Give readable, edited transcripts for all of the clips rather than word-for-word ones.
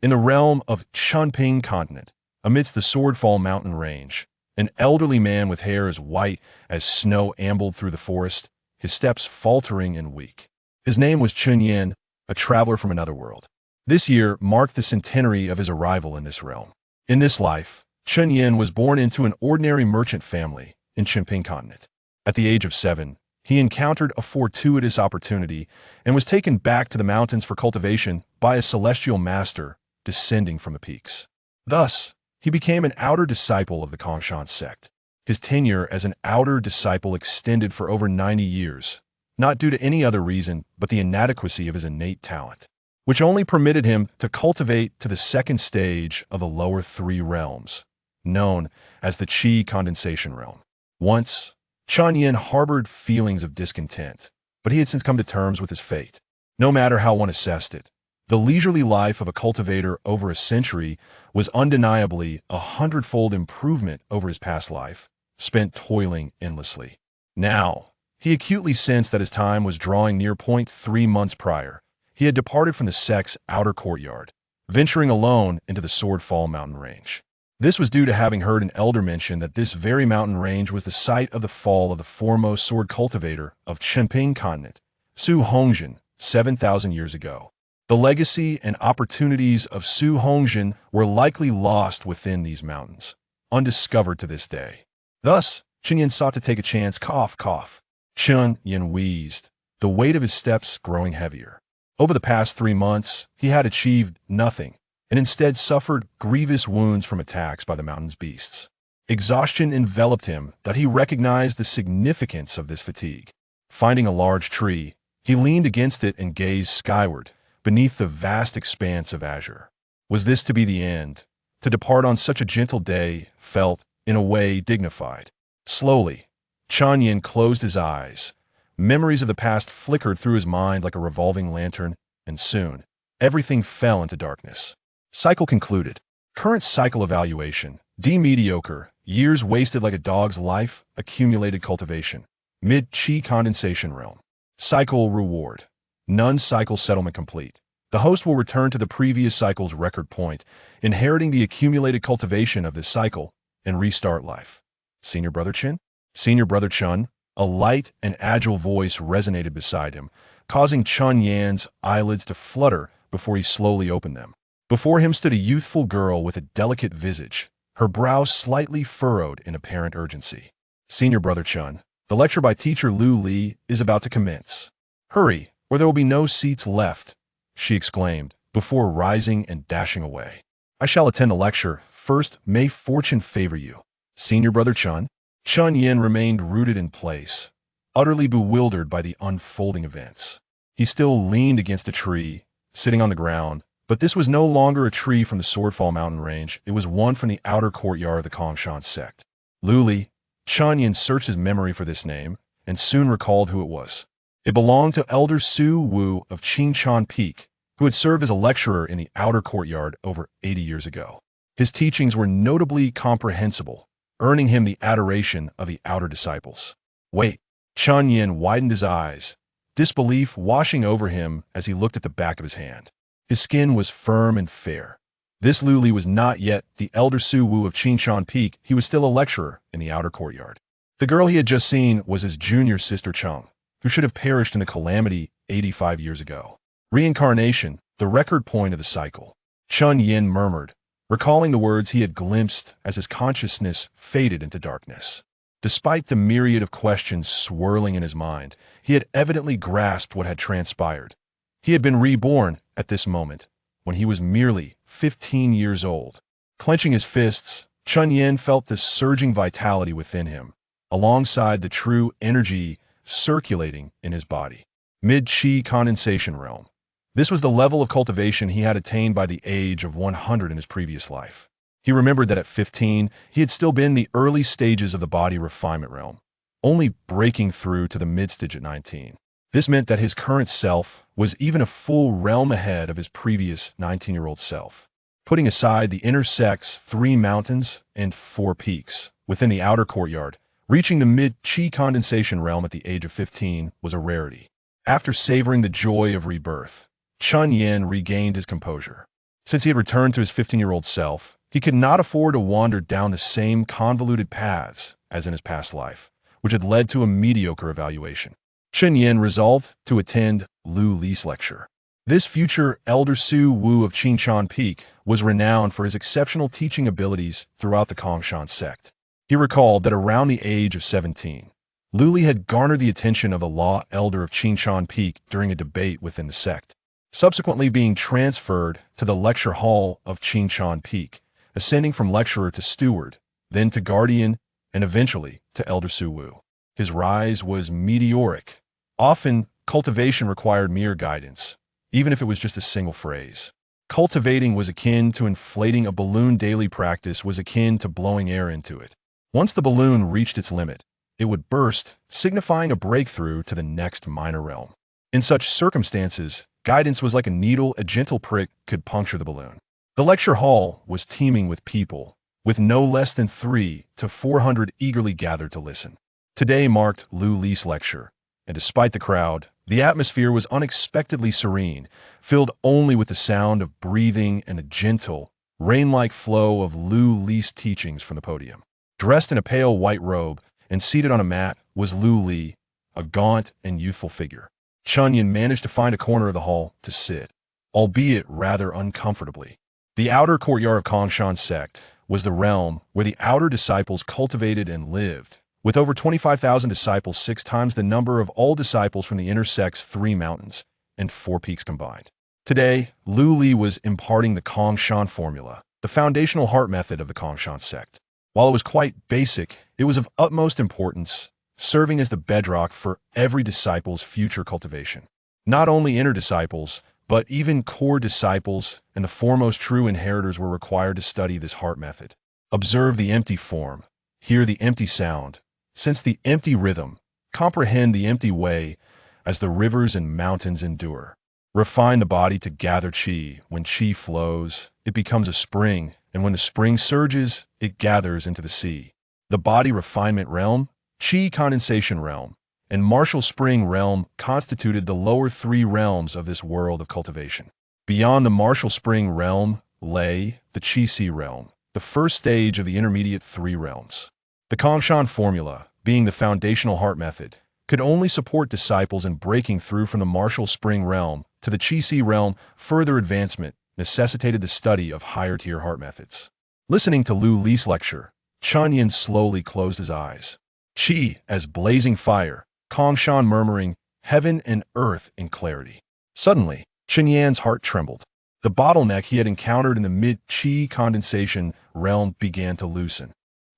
In the realm of Chunping continent, amidst the Swordfall mountain range, an elderly man with hair as white as snow ambled through the forest, his steps faltering and weak. His name was Chun Yin, a traveler from another world. This year marked the centenary of his arrival in this realm. In this life, Chun Yin was born into an ordinary merchant family in Chunping continent. At the age of 7, he encountered a fortuitous opportunity and was taken back to the mountains for cultivation by a celestial master descending from the peaks. Thus, he became an outer disciple of the Kongshan sect. His tenure as an outer disciple extended for over 90 years, not due to any other reason but the inadequacy of his innate talent, which only permitted him to cultivate to the second stage of the lower 3 realms, known as the Qi condensation realm. Once, Chun Yin harbored feelings of discontent, but he had since come to terms with his fate. No matter how one assessed it, the leisurely life of a cultivator over a century was undeniably 100-fold improvement over his past life, spent toiling endlessly. Now, he acutely sensed that his time was drawing near. 3 months prior, he had departed from the sect's outer courtyard, venturing alone into the Swordfall mountain range. This was due to having heard an elder mention that this very mountain range was the site of the fall of the foremost sword cultivator of Chunping continent, Su Hongjin, 7,000 years ago. The legacy and opportunities of Su Hongjin were likely lost within these mountains, undiscovered to this day. Thus, Chun Yin sought to take a chance. Cough, cough. Chun Yin wheezed, the weight of his steps growing heavier. Over the past 3 months, he had achieved nothing, and instead suffered grievous wounds from attacks by the mountain's beasts. Exhaustion enveloped him that he recognized the significance of this fatigue. Finding a large tree, he leaned against it and gazed skyward, beneath the vast expanse of azure. Was this to be the end? To depart on such a gentle day felt, in a way, dignified. Slowly, Chun Yin closed his eyes. Memories of the past flickered through his mind like a revolving lantern, and soon, everything fell into darkness. Cycle concluded. Current cycle evaluation. D. Mediocre. Years wasted like a dog's life. Accumulated cultivation. Mid-Qi condensation realm. Cycle reward. None. Cycle settlement complete. The host will return to the previous cycle's record point, inheriting the accumulated cultivation of this cycle, and restart life. Senior Brother Chin? Senior Brother Chun? A light and agile voice resonated beside him, causing Chun Yin's eyelids to flutter before he slowly opened them. Before him stood a youthful girl with a delicate visage, her brow slightly furrowed in apparent urgency. Senior Brother Chun, the lecture by Teacher Lu Li is about to commence. Hurry, or there will be no seats left, she exclaimed, before rising and dashing away. I shall attend the lecture. First, may fortune favor you. Senior Brother Chun? Chun Yin remained rooted in place, utterly bewildered by the unfolding events. He still leaned against a tree, sitting on the ground, but this was no longer a tree from the Swordfall mountain range. It was one from the outer courtyard of the Kongshan sect. Luli. Chun Yin searched his memory for this name, and soon recalled who it was. It belonged to Elder Su Wu of Qingchan Peak, who had served as a lecturer in the outer courtyard over 80 years ago. His teachings were notably comprehensible, earning him the adoration of the outer disciples. Wait. Chun Yin widened his eyes, disbelief washing over him as he looked at the back of his hand. His skin was firm and fair. This Luli was not yet the Elder Su Wu of Qingchan Peak. He was still a lecturer in the outer courtyard. The girl he had just seen was his junior sister Cheng, who should have perished in the calamity 85 years ago. Reincarnation, the record point of the cycle. Chun Yin murmured, recalling the words he had glimpsed as his consciousness faded into darkness. Despite the myriad of questions swirling in his mind, he had evidently grasped what had transpired. He had been reborn at this moment, when he was merely 15 years old. Clenching his fists, Chun Yin felt the surging vitality within him, alongside the true energy circulating in his body. Mid-Qi condensation realm. This was the level of cultivation he had attained by the age of 100 in his previous life. He remembered that at 15, he had still been in the early stages of the body refinement realm, only breaking through to the mid-stage at 19. This meant that his current self was even a full realm ahead of his previous 19-year-old self. Putting aside the inner sect's 3 mountains and 4 peaks within the outer courtyard, reaching the mid-Qi condensation realm at the age of 15 was a rarity. After savoring the joy of rebirth, Chun Yin regained his composure. Since he had returned to his 15-year-old self, he could not afford to wander down the same convoluted paths as in his past life, which had led to a mediocre evaluation. Chen Yin resolved to attend Lu Li's lecture. This future Elder Su Wu of Qingshan Peak was renowned for his exceptional teaching abilities throughout the Kongshan sect. He recalled that around the age of 17, Lu Li had garnered the attention of the law elder of Qingshan Peak during a debate within the sect, subsequently being transferred to the lecture hall of Qingshan Peak, ascending from lecturer to steward, then to guardian, and eventually to Elder Su Wu. His rise was meteoric. Often, cultivation required mere guidance, even if it was just a single phrase. Cultivating was akin to inflating a balloon. Daily practice was akin to blowing air into it. Once the balloon reached its limit, it would burst, signifying a breakthrough to the next minor realm. In such circumstances, guidance was like a needle. A gentle prick could puncture the balloon. The lecture hall was teeming with people, with no less than 300 to 400 eagerly gathered to listen. Today marked Lu Li's lecture, and despite the crowd, the atmosphere was unexpectedly serene, filled only with the sound of breathing and a gentle, rain-like flow of Lu Li's teachings from the podium. Dressed in a pale white robe and seated on a mat was Lu Li, a gaunt and youthful figure. Chen Yin managed to find a corner of the hall to sit, albeit rather uncomfortably. The outer courtyard of Kongshan sect was the realm where the outer disciples cultivated and lived, with over 25,000 disciples, 6 times the number of all disciples from the inner sect's 3 mountains and 4 peaks combined. Today, Lu Li was imparting the Kongshan formula, the foundational heart method of the Kongshan sect. While it was quite basic, it was of utmost importance, serving as the bedrock for every disciple's future cultivation. Not only inner disciples, but even core disciples and the foremost true inheritors were required to study this heart method. Observe the empty form, hear the empty sound, sense the empty rhythm, comprehend the empty way as the rivers and mountains endure. Refine the body to gather qi. When qi flows, it becomes a spring, and when the spring surges, it gathers into the sea. The body refinement realm, qi condensation realm, and martial spring realm constituted the lower 3 realms of this world of cultivation. Beyond the martial spring realm lay the qi si realm, the first stage of the intermediate 3 realms. The Kongshan formula, being the foundational heart method, could only support disciples in breaking through from the martial spring realm to the qi si realm. Further advancement necessitated the study of higher-tier heart methods. Listening to Lu Li's lecture, Chen Yin slowly closed his eyes. Qi as blazing fire, Kongshan murmuring, heaven and earth in clarity. Suddenly, Chen Yan's heart trembled. The bottleneck he had encountered in the mid-qi condensation realm began to loosen.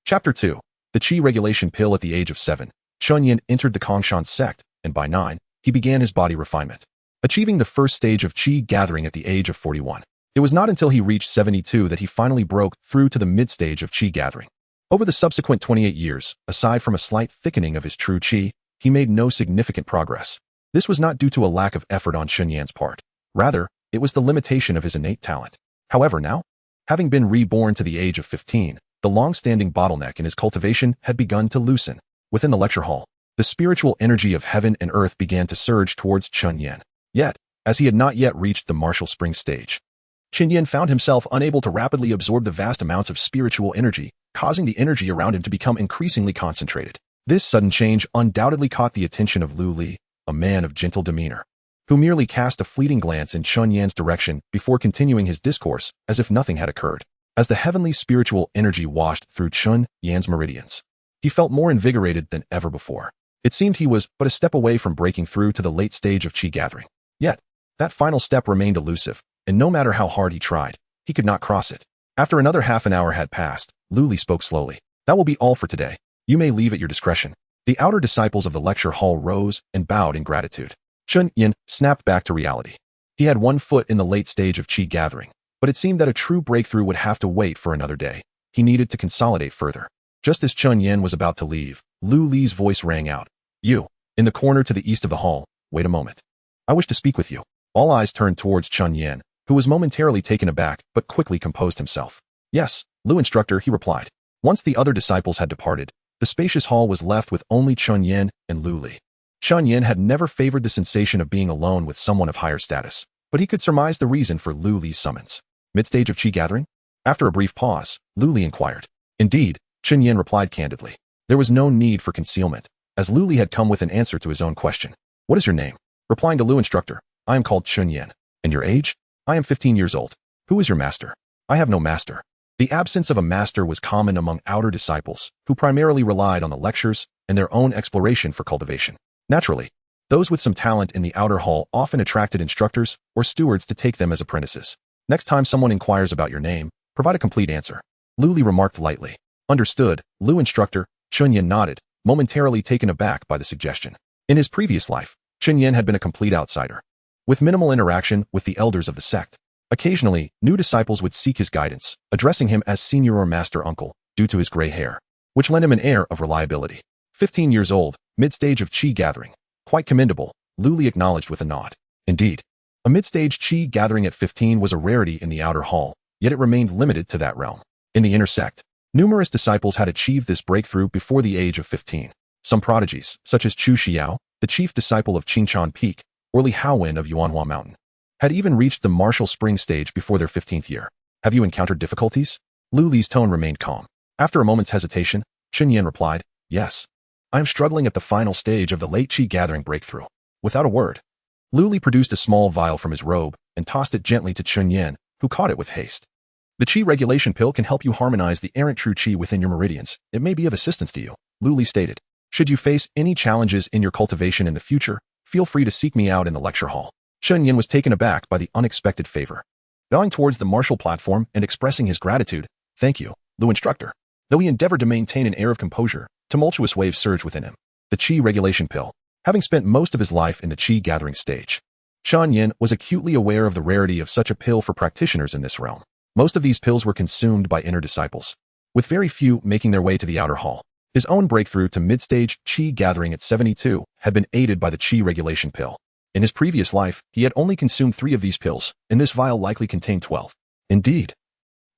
Chapter 2. The Qi Regulation Pill. At the age of 7, Chen Yin entered the Kongshan sect, and by 9, he began his body refinement, achieving the first stage of Qi gathering at the age of 41. It was not until he reached 72 that he finally broke through to the mid-stage of Qi gathering. Over the subsequent 28 years, aside from a slight thickening of his true Qi, he made no significant progress. This was not due to a lack of effort on Chen Yan's part. Rather, it was the limitation of his innate talent. However, now, having been reborn to the age of 15, the long-standing bottleneck in his cultivation had begun to loosen. Within the lecture hall, the spiritual energy of heaven and earth began to surge towards Chen Yan. Yet, as he had not yet reached the martial spring stage, Chen Yan found himself unable to rapidly absorb the vast amounts of spiritual energy, causing the energy around him to become increasingly concentrated. This sudden change undoubtedly caught the attention of Lu Li, a man of gentle demeanor, who merely cast a fleeting glance in Chen Yan's direction before continuing his discourse as if nothing had occurred. As the heavenly spiritual energy washed through Chen Yan's meridians, he felt more invigorated than ever before. It seemed he was but a step away from breaking through to the late stage of Qi gathering. Yet, that final step remained elusive, and no matter how hard he tried, he could not cross it. After another half an hour had passed, Lu Li spoke slowly. That will be all for today. You may leave at your discretion. The outer disciples of the lecture hall rose and bowed in gratitude. Chen Yin snapped back to reality. He had one foot in the late stage of Qi gathering, but it seemed that a true breakthrough would have to wait for another day. He needed to consolidate further. Just as Chen Yin was about to leave, Lu Li's voice rang out. You, in the corner to the east of the hall, wait a moment. I wish to speak with you. All eyes turned towards Chen Yin, who was momentarily taken aback but quickly composed himself. Yes, Lu instructor, he replied. Once the other disciples had departed, the spacious hall was left with only Chen Yin and Lu Li. Chen Yin had never favored the sensation of being alone with someone of higher status, but he could surmise the reason for Lu Li's summons. Mid-stage of qi gathering? After a brief pause, Lu Li inquired. Indeed, Chen Yin replied candidly. There was no need for concealment, as Lu Li had come with an answer to his own question. What is your name? Replying to Lu instructor, I am called Chen Yin. And your age? I am 15 years old. Who is your master? I have no master. The absence of a master was common among outer disciples, who primarily relied on the lectures and their own exploration for cultivation. Naturally, those with some talent in the outer hall often attracted instructors or stewards to take them as apprentices. Next time someone inquires about your name, provide a complete answer. Lu Li remarked lightly. Understood, Lu instructor. Chen Yin nodded, momentarily taken aback by the suggestion. In his previous life, Chen Yin had been a complete outsider, with minimal interaction with the elders of the sect. Occasionally, new disciples would seek his guidance, addressing him as senior or master uncle, due to his gray hair, which lent him an air of reliability. 15 years old, mid-stage of qi gathering. Quite commendable, Lu Li acknowledged with a nod. Indeed, a mid-stage qi gathering at 15 was a rarity in the outer hall, yet it remained limited to that realm. In the inner sect, numerous disciples had achieved this breakthrough before the age of 15. Some prodigies, such as Chu Xiao, the chief disciple of Qingshan Peak, or Li Haowen of Yuanhua Mountain, had even reached the martial spring stage before their 15th year. Have you encountered difficulties? Lu Li's tone remained calm. After a moment's hesitation, Chen Yin replied, yes. I am struggling at the final stage of the late qi gathering breakthrough. Without a word, Lu Li produced a small vial from his robe and tossed it gently to Chen Yin, who caught it with haste. The qi regulation pill can help you harmonize the errant true qi within your meridians. It may be of assistance to you, Lu Li stated. Should you face any challenges in your cultivation in the future, feel free to seek me out in the lecture hall. Chen Yin was taken aback by the unexpected favor. Bowing towards the martial platform and expressing his gratitude, thank you, Lu instructor. Though he endeavored to maintain an air of composure, tumultuous waves surged within him. The qi regulation pill. Having spent most of his life in the qi gathering stage, Chen Yin was acutely aware of the rarity of such a pill for practitioners in this realm. Most of these pills were consumed by inner disciples, with very few making their way to the outer hall. His own breakthrough to mid-stage qi gathering at 72 had been aided by the qi regulation pill. In his previous life, he had only consumed 3 of these pills, and this vial likely contained 12. Indeed,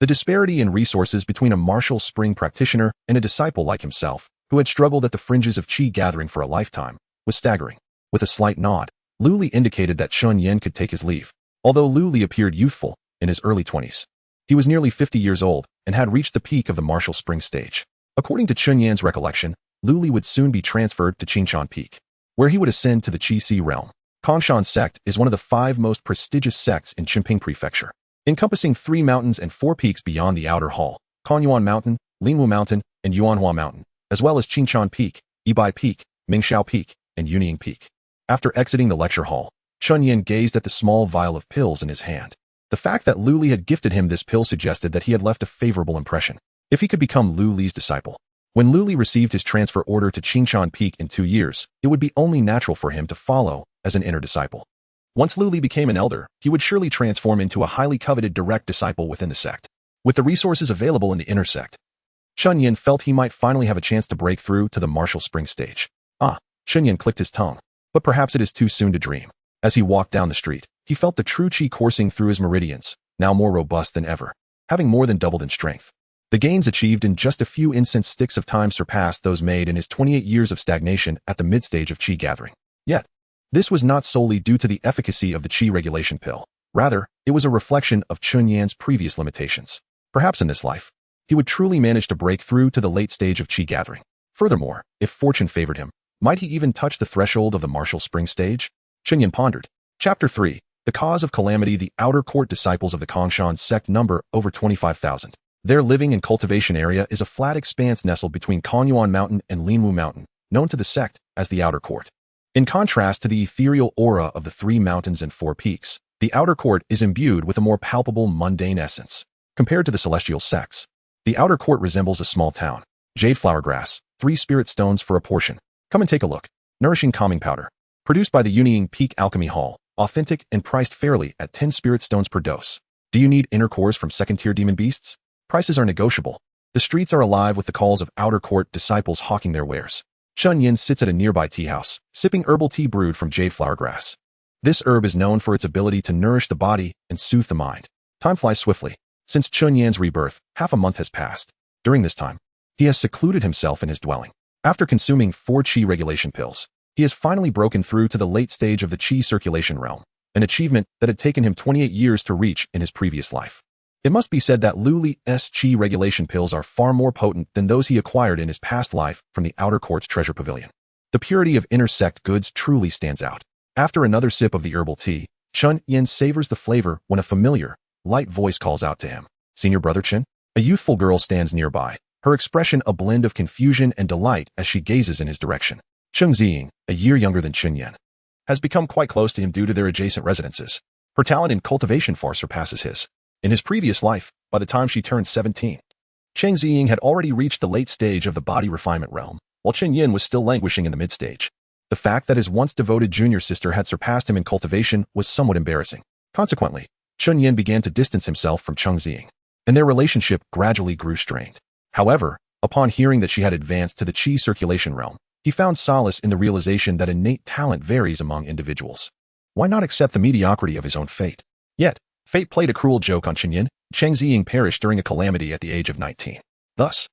the disparity in resources between a martial spring practitioner and a disciple like himself, who had struggled at the fringes of qi gathering for a lifetime, was staggering. With a slight nod, Lu Li indicated that Chen Yin could take his leave. Although Lu Li appeared youthful, in his early 20s, he was nearly 50 years old and had reached the peak of the martial spring stage. According to Chen Yan's recollection, Lu Li would soon be transferred to Qingshan Peak, where he would ascend to the Qi realm. Kongshan sect is one of the 5 most prestigious sects in Qingping Prefecture, encompassing 3 mountains and 4 peaks beyond the outer hall, Konyuan Mountain, Lingwu Mountain, and Yuanhua Mountain, as well as Qingshan Peak, Yibai Peak, Mingxiao Peak, and Yunying Peak. After exiting the lecture hall, Chen Yin gazed at the small vial of pills in his hand. The fact that Lu Li had gifted him this pill suggested that he had left a favorable impression. If he could become Lu Li's disciple. When Lu Li received his transfer order to Qingshan Peak in 2 years, it would be only natural for him to follow as an inner disciple. Once Lu Li became an elder, he would surely transform into a highly coveted direct disciple within the sect. With the resources available in the inner sect, Chen Yin felt he might finally have a chance to break through to the martial spring stage. Chen Yin clicked his tongue. But perhaps it is too soon to dream. As he walked down the street, he felt the true qi coursing through his meridians, now more robust than ever, having more than doubled in strength. The gains achieved in just a few incense sticks of time surpassed those made in his 28 years of stagnation at the mid-stage of qi gathering. Yet, this was not solely due to the efficacy of the qi regulation pill. Rather, it was a reflection of Chen Yan's previous limitations. Perhaps in this life, he would truly manage to break through to the late stage of qi gathering. Furthermore, if fortune favored him, might he even touch the threshold of the martial spring stage? Chen Yin pondered. Chapter 3. The cause of calamity. The outer court disciples of the Kongshan sect number over 25,000. Their living and cultivation area is a flat expanse nestled between Konyuan Mountain and Linwu Mountain, known to the sect as the outer court. In contrast to the ethereal aura of the 3 mountains and 4 peaks, the outer court is imbued with a more palpable mundane essence. Compared to the celestial sects, the outer court resembles a small town. Jade flower grass, 3 spirit stones for a portion. Come and take a look. Nourishing calming powder. Produced by the Yunying Peak Alchemy Hall. Authentic and priced fairly at 10 spirit stones per dose. Do you need inner cores from second-tier demon beasts? Prices are negotiable. The streets are alive with the calls of outer court disciples hawking their wares. Chen Yin sits at a nearby tea house, sipping herbal tea brewed from jade flower grass. This herb is known for its ability to nourish the body and soothe the mind. Time flies swiftly. Since Chen Yan's rebirth, half a month has passed. During this time, he has secluded himself in his dwelling. After consuming 4 qi regulation pills, he has finally broken through to the late stage of the qi circulation realm, an achievement that had taken him 28 years to reach in his previous life. It must be said that Lu Li's chi regulation pills are far more potent than those he acquired in his past life from the outer court's treasure pavilion. The purity of inner sect goods truly stands out. After another sip of the herbal tea, Chun Yin savors the flavor when a familiar, light voice calls out to him. Senior Brother Chen? A youthful girl stands nearby, her expression a blend of confusion and delight as she gazes in his direction. Cheng Ziying, a year younger than Chun Yin, has become quite close to him due to their adjacent residences. Her talent in cultivation far surpasses his. In his previous life, by the time she turned 17, Cheng Ziying had already reached the late stage of the body refinement realm, while Chen Yin was still languishing in the mid-stage. The fact that his once devoted junior sister had surpassed him in cultivation was somewhat embarrassing. Consequently, Chen Yin began to distance himself from Cheng Ziying, and their relationship gradually grew strained. However, upon hearing that she had advanced to the qi circulation realm, he found solace in the realization that innate talent varies among individuals. Why not accept the mediocrity of his own fate? Yet, fate played a cruel joke on Chen Yin. Cheng Ziying perished during a calamity at the age of 19. Thus,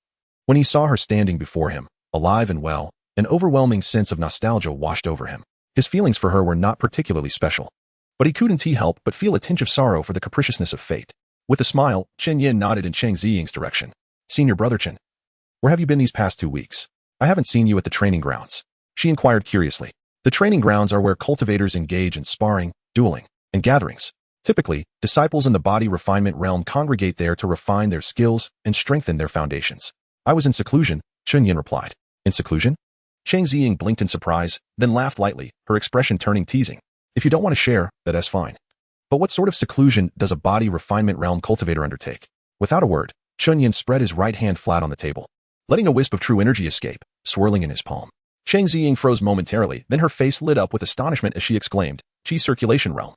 when he saw her standing before him, alive and well, an overwhelming sense of nostalgia washed over him. His feelings for her were not particularly special, but he couldn't help but feel a tinge of sorrow for the capriciousness of fate. With a smile, Chen Yin nodded in Cheng Ziying's direction. Senior Brother Chen, where have you been these past 2 weeks? I haven't seen you at the training grounds. She inquired curiously. The training grounds are where cultivators engage in sparring, dueling, and gatherings. Typically, disciples in the body refinement realm congregate there to refine their skills and strengthen their foundations. I was in seclusion, Chun Yin replied. In seclusion? Cheng Ziying blinked in surprise, then laughed lightly, her expression turning teasing. If you don't want to share, that's fine. But what sort of seclusion does a body refinement realm cultivator undertake? Without a word, Chun Yin spread his right hand flat on the table, letting a wisp of true energy escape, swirling in his palm. Cheng Ziying froze momentarily, then her face lit up with astonishment as she exclaimed, Qi circulation realm.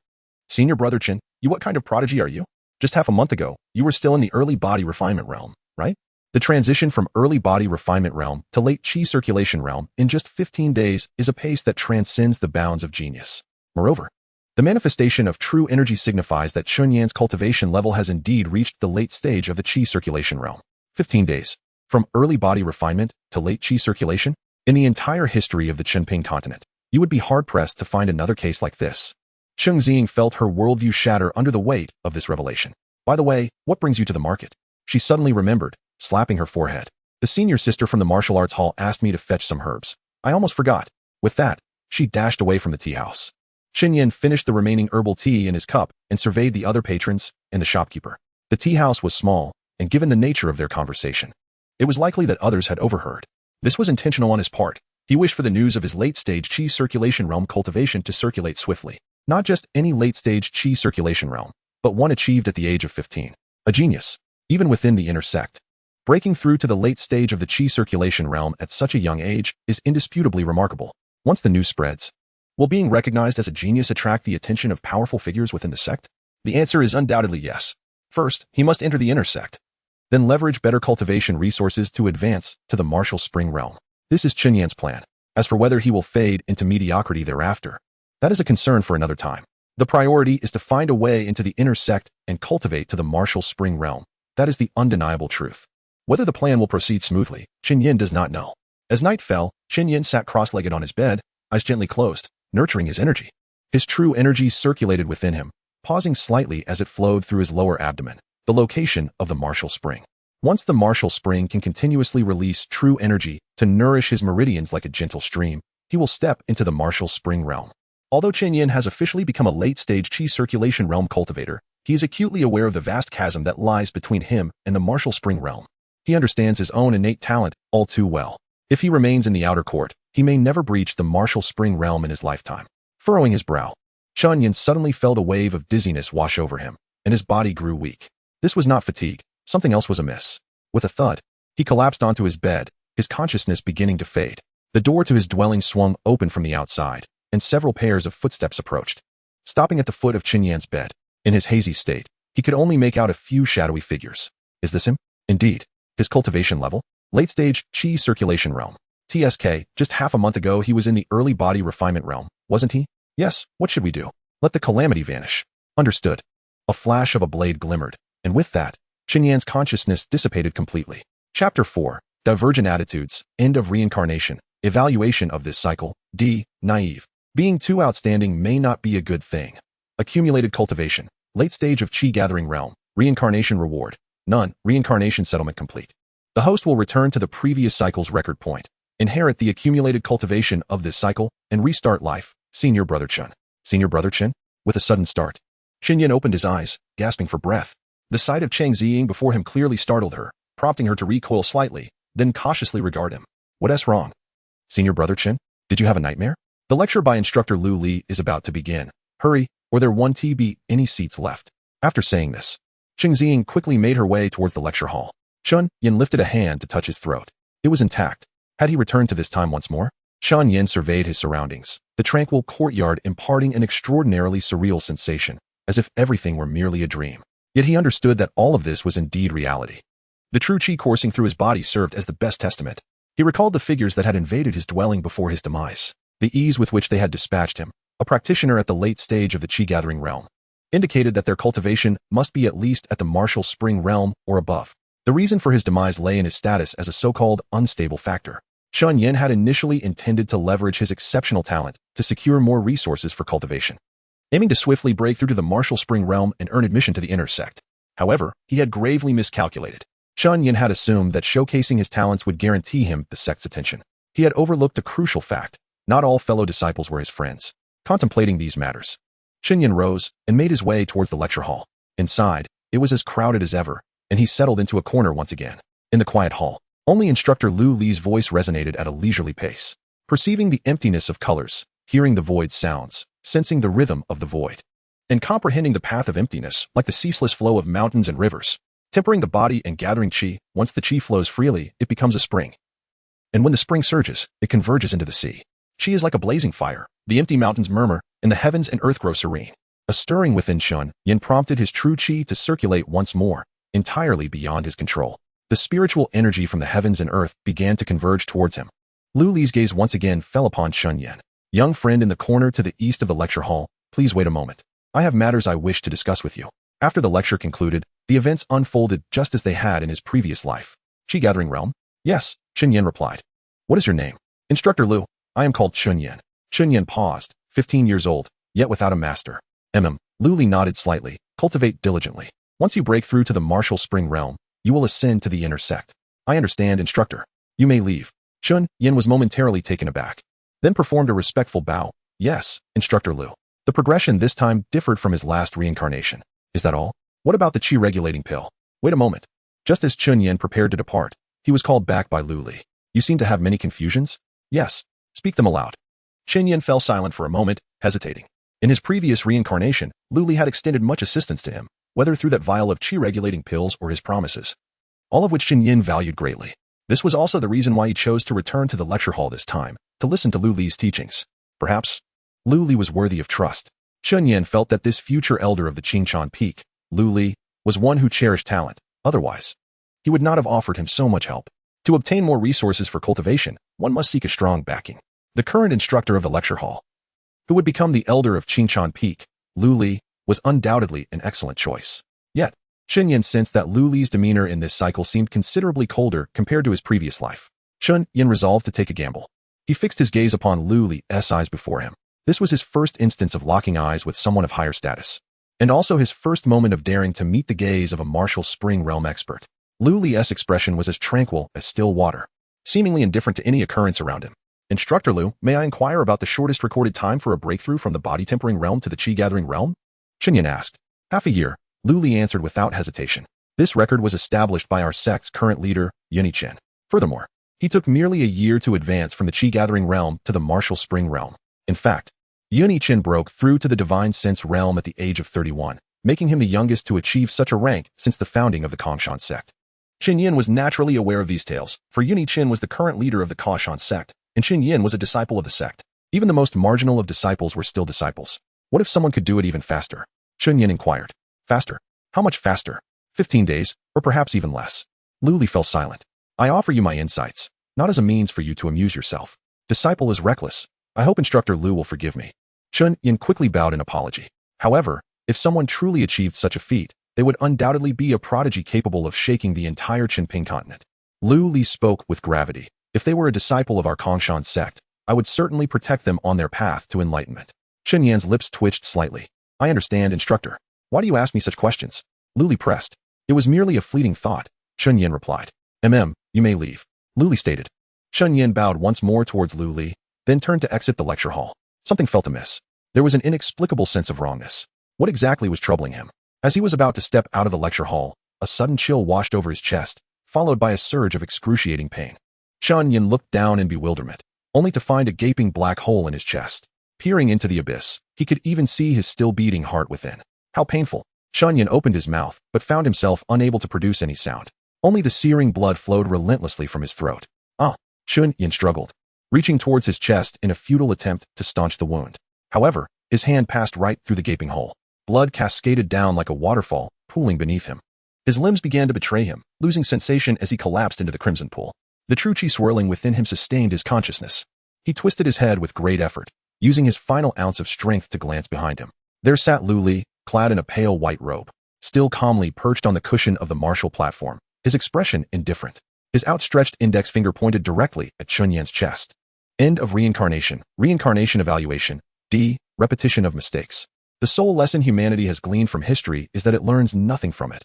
Senior Brother Chen, what kind of prodigy are you? Just half a month ago, you were still in the early body refinement realm, right? The transition from early body refinement realm to late qi circulation realm in just 15 days is a pace that transcends the bounds of genius. Moreover, the manifestation of true energy signifies that Chun Yin's cultivation level has indeed reached the late stage of the qi circulation realm. 15 days. From early body refinement to late qi circulation? In the entire history of the Chenping continent, you would be hard-pressed to find another case like this. Cheng Ziying felt her worldview shatter under the weight of this revelation. By the way, what brings you to the market? She suddenly remembered, slapping her forehead. The senior sister from the martial arts hall asked me to fetch some herbs. I almost forgot. With that, she dashed away from the tea house. Chen Yin finished the remaining herbal tea in his cup and surveyed the other patrons and the shopkeeper. The tea house was small, and given the nature of their conversation, it was likely that others had overheard. This was intentional on his part. He wished for the news of his late-stage qi circulation realm cultivation to circulate swiftly. Not just any late-stage qi circulation realm, but one achieved at the age of 15. A genius, even within the inner sect. Breaking through to the late stage of the qi circulation realm at such a young age is indisputably remarkable. Once the news spreads, will being recognized as a genius attract the attention of powerful figures within the sect? The answer is undoubtedly yes. First, he must enter the inner sect, then leverage better cultivation resources to advance to the martial spring realm. This is Chen Yan's plan. As for whether he will fade into mediocrity thereafter, that is a concern for another time. The priority is to find a way into the inner sect and cultivate to the martial spring realm. That is the undeniable truth. Whether the plan will proceed smoothly, Chen Yin does not know. As night fell, Chen Yin sat cross-legged on his bed, eyes gently closed, nurturing his energy. His true energy circulated within him, pausing slightly as it flowed through his lower abdomen, the location of the martial spring. Once the martial spring can continuously release true energy to nourish his meridians like a gentle stream, he will step into the martial spring realm. Although Chen Yin has officially become a late-stage qi circulation realm cultivator, he is acutely aware of the vast chasm that lies between him and the martial spring realm. He understands his own innate talent all too well. If he remains in the outer court, he may never breach the martial spring realm in his lifetime. Furrowing his brow, Chen Yin suddenly felt a wave of dizziness wash over him, and his body grew weak. This was not fatigue. Something else was amiss. With a thud, he collapsed onto his bed, his consciousness beginning to fade. The door to his dwelling swung open from the outside, and several pairs of footsteps approached, stopping at the foot of Chen Yan's bed. In his hazy state, he could only make out a few shadowy figures. Is this him? Indeed. His cultivation level? Late-stage qi circulation realm. TSK, just half a month ago he was in the early body refinement realm, wasn't he? Yes, what should we do? Let the calamity vanish. Understood. A flash of a blade glimmered, and with that, Chen Yan's consciousness dissipated completely. Chapter 4. Divergent Attitudes, End of Reincarnation, Evaluation of this cycle, D. Naive. Being too outstanding may not be a good thing. Accumulated cultivation, late stage of qi gathering realm, Reincarnation reward. None. Reincarnation settlement complete. The host will return to the previous cycle's record point, inherit the accumulated cultivation of this cycle, and restart life. Senior Brother Chun. Senior Brother Chen? With a sudden start, Chen Yin opened his eyes, gasping for breath. The sight of Cheng Ziying before him clearly startled her, prompting her to recoil slightly, then cautiously regard him. What's wrong? Senior Brother Chen? Did you have a nightmare? The lecture by instructor Lu Li is about to begin. Hurry, or there won't be any seats left. After saying this, Cheng Ziying quickly made her way towards the lecture hall. Chun Yin lifted a hand to touch his throat. It was intact. Had he returned to this time once more? Shan Yin surveyed his surroundings, the tranquil courtyard imparting an extraordinarily surreal sensation, as if everything were merely a dream. Yet he understood that all of this was indeed reality. The true qi coursing through his body served as the best testament. He recalled the figures that had invaded his dwelling before his demise, the ease with which they had dispatched him, a practitioner at the late stage of the qi-gathering realm, indicated that their cultivation must be at least at the martial spring realm or above. The reason for his demise lay in his status as a so-called unstable factor. Shan Yin had initially intended to leverage his exceptional talent to secure more resources for cultivation, aiming to swiftly break through to the martial spring realm and earn admission to the inner sect. However, he had gravely miscalculated. Shan Yin had assumed that showcasing his talents would guarantee him the sect's attention. He had overlooked a crucial fact. Not all fellow disciples were his friends. Contemplating these matters, Shen Yin rose and made his way towards the lecture hall. Inside, it was as crowded as ever, and he settled into a corner once again. In the quiet hall, only instructor Lu Li's voice resonated at a leisurely pace. Perceiving the emptiness of colors, hearing the void's sounds, sensing the rhythm of the void, and comprehending the path of emptiness like the ceaseless flow of mountains and rivers, tempering the body and gathering qi. Once the qi flows freely, it becomes a spring. And when the spring surges, it converges into the sea. Qi is like a blazing fire. The empty mountains murmur, and the heavens and earth grow serene. A stirring within Shun Yin prompted his true qi to circulate once more, entirely beyond his control. The spiritual energy from the heavens and earth began to converge towards him. Lu Li's gaze once again fell upon Shun Yin. Young friend in the corner to the east of the lecture hall, please wait a moment. I have matters I wish to discuss with you. After the lecture concluded, the events unfolded just as they had in his previous life. Qi gathering realm? Yes, Chun Yin replied. What is your name? Instructor Lu. I am called Chun Yin. Chun Yin paused, 15 years old, yet without a master. Lu Li nodded slightly. Cultivate diligently. Once you break through to the martial spring realm, you will ascend to the inner sect. I understand, instructor. You may leave. Chun Yin was momentarily taken aback, then performed a respectful bow. Yes, Instructor Lu. The progression this time differed from his last reincarnation. Is that all? What about the qi regulating pill? Wait a moment. Just as Chun Yin prepared to depart, he was called back by Lu Li. You seem to have many confusions? Yes. Speak them aloud. Chun Yin fell silent for a moment, hesitating. In his previous reincarnation, Lu Li had extended much assistance to him, whether through that vial of qi regulating pills or his promises, all of which Chun Yin valued greatly. This was also the reason why he chose to return to the lecture hall this time, to listen to Lu Li's teachings. Perhaps Lu Li was worthy of trust. Chun Yin felt that this future elder of the Qingchan Peak, Lu Li, was one who cherished talent. Otherwise, he would not have offered him so much help. To obtain more resources for cultivation, one must seek a strong backing. The current instructor of the lecture hall, who would become the elder of Qingchan Peak, Lu Li, was undoubtedly an excellent choice. Yet, Chun Yin sensed that Lu Li's demeanor in this cycle seemed considerably colder compared to his previous life. Chun Yin resolved to take a gamble. He fixed his gaze upon Lu Li's eyes before him. This was his first instance of locking eyes with someone of higher status, and also his first moment of daring to meet the gaze of a martial spring realm expert. Lu Li's expression was as tranquil as still water, seemingly indifferent to any occurrence around him. Instructor Lu, may I inquire about the shortest recorded time for a breakthrough from the body-tempering realm to the qi-gathering realm? Chun Yin asked. Half a year, Lu Li answered without hesitation. This record was established by our sect's current leader, Yunyi Chen. Furthermore, he took merely a year to advance from the qi-gathering realm to the martial spring realm. In fact, Yunyi Chen broke through to the divine sense realm at the age of 31, making him the youngest to achieve such a rank since the founding of the Kongshan sect. Chun Yin was naturally aware of these tales, for Yunyi Chen was the current leader of the Kongshan sect, and Chun Yin was a disciple of the sect. Even the most marginal of disciples were still disciples. What if someone could do it even faster? Chun Yin inquired. Faster? How much faster? 15 days, or perhaps even less. Lu Li fell silent. I offer you my insights, not as a means for you to amuse yourself. Disciple is reckless. I hope Instructor Lu will forgive me. Chun Yin quickly bowed in apology. However, if someone truly achieved such a feat, they would undoubtedly be a prodigy capable of shaking the entire Qinping continent. Lu Li spoke with gravity. If they were a disciple of our Kongshan sect, I would certainly protect them on their path to enlightenment. Chun Yin's lips twitched slightly. I understand, Instructor. Why do you ask me such questions? Luli pressed. It was merely a fleeting thought, Chun-Yin replied. You may leave, Luli stated. Chun-Yin bowed once more towards Luli, then turned to exit the lecture hall. Something felt amiss. There was an inexplicable sense of wrongness. What exactly was troubling him? As he was about to step out of the lecture hall, a sudden chill washed over his chest, followed by a surge of excruciating pain. Chun-Yin looked down in bewilderment, only to find a gaping black hole in his chest. Peering into the abyss, he could even see his still beating heart within. How painful! Chun-Yin opened his mouth, but found himself unable to produce any sound. Only the searing blood flowed relentlessly from his throat. Chun-Yin struggled, reaching towards his chest in a futile attempt to staunch the wound. However, his hand passed right through the gaping hole. Blood cascaded down like a waterfall, pooling beneath him. His limbs began to betray him, losing sensation as he collapsed into the crimson pool. The true chi swirling within him sustained his consciousness. He twisted his head with great effort, using his final ounce of strength to glance behind him. There sat Luli, clad in a pale white robe, still calmly perched on the cushion of the martial platform, his expression indifferent. His outstretched index finger pointed directly at Chun-Yin's chest. End of reincarnation. Reincarnation evaluation. D. Repetition of mistakes. The sole lesson humanity has gleaned from history is that it learns nothing from it.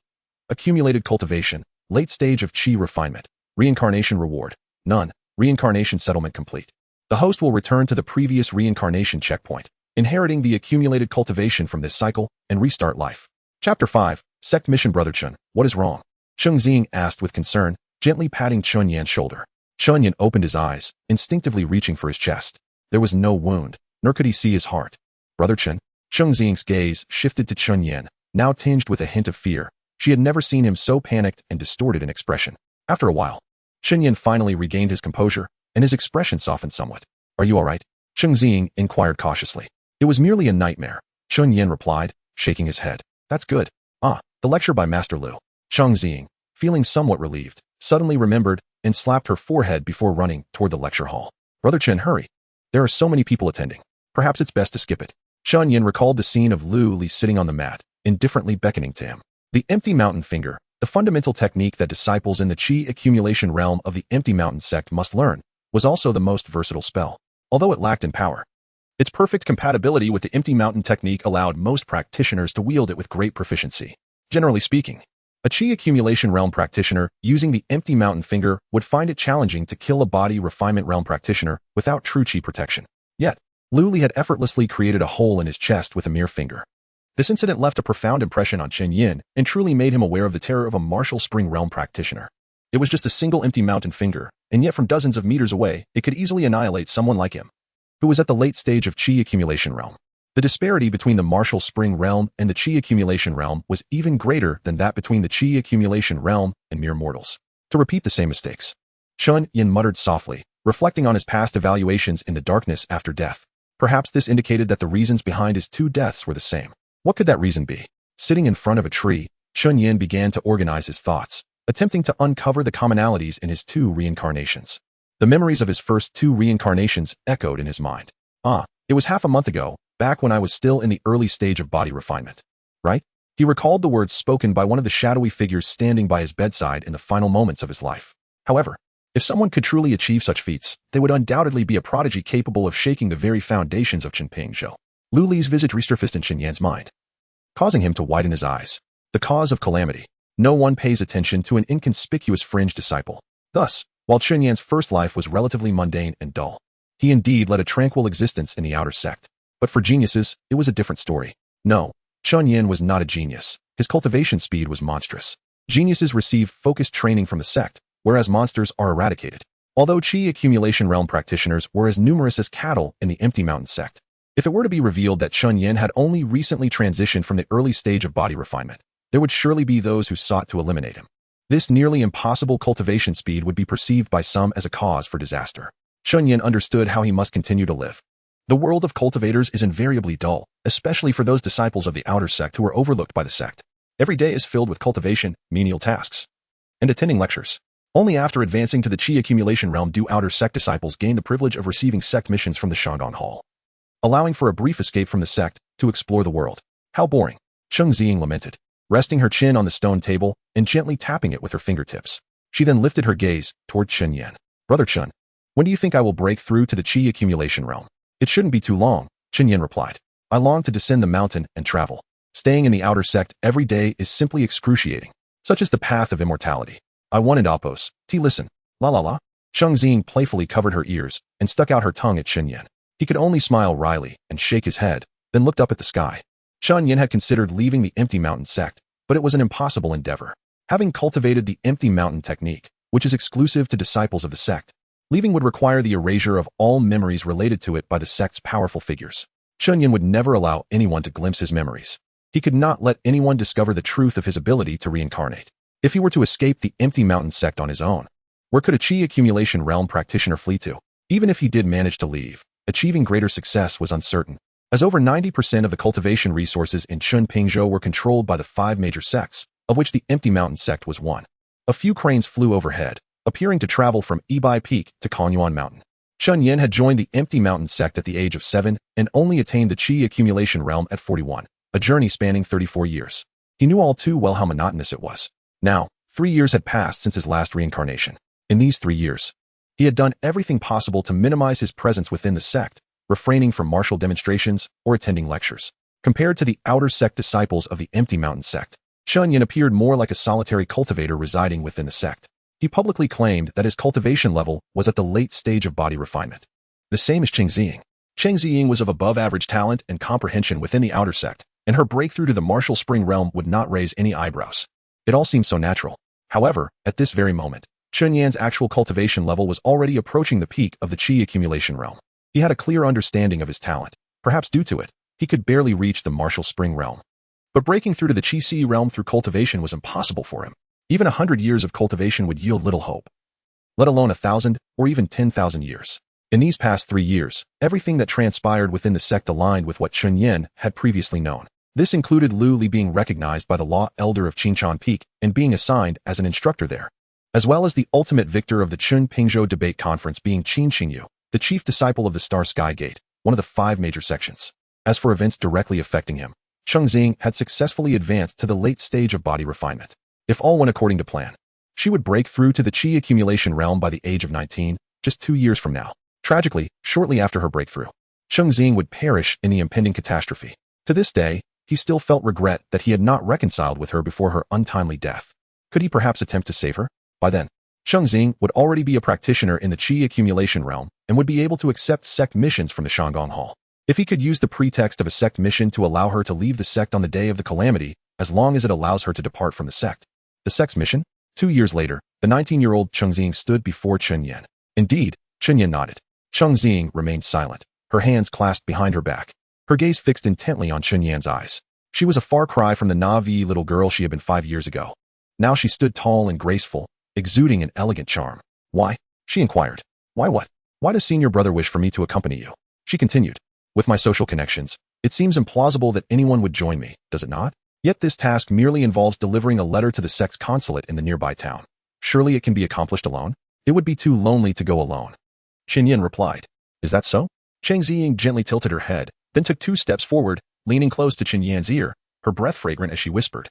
Accumulated cultivation. Late stage of chi refinement. Reincarnation reward. None. Reincarnation settlement complete. The host will return to the previous reincarnation checkpoint, inheriting the accumulated cultivation from this cycle, and restart life. Chapter 5. Sect Mission. Brother Chun, what is wrong? Cheng Xing asked with concern, gently patting Chun-Yan's shoulder. Chun-Yan opened his eyes, instinctively reaching for his chest. There was no wound, nor could he see his heart. Brother Chun? Cheng Xing's gaze shifted to Chun-Yan, now tinged with a hint of fear. She had never seen him so panicked and distorted in expression. After a while, Chun-Yan finally regained his composure, and his expression softened somewhat. Are you all right? Cheng Xing inquired cautiously. It was merely a nightmare, Chun-Yan replied, shaking his head. That's good. The lecture by Master Lu. Cheng Xing, feeling somewhat relieved, suddenly remembered and slapped her forehead before running toward the lecture hall. Brother Chen, hurry. There are so many people attending. Perhaps it's best to skip it. Chun-Yin recalled the scene of Lu Li sitting on the mat, indifferently beckoning to him. The empty mountain finger, the fundamental technique that disciples in the chi accumulation realm of the empty mountain sect must learn, was also the most versatile spell, although it lacked in power. Its perfect compatibility with the empty mountain technique allowed most practitioners to wield it with great proficiency. Generally speaking, a chi accumulation realm practitioner using the empty mountain finger would find it challenging to kill a body refinement realm practitioner without true chi protection. Yet, Lu Li had effortlessly created a hole in his chest with a mere finger. This incident left a profound impression on Chen Yin and truly made him aware of the terror of a martial spring realm practitioner. It was just a single empty mountain finger, and yet from dozens of meters away, it could easily annihilate someone like him, who was at the late stage of chi accumulation realm. The disparity between the martial spring realm and the chi accumulation realm was even greater than that between the chi accumulation realm and mere mortals. To repeat the same mistakes. Chun Yin muttered softly, reflecting on his past evaluations in the darkness after death. Perhaps this indicated that the reasons behind his two deaths were the same. What could that reason be? Sitting in front of a tree, Chun Yin began to organize his thoughts, attempting to uncover the commonalities in his two reincarnations. The memories of his first two reincarnations echoed in his mind. It was half a month ago, back when I was still in the early stage of body refinement. Right? He recalled the words spoken by one of the shadowy figures standing by his bedside in the final moments of his life. However, if someone could truly achieve such feats, they would undoubtedly be a prodigy capable of shaking the very foundations of Chenping Zhou. Lu Li's visage resurfaced in Chen Yan's mind, causing him to widen his eyes. The cause of calamity. No one pays attention to an inconspicuous fringe disciple. Thus, while Chen Yan's first life was relatively mundane and dull, he indeed led a tranquil existence in the outer sect. But for geniuses, it was a different story. No, Chun Yin was not a genius. His cultivation speed was monstrous. Geniuses receive focused training from the sect, whereas monsters are eradicated. Although chi accumulation realm practitioners were as numerous as cattle in the empty mountain sect. If it were to be revealed that Chun Yin had only recently transitioned from the early stage of body refinement, there would surely be those who sought to eliminate him. This nearly impossible cultivation speed would be perceived by some as a cause for disaster. Chun Yin understood how he must continue to live. The world of cultivators is invariably dull, especially for those disciples of the outer sect who are overlooked by the sect. Every day is filled with cultivation, menial tasks, and attending lectures. Only after advancing to the chi accumulation realm do outer sect disciples gain the privilege of receiving sect missions from the Shandong Hall, allowing for a brief escape from the sect to explore the world. How boring, Cheng Xing lamented, resting her chin on the stone table and gently tapping it with her fingertips. She then lifted her gaze toward Chen Yan. Brother Chun, when do you think I will break through to the chi accumulation realm? It shouldn't be too long, Chen Yan replied. I long to descend the mountain and travel. Staying in the outer sect every day is simply excruciating. Such is the path of immortality. I wanted Apos. Listen. La la la. Cheng Xing playfully covered her ears and stuck out her tongue at Chen Yin. He could only smile wryly and shake his head, then looked up at the sky. Chen Yin had considered leaving the Empty Mountain sect, but it was an impossible endeavor. Having cultivated the Empty Mountain technique, which is exclusive to disciples of the sect, leaving would require the erasure of all memories related to it by the sect's powerful figures. Chen Yin would never allow anyone to glimpse his memories. He could not let anyone discover the truth of his ability to reincarnate. If he were to escape the Empty Mountain sect on his own, where could a Qi accumulation realm practitioner flee to? Even if he did manage to leave, achieving greater success was uncertain, as over 90% of the cultivation resources in Chunpingzhou were controlled by the 5 major sects, of which the Empty Mountain sect was one. A few cranes flew overhead, appearing to travel from Ebai Peak to Konyuan Mountain. Chen Yin had joined the Empty Mountain sect at the age of 7 and only attained the Qi accumulation realm at 41, a journey spanning 34 years. He knew all too well how monotonous it was. Now, 3 years had passed since his last reincarnation. In these 3 years, he had done everything possible to minimize his presence within the sect, refraining from martial demonstrations or attending lectures. Compared to the outer sect disciples of the Empty Mountain sect, Chen Yin appeared more like a solitary cultivator residing within the sect. He publicly claimed that his cultivation level was at the late stage of body refinement. The same as Cheng Xing. Cheng Xing was of above-average talent and comprehension within the outer sect, and her breakthrough to the martial spring realm would not raise any eyebrows. It all seemed so natural. However, at this very moment, Chen Yan's actual cultivation level was already approaching the peak of the Qi accumulation realm. He had a clear understanding of his talent. Perhaps due to it, he could barely reach the martial spring realm. But breaking through to the Qi realm through cultivation was impossible for him. Even 100 years of cultivation would yield little hope, let alone 1,000 or even 10,000 years. In these past 3 years, everything that transpired within the sect aligned with what Chen Yin had previously known. This included Lu Li being recognized by the Law Elder of Qinchan Peak and being assigned as an instructor there, as well as the ultimate victor of the Chunpingzhou debate conference being Qin Xingyu, the chief disciple of the Star Sky Gate, one of the 5 major sections. As for events directly affecting him, Cheng Xing had successfully advanced to the late stage of body refinement. If all went according to plan, she would break through to the Qi accumulation realm by the age of 19, just 2 years from now. Tragically, shortly after her breakthrough, Cheng Xing would perish in the impending catastrophe. To this day, he still felt regret that he had not reconciled with her before her untimely death. Could he perhaps attempt to save her? By then, Cheng Xing would already be a practitioner in the Qi accumulation realm and would be able to accept sect missions from the Shanggong Hall. If he could use the pretext of a sect mission to allow her to leave the sect on the day of the calamity, as long as it allows her to depart from the sect. The sect's mission? 2 years later, the 19-year-old Cheng Xing stood before Chen Yin. Indeed, Chen Yin nodded. Cheng Xing remained silent, her hands clasped behind her back, her gaze fixed intently on Chen Yan's eyes. She was a far cry from the naive little girl she had been 5 years ago. Now she stood tall and graceful, exuding an elegant charm. Why? She inquired. Why what? Why does senior brother wish for me to accompany you? She continued. With my social connections, it seems implausible that anyone would join me, does it not? Yet this task merely involves delivering a letter to the sect's consulate in the nearby town. Surely it can be accomplished alone? It would be too lonely to go alone. Chen Yin replied. Is that so? Cheng Xing gently tilted her head, then took 2 steps forward, leaning close to Chen Yan's ear, her breath fragrant as she whispered.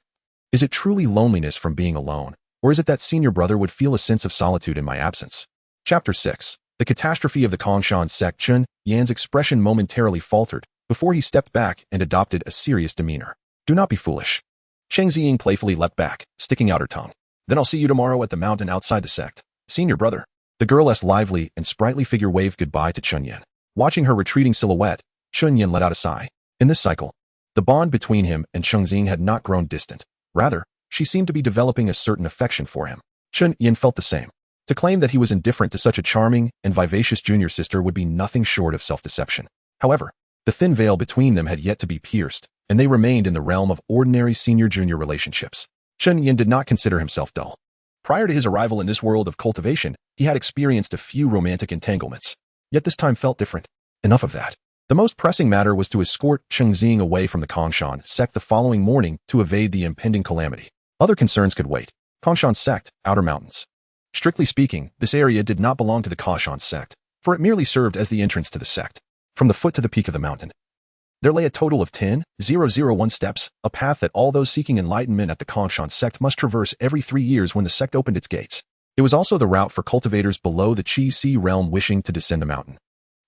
Is it truly loneliness from being alone, or is it that senior brother would feel a sense of solitude in my absence? Chapter 6. The catastrophe of the Kongshan sect. Chen Yan's expression momentarily faltered before he stepped back and adopted a serious demeanor. Do not be foolish. Cheng Xing playfully leapt back, sticking out her tongue. Then I'll see you tomorrow at the mountain outside the sect. Senior brother. The girl's lively and sprightly figure waved goodbye to Chen Yin. Watching her retreating silhouette, Chen Yin let out a sigh. In this cycle, the bond between him and Cheng Xing had not grown distant. Rather, she seemed to be developing a certain affection for him. Chen Yin felt the same. To claim that he was indifferent to such a charming and vivacious junior sister would be nothing short of self-deception. However, the thin veil between them had yet to be pierced, and they remained in the realm of ordinary senior-junior relationships. Chen Yin did not consider himself dull. Prior to his arrival in this world of cultivation, he had experienced a few romantic entanglements. Yet this time felt different. Enough of that. The most pressing matter was to escort Cheng Xing away from the Kongshan sect the following morning to evade the impending calamity. Other concerns could wait. Kongshan sect, Outer Mountains. Strictly speaking, this area did not belong to the Kongshan sect, for it merely served as the entrance to the sect. From the foot to the peak of the mountain, there lay a total of 10,001 steps, a path that all those seeking enlightenment at the Kongshan sect must traverse every 3 years when the sect opened its gates. It was also the route for cultivators below the Qi realm wishing to descend the mountain,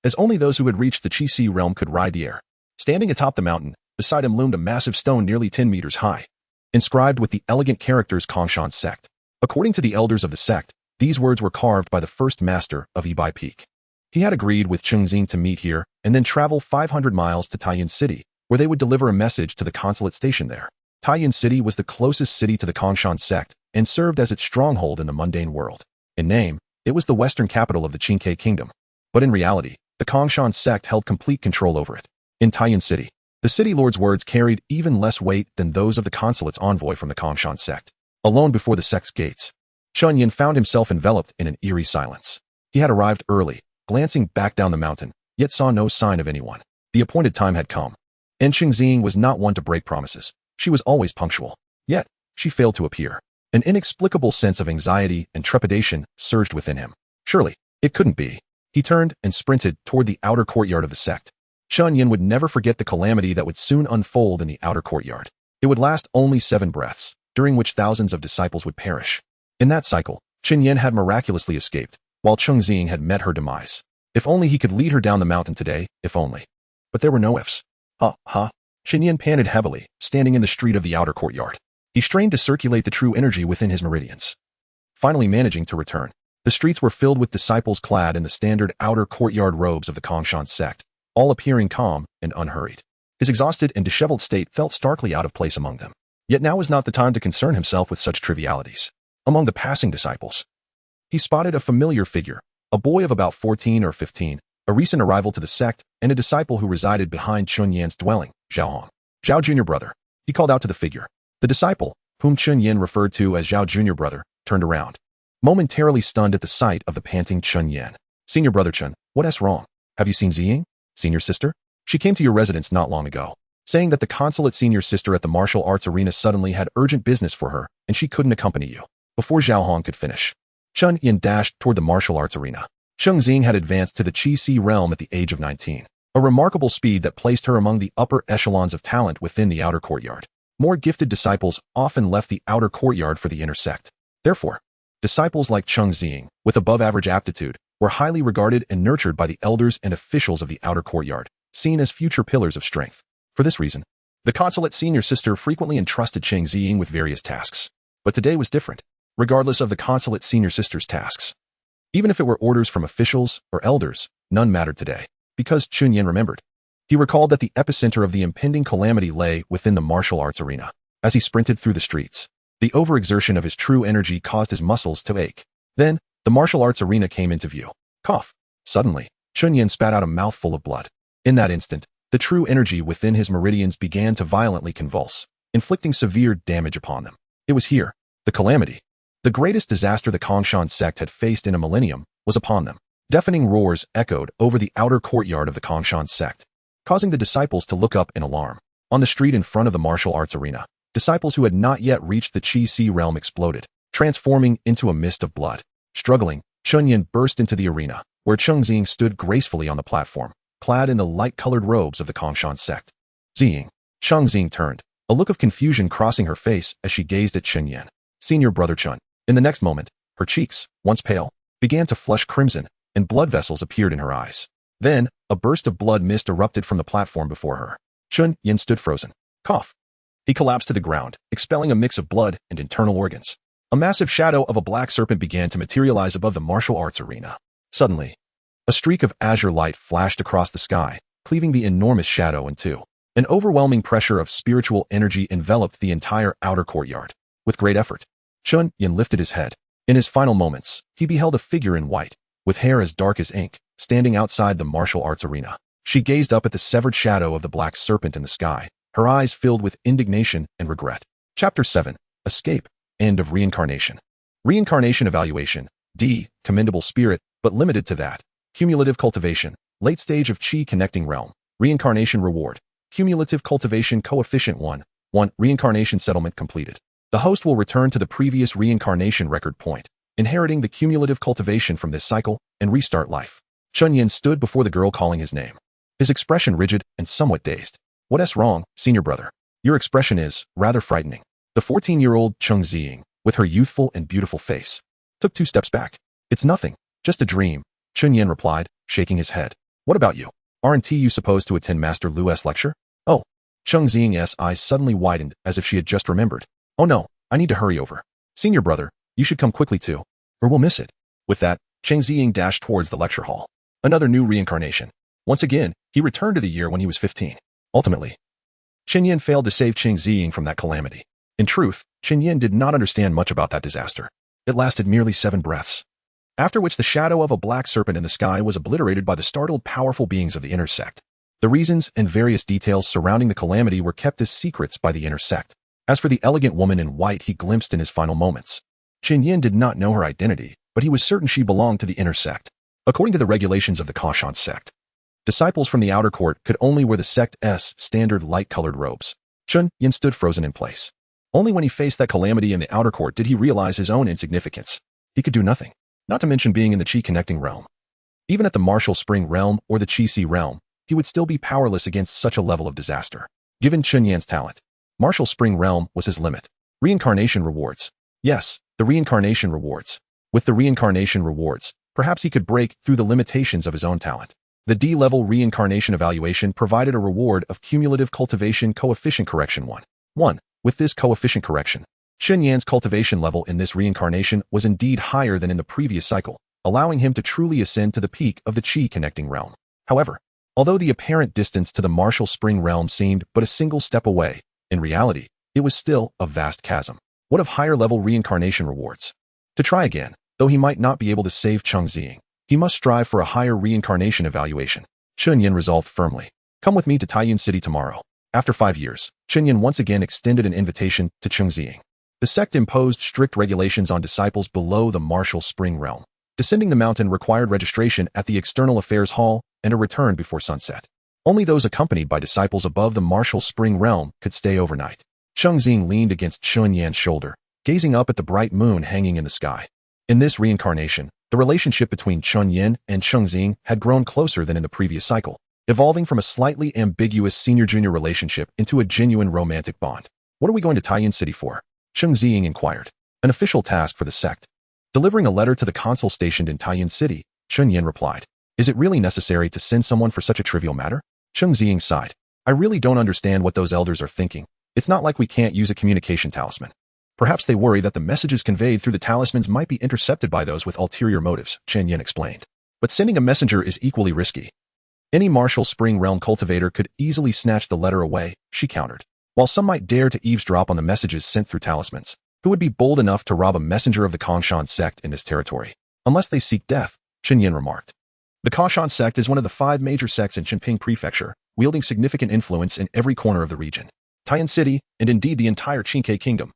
as only those who had reached the Qi realm could ride the air. Standing atop the mountain, Beside him loomed a massive stone nearly 10 meters high, inscribed with the elegant characters Kongshan sect. According to the elders of the sect, these words were carved by the first master of Ebai Peak. He had agreed with Chengxing to meet here and then travel 500 miles to Taiyin City, where they would deliver a message to the consulate station there. Taiyin City was the closest city to the Kongshan sect and served as its stronghold in the mundane world. In name, it was the western capital of the Qingke kingdom. But in reality, the Kongshan sect held complete control over it. In Taiyin City, the city lord's words carried even less weight than those of the consulate's envoy from the Kongshan sect. Alone before the sect's gates, Chun Yin found himself enveloped in an eerie silence. He had arrived early, glancing back down the mountain, yet saw no sign of anyone. The appointed time had come. And Chengxing was not one to break promises. She was always punctual. Yet, she failed to appear. An inexplicable sense of anxiety and trepidation surged within him. Surely, it couldn't be. He turned and sprinted toward the outer courtyard of the sect. Chun Yin would never forget the calamity that would soon unfold in the outer courtyard. It would last only 7 breaths, during which thousands of disciples would perish. In that cycle, Chun Yin had miraculously escaped, while Chengxing had met her demise. If only he could lead her down the mountain today, if only. But there were no ifs. Chun Yin panted heavily, standing in the street of the outer courtyard. He strained to circulate the true energy within his meridians. Finally managing to return, the streets were filled with disciples clad in the standard outer courtyard robes of the Kongshan sect, all appearing calm and unhurried. His exhausted and disheveled state felt starkly out of place among them. Yet now was not the time to concern himself with such trivialities. Among the passing disciples, he spotted a familiar figure, a boy of about 14 or 15, a recent arrival to the sect, and a disciple who resided behind Chun Yin's dwelling, Zhao Hong. Zhao Junior Brother. He called out to the figure. The disciple, whom Chun Yin referred to as Zhao Junior Brother, turned around, momentarily stunned at the sight of the panting Chun Yin. Senior Brother Chun, what's wrong? Have you seen Ziying? Senior sister? She came to your residence not long ago, saying that the consulate senior sister at the martial arts arena suddenly had urgent business for her and she couldn't accompany you. Before Zhao Hong could finish, Chun Yin dashed toward the martial arts arena. Chengxing had advanced to the Qi-Si realm at the age of 19, a remarkable speed that placed her among the upper echelons of talent within the outer courtyard. More gifted disciples often left the outer courtyard for the inner sect. Therefore, disciples like Chengxing, with above-average aptitude, were highly regarded and nurtured by the elders and officials of the outer courtyard, seen as future pillars of strength. For this reason, the consulate senior sister frequently entrusted Chengxing with various tasks. But today was different, regardless of the consulate senior sister's tasks. Even if it were orders from officials or elders, none mattered today, because Chun Yin remembered. He recalled that the epicenter of the impending calamity lay within the martial arts arena. As he sprinted through the streets, the overexertion of his true energy caused his muscles to ache. Then, the martial arts arena came into view. Cough. Suddenly, Chun Yin spat out a mouthful of blood. In that instant, the true energy within his meridians began to violently convulse, inflicting severe damage upon them. It was here, the calamity. The greatest disaster the Kongshan sect had faced in a millennium was upon them. Deafening roars echoed over the outer courtyard of the Kongshan sect, causing the disciples to look up in alarm. On the street in front of the martial arts arena, disciples who had not yet reached the Qi-Si realm exploded, transforming into a mist of blood. Struggling, Chun Yin burst into the arena, where Chengxing stood gracefully on the platform, clad in the light-colored robes of the Kongshan sect. Ziying. Chengxing turned, a look of confusion crossing her face as she gazed at Chun Yin. Senior Brother Chun. In the next moment, her cheeks, once pale, began to flush crimson, and blood vessels appeared in her eyes. Then, a burst of blood mist erupted from the platform before her. Chun Yin stood frozen. Cough. He collapsed to the ground, expelling a mix of blood and internal organs. A massive shadow of a black serpent began to materialize above the martial arts arena. Suddenly, a streak of azure light flashed across the sky, cleaving the enormous shadow in two. An overwhelming pressure of spiritual energy enveloped the entire outer courtyard. With great effort, Chun Yin lifted his head. In his final moments, he beheld a figure in white, with hair as dark as ink, standing outside the martial arts arena. She gazed up at the severed shadow of the black serpent in the sky, her eyes filled with indignation and regret. Chapter 7. Escape. End of Reincarnation. Reincarnation Evaluation. D. Commendable spirit, but limited to that. Cumulative cultivation. Late stage of Qi connecting realm. Reincarnation reward. Cumulative cultivation coefficient 1. 1. Reincarnation settlement completed. The host will return to the previous reincarnation record point, inheriting the cumulative cultivation from this cycle, and restart life. Chun Yin stood before the girl calling his name, his expression rigid and somewhat dazed. What's wrong, senior brother? Your expression is rather frightening. The 14-year-old Chengxing, with her youthful and beautiful face, took 2 steps back. It's nothing, just a dream, Chun Yin replied, shaking his head. What about you? Aren't you supposed to attend Master Lu's lecture? Oh, Cheng Xing's eyes suddenly widened as if she had just remembered. Oh no, I need to hurry over. Senior brother, you should come quickly too, or we'll miss it. With that, Cheng Xiying dashed towards the lecture hall. Another new reincarnation. Once again, he returned to the year when he was 15. Ultimately, Chen Yin failed to save Cheng Xiying from that calamity. In truth, Chen Yin did not understand much about that disaster. It lasted merely 7 breaths. After which the shadow of a black serpent in the sky was obliterated by the startled powerful beings of the inner sect. The reasons and various details surrounding the calamity were kept as secrets by the inner sect. As for the elegant woman in white he glimpsed in his final moments, Chen Yin did not know her identity, but he was certain she belonged to the inner sect. According to the regulations of the Kashan sect, disciples from the outer court could only wear the sect's standard light-colored robes. Chen Yin stood frozen in place. Only when he faced that calamity in the outer court did he realize his own insignificance. He could do nothing, not to mention being in the Qi-connecting realm. Even at the Martial Spring realm or the Qi-Si realm, he would still be powerless against such a level of disaster. Given Chen Yan's talent, Martial Spring realm was his limit. Reincarnation rewards. Yes, the reincarnation rewards. With the reincarnation rewards, perhaps he could break through the limitations of his own talent. The D-level reincarnation evaluation provided a reward of cumulative cultivation coefficient correction 1. With this coefficient correction, Chen Yan's cultivation level in this reincarnation was indeed higher than in the previous cycle, allowing him to truly ascend to the peak of the Qi-connecting realm. However, although the apparent distance to the Martial Spring realm seemed but a single step away, in reality, it was still a vast chasm. What of higher-level reincarnation rewards? To try again, though he might not be able to save Cheng Xiying, he must strive for a higher reincarnation evaluation. Chen Yin resolved firmly. Come with me to Taiyuan City tomorrow. After 5 years, Chen Yin once again extended an invitation to Cheng Xiying. The sect imposed strict regulations on disciples below the Martial Spring realm. Descending the mountain required registration at the External Affairs Hall and a return before sunset. Only those accompanied by disciples above the Martial Spring realm could stay overnight. Cheng Xiying leaned against Chen Yan's shoulder, gazing up at the bright moon hanging in the sky. In this reincarnation, the relationship between Chen Yin and Cheng Xiying had grown closer than in the previous cycle, evolving from a slightly ambiguous senior-junior relationship into a genuine romantic bond. What are we going to Taiyuan City for? Cheng Xiying inquired. An official task for the sect. Delivering a letter to the consul stationed in Taiyuan City, Chen Yin replied. Is it really necessary to send someone for such a trivial matter? Cheng Xiying sighed. I really don't understand what those elders are thinking. It's not like we can't use a communication talisman. Perhaps they worry that the messages conveyed through the talismans might be intercepted by those with ulterior motives, Chen Yin explained. But sending a messenger is equally risky. Any Martial Spring realm cultivator could easily snatch the letter away, she countered. While some might dare to eavesdrop on the messages sent through talismans, who would be bold enough to rob a messenger of the Kangshan sect in this territory? Unless they seek death, Chen Yin remarked. The Kangshan sect is one of the 5 major sects in Qinping Prefecture, wielding significant influence in every corner of the region. Taiyuan City, and indeed the entire Qinkai kingdom,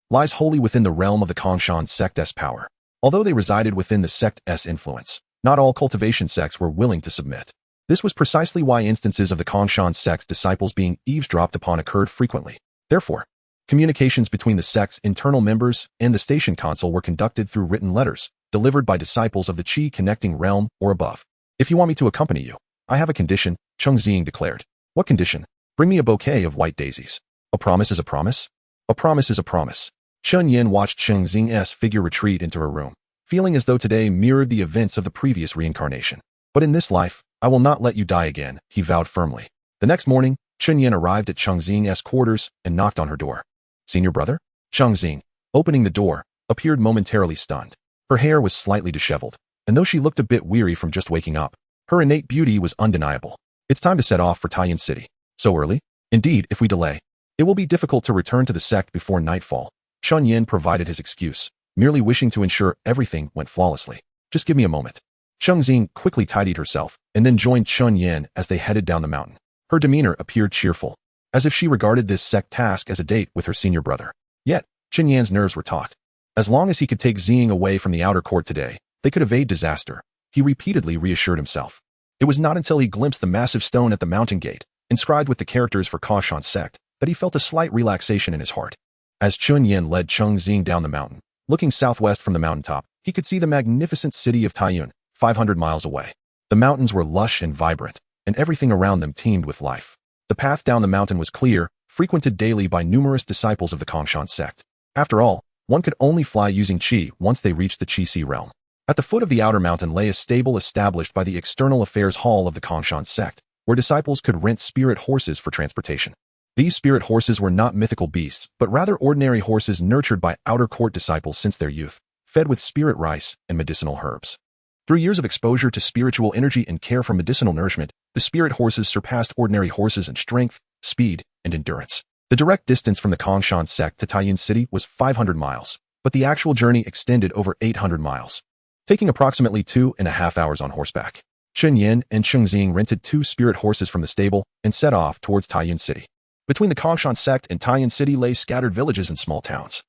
lies wholly within the realm of the Kangshan sect's power. Although they resided within the sect's influence, not all cultivation sects were willing to submit. This was precisely why instances of the Kangshan sect's disciples being eavesdropped upon occurred frequently. Therefore, communications between the sect's internal members and the station consul were conducted through written letters, delivered by disciples of the Qi-connecting realm or above. If you want me to accompany you, I have a condition, Cheng Xiying declared. What condition? Bring me a bouquet of white daisies. A promise is a promise? A promise is a promise. Chen Yin watched Cheng Xiying's figure retreat into her room, feeling as though today mirrored the events of the previous reincarnation. But in this life, I will not let you die again, he vowed firmly. The next morning, Chen Yin arrived at Cheng Xiying's quarters and knocked on her door. Senior brother? Cheng Xiying, opening the door, appeared momentarily stunned. Her hair was slightly disheveled, and though she looked a bit weary from just waking up, her innate beauty was undeniable. It's time to set off for Taiyuan City. So early? Indeed, if we delay, it will be difficult to return to the sect before nightfall. Chen Yin provided his excuse, merely wishing to ensure everything went flawlessly. Just give me a moment. Cheng Xiying quickly tidied herself and then joined Chen Yin as they headed down the mountain. Her demeanor appeared cheerful, as if she regarded this sect task as a date with her senior brother. Yet, Chen Yan's nerves were taut. As long as he could take Xiying away from the outer court today, they could evade disaster. He repeatedly reassured himself. It was not until he glimpsed the massive stone at the mountain gate, inscribed with the characters for Kashan sect, that he felt a slight relaxation in his heart. As Chen Yin led Cheng Xiying down the mountain, looking southwest from the mountaintop, he could see the magnificent city of Taiyuan, 500 miles away. The mountains were lush and vibrant, and everything around them teemed with life. The path down the mountain was clear, frequented daily by numerous disciples of the Kangshan sect. After all, one could only fly using Qi once they reached the Qi-Si realm. At the foot of the outer mountain lay a stable established by the External Affairs Hall of the Kangshan sect, where disciples could rent spirit horses for transportation. These spirit horses were not mythical beasts, but rather ordinary horses nurtured by outer court disciples since their youth, fed with spirit rice and medicinal herbs. Through years of exposure to spiritual energy and care for medicinal nourishment, the spirit horses surpassed ordinary horses in strength, speed, and endurance. The direct distance from the Kongshan sect to Taiyuan City was 500 miles, but the actual journey extended over 800 miles, taking approximately 2.5 hours on horseback. Chen Yin and Cheng Xing rented 2 spirit horses from the stable and set off towards Taiyuan City. Between the Kongshan sect and Taiyuan City lay scattered villages and small towns.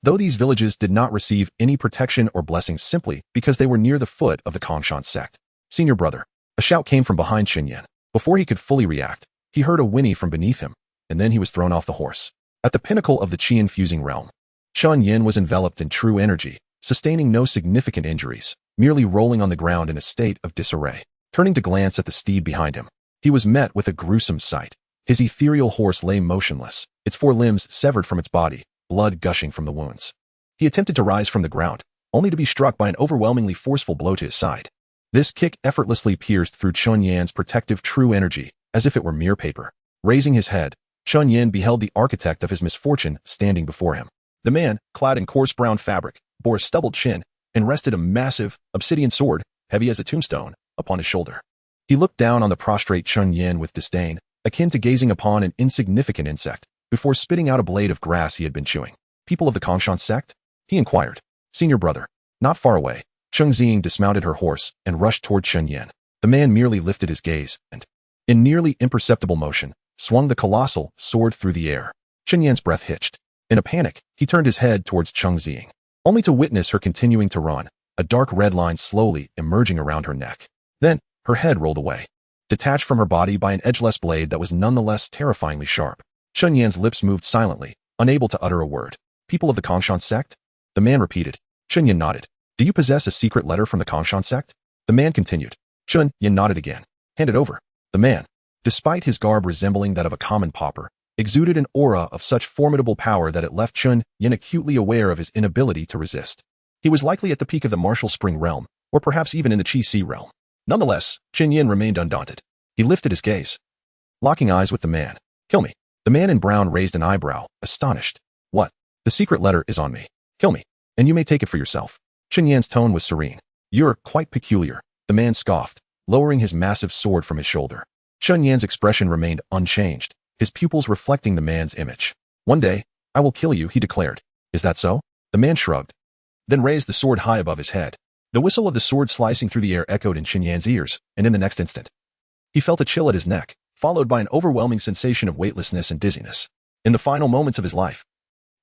Though these villages did not receive any protection or blessings simply because they were near the foot of the Kongshan sect. Senior brother. A shout came from behind Chen Yin. Before he could fully react, he heard a whinny from beneath him, and then he was thrown off the horse. At the pinnacle of the qi-infusing realm, Chen Yin was enveloped in true energy, sustaining no significant injuries, merely rolling on the ground in a state of disarray. Turning to glance at the steed behind him, he was met with a gruesome sight. His ethereal horse lay motionless, its 4 limbs severed from its body, blood gushing from the wounds. He attempted to rise from the ground, only to be struck by an overwhelmingly forceful blow to his side. This kick effortlessly pierced through Chun Yan's protective true energy, as if it were mere paper. Raising his head, Chun Yan beheld the architect of his misfortune standing before him. The man, clad in coarse brown fabric, bore a stubbled chin, and rested a massive, obsidian sword, heavy as a tombstone, upon his shoulder. He looked down on the prostrate Chun Yan with disdain, akin to gazing upon an insignificant insect, before spitting out a blade of grass he had been chewing. People of the Kongshan sect? He inquired. Senior brother. Not far away, Cheng Xing dismounted her horse and rushed toward Chen Yan. The man merely lifted his gaze and, in nearly imperceptible motion, swung the colossal sword through the air. Chen Yan's breath hitched. In a panic, he turned his head towards Cheng Xing, only to witness her continuing to run, a dark red line slowly emerging around her neck. Then, her head rolled away, detached from her body by an edgeless blade that was nonetheless terrifyingly sharp. Chen Yan's lips moved silently, unable to utter a word. People of the Kongshan sect? The man repeated. Chen Yan nodded. Do you possess a secret letter from the Kongshan sect? The man continued. Chen Yan nodded again. Hand it over. The man, despite his garb resembling that of a common pauper, exuded an aura of such formidable power that it left Chen Yan acutely aware of his inability to resist. He was likely at the peak of the martial spring realm, or perhaps even in the Qi-Si realm. Nonetheless, Chen Yan remained undaunted. He lifted his gaze, locking eyes with the man. Kill me. The man in brown raised an eyebrow, astonished. What? The secret letter is on me. Kill me, and you may take it for yourself. Chen Yan's tone was serene. You're quite peculiar, the man scoffed, lowering his massive sword from his shoulder. Chen Yan's expression remained unchanged, his pupils reflecting the man's image. One day, I will kill you, he declared. Is that so? The man shrugged, then raised the sword high above his head. The whistle of the sword slicing through the air echoed in Chen Yan's ears, and in the next instant, he felt a chill at his neck, followed by an overwhelming sensation of weightlessness and dizziness. In the final moments of his life,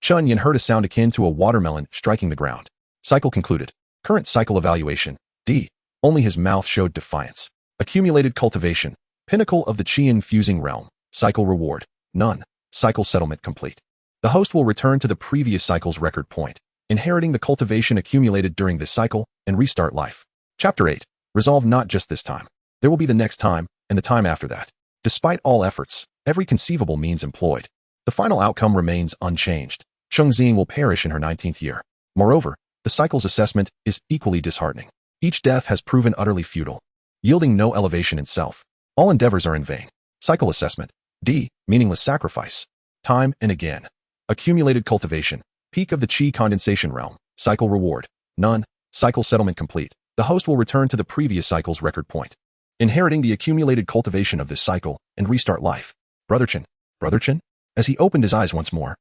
Chen Yan heard a sound akin to a watermelon striking the ground. Cycle concluded. Current cycle evaluation, D. Only his mouth showed defiance. Accumulated cultivation, pinnacle of the qi-infusing realm. Cycle reward, none. Cycle settlement complete. The host will return to the previous cycle's record point, inheriting the cultivation accumulated during this cycle, and restart life. Chapter 8. Resolve not just this time. There will be the next time, and the time after that. Despite all efforts, every conceivable means employed, the final outcome remains unchanged. Cheng Xing will perish in her 19th year. Moreover, the cycle's assessment is equally disheartening. Each death has proven utterly futile, yielding no elevation in self. All endeavors are in vain. Cycle assessment. D. Meaningless sacrifice. Time and again. Accumulated cultivation. Peak of the qi condensation realm. Cycle reward, none. Cycle settlement complete. The host will return to the previous cycle's record point, inheriting the accumulated cultivation of this cycle, and restart life. Brother Chen. Brother Chen? As he opened his eyes once more,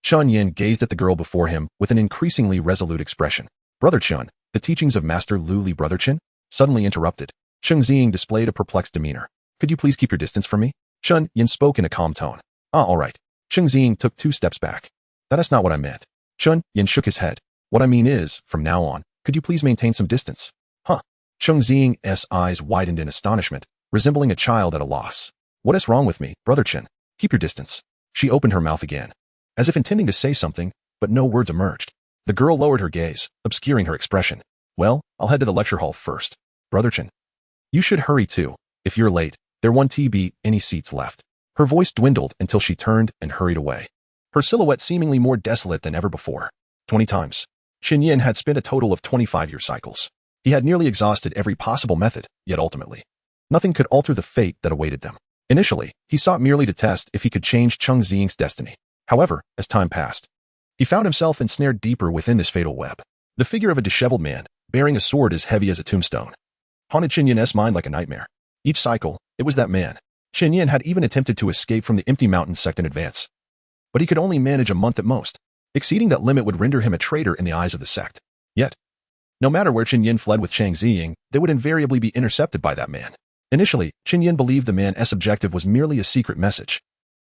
Chen Yan gazed at the girl before him with an increasingly resolute expression. Brother Chen, the teachings of Master Lu Li Brother Chen? Suddenly interrupted. Cheng Xing displayed a perplexed demeanor. Could you please keep your distance from me? Chen Yan spoke in a calm tone. All right. Cheng Xing took 2 steps back. That is not what I meant. Chen Yan shook his head. What I mean is, from now on, could you please maintain some distance? Huh. Cheng Xing's eyes widened in astonishment, resembling a child at a loss. What is wrong with me, Brother Chen? Keep your distance. She opened her mouth again, as if intending to say something, but no words emerged. The girl lowered her gaze, obscuring her expression. Well, I'll head to the lecture hall first. Brother Chen. You should hurry too. If you're late, there won't be any seats left. Her voice dwindled until she turned and hurried away, her silhouette seemingly more desolate than ever before. 20 times. Chen Yan had spent a total of 25-year cycles. He had nearly exhausted every possible method, yet ultimately, nothing could alter the fate that awaited them. Initially, he sought merely to test if he could change Cheng Ziying's destiny. However, as time passed, he found himself ensnared deeper within this fatal web. The figure of a disheveled man, bearing a sword as heavy as a tombstone, haunted Qin Yin's mind like a nightmare. Each cycle, it was that man. Qin Yin had even attempted to escape from the Empty Mountain sect in advance, but he could only manage a month at most. Exceeding that limit would render him a traitor in the eyes of the sect. Yet, no matter where Qin Yin fled with Cheng Ziying, they would invariably be intercepted by that man. Initially, Qin Yin believed the man's objective was merely a secret message,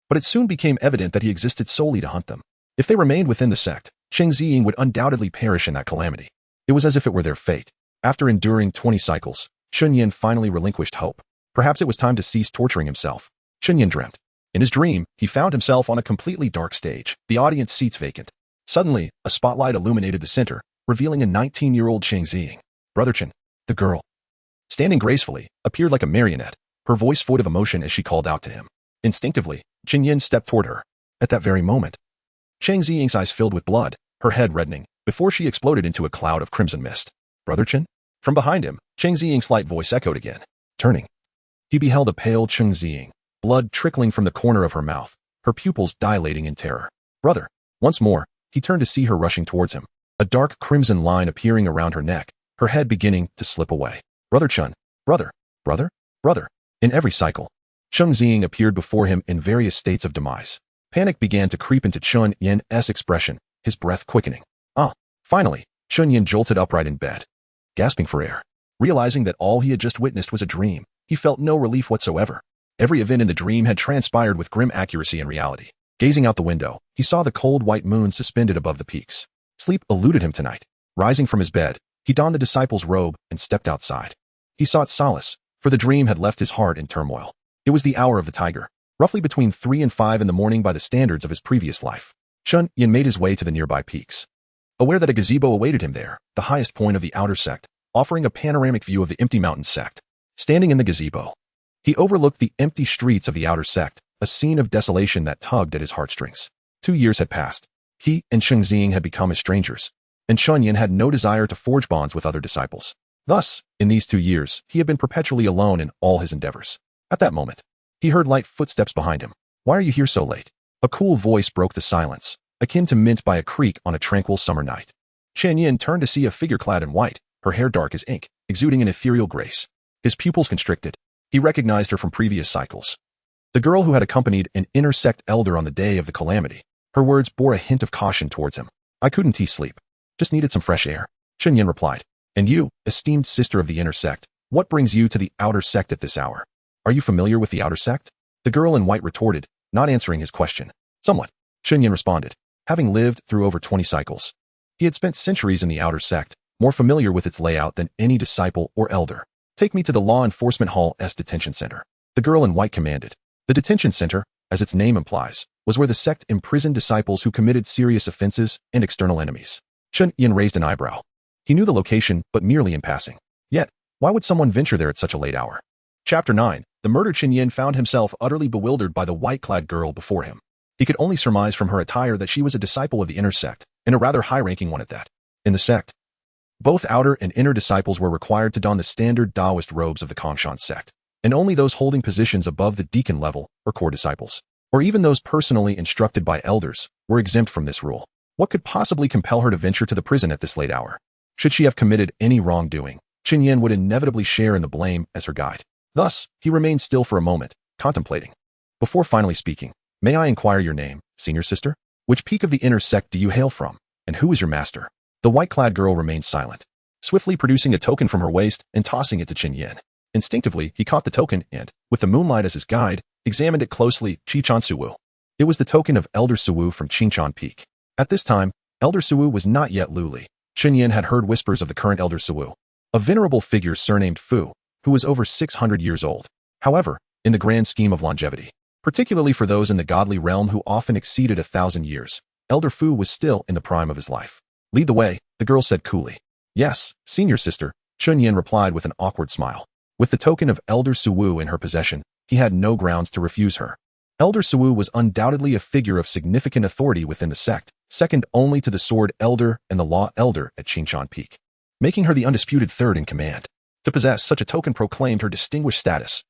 but it soon became evident that he existed solely to hunt them. If they remained within the sect, Cheng Ziying would undoubtedly perish in that calamity. It was as if it were their fate. After enduring 20 cycles, Qin Yin finally relinquished hope. Perhaps it was time to cease torturing himself. Qin Yin dreamt. In his dream, he found himself on a completely dark stage, the audience seats vacant. Suddenly, a spotlight illuminated the center, revealing a 19-year-old Cheng Ziying. Brother Chen, the girl, standing gracefully, appeared like a marionette, her voice void of emotion as she called out to him. Instinctively, Qin Yin stepped toward her. At that very moment, Cheng Ziying's eyes filled with blood, her head reddening, before she exploded into a cloud of crimson mist. Brother Chen? From behind him, Cheng Ziying's light voice echoed again. Turning, he beheld a pale Cheng Ziying, blood trickling from the corner of her mouth, her pupils dilating in terror. Brother. Once more, he turned to see her rushing towards him, a dark crimson line appearing around her neck, her head beginning to slip away. Brother Chen. Brother. Brother. Brother. In every cycle, Cheng Ziying appeared before him in various states of demise. Panic began to creep into Chun Yin's expression, his breath quickening. Finally, Chun Yin jolted upright in bed, gasping for air. Realizing that all he had just witnessed was a dream, he felt no relief whatsoever. Every event in the dream had transpired with grim accuracy in reality. Gazing out the window, he saw the cold white moon suspended above the peaks. Sleep eluded him tonight. Rising from his bed, he donned the disciple's robe and stepped outside. He sought solace, for the dream had left his heart in turmoil. It was the hour of the tiger, roughly between 3 and 5 in the morning by the standards of his previous life. Chun Yin made his way to the nearby peaks. Aware that a gazebo awaited him there, the highest point of the outer sect, offering a panoramic view of the Empty Mountain sect. Standing in the gazebo, he overlooked the empty streets of the outer sect, a scene of desolation that tugged at his heartstrings. 2 years had passed. He and Cheng Ziying had become as strangers, and Chun Yin had no desire to forge bonds with other disciples. Thus, in these 2 years, he had been perpetually alone in all his endeavors. At that moment, he heard light footsteps behind him. Why are you here so late? A cool voice broke the silence, akin to mint by a creek on a tranquil summer night. Chen Yin turned to see a figure clad in white, her hair dark as ink, exuding an ethereal grace. His pupils constricted. He recognized her from previous cycles. The girl who had accompanied an intersect elder on the day of the calamity. Her words bore a hint of caution towards him. I couldn't sleep. Just needed some fresh air. Chen Yin replied. And you, esteemed sister of the intersect, what brings you to the outer sect at this hour? Are you familiar with the outer sect? The girl in white retorted, not answering his question. Somewhat. Chen Yin responded. Having lived through over 20 cycles, he had spent centuries in the outer sect, more familiar with its layout than any disciple or elder. Take me to the Law Enforcement Hall's detention center. The girl in white commanded. The detention center, as its name implies, was where the sect imprisoned disciples who committed serious offenses and external enemies. Chen Yin raised an eyebrow. He knew the location, but merely in passing. Yet, why would someone venture there at such a late hour? Chapter 9. The murdered Chen Yin found himself utterly bewildered by the white-clad girl before him. He could only surmise from her attire that she was a disciple of the inner sect, and a rather high-ranking one at that. In the sect, both outer and inner disciples were required to don the standard Taoist robes of the Kongshan sect, and only those holding positions above the deacon level, or core disciples, or even those personally instructed by elders, were exempt from this rule. What could possibly compel her to venture to the prison at this late hour? Should she have committed any wrongdoing, Chen Yin would inevitably share in the blame as her guide. Thus, he remained still for a moment, contemplating. Before finally speaking, may I inquire your name, senior sister? Which peak of the inner sect do you hail from, and who is your master? The white-clad girl remained silent, swiftly producing a token from her waist and tossing it to Chen Yin. Instinctively, he caught the token and, with the moonlight as his guide, examined it closely. Chinchan Suwu. It was the token of Elder Suwu from Chinchan Peak. At this time, Elder Suwu was not yet Luli. Chen Yin had heard whispers of the current Elder Suwu, a venerable figure surnamed Fu, who was over 600 years old. However, in the grand scheme of longevity, particularly for those in the godly realm who often exceeded 1,000 years, Elder Fu was still in the prime of his life. Lead the way, the girl said coolly. Yes, senior sister, Chen Yin replied with an awkward smile. With the token of Elder Suwu in her possession, he had no grounds to refuse her. Elder Suwu was undoubtedly a figure of significant authority within the sect, second only to the Sword Elder and the Law Elder at Chinchan Peak, making her the undisputed third in command. To possess such a token proclaimed her distinguished status.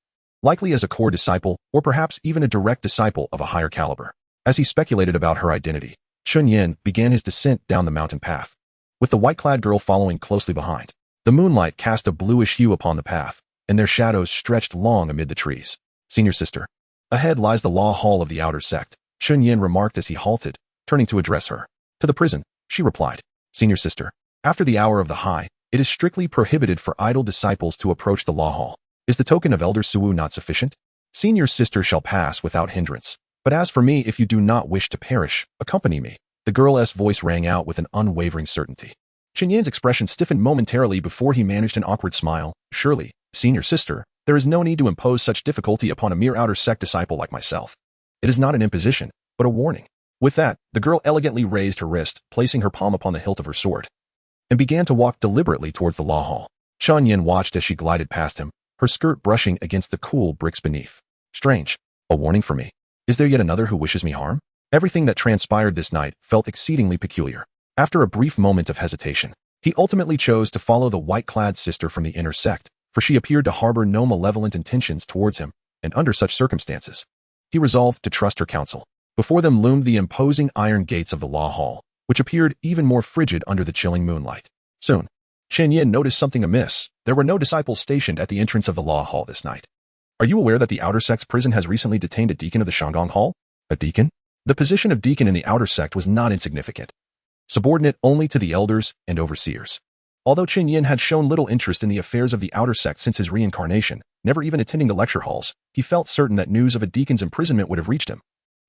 likely as a core disciple or perhaps even a direct disciple of a higher caliber. As he speculated about her identity, Chun Yin began his descent down the mountain path, with the white-clad girl following closely behind. The moonlight cast a bluish hue upon the path, and their shadows stretched long amid the trees. Senior sister. Ahead lies the law hall of the outer sect, Chun Yin remarked as he halted, turning to address her. To the prison, she replied. Senior sister. After the hour of the high, it is strictly prohibited for idle disciples to approach the law hall. Is the token of Elder Suwu not sufficient? Senior sister shall pass without hindrance. But as for me, if you do not wish to perish, accompany me. The girl's voice rang out with an unwavering certainty. Chun Yin's expression stiffened momentarily before he managed an awkward smile. Surely, senior sister, there is no need to impose such difficulty upon a mere outer sect disciple like myself. It is not an imposition, but a warning. With that, the girl elegantly raised her wrist, placing her palm upon the hilt of her sword, and began to walk deliberately towards the law hall. Chun Yin watched as she glided past him, her skirt brushing against the cool bricks beneath. Strange. A warning for me. Is there yet another who wishes me harm? Everything that transpired this night felt exceedingly peculiar. After a brief moment of hesitation, he ultimately chose to follow the white-clad sister from the inner sect, for she appeared to harbor no malevolent intentions towards him, and under such circumstances, he resolved to trust her counsel. Before them loomed the imposing iron gates of the law hall, which appeared even more frigid under the chilling moonlight. Soon, Chun Yin noticed something amiss. There were no disciples stationed at the entrance of the law hall this night. Are you aware that the outer sect's prison has recently detained a deacon of the Shanggong Hall? A deacon? The position of deacon in the outer sect was not insignificant, subordinate only to the elders and overseers. Although Chun Yin had shown little interest in the affairs of the outer sect since his reincarnation, never even attending the lecture halls, he felt certain that news of a deacon's imprisonment would have reached him.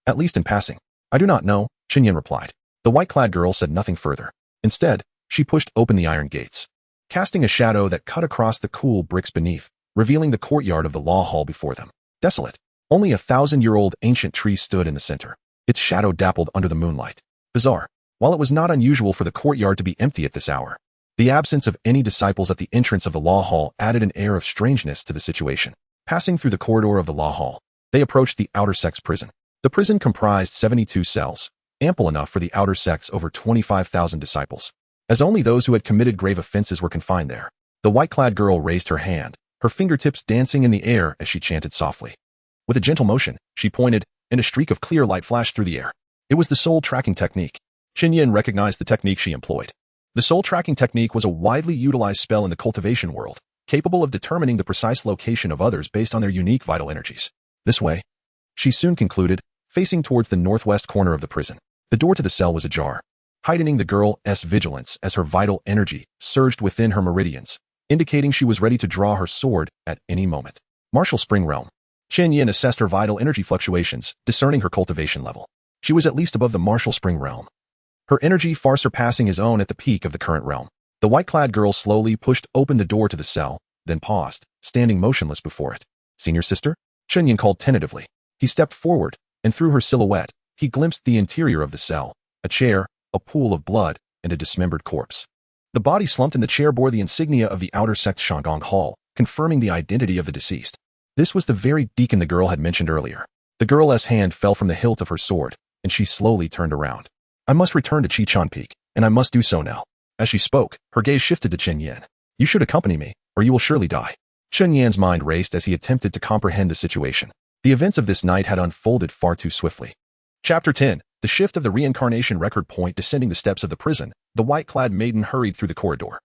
At least in passing. I do not know, Chun Yin replied. The white-clad girl said nothing further. Instead, she pushed open the iron gates, casting a shadow that cut across the cool bricks beneath, revealing the courtyard of the law hall before them. Desolate. Only a 1,000-year-old ancient tree stood in the center, its shadow dappled under the moonlight. Bizarre. While it was not unusual for the courtyard to be empty at this hour, the absence of any disciples at the entrance of the law hall added an air of strangeness to the situation. Passing through the corridor of the law hall, they approached the outer sect's prison. The prison comprised 72 cells, ample enough for the outer sect's over 25,000 disciples, as only those who had committed grave offenses were confined there. The white-clad girl raised her hand, her fingertips dancing in the air as she chanted softly. With a gentle motion, she pointed, and a streak of clear light flashed through the air. It was the soul tracking technique. Chun Yin recognized the technique she employed. The soul tracking technique was a widely utilized spell in the cultivation world, capable of determining the precise location of others based on their unique vital energies. This way, she soon concluded, facing towards the northwest corner of the prison. The door to the cell was ajar, heightening the girl's vigilance as her vital energy surged within her meridians, indicating she was ready to draw her sword at any moment. Martial Spring Realm. Chun Yin assessed her vital energy fluctuations, discerning her cultivation level. She was at least above the Martial Spring Realm, her energy far surpassing his own at the peak of the current realm. The white-clad girl slowly pushed open the door to the cell, then paused, standing motionless before it. Senior sister? Chun Yin called tentatively. He stepped forward, and through her silhouette, he glimpsed the interior of the cell, a chair, a pool of blood, and a dismembered corpse. The body slumped in the chair bore the insignia of the outer sect Shanggong Hall, confirming the identity of the deceased. This was the very deacon the girl had mentioned earlier. The girl's hand fell from the hilt of her sword, and she slowly turned around. I must return to Chichon Peak, and I must do so now. As she spoke, her gaze shifted to Chun Yin. You should accompany me, or you will surely die. Chun Yin's mind raced as he attempted to comprehend the situation. The events of this night had unfolded far too swiftly. Chapter 10. The shift of the reincarnation record point. Descending the steps of the prison, the white-clad maiden hurried through the corridor,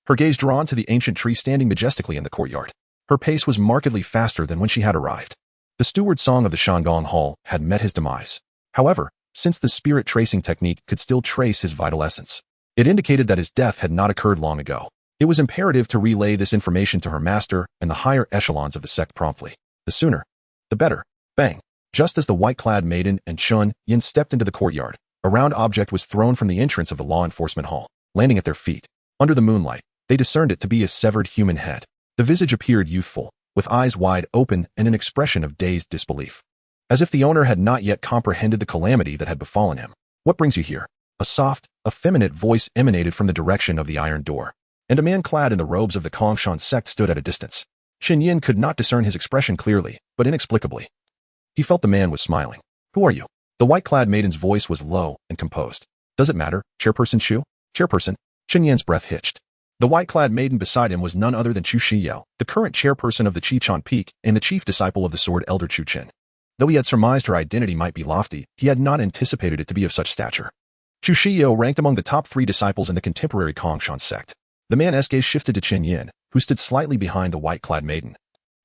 her gaze drawn to the ancient tree standing majestically in the courtyard. Her pace was markedly faster than when she had arrived. The steward song of the Shanggong Hall had met his demise. However, since the spirit tracing technique could still trace his vital essence, it indicated that his death had not occurred long ago. It was imperative to relay this information to her master and the higher echelons of the sect promptly. The sooner, the better. Bang! Just as the white-clad maiden and Chun Yin stepped into the courtyard, a round object was thrown from the entrance of the law enforcement hall, landing at their feet. Under the moonlight, they discerned it to be a severed human head. The visage appeared youthful, with eyes wide open and an expression of dazed disbelief, as if the owner had not yet comprehended the calamity that had befallen him. What brings you here? A soft, effeminate voice emanated from the direction of the iron door, and a man clad in the robes of the Kongshan sect stood at a distance. Chun Yin could not discern his expression clearly, but inexplicably, he felt the man was smiling. Who are you? The white-clad maiden's voice was low and composed. Does it matter, Chairperson Shu? Chairperson? Chun Yin's breath hitched. The white-clad maiden beside him was none other than Chu Shiyao, the current chairperson of the Qichon Peak and the chief disciple of the Sword Elder Chu Qin. Though he had surmised her identity might be lofty, he had not anticipated it to be of such stature. Chu Shiyao ranked among the top 3 disciples in the contemporary Kongshan sect. The man's gaze shifted to Qin Yin, who stood slightly behind the white-clad maiden.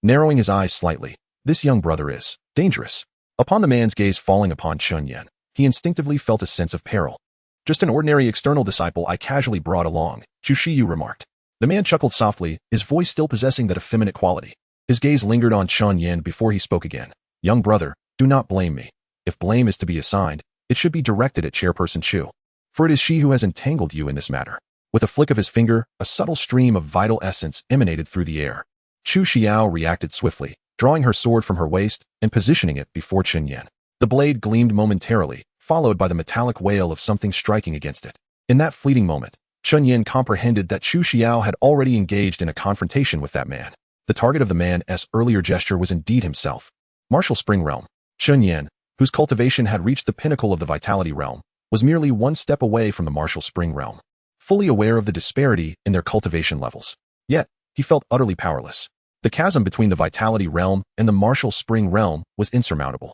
Narrowing his eyes slightly, this young brother is dangerous. Upon the man's gaze falling upon Qin Yin, he instinctively felt a sense of peril. Just an ordinary external disciple I casually brought along, Chu Shiyu remarked. The man chuckled softly, his voice still possessing that effeminate quality. His gaze lingered on Qin Yin before he spoke again. Young brother, do not blame me. If blame is to be assigned, it should be directed at Chairperson Chu. For it is she who has entangled you in this matter. With a flick of his finger, a subtle stream of vital essence emanated through the air. Chu Xiao reacted swiftly, drawing her sword from her waist and positioning it before Qin Yin. The blade gleamed momentarily, followed by the metallic wail of something striking against it. In that fleeting moment, Qin Yin comprehended that Chu Xiao had already engaged in a confrontation with that man. The target of the man's earlier gesture was indeed himself. Martial Spring Realm. Qin Yin, whose cultivation had reached the pinnacle of the Vitality Realm, was merely one step away from the Martial Spring Realm, fully aware of the disparity in their cultivation levels. Yet, he felt utterly powerless. The chasm between the Vitality Realm and the Martial Spring Realm was insurmountable.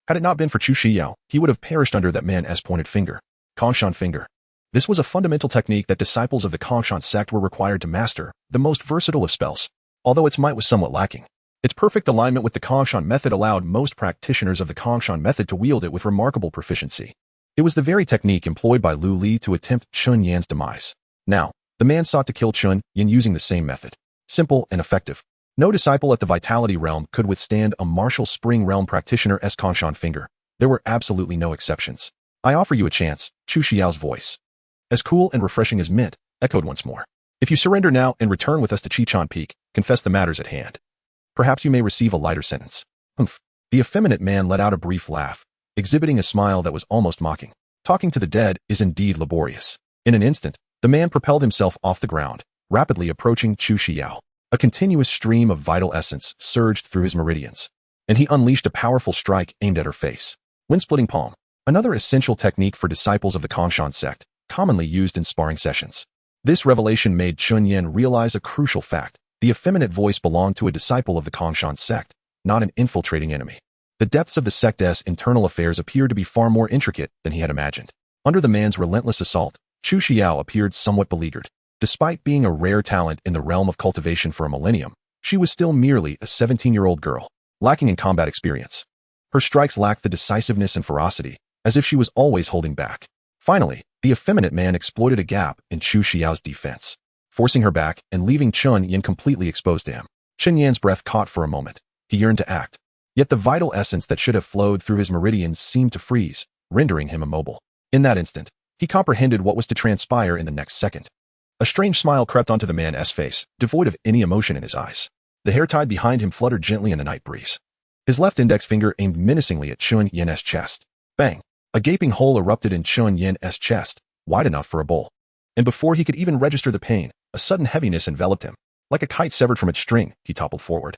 Had it not been for Chu Xiao, he would have perished under that man's pointed finger. Kongshan Finger. This was a fundamental technique that disciples of the Kongshan sect were required to master, the most versatile of spells. Although its might was somewhat lacking, its perfect alignment with the Kongshan method allowed most practitioners of the Kongshan method to wield it with remarkable proficiency. It was the very technique employed by Lu Li to attempt Qin Yan's demise. Now, the man sought to kill Qin Yin using the same method. Simple and effective. No disciple at the Vitality Realm could withstand a Martial Spring Realm practitioner's Kongshan Finger. There were absolutely no exceptions. I offer you a chance, Chu Xiao's voice, as cool and refreshing as mint, echoed once more. If you surrender now and return with us to Qichon Peak, confess the matters at hand, perhaps you may receive a lighter sentence. Humph. The effeminate man let out a brief laugh, exhibiting a smile that was almost mocking. Talking to the dead is indeed laborious. In an instant, the man propelled himself off the ground, rapidly approaching Chu Xiao. A continuous stream of vital essence surged through his meridians, and he unleashed a powerful strike aimed at her face. Wind-splitting palm, another essential technique for disciples of the Kongshan sect, commonly used in sparring sessions. This revelation made Qin Yin realize a crucial fact. The effeminate voice belonged to a disciple of the Kongshan sect, not an infiltrating enemy. The depths of the sect's internal affairs appeared to be far more intricate than he had imagined. Under the man's relentless assault, Chu Xiao appeared somewhat beleaguered. Despite being a rare talent in the realm of cultivation for a millennium, she was still merely a 17-year-old girl, lacking in combat experience. Her strikes lacked the decisiveness and ferocity, as if she was always holding back. Finally, the effeminate man exploited a gap in Chu Xiao's defense, forcing her back and leaving Qin Yin completely exposed to him. Qin Yan's breath caught for a moment. He yearned to act. Yet the vital essence that should have flowed through his meridians seemed to freeze, rendering him immobile. In that instant, he comprehended what was to transpire in the next second. A strange smile crept onto the man's face, devoid of any emotion in his eyes. The hair tied behind him fluttered gently in the night breeze. His left index finger aimed menacingly at Qin Yin's chest. Bang! A gaping hole erupted in Qin Yin's chest, wide enough for a bowl. And before he could even register the pain, a sudden heaviness enveloped him. Like a kite severed from its string, he toppled forward.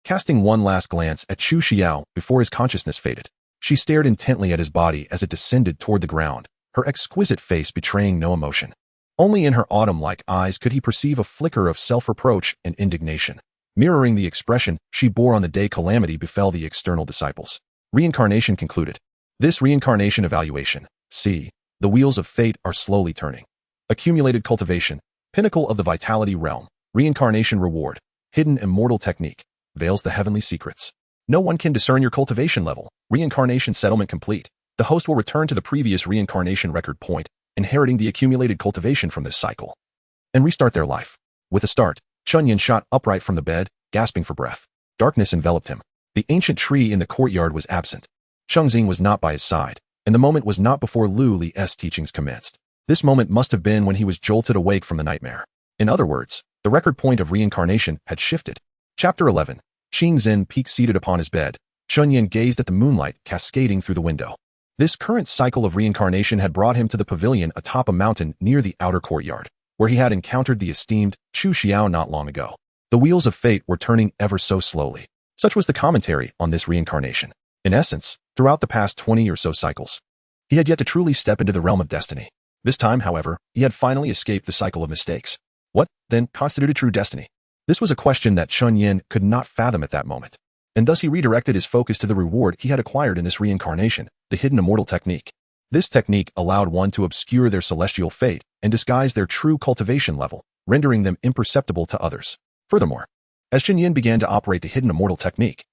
Casting one last glance at Chu Xiao before his consciousness faded, she stared intently at his body as it descended toward the ground, her exquisite face betraying no emotion. Only in her autumn-like eyes could he perceive a flicker of self-reproach and indignation, mirroring the expression she bore on the day calamity befell the external disciples. Reincarnation concluded. This reincarnation evaluation, see, the wheels of fate are slowly turning. Accumulated cultivation, pinnacle of the Vitality Realm, reincarnation reward, hidden immortal technique, veils the heavenly secrets. No one can discern your cultivation level. Reincarnation settlement complete. The host will return to the previous reincarnation record point, inheriting the accumulated cultivation from this cycle, and restart their life. With a start, Qin Yin shot upright from the bed, gasping for breath. Darkness enveloped him. The ancient tree in the courtyard was absent. Chengxing was not by his side, and the moment was not before Lu Li's teachings commenced. This moment must have been when he was jolted awake from the nightmare. In other words, the record point of reincarnation had shifted. Chapter 11. Qingzhen Peak. Seated upon his bed, Qin Yin gazed at the moonlight cascading through the window. This current cycle of reincarnation had brought him to the pavilion atop a mountain near the outer courtyard, where he had encountered the esteemed Chu Xiao not long ago. The wheels of fate were turning ever so slowly. Such was the commentary on this reincarnation. In essence, throughout the past 20 or so cycles, he had yet to truly step into the realm of destiny. This time, however, he had finally escaped the cycle of mistakes. What, then, constituted true destiny? This was a question that Chun Yin could not fathom at that moment, and thus he redirected his focus to the reward he had acquired in this reincarnation, the hidden immortal technique. This technique allowed one to obscure their celestial fate and disguise their true cultivation level, rendering them imperceptible to others. Furthermore, as Chun Yin began to operate the hidden immortal technique,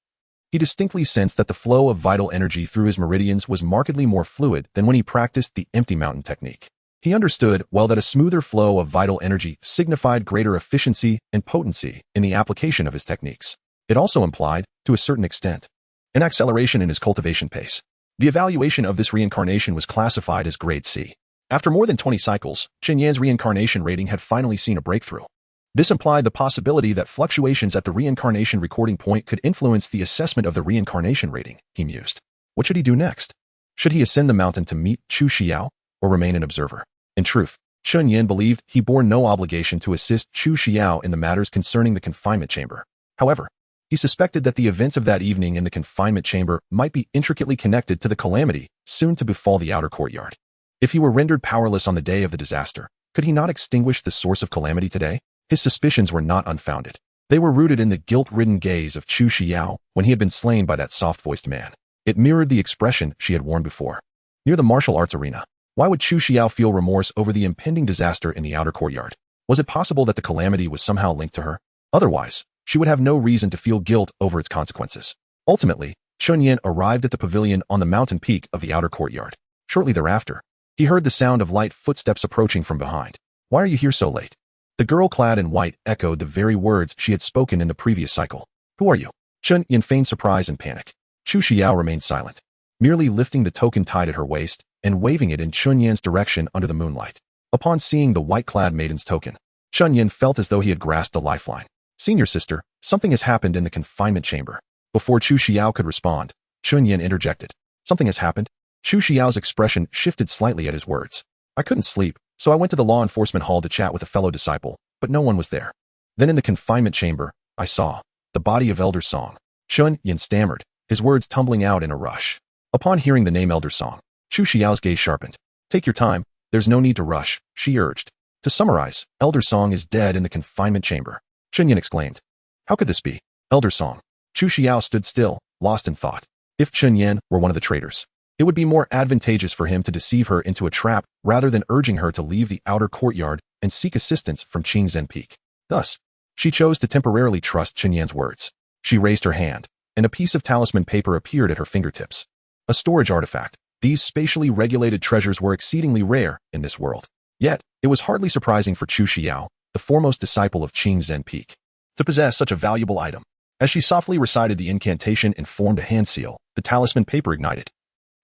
he distinctly sensed that the flow of vital energy through his meridians was markedly more fluid than when he practiced the empty mountain technique. He understood well that a smoother flow of vital energy signified greater efficiency and potency in the application of his techniques. It also implied, to a certain extent, an acceleration in his cultivation pace. The evaluation of this reincarnation was classified as Grade C. After more than 20 cycles, Chun Yin's reincarnation rating had finally seen a breakthrough. This implied the possibility that fluctuations at the reincarnation recording point could influence the assessment of the reincarnation rating, he mused. What should he do next? Should he ascend the mountain to meet Chu Xiao, or remain an observer? In truth, Chun Yin believed he bore no obligation to assist Chu Xiao in the matters concerning the confinement chamber. However, he suspected that the events of that evening in the confinement chamber might be intricately connected to the calamity soon to befall the outer courtyard. If he were rendered powerless on the day of the disaster, could he not extinguish the source of calamity today? His suspicions were not unfounded. They were rooted in the guilt-ridden gaze of Chu Xiao when he had been slain by that soft-voiced man. It mirrored the expression she had worn before. Near the martial arts arena, why would Chu Xiao feel remorse over the impending disaster in the outer courtyard? Was it possible that the calamity was somehow linked to her? Otherwise, she would have no reason to feel guilt over its consequences. Ultimately, Chun Yin arrived at the pavilion on the mountain peak of the outer courtyard. Shortly thereafter, he heard the sound of light footsteps approaching from behind. Why are you here so late? The girl clad in white echoed the very words she had spoken in the previous cycle. Who are you? Chun Yin feigned surprise and panic. Chu Xiao remained silent, merely lifting the token tied at her waist and waving it in Chun Yin's direction under the moonlight. Upon seeing the white-clad maiden's token, Chun Yin felt as though he had grasped a lifeline. Senior sister, something has happened in the confinement chamber. Before Chu Xiao could respond, Chun Yin interjected. Something has happened? Chu Xiao's expression shifted slightly at his words. I couldn't sleep, so I went to the law enforcement hall to chat with a fellow disciple, but no one was there. Then in the confinement chamber, I saw the body of Elder Song. Chun Yin stammered, his words tumbling out in a rush. Upon hearing the name Elder Song, Chu Xiao's gaze sharpened. Take your time, there's no need to rush, she urged. To summarize, Elder Song is dead in the confinement chamber. Chun Yin exclaimed. How could this be? Elder Song. Chu Xiao stood still, lost in thought. If Chun Yin were one of the traitors, it would be more advantageous for him to deceive her into a trap rather than urging her to leave the outer courtyard and seek assistance from Qingzhen Peak. Thus, she chose to temporarily trust Chun Yin's words. She raised her hand, and a piece of talisman paper appeared at her fingertips. A storage artifact. These spatially regulated treasures were exceedingly rare in this world. Yet, it was hardly surprising for Chu Xiao, the foremost disciple of Qingzhen Peak, to possess such a valuable item. As she softly recited the incantation and formed a hand seal, the talisman paper ignited,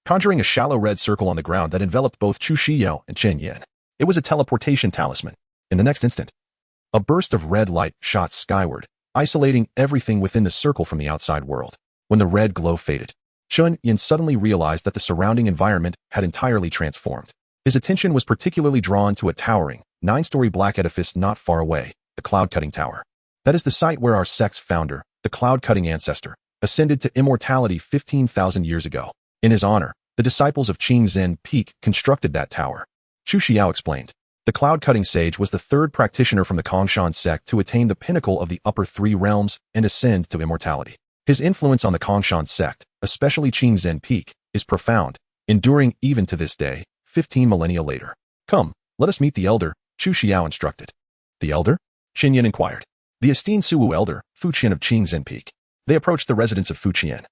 conjuring a shallow red circle on the ground that enveloped both Chu Xiao and Chun Yin. It was a teleportation talisman. In the next instant, a burst of red light shot skyward, isolating everything within the circle from the outside world. When the red glow faded, Chun Yin suddenly realized that the surrounding environment had entirely transformed. His attention was particularly drawn to a towering, 9-story black edifice not far away, the Cloud-Cutting Tower. That is the site where our sect's founder, the Cloud-Cutting Ancestor, ascended to immortality 15,000 years ago. In his honor, the disciples of Qingzhen Peak constructed that tower. Chu Xiao explained. The Cloud-Cutting Sage was the third practitioner from the Kongshan sect to attain the pinnacle of the upper 3 realms and ascend to immortality. His influence on the Kongshan sect, especially Qingzhen Peak, is profound, enduring even to this day, 15 millennia later. Come, let us meet the elder, Chu Xiao instructed. The elder? Chun Yin inquired. The esteemed Suwu elder, Fu Qian of Qingzhen Peak. They approached the residence of Fu Qian,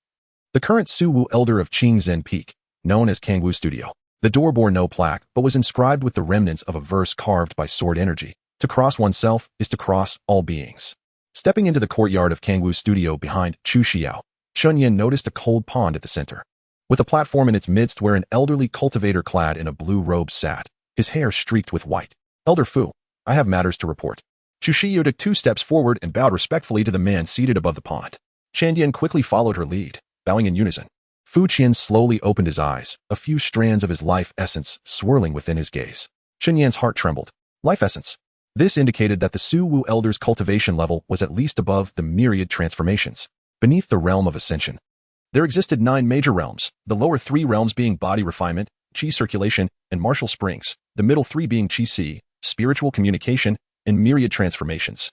the current Suwu elder of Qingzhen Peak, known as Kangwu Studio. The door bore no plaque but was inscribed with the remnants of a verse carved by sword energy. To cross oneself is to cross all beings. Stepping into the courtyard of Kangwu Studio behind Chu Xiao, Chun Yin noticed a cold pond at the center, with a platform in its midst where an elderly cultivator clad in a blue robe sat, his hair streaked with white. Elder Fu, I have matters to report. Chu Xiao took 2 steps forward and bowed respectfully to the man seated above the pond. Chun Yin quickly followed her lead, bowing in unison. Fu Qian slowly opened his eyes, a few strands of his life essence swirling within his gaze. Chun Yan's heart trembled. Life essence. This indicated that the Suwu elder's cultivation level was at least above the myriad transformations, beneath the realm of ascension. There existed 9 major realms, the lower 3 realms being body refinement, chi circulation, and martial springs, the middle 3 being chi si, spiritual communication, in myriad transformations,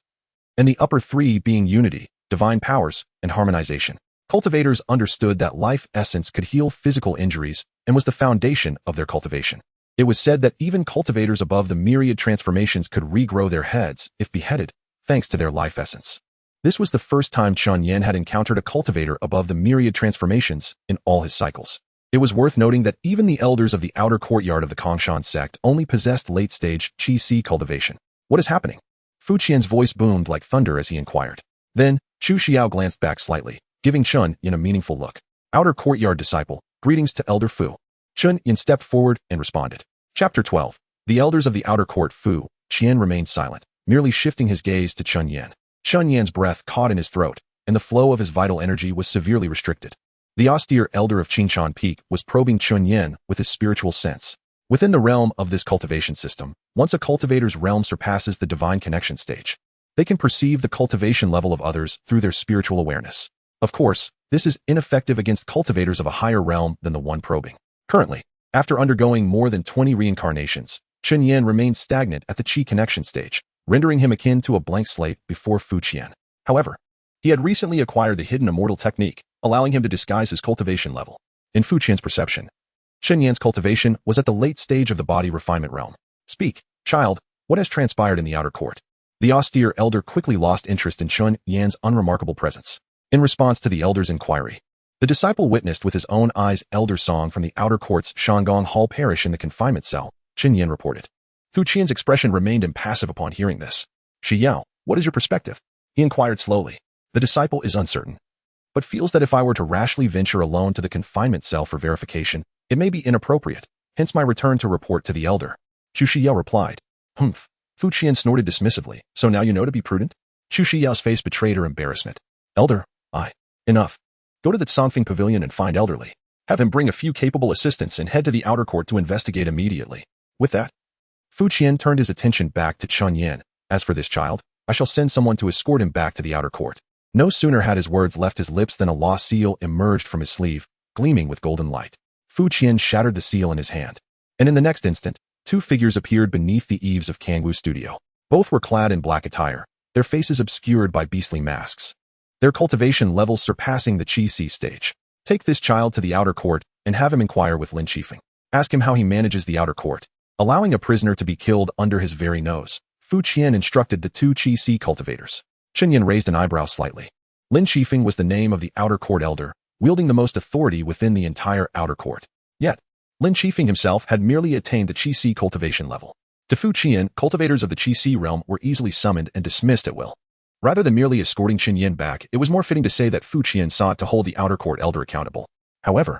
and the upper three being unity, divine powers, and harmonization. Cultivators understood that life essence could heal physical injuries and was the foundation of their cultivation. It was said that even cultivators above the myriad transformations could regrow their heads if beheaded, thanks to their life essence. This was the first time Chun Yan had encountered a cultivator above the myriad transformations in all his cycles. It was worth noting that even the elders of the outer courtyard of the Kongshan sect only possessed late-stage Qi-Si cultivation. What is happening? Fu Qian's voice boomed like thunder as he inquired. Then, Chu Xiao glanced back slightly, giving Chun Yan a meaningful look. Outer courtyard disciple, greetings to Elder Fu. Chun Yan stepped forward and responded. Chapter 12. The elders of the outer court Fu Qian remained silent, merely shifting his gaze to Chun Yan. Chun Yan's breath caught in his throat, and the flow of his vital energy was severely restricted. The austere elder of Qingshan Peak was probing Chun Yan with his spiritual sense. Within the realm of this cultivation system, once a cultivator's realm surpasses the divine connection stage, they can perceive the cultivation level of others through their spiritual awareness. Of course, this is ineffective against cultivators of a higher realm than the one probing. Currently, after undergoing more than 20 reincarnations, Chun Yan remains stagnant at the Qi connection stage, rendering him akin to a blank slate before Fu Qian. However, he had recently acquired the hidden immortal technique, allowing him to disguise his cultivation level. In Fu Qian's perception, Chun Yan's cultivation was at the late stage of the body refinement realm. Speak, child, what has transpired in the outer court? The austere elder quickly lost interest in Chun Yan's unremarkable presence. In response to the elder's inquiry, the disciple witnessed with his own eyes elder song from the outer court's Shangong Hall parish in the confinement cell, Chun Yan reported. Fu Qian's expression remained impassive upon hearing this. Shi Yao, what is your perspective? He inquired slowly. The disciple is uncertain, but feels that if I were to rashly venture alone to the confinement cell for verification, it may be inappropriate, hence my return to report to the elder. Chu Shiyao replied. Humph. Fu Qian snorted dismissively. So now you know to be prudent? Chu Shiyao's face betrayed her embarrassment. Elder, enough. Go to the Tsangfeng Pavilion and find Elderly. Have him bring a few capable assistants and head to the outer court to investigate immediately. With that, Fu Qian turned his attention back to Chun Yan. As for this child, I shall send someone to escort him back to the outer court. No sooner had his words left his lips than a law seal emerged from his sleeve, gleaming with golden light. Fu Qian shattered the seal in his hand, and in the next instant, two figures appeared beneath the eaves of Kangwu's studio. Both were clad in black attire, their faces obscured by beastly masks. Their cultivation levels surpassing the Qi-Si stage. Take this child to the outer court and have him inquire with Lin Qifeng. Ask him how he manages the outer court. Allowing a prisoner to be killed under his very nose, Fu Qian instructed the two Qi-Si cultivators. Chen Yan raised an eyebrow slightly. Lin Qifeng was the name of the outer court elder, wielding the most authority within the entire outer court. Yet, Lin Qifeng himself had merely attained the Qi-Si cultivation level. To Fu Qian, cultivators of the Qi-Si realm were easily summoned and dismissed at will. Rather than merely escorting Chen Yan back, it was more fitting to say that Fu Qian sought to hold the outer court elder accountable. However,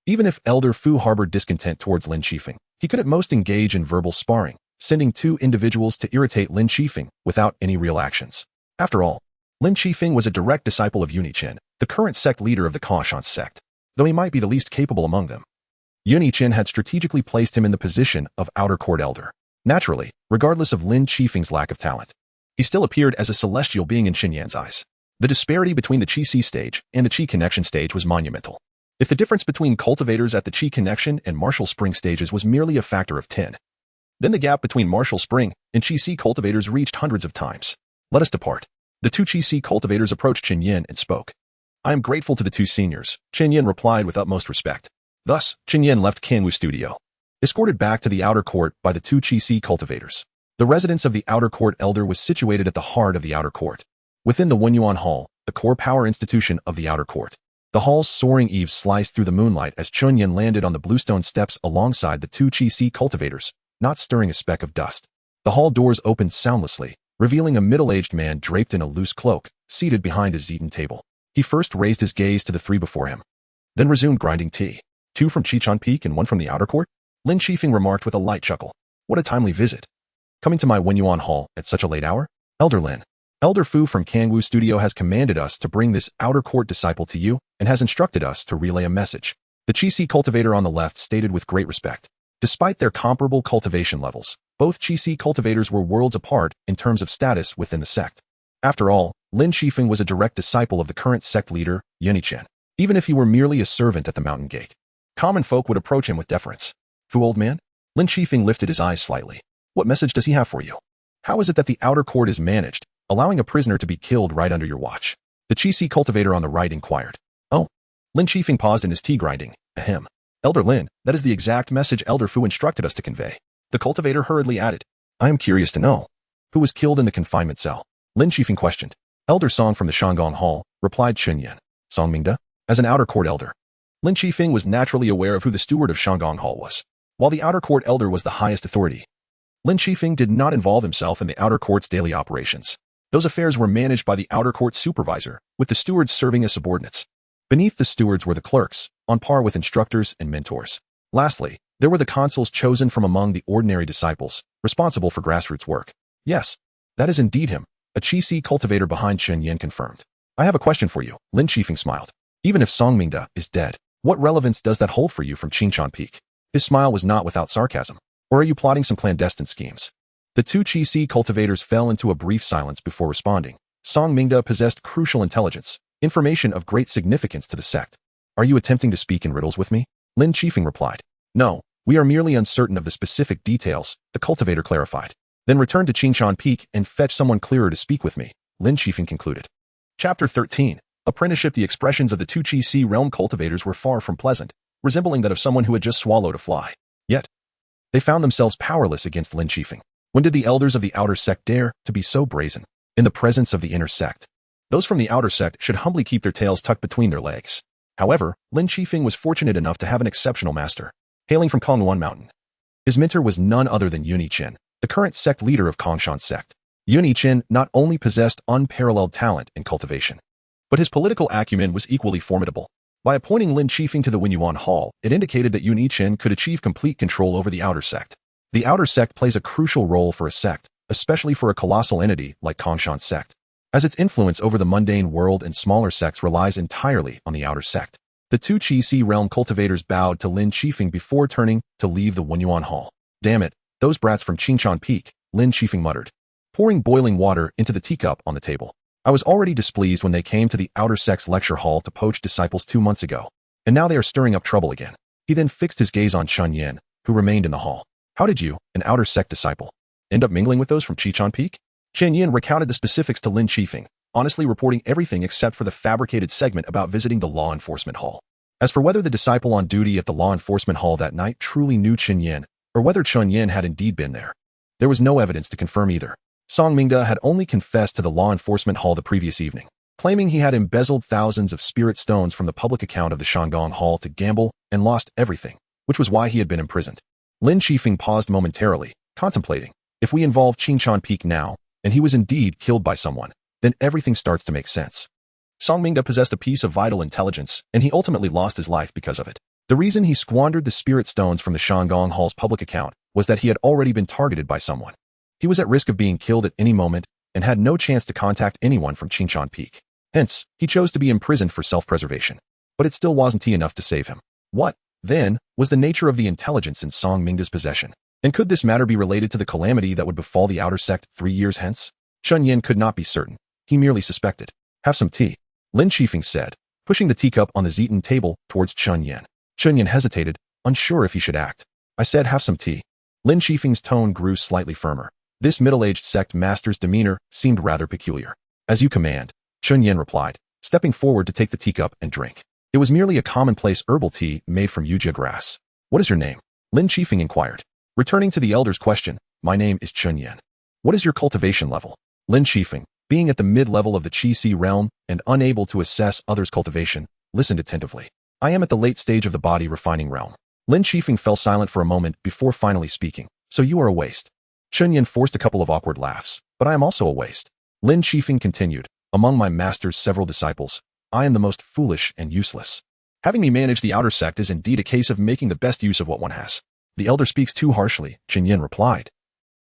even if Elder Fu harbored discontent towards Lin Qifeng, he could at most engage in verbal sparring, sending two individuals to irritate Lin Qifeng without any real actions. After all, Lin Qifeng was a direct disciple of Yuni-Chen, the current sect leader of the Kongshan sect, though he might be the least capable among them. Yuni-Chen had strategically placed him in the position of outer court elder. Naturally, regardless of Lin Qifeng's lack of talent, he still appeared as a celestial being in Chen Yan's eyes. The disparity between the Qi-Si stage and the Qi connection stage was monumental. If the difference between cultivators at the Qi connection and martial spring stages was merely a factor of 10, then the gap between martial spring and Qi-Si cultivators reached hundreds of times. Let us depart. The two Qi-Si cultivators approached Chen Yan and spoke. I am grateful to the two seniors, Chen Yan replied with utmost respect. Thus, Chen Yan left Kanwu studio, escorted back to the outer court by the two Qi-Si cultivators. The residence of the outer court elder was situated at the heart of the outer court, within the Wenyuan Hall, the core power institution of the outer court. The hall's soaring eaves sliced through the moonlight as Chun Yan landed on the bluestone steps alongside the two Qi-Si cultivators, not stirring a speck of dust. The hall doors opened soundlessly, revealing a middle-aged man draped in a loose cloak, seated behind a Zeton table. He first raised his gaze to the three before him, then resumed grinding tea. Two from Qingshan Peak and one from the outer court? Lin Qifeng remarked with a light chuckle. What a timely visit. Coming to my Wenyuan Hall at such a late hour? Elder Lin. Elder Fu from Kangwu Studio has commanded us to bring this outer court disciple to you and has instructed us to relay a message. The Qi-Si cultivator on the left stated with great respect. Despite their comparable cultivation levels, both Qi-Si cultivators were worlds apart in terms of status within the sect. After all, Lin Qifeng was a direct disciple of the current sect leader, Yuni-Chen. Even if he were merely a servant at the mountain gate, common folk would approach him with deference. Fu, old man? Lin Qifeng lifted his eyes slightly. What message does he have for you? How is it that the outer court is managed, allowing a prisoner to be killed right under your watch? The Qi cultivator on the right inquired. Oh. Lin Qifeng paused in his tea grinding. Ahem. Elder Lin, that is the exact message Elder Fu instructed us to convey. The cultivator hurriedly added. I am curious to know. Who was killed in the confinement cell? Lin Qifeng questioned. Elder Song from the Shanggong Hall, replied Chunyan. Song Mingda? As an outer court elder. Lin Qifeng was naturally aware of who the steward of Shanggong Hall was. While the outer court elder was the highest authority, Lin Qifeng did not involve himself in the outer court's daily operations. Those affairs were managed by the outer court supervisor, with the stewards serving as subordinates. Beneath the stewards were the clerks, on par with instructors and mentors. Lastly, there were the consuls chosen from among the ordinary disciples, responsible for grassroots work. Yes, that is indeed him, a Qi cultivator behind Chen Yin confirmed. I have a question for you, Lin Qifeng smiled. Even if Song Mingda is dead, what relevance does that hold for you from Qingshan Peak? His smile was not without sarcasm. Or are you plotting some clandestine schemes? The two Qi cultivators fell into a brief silence before responding. Song Mingda possessed crucial intelligence, information of great significance to the sect. Are you attempting to speak in riddles with me? Lin Qifeng replied. No, we are merely uncertain of the specific details, the cultivator clarified. Then return to Qingshan Peak and fetch someone clearer to speak with me, Lin Qifeng concluded. Chapter 13. Apprenticeship. The expressions of the two Qi realm cultivators were far from pleasant, resembling that of someone who had just swallowed a fly. Yet, they found themselves powerless against Lin Qifeng. When did the elders of the outer sect dare to be so brazen in the presence of the inner sect? Those from the outer sect should humbly keep their tails tucked between their legs. However, Lin Qifeng was fortunate enough to have an exceptional master, hailing from Kongwon Mountain. His mentor was none other than Yuni Qin, the current sect leader of Kongshan sect. Yuni Qin not only possessed unparalleled talent and cultivation, but his political acumen was equally formidable. By appointing Lin Qifeng to the Wenyuan Hall, it indicated that Yuni Qin could achieve complete control over the outer sect. The outer sect plays a crucial role for a sect, especially for a colossal entity like Kongshan sect, as its influence over the mundane world and smaller sects relies entirely on the outer sect. The two Qi realm cultivators bowed to Lin Qifeng before turning to leave the Wenyuan Hall. Damn it, those brats from Qingshan Peak, Lin Qifeng muttered, pouring boiling water into the teacup on the table. I was already displeased when they came to the outer sect's lecture hall to poach disciples 2 months ago, and now they are stirring up trouble again. He then fixed his gaze on Chun Yin, who remained in the hall. How did you, an outer sect disciple, end up mingling with those from Qingshan Peak? Chen Yin recounted the specifics to Lin Qifeng, honestly reporting everything except for the fabricated segment about visiting the law enforcement hall. As for whether the disciple on duty at the law enforcement hall that night truly knew Chen Yin, or whether Chun Yin had indeed been there was no evidence to confirm either. Song Mingda had only confessed to the law enforcement hall the previous evening, claiming he had embezzled thousands of spirit stones from the public account of the Shanggong Hall to gamble and lost everything, which was why he had been imprisoned. Lin Qifeng paused momentarily, contemplating. If we involve Qingshan Peak now, and he was indeed killed by someone, then everything starts to make sense. Song Mingda possessed a piece of vital intelligence, and he ultimately lost his life because of it. The reason he squandered the spirit stones from the Shanggong Hall's public account was that he had already been targeted by someone. He was at risk of being killed at any moment and had no chance to contact anyone from Qingshan Peak. Hence, he chose to be imprisoned for self-preservation. But it still wasn't enough to save him. What, then, was the nature of the intelligence in Song Mingda's possession? And could this matter be related to the calamity that would befall the outer sect 3 years hence? Chun Yin could not be certain. He merely suspected. Have some tea, Lin Qifeng said, pushing the teacup on the Zeton table towards Chun Yin. Chun Yin hesitated, unsure if he should act. I said have some tea. Lin Qifeng's tone grew slightly firmer. This middle-aged sect master's demeanor seemed rather peculiar. As you command, Chun Yin replied, stepping forward to take the teacup and drink. It was merely a commonplace herbal tea made from yujia grass. What is your name? Lin Qifeng inquired. Returning to the elder's question, my name is Chun Yin. What is your cultivation level? Lin Qifeng, being at the mid-level of the Qi realm and unable to assess others' cultivation, listened attentively. I am at the late stage of the body refining realm. Lin Qifeng fell silent for a moment before finally speaking. So you are a waste. Chun Yin forced a couple of awkward laughs. But I am also a waste. Lin Qifeng continued. Among my master's several disciples, I am the most foolish and useless. Having me manage the outer sect is indeed a case of making the best use of what one has. The elder speaks too harshly, Chun Yin replied,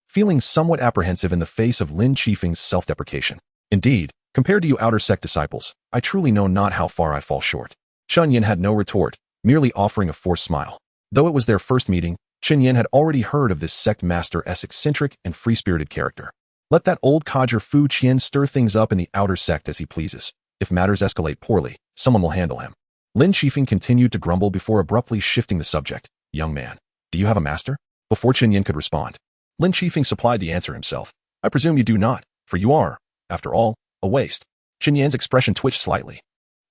feeling somewhat apprehensive in the face of Lin Qifeng's self-deprecation. Indeed, compared to you outer sect disciples, I truly know not how far I fall short. Chun Yin had no retort, merely offering a forced smile. Though it was their first meeting, Chun Yin had already heard of this sect master's eccentric and free-spirited character. Let that old codger Fu Qian stir things up in the outer sect as he pleases. If matters escalate poorly, someone will handle him. Lin Qifeng continued to grumble before abruptly shifting the subject. Young man, do you have a master? Before Chun Yin could respond, Lin Qifeng supplied the answer himself. I presume you do not, for you are, after all, a waste. Chen Yan's expression twitched slightly.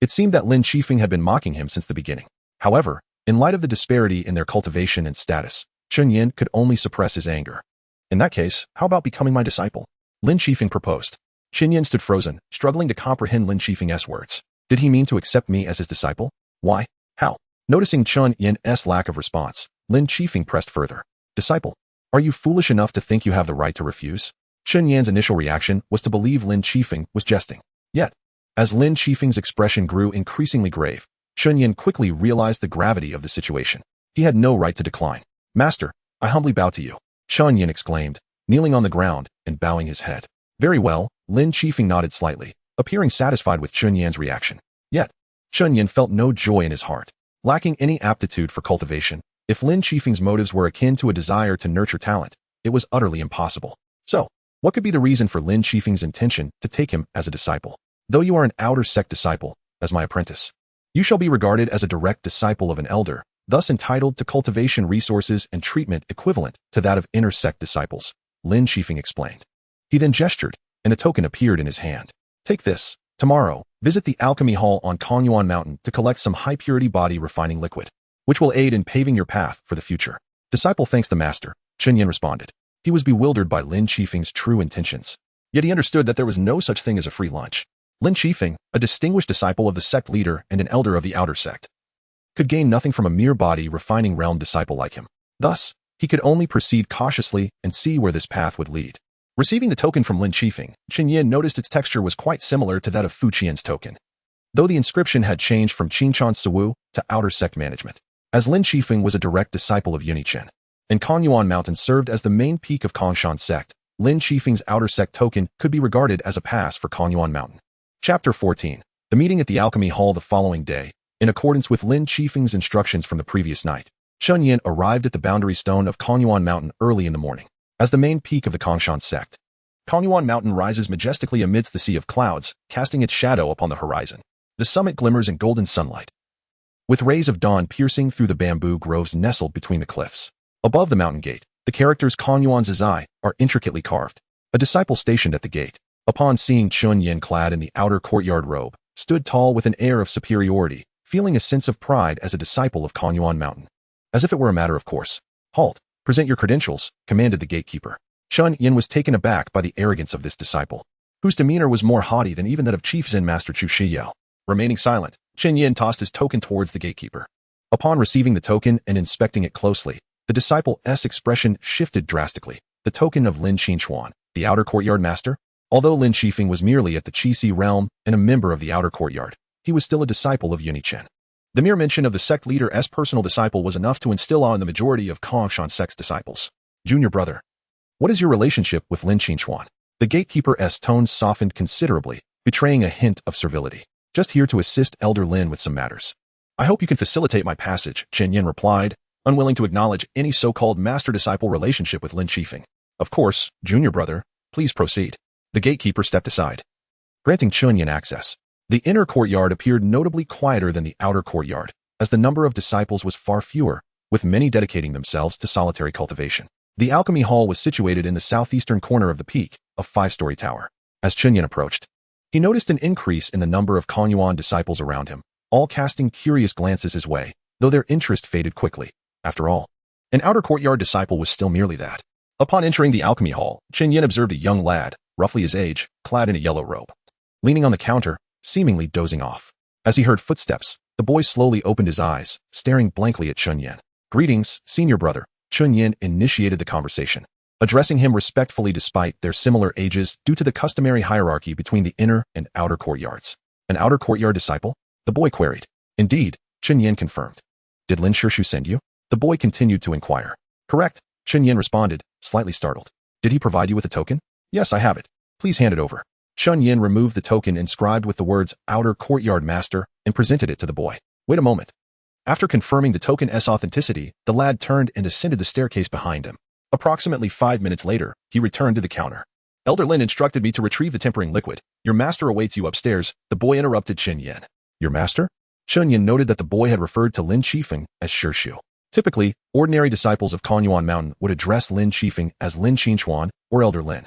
It seemed that Lin Qifeng had been mocking him since the beginning. However, in light of the disparity in their cultivation and status, Chen Yan could only suppress his anger. In that case, how about becoming my disciple? Lin Qifeng proposed. Chen Yan stood frozen, struggling to comprehend Lin Qifeng's words. Did he mean to accept me as his disciple? Why? How? Noticing Chen Yan's lack of response, Lin Qifeng pressed further. Disciple, are you foolish enough to think you have the right to refuse? Chen Yan's initial reaction was to believe Lin Qifeng was jesting. Yet, as Lin Qifeng's expression grew increasingly grave, Chen Yan quickly realized the gravity of the situation. He had no right to decline. Master, I humbly bow to you, Chen Yan exclaimed, kneeling on the ground and bowing his head. Very well, Lin Qifeng nodded slightly, appearing satisfied with Chen Yan's reaction. Yet, Chen Yan felt no joy in his heart. Lacking any aptitude for cultivation, if Lin Qifeng's motives were akin to a desire to nurture talent, it was utterly impossible. So, what could be the reason for Lin Qifeng's intention to take him as a disciple? Though you are an outer sect disciple, as my apprentice, you shall be regarded as a direct disciple of an elder, thus entitled to cultivation resources and treatment equivalent to that of inner sect disciples, Lin Qifeng explained. He then gestured, and a token appeared in his hand. Take this. Tomorrow, visit the Alchemy Hall on Konyuan Mountain to collect some high-purity body refining liquid, which will aid in paving your path for the future. Disciple thanks the master, Chen Yan responded. He was bewildered by Lin Qifeng's true intentions. Yet he understood that there was no such thing as a free lunch. Lin Qifeng, a distinguished disciple of the sect leader and an elder of the outer sect, could gain nothing from a mere body refining realm disciple like him. Thus, he could only proceed cautiously and see where this path would lead. Receiving the token from Lin Qifeng, Chen Yan noticed its texture was quite similar to that of Fu Qian's token, though the inscription had changed from Qinchan Siwu to outer sect management. As Lin Qifeng was a direct disciple of Unichen, and Konyuan Mountain served as the main peak of Kongshan sect, Lin Qifeng's outer sect token could be regarded as a pass for Konyuan Mountain. Chapter 14. The meeting at the Alchemy Hall the following day, in accordance with Lin Qifeng's instructions from the previous night. Chen Yan arrived at the boundary stone of Konyuan Mountain early in the morning. As the main peak of the Kongshan sect, Konyuan Mountain rises majestically amidst the sea of clouds, casting its shadow upon the horizon. The summit glimmers in golden sunlight, with rays of dawn piercing through the bamboo groves nestled between the cliffs. Above the mountain gate, the characters Konyuan Zizai are intricately carved. A disciple stationed at the gate, upon seeing Chen Yan clad in the outer courtyard robe, stood tall with an air of superiority, feeling a sense of pride as a disciple of Konyuan Mountain. As if it were a matter of course. Halt. Present your credentials, commanded the gatekeeper. Chen Yan was taken aback by the arrogance of this disciple, whose demeanor was more haughty than even that of Chief Zen Master Chu Shiyao. Remaining silent, Chen Yan tossed his token towards the gatekeeper. Upon receiving the token and inspecting it closely, the disciple's expression shifted drastically. The token of Lin Qinchuan, the outer courtyard master? Although Lin Qifeng was merely at the Qixi realm and a member of the outer courtyard, he was still a disciple of Unichen. The mere mention of the sect leader's personal disciple was enough to instill awe in the majority of Kongshan sect's disciples. Junior brother, what is your relationship with Lin Qinchuan? The gatekeeper's tones softened considerably, betraying a hint of servility. Just here to assist Elder Lin with some matters. I hope you can facilitate my passage, Chen Yan replied, unwilling to acknowledge any so-called master-disciple relationship with Lin Qifeng. Of course, junior brother, please proceed. The gatekeeper stepped aside, granting Chen Yan access. The inner courtyard appeared notably quieter than the outer courtyard, as the number of disciples was far fewer, with many dedicating themselves to solitary cultivation. The Alchemy Hall was situated in the southeastern corner of the peak, a 5-story tower. As Chen Yan approached, he noticed an increase in the number of Konyuan disciples around him, all casting curious glances his way, though their interest faded quickly. After all, an outer courtyard disciple was still merely that. Upon entering the Alchemy Hall, Chen Yan observed a young lad, roughly his age, clad in a yellow robe, leaning on the counter, seemingly dozing off. As he heard footsteps, the boy slowly opened his eyes, staring blankly at Chen Yan. Greetings, senior brother. Chen Yan initiated the conversation, addressing him respectfully despite their similar ages due to the customary hierarchy between the inner and outer courtyards. An outer courtyard disciple? The boy queried. Indeed, Chen Yan confirmed. Did Lin Shirshu send you? The boy continued to inquire. Correct, Chen Yan responded, slightly startled. Did he provide you with a token? Yes, I have it. Please hand it over. Chen Yan removed the token inscribed with the words Outer Courtyard Master and presented it to the boy. Wait a moment. After confirming the token's authenticity, the lad turned and ascended the staircase behind him. Approximately 5 minutes later, he returned to the counter. Elder Lin instructed me to retrieve the tempering liquid. Your master awaits you upstairs, the boy interrupted Chen Yan. Your master? Chen Yan noted that the boy had referred to Lin Qifeng as Shirshu. Typically, ordinary disciples of Konyuan Mountain would address Lin Qifeng as Lin Qinchuan or Elder Lin.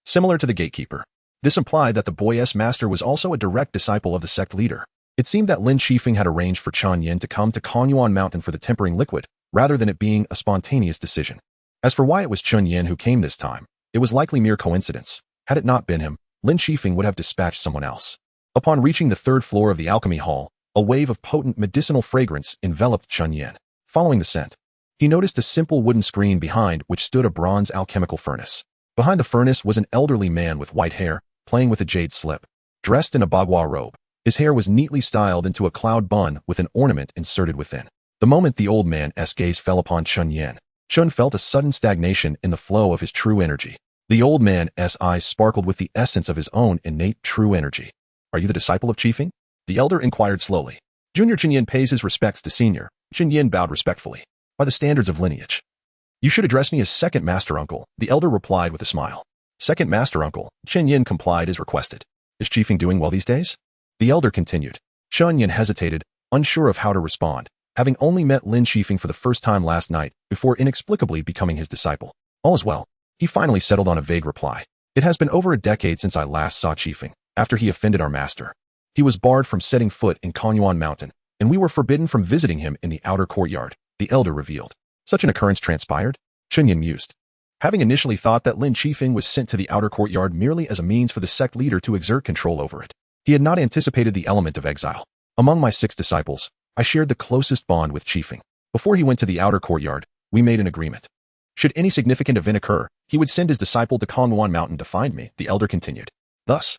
similar to the gatekeeper. This implied that the boy's master was also a direct disciple of the sect leader. It seemed that Lin Shifeng had arranged for Chen Yin to come to Konyuan Mountain for the tempering liquid, rather than it being a spontaneous decision. As for why it was Chen Yin who came this time, it was likely mere coincidence. Had it not been him, Lin Shifeng would have dispatched someone else. Upon reaching the third floor of the alchemy hall, a wave of potent medicinal fragrance enveloped Chen Yin. Following the scent, he noticed a simple wooden screen behind which stood a bronze alchemical furnace. Behind the furnace was an elderly man with white hair, playing with a jade slip. Dressed in a bagua robe, his hair was neatly styled into a cloud bun with an ornament inserted within. The moment the old man's gaze fell upon Chen Yin, Chen felt a sudden stagnation in the flow of his true energy. The old man's eyes sparkled with the essence of his own innate true energy. Are you the disciple of Qifeng? The elder inquired slowly. Junior Chen Yin pays his respects to senior. Chen Yin bowed respectfully. By the standards of lineage. You should address me as second master uncle, the elder replied with a smile. Second master uncle, Chen Yin complied as requested. Is Qifeng doing well these days? The elder continued. Chen Yin hesitated, unsure of how to respond, having only met Lin Shifeng for the first time last night before inexplicably becoming his disciple. All is well. He finally settled on a vague reply. It has been over a decade since I last saw Qifeng, after he offended our master. He was barred from setting foot in Konyuan Mountain, and we were forbidden from visiting him in the outer courtyard, the elder revealed. Such an occurrence transpired? Chen Yin mused. Having initially thought that Lin Shifeng was sent to the outer courtyard merely as a means for the sect leader to exert control over it, he had not anticipated the element of exile. Among my 6 disciples, I shared the closest bond with Qifeng. Before he went to the outer courtyard, we made an agreement. Should any significant event occur, he would send his disciple to Konyuan Mountain to find me, the elder continued. Thus,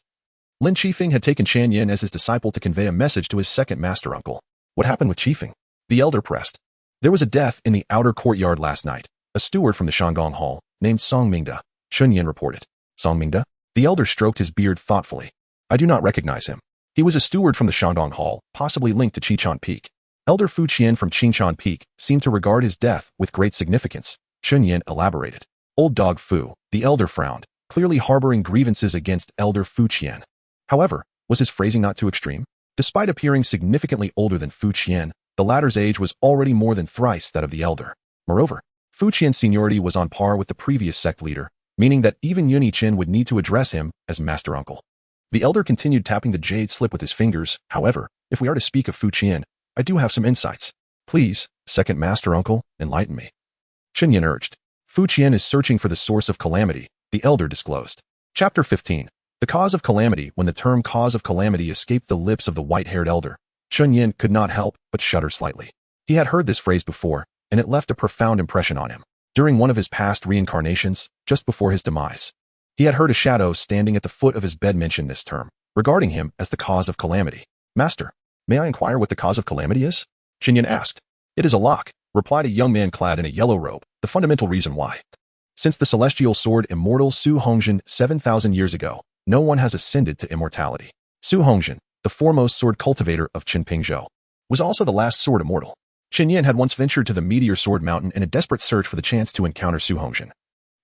Lin Shifeng had taken Chen Yin as his disciple to convey a message to his second master uncle. What happened with Qifeng? The elder pressed. There was a death in the outer courtyard last night. A steward from the Shanggong Hall, named Song Mingda, Chen Yin reported. Song Mingda? The elder stroked his beard thoughtfully. I do not recognize him. He was a steward from the Shanggong Hall, possibly linked to Qinchan Peak. Elder Fu Qian from Qinchan Peak seemed to regard his death with great significance. Chen Yin elaborated. Old dog Fu, the elder frowned, clearly harboring grievances against Elder Fu Qian. However, was his phrasing not too extreme? Despite appearing significantly older than Fu Qian, the latter's age was already more than thrice that of the elder. Moreover, Fu Qian's seniority was on par with the previous sect leader, meaning that even Yunyi Qin would need to address him as master uncle. The elder continued tapping the jade slip with his fingers. However, if we are to speak of Fu Qian, I do have some insights. Please, second master uncle, enlighten me. Chen Yin urged. Fu Qian is searching for the source of calamity, the elder disclosed. Chapter 15. The cause of calamity. When the term cause of calamity escaped the lips of the white-haired elder, Chen Yin could not help but shudder slightly. He had heard this phrase before, and it left a profound impression on him. During one of his past reincarnations, just before his demise, he had heard a shadow standing at the foot of his bed mention this term, regarding him as the cause of calamity. Master, may I inquire what the cause of calamity is? Chen Yin asked. It is a lock, replied a young man clad in a yellow robe, the fundamental reason why. Since the celestial sword immortal Su Hongjin 7,000 years ago, no one has ascended to immortality. Su Hongjin, the foremost sword cultivator of Qinpingzhou, was also the last sword immortal. Chen Yin had once ventured to the Meteor Sword Mountain in a desperate search for the chance to encounter Su Hongjin,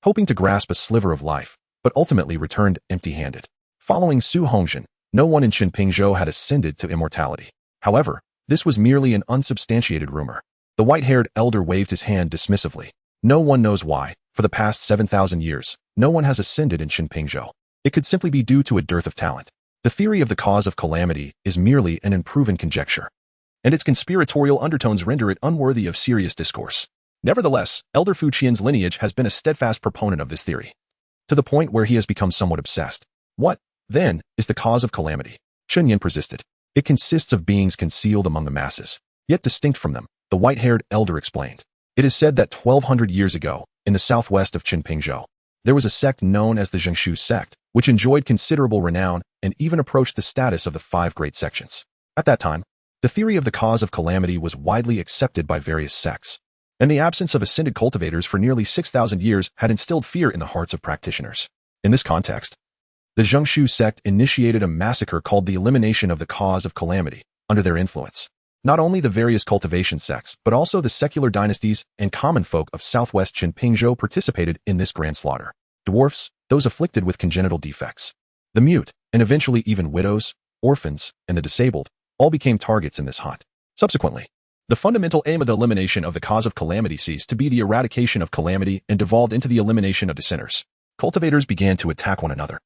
hoping to grasp a sliver of life, but ultimately returned empty-handed. Following Su Hongjin, no one in Qinpingzhou had ascended to immortality. However, this was merely an unsubstantiated rumor. The white-haired elder waved his hand dismissively. No one knows why, for the past 7,000 years, no one has ascended in Qinpingzhou. It could simply be due to a dearth of talent. The theory of the cause of calamity is merely an unproven conjecture, and its conspiratorial undertones render it unworthy of serious discourse. Nevertheless, Elder Fu Qian's lineage has been a steadfast proponent of this theory, to the point where he has become somewhat obsessed. What, then, is the cause of calamity? Chen Yin persisted. It consists of beings concealed among the masses, yet distinct from them, the white-haired elder explained. It is said that 1,200 years ago, in the southwest of Qinpingzhou, there was a sect known as the Zhengshu sect, which enjoyed considerable renown and even approached the status of the 5 great sections. At that time, the theory of the cause of calamity was widely accepted by various sects, and the absence of ascended cultivators for nearly 6,000 years had instilled fear in the hearts of practitioners. In this context, the Zhengshu sect initiated a massacre called the elimination of the cause of calamity. Under their influence, not only the various cultivation sects, but also the secular dynasties and common folk of southwest Qinpingzhou participated in this grand slaughter. Dwarfs, those afflicted with congenital defects, the mute, and eventually even widows, orphans, and the disabled, all became targets in this hunt. Subsequently, the fundamental aim of the elimination of the cause of calamity ceased to be the eradication of calamity and devolved into the elimination of the sinners. cultivators began to attack one another,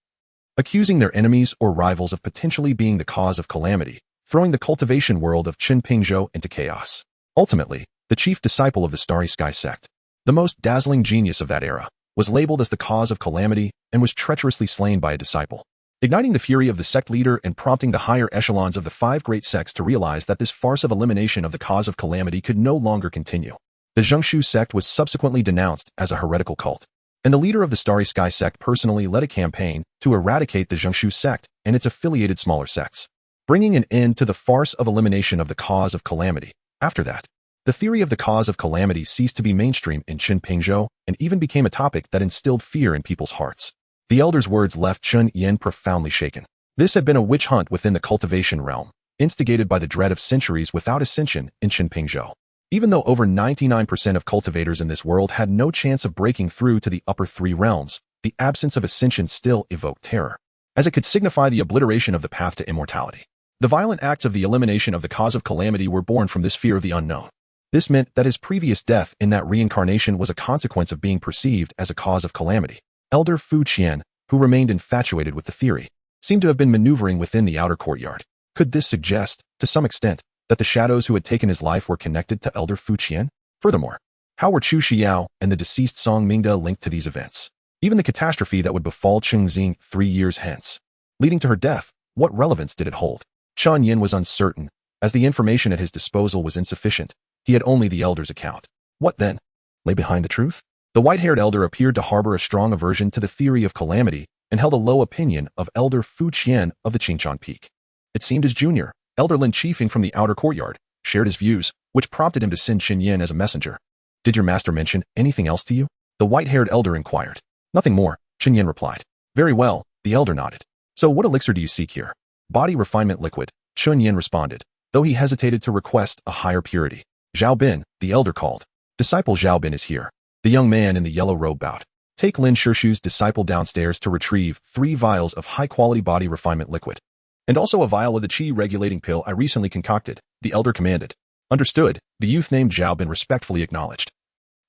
accusing their enemies or rivals of potentially being the cause of calamity, throwing the cultivation world of Qinpingzhou into chaos. Ultimately, the chief disciple of the Starry Sky sect, the most dazzling genius of that era, was labeled as the cause of calamity and was treacherously slain by a disciple, igniting the fury of the sect leader and prompting the higher echelons of the five great sects to realize that this farce of elimination of the cause of calamity could no longer continue. The Zhengshu sect was subsequently denounced as a heretical cult, and the leader of the Starry Sky sect personally led a campaign to eradicate the Zhengshu sect and its affiliated smaller sects, bringing an end to the farce of elimination of the cause of calamity. After that, the theory of the cause of calamity ceased to be mainstream in Qinpingzhou and even became a topic that instilled fear in people's hearts. The elder's words left Chun Yin profoundly shaken. This had been a witch hunt within the cultivation realm, instigated by the dread of centuries without ascension in Qinpingzhou. Even though over 99% of cultivators in this world had no chance of breaking through to the upper three realms, the absence of ascension still evoked terror, as it could signify the obliteration of the path to immortality. The violent acts of the elimination of the cause of calamity were born from this fear of the unknown. This meant that his previous death in that reincarnation was a consequence of being perceived as a cause of calamity. Elder Fu Qian, who remained infatuated with the theory, seemed to have been maneuvering within the outer courtyard. Could this suggest, to some extent, that the shadows who had taken his life were connected to Elder Fu Qian? Furthermore, how were Chu Xiao and the deceased Song Mingda linked to these events? Even the catastrophe that would befall Cheng Xing 3 years hence, leading to her death, what relevance did it hold? Chun Yin was uncertain, as the information at his disposal was insufficient. He had only the elder's account. What then lay behind the truth? The white-haired elder appeared to harbor a strong aversion to the theory of calamity and held a low opinion of Elder Fu Qian of the Qingchan Peak. It seemed his junior, Elder Lin Qifeng from the outer courtyard, shared his views, which prompted him to send Qin Yin as a messenger. Did your master mention anything else to you? The white-haired elder inquired. Nothing more, Qin Yin replied. Very well, the elder nodded. So what elixir do you seek here? Body refinement liquid, Chun Yin responded, though he hesitated to request a higher purity. Zhao Bin, the elder called. Disciple Zhao Bin is here. The young man in the yellow robe bowed. Take Lin Shirshu's disciple downstairs to retrieve 3 vials of high-quality body refinement liquid. And also a vial of the qi-regulating pill I recently concocted, the elder commanded. Understood, the youth named Zhao Bin respectfully acknowledged.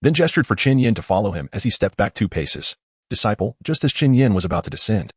Then gestured for Qin Yin to follow him as he stepped back 2 paces. Disciple, just as Qin Yin was about to descend,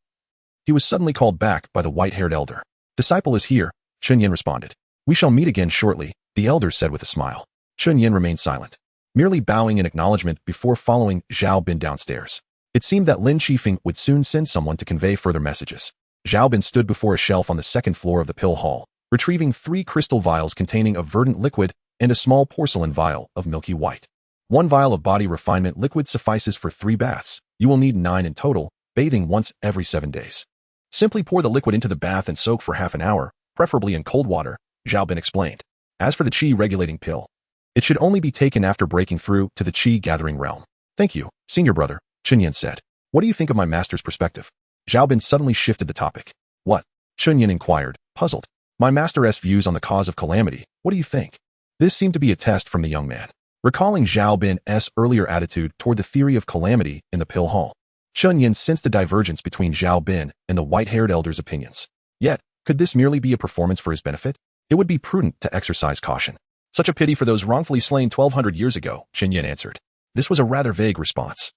he was suddenly called back by the white-haired elder. Disciple is here, Qin Yin responded. We shall meet again shortly, the elder said with a smile. Qin Yin remained silent, merely bowing in acknowledgement before following Zhao Bin downstairs. It seemed that Lin Qifeng would soon send someone to convey further messages. Zhao Bin stood before a shelf on the 2nd floor of the pill hall, retrieving 3 crystal vials containing a verdant liquid and a small porcelain vial of milky white. 1 vial of body refinement liquid suffices for 3 baths. You will need 9 in total, bathing once every 7 days. Simply pour the liquid into the bath and soak for half an hour, preferably in cold water, Zhao Bin explained. As for the qi-regulating pill, it should only be taken after breaking through to the qi-gathering realm. Thank you, senior brother, Qin Yin said. What do you think of my master's perspective? Zhao Bin suddenly shifted the topic. What? Qin Yin inquired, puzzled. My master's views on the cause of calamity, what do you think? This seemed to be a test from the young man, recalling Zhao Bin's earlier attitude toward the theory of calamity in the pill hall. Qin Yin sensed a divergence between Zhao Bin and the white-haired elder's opinions. Yet, could this merely be a performance for his benefit? It would be prudent to exercise caution. Such a pity for those wrongfully slain 1200 years ago, Qin Yin answered. This was a rather vague response,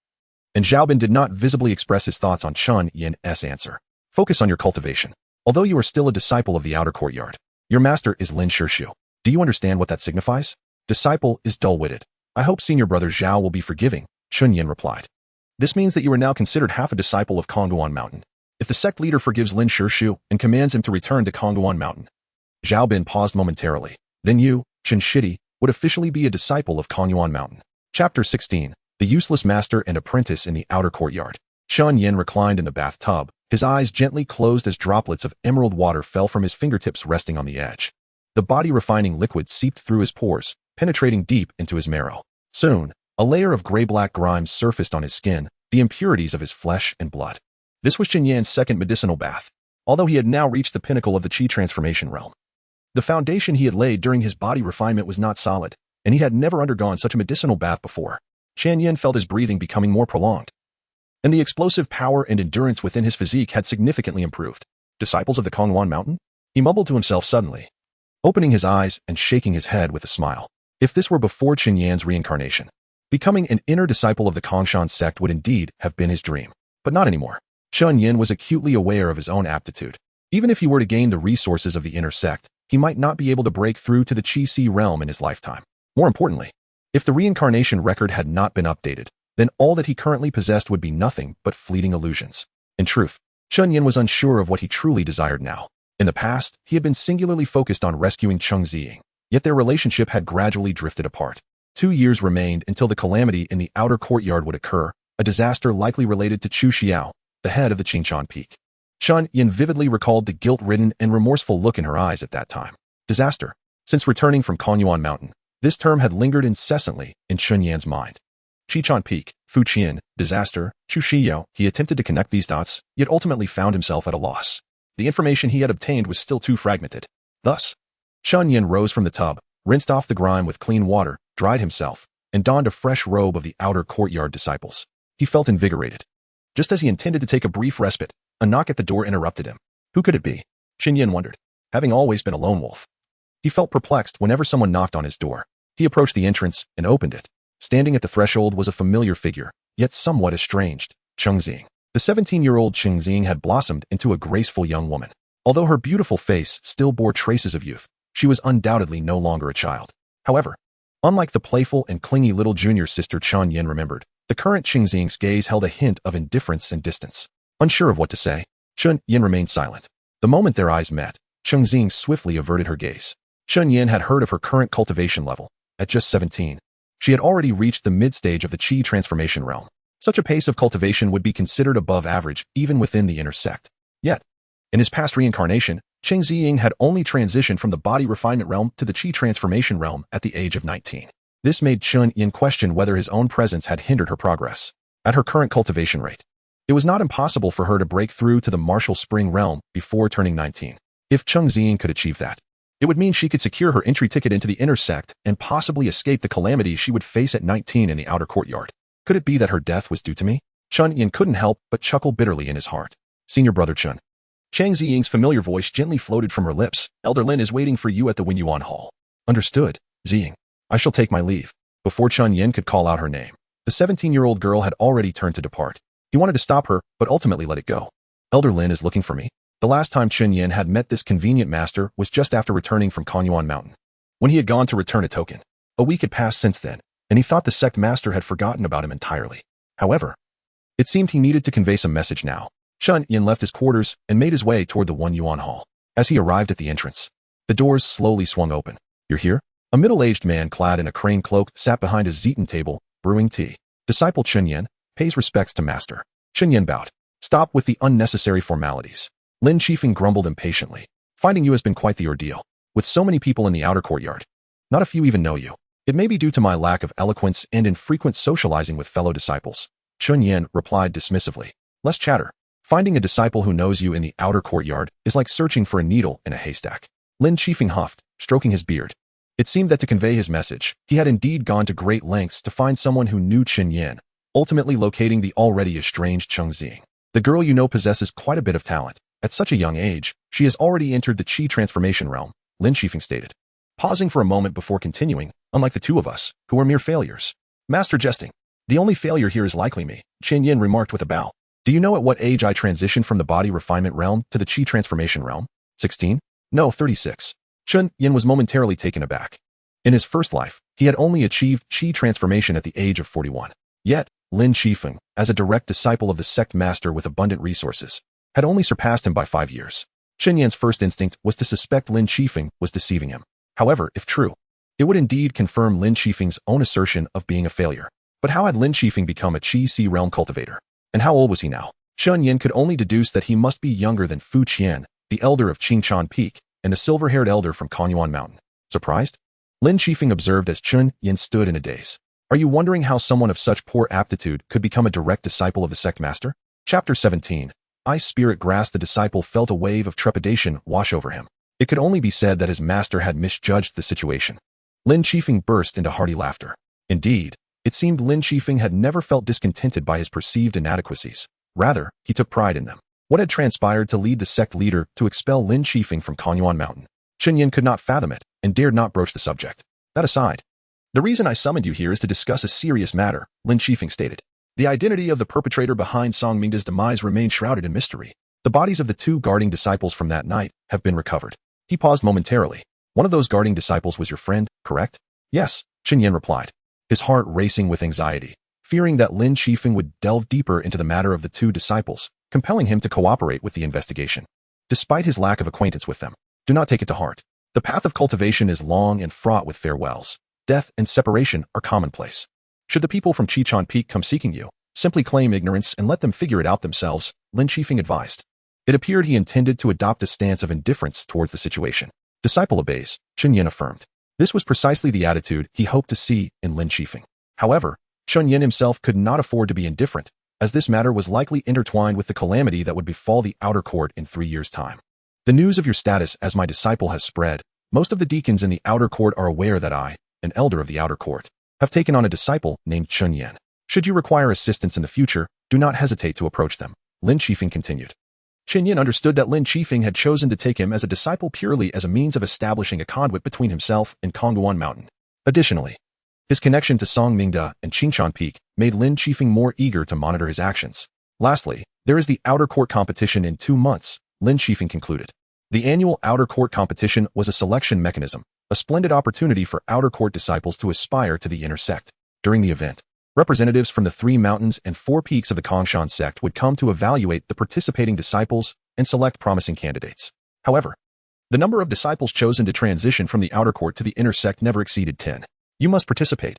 and Zhao Bin did not visibly express his thoughts on Chun Yin's answer. Focus on your cultivation. Although you are still a disciple of the outer courtyard, your master is Lin Shirshu. Do you understand what that signifies? Disciple is dull-witted. I hope senior brother Zhao will be forgiving, Qin Yin replied. This means that you are now considered half a disciple of Kongguan Mountain. If the sect leader forgives Lin Shirshu and commands him to return to Kongguan Mountain. Zhao Bin paused momentarily. Then you, Chen Shidi, would officially be a disciple of Kongguan Mountain. Chapter 16. The Useless Master and Apprentice in the Outer Courtyard. Chun Yin reclined in the bathtub, his eyes gently closed as droplets of emerald water fell from his fingertips resting on the edge. The body-refining liquid seeped through his pores, penetrating deep into his marrow. Soon, a layer of gray-black grime surfaced on his skin, the impurities of his flesh and blood. This was Qin Yan's second medicinal bath, although he had now reached the pinnacle of the qi transformation realm. The foundation he had laid during his body refinement was not solid, and he had never undergone such a medicinal bath before. Qin Yan felt his breathing becoming more prolonged, and the explosive power and endurance within his physique had significantly improved. Disciples of the Kongguan Mountain? He mumbled to himself suddenly, opening his eyes and shaking his head with a smile. If this were before Qin Yan's reincarnation, becoming an inner disciple of the Kongshan sect would indeed have been his dream. But not anymore. Chun Yin was acutely aware of his own aptitude. Even if he were to gain the resources of the inner sect, he might not be able to break through to the Qi realm in his lifetime. More importantly, if the reincarnation record had not been updated, then all that he currently possessed would be nothing but fleeting illusions. In truth, Chun Yin was unsure of what he truly desired now. In the past, he had been singularly focused on rescuing Cheng Ziying, yet their relationship had gradually drifted apart. 2 years remained until the calamity in the outer courtyard would occur, a disaster likely related to Chu Xiao, the head of the Qingshan Peak. Chun Yin vividly recalled the guilt-ridden and remorseful look in her eyes at that time. Disaster. Since returning from Konyuan Mountain, this term had lingered incessantly in Chun Yan's mind. Qingshan Peak, Fuqian, disaster, Chu Xiao. He attempted to connect these dots, yet ultimately found himself at a loss. The information he had obtained was still too fragmented. Thus, Chun Yin rose from the tub, rinsed off the grime with clean water, dried himself, and donned a fresh robe of the outer courtyard disciples. He felt invigorated. Just as he intended to take a brief respite, a knock at the door interrupted him. Who could it be? Chun Yin wondered. Having always been a lone wolf, he felt perplexed whenever someone knocked on his door. He approached the entrance and opened it. Standing at the threshold was a familiar figure, yet somewhat estranged, Cheng Ziying. The 17-year-old Cheng Ziying had blossomed into a graceful young woman. Although her beautiful face still bore traces of youth, she was undoubtedly no longer a child. However, unlike the playful and clingy little junior sister Chun Yin remembered, the current Cheng Ziying's gaze held a hint of indifference and distance. Unsure of what to say, Chun Yin remained silent. The moment their eyes met, Cheng Ziying swiftly averted her gaze. Chun Yin had heard of her current cultivation level. At just 17, she had already reached the mid-stage of the Qi transformation realm. Such a pace of cultivation would be considered above average even within the inner sect. Yet, in his past reincarnation, Cheng Ziying had only transitioned from the body refinement realm to the Qi transformation realm at the age of 19. This made Chun Yin question whether his own presence had hindered her progress. At her current cultivation rate, it was not impossible for her to break through to the martial spring realm before turning 19. If Cheng Ziying could achieve that, it would mean she could secure her entry ticket into the inner sect and possibly escape the calamity she would face at 19 in the outer courtyard. Could it be that her death was due to me? Chun Yin couldn't help but chuckle bitterly in his heart. Senior brother Chun. Cheng Ziying's familiar voice gently floated from her lips. Elder Lin is waiting for you at the Winyuan Hall. Understood, Ziying. I shall take my leave. Before Chun Yin could call out her name, the 17-year-old girl had already turned to depart. He wanted to stop her, but ultimately let it go. Elder Lin is looking for me. The last time Chun Yin had met this convenient master was just after returning from Konyuan Mountain, when he had gone to return a token. A week had passed since then, and he thought the sect master had forgotten about him entirely. However, it seemed he needed to convey some message now. Chun Yin left his quarters and made his way toward the Winyuan Hall. As he arrived at the entrance, the doors slowly swung open. You're here? A middle-aged man clad in a crane cloak sat behind a zeton table, brewing tea. Disciple Chun Yin pays respects to master. Chun Yin bowed. Stop with the unnecessary formalities. Lin Qifeng grumbled impatiently. Finding you has been quite the ordeal. With so many people in the outer courtyard, not a few even know you. It may be due to my lack of eloquence and infrequent socializing with fellow disciples. Chun Yin replied dismissively. Less chatter. Finding a disciple who knows you in the outer courtyard is like searching for a needle in a haystack. Lin Qifeng huffed, stroking his beard. It seemed that to convey his message, he had indeed gone to great lengths to find someone who knew Chun Yin, ultimately locating the already estranged Cheng Ziying. The girl you know possesses quite a bit of talent. At such a young age, she has already entered the Qi transformation realm, Lin Qifeng stated. Pausing for a moment before continuing, unlike the two of us, who are mere failures. Master jesting. The only failure here is likely me, Chun Yin remarked with a bow. Do you know at what age I transitioned from the body refinement realm to the Qi transformation realm? 16? No, 36. Chun Yin was momentarily taken aback. In his first life, he had only achieved Qi transformation at the age of 41. Yet, Lin Qifeng, as a direct disciple of the sect master with abundant resources, had only surpassed him by 5 years. Chun Yan's first instinct was to suspect Lin Qifeng was deceiving him. However, if true, it would indeed confirm Lin Qifeng's own assertion of being a failure. But how had Lin Qifeng become a Qi realm cultivator? And how old was he now? Chun Yin could only deduce that he must be younger than Fu Qian, the elder of Qingshan Peak, and the silver-haired elder from Konyuan Mountain. Surprised? Lin Qifeng observed as Chun Yin stood in a daze. Are you wondering how someone of such poor aptitude could become a direct disciple of the sect master? Chapter 17. Ice Spirit grasped the disciple felt a wave of trepidation wash over him. It could only be said that his master had misjudged the situation. Lin Qifeng burst into hearty laughter. Indeed, it seemed Lin Qifeng had never felt discontented by his perceived inadequacies. Rather, he took pride in them. What had transpired to lead the sect leader to expel Lin Qifeng from Konyuan Mountain? Chun Yin could not fathom it, and dared not broach the subject. That aside, the reason I summoned you here is to discuss a serious matter, Lin Qifeng stated. The identity of the perpetrator behind Song Mingda's demise remained shrouded in mystery. The bodies of the two guarding disciples from that night have been recovered. He paused momentarily. One of those guarding disciples was your friend, correct? Yes, Chen Yin replied, his heart racing with anxiety, fearing that Lin Qifeng would delve deeper into the matter of the two disciples, compelling him to cooperate with the investigation. Despite his lack of acquaintance with them, do not take it to heart. The path of cultivation is long and fraught with farewells. Death and separation are commonplace. Should the people from Qichon Peak come seeking you, simply claim ignorance and let them figure it out themselves, Lin Qifeng advised. It appeared he intended to adopt a stance of indifference towards the situation. Disciple obeys, Chen Yin affirmed. This was precisely the attitude he hoped to see in Lin Qifeng. However, Chen Yin himself could not afford to be indifferent, as this matter was likely intertwined with the calamity that would befall the outer court in 3 years' time. The news of your status as my disciple has spread. Most of the deacons in the outer court are aware that I, an elder of the outer court, have taken on a disciple named Chen Yin. Should you require assistance in the future, do not hesitate to approach them, Lin Qifeng continued. Chen Yin understood that Lin Qifeng had chosen to take him as a disciple purely as a means of establishing a conduit between himself and Kongguan Mountain. Additionally, his connection to Song Mingda and Qingshan Peak made Lin Qifeng more eager to monitor his actions. Lastly, there is the outer court competition in 2 months, Lin Qifeng concluded. The annual outer court competition was a selection mechanism, a splendid opportunity for outer court disciples to aspire to the inner sect. During the event, representatives from the 3 mountains and 4 peaks of the Kongshan sect would come to evaluate the participating disciples and select promising candidates. However, the number of disciples chosen to transition from the outer court to the inner sect never exceeded 10. You must participate,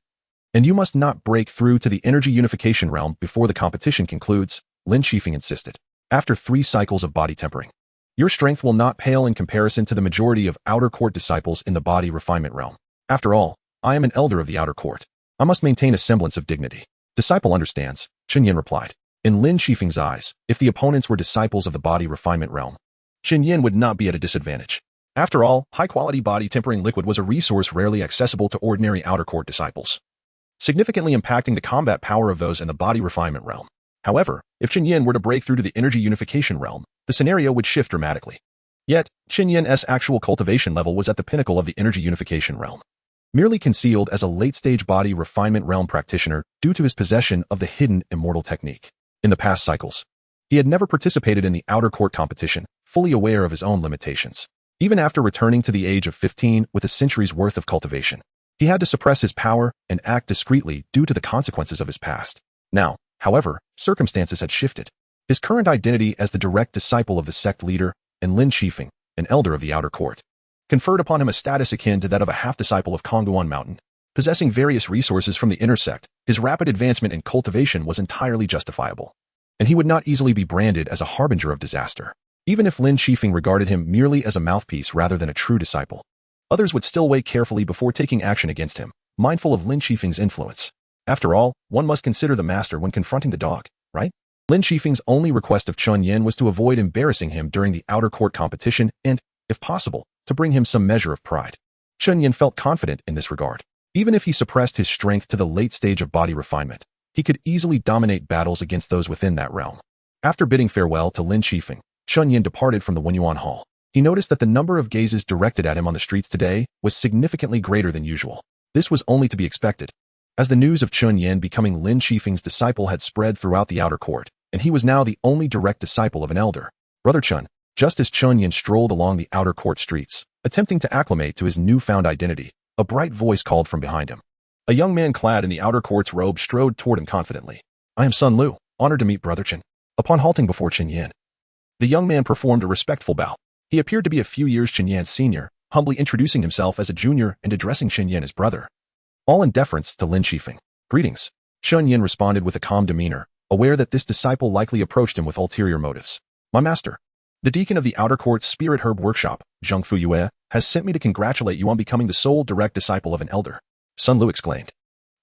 and you must not break through to the energy unification realm before the competition concludes, Lin Qifeng insisted. After 3 cycles of body tempering, your strength will not pale in comparison to the majority of outer court disciples in the body refinement realm. After all, I am an elder of the outer court. I must maintain a semblance of dignity. Disciple understands, Chen Yin replied. In Lin Qifeng's eyes, if the opponents were disciples of the body refinement realm, Chen Yin would not be at a disadvantage. After all, high-quality body tempering liquid was a resource rarely accessible to ordinary outer court disciples, significantly impacting the combat power of those in the body refinement realm. However, if Chen Yin were to break through to the energy unification realm, the scenario would shift dramatically. Yet, Chen Yin's actual cultivation level was at the pinnacle of the energy unification realm, merely concealed as a late-stage body refinement realm practitioner due to his possession of the hidden immortal technique. In the past cycles, he had never participated in the outer court competition, fully aware of his own limitations. Even after returning to the age of 15 with a century's worth of cultivation, he had to suppress his power and act discreetly due to the consequences of his past. Now, however, circumstances had shifted. His current identity as the direct disciple of the sect leader, and Lin Qifeng, an elder of the outer court, conferred upon him a status akin to that of a half-disciple of Kongguan Mountain. Possessing various resources from the inner sect, his rapid advancement in cultivation was entirely justifiable, and he would not easily be branded as a harbinger of disaster. Even if Lin Qifeng regarded him merely as a mouthpiece rather than a true disciple, others would still weigh carefully before taking action against him, mindful of Lin Qifeng's influence. After all, one must consider the master when confronting the dog, right? Lin Qifeng's only request of Chen Yin was to avoid embarrassing him during the outer court competition and, if possible, to bring him some measure of pride. Chen Yin felt confident in this regard. Even if he suppressed his strength to the late stage of body refinement, he could easily dominate battles against those within that realm. After bidding farewell to Lin Qifeng, Chen Yin departed from the Wenyuan Hall. He noticed that the number of gazes directed at him on the streets today was significantly greater than usual. This was only to be expected, as the news of Chen Yin becoming Lin Qifeng's disciple had spread throughout the outer court, and he was now the only direct disciple of an elder. Brother Chen, just as Chen Yin strolled along the outer court streets, attempting to acclimate to his newfound identity, a bright voice called from behind him. A young man clad in the outer court's robe strode toward him confidently. I am Sun Lu, honored to meet Brother Chen. Upon halting before Chen Yin, the young man performed a respectful bow. He appeared to be a few years Chen Yin's senior, humbly introducing himself as a junior and addressing Chen Yin as brother, all in deference to Lin Qifeng. Greetings. Chen Yin responded with a calm demeanor, aware that this disciple likely approached him with ulterior motives. My master, the deacon of the outer court's spirit herb workshop, Zheng Fuyue, has sent me to congratulate you on becoming the sole direct disciple of an elder. Sun Lu exclaimed.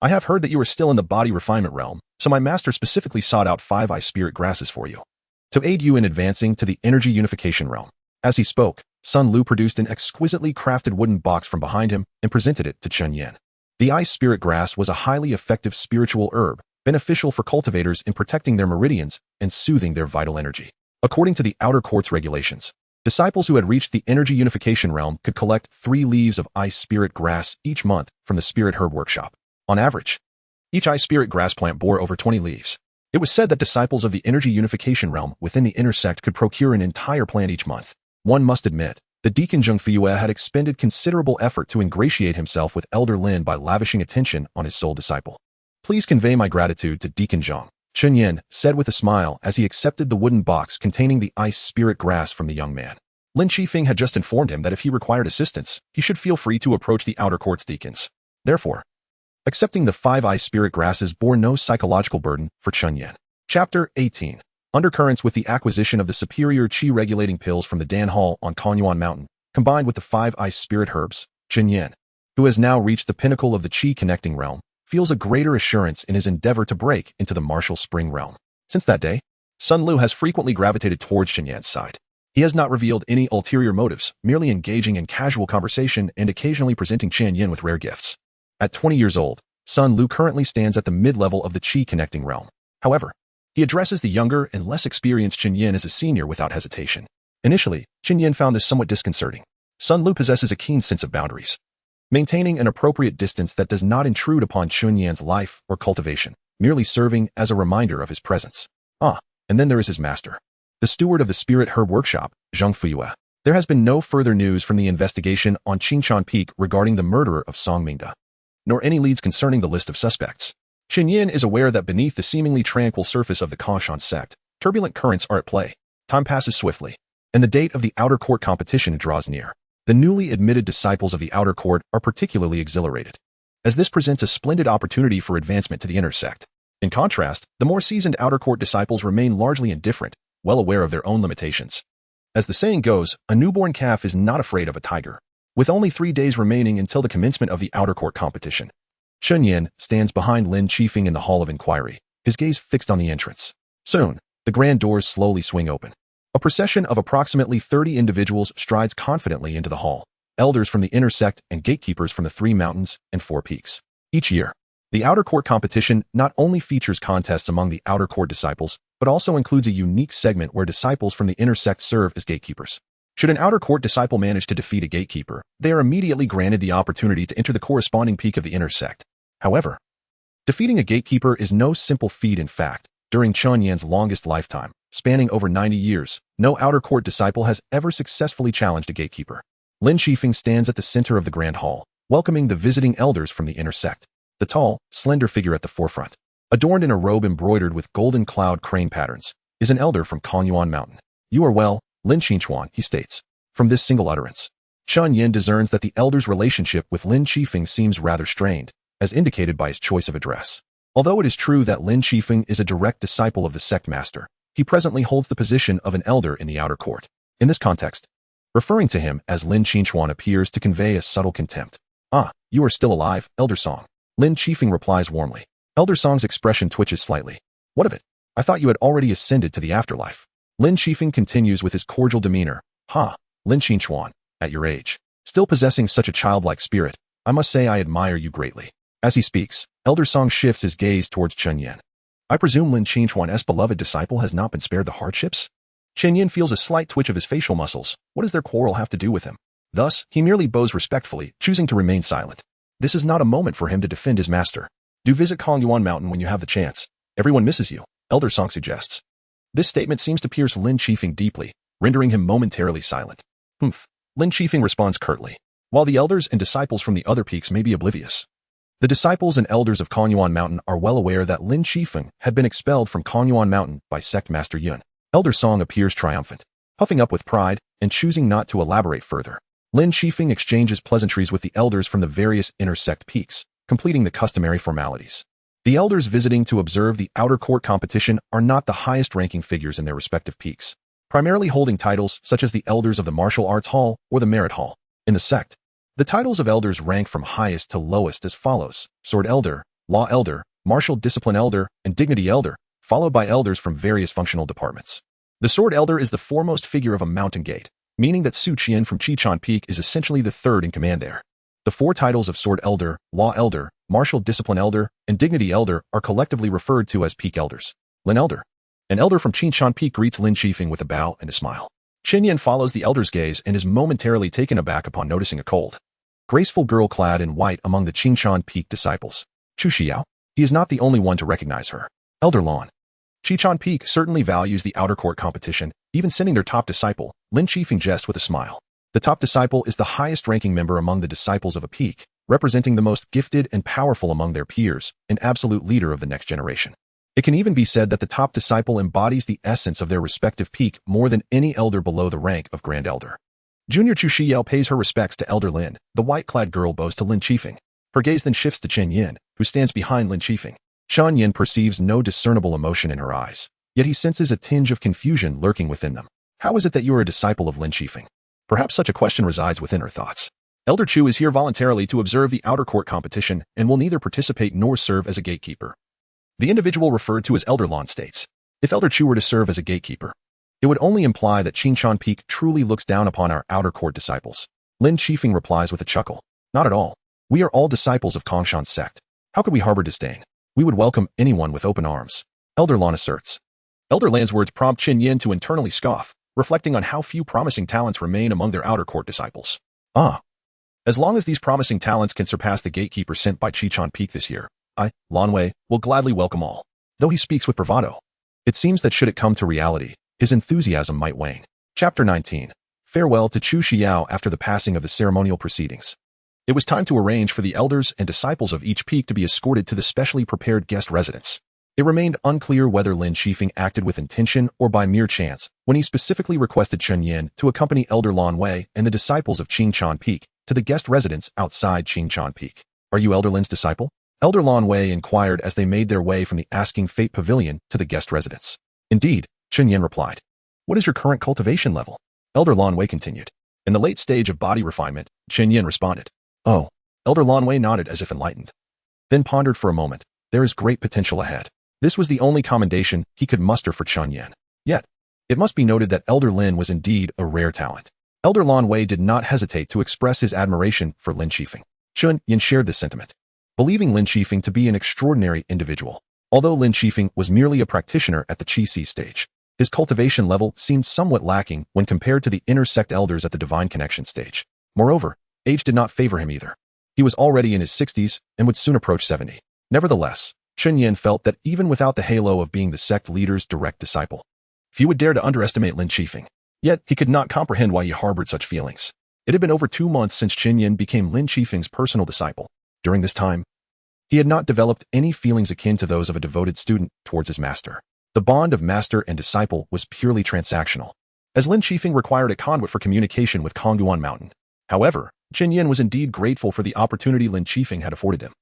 I have heard that you are still in the body refinement realm, so my master specifically sought out 5 eye spirit grasses for you, to aid you in advancing to the energy unification realm. As he spoke, Sun Lu produced an exquisitely crafted wooden box from behind him and presented it to Chen Yin. The ice spirit grass was a highly effective spiritual herb, beneficial for cultivators in protecting their meridians and soothing their vital energy. According to the outer court's regulations, disciples who had reached the energy unification realm could collect 3 leaves of ice spirit grass each month from the spirit herb workshop. On average, Each ice spirit grass plant bore over 20 leaves. It was said that disciples of the energy unification realm within the inner sect could procure an entire plant each month. One must admit, the Deacon Zheng Fiyue had expended considerable effort to ingratiate himself with Elder Lin by lavishing attention on his sole disciple. Please convey my gratitude to Deacon Zheng, Chen Yin said with a smile as he accepted the wooden box containing the ice spirit grass from the young man. Lin Qifeng had just informed him that if he required assistance, he should feel free to approach the outer court's deacons. Therefore, accepting the 5 ice spirit grasses bore no psychological burden for Chen Yin. Chapter 18. Undercurrents. With the acquisition of the superior qi regulating pills from the Dan Hall on Konyuan Mountain, combined with the 5 ice spirit herbs, Chen Yin, who has now reached the pinnacle of the qi connecting realm, feels a greater assurance in his endeavor to break into the martial spring realm. Since that day, Sun Lu has frequently gravitated towards Chen Yan's side. He has not revealed any ulterior motives, merely engaging in casual conversation and occasionally presenting Chen Yin with rare gifts. At 20 years old, Sun Lu currently stands at the mid-level of the qi connecting realm. However, he addresses the younger and less experienced Chen Yin as a senior without hesitation. Initially, Chen Yin found this somewhat disconcerting. Sun Lu possesses a keen sense of boundaries, maintaining an appropriate distance that does not intrude upon Chen Yan's life or cultivation, merely serving as a reminder of his presence. And then there is his master, the steward of the Spirit Herb Workshop, Zheng Fuyue. There has been no further news from the investigation on Qingshan Peak regarding the murderer of Song Mingda, nor any leads concerning the list of suspects. Chen Yin is aware that beneath the seemingly tranquil surface of the Kanshan sect, turbulent currents are at play. Time passes swiftly, and the date of the outer court competition draws near. The newly admitted disciples of the outer court are particularly exhilarated, as this presents a splendid opportunity for advancement to the inner sect. In contrast, the more seasoned outer court disciples remain largely indifferent, well aware of their own limitations. As the saying goes, a newborn calf is not afraid of a tiger. With only 3 days remaining until the commencement of the outer court competition, Chen Yin stands behind Lin Qifeng in the Hall of Inquiry, his gaze fixed on the entrance. Soon, the grand doors slowly swing open. A procession of approximately 30 individuals strides confidently into the hall, elders from the inner sect and gatekeepers from the 3 mountains and 4 peaks. Each year, the outer court competition not only features contests among the outer court disciples, but also includes a unique segment where disciples from the inner sect serve as gatekeepers. Should an outer court disciple manage to defeat a gatekeeper, they are immediately granted the opportunity to enter the corresponding peak of the inner sect. However, defeating a gatekeeper is no simple feat. In fact, during Chen Yan's longest lifetime, spanning over 90 years, no outer court disciple has ever successfully challenged a gatekeeper. Lin Qifeng stands at the center of the grand hall, welcoming the visiting elders from the inner sect. The tall, slender figure at the forefront, adorned in a robe embroidered with golden cloud crane patterns, is an elder from Konyuan Mountain. You are well, Lin Qinchuan, he states. From this single utterance, Chen Yin discerns that the elder's relationship with Lin Qifeng seems rather strained, as indicated by his choice of address. Although it is true that Lin Qifeng is a direct disciple of the sect master, he presently holds the position of an elder in the outer court. In this context, referring to him as Lin Qinchuan appears to convey a subtle contempt. You are still alive, Elder Song. Lin Qifeng replies warmly. Elder Song's expression twitches slightly. What of it? I thought you had already ascended to the afterlife. Lin Qifeng continues with his cordial demeanor. Lin Qinchuan, at your age, still possessing such a childlike spirit, I must say I admire you greatly. As he speaks, Elder Song shifts his gaze towards Chen Yin. I presume Lin Qinchuan's beloved disciple has not been spared the hardships? Chen Yin feels a slight twitch of his facial muscles. What does their quarrel have to do with him? Thus, he merely bows respectfully, choosing to remain silent. This is not a moment for him to defend his master. Do visit Kongyuan Mountain when you have the chance. Everyone misses you, Elder Song suggests. This statement seems to pierce Lin Qifeng deeply, rendering him momentarily silent. Lin Qifeng responds curtly. While the elders and disciples from the other peaks may be oblivious, the disciples and elders of Konyuan Mountain are well aware that Lin Qifeng had been expelled from Konyuan Mountain by Sect Master Yun. Elder Song appears triumphant, puffing up with pride and choosing not to elaborate further. Lin Qifeng exchanges pleasantries with the elders from the various inner sect peaks, completing the customary formalities. The elders visiting to observe the outer court competition are not the highest-ranking figures in their respective peaks, primarily holding titles such as the Elders of the Martial Arts Hall or the Merit Hall. In the sect, the titles of elders rank from highest to lowest as follows: Sword Elder, Law Elder, Martial Discipline Elder, and Dignity Elder, followed by elders from various functional departments. The Sword Elder is the foremost figure of a mountain gate, meaning that Su Qian from Qichon Peak is essentially the third in command there. The 4 titles of Sword Elder, Law Elder, Martial Discipline Elder, and Dignity Elder are collectively referred to as Peak Elders. Lin Elder. An elder from Qingshan Peak greets Lin Qifeng with a bow and a smile. Chen Yin follows the elder's gaze and is momentarily taken aback upon noticing a cold, graceful girl clad in white among the Qingshan Peak disciples. Chu Xiao. He is not the only one to recognize her. Elder Lan. Qichon Peak certainly values the outer court competition, even sending their top disciple, Lin Qifeng, jest with a smile. The top disciple is the highest-ranking member among the disciples of a peak, representing the most gifted and powerful among their peers, an absolute leader of the next generation. It can even be said that the top disciple embodies the essence of their respective peak more than any elder below the rank of Grand Elder. Junior Chu Shiyao pays her respects to Elder Lin. The white-clad girl bows to Lin Qifeng. Her gaze then shifts to Chen Yin, who stands behind Lin Qifeng. Shan Yin perceives no discernible emotion in her eyes, yet he senses a tinge of confusion lurking within them. How is it that you are a disciple of Lin Qifeng? Perhaps such a question resides within her thoughts. Elder Chu is here voluntarily to observe the outer court competition and will neither participate nor serve as a gatekeeper. The individual referred to as Elder Lan states, if Elder Chu were to serve as a gatekeeper, it would only imply that Qichon Peak truly looks down upon our outer court disciples. Lin Qifeng replies with a chuckle. Not at all. We are all disciples of Kongshan's sect. How could we harbor disdain? We would welcome anyone with open arms. Elder Lan asserts. Elder Lan's words prompt Chen Yin to internally scoff, reflecting on how few promising talents remain among their outer court disciples. As long as these promising talents can surpass the gatekeeper sent by Qichon Peak this year, I, Lan Wei, will gladly welcome all. Though he speaks with bravado, it seems that should it come to reality, his enthusiasm might wane. Chapter 19. Farewell to Chu Xiao after the passing of the ceremonial proceedings. It was time to arrange for the elders and disciples of each peak to be escorted to the specially prepared guest residence. It remained unclear whether Lin Qifeng acted with intention or by mere chance when he specifically requested Chen Yin to accompany Elder Lan Wei and the disciples of Qichon Peak to the guest residence outside Qichon Peak. Are you Elder Lin's disciple? Elder Lan Wei inquired as they made their way from the Asking Fate Pavilion to the guest residence. Indeed, Chen Yin replied. What is your current cultivation level? Elder Lan Wei continued. In the late stage of body refinement, Chen Yin responded. Oh. Elder Lan Wei nodded as if enlightened. Then pondered for a moment. There is great potential ahead. This was the only commendation he could muster for Chen Yin. Yet, it must be noted that Elder Lin was indeed a rare talent. Elder Lan Wei did not hesitate to express his admiration for Lin Qifeng. Chen Yin shared this sentiment, believing Lin Qifeng to be an extraordinary individual. Although Lin Qifeng was merely a practitioner at the Qi stage, his cultivation level seemed somewhat lacking when compared to the inner sect elders at the Divine Connection stage. Moreover, age did not favor him either. He was already in his 60s and would soon approach 70. Nevertheless, Chen Yin felt that even without the halo of being the sect leader's direct disciple, few would dare to underestimate Lin Qifeng. Yet, he could not comprehend why he harbored such feelings. It had been over 2 months since Chen Yin became Lin Qifeng's personal disciple. During this time, he had not developed any feelings akin to those of a devoted student towards his master. The bond of master and disciple was purely transactional, as Lin Qifeng required a conduit for communication with Kongguan Mountain. However, Chen Yin was indeed grateful for the opportunity Lin Qifeng had afforded him,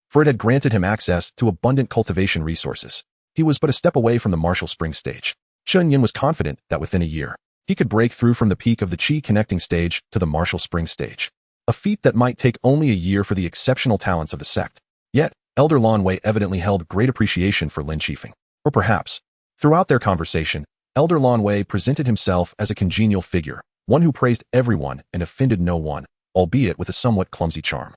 for it had granted him access to abundant cultivation resources. He was but a step away from the Martial Spring stage. Chen Yin was confident that within a year, he could break through from the peak of the Qi connecting stage to the Martial Spring stage, a feat that might take only a year for the exceptional talents of the sect. Yet, Elder Lan Wei evidently held great appreciation for Lin Qifeng. Or perhaps, throughout their conversation, Elder Lan Wei presented himself as a congenial figure, one who praised everyone and offended no one, albeit with a somewhat clumsy charm.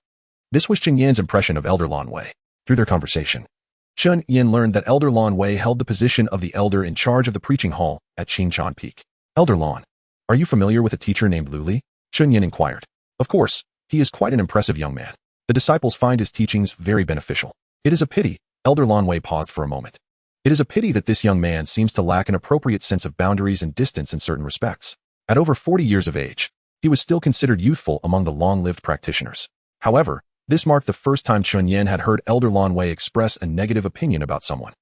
This was Chen Yin's impression of Elder Lan Wei. Through their conversation, Chen Yin learned that Elder Lan Wei held the position of the elder in charge of the preaching hall at Qichon Peak. Elder Lan, are you familiar with a teacher named Lu Li? Chen Yin inquired. Of course, he is quite an impressive young man. The disciples find his teachings very beneficial. It is a pity, Elder Lan Wei paused for a moment. It is a pity that this young man seems to lack an appropriate sense of boundaries and distance in certain respects. At over 40 years of age, he was still considered youthful among the long-lived practitioners. However, this marked the first time Chen Yin had heard Elder Lan Wei express a negative opinion about someone.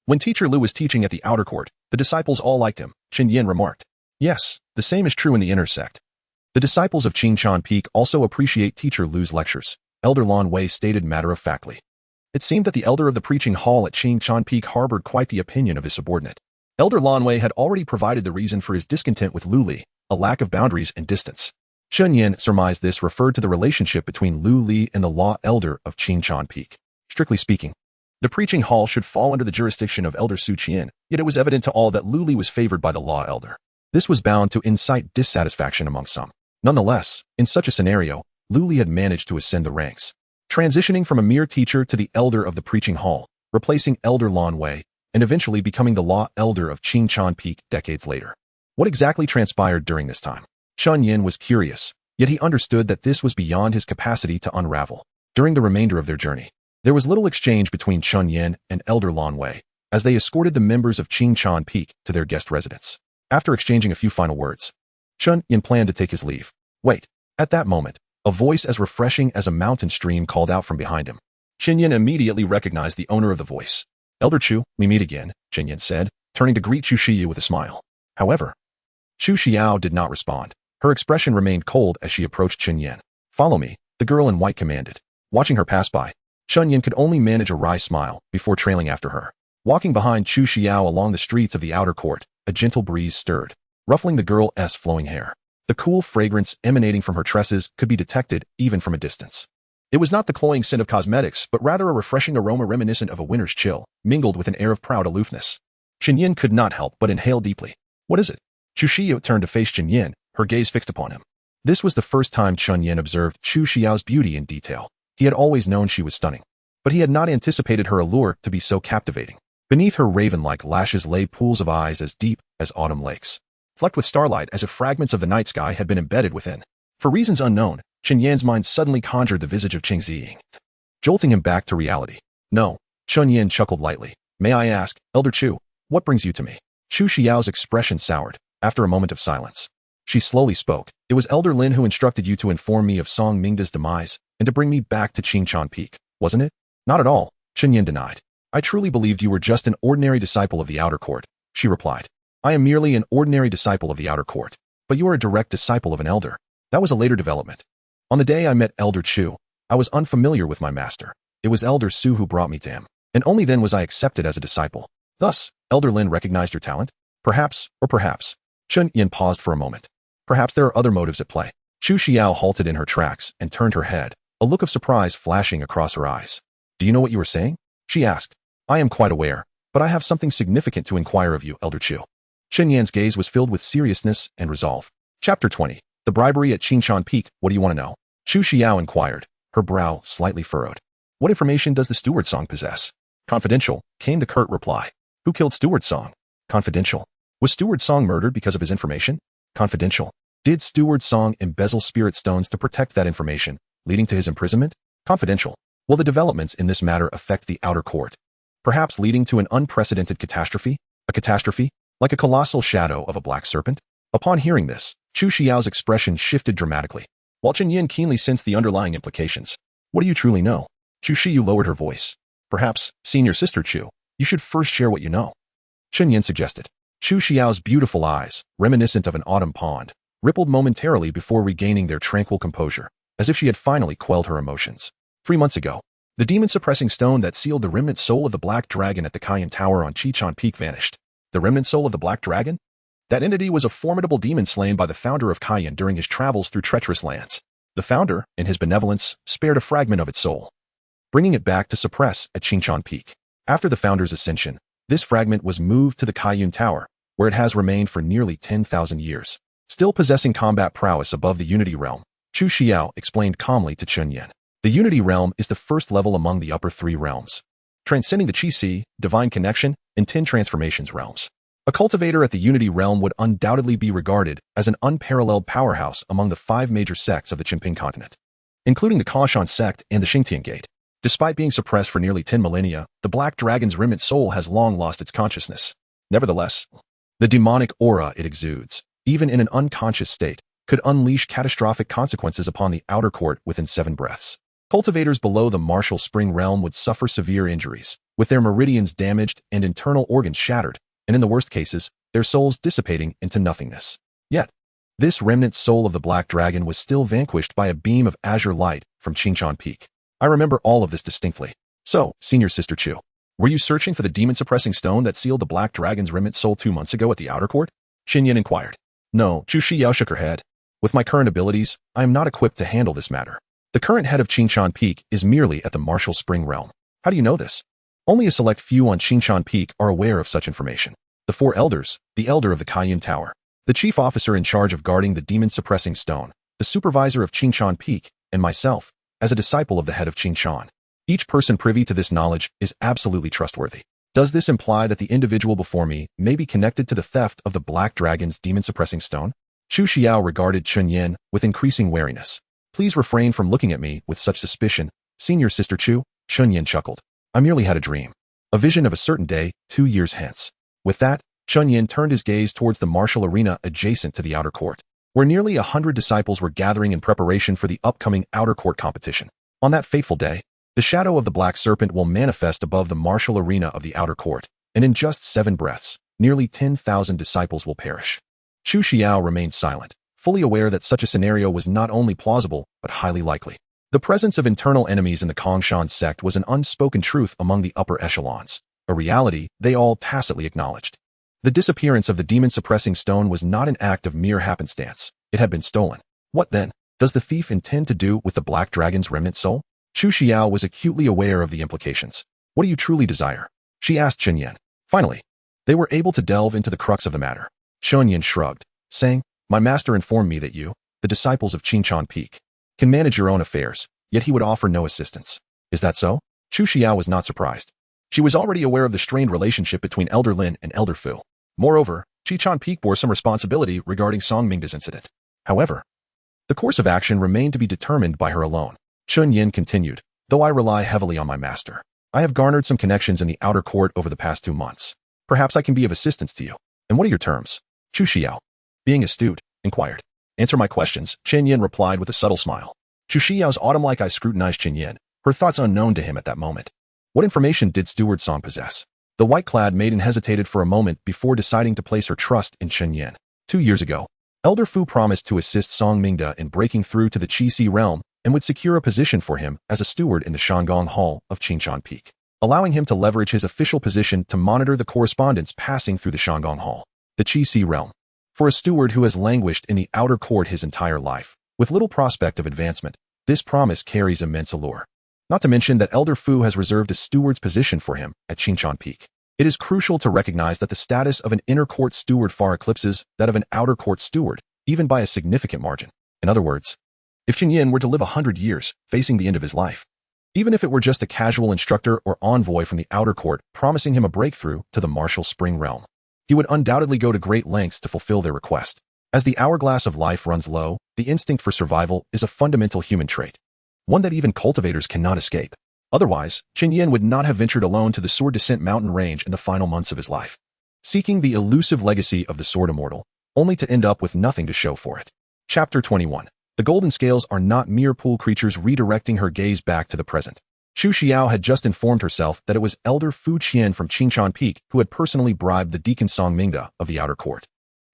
When Teacher Lu was teaching at the outer court, the disciples all liked him, Chen Yin remarked. Yes, the same is true in the inner sect. The disciples of Qichon Peak also appreciate Teacher Lu's lectures, Elder Lan Wei stated matter-of-factly. It seemed that the elder of the preaching hall at Qichon Peak harbored quite the opinion of his subordinate. Elder Lan Wei had already provided the reason for his discontent with Lu Li, a lack of boundaries and distance. Chen Yin surmised this referred to the relationship between Lu Li and the law elder of Qichon Peak. Strictly speaking, the preaching hall should fall under the jurisdiction of Elder Su Qian, yet it was evident to all that Lu Li was favored by the law elder. This was bound to incite dissatisfaction among some. Nonetheless, in such a scenario, Lu Li had managed to ascend the ranks, transitioning from a mere teacher to the elder of the preaching hall, replacing Elder Lan Wei, and eventually becoming the law elder of Qichon Peak decades later. What exactly transpired during this time? Chen Yin was curious, yet he understood that this was beyond his capacity to unravel. During the remainder of their journey, There was little exchange between Chun Yin and Elder Lan Wei as they escorted the members of Qing Chan Peak to their guest residence. After exchanging a few final words, Chun Yin planned to take his leave. Wait. At that moment, a voice as refreshing as a mountain stream called out from behind him. Qin Yin immediately recognized the owner of the voice. Elder Chu, we meet again, Qin Yin said, turning to greet Chu Shiyu with a smile. However, Chu Xiao did not respond. Her expression remained cold as she approached Qin Yin. Follow me, the girl in white commanded. Watching her pass by, Chun Yin could only manage a wry smile before trailing after her. Walking behind Chu Xiao along the streets of the outer court, a gentle breeze stirred, ruffling the girl's flowing hair. The cool fragrance emanating from her tresses could be detected even from a distance. It was not the cloying scent of cosmetics, but rather a refreshing aroma reminiscent of a winter's chill, mingled with an air of proud aloofness. Qin Yin could not help but inhale deeply. What is it? Chu Xiao turned to face Qin Yin, her gaze fixed upon him. This was the first time Chun Yin observed Chu Xiao's beauty in detail. He had always known she was stunning, but he had not anticipated her allure to be so captivating. Beneath her raven-like lashes lay pools of eyes as deep as autumn lakes, flecked with starlight as if fragments of the night sky had been embedded within. For reasons unknown, Qin Yan's mind suddenly conjured the visage of Qing Ziying, jolting him back to reality. No, Chun Yin chuckled lightly. May I ask, Elder Chu, what brings you to me? Chu Xiao's expression soured, after a moment of silence. She slowly spoke. It was Elder Lin who instructed you to inform me of Song Mingda's demise and to bring me back to Qingchan Peak, wasn't it? Not at all, Qin Yin denied. I truly believed you were just an ordinary disciple of the outer court, she replied. I am merely an ordinary disciple of the outer court, but you are a direct disciple of an elder. That was a later development. On the day I met Elder Chu, I was unfamiliar with my master. It was Elder Su who brought me to him, and only then was I accepted as a disciple. Thus, Elder Lin recognized your talent? Perhaps, or perhaps. Chun Yin paused for a moment. Perhaps there are other motives at play. Chu Xiao halted in her tracks and turned her head, a look of surprise flashing across her eyes. Do you know what you were saying? She asked. I am quite aware, but I have something significant to inquire of you, Elder Chu. Qin Yan's gaze was filled with seriousness and resolve. Chapter 20. The bribery at Qingchan Peak. What do you want to know? Chu Xiao inquired, her brow slightly furrowed. What information does the Steward Song possess? Confidential, came the curt reply. Who killed Steward Song? Confidential. Was Steward Song murdered because of his information? Confidential. Did Steward Song embezzle spirit stones to protect that information, leading to his imprisonment? Confidential. Will the developments in this matter affect the outer court? Perhaps leading to an unprecedented catastrophe? A catastrophe? Like a colossal shadow of a black serpent? Upon hearing this, Chu Xiao's expression shifted dramatically, while Qin Yin keenly sensed the underlying implications. What do you truly know? Chu Xiu lowered her voice. Perhaps, senior sister Chu, you should first share what you know. Qin Yin suggested. Chu Xiao's beautiful eyes, reminiscent of an autumn pond, rippled momentarily before regaining their tranquil composure, as if she had finally quelled her emotions. 3 months ago, the demon-suppressing stone that sealed the remnant soul of the Black Dragon at the Kayan Tower on Qichan Peak vanished. The remnant soul of the Black Dragon? That entity was a formidable demon slain by the founder of Kayan during his travels through treacherous lands. The founder, in his benevolence, spared a fragment of its soul, bringing it back to suppress at Qingchan Peak. After the founder's ascension, this fragment was moved to the Kaiyun Tower, where it has remained for nearly 10,000 years. Still possessing combat prowess above the Unity Realm, Chu Xiao explained calmly to Chun Yin. The Unity Realm is the first level among the upper 3 realms, transcending the Qi-Si, Divine Connection, and 10 Transformations realms. A cultivator at the Unity Realm would undoubtedly be regarded as an unparalleled powerhouse among the 5 major sects of the Qingping continent, including the Kaoshan sect and the Xingtian Gate. Despite being suppressed for nearly 10 millennia, the Black Dragon's remnant soul has long lost its consciousness. Nevertheless, the demonic aura it exudes, even in an unconscious state, could unleash catastrophic consequences upon the outer court within 7 breaths. Cultivators below the Martial Spring realm would suffer severe injuries, with their meridians damaged and internal organs shattered, and in the worst cases, their souls dissipating into nothingness. Yet, this remnant soul of the Black Dragon was still vanquished by a beam of azure light from Qingchan Peak. I remember all of this distinctly. So, senior sister Chu, were you searching for the demon-suppressing stone that sealed the Black Dragon's remnant soul 2 months ago at the outer court? Qin Yin inquired. No, Chu Xiao shook her head. With my current abilities, I am not equipped to handle this matter. The current head of Qingchan Peak is merely at the Martial Spring realm. How do you know this? Only a select few on Qingchan Peak are aware of such information. The 4 elders, the elder of the Kaiyun Tower, the chief officer in charge of guarding the demon-suppressing stone, the supervisor of Qingchan Peak, and myself, as a disciple of the head of Qingchan. Each person privy to this knowledge is absolutely trustworthy. Does this imply that the individual before me may be connected to the theft of the Black Dragon's demon-suppressing stone? Chu Xiao regarded Chun Yin with increasing wariness. Please refrain from looking at me with such suspicion, senior sister Chu, Chun Yin chuckled. I merely had a dream. A vision of a certain day, 2 years hence. With that, Chun Yin turned his gaze towards the martial arena adjacent to the outer court, where nearly 100 disciples were gathering in preparation for the upcoming outer court competition. On that fateful day, the shadow of the black serpent will manifest above the martial arena of the outer court, and in just 7 breaths, nearly 10,000 disciples will perish. Chu Xiao remained silent, fully aware that such a scenario was not only plausible, but highly likely. The presence of internal enemies in the Kongshan sect was an unspoken truth among the upper echelons, a reality they all tacitly acknowledged. The disappearance of the demon-suppressing stone was not an act of mere happenstance. It had been stolen. What then? Does the thief intend to do with the Black Dragon's remnant soul? Chu Xiao was acutely aware of the implications. What do you truly desire? She asked Chun Yin. Finally, they were able to delve into the crux of the matter. Chun Yin shrugged, saying, My master informed me that you, the disciples of Qinchan Peak, can manage your own affairs, yet he would offer no assistance. Is that so? Chu Xiao was not surprised. She was already aware of the strained relationship between Elder Lin and Elder Fu. Moreover, Qinchan Peak bore some responsibility regarding Song Mingda's incident. However, the course of action remained to be determined by her alone. Chun Yin continued, Though I rely heavily on my master, I have garnered some connections in the outer court over the past 2 months. Perhaps I can be of assistance to you. And what are your terms? Chu Xiao, being astute, inquired. Answer my questions, Chen Yin replied with a subtle smile. Chu Xiao's autumn-like eyes scrutinized Chen Yin, her thoughts unknown to him at that moment. What information did Steward Song possess? The white-clad maiden hesitated for a moment before deciding to place her trust in Chen Yin. 2 years ago, Elder Fu promised to assist Song Mingda in breaking through to the Qi-Si realm and would secure a position for him as a steward in the Shangong Hall of Qinchan Peak, allowing him to leverage his official position to monitor the correspondence passing through the Shangong Hall, the Qi-Si realm. For a steward who has languished in the outer court his entire life, with little prospect of advancement, this promise carries immense allure. Not to mention that Elder Fu has reserved a steward's position for him at Qinchan Peak. It is crucial to recognize that the status of an inner court steward far eclipses that of an outer court steward, even by a significant margin. In other words, if Chen Yin were to live 100 years, facing the end of his life, even if it were just a casual instructor or envoy from the outer court promising him a breakthrough to the martial spring realm, he would undoubtedly go to great lengths to fulfill their request. As the hourglass of life runs low, the instinct for survival is a fundamental human trait, one that even cultivators cannot escape. Otherwise, Chen Yin would not have ventured alone to the Sword Descent mountain range in the final months of his life, seeking the elusive legacy of the Sword Immortal, only to end up with nothing to show for it. Chapter 21. The golden scales are not mere pool creatures redirecting her gaze back to the present. Chu Xiao had just informed herself that it was Elder Fu Qian from Qinchan Peak who had personally bribed the Deacon Song Mingda of the outer court.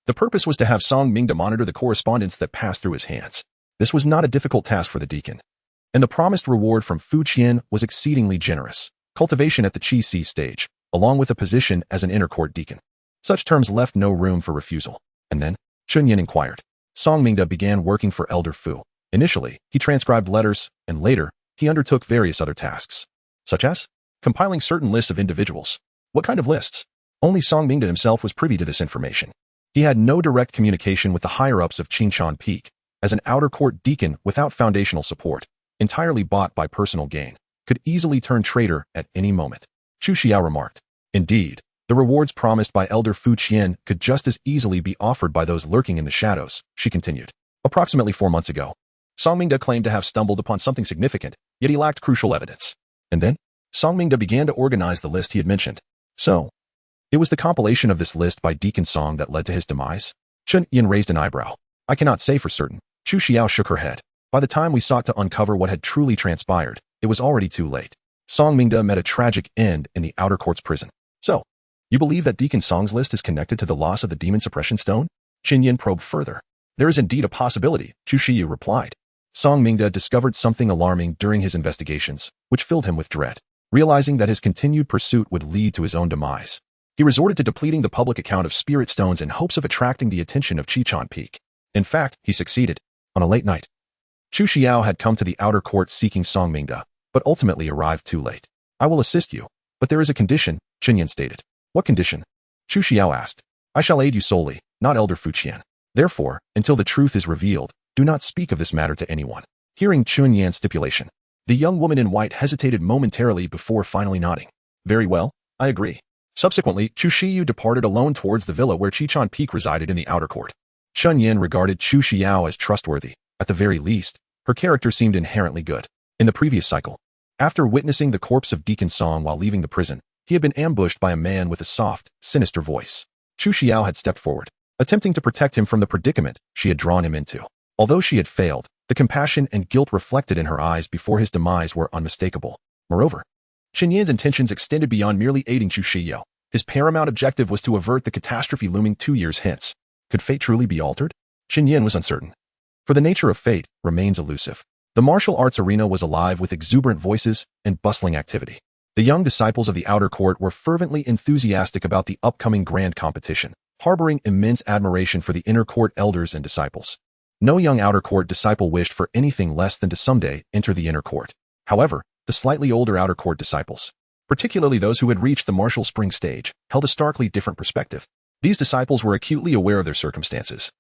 The purpose was to have Song Mingda monitor the correspondence that passed through his hands. This was not a difficult task for the deacon, and the promised reward from Fu Qian was exceedingly generous. Cultivation at the Qi-Si stage, along with a position as an inner court deacon. Such terms left no room for refusal. And then, Chun Yin inquired. Song Mingda began working for Elder Fu. Initially, he transcribed letters, and later, he undertook various other tasks, such as compiling certain lists of individuals. What kind of lists? Only Song Mingda himself was privy to this information. He had no direct communication with the higher-ups of Qinchan Peak, as an outer court deacon without foundational support, entirely bought by personal gain, could easily turn traitor at any moment. Chu Xiao remarked. Indeed, the rewards promised by Elder Fu Qian could just as easily be offered by those lurking in the shadows, she continued. Approximately 4 months ago, Song Mingda claimed to have stumbled upon something significant, yet he lacked crucial evidence. And then, Song Mingda began to organize the list he had mentioned. So, it was the compilation of this list by Deacon Song that led to his demise? Chun Yin raised an eyebrow. I cannot say for certain. Chu Xiao shook her head. By the time we sought to uncover what had truly transpired, it was already too late. Song Mingda met a tragic end in the outer court's prison. So, you believe that Deacon Song's list is connected to the loss of the demon suppression stone? Chen Yin probed further. There is indeed a possibility, Chu Shiyu replied. Song Mingda discovered something alarming during his investigations, which filled him with dread. Realizing that his continued pursuit would lead to his own demise, he resorted to depleting the public account of spirit stones in hopes of attracting the attention of Qinchan Peak. In fact, he succeeded. On a late night, Chu Xiao had come to the outer court seeking Song Mingda, but ultimately arrived too late. I will assist you, but there is a condition, Chen Yin stated. What condition? Chu Xiao asked. I shall aid you solely, not Elder Fu Qian. Therefore, until the truth is revealed, do not speak of this matter to anyone. Hearing Chun Yan's stipulation, the young woman in white hesitated momentarily before finally nodding. Very well, I agree. Subsequently, Chu Shiyu departed alone towards the villa where Qinchan Peak resided in the outer court. Chun Yin regarded Chu Xiao as trustworthy. At the very least, her character seemed inherently good. In the previous cycle, After witnessing the corpse of Deacon Song while leaving the prison, he had been ambushed by a man with a soft, sinister voice. Chu Xiao had stepped forward, attempting to protect him from the predicament she had drawn him into. Although she had failed, the compassion and guilt reflected in her eyes before his demise were unmistakable. Moreover, Chen Yan's intentions extended beyond merely aiding Chu Xiao. His paramount objective was to avert the catastrophe looming 2 years hence. Could fate truly be altered? Chen Yan was uncertain. For the nature of fate remains elusive. The martial arts arena was alive with exuberant voices and bustling activity. The young disciples of the outer court were fervently enthusiastic about the upcoming grand competition, harboring immense admiration for the inner court elders and disciples. No young outer court disciple wished for anything less than to someday enter the inner court. However, the slightly older outer court disciples, particularly those who had reached the martial spring stage, held a starkly different perspective. These disciples were acutely aware of their circumstances,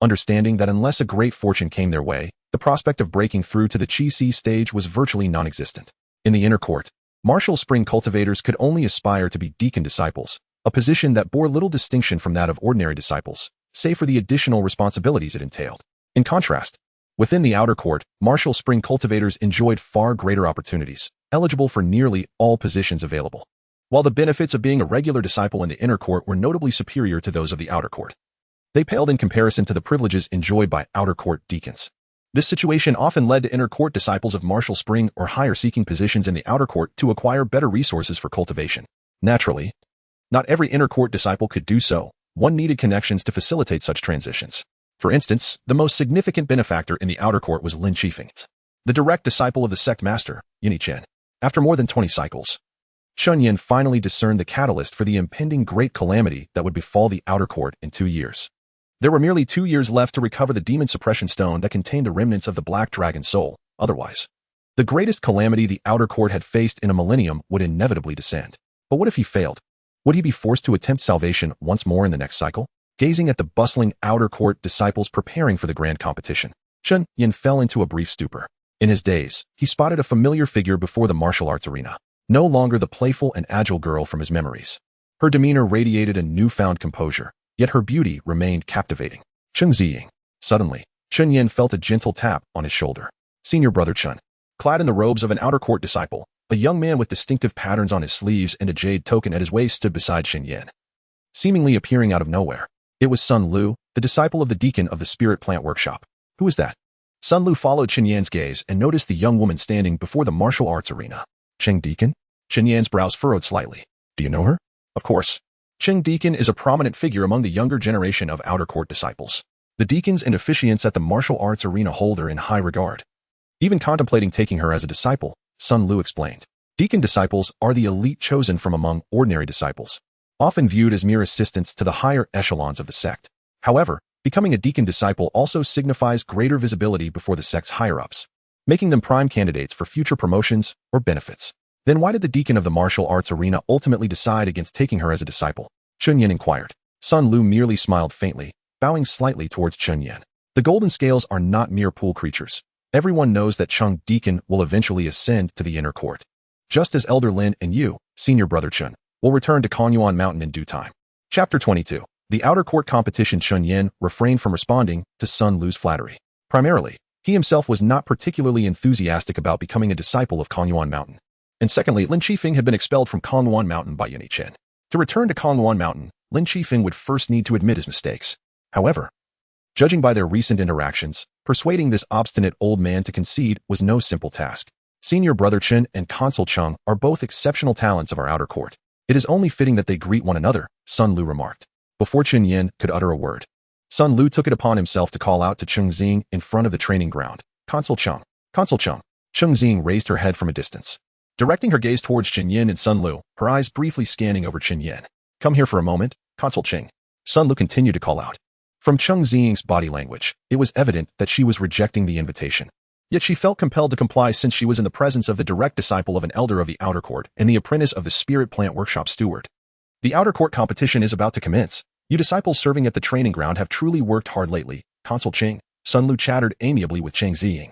understanding that unless a great fortune came their way, the prospect of breaking through to the Qi Si stage was virtually non-existent. In the inner court, martial spring cultivators could only aspire to be deacon disciples, a position that bore little distinction from that of ordinary disciples, save for the additional responsibilities it entailed. In contrast, within the outer court, martial spring cultivators enjoyed far greater opportunities, eligible for nearly all positions available. While the benefits of being a regular disciple in the inner court were notably superior to those of the outer court, they paled in comparison to the privileges enjoyed by outer court deacons. This situation often led to inner court disciples of martial spring or higher seeking positions in the outer court to acquire better resources for cultivation. Naturally, not every inner court disciple could do so. One needed connections to facilitate such transitions. For instance, the most significant benefactor in the outer court was Lin Qifeng, the direct disciple of the sect master, Yunyi Chen. After more than 20 cycles, Chen Yan finally discerned the catalyst for the impending great calamity that would befall the outer court in 2 years. There were merely 2 years left to recover the demon suppression stone that contained the remnants of the black dragon soul. Otherwise, the greatest calamity the outer court had faced in a millennium would inevitably descend. But what if he failed? Would he be forced to attempt salvation once more in the next cycle? Gazing at the bustling outer court disciples preparing for the grand competition, Chen Yan fell into a brief stupor. In his daze, he spotted a familiar figure before the martial arts arena, no longer the playful and agile girl from his memories. Her demeanor radiated a newfound composure, yet her beauty remained captivating. Cheng Ziying. Suddenly, Chen Yan felt a gentle tap on his shoulder. Senior brother Chen. Clad in the robes of an outer court disciple, a young man with distinctive patterns on his sleeves and a jade token at his waist stood beside Chen Yan. Seemingly appearing out of nowhere, it was Sun Lu, the disciple of the deacon of the spirit plant workshop. Who is that? Sun Lu followed Chen Yan's gaze and noticed the young woman standing before the martial arts arena. Cheng Deacon? Chen Yan's brows furrowed slightly. Do you know her? Of course. Cheng Deacon is a prominent figure among the younger generation of outer court disciples. The deacons and officiants at the martial arts arena hold her in high regard. Even contemplating taking her as a disciple, Sun Lu explained. Deacon disciples are the elite chosen from among ordinary disciples, often viewed as mere assistants to the higher echelons of the sect. However, becoming a deacon disciple also signifies greater visibility before the sect's higher-ups, making them prime candidates for future promotions or benefits. Then why did the deacon of the martial arts arena ultimately decide against taking her as a disciple? Chen Yan inquired. Sun Lu merely smiled faintly, bowing slightly towards Chen Yan. The golden scales are not mere pool creatures. Everyone knows that Cheng Deacon will eventually ascend to the inner court, just as Elder Lin and you, senior brother Chen, will return to Konyuan Mountain in due time. Chapter 22. The outer court competition. Chen Yan refrained from responding to Sun Lu's flattery. Primarily, he himself was not particularly enthusiastic about becoming a disciple of Konyuan Mountain. And secondly, Lin Qifeng had been expelled from Konyuan Mountain by Yunyi Chen. To return to Konyuan Mountain, Lin Qifeng would first need to admit his mistakes. However, judging by their recent interactions, persuading this obstinate old man to concede was no simple task. Senior brother Chen and Consul Cheng are both exceptional talents of our outer court. It is only fitting that they greet one another, Sun Lu remarked. Before Chen Yan could utter a word, Sun Lu took it upon himself to call out to Cheng Ziying in front of the training ground. Consul Cheng. Consul Cheng. Cheng Ziying raised her head from a distance, directing her gaze towards Chen Yan and Sun Lu, her eyes briefly scanning over Chen Yan. Come here for a moment, Consul Cheng. Sun Lu continued to call out. From Cheng Ziying's body language, it was evident that she was rejecting the invitation. Yet she felt compelled to comply since she was in the presence of the direct disciple of an elder of the outer court and the apprentice of the spirit plant workshop steward. The outer court competition is about to commence. You disciples serving at the training ground have truly worked hard lately, Consul Cheng. Sun Lu chattered amiably with Cheng Ziying.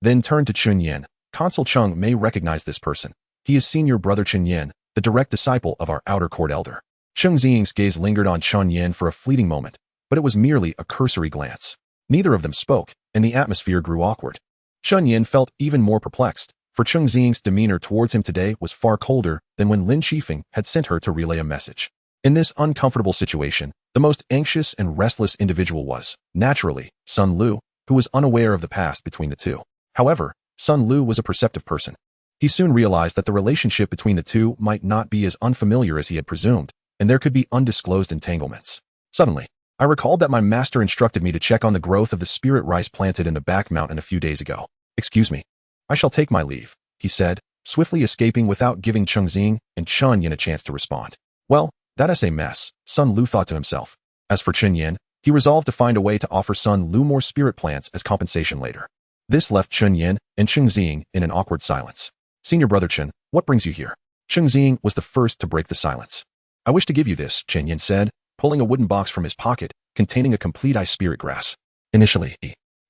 Then turned to Chen Yan. Consul Cheng may recognize this person. He is senior brother Chen Yan, the direct disciple of our outer court elder. Cheng Ziying's gaze lingered on Chen Yan for a fleeting moment, but it was merely a cursory glance. Neither of them spoke, and the atmosphere grew awkward. Chen Yan felt even more perplexed. for Cheng Xing's demeanor towards him today was far colder than when Lin Qifeng had sent her to relay a message. In this uncomfortable situation, the most anxious and restless individual was, naturally, Sun Lu, who was unaware of the past between the two. However, Sun Lu was a perceptive person. He soon realized that the relationship between the two might not be as unfamiliar as he had presumed, and there could be undisclosed entanglements. Suddenly, I recalled that my master instructed me to check on the growth of the spirit rice planted in the back mountain a few days ago. Excuse me. I shall take my leave, he said, swiftly escaping without giving Cheng Xing and Chen Yin a chance to respond. Well, that's a mess, Sun Lu thought to himself. As for Chen Yin, he resolved to find a way to offer Sun Lu more spirit plants as compensation later. This left Chen Yin and Cheng Xing in an awkward silence. Senior brother Chen, what brings you here? Cheng Xing was the first to break the silence. I wish to give you this, Chen Yin said, pulling a wooden box from his pocket containing a complete ice spirit grass. Initially,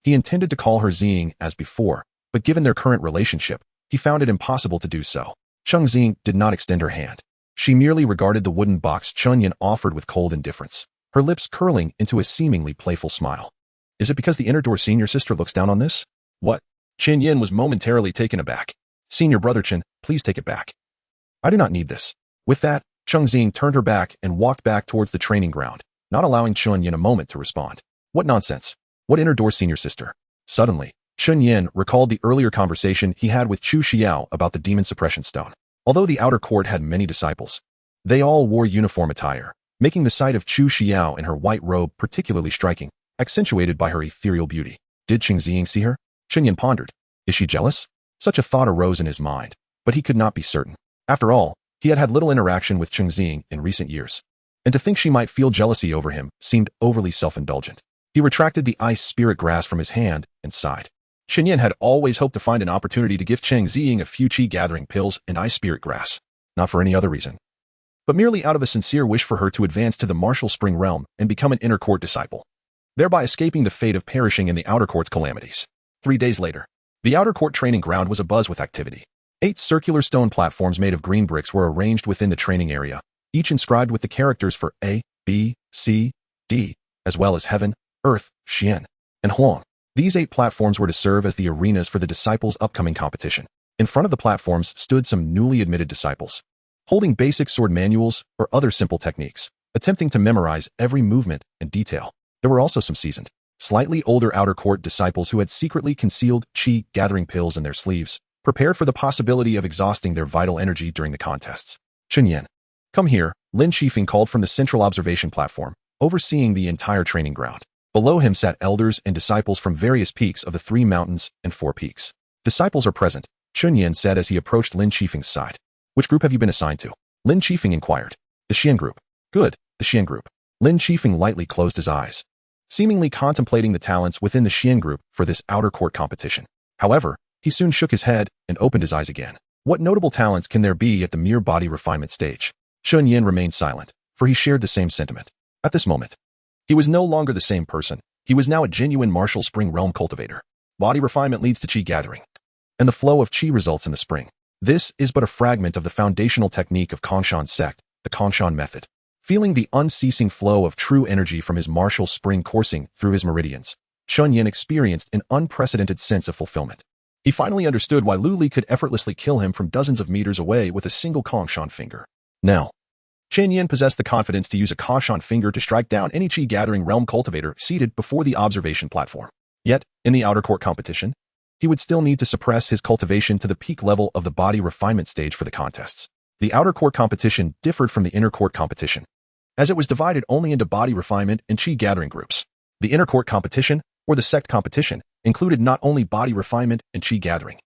he intended to call her Xing as before, but given their current relationship, he found it impossible to do so. Cheng Xing did not extend her hand. She merely regarded the wooden box Chen Yin offered with cold indifference, her lips curling into a seemingly playful smile. Is it because the inner door senior sister looks down on this? What? Chen Yin was momentarily taken aback. Senior brother Chen, please take it back. I do not need this. With that, Cheng Xing turned her back and walked back towards the training ground, not allowing Chen Yin a moment to respond. What nonsense? What inner door senior sister? Suddenly, Chen Yin recalled the earlier conversation he had with Chu Xiao about the demon suppression stone. Although the outer court had many disciples, they all wore uniform attire, making the sight of Chu Xiao in her white robe particularly striking, accentuated by her ethereal beauty. Did Cheng Xing see her? Chen Yin pondered. Is she jealous? Such a thought arose in his mind, but he could not be certain. After all, he had had little interaction with Cheng Xing in recent years, and to think she might feel jealousy over him seemed overly self-indulgent. He retracted the ice spirit grass from his hand and sighed. Chen Yin had always hoped to find an opportunity to give Cheng Xing a few chi-gathering pills and ice spirit grass, not for any other reason, but merely out of a sincere wish for her to advance to the martial spring realm and become an inner court disciple, thereby escaping the fate of perishing in the outer court's calamities. 3 days later, the outer court training ground was abuzz with activity. 8 circular stone platforms made of green bricks were arranged within the training area, each inscribed with the characters for A, B, C, D, as well as Heaven, Earth, Xian, and Huang. These 8 platforms were to serve as the arenas for the disciples' upcoming competition. In front of the platforms stood some newly admitted disciples, holding basic sword manuals or other simple techniques, attempting to memorize every movement and detail. There were also some seasoned, slightly older outer court disciples who had secretly concealed chi-gathering pills in their sleeves, prepared for the possibility of exhausting their vital energy during the contests. Chen Yin, come here, Lin Qifeng called from the central observation platform, overseeing the entire training ground. Below him sat elders and disciples from various peaks of the 3 mountains and 4 peaks. Disciples are present, Chen Yin said as he approached Lin Qifeng's side. Which group have you been assigned to? Lin Qifeng inquired. The Xian group. Good, the Xian group. Lin Qifeng lightly closed his eyes, seemingly contemplating the talents within the Xian group for this outer court competition. However, he soon shook his head and opened his eyes again. What notable talents can there be at the mere body refinement stage? Chen Yin remained silent, for he shared the same sentiment. At this moment, he was no longer the same person. He was now a genuine martial spring realm cultivator. Body refinement leads to chi gathering, and the flow of chi results in the spring. This is but a fragment of the foundational technique of Kongshan sect, the Kongshan method. Feeling the unceasing flow of true energy from his martial spring coursing through his meridians, Chen Yin experienced an unprecedented sense of fulfillment. He finally understood why Lu Li could effortlessly kill him from dozens of meters away with a single Kongshan finger. Now, Chen Yin possessed the confidence to use a Kongshan finger to strike down any chi-gathering realm cultivator seated before the observation platform. Yet, in the outer court competition, he would still need to suppress his cultivation to the peak level of the body refinement stage for the contests. The outer court competition differed from the inner court competition, as it was divided only into body refinement and chi-gathering groups. The inner court competition, or the sect competition, included not only body refinement and chi-gathering,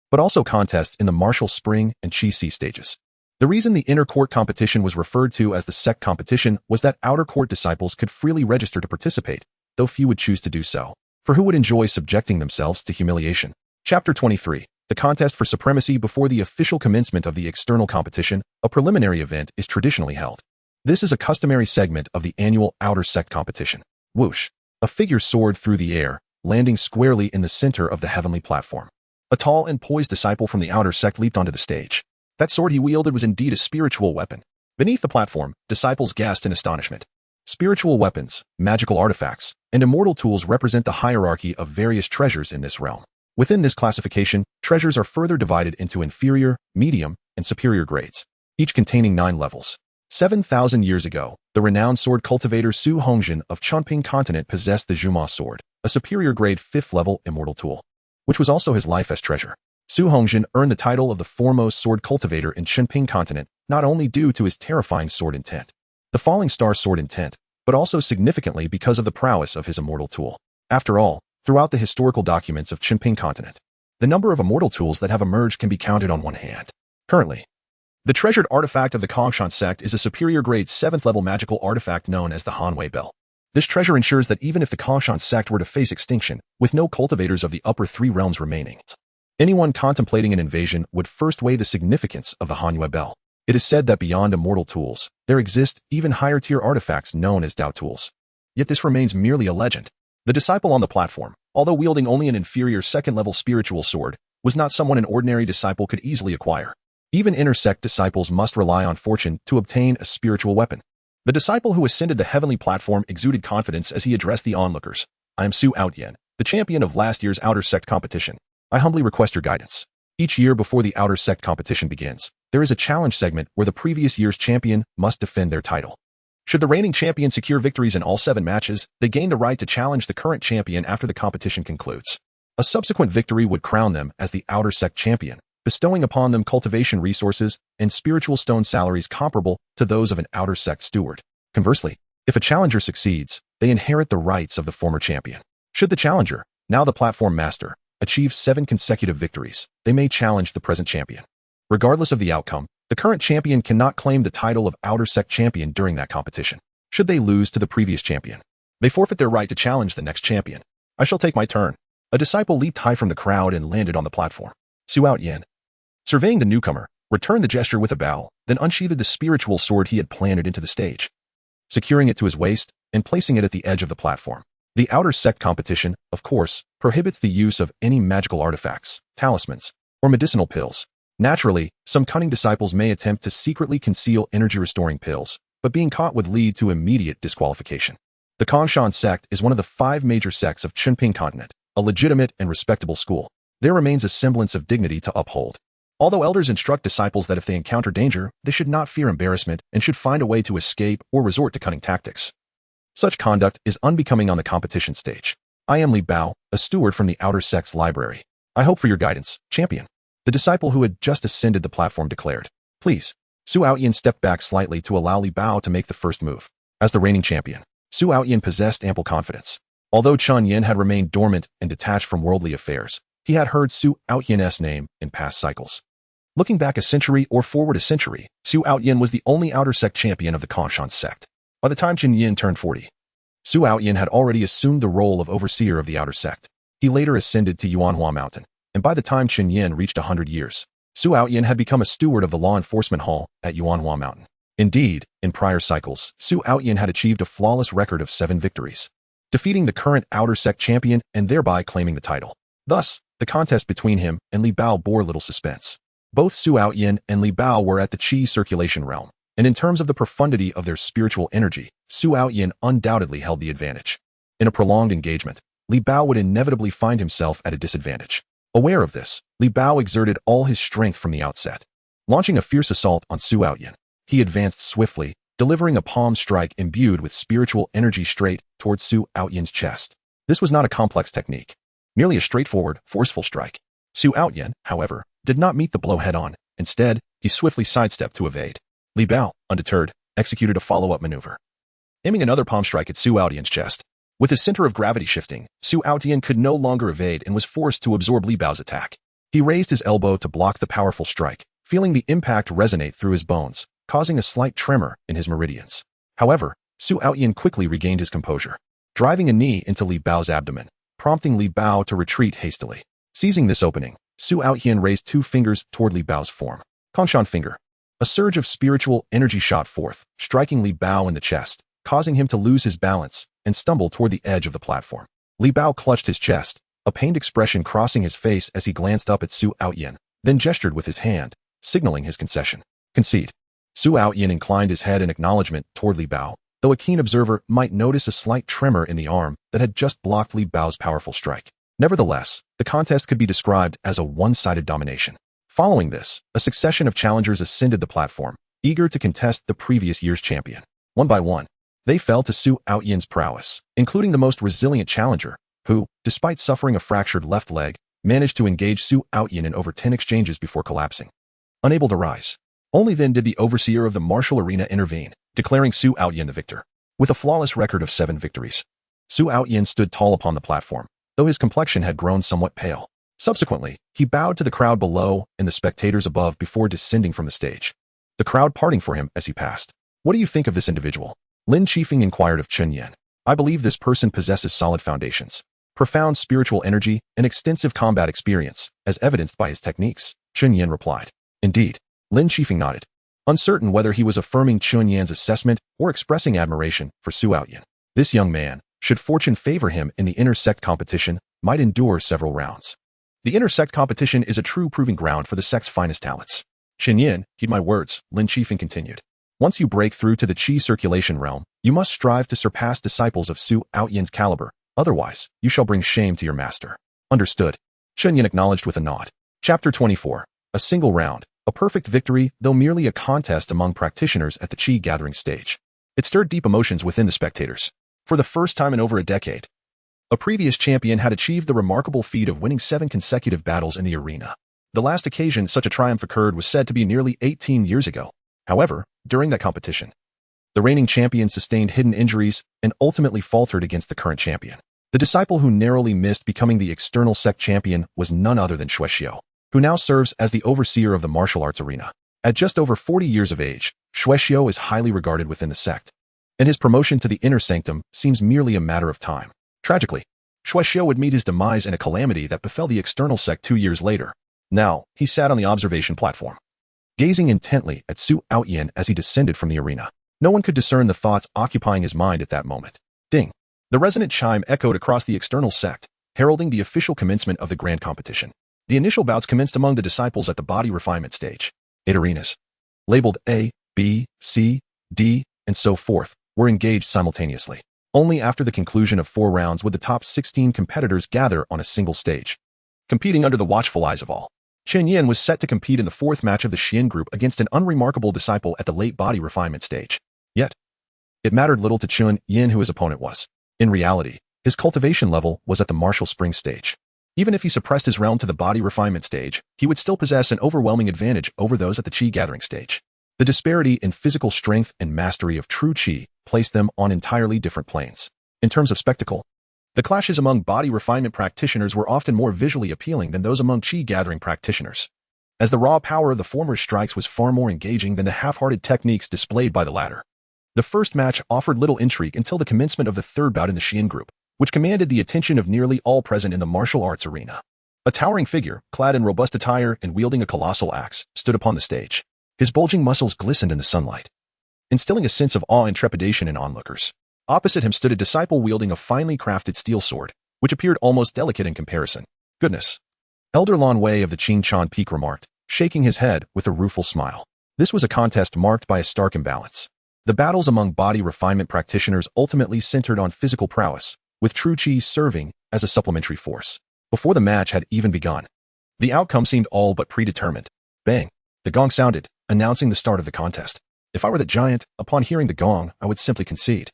but also contests in the martial spring and chi-si stages. The reason the inner court competition was referred to as the sect competition was that outer court disciples could freely register to participate, though few would choose to do so. For who would enjoy subjecting themselves to humiliation? Chapter 23. The contest for supremacy before the official commencement of the external competition, a preliminary event, is traditionally held. This is a customary segment of the annual outer sect competition. Whoosh! A figure soared through the air, landing squarely in the center of the heavenly platform. A tall and poised disciple from the outer sect leaped onto the stage. That sword he wielded was indeed a spiritual weapon. Beneath the platform, disciples gasped in astonishment. Spiritual weapons, magical artifacts, and immortal tools represent the hierarchy of various treasures in this realm. Within this classification, treasures are further divided into inferior, medium, and superior grades, each containing 9 levels. 7,000 years ago, the renowned sword cultivator Su Hongjin of Chunping Continent possessed the Juma sword, a superior grade 5th level immortal tool, which was also his life as treasure. Su Hongjin earned the title of the foremost sword cultivator in Chunping Continent not only due to his terrifying sword intent, the falling star sword intent, but also significantly because of the prowess of his immortal tool. After all, throughout the historical documents of Chunping Continent, the number of immortal tools that have emerged can be counted on one hand. Currently, the treasured artifact of the Kongshan sect is a superior grade 7th level magical artifact known as the Hanwei Bell. This treasure ensures that even if the Kongshan sect were to face extinction, with no cultivators of the upper 3 realms remaining, anyone contemplating an invasion would first weigh the significance of the Hanwei Bell. It is said that beyond immortal tools, there exist even higher tier artifacts known as Dao tools. Yet this remains merely a legend. The disciple on the platform, although wielding only an inferior 2nd level spiritual sword, was not someone an ordinary disciple could easily acquire. Even inner sect disciples must rely on fortune to obtain a spiritual weapon. The disciple who ascended the heavenly platform exuded confidence as he addressed the onlookers. I am Su Outyen, the champion of last year's outer sect competition. I humbly request your guidance. Each year before the outer sect competition begins, there is a challenge segment where the previous year's champion must defend their title. Should the reigning champion secure victories in all 7 matches, they gain the right to challenge the current champion after the competition concludes. A subsequent victory would crown them as the outer sect champion, bestowing upon them cultivation resources and spiritual stone salaries comparable to those of an outer sect steward. Conversely, if a challenger succeeds, they inherit the rights of the former champion. Should the challenger, now the platform master, achieve 7 consecutive victories, they may challenge the present champion. Regardless of the outcome, the current champion cannot claim the title of outer sect champion during that competition. Should they lose to the previous champion, they forfeit their right to challenge the next champion. I shall take my turn. A disciple leaped high from the crowd and landed on the platform. Su Outyen, surveying the newcomer, returned the gesture with a bow, then unsheathed the spiritual sword he had planted into the stage, securing it to his waist and placing it at the edge of the platform. The outer sect competition, of course, prohibits the use of any magical artifacts, talismans, or medicinal pills. Naturally, some cunning disciples may attempt to secretly conceal energy-restoring pills, but being caught would lead to immediate disqualification. The Kongshan sect is one of the 5 major sects of Chunping Continent, a legitimate and respectable school. There remains a semblance of dignity to uphold. Although elders instruct disciples that if they encounter danger, they should not fear embarrassment and should find a way to escape or resort to cunning tactics. Such conduct is unbecoming on the competition stage. I am Li Bao, a steward from the outer sect's library. I hope for your guidance, champion. The disciple who had just ascended the platform declared. Please. Su Outyen stepped back slightly to allow Li Bao to make the first move. As the reigning champion, Su Outyen possessed ample confidence. Although Chun Yin had remained dormant and detached from worldly affairs, he had heard Su Outyen's name in past cycles. Looking back a century or forward a century, Su Outyen was the only outer sect champion of the Kongshan sect. By the time Chun Yin turned 40, Su Outyen had already assumed the role of overseer of the outer sect. He later ascended to Yuanhua Mountain, and by the time Chun Yin reached 100 years, Su Outyen had become a steward of the law enforcement hall at Yuanhua Mountain. Indeed, in prior cycles, Su Outyen had achieved a flawless record of 7 victories, defeating the current outer sect champion and thereby claiming the title. Thus, the contest between him and Li Bao bore little suspense. Both Su Outyen and Li Bao were at the Qi circulation realm, and in terms of the profundity of their spiritual energy, Su Outyen undoubtedly held the advantage. In a prolonged engagement, Li Bao would inevitably find himself at a disadvantage. Aware of this, Li Bao exerted all his strength from the outset. Launching a fierce assault on Su Outyen, he advanced swiftly, delivering a palm strike imbued with spiritual energy straight towards Su Outyen's chest. This was not a complex technique, merely a straightforward, forceful strike. Su Outyen, however, did not meet the blow head-on. Instead, he swiftly sidestepped to evade. Li Bao, undeterred, executed a follow-up maneuver, aiming another palm strike at Su Outyen's chest. With his center of gravity shifting, Su Outyen could no longer evade and was forced to absorb Li Bao's attack. He raised his elbow to block the powerful strike, feeling the impact resonate through his bones, causing a slight tremor in his meridians. However, Su Outyen quickly regained his composure, driving a knee into Li Bao's abdomen, prompting Li Bao to retreat hastily. Seizing this opening, Su Outyen raised 2 fingers toward Li Bao's form. Kongshan finger. A surge of spiritual energy shot forth, striking Li Bao in the chest, causing him to lose his balance and stumble toward the edge of the platform. Li Bao clutched his chest, a pained expression crossing his face as he glanced up at Su Outyen, then gestured with his hand, signaling his concession. Concede. Su Outyen inclined his head in acknowledgement toward Li Bao, though a keen observer might notice a slight tremor in the arm that had just blocked Li Bao's powerful strike. Nevertheless, the contest could be described as a one-sided domination. Following this, a succession of challengers ascended the platform, eager to contest the previous year's champion. One by one, they fell to Su Aoyin's prowess, including the most resilient challenger, who, despite suffering a fractured left leg, managed to engage Su Aoyin in over 10 exchanges before collapsing. Unable to rise. Only then did the overseer of the martial arena intervene, declaring Su Aoyin the victor. With a flawless record of 7 victories, Su Aoyin stood tall upon the platform, though his complexion had grown somewhat pale. Subsequently, he bowed to the crowd below and the spectators above before descending from the stage, the crowd parting for him as he passed. What do you think of this individual? Lin Qifeng inquired of Chun Yen. I believe this person possesses solid foundations, profound spiritual energy, and extensive combat experience, as evidenced by his techniques, Chun Yen replied. Indeed. Lin Qifeng nodded, uncertain whether he was affirming Chun Yan's assessment or expressing admiration for Su Aoyin. This young man, should fortune favor him in the inter-sect competition, might endure several rounds. The inter-sect competition is a true proving ground for the sect's finest talents. Chen Yin, heed my words, Lin Qifeng continued. Once you break through to the qi circulation realm, you must strive to surpass disciples of Su Aoyin's caliber, otherwise, you shall bring shame to your master. Understood. Chen Yin acknowledged with a nod. Chapter 24. A single round, a perfect victory, though merely a contest among practitioners at the qi gathering stage. It stirred deep emotions within the spectators. For the first time in over a decade, a previous champion had achieved the remarkable feat of winning 7 consecutive battles in the arena. The last occasion such a triumph occurred was said to be nearly 18 years ago. However, during that competition, the reigning champion sustained hidden injuries and ultimately faltered against the current champion. The disciple who narrowly missed becoming the external sect champion was none other than Shuexiu, who now serves as the overseer of the martial arts arena. At just over 40 years of age, Shuexiu is highly regarded within the sect, and his promotion to the inner sanctum seems merely a matter of time. Tragically, Shuexiu would meet his demise in a calamity that befell the external sect 2 years later. Now, he sat on the observation platform, gazing intently at Su Aoyin as he descended from the arena. No one could discern the thoughts occupying his mind at that moment. Ding! The resonant chime echoed across the external sect, heralding the official commencement of the grand competition. The initial bouts commenced among the disciples at the body refinement stage. 8 arenas, labeled A, B, C, D, and so forth, were engaged simultaneously. Only after the conclusion of 4 rounds would the top 16 competitors gather on a single stage, competing under the watchful eyes of all. Chen Yin was set to compete in the 4th match of the Xian group against an unremarkable disciple at the late body refinement stage. Yet, it mattered little to Chen Yin who his opponent was. In reality, his cultivation level was at the martial spring stage. Even if he suppressed his realm to the body refinement stage, he would still possess an overwhelming advantage over those at the qi gathering stage. The disparity in physical strength and mastery of true qi placed them on entirely different planes. In terms of spectacle, the clashes among body refinement practitioners were often more visually appealing than those among qi gathering practitioners, as the raw power of the former's strikes was far more engaging than the half-hearted techniques displayed by the latter. The first match offered little intrigue until the commencement of the 3rd bout in the Xian group, which commanded the attention of nearly all present in the martial arts arena. A towering figure, clad in robust attire and wielding a colossal axe, stood upon the stage. His bulging muscles glistened in the sunlight, instilling a sense of awe and trepidation in onlookers. Opposite him stood a disciple wielding a finely crafted steel sword, which appeared almost delicate in comparison. Goodness! Elder Lan Wei of the Qing Chan Peak remarked, shaking his head with a rueful smile. This was a contest marked by a stark imbalance. The battles among body refinement practitioners ultimately centered on physical prowess, with true qi serving as a supplementary force. Before the match had even begun, the outcome seemed all but predetermined. Bang! The gong sounded, announcing the start of the contest. If I were the giant, upon hearing the gong, I would simply concede.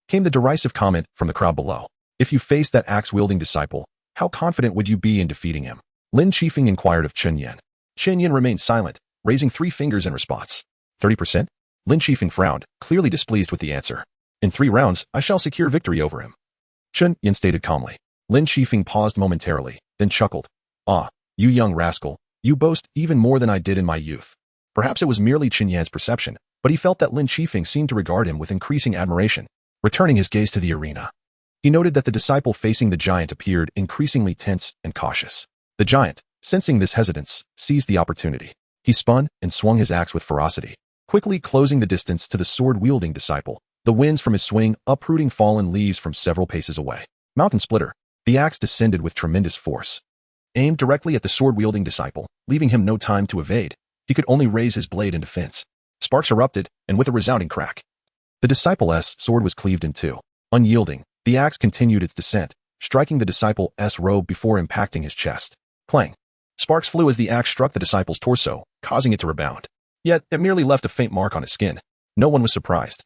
Came the derisive comment from the crowd below. If you faced that axe-wielding disciple, how confident would you be in defeating him? Lin Qifeng inquired of Chen Yin. Chen Yin remained silent, raising 3 fingers in response. 30%? Lin Qifeng frowned, clearly displeased with the answer. In 3 rounds, I shall secure victory over him. Chen Yin stated calmly. Lin Qifeng paused momentarily, then chuckled. Ah, you young rascal, you boast even more than I did in my youth. Perhaps it was merely Chen Yan's perception, but he felt that Lin Qifeng seemed to regard him with increasing admiration. Returning his gaze to the arena, he noted that the disciple facing the giant appeared increasingly tense and cautious. The giant, sensing this hesitance, seized the opportunity. He spun and swung his axe with ferocity, quickly closing the distance to the sword-wielding disciple, the winds from his swing uprooting fallen leaves from several paces away. Mountain Splitter. The axe descended with tremendous force, aimed directly at the sword-wielding disciple, leaving him no time to evade. He could only raise his blade in defense. Sparks erupted, and with a resounding crack, the disciple's sword was cleaved in 2. Unyielding, the axe continued its descent, striking the disciple's robe before impacting his chest. Clang. Sparks flew as the axe struck the disciple's torso, causing it to rebound. Yet, it merely left a faint mark on his skin. No one was surprised.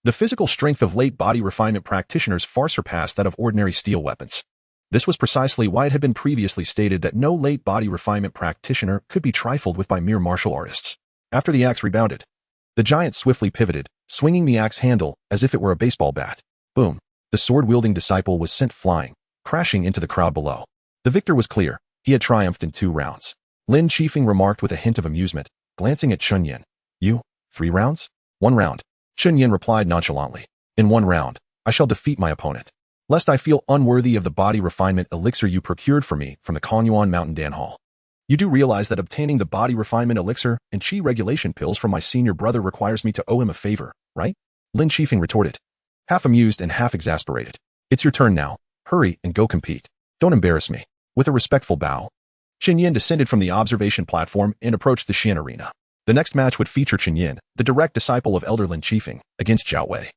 The physical strength of late body refinement practitioners far surpassed that of ordinary steel weapons. This was precisely why it had been previously stated that no late body refinement practitioner could be trifled with by mere martial artists. After the axe rebounded, the giant swiftly pivoted, swinging the axe handle as if it were a baseball bat. Boom. The sword-wielding disciple was sent flying, crashing into the crowd below. The victor was clear. He had triumphed in 2 rounds. Lin Qifeng remarked with a hint of amusement, glancing at Chunyin. You? 3 rounds? 1 round. Chunyin replied nonchalantly. In 1 round, I shall defeat my opponent, lest I feel unworthy of the body refinement elixir you procured for me from the Kongyuan Mountain Dan Hall. You do realize that obtaining the body refinement elixir and chi regulation pills from my senior brother requires me to owe him a favor, right? Lin Qifeng retorted, half amused and half exasperated. It's your turn now. Hurry and go compete. Don't embarrass me. With a respectful bow, Chunyin descended from the observation platform and approached the Xian arena. The next match would feature Chunyin, the direct disciple of Elder Lin Qifeng, against Zhao Wei,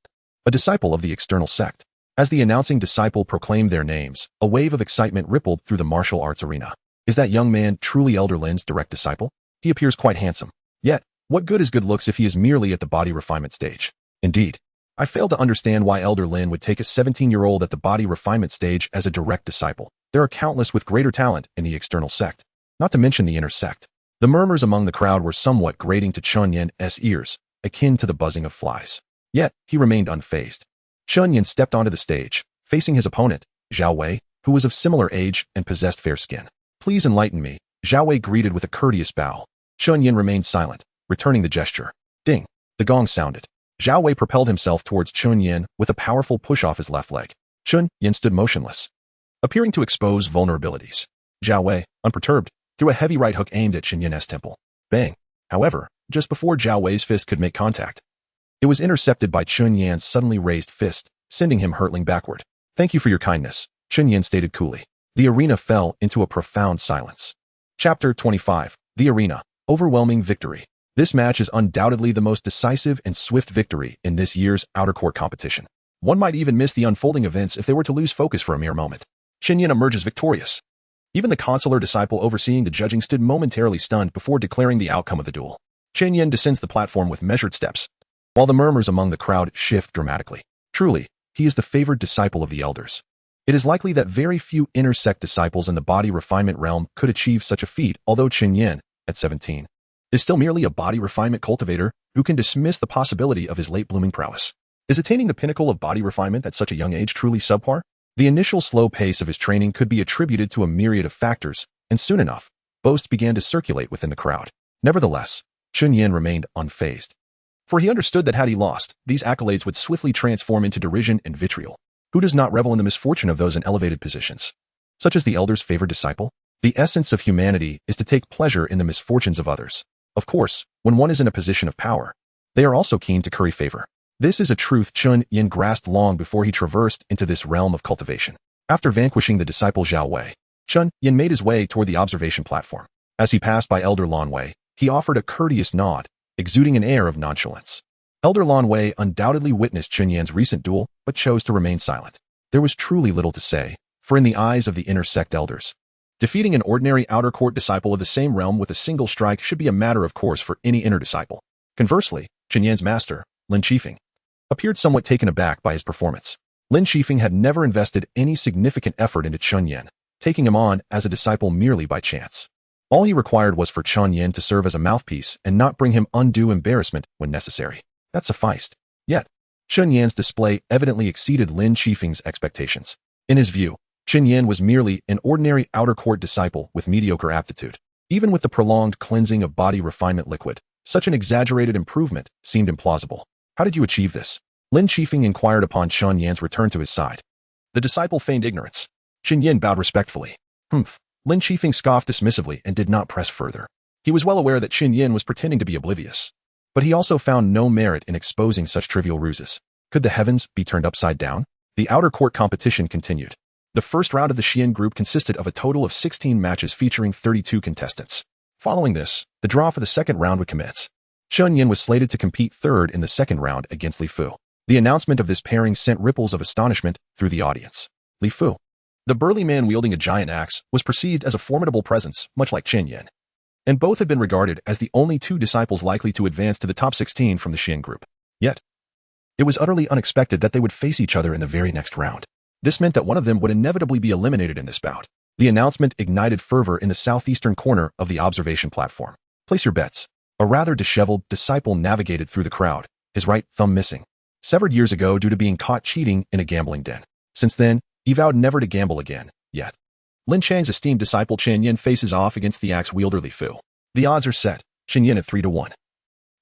a disciple of the external sect. As the announcing disciple proclaimed their names, a wave of excitement rippled through the martial arts arena. Is that young man truly Elder Lin's direct disciple? He appears quite handsome. Yet, what good is good looks if he is merely at the body refinement stage? Indeed, I fail to understand why Elder Lin would take a 17-year-old at the body refinement stage as a direct disciple. There are countless with greater talent in the external sect, not to mention the inner sect. The murmurs among the crowd were somewhat grating to Chunyin's ears, akin to the buzzing of flies. Yet, he remained unfazed. Chunyin stepped onto the stage, facing his opponent, Zhao Wei, who was of similar age and possessed fair skin. Please enlighten me, Zhao Wei greeted with a courteous bow. Chunyin remained silent, returning the gesture. Ding! The gong sounded. Zhao Wei propelled himself towards Chunyin with a powerful push off his left leg. Chunyin stood motionless, appearing to expose vulnerabilities. Zhao Wei, unperturbed, threw a heavy right hook aimed at Chunyin's temple. Bang! However, just before Zhao Wei's fist could make contact, it was intercepted by Chunyin's suddenly raised fist, sending him hurtling backward. Thank you for your kindness, Chunyin stated coolly. The arena fell into a profound silence. Chapter 25. The Arena. Overwhelming Victory. This match is undoubtedly the most decisive and swift victory in this year's outer court competition. One might even miss the unfolding events if they were to lose focus for a mere moment. Chunyin emerges victorious. Even the consular disciple overseeing the judging stood momentarily stunned before declaring the outcome of the duel. Chunyin descends the platform with measured steps, while the murmurs among the crowd shift dramatically. Truly, he is the favored disciple of the elders. It is likely that very few inner sect disciples in the body refinement realm could achieve such a feat, although Chunyin, at 17, is still merely a body refinement cultivator who can dismiss the possibility of his late-blooming prowess. Is attaining the pinnacle of body refinement at such a young age truly subpar? The initial slow pace of his training could be attributed to a myriad of factors, and soon enough, boasts began to circulate within the crowd. Nevertheless, Chunyin remained unfazed, for he understood that had he lost, these accolades would swiftly transform into derision and vitriol. Who does not revel in the misfortune of those in elevated positions, such as the elder's favored disciple? The essence of humanity is to take pleasure in the misfortunes of others. Of course, when one is in a position of power, they are also keen to curry favor. This is a truth Chunyin grasped long before he traversed into this realm of cultivation. After vanquishing the disciple Zhao Wei, Chunyin made his way toward the observation platform. As he passed by Elder Lan Wei, he offered a courteous nod, exuding an air of nonchalance. Elder Lan Wei undoubtedly witnessed Chunyin's recent duel, but chose to remain silent. There was truly little to say, for in the eyes of the inner sect elders, defeating an ordinary outer court disciple of the same realm with a single strike should be a matter of course for any inner disciple. Conversely, Chunyin's master, Lin Qifeng, appeared somewhat taken aback by his performance. Lin Qifeng had never invested any significant effort into Chunyin, taking him on as a disciple merely by chance. All he required was for Chunyin to serve as a mouthpiece and not bring him undue embarrassment when necessary. That sufficed. Yet, Chunyin's display evidently exceeded Lin Qifeng's expectations. In his view, Chunyin was merely an ordinary outer court disciple with mediocre aptitude. Even with the prolonged cleansing of body refinement liquid, such an exaggerated improvement seemed implausible. How did you achieve this? Lin Qifeng inquired upon Chunyin's return to his side. The disciple feigned ignorance. Chunyin bowed respectfully. Humph. Lin Qifeng scoffed dismissively and did not press further. He was well aware that Chunyin was pretending to be oblivious, but he also found no merit in exposing such trivial ruses. Could the heavens be turned upside down? The outer court competition continued. The first round of the Xian group consisted of a total of 16 matches featuring 32 contestants. Following this, the draw for the second round would commence. Chunyin was slated to compete third in the second round against Li Fu. The announcement of this pairing sent ripples of astonishment through the audience. Li Fu, The burly man wielding a giant axe was perceived as a formidable presence, much like Chen Yin. And both had been regarded as the only two disciples likely to advance to the top 16 from the Xin group. Yet, it was utterly unexpected that they would face each other in the very next round. This meant that one of them would inevitably be eliminated in this bout. The announcement ignited fervor in the southeastern corner of the observation platform. Place your bets. A rather disheveled disciple navigated through the crowd, his right thumb missing, severed years ago due to being caught cheating in a gambling den. Since then, he vowed never to gamble again, yet. Lin Chang's esteemed disciple Chen Yin faces off against the axe wielder Li Fu. The odds are set, Chen Yin at 3-1.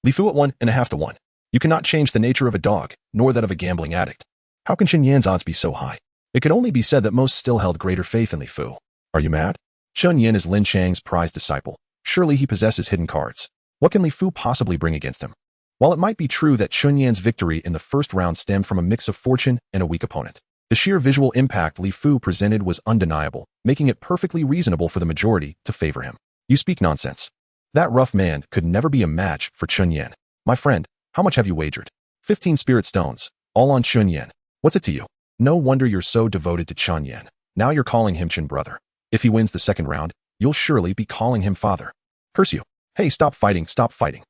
Li Fu at 1.5-1. You cannot change the nature of a dog, nor that of a gambling addict. How can Chen Yin's odds be so high? It could only be said that most still held greater faith in Li Fu. Are you mad? Chen Yin is Lin Chang's prized disciple. Surely he possesses hidden cards. What can Li Fu possibly bring against him? While it might be true that Chen Yin's victory in the first round stemmed from a mix of fortune and a weak opponent, the sheer visual impact Li Fu presented was undeniable, making it perfectly reasonable for the majority to favor him. You speak nonsense. That rough man could never be a match for Chen Yin. My friend, how much have you wagered? 15 spirit stones, all on Chen Yin. What's it to you? No wonder you're so devoted to Chen Yin. Now you're calling him Chen brother. If he wins the second round, you'll surely be calling him father. Curse you. Hey, stop fighting, stop fighting.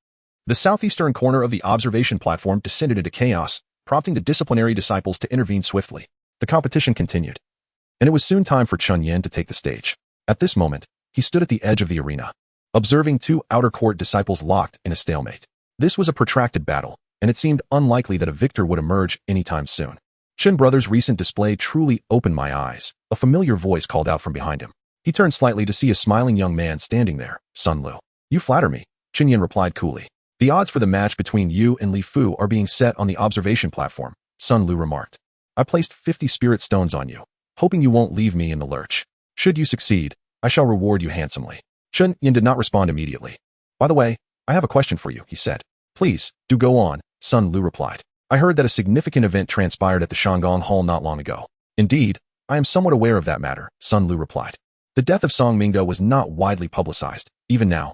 The southeastern corner of the observation platform descended into chaos, prompting the disciplinary disciples to intervene swiftly. The competition continued, and it was soon time for Chen Yin to take the stage. At this moment, he stood at the edge of the arena, observing two outer court disciples locked in a stalemate. This was a protracted battle, and it seemed unlikely that a victor would emerge anytime soon. Chen brother's recent display truly opened my eyes. A familiar voice called out from behind him. He turned slightly to see a smiling young man standing there. Sun Lu. You flatter me, Chen Yin replied coolly. The odds for the match between you and Li Fu are being set on the observation platform, Sun Lu remarked. I placed 50 spirit stones on you, hoping you won't leave me in the lurch. Should you succeed, I shall reward you handsomely. Chen Yin did not respond immediately. By the way, I have a question for you, he said. Please, do go on, Sun Lu replied. I heard that a significant event transpired at the Shanggong Hall not long ago. Indeed, I am somewhat aware of that matter, Sun Lu replied. The death of Song Mingda was not widely publicized, even now.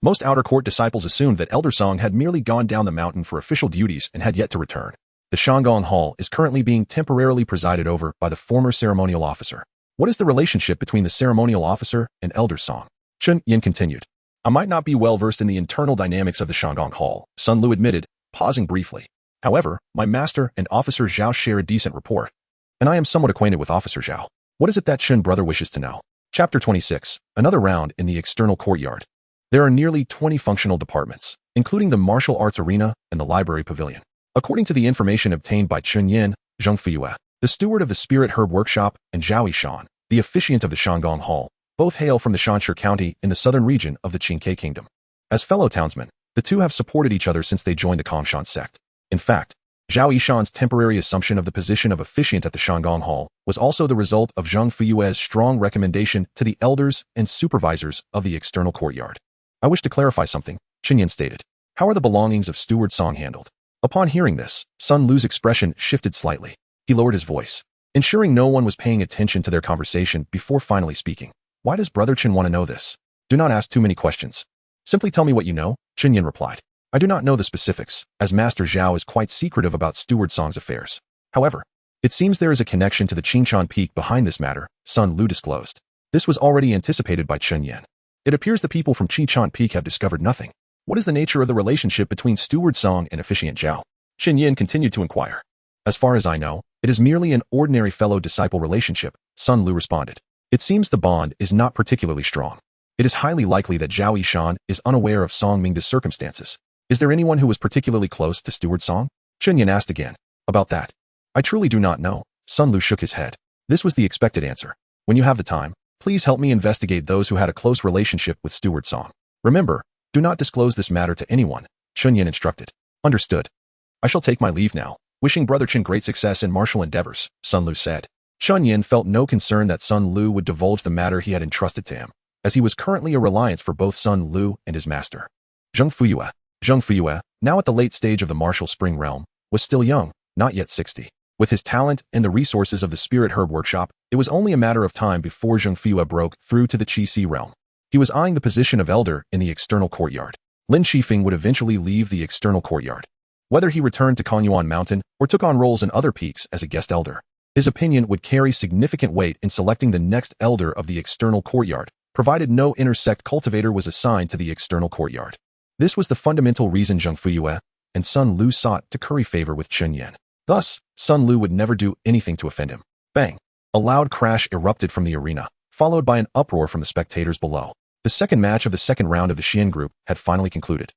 Most outer court disciples assumed that Elder Song had merely gone down the mountain for official duties and had yet to return. The Shanggong Hall is currently being temporarily presided over by the former ceremonial officer. What is the relationship between the ceremonial officer and Elder Song? Chen Yin continued. I might not be well versed in the internal dynamics of the Shanggong Hall, Sun Lu admitted, pausing briefly. However, my master and Officer Zhao share a decent rapport, and I am somewhat acquainted with Officer Zhao. What is it that Chen brother wishes to know? Chapter 26, another round in the external courtyard. There are nearly 20 functional departments, including the martial arts arena and the library pavilion. According to the information obtained by Chen Yin, Zheng Fuyue, the steward of the Spirit Herb Workshop, and Zhao Yishan, the officiant of the Shanggong Hall, both hail from the Shanshu County in the southern region of the Qingke Kingdom. As fellow townsmen, the two have supported each other since they joined the Kongshan sect. In fact, Zhao Yishan's temporary assumption of the position of officiant at the Shanggong Hall was also the result of Zheng Fuyue's strong recommendation to the elders and supervisors of the external courtyard. I wish to clarify something, Chen Yin stated. How are the belongings of Steward Song handled? Upon hearing this, Sun Lu's expression shifted slightly. He lowered his voice, ensuring no one was paying attention to their conversation before finally speaking. Why does Brother Chen want to know this? Do not ask too many questions. Simply tell me what you know, Chen Yin replied. I do not know the specifics, as Master Zhao is quite secretive about Steward Song's affairs. However, it seems there is a connection to the Qingshan Peak behind this matter, Sun Lu disclosed. This was already anticipated by Chen Yin. It appears the people from Qingshan Peak have discovered nothing. What is the nature of the relationship between Steward Song and officiant Zhao? Chen Yin continued to inquire. As far as I know, it is merely an ordinary fellow-disciple relationship, Sun Lu responded. It seems the bond is not particularly strong. It is highly likely that Zhao Yishan is unaware of Song Mingda's circumstances. Is there anyone who was particularly close to Steward Song? Chen Yin asked again. About that, I truly do not know. Sun Lu shook his head. This was the expected answer. When you have the time, please help me investigate those who had a close relationship with Steward Song. Remember, do not disclose this matter to anyone, Chen Yin instructed. Understood. I shall take my leave now, wishing Brother Chen great success in martial endeavors, Sun Lu said. Chen Yin felt no concern that Sun Lu would divulge the matter he had entrusted to him, as he was currently a reliance for both Sun Lu and his master. Zheng Fuyue, now at the late stage of the martial spring realm, was still young, not yet 60. With his talent and the resources of the Spirit Herb Workshop, it was only a matter of time before Zheng Fuyue broke through to the Qi Si realm. He was eyeing the position of elder in the external courtyard. Lin Shifeng would eventually leave the external courtyard. Whether he returned to Konyuan Mountain or took on roles in other peaks as a guest elder, His opinion would carry significant weight in selecting the next elder of the external courtyard, provided no inner sect cultivator was assigned to the external courtyard. This was the fundamental reason Zheng Fuyue and Sun Lu sought to curry favor with Chun Yan. Thus, Sun Lu would never do anything to offend him. Bang! A loud crash erupted from the arena, followed by an uproar from the spectators below. The second match of the second round of the Xian group had finally concluded.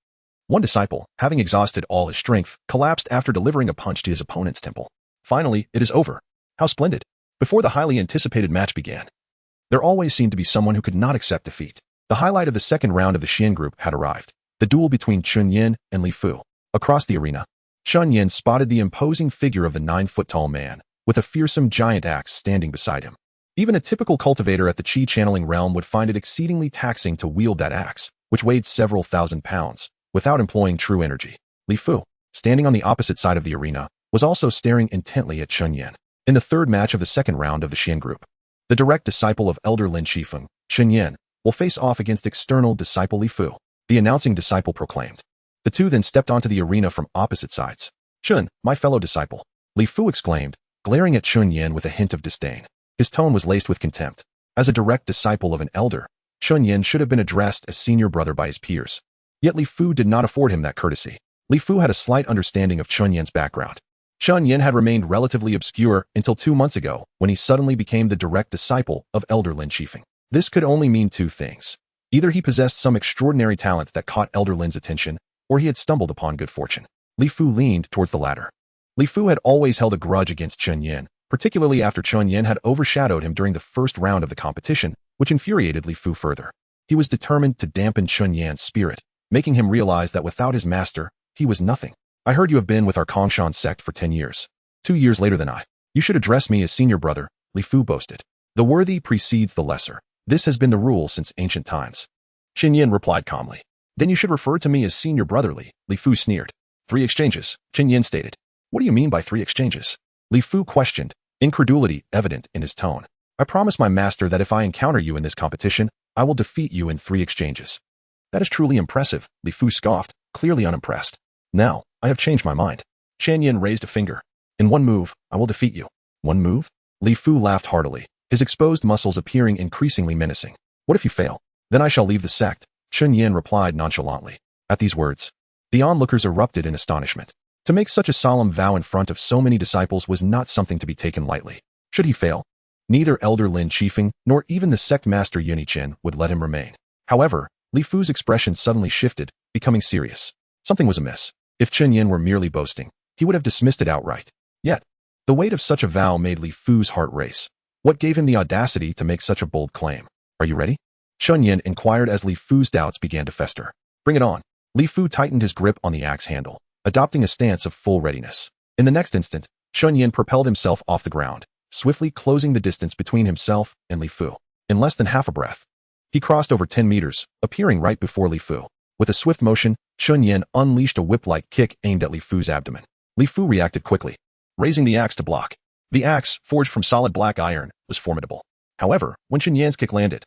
One disciple, having exhausted all his strength, collapsed after delivering a punch to his opponent's temple. Finally, it is over. How splendid! Before the highly anticipated match began, there always seemed to be someone who could not accept defeat. The highlight of the second round of the Xian group had arrived. The duel between Chun Yin and Li Fu. Across the arena, Chun Yin spotted the imposing figure of the 9-foot-tall man, with a fearsome giant axe standing beside him. Even a typical cultivator at the Qi channeling realm would find it exceedingly taxing to wield that axe, which weighed several thousand pounds, without employing true energy. Li Fu, standing on the opposite side of the arena, was also staring intently at Chun Yin. In the third match of the second round of the Xian group, the direct disciple of Elder Lin Qifeng, Chun Yin, will face off against external disciple Li Fu, the announcing disciple proclaimed. The two then stepped onto the arena from opposite sides. Chun, my fellow disciple, Li Fu exclaimed, glaring at Chun Yin with a hint of disdain. His tone was laced with contempt. As a direct disciple of an elder, Chun Yin should have been addressed as senior brother by his peers. Yet Li Fu did not afford him that courtesy. Li Fu had a slight understanding of Chun Yin's background. Chun Yin had remained relatively obscure until 2 months ago, when he suddenly became the direct disciple of Elder Lin Qifeng. This could only mean two things. Either he possessed some extraordinary talent that caught Elder Lin's attention, or he had stumbled upon good fortune. Li Fu leaned towards the latter. Li Fu had always held a grudge against Chun Yin, particularly after Chun Yin had overshadowed him during the first round of the competition, which infuriated Li Fu further. He was determined to dampen Chun Yan's spirit, making him realize that without his master, he was nothing. I heard you have been with our Kongshan sect for 10 years. 2 years later than I. You should address me as senior brother, Li Fu boasted. The worthy precedes the lesser. This has been the rule since ancient times. Qin Yin replied calmly. Then you should refer to me as senior brotherly, Li Fu sneered. 3 exchanges, Qin Yin stated. What do you mean by 3 exchanges? Li Fu questioned, incredulity evident in his tone. I promise my master that if I encounter you in this competition, I will defeat you in 3 exchanges. That is truly impressive, Li Fu scoffed, clearly unimpressed. Now, I have changed my mind. Qin Yin raised a finger. In 1 move, I will defeat you. 1 move? Li Fu laughed heartily, his exposed muscles appearing increasingly menacing. What if you fail? Then I shall leave the sect, Qin Yin replied nonchalantly. At these words, the onlookers erupted in astonishment. To make such a solemn vow in front of so many disciples was not something to be taken lightly. Should he fail, neither Elder Lin Qifeng nor even the sect master Yunichen would let him remain. However, Li Fu's expression suddenly shifted, becoming serious. Something was amiss. If Qin Yin were merely boasting, he would have dismissed it outright. Yet, the weight of such a vow made Li Fu's heart race. What gave him the audacity to make such a bold claim? Are you ready? Chun Yin inquired as Li Fu's doubts began to fester. Bring it on. Li Fu tightened his grip on the axe handle, adopting a stance of full readiness. In the next instant, Chun Yin propelled himself off the ground, swiftly closing the distance between himself and Li Fu. In less than half a breath, he crossed over 10 meters, appearing right before Li Fu. With a swift motion, Chun Yin unleashed a whip-like kick aimed at Li Fu's abdomen. Li Fu reacted quickly, raising the axe to block. The axe, forged from solid black iron, was formidable. However, when Chun Yan's kick landed,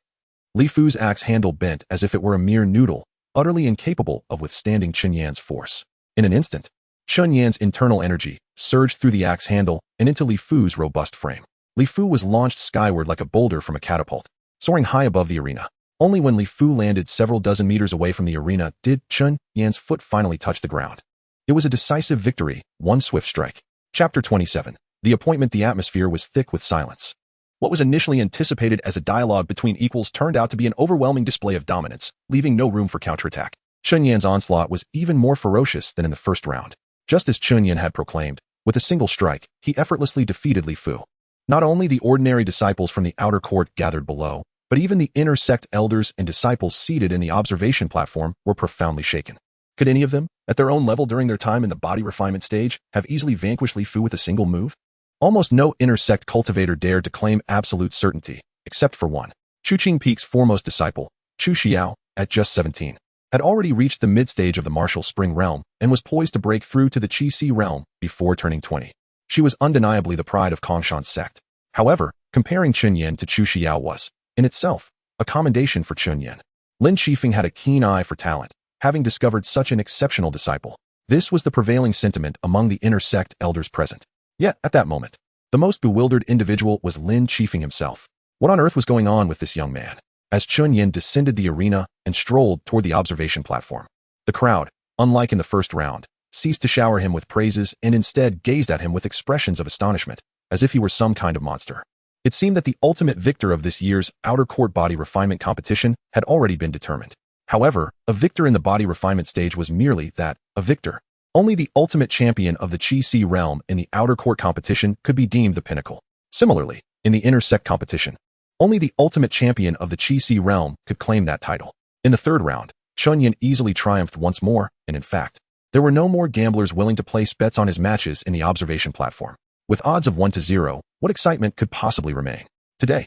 Li Fu's axe handle bent as if it were a mere noodle, utterly incapable of withstanding Chun Yan's force. In an instant, Chun Yan's internal energy surged through the axe handle and into Li Fu's robust frame. Li Fu was launched skyward like a boulder from a catapult, soaring high above the arena. Only when Li Fu landed several dozen meters away from the arena did Chun Yan's foot finally touch the ground. It was a decisive victory, one swift strike. Chapter 27. The appointment. The atmosphere was thick with silence. What was initially anticipated as a dialogue between equals turned out to be an overwhelming display of dominance, leaving no room for counterattack. Chun Yan's onslaught was even more ferocious than in the first round. Just as Chun Yan had proclaimed, with a single strike, he effortlessly defeated Li Fu. Not only the ordinary disciples from the outer court gathered below, but even the inner sect elders and disciples seated in the observation platform were profoundly shaken. Could any of them, at their own level during their time in the body refinement stage, have easily vanquished Li Fu with a single move? Almost no inner sect cultivator dared to claim absolute certainty, except for one. Chuqing Peak's foremost disciple, Chu Xiao, at just 17, had already reached the mid-stage of the martial spring realm and was poised to break through to the Qi Si realm before turning 20. She was undeniably the pride of Kongshan's sect. However, comparing Chun Yin to Chu Xiao was, in itself, a commendation for Chun Yin. Lin Qifeng had a keen eye for talent, having discovered such an exceptional disciple. This was the prevailing sentiment among the inner sect elders present. Yet, at that moment, The most bewildered individual was Lin Chifeng himself. What on earth was going on with this young man? As Chun Yin descended the arena and strolled toward the observation platform, the crowd, unlike in the first round, ceased to shower him with praises and instead gazed at him with expressions of astonishment, as if he were some kind of monster. It seemed that the ultimate victor of this year's outer court body refinement competition had already been determined. However, a victor in the body refinement stage was merely that, a victor. Only the ultimate champion of the Qi realm in the outer court competition could be deemed the pinnacle. Similarly, in the inner sect competition, only the ultimate champion of the Qi realm could claim that title. In the third round, Chun Yin easily triumphed once more, and in fact, there were no more gamblers willing to place bets on his matches in the observation platform. With odds of 1-0, what excitement could possibly remain? Today,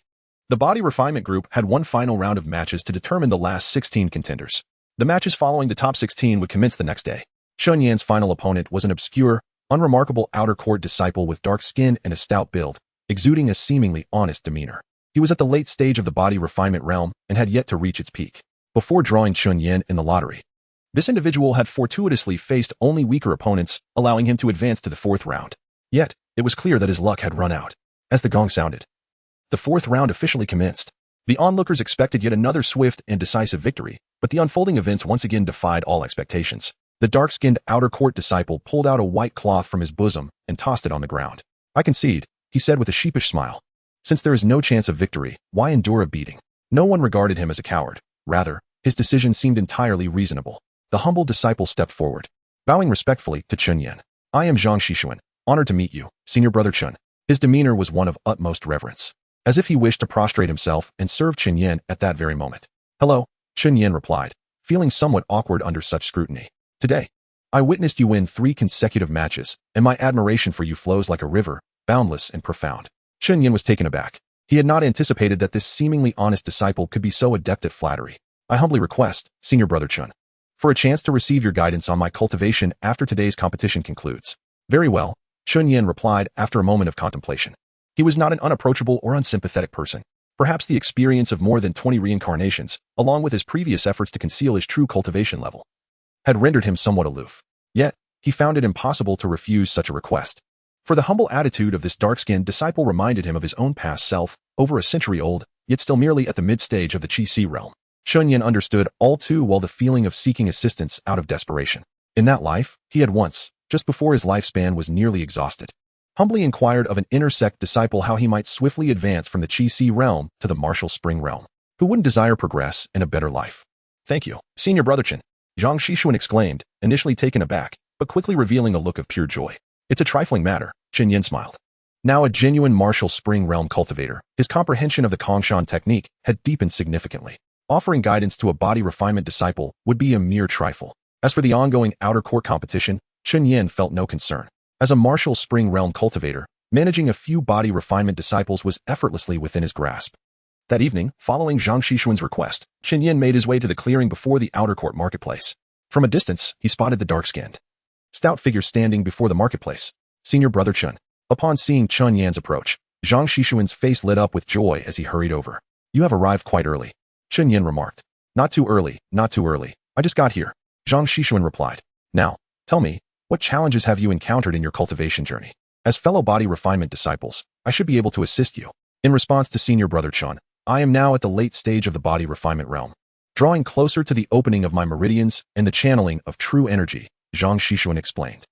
the body refinement group had one final round of matches to determine the last 16 contenders. The matches following the top 16 would commence the next day. Chun Yin's final opponent was an obscure, unremarkable outer court disciple with dark skin and a stout build, exuding a seemingly honest demeanor. He was at the late stage of the body refinement realm and had yet to reach its peak. Before drawing Chun Yin in the lottery, this individual had fortuitously faced only weaker opponents, allowing him to advance to the fourth round. Yet, it was clear that his luck had run out. As the gong sounded, the fourth round officially commenced. The onlookers expected yet another swift and decisive victory, but the unfolding events once again defied all expectations. The dark-skinned outer court disciple pulled out a white cloth from his bosom and tossed it on the ground. "I concede," he said with a sheepish smile. "Since there is no chance of victory, why endure a beating?" No one regarded him as a coward. Rather, his decision seemed entirely reasonable. The humble disciple stepped forward, bowing respectfully to Chun Yin. "I am Zhang Xishuan, honored to meet you, senior brother Chun." His demeanor was one of utmost reverence, as if he wished to prostrate himself and serve Chun Yin at that very moment. "Hello," Chun Yin replied, feeling somewhat awkward under such scrutiny. "Today, I witnessed you win 3 consecutive matches, and my admiration for you flows like a river, boundless and profound." Chun Yin was taken aback. He had not anticipated that this seemingly honest disciple could be so adept at flattery. "I humbly request, senior brother Chun, for a chance to receive your guidance on my cultivation after today's competition concludes." "Very well," Chun Yin replied after a moment of contemplation. He was not an unapproachable or unsympathetic person. Perhaps the experience of more than 20 reincarnations, along with his previous efforts to conceal his true cultivation level, had rendered him somewhat aloof. Yet, he found it impossible to refuse such a request. For the humble attitude of this dark-skinned disciple reminded him of his own past self, over a century old, yet still merely at the mid-stage of the Qi realm. Chun Yin understood all too well the feeling of seeking assistance out of desperation. In that life, he had once, just before his lifespan was nearly exhausted, humbly inquired of an inner sect disciple how he might swiftly advance from the Qi realm to the martial spring realm. Who wouldn't desire progress and a better life? "Thank you, senior brother Chen," Zhang Xishuan exclaimed, initially taken aback, but quickly revealing a look of pure joy. "It's a trifling matter," Chun Yin smiled. Now a genuine martial spring realm cultivator, his comprehension of the Kongshan technique had deepened significantly. Offering guidance to a body refinement disciple would be a mere trifle. As for the ongoing outer court competition, Chun Yin felt no concern. As a martial spring realm cultivator, managing a few body refinement disciples was effortlessly within his grasp. That evening, following Zhang Xishuan's request, Chun Yin made his way to the clearing before the outer court marketplace. From a distance, he spotted the dark-skinned, stout figure standing before the marketplace. "Senior brother Chun." Upon seeing Chun Yin's approach, Zhang Xishuan's face lit up with joy as he hurried over. "You have arrived quite early," Chun Yin remarked. Not too early. I just got here," Zhang Xishuan replied. "Now, tell me, what challenges have you encountered in your cultivation journey? As fellow body refinement disciples, I should be able to assist you." In response to senior brother Chun, "I am now at the late stage of the body refinement realm, drawing closer to the opening of my meridians and the channeling of true energy," Zhang Xishuan explained.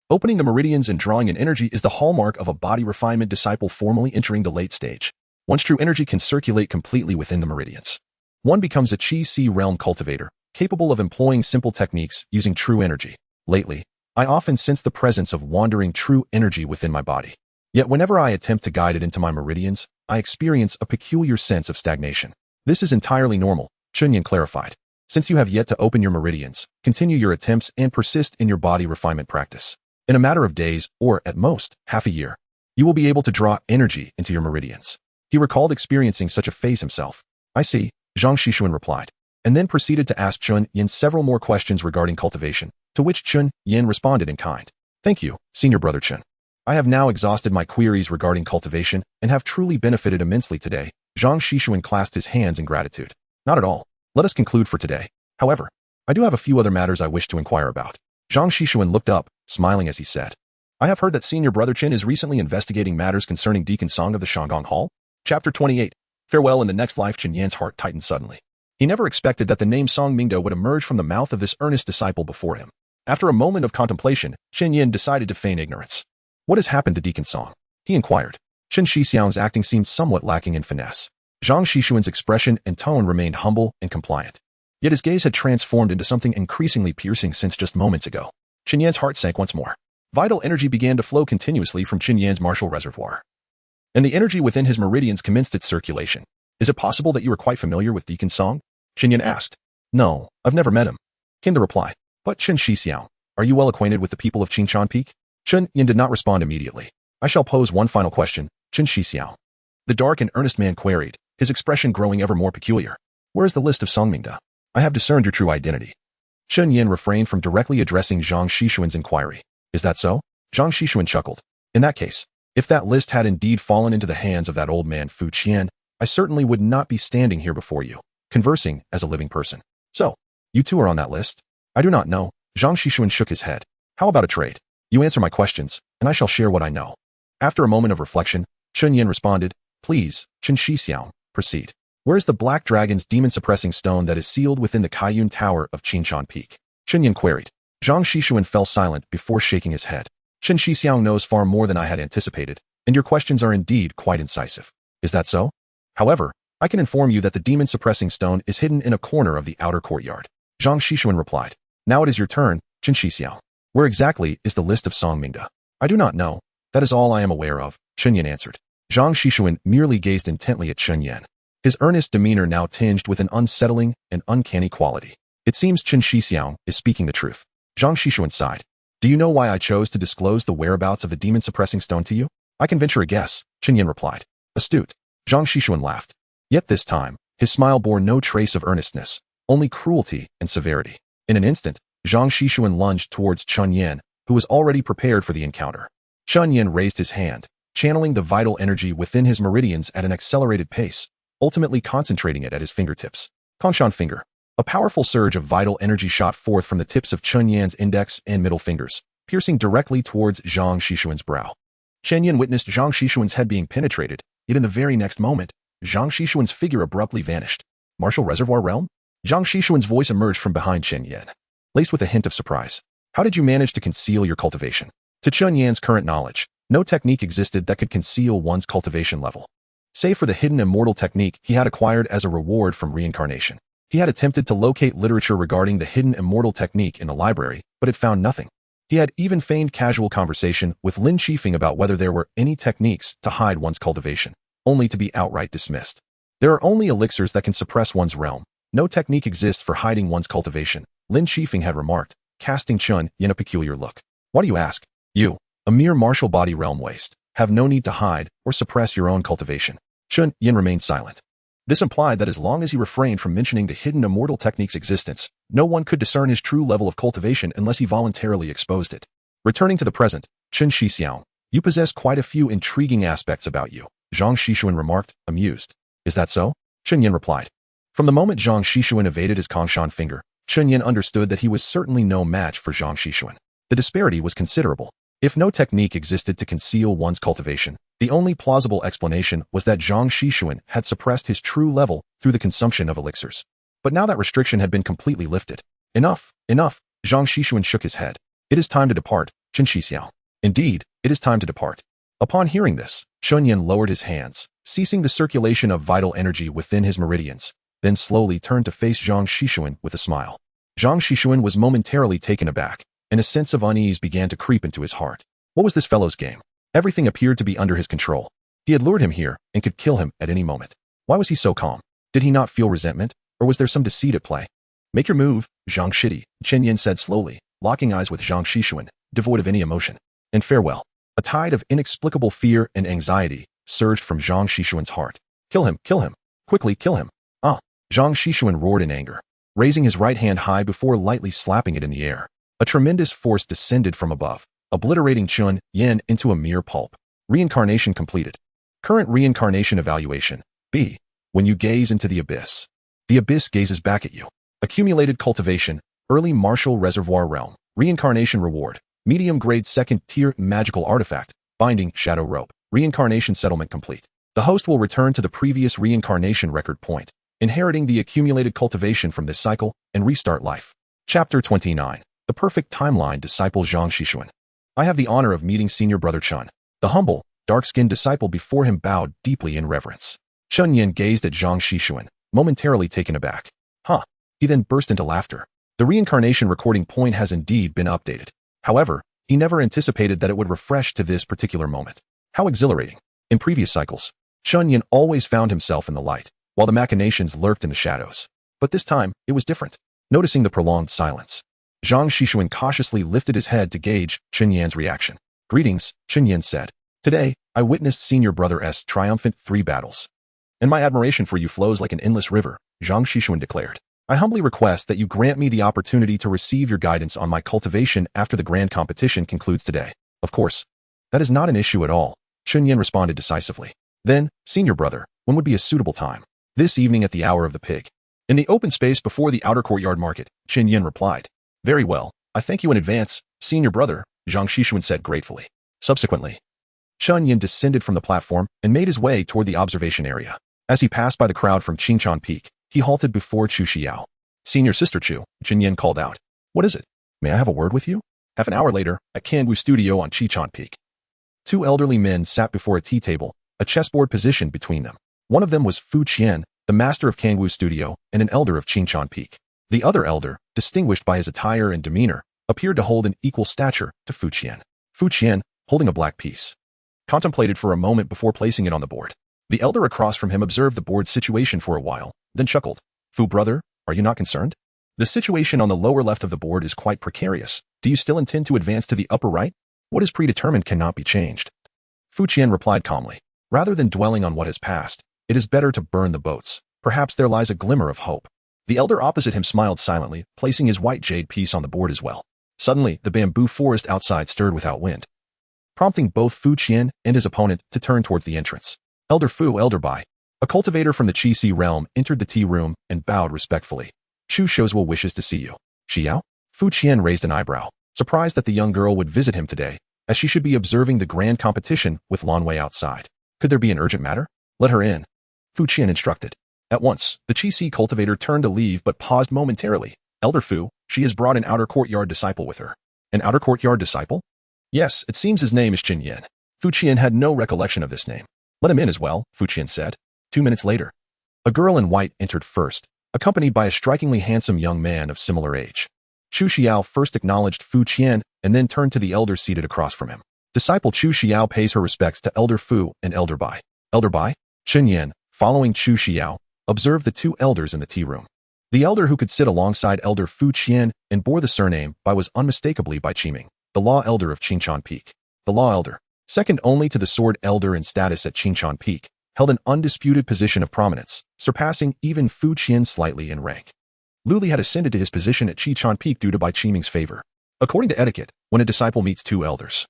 Opening the meridians and drawing in energy is the hallmark of a body refinement disciple formally entering the late stage. Once true energy can circulate completely within the meridians, one becomes a Qi realm cultivator, capable of employing simple techniques using true energy. Lately, I often sense the presence of wandering true energy within my body. Yet whenever I attempt to guide it into my meridians, I experience a peculiar sense of stagnation. "This is entirely normal," Chun Yin clarified. "Since you have yet to open your meridians, continue your attempts and persist in your body refinement practice. In a matter of days, or at most, half a year, you will be able to draw energy into your meridians." He recalled experiencing such a phase himself. "I see," Zhang Xishuan replied, and then proceeded to ask Chun Yin several more questions regarding cultivation, to which Chun Yin responded in kind. "Thank you, senior brother Chun. I have now exhausted my queries regarding cultivation and have truly benefited immensely today." Zhang Xishuan clasped his hands in gratitude. "Not at all. Let us conclude for today. However, I do have a few other matters I wish to inquire about." Zhang Xishuan looked up, smiling as he said. I have heard that Senior Brother Qin is recently investigating matters concerning Deacon Song of the Shanggong Hall. Chapter 28. Farewell in the next life. Chen Yan's heart tightened suddenly. He never expected that the name Song Mingda would emerge from the mouth of this earnest disciple before him. After a moment of contemplation, Chen Yan decided to feign ignorance. What has happened to Deacon Song? He inquired. Chen Shixiang's acting seemed somewhat lacking in finesse. Zhang Xishuan's expression and tone remained humble and compliant. Yet his gaze had transformed into something increasingly piercing since just moments ago. Chen Yan's heart sank once more. Vital energy began to flow continuously from Chen Yan's martial reservoir, and the energy within his meridians commenced its circulation. Is it possible that you are quite familiar with Deacon Song? Chen Yan asked. No, I've never met him, came the reply. But Chen Shixiang, are you well acquainted with the people of Qingshan Peak? Chen Yan did not respond immediately. I shall pose one final question, Chen Shixiang. The dark and earnest man queried, his expression growing ever more peculiar. Where is the list of Song Mingda? I have discerned your true identity. Chen Yan refrained from directly addressing Zhang Xishuan's inquiry. Is that so? Zhang Xishuan chuckled. In that case, if that list had indeed fallen into the hands of that old man Fu Qian, I certainly would not be standing here before you, conversing as a living person. So, you two are on that list? I do not know. Zhang Xishuan shook his head. How about a trade? You answer my questions, and I shall share what I know. After a moment of reflection, Chen Yan responded, Please, Chen Shixiang, proceed. Where is the Black Dragon's demon-suppressing stone that is sealed within the Kaiyun Tower of Qingshan Peak? Chen Yan queried. Zhang Xishuan fell silent before shaking his head. Chen Shixiang knows far more than I had anticipated, and your questions are indeed quite incisive. Is that so? However, I can inform you that the demon-suppressing stone is hidden in a corner of the outer courtyard. Zhang Xishuan replied. Now it is your turn, Chen Shixiang. Where exactly is the list of Song Mingda? I do not know. That is all I am aware of, Chen Yan answered. Zhang Xishuan merely gazed intently at Chen Yan. His earnest demeanor now tinged with an unsettling and uncanny quality. It seems Chen Shixiang is speaking the truth. Zhang Xishuan sighed. Do you know why I chose to disclose the whereabouts of the demon-suppressing stone to you? I can venture a guess, Chen Yan replied. Astute. Zhang Xishuan laughed. Yet this time, his smile bore no trace of earnestness, only cruelty and severity. In an instant, Zhang Xishuan lunged towards Chen Yan, who was already prepared for the encounter. Chen Yan raised his hand, channeling the vital energy within his meridians at an accelerated pace, ultimately concentrating it at his fingertips. Kongshan finger. A powerful surge of vital energy shot forth from the tips of Chen Yan's index and middle fingers, piercing directly towards Zhang Xishuan's brow. Chen Yan witnessed Zhang Xishuan's head being penetrated, yet in the very next moment, Zhang Xishuan's figure abruptly vanished. Martial Reservoir Realm? Zhang Xishuan's voice emerged from behind Chen Yan, laced with a hint of surprise. How did you manage to conceal your cultivation? To Chen Yan's current knowledge, no technique existed that could conceal one's cultivation level. Save for the hidden immortal technique he had acquired as a reward from reincarnation. He had attempted to locate literature regarding the hidden immortal technique in the library, but had found nothing. He had even feigned casual conversation with Lin Qifeng about whether there were any techniques to hide one's cultivation, only to be outright dismissed. There are only elixirs that can suppress one's realm. No technique exists for hiding one's cultivation, Lin Qifeng had remarked, casting Chen Yan a peculiar look. Why do you ask? You, a mere martial body realm waste, have no need to hide or suppress your own cultivation. Chen Yan remained silent. This implied that as long as he refrained from mentioning the hidden immortal technique's existence, no one could discern his true level of cultivation unless he voluntarily exposed it. Returning to the present, Chen Shixiang, you possess quite a few intriguing aspects about you, Zhang Xishuan remarked, amused. Is that so? Chen Yan replied. From the moment Zhang Xishuan evaded his Kongshan finger, Chen Yan understood that he was certainly no match for Zhang Xishuan. The disparity was considerable. If no technique existed to conceal one's cultivation, the only plausible explanation was that Zhang Xishuan had suppressed his true level through the consumption of elixirs. But now that restriction had been completely lifted. Enough, enough, Zhang Xishuan shook his head. It is time to depart, Chen Shixiao. Indeed, it is time to depart. Upon hearing this, Chen Yan lowered his hands, ceasing the circulation of vital energy within his meridians, then slowly turned to face Zhang Xishuan with a smile. Zhang Xishuan was momentarily taken aback, and a sense of unease began to creep into his heart. What was this fellow's game? Everything appeared to be under his control. He had lured him here and could kill him at any moment. Why was he so calm? Did he not feel resentment, or was there some deceit at play? Make your move, Zhang Shidi, Chen Yan said slowly, locking eyes with Zhang Xishuan, devoid of any emotion. And farewell. A tide of inexplicable fear and anxiety surged from Zhang Xishuan's heart. Kill him, quickly kill him. Ah! Zhang Xishuan roared in anger, raising his right hand high before lightly slapping it in the air. A tremendous force descended from above, obliterating Chen Yan into a mere pulp. Reincarnation completed. Current reincarnation evaluation. B. When you gaze into the abyss gazes back at you. Accumulated cultivation, early martial reservoir realm. Reincarnation reward. Medium-grade second-tier magical artifact, binding, shadow rope, reincarnation settlement complete. The host will return to the previous reincarnation record point, inheriting the accumulated cultivation from this cycle, and restart life. Chapter 29. The Perfect Timeline. Disciple Zhang Xishuan. I have the honor of meeting Senior Brother Chun. The humble, dark-skinned disciple before him bowed deeply in reverence. Chun Yin gazed at Zhang Xishuan, momentarily taken aback. Huh. He then burst into laughter. The reincarnation recording point has indeed been updated. However, he never anticipated that it would refresh to this particular moment. How exhilarating. In previous cycles, Chun Yin always found himself in the light, while the machinations lurked in the shadows. But this time, it was different. Noticing the prolonged silence, Zhang Xishuan cautiously lifted his head to gauge Chun Yan's reaction. Greetings, Chun Yan said. Today, I witnessed Senior Brother's triumphant 3 battles. And my admiration for you flows like an endless river, Zhang Xishuan declared. I humbly request that you grant me the opportunity to receive your guidance on my cultivation after the grand competition concludes today. Of course, that is not an issue at all, Chun Yan responded decisively. Then, Senior Brother, when would be a suitable time? This evening at the hour of the pig. In the open space before the outer courtyard market, Chun Yan replied. Very well, I thank you in advance, Senior Brother, Zhang Xishuan said gratefully. Subsequently, Chun Yan descended from the platform and made his way toward the observation area. As he passed by the crowd from Qingchan Peak, he halted before Chu Xiao. Senior Sister Chu, Chun Yan called out. What is it? May I have a word with you? Half an hour later, at Kangwu Studio on Qingchan Peak. 2 elderly men sat before a tea table, a chessboard positioned between them. One of them was Fu Qian, the master of Kangwu Studio and an elder of Qingchan Peak. The other elder, distinguished by his attire and demeanor, appeared to hold an equal stature to Fu Qian. Fu Qian, holding a black piece, contemplated for a moment before placing it on the board. The elder across from him observed the board's situation for a while, then chuckled. Fu brother, are you not concerned? The situation on the lower left of the board is quite precarious. Do you still intend to advance to the upper right? What is predetermined cannot be changed. Fu Qian replied calmly. Rather than dwelling on what has passed, it is better to burn the boats. Perhaps there lies a glimmer of hope. The elder opposite him smiled silently, placing his white jade piece on the board as well. Suddenly, the bamboo forest outside stirred without wind, prompting both Fu Qian and his opponent to turn towards the entrance. Elder Fu, Elder Bai, a cultivator from the Qi realm, entered the tea room and bowed respectfully. Chu Shozhuo wishes to see you. Xiao? Fu Qian raised an eyebrow, surprised that the young girl would visit him today, as she should be observing the grand competition with Lan Wei outside. Could there be an urgent matter? Let her in, Fu Qian instructed. At once, the Qi cultivator turned to leave but paused momentarily. Elder Fu, she has brought an outer courtyard disciple with her. An outer courtyard disciple? Yes, it seems his name is Qin Yan. Fu Qian had no recollection of this name. Let him in as well, Fu Qian said. 2 minutes later, a girl in white entered first, accompanied by a strikingly handsome young man of similar age. Chu Xiao first acknowledged Fu Qian and then turned to the elder seated across from him. Disciple Chu Xiao pays her respects to Elder Fu and Elder Bai. Elder Bai? Qin Yan, following Chu Xiao, observed the 2 elders in the tea room. The elder who could sit alongside Elder Fu Qian and bore the surname Bai was unmistakably Bai Qiming, the law elder of Qingchan Peak. The law elder, second only to the sword elder in status at Qingchan Peak, held an undisputed position of prominence, surpassing even Fu Qian slightly in rank. Luli had ascended to his position at Qingchan Peak due to Bai Qiming's favor. According to etiquette, when a disciple meets 2 elders,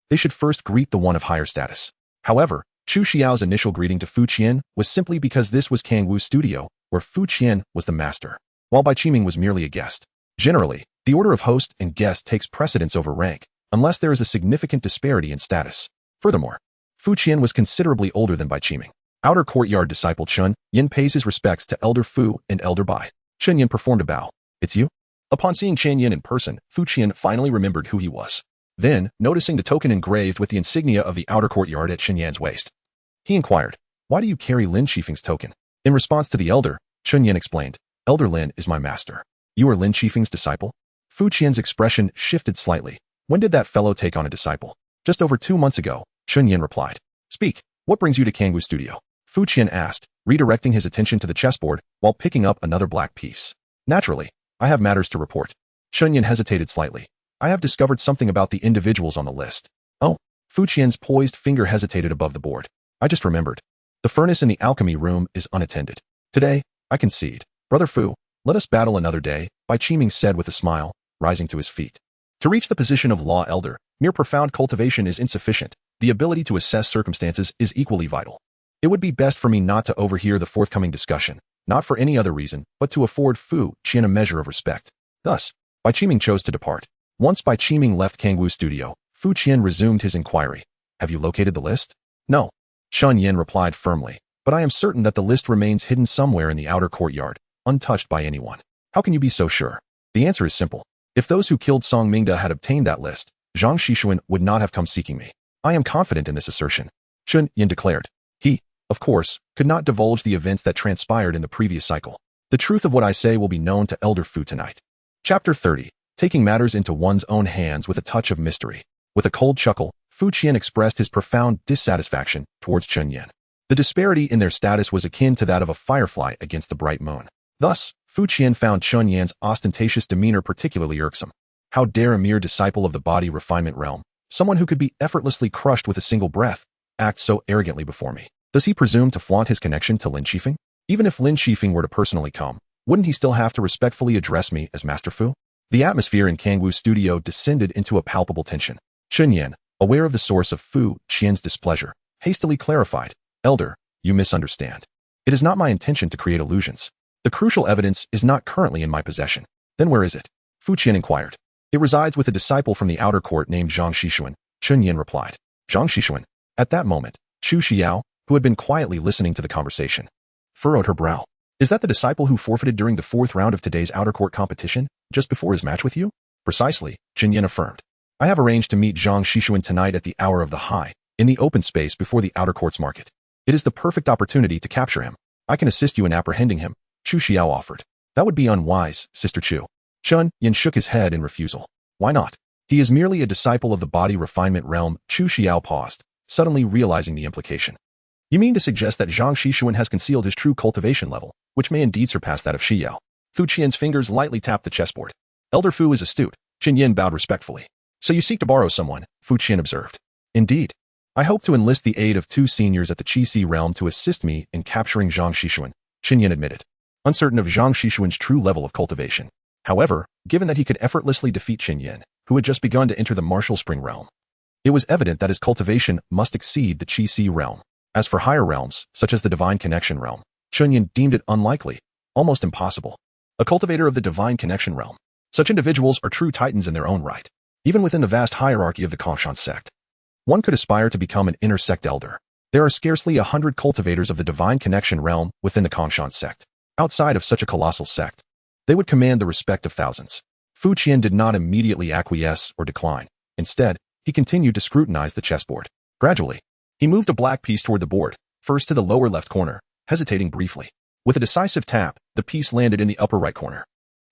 they should first greet the one of higher status. However, Chu Xiao's initial greeting to Fu Qian was simply because this was Kangwu Studio, where Fu Qian was the master, while Bai Qiming was merely a guest. Generally, the order of host and guest takes precedence over rank, unless there is a significant disparity in status. Furthermore, Fu Qian was considerably older than Bai Qiming. Outer courtyard disciple Chun Yin pays his respects to Elder Fu and Elder Bai. Chun Yin performed a bow. It's you? Upon seeing Chun Yin in person, Fu Qian finally remembered who he was. Then, noticing the token engraved with the insignia of the outer courtyard at Chun Yan's waist, he inquired, why do you carry Lin Qifeng's token? In response to the elder, Chun Yin explained, Elder Lin is my master. You are Lin Qifeng's disciple? Fu Qian's expression shifted slightly. When did that fellow take on a disciple? Just over 2 months ago, Chun Yin replied. Speak, what brings you to Kangwu Studio? Fu Qian asked, redirecting his attention to the chessboard while picking up another black piece. Naturally, I have matters to report. Chun Yin hesitated slightly. I have discovered something about the individuals on the list. Oh, Fu Qian's poised finger hesitated above the board. I just remembered. The furnace in the alchemy room is unattended. Today, I concede. Brother Fu, let us battle another day, Bai Qiming said with a smile, rising to his feet. To reach the position of law elder, mere profound cultivation is insufficient. The ability to assess circumstances is equally vital. It would be best for me not to overhear the forthcoming discussion, not for any other reason, but to afford Fu Qian a measure of respect. Thus, Bai Qiming chose to depart. Once Bai Qiming left Kangwu's studio, Fu Qian resumed his inquiry. Have you located the list? No. Shun Yin replied firmly, but I am certain that the list remains hidden somewhere in the outer courtyard, untouched by anyone. How can you be so sure? The answer is simple. If those who killed Song Mingda had obtained that list, Zhang Xishuan would not have come seeking me. I am confident in this assertion. Shun Yin declared. He, of course, could not divulge the events that transpired in the previous cycle. The truth of what I say will be known to Elder Fu tonight. Chapter 30. Taking matters into one's own hands with a touch of mystery. With a cold chuckle, Fu Qian expressed his profound dissatisfaction towards Chen Yan. The disparity in their status was akin to that of a firefly against the bright moon. Thus, Fu Qian found Chen Yan's ostentatious demeanor particularly irksome. How dare a mere disciple of the body refinement realm, someone who could be effortlessly crushed with a single breath, act so arrogantly before me? Does he presume to flaunt his connection to Lin Qifeng? Even if Lin Qifeng were to personally come, wouldn't he still have to respectfully address me as Master Fu? The atmosphere in Kangwu's studio descended into a palpable tension. Chen Yan, aware of the source of Fu Qian's displeasure, hastily clarified, Elder, you misunderstand. It is not my intention to create illusions. The crucial evidence is not currently in my possession. Then where is it? Fu Qian inquired. It resides with a disciple from the outer court named Zhang Xishuan, Chen Yan replied. Zhang Xishuan. At that moment, Chu Xiao, who had been quietly listening to the conversation, furrowed her brow. Is that the disciple who forfeited during the 4th round of today's outer court competition, just before his match with you? Precisely, Chen Yan affirmed. I have arranged to meet Zhang Xishuan tonight at the hour of the high, in the open space before the outer court's market. It is the perfect opportunity to capture him. I can assist you in apprehending him, Chu Xiao offered. That would be unwise, Sister Chu. Chen Yan shook his head in refusal. Why not? He is merely a disciple of the body refinement realm. Chu Xiao paused, suddenly realizing the implication. You mean to suggest that Zhang Xishuan has concealed his true cultivation level, which may indeed surpass that of Xiyao? Fu Qian's fingers lightly tapped the chessboard. Elder Fu is astute. Chen Yan bowed respectfully. So you seek to borrow someone, Fu Qian observed. Indeed. I hope to enlist the aid of 2 seniors at the Qi realm to assist me in capturing Zhang Xishuan, Chen Yan admitted, uncertain of Zhang Xishuan's true level of cultivation. However, given that he could effortlessly defeat Chen Yan, who had just begun to enter the martial spring realm, it was evident that his cultivation must exceed the Qi realm. As for higher realms, such as the Divine Connection realm, Chen Yan deemed it unlikely, almost impossible. A cultivator of the Divine Connection realm. Such individuals are true titans in their own right. Even within the vast hierarchy of the Kongshan sect, one could aspire to become an inner sect elder. There are scarcely 100 cultivators of the Divine Connection realm within the Kongshan sect. Outside of such a colossal sect, they would command the respect of thousands. Fu Qian did not immediately acquiesce or decline. Instead, he continued to scrutinize the chessboard. Gradually, he moved a black piece toward the board, first to the lower left corner, hesitating briefly. With a decisive tap, the piece landed in the upper right corner.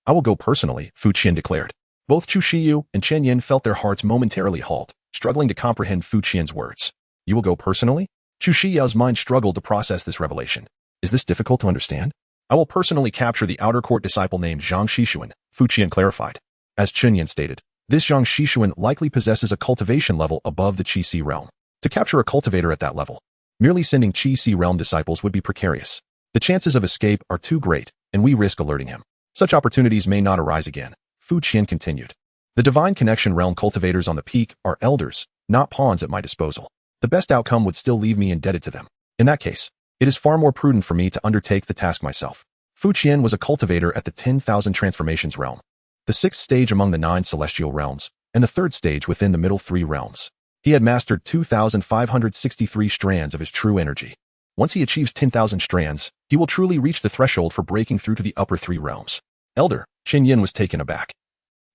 I will go personally, Fu Qian declared. Both Chu Shiyu and Chen Yan felt their hearts momentarily halt, struggling to comprehend Fu Qian's words. You will go personally? Chu Shiyao's mind struggled to process this revelation. Is this difficult to understand? I will personally capture the outer court disciple named Zhang Xishuan, Fu Qian clarified. As Chen Yan stated, this Zhang Xishuan likely possesses a cultivation level above the Qi realm. To capture a cultivator at that level, merely sending Qi realm disciples would be precarious. The chances of escape are too great, and we risk alerting him. Such opportunities may not arise again, Fu Qian continued. The Divine Connection realm cultivators on the peak are elders, not pawns at my disposal. The best outcome would still leave me indebted to them. In that case, it is far more prudent for me to undertake the task myself. Fu Qian was a cultivator at the 10,000 transformations realm, the 6th stage among the 9 celestial realms, and the 3rd stage within the middle 3 realms. He had mastered 2,563 strands of his true energy. Once he achieves 10,000 strands, he will truly reach the threshold for breaking through to the upper 3 realms. Elder, Chen Yan was taken aback.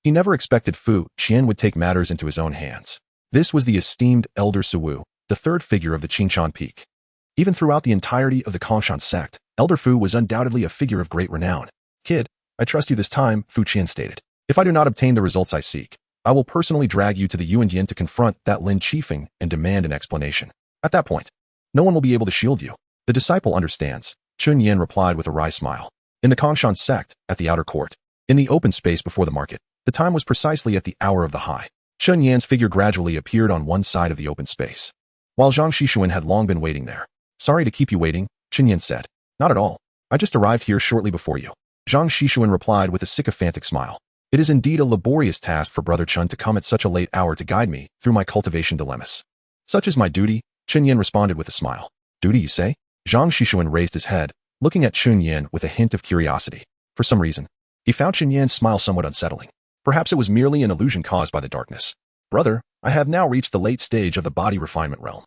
He never expected Fu Qian would take matters into his own hands. This was the esteemed Elder Suwu, the 3rd figure of the Qingshan Peak. Even throughout the entirety of the Kongshan sect, Elder Fu was undoubtedly a figure of great renown. Kid, I trust you this time, Fu Qian stated. If I do not obtain the results I seek, I will personally drag you to the Yuandian to confront that Lin Qifeng and demand an explanation. At that point, no one will be able to shield you. The disciple understands, Chun Yan replied with a wry smile. In the Kongshan sect, at the outer court, in the open space before the market, the time was precisely at the hour of the high. Chun Yan's figure gradually appeared on one side of the open space, while Zhang Xishuan had long been waiting there. Sorry to keep you waiting, Chun Yan said. Not at all. I just arrived here shortly before you. Zhang Xishuan replied with a sycophantic smile. It is indeed a laborious task for Brother Chun to come at such a late hour to guide me through my cultivation dilemmas. Such is my duty, Chun Yan responded with a smile. Duty, you say? Zhang Xishuan raised his head, looking at Chun Yan with a hint of curiosity. For some reason, he found Chun Yan's smile somewhat unsettling. Perhaps it was merely an illusion caused by the darkness. Brother, I have now reached the late stage of the body refinement realm,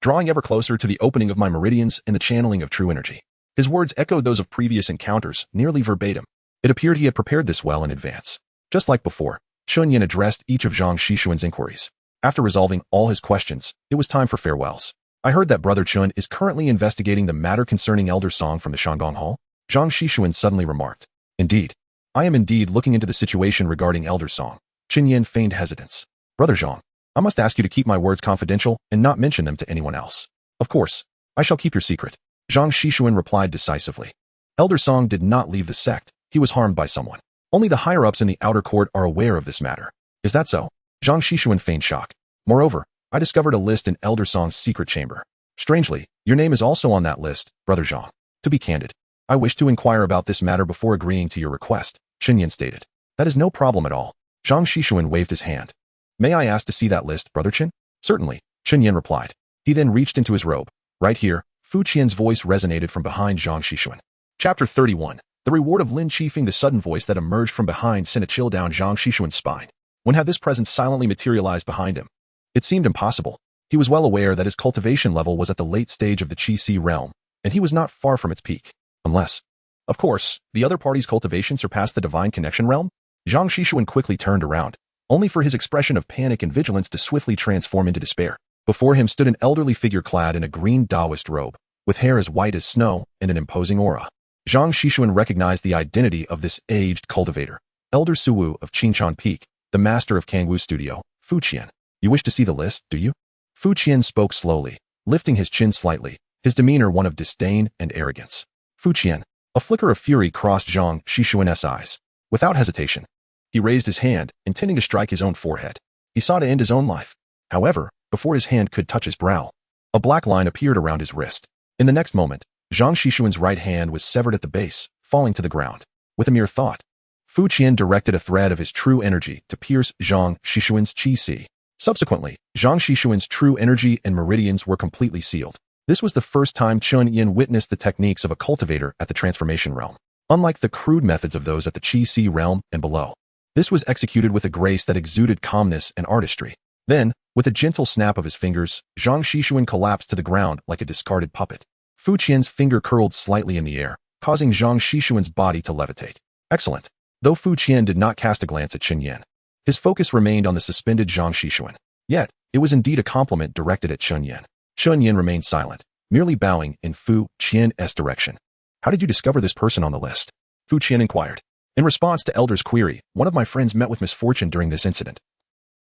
drawing ever closer to the opening of my meridians and the channeling of true energy. His words echoed those of previous encounters, nearly verbatim. It appeared he had prepared this well in advance. Just like before, Chunyin addressed each of Zhang Shishuan's inquiries. After resolving all his questions, it was time for farewells. I heard that Brother Chun is currently investigating the matter concerning Elder Song from the Shanggong Hall. Zhang Shishuan suddenly remarked. Indeed. I am indeed looking into the situation regarding Elder Song. Qinyan feigned hesitance. Brother Zhang, I must ask you to keep my words confidential and not mention them to anyone else. Of course, I shall keep your secret. Zhang Shishuan replied decisively. Elder Song did not leave the sect. He was harmed by someone. Only the higher-ups in the outer court are aware of this matter. Is that so? Zhang Shishuan feigned shock. Moreover, I discovered a list in Elder Song's secret chamber. Strangely, your name is also on that list, Brother Zhang. To be candid, I wish to inquire about this matter before agreeing to your request, Qinyan stated. That is no problem at all. Zhang Shishuan waved his hand. May I ask to see that list, Brother Qin? Certainly, Qinyan replied. He then reached into his robe. Right here, Fu Qian's voice resonated from behind Zhang Shishuan. Chapter 31. The reward of Lin Qifeng. The sudden voice that emerged from behind sent a chill down Zhang Shishuan's spine. When had this presence silently materialized behind him? It seemed impossible. He was well aware that his cultivation level was at the late stage of the Qi-Si realm, and he was not far from its peak. Unless, of course, the other party's cultivation surpassed the divine connection realm? Zhang Shishuan quickly turned around, only for his expression of panic and vigilance to swiftly transform into despair. Before him stood an elderly figure clad in a green Taoist robe, with hair as white as snow and an imposing aura. Zhang Shishuan recognized the identity of this aged cultivator, Elder Suwu of Qinchan Peak, the master of Kangwu Studio, Fu Qian. You wish to see the list, do you? Fu Qian spoke slowly, lifting his chin slightly, his demeanor one of disdain and arrogance. Fu Qian. A flicker of fury crossed Zhang Shishuan's eyes. Without hesitation, he raised his hand, intending to strike his own forehead. He sought to end his own life. However, before his hand could touch his brow, a black line appeared around his wrist. In the next moment, Zhang Shishuan's right hand was severed at the base, falling to the ground. With a mere thought, Fu Qian directed a thread of his true energy to pierce Zhang Shishuan's Qi-Si. Subsequently, Zhang Shishuan's true energy and meridians were completely sealed. This was the first time Chun Yin witnessed the techniques of a cultivator at the transformation realm. Unlike the crude methods of those at the Qi-Si realm and below, this was executed with a grace that exuded calmness and artistry. Then, with a gentle snap of his fingers, Zhang Shishuan collapsed to the ground like a discarded puppet. Fu Qian's finger curled slightly in the air, causing Zhang Shishuan's body to levitate. Excellent. Though Fu Qian did not cast a glance at Qin Yan, his focus remained on the suspended Zhang Shishuan. Yet, it was indeed a compliment directed at Qin Yan. Qin Yan remained silent, merely bowing in Fu Qian's direction. How did you discover this person on the list? Fu Qian inquired. In response to Elder's query, one of my friends met with misfortune during this incident,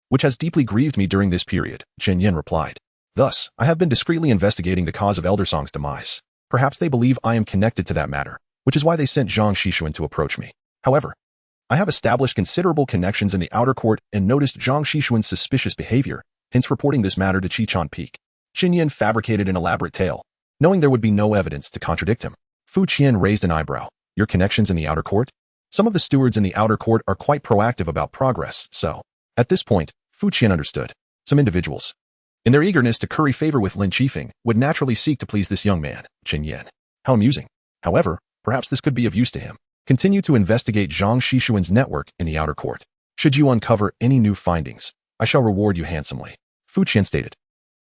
which has deeply grieved me during this period, Qin Yan replied. Thus, I have been discreetly investigating the cause of Elder Song's demise. Perhaps they believe I am connected to that matter, which is why they sent Zhang Shishuan to approach me. However, I have established considerable connections in the outer court and noticed Zhang Shishuan's suspicious behavior, hence reporting this matter to Qinchan Peak. Qin Yan fabricated an elaborate tale, knowing there would be no evidence to contradict him. Fu Qian raised an eyebrow. Your connections in the outer court? Some of the stewards in the outer court are quite proactive about progress, so. At this point, Fu Qian understood. Some individuals, in their eagerness to curry favor with Lin Qifeng, would naturally seek to please this young man, Qin Yan. How amusing. However, perhaps this could be of use to him. Continue to investigate Zhang Shishuan's network in the outer court. Should you uncover any new findings, I shall reward you handsomely, Fu Qian stated.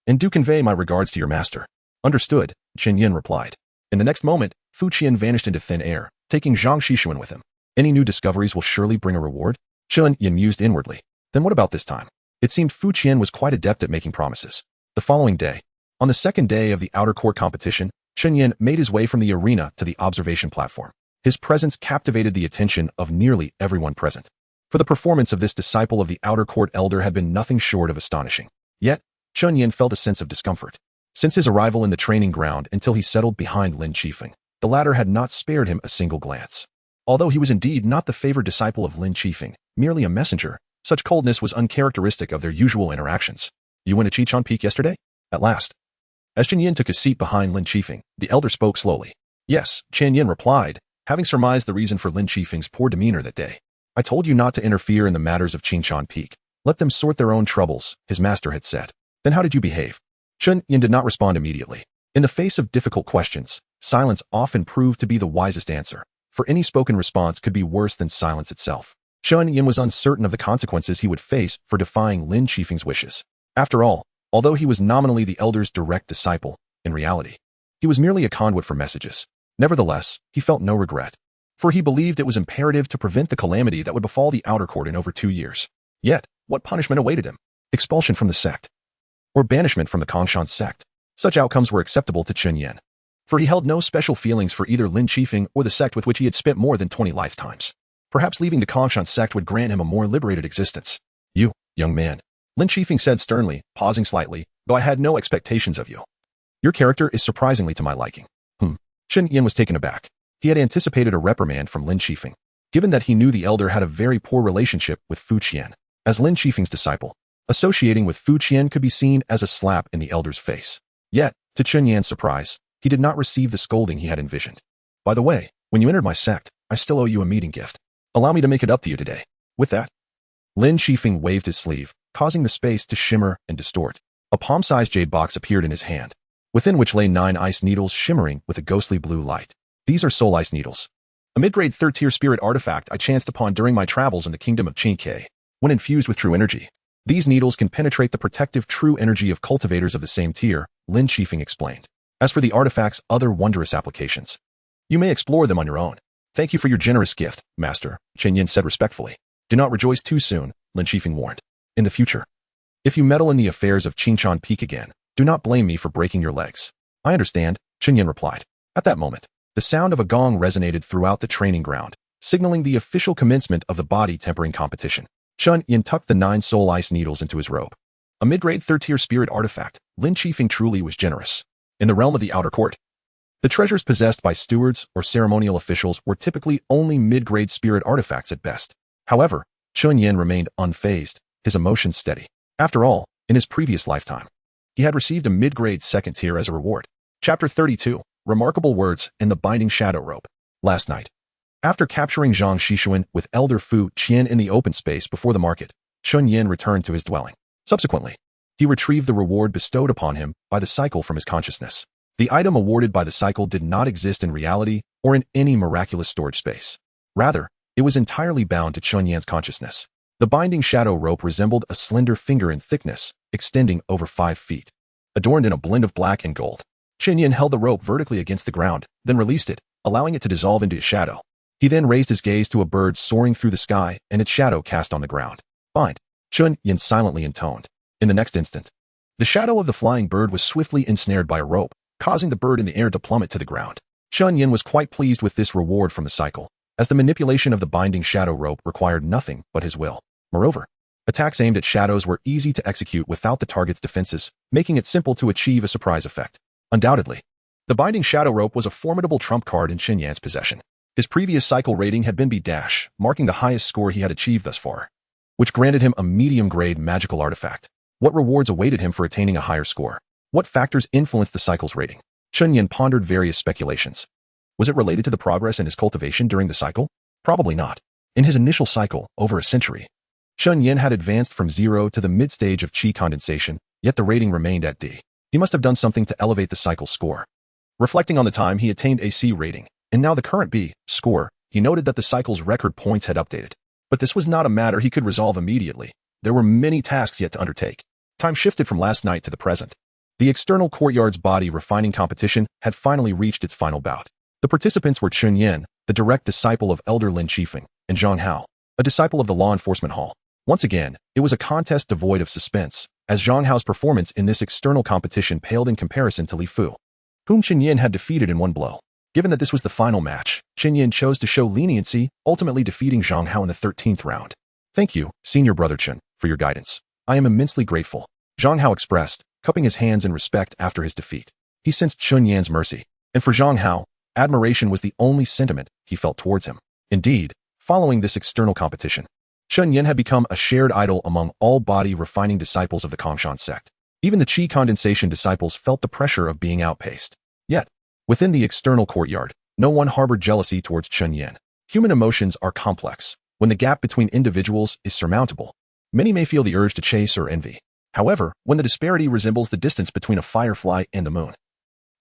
And do convey my regards to your master. Understood, Qin Yan replied. In the next moment, Fu Qian vanished into thin air, taking Zhang Shishuan with him. Any new discoveries will surely bring a reward? Qin Yan mused inwardly. Then what about this time? It seemed Fu Qian was quite adept at making promises. The following day, on the second day of the outer court competition, Qin Yan made his way from the arena to the observation platform. His presence captivated the attention of nearly everyone present. For the performance of this disciple of the outer court elder had been nothing short of astonishing. Yet, Qin Yan felt a sense of discomfort. Since his arrival in the training ground until he settled behind Lin Qifeng, the latter had not spared him a single glance. Although he was indeed not the favored disciple of Lin Qifeng, merely a messenger, such coldness was uncharacteristic of their usual interactions. You went to Qinchan Peak yesterday? At last. As Qin Yan took his seat behind Lin Qifeng, the elder spoke slowly. Yes, Qin Yan replied, having surmised the reason for Lin Qifeng's poor demeanor that day. I told you not to interfere in the matters of Qinchan Peak. Let them sort their own troubles, his master had said. Then how did you behave? Qin Yan did not respond immediately. In the face of difficult questions, silence often proved to be the wisest answer, for any spoken response could be worse than silence itself. Chun Yin was uncertain of the consequences he would face for defying Lin Qifeng's wishes. After all, although he was nominally the elder's direct disciple, in reality, he was merely a conduit for messages. Nevertheless, he felt no regret, for he believed it was imperative to prevent the calamity that would befall the outer court in over 2 years. Yet, what punishment awaited him? Expulsion from the sect, or banishment from the Kongshan sect? Such outcomes were acceptable to Chun Yin, for he held no special feelings for either Lin Qifeng or the sect with which he had spent more than 20 lifetimes. Perhaps leaving the Kongshan sect would grant him a more liberated existence. You, young man, Lin Qifeng said sternly, pausing slightly, though I had no expectations of you. Your character is surprisingly to my liking. Chun Yin was taken aback. He had anticipated a reprimand from Lin Qifeng, given that he knew the elder had a very poor relationship with Fu Qian. As Lin Qifeng's disciple, associating with Fu Qian could be seen as a slap in the elder's face. Yet, to Chun Yan's surprise, he did not receive the scolding he had envisioned. By the way, when you entered my sect, I still owe you a meeting gift. Allow me to make it up to you today. With that, Lin Qifeng waved his sleeve, causing the space to shimmer and distort. A palm-sized jade box appeared in his hand, within which lay 9 ice needles shimmering with a ghostly blue light. These are soul ice needles, a mid-grade 3rd-tier spirit artifact I chanced upon during my travels in the kingdom of Qingke. When infused with true energy, these needles can penetrate the protective true energy of cultivators of the same tier, Lin Qifeng explained. As for the artifact's other wondrous applications, you may explore them on your own. Thank you for your generous gift, Master, Chun Yin said respectfully. Do not rejoice too soon, Lin Qifeng warned. In the future, if you meddle in the affairs of Qingchan Peak again, do not blame me for breaking your legs. I understand, Chun Yin replied. At that moment, the sound of a gong resonated throughout the training ground, signaling the official commencement of the body tempering competition. Chun Yin tucked the 9 soul ice needles into his robe. A mid-grade 3rd-tier spirit artifact, Lin Qifeng truly was generous. In the realm of the outer court, the treasures possessed by stewards or ceremonial officials were typically only mid-grade spirit artifacts at best. However, Chun Yin remained unfazed, his emotions steady. After all, in his previous lifetime, he had received a mid-grade 2nd tier as a reward. Chapter 32, Remarkable Words in the Binding Shadow Rope. Last night, after capturing Zhang Xishuan with Elder Fu Qian in the open space before the market, Chun Yin returned to his dwelling. Subsequently, he retrieved the reward bestowed upon him by the cycle from his consciousness. The item awarded by the cycle did not exist in reality or in any miraculous storage space. Rather, it was entirely bound to Chun Yan's consciousness. The binding shadow rope resembled a slender finger in thickness, extending over 5 feet. Adorned in a blend of black and gold, Chun Yin held the rope vertically against the ground, then released it, allowing it to dissolve into a shadow. He then raised his gaze to a bird soaring through the sky and its shadow cast on the ground. Bind, Chun Yin silently intoned. In the next instant, the shadow of the flying bird was swiftly ensnared by a rope, causing the bird in the air to plummet to the ground. Chun Yin was quite pleased with this reward from the cycle, as the manipulation of the binding shadow rope required nothing but his will. Moreover, attacks aimed at shadows were easy to execute without the target's defenses, making it simple to achieve a surprise effect. Undoubtedly, the binding shadow rope was a formidable trump card in Chun Yan's possession. His previous cycle rating had been B-, marking the highest score he had achieved thus far, which granted him a medium-grade magical artifact. What rewards awaited him for attaining a higher score? What factors influenced the cycle's rating? Chun Yin pondered various speculations. Was it related to the progress in his cultivation during the cycle? Probably not. In his initial cycle, over a century, Chun Yin had advanced from 0 to the mid-stage of qi condensation, yet the rating remained at D. He must have done something to elevate the cycle's score. Reflecting on the time he attained a C rating, and now the current B score, he noted that the cycle's record points had updated. But this was not a matter he could resolve immediately. There were many tasks yet to undertake. Time shifted from last night to the present. The external courtyard's body refining competition had finally reached its final bout. The participants were Chun Yin, the direct disciple of Elder Lin Qifeng, and Zhang Hao, a disciple of the law enforcement hall. Once again, it was a contest devoid of suspense, as Zhang Hao's performance in this external competition paled in comparison to Li Fu, whom Chun Yin had defeated in one blow. Given that this was the final match, Chun Yin chose to show leniency, ultimately defeating Zhang Hao in the 13th round. Thank you, Senior Brother Chun, for your guidance. I am immensely grateful, Zhang Hao expressed, cupping his hands in respect after his defeat. He sensed Chun Yan's mercy, and for Zhang Hao, admiration was the only sentiment he felt towards him. Indeed, following this external competition, Chun Yin had become a shared idol among all body refining disciples of the Kongshan sect. Even the qi condensation disciples felt the pressure of being outpaced. Yet, within the external courtyard, no one harbored jealousy towards Chun Yin. Human emotions are complex. When the gap between individuals is surmountable, many may feel the urge to chase or envy. However, when the disparity resembles the distance between a firefly and the moon,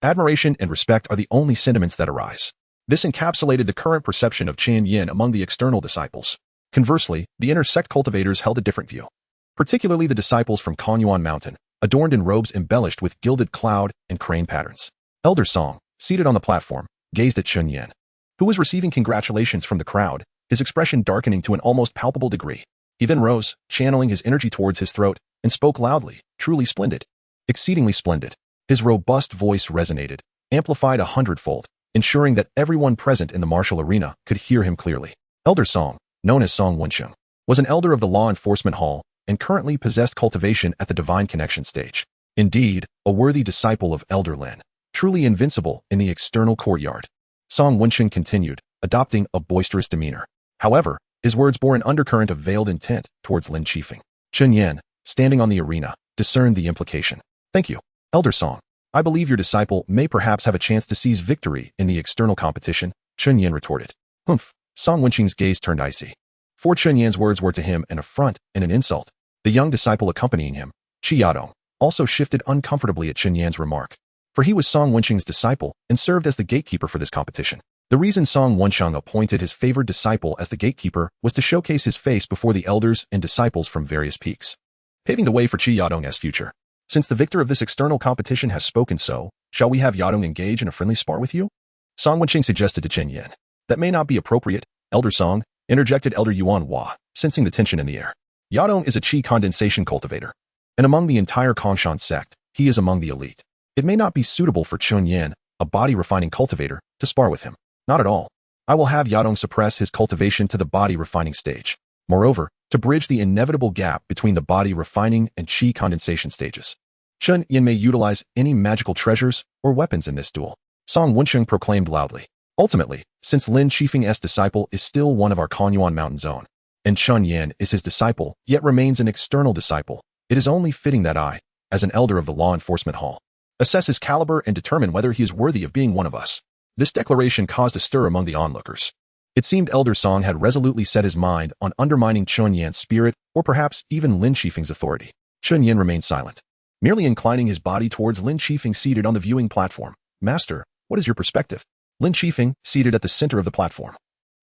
admiration and respect are the only sentiments that arise. This encapsulated the current perception of Chun Yin among the external disciples. Conversely, the inner sect cultivators held a different view. Particularly the disciples from Konyuan Mountain, adorned in robes embellished with gilded cloud and crane patterns. Elder Song, seated on the platform, gazed at Chun Yin, who was receiving congratulations from the crowd, his expression darkening to an almost palpable degree. He then rose, channeling his energy towards his throat, and spoke loudly, truly splendid. Exceedingly splendid. His robust voice resonated, amplified 100-fold, ensuring that everyone present in the martial arena could hear him clearly. Elder Song, known as Song Wensheng, was an elder of the Law Enforcement Hall and currently possessed cultivation at the Divine Connection stage. Indeed, a worthy disciple of Elder Lin, truly invincible in the external courtyard. Song Wensheng continued, adopting a boisterous demeanor. However, his words bore an undercurrent of veiled intent towards Lin Qifeng. Chun Yin, standing on the arena, discerned the implication. Thank you, Elder Song. I believe your disciple may perhaps have a chance to seize victory in the external competition, Chun Yin retorted. Humph. Song Wensheng's gaze turned icy. For Chun Yin's words were to him an affront and an insult. The young disciple accompanying him, Chi Yadong, also shifted uncomfortably at Chun Yin's remark. For he was Song Wensheng's disciple and served as the gatekeeper for this competition. The reason Song Wensheng appointed his favored disciple as the gatekeeper was to showcase his face before the elders and disciples from various peaks, paving the way for Chi Yadong's future. Since the victor of this external competition has spoken so, shall we have Yadong engage in a friendly spar with you? Song Wensheng suggested to Chen Yin. That may not be appropriate, Elder Song, interjected Elder Yuan Hua, sensing the tension in the air. Yadong is a qi condensation cultivator, and among the entire Kongshan sect, he is among the elite. It may not be suitable for Chun Yin, a body-refining cultivator, to spar with him. Not at all. I will have Yadong suppress his cultivation to the body-refining stage. Moreover, to bridge the inevitable gap between the body-refining and qi condensation stages, Chun Yin may utilize any magical treasures or weapons in this duel. Song Wensheng proclaimed loudly. Ultimately, since Lin Qifeng's disciple is still one of our Konyuan Mountain Zone, and Chun Yin is his disciple, yet remains an external disciple, it is only fitting that I, as an elder of the Law Enforcement Hall, assess his caliber and determine whether he is worthy of being one of us. This declaration caused a stir among the onlookers. It seemed Elder Song had resolutely set his mind on undermining Chun Yin's spirit or perhaps even Lin Qifeng's authority. Chun Yin remained silent, merely inclining his body towards Lin Qifeng seated on the viewing platform. Master, what is your perspective? Lin Qifeng, seated at the center of the platform,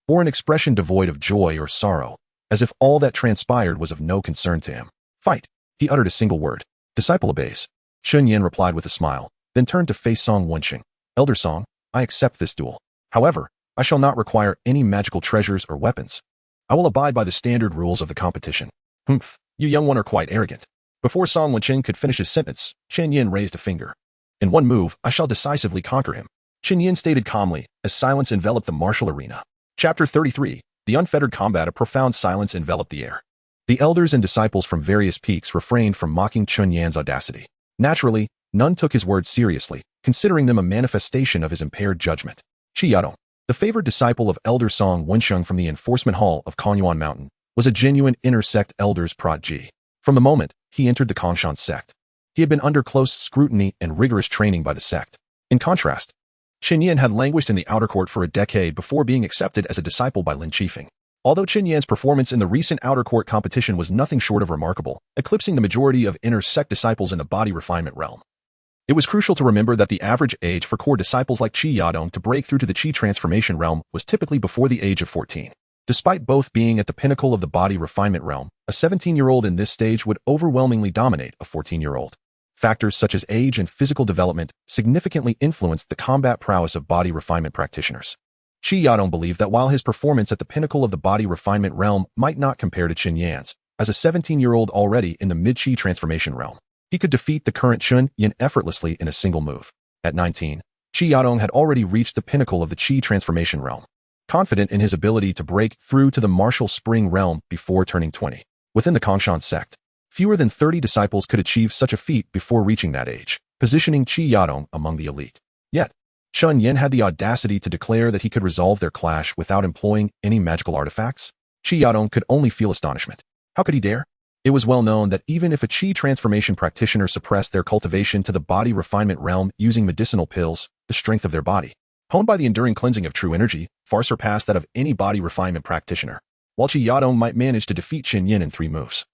bore an expression devoid of joy or sorrow, as if all that transpired was of no concern to him. Fight. He uttered a single word. Disciple obeys. Chun Yin replied with a smile, then turned to face Song Wensheng. Elder Song, I accept this duel. However, I shall not require any magical treasures or weapons. I will abide by the standard rules of the competition. Humph, you young one are quite arrogant. Before Song Wensheng could finish his sentence, Chun Yin raised a finger. In one move, I shall decisively conquer him. Chun Yin stated calmly, as silence enveloped the martial arena. Chapter 33. The unfettered combat. A profound silence enveloped the air. The elders and disciples from various peaks refrained from mocking Chun Yin's audacity. Naturally, none took his words seriously, considering them a manifestation of his impaired judgment. Chi Yadong, the favored disciple of Elder Song Wensheng from the Enforcement Hall of Konyuan Mountain, was a genuine inner-sect elder's prodigy. From the moment he entered the Kongshan sect, he had been under close scrutiny and rigorous training by the sect. In contrast, Chun Yin had languished in the outer court for a decade before being accepted as a disciple by Lin Qifeng. Although Chun Yin's performance in the recent outer court competition was nothing short of remarkable, eclipsing the majority of inner sect disciples in the body refinement realm, it was crucial to remember that the average age for core disciples like Chi Yadong to break through to the Qi transformation realm was typically before the age of 14. Despite both being at the pinnacle of the body refinement realm, a 17-year-old in this stage would overwhelmingly dominate a 14-year-old. Factors such as age and physical development significantly influenced the combat prowess of body refinement practitioners. Chi Yadong believed that while his performance at the pinnacle of the body refinement realm might not compare to Chun Yin's, as a 17-year-old already in the mid-Qi transformation realm, he could defeat the current Chun Yin effortlessly in a single move. At 19, Chi Yadong had already reached the pinnacle of the Qi transformation realm, confident in his ability to break through to the martial spring realm before turning 20. Within the Kongshan sect, fewer than 30 disciples could achieve such a feat before reaching that age, positioning Chi Yadong among the elite. Yet, Chun Yin had the audacity to declare that he could resolve their clash without employing any magical artifacts. Chi Yadong could only feel astonishment. How could he dare? It was well known that even if a Qi transformation practitioner suppressed their cultivation to the body refinement realm using medicinal pills, the strength of their body, honed by the enduring cleansing of true energy, far surpassed that of any body refinement practitioner, while Chi Yadong might manage to defeat Chun Yin in 3 moves.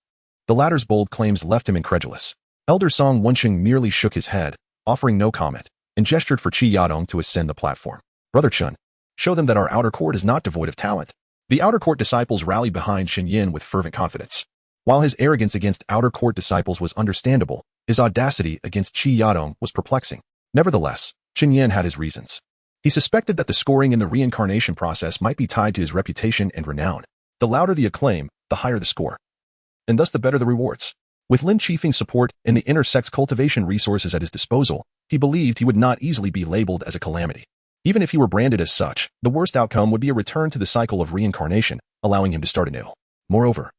The latter's bold claims left him incredulous. Elder Song Wensheng merely shook his head, offering no comment, and gestured for Chi Yadong to ascend the platform. Brother Chun, show them that our outer court is not devoid of talent. The outer court disciples rallied behind Qin Yin with fervent confidence. While his arrogance against outer court disciples was understandable, his audacity against Qi Yadong was perplexing. Nevertheless, Qin Yin had his reasons. He suspected that the scoring in the reincarnation process might be tied to his reputation and renown. The louder the acclaim, the higher the score, and thus the better the rewards. With Lin Qifeng's support and the inner sect's cultivation resources at his disposal, he believed he would not easily be labeled as a calamity. Even if he were branded as such, the worst outcome would be a return to the cycle of reincarnation, allowing him to start anew. Moreover,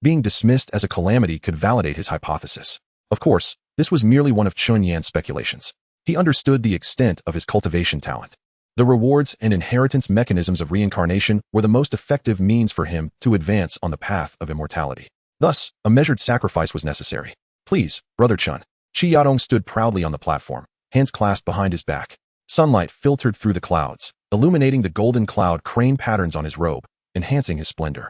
being dismissed as a calamity could validate his hypothesis. Of course, this was merely one of Qin Yin's speculations. He understood the extent of his cultivation talent. The rewards and inheritance mechanisms of reincarnation were the most effective means for him to advance on the path of immortality. Thus, a measured sacrifice was necessary. Please, Brother Chun. Qi Yadong stood proudly on the platform, hands clasped behind his back. Sunlight filtered through the clouds, illuminating the golden cloud crane patterns on his robe, enhancing his splendor.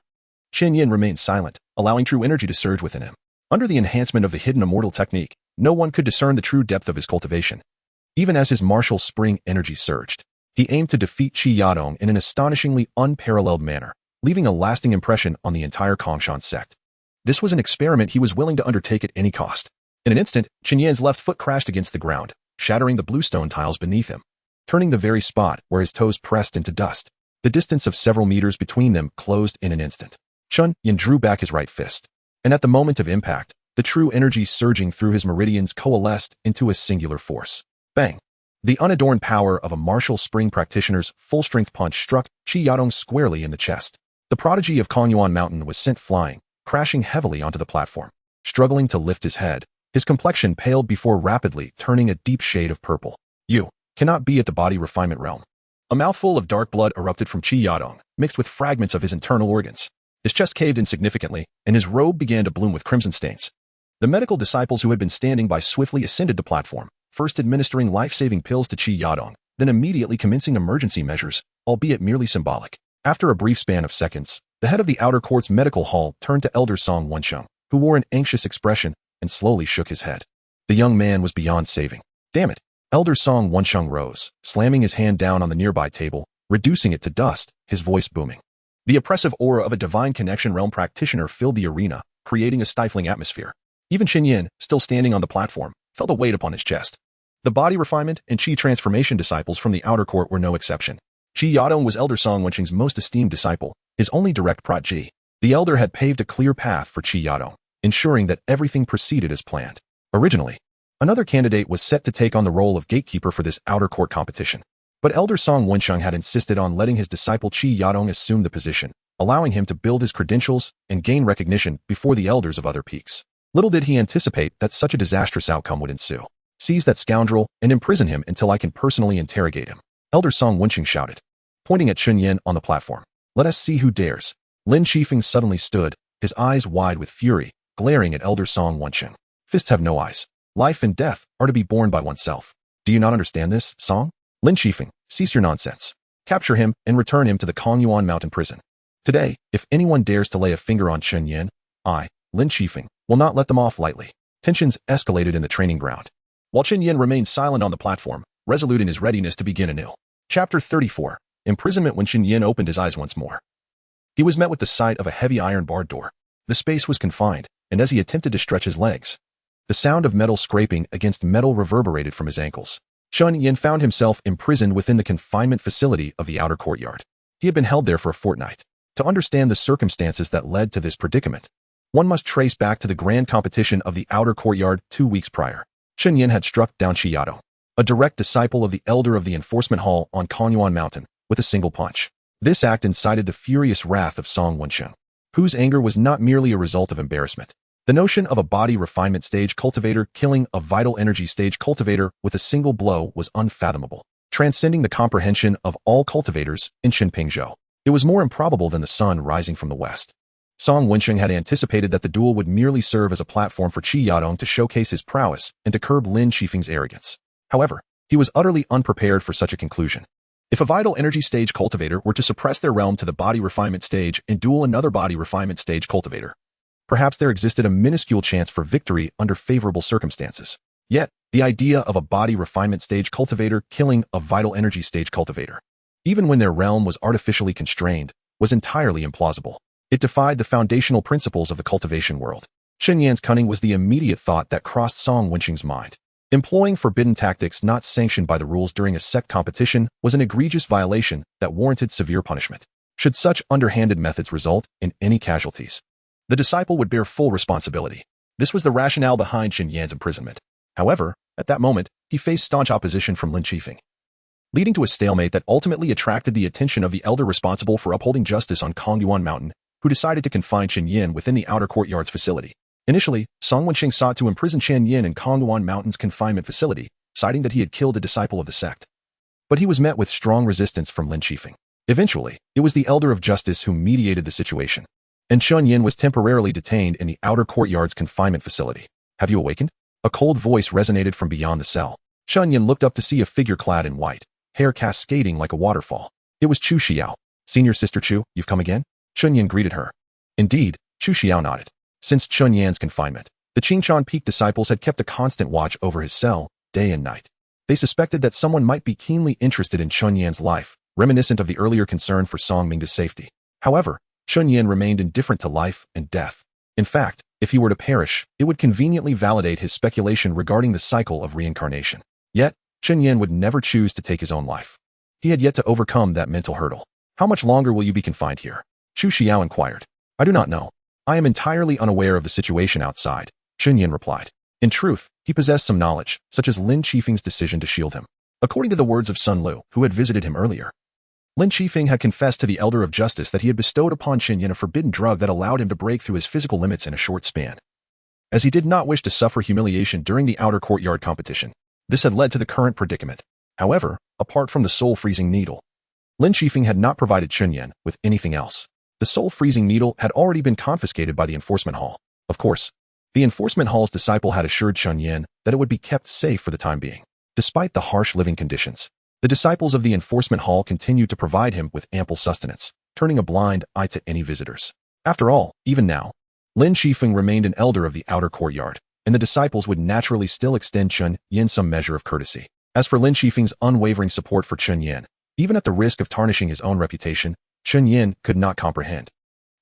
Qin Yin remained silent, allowing true energy to surge within him. Under the enhancement of the hidden immortal technique, no one could discern the true depth of his cultivation. Even as his martial spring energy surged, he aimed to defeat Qi Yadong in an astonishingly unparalleled manner, leaving a lasting impression on the entire Kongshan sect. This was an experiment he was willing to undertake at any cost. In an instant, Qin Yin's left foot crashed against the ground, shattering the bluestone tiles beneath him, turning the very spot where his toes pressed into dust. The distance of several meters between them closed in an instant. Qin Yin drew back his right fist, and at the moment of impact, the true energy surging through his meridians coalesced into a singular force. Bang! The unadorned power of a martial spring practitioner's full-strength punch struck Qi Yadong squarely in the chest. The prodigy of Kongyuan Mountain was sent flying, crashing heavily onto the platform. Struggling to lift his head, his complexion paled before rapidly turning a deep shade of purple. You cannot be at the body refinement realm. A mouthful of dark blood erupted from Qi Yadong, mixed with fragments of his internal organs. His chest caved in significantly, and his robe began to bloom with crimson stains. The medical disciples who had been standing by swiftly ascended the platform, first administering life-saving pills to Qi Yadong, then immediately commencing emergency measures, albeit merely symbolic. After a brief span of seconds, the head of the outer court's medical hall turned to Elder Song Wensheng, who wore an anxious expression and slowly shook his head. The young man was beyond saving. Damn it! Elder Song Wensheng rose, slamming his hand down on the nearby table, reducing it to dust, his voice booming. The oppressive aura of a divine connection realm practitioner filled the arena, creating a stifling atmosphere. Even Qin Yin, still standing on the platform, felt a weight upon his chest. The body refinement and Qi transformation disciples from the outer court were no exception. Qi Yadong was Elder Song Wensheng's most esteemed disciple, his only direct protege. The elder had paved a clear path for Qi Yadong, ensuring that everything proceeded as planned. Originally, another candidate was set to take on the role of gatekeeper for this outer court competition. But Elder Song Wensheng had insisted on letting his disciple Qi Yadong assume the position, allowing him to build his credentials and gain recognition before the elders of other peaks. Little did he anticipate that such a disastrous outcome would ensue. Seize that scoundrel and imprison him until I can personally interrogate him, Elder Song Wensheng shouted, pointing at Qin Yin on the platform. Let us see who dares. Lin Qifeng suddenly stood, his eyes wide with fury, glaring at Elder Song Wensheng. Fists have no eyes. Life and death are to be borne by oneself. Do you not understand this, Song? Lin Qifeng, cease your nonsense. Capture him and return him to the Kongyuan Mountain prison. Today, if anyone dares to lay a finger on Qin Yin, I, Lin Qifeng, will not let them off lightly. Tensions escalated in the training ground, while Qin Yin remained silent on the platform, resolute in his readiness to begin anew. Chapter 34. Imprisonment. When Qin Yin opened his eyes once more, he was met with the sight of a heavy iron-barred door. The space was confined, and as he attempted to stretch his legs, the sound of metal scraping against metal reverberated from his ankles. Qin Yin found himself imprisoned within the confinement facility of the outer courtyard. He had been held there for a fortnight. To understand the circumstances that led to this predicament, one must trace back to the grand competition of the outer courtyard 2 weeks prior. Qin Yin had struck down Qi Yadong, a direct disciple of the elder of the enforcement hall on Kongyuan Mountain, with a single punch. This act incited the furious wrath of Song Wensheng, whose anger was not merely a result of embarrassment. The notion of a body refinement stage cultivator killing a vital energy stage cultivator with a single blow was unfathomable, transcending the comprehension of all cultivators in Shinpingzhou. It was more improbable than the sun rising from the west. Song Wensheng had anticipated that the duel would merely serve as a platform for Qi Yadong to showcase his prowess and to curb Lin Qifeng's arrogance. However, he was utterly unprepared for such a conclusion. If a vital energy stage cultivator were to suppress their realm to the body refinement stage and duel another body refinement stage cultivator, perhaps there existed a minuscule chance for victory under favorable circumstances. Yet, the idea of a body refinement stage cultivator killing a vital energy stage cultivator, even when their realm was artificially constrained, was entirely implausible. It defied the foundational principles of the cultivation world. Chen Yan's cunning was the immediate thought that crossed Song Wenqing's mind. Employing forbidden tactics not sanctioned by the rules during a sect competition was an egregious violation that warranted severe punishment. Should such underhanded methods result in any casualties, the disciple would bear full responsibility. This was the rationale behind Chen Yan's imprisonment. However, at that moment, he faced staunch opposition from Lin Qifeng, leading to a stalemate that ultimately attracted the attention of the elder responsible for upholding justice on Kongyuan Mountain, who decided to confine Chen Yan within the outer courtyard's facility. Initially, Song Wenqing sought to imprison Chen Yan in Kongyuan Mountain's confinement facility, citing that he had killed a disciple of the sect. But he was met with strong resistance from Lin Qifeng. Eventually, it was the elder of justice who mediated the situation, and Chen Yan was temporarily detained in the outer courtyard's confinement facility. "Have you awakened?" A cold voice resonated from beyond the cell. Chen Yan looked up to see a figure clad in white, hair cascading like a waterfall. It was Chu Xiao. "Senior Sister Chu, you've come again?" Chen Yan greeted her. Indeed, Chu Xiao nodded. Since Chen Yan's confinement, the Qingchan Peak disciples had kept a constant watch over his cell, day and night. They suspected that someone might be keenly interested in Chen Yan's life, reminiscent of the earlier concern for Song Mingda's safety. However, Chen Yan remained indifferent to life and death. In fact, if he were to perish, it would conveniently validate his speculation regarding the cycle of reincarnation. Yet, Chen Yan would never choose to take his own life. He had yet to overcome that mental hurdle. "How much longer will you be confined here?" Chu Xiao inquired. "I do not know. I am entirely unaware of the situation outside," Chen Yan replied. In truth, he possessed some knowledge, such as Lin Qifeng's decision to shield him. According to the words of Sun Lu, who had visited him earlier, Lin Qifeng had confessed to the elder of justice that he had bestowed upon Chen Yan a forbidden drug that allowed him to break through his physical limits in a short span. As he did not wish to suffer humiliation during the outer courtyard competition, this had led to the current predicament. However, apart from the soul-freezing needle, Lin Qifeng had not provided Chen Yan with anything else. The soul-freezing needle had already been confiscated by the enforcement hall. Of course, the enforcement hall's disciple had assured Chen Yan that it would be kept safe for the time being. Despite the harsh living conditions, the disciples of the enforcement hall continued to provide him with ample sustenance, turning a blind eye to any visitors. After all, even now, Lin Qifeng remained an elder of the outer courtyard, and the disciples would naturally still extend Chen Yan some measure of courtesy. As for Lin Qifeng's unwavering support for Chen Yan, even at the risk of tarnishing his own reputation, Chen Yan could not comprehend.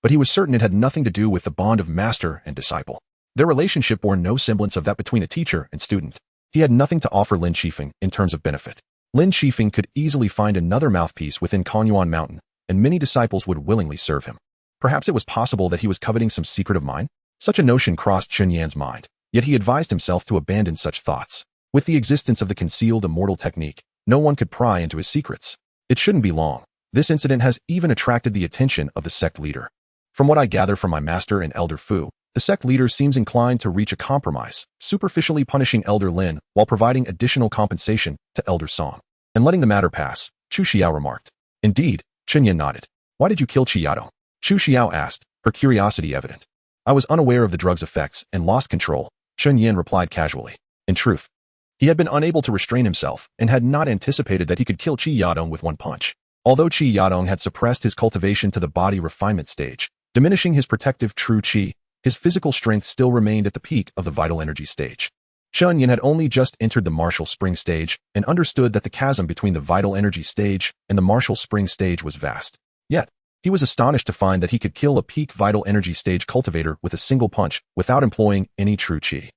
But he was certain it had nothing to do with the bond of master and disciple. Their relationship bore no semblance of that between a teacher and student. He had nothing to offer Lin Qifeng in terms of benefit. Lin Qifeng could easily find another mouthpiece within Kongyuan Mountain, and many disciples would willingly serve him. Perhaps it was possible that he was coveting some secret of mine? Such a notion crossed Chen Yan's mind, yet he advised himself to abandon such thoughts. With the existence of the concealed immortal technique, no one could pry into his secrets. It shouldn't be long. This incident has even attracted the attention of the sect leader. From what I gather from my master and Elder Fu, the sect leader seems inclined to reach a compromise, superficially punishing Elder Lin while providing additional compensation to Elder Song. And letting the matter pass, Chu Xiao remarked. Indeed, Chen Yan nodded. "Why did you kill Qi Yadong?" Chu Xiao asked, her curiosity evident. "I was unaware of the drug's effects and lost control," Chen Yan replied casually. In truth, he had been unable to restrain himself and had not anticipated that he could kill Qi Yadong with one punch. Although Qi Yadong had suppressed his cultivation to the body refinement stage, diminishing his protective true qi, his physical strength still remained at the peak of the vital energy stage. Chen Yan had only just entered the martial spring stage and understood that the chasm between the vital energy stage and the martial spring stage was vast. Yet, he was astonished to find that he could kill a peak vital energy stage cultivator with a single punch without employing any true qi.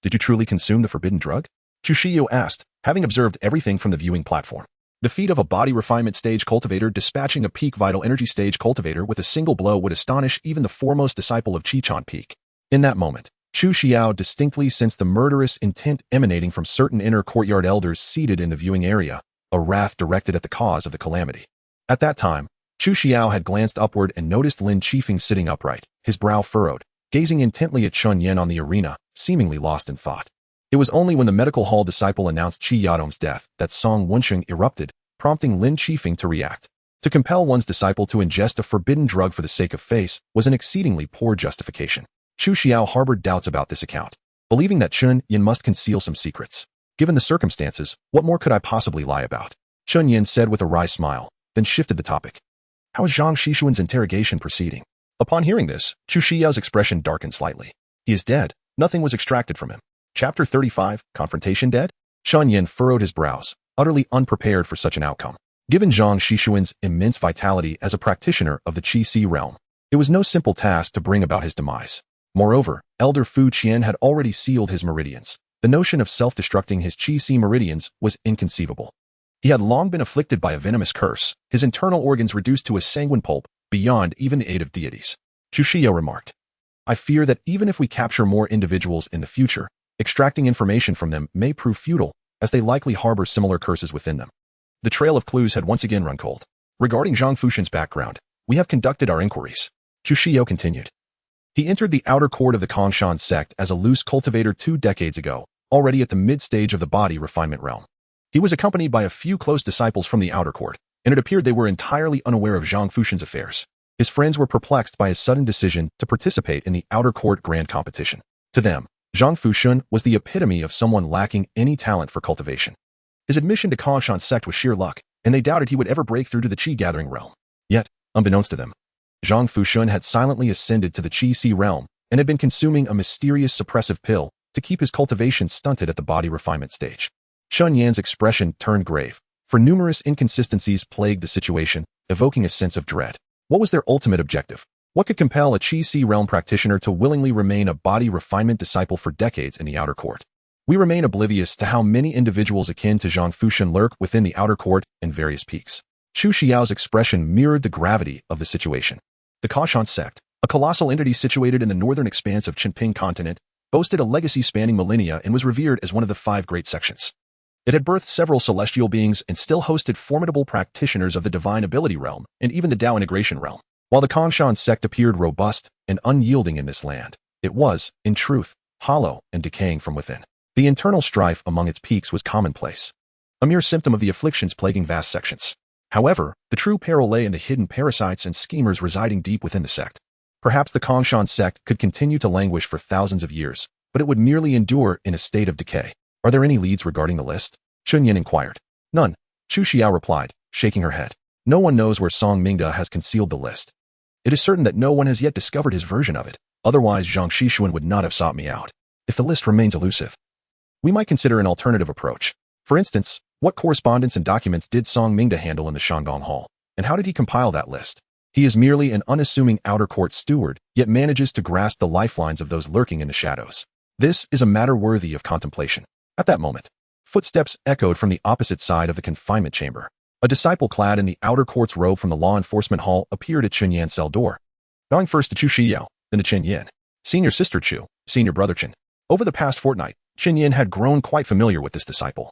"Did you truly consume the forbidden drug?" Chu Xiao asked, having observed everything from the viewing platform. The feat of a body refinement stage cultivator dispatching a peak vital energy stage cultivator with a single blow would astonish even the foremost disciple of Qichan Peak. In that moment, Chu Xiao distinctly sensed the murderous intent emanating from certain inner courtyard elders seated in the viewing area, a wrath directed at the cause of the calamity. At that time, Chu Xiao had glanced upward and noticed Lin Qifeng sitting upright, his brow furrowed, gazing intently at Chen Yan on the arena, seemingly lost in thought. It was only when the medical hall disciple announced Qi Yadong's death that Song Wenqing erupted, prompting Lin Qifeng to react. To compel one's disciple to ingest a forbidden drug for the sake of face was an exceedingly poor justification. Chu Xiao harbored doubts about this account, believing that Chen Yan must conceal some secrets. Given the circumstances, what more could I possibly lie about? Chen Yan said with a wry smile, then shifted the topic. How is Zhang Xishuan's interrogation proceeding? Upon hearing this, Chu Xiao's expression darkened slightly. He is dead. Nothing was extracted from him. Chapter 35, Confrontation Dead? Chen Yan furrowed his brows, utterly unprepared for such an outcome. Given Zhang Shishuan's immense vitality as a practitioner of the Qi-Si realm, it was no simple task to bring about his demise. Moreover, Elder Fu Qian had already sealed his meridians. The notion of self-destructing his Qi-Si meridians was inconceivable. He had long been afflicted by a venomous curse, his internal organs reduced to a sanguine pulp, beyond even the aid of deities. Chu Shiyo remarked, I fear that even if we capture more individuals in the future, extracting information from them may prove futile, as they likely harbor similar curses within them. The trail of clues had once again run cold. Regarding Zhang Fuxian's background, we have conducted our inquiries. Chu Shiyo continued. He entered the outer court of the Kongshan sect as a loose cultivator 2 decades ago, already at the mid-stage of the body refinement realm. He was accompanied by a few close disciples from the outer court, and it appeared they were entirely unaware of Zhang Fuxian's affairs. His friends were perplexed by his sudden decision to participate in the outer court grand competition. To them, Zhang Fuxian was the epitome of someone lacking any talent for cultivation. His admission to Kongshan sect was sheer luck, and they doubted he would ever break through to the Qi-gathering realm. Yet, unbeknownst to them, Zhang Fuxian had silently ascended to the Qi-Si realm and had been consuming a mysterious suppressive pill to keep his cultivation stunted at the body refinement stage. Chun Yan's expression turned grave, for numerous inconsistencies plagued the situation, evoking a sense of dread. What was their ultimate objective? What could compel a Qi-Si realm practitioner to willingly remain a body refinement disciple for decades in the outer court? We remain oblivious to how many individuals akin to Zhang Fuxian lurk within the outer court and various peaks. Chu Xiao's expression mirrored the gravity of the situation. The Kongshan sect, a colossal entity situated in the northern expanse of Chenping continent, boasted a legacy spanning millennia and was revered as one of the 5 great sections. It had birthed several celestial beings and still hosted formidable practitioners of the divine ability realm and even the Dao integration realm. While the Kongshan sect appeared robust and unyielding in this land, it was, in truth, hollow and decaying from within. The internal strife among its peaks was commonplace, a mere symptom of the afflictions plaguing vast sections. However, the true peril lay in the hidden parasites and schemers residing deep within the sect. Perhaps the Kongshan sect could continue to languish for thousands of years, but it would merely endure in a state of decay. Are there any leads regarding the list? Chun Yin inquired. None, Chu Xiao replied, shaking her head. No one knows where Song Mingda has concealed the list. It is certain that no one has yet discovered his version of it, otherwise Zhang Shishuan would not have sought me out. If the list remains elusive, we might consider an alternative approach. For instance, what correspondence and documents did Song Mingda handle in the Shanggong Hall, and how did he compile that list? He is merely an unassuming outer court steward, yet manages to grasp the lifelines of those lurking in the shadows. This is a matter worthy of contemplation. At that moment, footsteps echoed from the opposite side of the confinement chamber. A disciple clad in the outer court's robe from the law enforcement hall appeared at Chun Yan's cell door. Bowing first to Chu Shiyao, then to Chen Yin. Senior sister Chu, senior brother Chen. Over the past fortnight, Chen Yin had grown quite familiar with this disciple,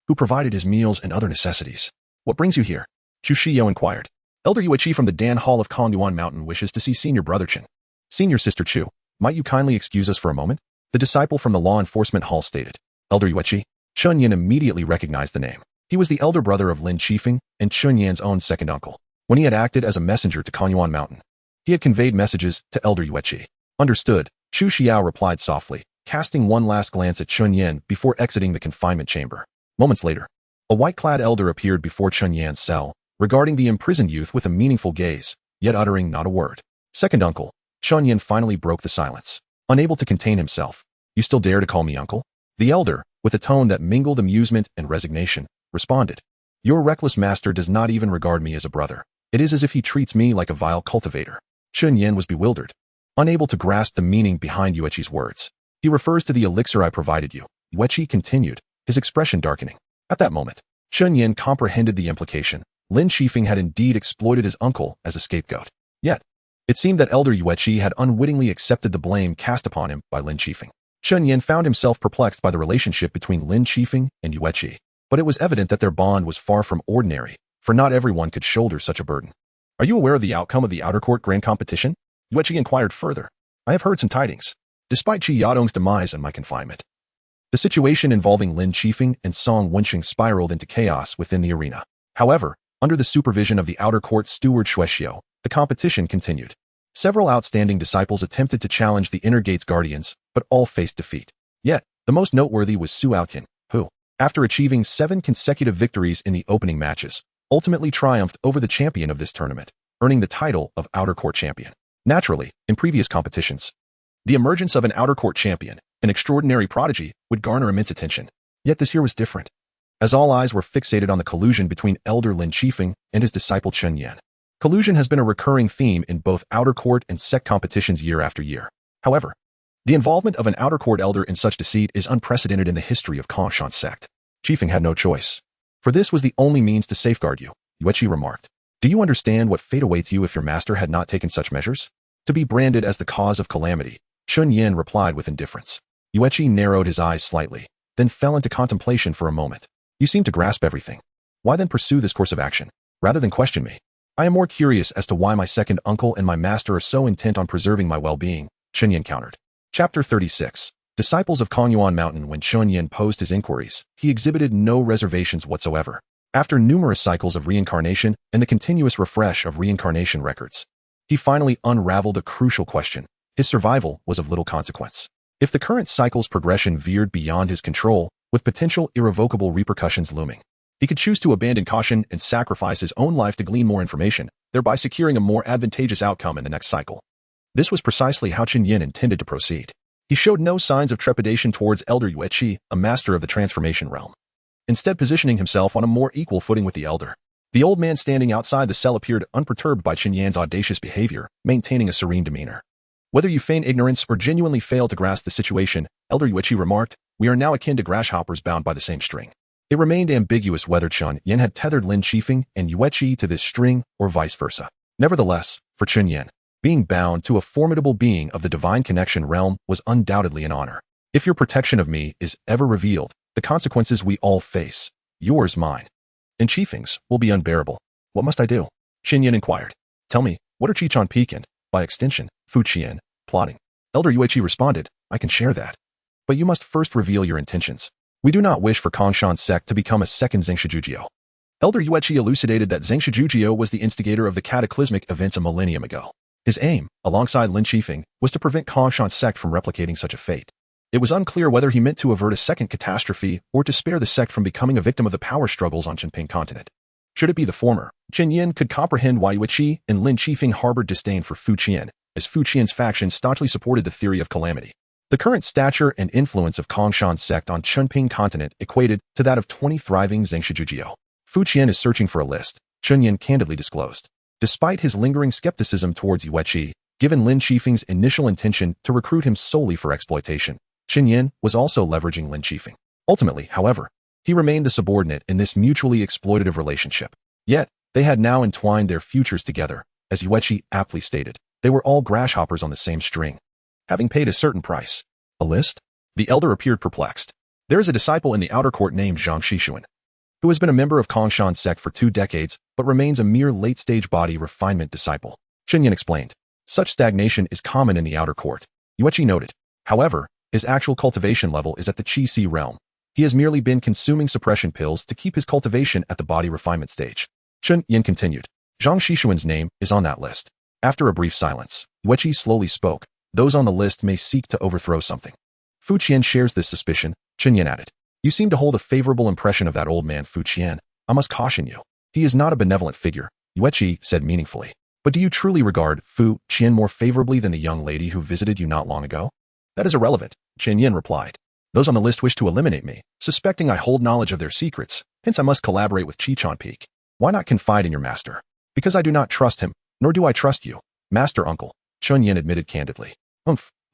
who provided his meals and other necessities. What brings you here? Chu Shiyao inquired. Elder Yueqi from the Dan Hall of Konyuan Mountain wishes to see senior brother Chen. Senior sister Chu, might you kindly excuse us for a moment? The disciple from the law enforcement hall stated. Elder Yueqi. Chun Yin immediately recognized the name. He was the elder brother of Lin Qifeng and Chun Yan's own second uncle. When he had acted as a messenger to Konyuan Mountain, he had conveyed messages to Elder Yueqi. Understood, Chu Xiao replied softly, casting one last glance at Chun Yin before exiting the confinement chamber. Moments later, a white-clad elder appeared before Chun Yan's cell, regarding the imprisoned youth with a meaningful gaze, yet uttering not a word. Second uncle, Chun Yin finally broke the silence. Unable to contain himself. You still dare to call me uncle? The elder, with a tone that mingled amusement and resignation, responded. Your reckless master does not even regard me as a brother. It is as if he treats me like a vile cultivator. Chun Yin was bewildered, unable to grasp the meaning behind Yueqi's words. He refers to the elixir I provided you. Yueqi continued, his expression darkening. At that moment, Chun Yin comprehended the implication. Lin Qifeng had indeed exploited his uncle as a scapegoat. Yet, it seemed that Elder Yueqi had unwittingly accepted the blame cast upon him by Lin Qifeng. Chun Yin found himself perplexed by the relationship between Lin Qifeng and Yueqi, but it was evident that their bond was far from ordinary, for not everyone could shoulder such a burden. Are you aware of the outcome of the outer court grand competition? Yueqi inquired further. I have heard some tidings, despite Qi Yadong's demise and my confinement. The situation involving Lin Qifeng and Song Wenxing spiraled into chaos within the arena. However, under the supervision of the outer court steward Shuexiao, the competition continued. Several outstanding disciples attempted to challenge the inner gate's guardians, but all faced defeat. Yet, the most noteworthy was Su Aoqian, who, after achieving 7 consecutive victories in the opening matches, ultimately triumphed over the champion of this tournament, earning the title of outer court champion. Naturally, in previous competitions, the emergence of an outer court champion, an extraordinary prodigy, would garner immense attention. Yet this year was different. as all eyes were fixated on the collusion between Elder Lin Qifeng and his disciple Chen Yan. Collusion has been a recurring theme in both outer court and sect competitions year after year. However, the involvement of an outer court elder in such deceit is unprecedented in the history of Kongshan's sect. Qifeng had no choice. For this was the only means to safeguard you, Yueqi remarked. Do you understand what fate awaits you if your master had not taken such measures? To be branded as the cause of calamity, Chen Yan replied with indifference. Yueqi narrowed his eyes slightly, then fell into contemplation for a moment. You seem to grasp everything. Why then pursue this course of action, rather than question me? I am more curious as to why my second uncle and my master are so intent on preserving my well-being, Chen Yan countered. Chapter 36. Disciples of Kongyuan Mountain. When Chen Yan posed his inquiries, he exhibited no reservations whatsoever. After numerous cycles of reincarnation and the continuous refresh of reincarnation records, he finally unraveled a crucial question. His survival was of little consequence. If the current cycle's progression veered beyond his control, with potential irrevocable repercussions looming, he could choose to abandon caution and sacrifice his own life to glean more information, thereby securing a more advantageous outcome in the next cycle. This was precisely how Chen Yan intended to proceed. He showed no signs of trepidation towards Elder Yueqi, a master of the transformation realm, instead positioning himself on a more equal footing with the elder. The old man standing outside the cell appeared unperturbed by Chen Yan's audacious behavior, maintaining a serene demeanor. Whether you feign ignorance or genuinely fail to grasp the situation, Elder Yueqi remarked, we are now akin to grasshoppers bound by the same string. It remained ambiguous whether Chen Yan had tethered Lin Qifeng and Yueqi to this string or vice versa. Nevertheless, for Chen Yan, being bound to a formidable being of the divine connection realm was undoubtedly an honor. If your protection of me is ever revealed, the consequences we all face, yours, mine, and Qifeng's, will be unbearable. What must I do? Chen Yan inquired. Tell me, what are Qichon Peak and, by extension, Fu Qian, plotting? Elder Yueqi responded, I can share that. But you must first reveal your intentions. We do not wish for Kongshan's sect to become a second Zhengshijujio. Elder Yueqi elucidated that Zhengshijujio was the instigator of the cataclysmic events a millennium ago. His aim, alongside Lin Qifeng, was to prevent Kongshan's sect from replicating such a fate. It was unclear whether he meant to avert a second catastrophe or to spare the sect from becoming a victim of the power struggles on Chenping continent. Should it be the former, Chen Yan could comprehend why Yueqi and Lin Qifeng harbored disdain for Fu Qian, as Fu Qian's faction staunchly supported the theory of calamity. The current stature and influence of Kongshan's sect on Chenping continent equated to that of 20 thriving Zhengshijujio. Fu Qian is searching for a list, Chen Yan candidly disclosed. Despite his lingering skepticism towards Yueqi, given Lin Qifeng's initial intention to recruit him solely for exploitation, Chen Yan was also leveraging Lin Qifeng. Ultimately, however, he remained the subordinate in this mutually exploitative relationship. Yet, they had now entwined their futures together. As Yueqi aptly stated, they were all grasshoppers on the same string, having paid a certain price. A list? The elder appeared perplexed. There is a disciple in the outer court named Zhang Xishuan, who has been a member of Kongshan's sect for 2 decades, but remains a mere late-stage body refinement disciple. Chen Yan explained. Such stagnation is common in the outer court. Yueqi noted. However, his actual cultivation level is at the Qi-Si realm. He has merely been consuming suppression pills to keep his cultivation at the body refinement stage. Chen Yan continued. Zhang Xishuan's name is on that list. After a brief silence, Yueqi slowly spoke. Those on the list may seek to overthrow something. Fu Qian shares this suspicion, Chen Yan added. You seem to hold a favorable impression of that old man Fu Qian. I must caution you. He is not a benevolent figure, Yueqi said meaningfully. But do you truly regard Fu Qian more favorably than the young lady who visited you not long ago? That is irrelevant, Chen Yan replied. Those on the list wish to eliminate me, suspecting I hold knowledge of their secrets, hence I must collaborate with Qichon Peak. Why not confide in your master? Because I do not trust him, nor do I trust you, master uncle, Chen Yan admitted candidly.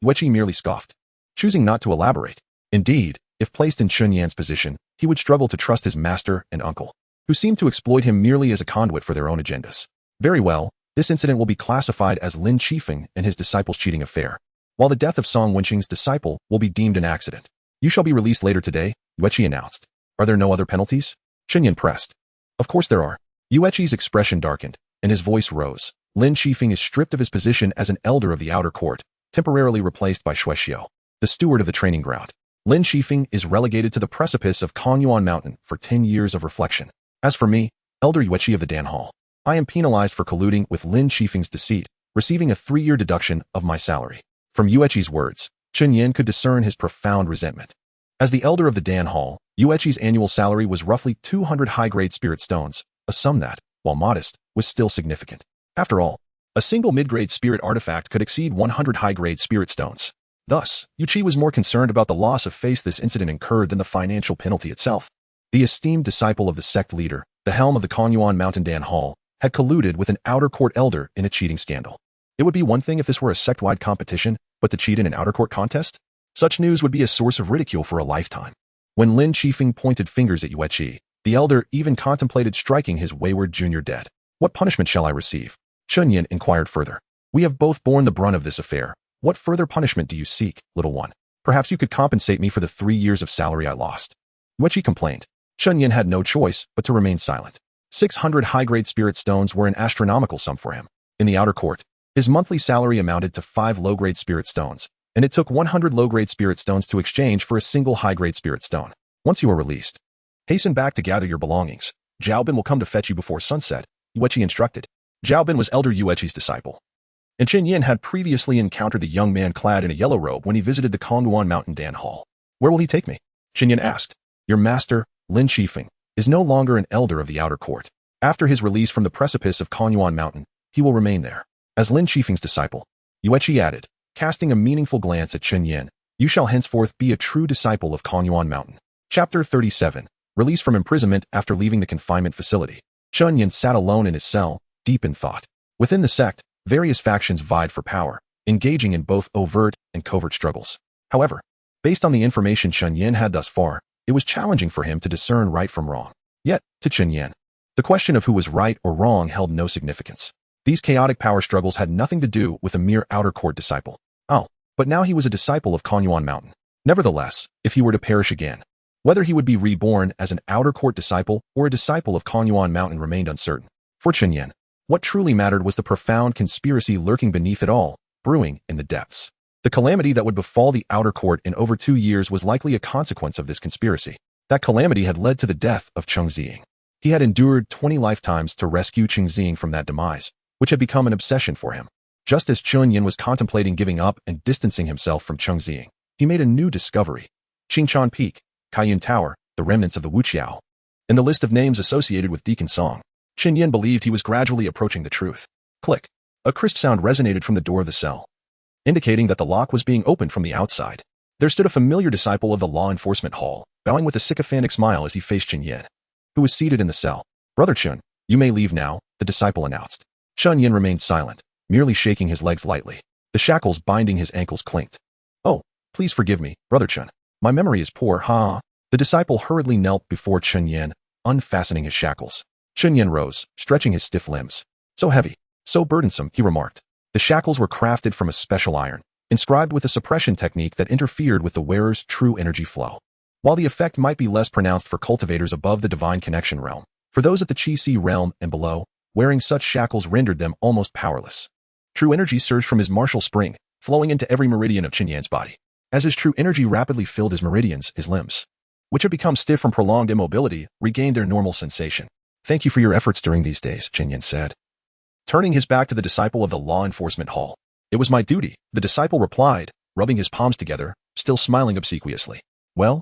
Yueqi merely scoffed, choosing not to elaborate. Indeed, if placed in Chen Yan's position, he would struggle to trust his master and uncle, who seemed to exploit him merely as a conduit for their own agendas. Very well, this incident will be classified as Lin Qifeng and his disciple's cheating affair, while the death of Song Wenqing's disciple will be deemed an accident. You shall be released later today, Yueqi announced. Are there no other penalties? Chen Yan pressed. Of course there are. Yueqi's expression darkened, and his voice rose. Lin Qifeng is stripped of his position as an elder of the outer court, temporarily replaced by Shui Xiu, the steward of the training ground. Lin Qifeng is relegated to the precipice of Kongyuan Mountain for 10 years of reflection. As for me, Elder Yueqi of the Dan Hall, I am penalized for colluding with Lin Qifeng's deceit, receiving a 3-year deduction of my salary. From Yueqi's words, Chen Yan could discern his profound resentment. As the elder of the Dan Hall, Yueqi's annual salary was roughly 200 high-grade spirit stones, a sum that, while modest, was still significant. After all, a single mid-grade spirit artifact could exceed 100 high-grade spirit stones. Thus, Yueqi was more concerned about the loss of face this incident incurred than the financial penalty itself. The esteemed disciple of the sect leader, the helm of the Konyuan Mountain Dan Hall, had colluded with an outer court elder in a cheating scandal. It would be one thing if this were a sect-wide competition, but to cheat in an outer court contest? Such news would be a source of ridicule for a lifetime. When Lin Chifeng pointed fingers at Yueqi, the elder even contemplated striking his wayward junior dead. What punishment shall I receive? Chunyin inquired further. We have both borne the brunt of this affair. What further punishment do you seek, little one? Perhaps you could compensate me for the 3 years of salary I lost. Yueqi complained. Chunyin had no choice but to remain silent. 600 high-grade spirit stones were an astronomical sum for him. In the outer court, his monthly salary amounted to 5 low-grade spirit stones, and it took 100 low-grade spirit stones to exchange for a single high-grade spirit stone. Once you are released, hasten back to gather your belongings. Zhaobin will come to fetch you before sunset, Yueqi instructed. Zhaobin was elder Yueqi's disciple, and Qin Yin had previously encountered the young man clad in a yellow robe when he visited the Konyuan Mountain Dan Hall. Where will he take me? Qin Yin asked. Your master, Lin Chifeng, is no longer an elder of the outer court. After his release from the precipice of Konyuan Mountain, he will remain there. As Lin Chifeng's disciple, Yueqi added, casting a meaningful glance at Qin Yin, you shall henceforth be a true disciple of Konyuan Mountain. Chapter 37. Release from imprisonment after leaving the confinement facility. Qin Yin sat alone in his cell, deep in thought. Within the sect, various factions vied for power, engaging in both overt and covert struggles. However, based on the information Qin Yin had thus far, it was challenging for him to discern right from wrong. Yet, to Qin Yin, the question of who was right or wrong held no significance. These chaotic power struggles had nothing to do with a mere outer court disciple. Oh, but now he was a disciple of Konyuan Mountain. Nevertheless, if he were to perish again, whether he would be reborn as an outer court disciple or a disciple of Konyuan Mountain remained uncertain. For Qin Yin, what truly mattered was the profound conspiracy lurking beneath it all, brewing in the depths. The calamity that would befall the outer court in over 2 years was likely a consequence of this conspiracy. That calamity had led to the death of Cheng Ziying. He had endured 20 lifetimes to rescue Cheng Ziying from that demise, which had become an obsession for him. Just as Qin Yin was contemplating giving up and distancing himself from Cheng Ziying, he made a new discovery. Qingchan Peak, Kaiyun Tower, the remnants of the Wuqiao. In the list of names associated with Deacon Song, Qin Yin believed he was gradually approaching the truth. Click. A crisp sound resonated from the door of the cell, indicating that the lock was being opened from the outside. There stood a familiar disciple of the law enforcement hall, bowing with a sycophantic smile as he faced Qin Yin, who was seated in the cell. Brother Chun, you may leave now, the disciple announced. Qin Yin remained silent, merely shaking his legs lightly. The shackles binding his ankles clinked. Oh, please forgive me, Brother Chun. My memory is poor, ha. The disciple hurriedly knelt before Qin Yin, unfastening his shackles. Qin Yin rose, stretching his stiff limbs. So heavy, so burdensome, he remarked. The shackles were crafted from a special iron, inscribed with a suppression technique that interfered with the wearer's true energy flow. While the effect might be less pronounced for cultivators above the divine connection realm, for those at the Qi-Si realm and below, wearing such shackles rendered them almost powerless. True energy surged from his martial spring, flowing into every meridian of Qin Yan's body. As his true energy rapidly filled his meridians, his limbs, which had become stiff from prolonged immobility, regained their normal sensation. Thank you for your efforts during these days, Qin Yan said, turning his back to the disciple of the law enforcement hall. It was my duty, the disciple replied, rubbing his palms together, still smiling obsequiously. Well,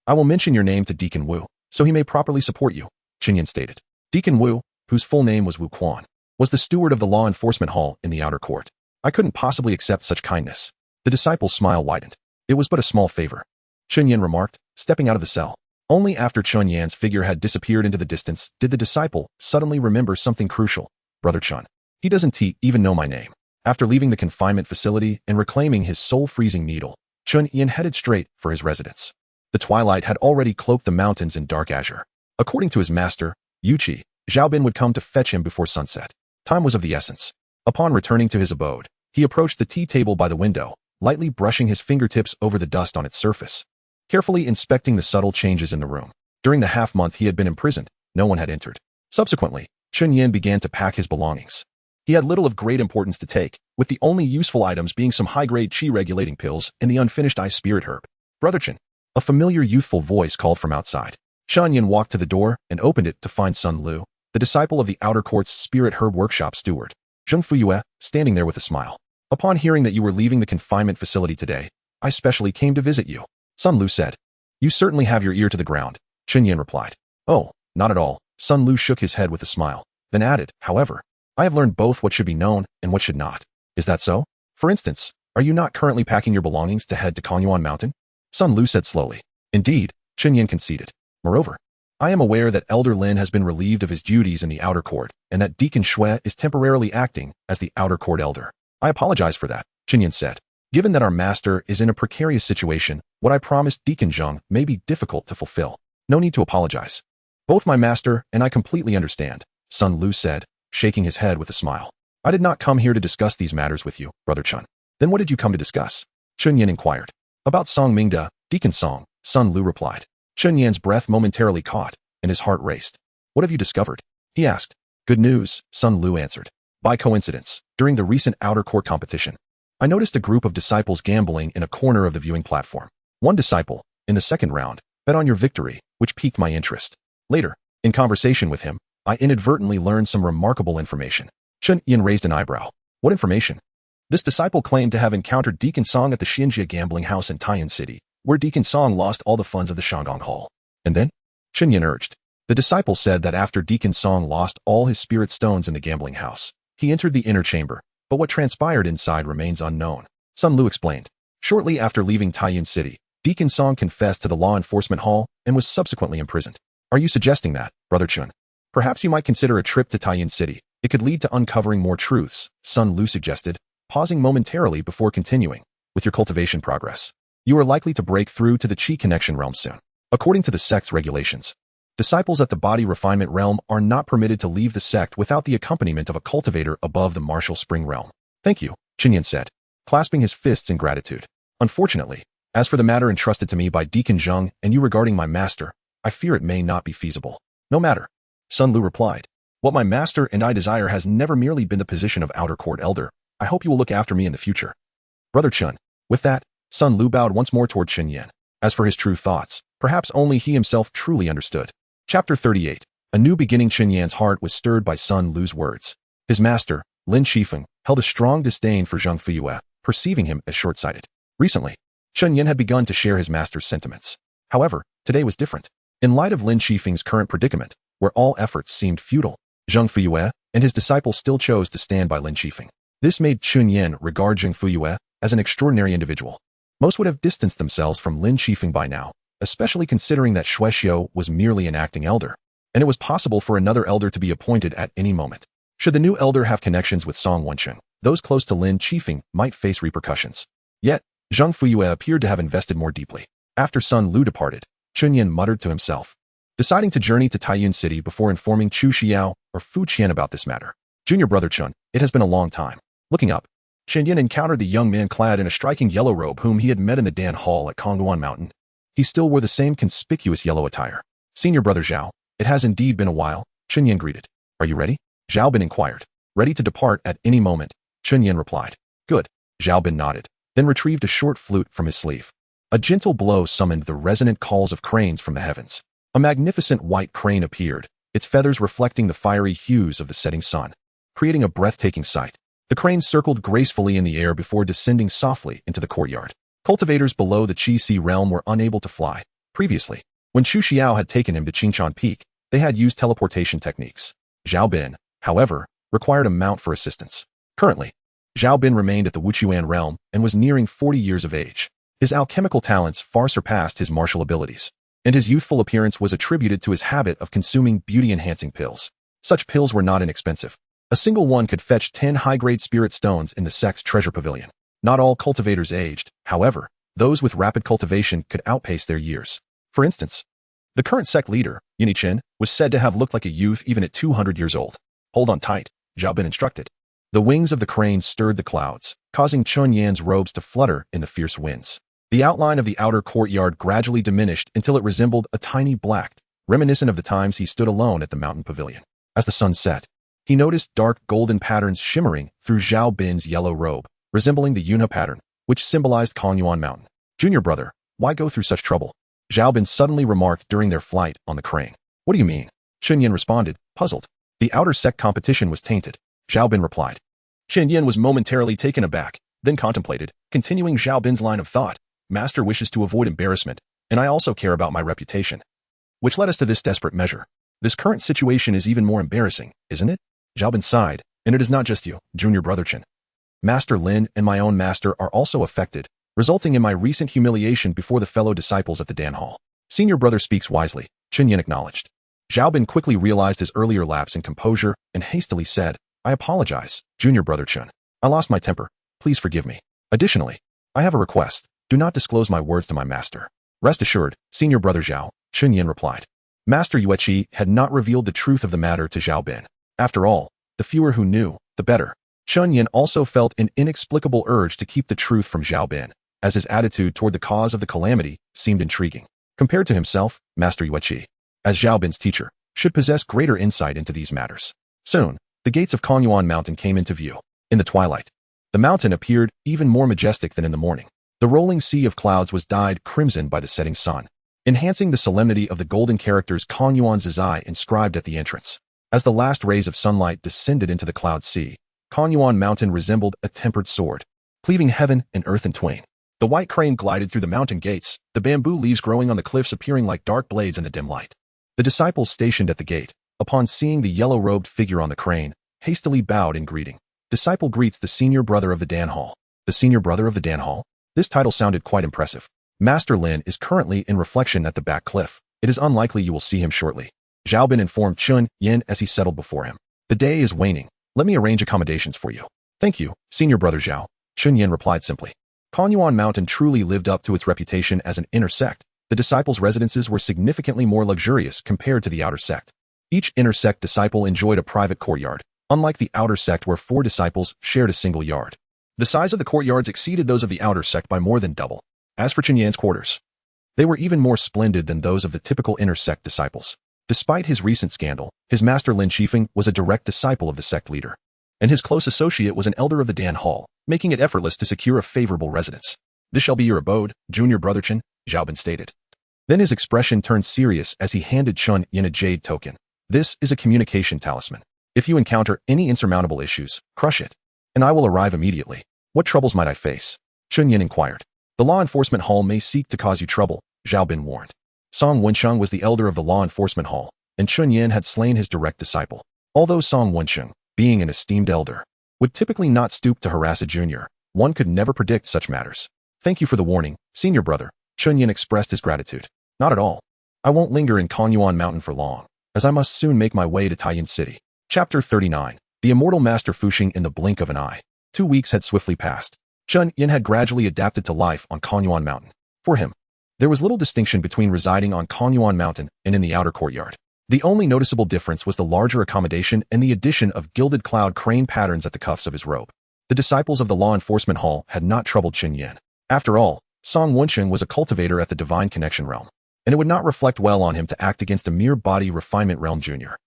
I will mention your name to Deacon Wu, so he may properly support you, Qin Yan stated. Deacon Wu, whose full name was Wu Quan, was the steward of the law enforcement hall in the outer court. I couldn't possibly accept such kindness. The disciple's smile widened. It was but a small favor, Qin Yan remarked, stepping out of the cell. Only after Qin Yan's figure had disappeared into the distance did the disciple suddenly remember something crucial. Brother Chun. He doesn't even know my name. After leaving the confinement facility and reclaiming his soul-freezing needle, Qin Yan headed straight for his residence. The twilight had already cloaked the mountains in dark azure. According to his master, Yuqi, Zhaobin would come to fetch him before sunset. Time was of the essence. Upon returning to his abode, he approached the tea table by the window, lightly brushing his fingertips over the dust on its surface, carefully inspecting the subtle changes in the room. During the half-month he had been imprisoned, no one had entered. Subsequently, Qin Yan began to pack his belongings. He had little of great importance to take, with the only useful items being some high-grade qi-regulating pills and the unfinished ice spirit herb. Brother Qin. A familiar youthful voice called from outside. Qin Yan walked to the door and opened it to find Sun Lu, the disciple of the outer court's spirit herb workshop steward. Zheng Fuyue, standing there with a smile. Upon hearing that you were leaving the confinement facility today, I specially came to visit you, Sun Lu said. You certainly have your ear to the ground, Qin Yan replied. Oh, not at all. Sun Lu shook his head with a smile, then added, however, I have learned both what should be known and what should not. Is that so? For instance, are you not currently packing your belongings to head to Konyuan Mountain? Sun Lu said slowly. Indeed, Qin Yan conceded. Moreover, I am aware that Elder Lin has been relieved of his duties in the outer court, and that Deacon Shui is temporarily acting as the outer court elder. I apologize for that, Qinyan said. Given that our master is in a precarious situation, what I promised Deacon Zheng may be difficult to fulfill. No need to apologize. Both my master and I completely understand, Sun Lu said, shaking his head with a smile. I did not come here to discuss these matters with you, Brother Chun. Then what did you come to discuss? Chunyan inquired. About Song Mingda, Deacon Song, Sun Lu replied. Chunyan's breath momentarily caught, and his heart raced. What have you discovered? He asked. Good news, Sun Lu answered. By coincidence, during the recent outer court competition, I noticed a group of disciples gambling in a corner of the viewing platform. One disciple, in the second round, bet on your victory, which piqued my interest. Later, in conversation with him, I inadvertently learned some remarkable information. Chun Yin raised an eyebrow. What information? This disciple claimed to have encountered Deacon Song at the Xinjia gambling house in Taiyuan City, where Deacon Song lost all the funds of the Shanggong Hall. And then? Chun Yin urged. The disciple said that after Deacon Song lost all his spirit stones in the gambling house, he entered the inner chamber, but what transpired inside remains unknown. Sun Lu explained. Shortly after leaving Taiyuan City, Deacon Song confessed to the law enforcement hall and was subsequently imprisoned. Are you suggesting that, Brother Chun? Perhaps you might consider a trip to Taiyuan City. It could lead to uncovering more truths, Sun Lu suggested, pausing momentarily before continuing. With your cultivation progress, you are likely to break through to the Qi connection realm soon. According to the sect's regulations, disciples at the body refinement realm are not permitted to leave the sect without the accompaniment of a cultivator above the martial spring realm. Thank you, Qinyan said, clasping his fists in gratitude. Unfortunately, as for the matter entrusted to me by Deacon Zheng and you regarding my master, I fear it may not be feasible. No matter, Sun Lu replied. What my master and I desire has never merely been the position of outer court elder. I hope you will look after me in the future. Brother Chun. With that, Sun Lu bowed once more toward Qinyan. As for his true thoughts, perhaps only he himself truly understood. Chapter 38. A new beginning. Qinyan's heart was stirred by Sun Lu's words. His master, Lin Shifeng, held a strong disdain for Zheng Fuyue, perceiving him as short-sighted. Recently, Qinyan had begun to share his master's sentiments. However, today was different. In light of Lin Shifeng's current predicament, where all efforts seemed futile, Zheng Fuyue and his disciple still chose to stand by Lin Shifeng. This made Qinyan regard Zheng Fuyue as an extraordinary individual. Most would have distanced themselves from Lin Shifeng by now, especially considering that Xue Xiu was merely an acting elder, and it was possible for another elder to be appointed at any moment. Should the new elder have connections with Song Wencheng, those close to Lin Shifeng might face repercussions. Yet, Zheng Fuyue appeared to have invested more deeply. After Sun Lu departed, Qinyan muttered to himself, deciding to journey to Taiyuan City before informing Chu Xiao or Fu Qian about this matter. Junior Brother Chun, it has been a long time. Looking up, Qinyan encountered the young man clad in a striking yellow robe whom he had met in the Dan Hall at Kongguan Mountain. He still wore the same conspicuous yellow attire. Senior Brother Zhao, it has indeed been a while, Qinyan greeted. Are you ready? Zhao Bin inquired. Ready to depart at any moment, Qinyan replied. Good. Zhao Bin nodded, then retrieved a short flute from his sleeve. A gentle blow summoned the resonant calls of cranes from the heavens. A magnificent white crane appeared, its feathers reflecting the fiery hues of the setting sun, creating a breathtaking sight. The crane circled gracefully in the air before descending softly into the courtyard. Cultivators below the Qi Si realm were unable to fly. Previously, when Chu Xiao had taken him to Qingchan Peak, they had used teleportation techniques. Zhao Bin, however, required a mount for assistance. Currently, Zhao Bin remained at the Wuchuan realm and was nearing 40 years of age. His alchemical talents far surpassed his martial abilities, and his youthful appearance was attributed to his habit of consuming beauty-enhancing pills. Such pills were not inexpensive. A single one could fetch 10 high-grade spirit stones in the sect's treasure pavilion. Not all cultivators aged, however, those with rapid cultivation could outpace their years. For instance, the current sect leader, Yini Chen, was said to have looked like a youth even at 200 years old. Hold on tight, Zhao Bin instructed. The wings of the crane stirred the clouds, causing Chunyan's robes to flutter in the fierce winds. The outline of the outer courtyard gradually diminished until it resembled a tiny black, reminiscent of the times he stood alone at the mountain pavilion. As the sun set, he noticed dark golden patterns shimmering through Zhao Bin's yellow robe, resembling the Yunhe pattern, which symbolized Kongyuan Mountain. Junior brother, why go through such trouble? Zhao Bin suddenly remarked during their flight on the crane. What do you mean? Qinyan responded, puzzled. The outer sect competition was tainted. Zhao Bin replied. Qinyan was momentarily taken aback, then contemplated, continuing Zhao Bin's line of thought. Master wishes to avoid embarrassment, and I also care about my reputation. Which led us to this desperate measure. This current situation is even more embarrassing, isn't it? Zhao Bin sighed, and it is not just you, Junior Brother Chen. Master Lin and my own master are also affected, resulting in my recent humiliation before the fellow disciples at the Dan Hall. Senior brother speaks wisely, Chen Yin acknowledged. Zhao Bin quickly realized his earlier lapse in composure and hastily said, I apologize, junior brother Chen. I lost my temper. Please forgive me. Additionally, I have a request. Do not disclose my words to my master. Rest assured, senior brother Zhao, Chen Yin replied. Master Yueqi had not revealed the truth of the matter to Zhao Bin. After all, the fewer who knew, the better. Chen Yin also felt an inexplicable urge to keep the truth from Zhao Bin, as his attitude toward the cause of the calamity seemed intriguing. Compared to himself, Master Yueqi, as Zhao Bin's teacher, should possess greater insight into these matters. Soon, the gates of Konyuan Mountain came into view. In the twilight, the mountain appeared even more majestic than in the morning. The rolling sea of clouds was dyed crimson by the setting sun, enhancing the solemnity of the golden characters Konyuan Zizai inscribed at the entrance. As the last rays of sunlight descended into the cloud sea, Konyuan Mountain resembled a tempered sword, cleaving heaven and earth in twain. The white crane glided through the mountain gates, the bamboo leaves growing on the cliffs appearing like dark blades in the dim light. The disciples stationed at the gate, upon seeing the yellow-robed figure on the crane, hastily bowed in greeting. Disciple greets the senior brother of the Dan Hall. The senior brother of the Dan Hall? This title sounded quite impressive. Master Lin is currently in reflection at the back cliff. It is unlikely you will see him shortly. Zhao Bin informed Chen Yin as he settled before him. The day is waning. Let me arrange accommodations for you. Thank you, senior brother Zhao, Chen Yin replied simply. Konyuan Mountain truly lived up to its reputation as an inner sect. The disciples' residences were significantly more luxurious compared to the outer sect. Each inner sect disciple enjoyed a private courtyard, unlike the outer sect where 4 disciples shared a single yard. The size of the courtyards exceeded those of the outer sect by more than double. As for Chen Yan's quarters, they were even more splendid than those of the typical inner sect disciples. Despite his recent scandal, his master Lin Qifeng was a direct disciple of the sect leader, and his close associate was an elder of the Dan Hall, making it effortless to secure a favorable residence. This shall be your abode, junior brother Chen, Zhao Bin stated. Then his expression turned serious as he handed Chen Yin a jade token. This is a communication talisman. If you encounter any insurmountable issues, crush it, and I will arrive immediately. What troubles might I face? Chen Yin inquired. The law enforcement hall may seek to cause you trouble, Zhao Bin warned. Song Wensheng was the elder of the law enforcement hall, and Chen Yin had slain his direct disciple. Although Song Wensheng, being an esteemed elder, would typically not stoop to harass a junior, one could never predict such matters. Thank you for the warning, senior brother, Chen Yin expressed his gratitude. Not at all. I won't linger in Konyuan Mountain for long, as I must soon make my way to Taiyin City. Chapter 39. The Immortal Master Fuxing in the blink of an eye. 2 weeks had swiftly passed. Chen Yin had gradually adapted to life on Konyuan Mountain. For him, there was little distinction between residing on Konyuan Mountain and in the outer courtyard. The only noticeable difference was the larger accommodation and the addition of gilded cloud crane patterns at the cuffs of his robe. The disciples of the law enforcement hall had not troubled Chen Yin. After all, Song Wensheng was a cultivator at the Divine Connection realm, and it would not reflect well on him to act against a mere body refinement realm junior.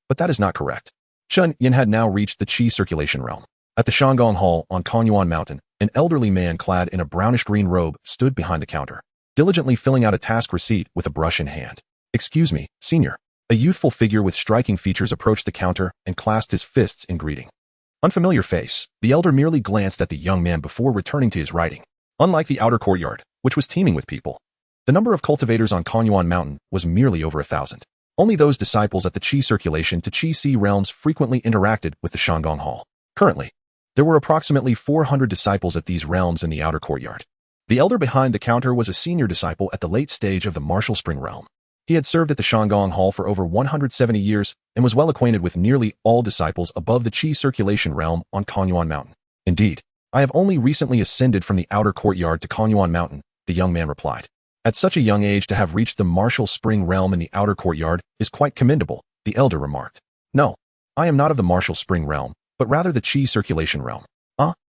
But that is not correct. Chen Yin had now reached the Qi circulation realm. At the Shanggong Hall on Konyuan Mountain, an elderly man clad in a brownish-green robe stood behind the counter, diligently filling out a task receipt with a brush in hand. Excuse me, senior. A youthful figure with striking features approached the counter and clasped his fists in greeting. Unfamiliar face, the elder merely glanced at the young man before returning to his writing. Unlike the outer courtyard, which was teeming with people, the number of cultivators on Konyuan Mountain was merely over 1,000. Only those disciples at the Qi circulation to Qi Ci realms frequently interacted with the Shanggong Hall. Currently, there were approximately 400 disciples at these realms in the outer courtyard. The elder behind the counter was a senior disciple at the late stage of the Martial Spring realm. He had served at the Shanggong Hall for over 170 years and was well acquainted with nearly all disciples above the Qi circulation realm on Konyuan Mountain. Indeed, I have only recently ascended from the outer courtyard to Konyuan Mountain, the young man replied. At such a young age to have reached the Martial Spring realm in the outer courtyard is quite commendable, the elder remarked. No, I am not of the Martial Spring realm, but rather the Qi circulation realm.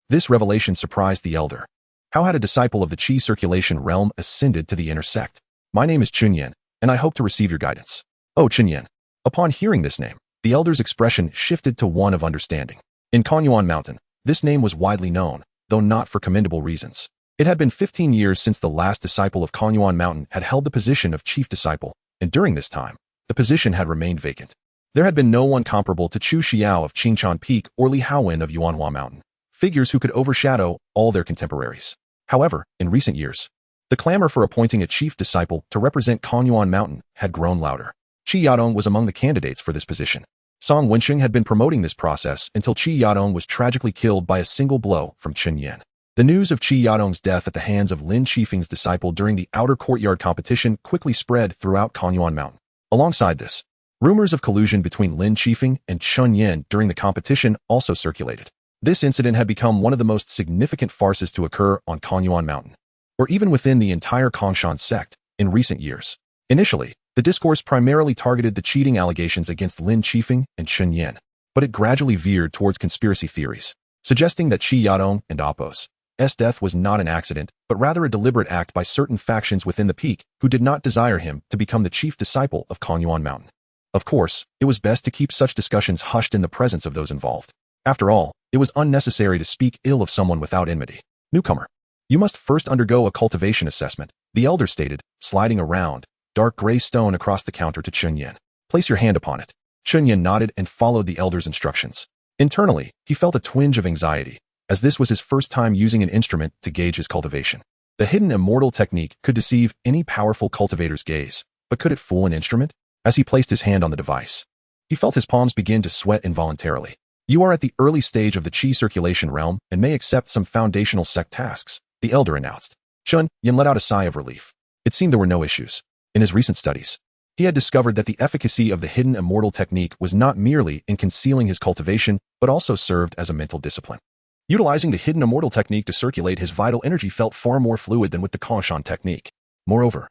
This revelation surprised the elder. How had a disciple of the Qi circulation realm ascended to the inner sect? My name is Chen Yin, and I hope to receive your guidance. Oh, Chen Yin. Upon hearing this name, the elder's expression shifted to one of understanding. In Konyuan Mountain, this name was widely known, though not for commendable reasons. It had been 15 years since the last disciple of Konyuan Mountain had held the position of chief disciple, and during this time, the position had remained vacant. There had been no one comparable to Chu Xiao of Qingchan Peak or Li Haowen of Yuanhua Mountain, figures who could overshadow all their contemporaries. However, in recent years, the clamor for appointing a chief disciple to represent Konyuan Mountain had grown louder. Qi Yadong was among the candidates for this position. Song Wensheng had been promoting this process until Qi Yadong was tragically killed by a single blow from Chen Yin. The news of Qi Yadong's death at the hands of Lin Qifeng's disciple during the outer courtyard competition quickly spread throughout Kanyuan Mountain. Alongside this, rumors of collusion between Lin Qifeng and Chun Yin during the competition also circulated. This incident had become one of the most significant farces to occur on Kanyuan Mountain, or even within the entire Kongshan sect, in recent years. Initially, the discourse primarily targeted the cheating allegations against Lin Qifeng and Chun Yin, but it gradually veered towards conspiracy theories, suggesting that Qi Yadong and Appo's death was not an accident, but rather a deliberate act by certain factions within the peak who did not desire him to become the chief disciple of Kanyuan Mountain. Of course, it was best to keep such discussions hushed in the presence of those involved. After all, it was unnecessary to speak ill of someone without enmity. Newcomer, you must first undergo a cultivation assessment, the elder stated, sliding a round, dark gray stone across the counter to Chun Yin. Place your hand upon it. Chun Yin nodded and followed the elder's instructions. Internally, he felt a twinge of anxiety, as this was his first time using an instrument to gauge his cultivation. The hidden immortal technique could deceive any powerful cultivator's gaze, but could it fool an instrument? As he placed his hand on the device, he felt his palms begin to sweat involuntarily. You are at the early stage of the Qi circulation realm and may accept some foundational sect tasks, the elder announced. Chun Yin let out a sigh of relief. It seemed there were no issues. In his recent studies, he had discovered that the efficacy of the hidden immortal technique was not merely in concealing his cultivation, but also served as a mental discipline. Utilizing the hidden immortal technique to circulate his vital energy felt far more fluid than with the Kongshan technique. Moreover,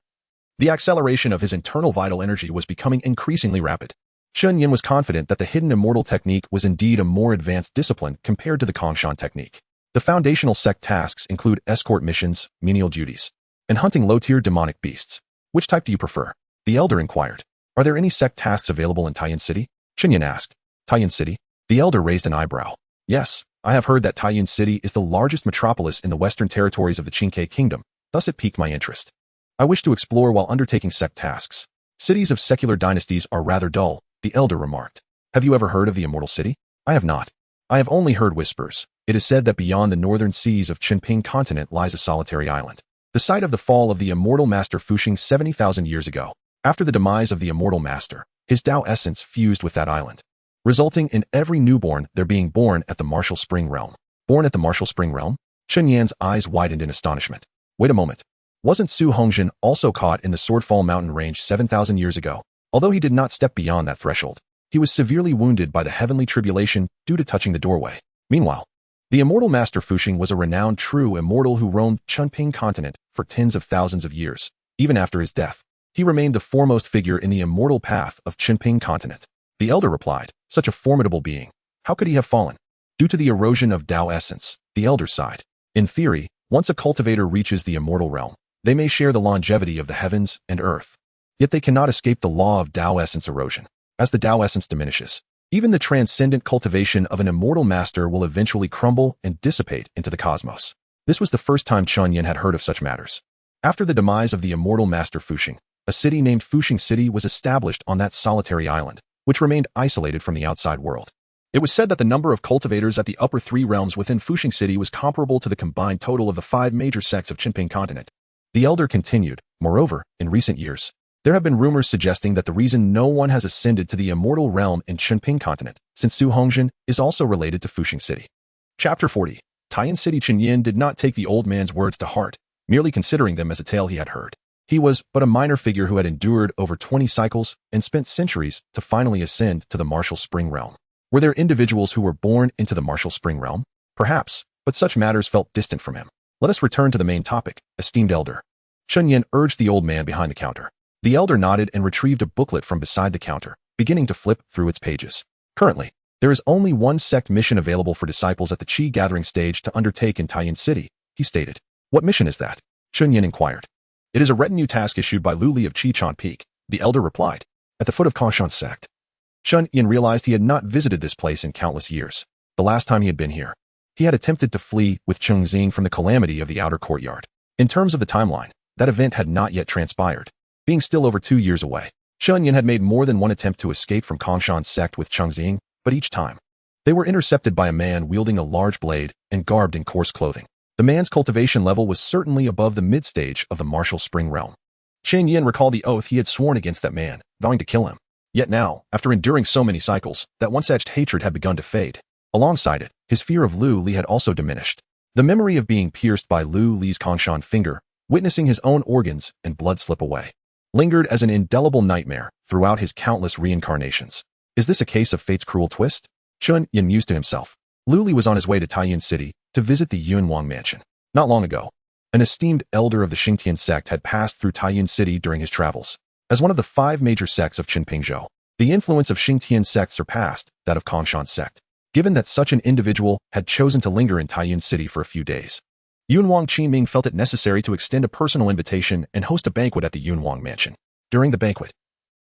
the acceleration of his internal vital energy was becoming increasingly rapid. Chun Yin was confident that the hidden immortal technique was indeed a more advanced discipline compared to the Kongshan technique. The foundational sect tasks include escort missions, menial duties, and hunting low-tier demonic beasts. Which type do you prefer? The elder inquired. Are there any sect tasks available in Taiyin City? Chun Yin asked. Taiyin City? The elder raised an eyebrow. Yes, I have heard that Taiyin City is the largest metropolis in the western territories of the Qingke Kingdom, thus it piqued my interest. I wish to explore while undertaking sect tasks. Cities of secular dynasties are rather dull, the elder remarked. Have you ever heard of the Immortal City? I have not. I have only heard whispers. It is said that beyond the northern seas of Qinping continent lies a solitary island, the site of the fall of the immortal master Fuxing 70,000 years ago. After the demise of the immortal master, his Tao essence fused with that island, resulting in every newborn there being born at the Martial Spring Realm. Born at the Martial Spring Realm? Chun Yan's eyes widened in astonishment. Wait a moment. Wasn't Su Hongjin also caught in the Swordfall mountain range 7,000 years ago? Although he did not step beyond that threshold, he was severely wounded by the heavenly tribulation due to touching the doorway. Meanwhile, the immortal master Fuxing was a renowned true immortal who roamed Qinping continent for tens of thousands of years. Even after his death, he remained the foremost figure in the immortal path of Qinping continent. The elder replied, such a formidable being. How could he have fallen? Due to the erosion of Tao essence, the elder sighed. In theory, once a cultivator reaches the immortal realm, they may share the longevity of the heavens and earth. Yet they cannot escape the law of Tao essence erosion. As the Tao essence diminishes, even the transcendent cultivation of an immortal master will eventually crumble and dissipate into the cosmos. This was the first time Chun Yin had heard of such matters. After the demise of the immortal master Fuxing, a city named Fuxing City was established on that solitary island, which remained isolated from the outside world. It was said that the number of cultivators at the upper three realms within Fuxing City was comparable to the combined total of the 5 major sects of Qinping continent. The elder continued, moreover, in recent years, there have been rumors suggesting that the reason no one has ascended to the immortal realm in Qinping continent, since Su Hongjin, is also related to Fuxing City. Chapter 40. Taiyin City. Chun Yin did not take the old man's words to heart, merely considering them as a tale he had heard. He was but a minor figure who had endured over 20 cycles and spent centuries to finally ascend to the Martial Spring Realm. Were there individuals who were born into the Martial Spring Realm? Perhaps, but such matters felt distant from him. Let us return to the main topic, esteemed elder. Chun Yin urged the old man behind the counter. The elder nodded and retrieved a booklet from beside the counter, beginning to flip through its pages. Currently, there is only one sect mission available for disciples at the Qi gathering stage to undertake in Taiyin City, he stated. What mission is that? Chun Yin inquired. It is a retinue task issued by Lu Li of Qichan Peak, the elder replied. At the foot of Kongshan sect. Chun Yin realized he had not visited this place in countless years. The last time he had been here, he had attempted to flee with Cheng Xing from the calamity of the outer courtyard. In terms of the timeline, that event had not yet transpired. Being still over 2 years away, Chun Yin had made more than one attempt to escape from Kongshan sect with Cheng Xing, but each time, they were intercepted by a man wielding a large blade and garbed in coarse clothing. The man's cultivation level was certainly above the mid-stage of the Martial Spring Realm. Chun Yin recalled the oath he had sworn against that man, vowing to kill him. Yet now, after enduring so many cycles, that once-etched hatred had begun to fade. Alongside it, his fear of Lu Li had also diminished. The memory of being pierced by Lu Li's Kanshan finger, witnessing his own organs and blood slip away, lingered as an indelible nightmare throughout his countless reincarnations. Is this a case of fate's cruel twist? Chun Yin mused to himself. Lu Li was on his way to Taiyuan City to visit the Yunwang mansion. Not long ago, an esteemed elder of the Xingtian sect had passed through Taiyuan City during his travels. As one of the 5 major sects of Qinpingzhou, the influence of Xingtian sect surpassed that of Kanshan sect. Given that such an individual had chosen to linger in Taiyuan City for a few days, Yunwang Qiming felt it necessary to extend a personal invitation and host a banquet at the Yunwang mansion. During the banquet,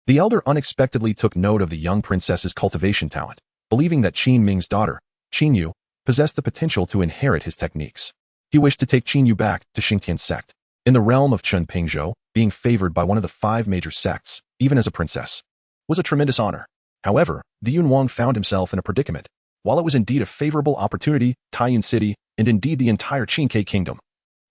the elder unexpectedly took note of the young princess's cultivation talent, believing that Qin Ming's daughter, Qin Yu, possessed the potential to inherit his techniques. He wished to take Qin Yu back to Xingtian sect. In the realm of Qinpingzhou, being favored by one of the 5 major sects, even as a princess, was a tremendous honor. However, the Yunwang found himself in a predicament. While it was indeed a favorable opportunity, Taiyuan City, and indeed the entire Qinkai kingdom,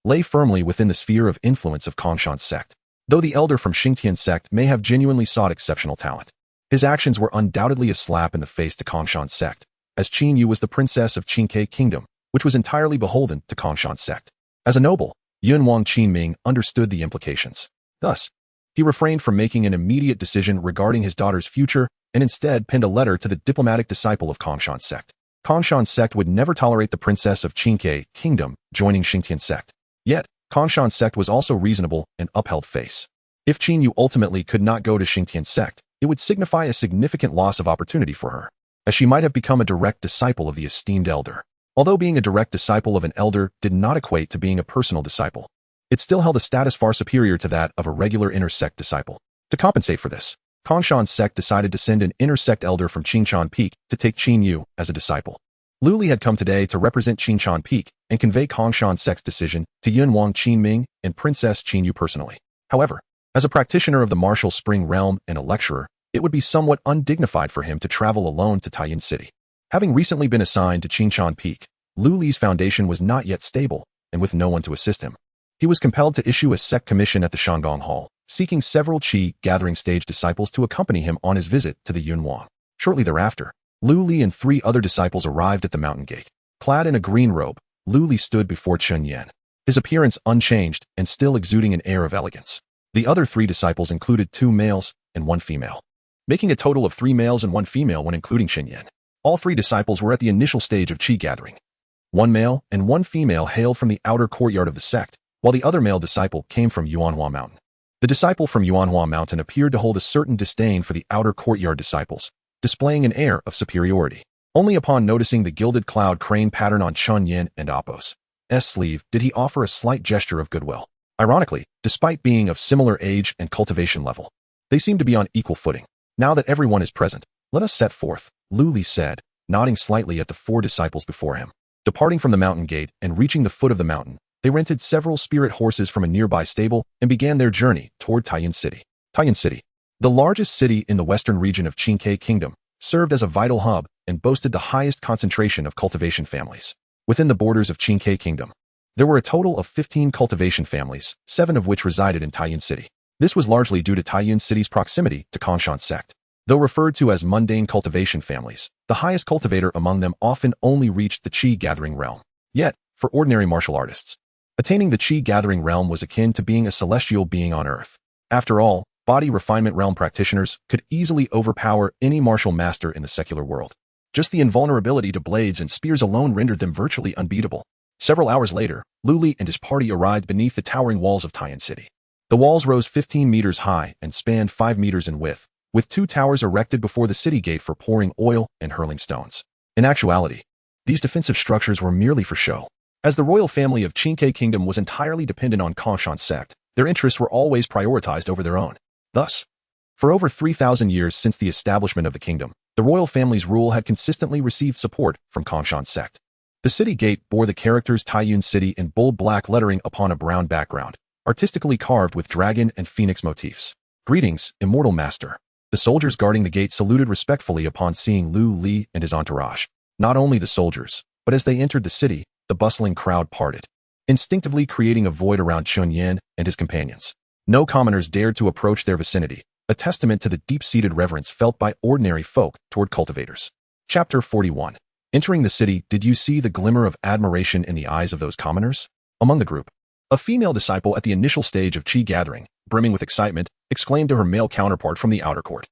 lay firmly within the sphere of influence of Kanshan sect. Though the elder from Xingtian sect may have genuinely sought exceptional talent, his actions were undoubtedly a slap in the face to Kanshan sect, as Qin Yu was the princess of Qinkai kingdom, which was entirely beholden to Kanshan sect. As a noble, Yunwang Qiming understood the implications. Thus, he refrained from making an immediate decision regarding his daughter's future and instead penned a letter to the diplomatic disciple of Kanshan sect. Kanshan sect would never tolerate the princess of Qinkai kingdom joining Xingtian sect. Yet, Kanshan sect was also reasonable and upheld face. If Qin Yu ultimately could not go to Xingtian sect, it would signify a significant loss of opportunity for her, as she might have become a direct disciple of the esteemed elder. Although being a direct disciple of an elder did not equate to being a personal disciple, it still held a status far superior to that of a regular intersect disciple. To compensate for this, Kanshan sect decided to send an intersect elder from Qingshan Peak to take Qin Yu as a disciple. Lu Li had come today to represent Qingshan Peak and convey Kanshan sect's decision to Yunwang Qiming and Princess Qin Yu personally. However, as a practitioner of the martial spring realm and a lecturer, it would be somewhat undignified for him to travel alone to Taiyuan City. Having recently been assigned to Qingshan Peak, Lu Li's foundation was not yet stable, and with no one to assist him, he was compelled to issue a sect commission at the Shanggong Hall, seeking several Qi gathering stage disciples to accompany him on his visit to the Yunwang. Shortly thereafter, Lu Li and 3 other disciples arrived at the mountain gate. Clad in a green robe, Lu Li stood before Chun Yan, his appearance unchanged and still exuding an air of elegance. The other 3 disciples included 2 males and 1 female, making a total of 3 males and 1 female when including Chun Yan. All 3 disciples were at the initial stage of Qi gathering. 1 male and 1 female hailed from the outer courtyard of the sect, while the other male disciple came from Yuanhua Mountain. The disciple from Yuanhua Mountain appeared to hold a certain disdain for the outer courtyard disciples, displaying an air of superiority. Only upon noticing the gilded cloud crane pattern on Chun Yin and Appo's sleeve did he offer a slight gesture of goodwill. Ironically, despite being of similar age and cultivation level, they seemed to be on equal footing. Now that everyone is present, let us set forth, Lu Li said, nodding slightly at the 4 disciples before him. Departing from the mountain gate and reaching the foot of the mountain, they rented several spirit horses from a nearby stable and began their journey toward Taiyuan City. Taiyuan City, the largest city in the western region of Qinkai Kingdom, served as a vital hub and boasted the highest concentration of cultivation families. Within the borders of Qinkai Kingdom, there were a total of 15 cultivation families, 7 of which resided in Taiyuan City. This was largely due to Taiyuan City's proximity to Kanshan sect. Though referred to as mundane cultivation families, the highest cultivator among them often only reached the Qi gathering realm. Yet, for ordinary martial artists, attaining the Qi gathering realm was akin to being a celestial being on Earth. After all, body refinement realm practitioners could easily overpower any martial master in the secular world. Just the invulnerability to blades and spears alone rendered them virtually unbeatable. Several hours later, Lu Li and his party arrived beneath the towering walls of Taiyuan City. The walls rose 15 meters high and spanned 5 meters in width, with 2 towers erected before the city gate for pouring oil and hurling stones. In actuality, these defensive structures were merely for show. As the royal family of Qinkai Kingdom was entirely dependent on Kanshan sect, their interests were always prioritized over their own. Thus, for over 3,000 years since the establishment of the kingdom, the royal family's rule had consistently received support from Kanshan sect. The city gate bore the characters Taiyuan City in bold black lettering upon a brown background, artistically carved with dragon and phoenix motifs. Greetings, immortal master. The soldiers guarding the gate saluted respectfully upon seeing Lu Li and his entourage. Not only the soldiers, but as they entered the city, the bustling crowd parted, instinctively creating a void around Chun Yan and his companions. No commoners dared to approach their vicinity, a testament to the deep-seated reverence felt by ordinary folk toward cultivators. Chapter 41. Entering the city, did you see the glimmer of admiration in the eyes of those commoners? Among the group, a female disciple at the initial stage of Qi gathering, brimming with excitement, exclaimed to her male counterpart from the outer court.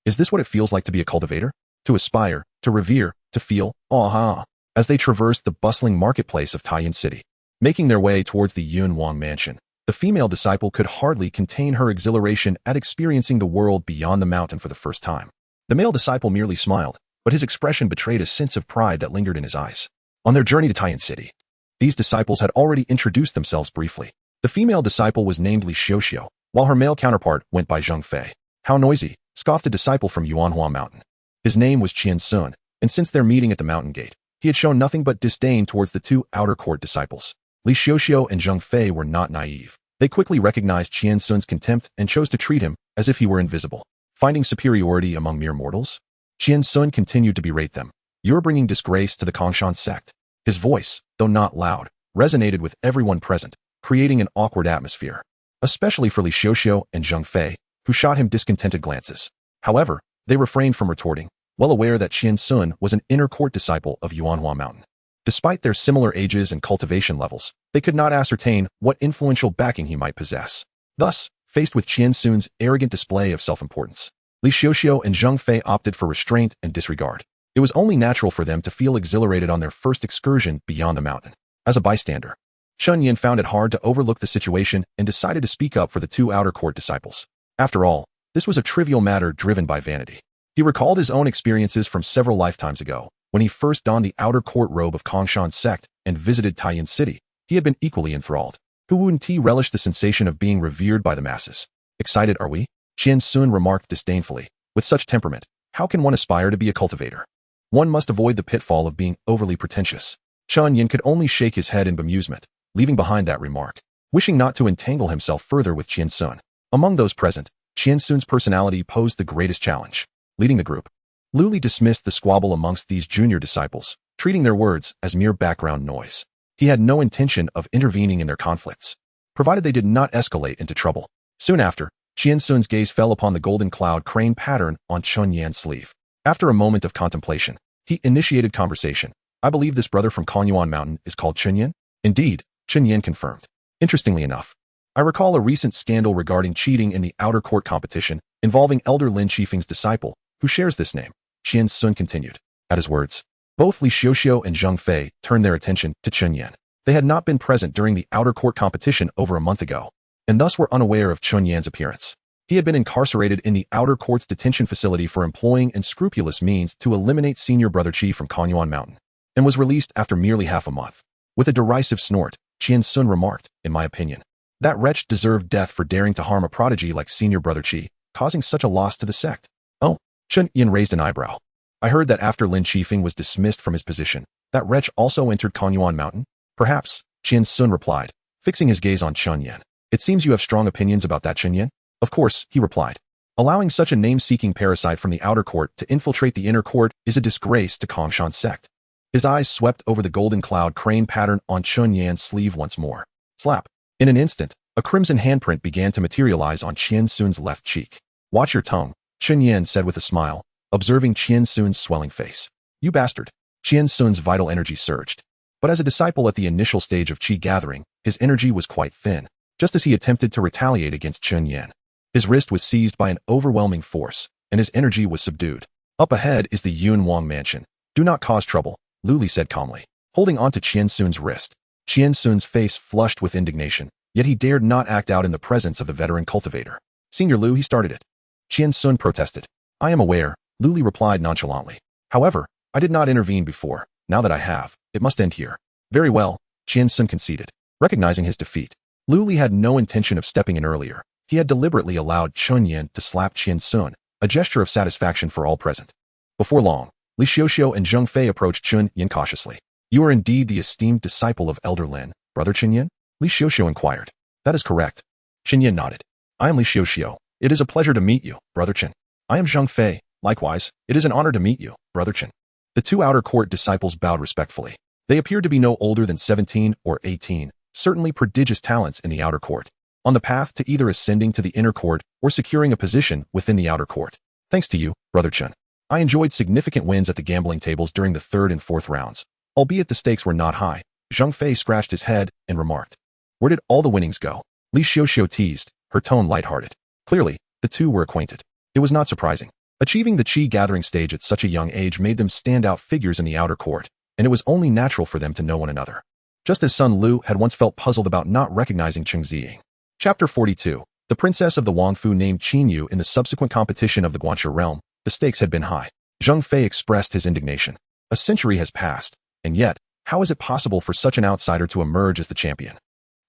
Is this what it feels like to be a cultivator? To aspire, to revere, to feel, aha, as they traversed the bustling marketplace of Taiyan City. Making their way towards the Yun Wang mansion, the female disciple could hardly contain her exhilaration at experiencing the world beyond the mountain for the first time. The male disciple merely smiled, but his expression betrayed a sense of pride that lingered in his eyes. On their journey to Taiyan City, these disciples had already introduced themselves briefly. The female disciple was named Li Xiuxiu, while her male counterpart went by Zheng Fei. How noisy, scoffed a disciple from Yuanhua Mountain. His name was Qian Sun, and since their meeting at the mountain gate, he had shown nothing but disdain towards the two outer court disciples. Li Xiuxiu and Zheng Fei were not naive. They quickly recognized Qian Sun's contempt and chose to treat him as if he were invisible. Finding superiority among mere mortals, Qian Sun continued to berate them. You're bringing disgrace to the Kongshan sect. His voice, though not loud, resonated with everyone present, creating an awkward atmosphere, especially for Li Xiuxiu and Zheng Fei, who shot him discontented glances. However, they refrained from retorting, well aware that Qian Sun was an inner court disciple of Yuanhua Mountain. Despite their similar ages and cultivation levels, they could not ascertain what influential backing he might possess. Thus, faced with Qian Sun's arrogant display of self-importance, Li Xiuxiu and Zheng Fei opted for restraint and disregard. It was only natural for them to feel exhilarated on their first excursion beyond the mountain. As a bystander, Chun Yin found it hard to overlook the situation and decided to speak up for the two outer court disciples. After all, this was a trivial matter driven by vanity. He recalled his own experiences from several lifetimes ago. When he first donned the outer court robe of Kongshan's sect and visited Taiyan City, he had been equally enthralled. Hu Wunti relished the sensation of being revered by the masses. Excited are we? Qian Sun remarked disdainfully. With such temperament, how can one aspire to be a cultivator? One must avoid the pitfall of being overly pretentious. Chun Yin could only shake his head in bemusement, leaving behind that remark, wishing not to entangle himself further with Qian Sun. Among those present, Qian Sun's personality posed the greatest challenge. Leading the group, Lu Li dismissed the squabble amongst these junior disciples, treating their words as mere background noise. He had no intention of intervening in their conflicts, provided they did not escalate into trouble. Soon after, Qian Sun's gaze fell upon the golden cloud crane pattern on Chun Yan's sleeve. After a moment of contemplation, he initiated conversation. I believe this brother from Kongyuan Mountain is called Chun Yan? Indeed, Chun Yan confirmed. Interestingly enough, I recall a recent scandal regarding cheating in the outer court competition involving Elder Lin Qifeng's disciple, who shares this name. Qian Sun continued. At his words, both Li Xiuxiu and Zheng Fei turned their attention to Chun Yan. They had not been present during the outer court competition over a month ago, and thus were unaware of Chun Yan's appearance. He had been incarcerated in the outer court's detention facility for employing unscrupulous means to eliminate senior brother Qi from Kongyuan Mountain, and was released after merely half a month. With a derisive snort, Qian Sun remarked, in my opinion, that wretch deserved death for daring to harm a prodigy like senior brother Qi, causing such a loss to the sect. Oh, Chun Yan raised an eyebrow. I heard that after Lin Qifeng was dismissed from his position, that wretch also entered Kongyuan Mountain? Perhaps, Qian Sun replied, fixing his gaze on Chun Yan. It seems you have strong opinions about that Chun Yan? Of course, he replied. Allowing such a name-seeking parasite from the outer court to infiltrate the inner court is a disgrace to Kongshan's sect. His eyes swept over the golden cloud crane pattern on Chun Yan's sleeve once more. Slap. In an instant, a crimson handprint began to materialize on Qian Sun's left cheek. Watch your tongue, Chun Yan said with a smile, observing Qian Sun's swelling face. You bastard. Qian Sun's vital energy surged. But as a disciple at the initial stage of Qi gathering, his energy was quite thin, just as he attempted to retaliate against Chun Yan. His wrist was seized by an overwhelming force, and his energy was subdued. Up ahead is the Yun Wang mansion. Do not cause trouble, Lu Li said calmly, holding onto Qian Sun's wrist. Qian Sun's face flushed with indignation, yet he dared not act out in the presence of the veteran cultivator. Senior Lu, he started it. Qian Sun protested. I am aware, Lu Li replied nonchalantly. However, I did not intervene before. Now that I have, it must end here. Very well, Qian Sun conceded. Recognizing his defeat, Lu Li had no intention of stepping in earlier. He had deliberately allowed Chun Yan to slap Qian Sun, a gesture of satisfaction for all present. Before long, Li Xiuxiu and Zheng Fei approached Chun Yan cautiously. You are indeed the esteemed disciple of Elder Lin, Brother Chun Yan? Li Xiuxiu inquired. That is correct. Chun Yan nodded. I am Li Xiuxiu. It is a pleasure to meet you, Brother Chen. I am Zheng Fei. Likewise, it is an honor to meet you, Brother Chen. The two outer court disciples bowed respectfully. They appeared to be no older than 17 or 18, certainly prodigious talents in the outer court, on the path to either ascending to the inner court or securing a position within the outer court. Thanks to you, Brother Chen. I enjoyed significant wins at the gambling tables during the third and fourth rounds, albeit the stakes were not high. Zhang Fei scratched his head and remarked, "Where did all the winnings go?" Li Xiuxiu teased, her tone lighthearted. Clearly, the two were acquainted. It was not surprising. Achieving the qi gathering stage at such a young age made them standout figures in the outer court, and it was only natural for them to know one another. Just as Sun Lu had once felt puzzled about not recognizing Cheng Ziying. Chapter 42. The princess of the Wangfu named Qin Yu in the subsequent competition of the Guanxi realm. The stakes had been high. Zhang Fei expressed his indignation. A century has passed, and yet, how is it possible for such an outsider to emerge as the champion?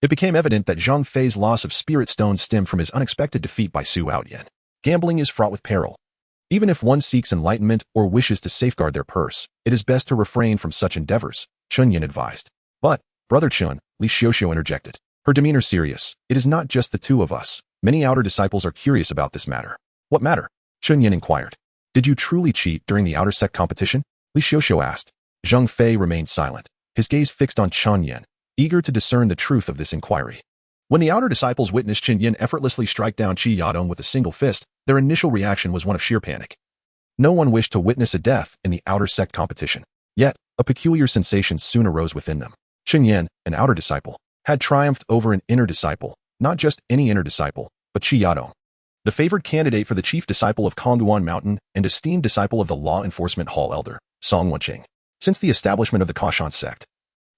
It became evident that Zhang Fei's loss of spirit stones stemmed from his unexpected defeat by Su Outyan. Gambling is fraught with peril. Even if one seeks enlightenment or wishes to safeguard their purse, it is best to refrain from such endeavors, Chun Yin advised. But, Brother Chun, Li Xiuxiu interjected, her demeanor serious. It is not just the two of us. Many outer disciples are curious about this matter. What matter? Chun Yin inquired. Did you truly cheat during the outer sect competition? Li Xiuxiu asked. Zhang Fei remained silent, his gaze fixed on Chun Yin, eager to discern the truth of this inquiry. When the outer disciples witnessed Chun Yin effortlessly strike down Qi Yadong with a single fist, their initial reaction was one of sheer panic. No one wished to witness a death in the outer sect competition. Yet, a peculiar sensation soon arose within them. Chun Yin, an outer disciple, had triumphed over an inner disciple, not just any inner disciple, but Qi Yadong, the favored candidate for the chief disciple of Kongduan Mountain and esteemed disciple of the Law Enforcement Hall Elder, Song Wenqing. Since the establishment of the Kashan sect,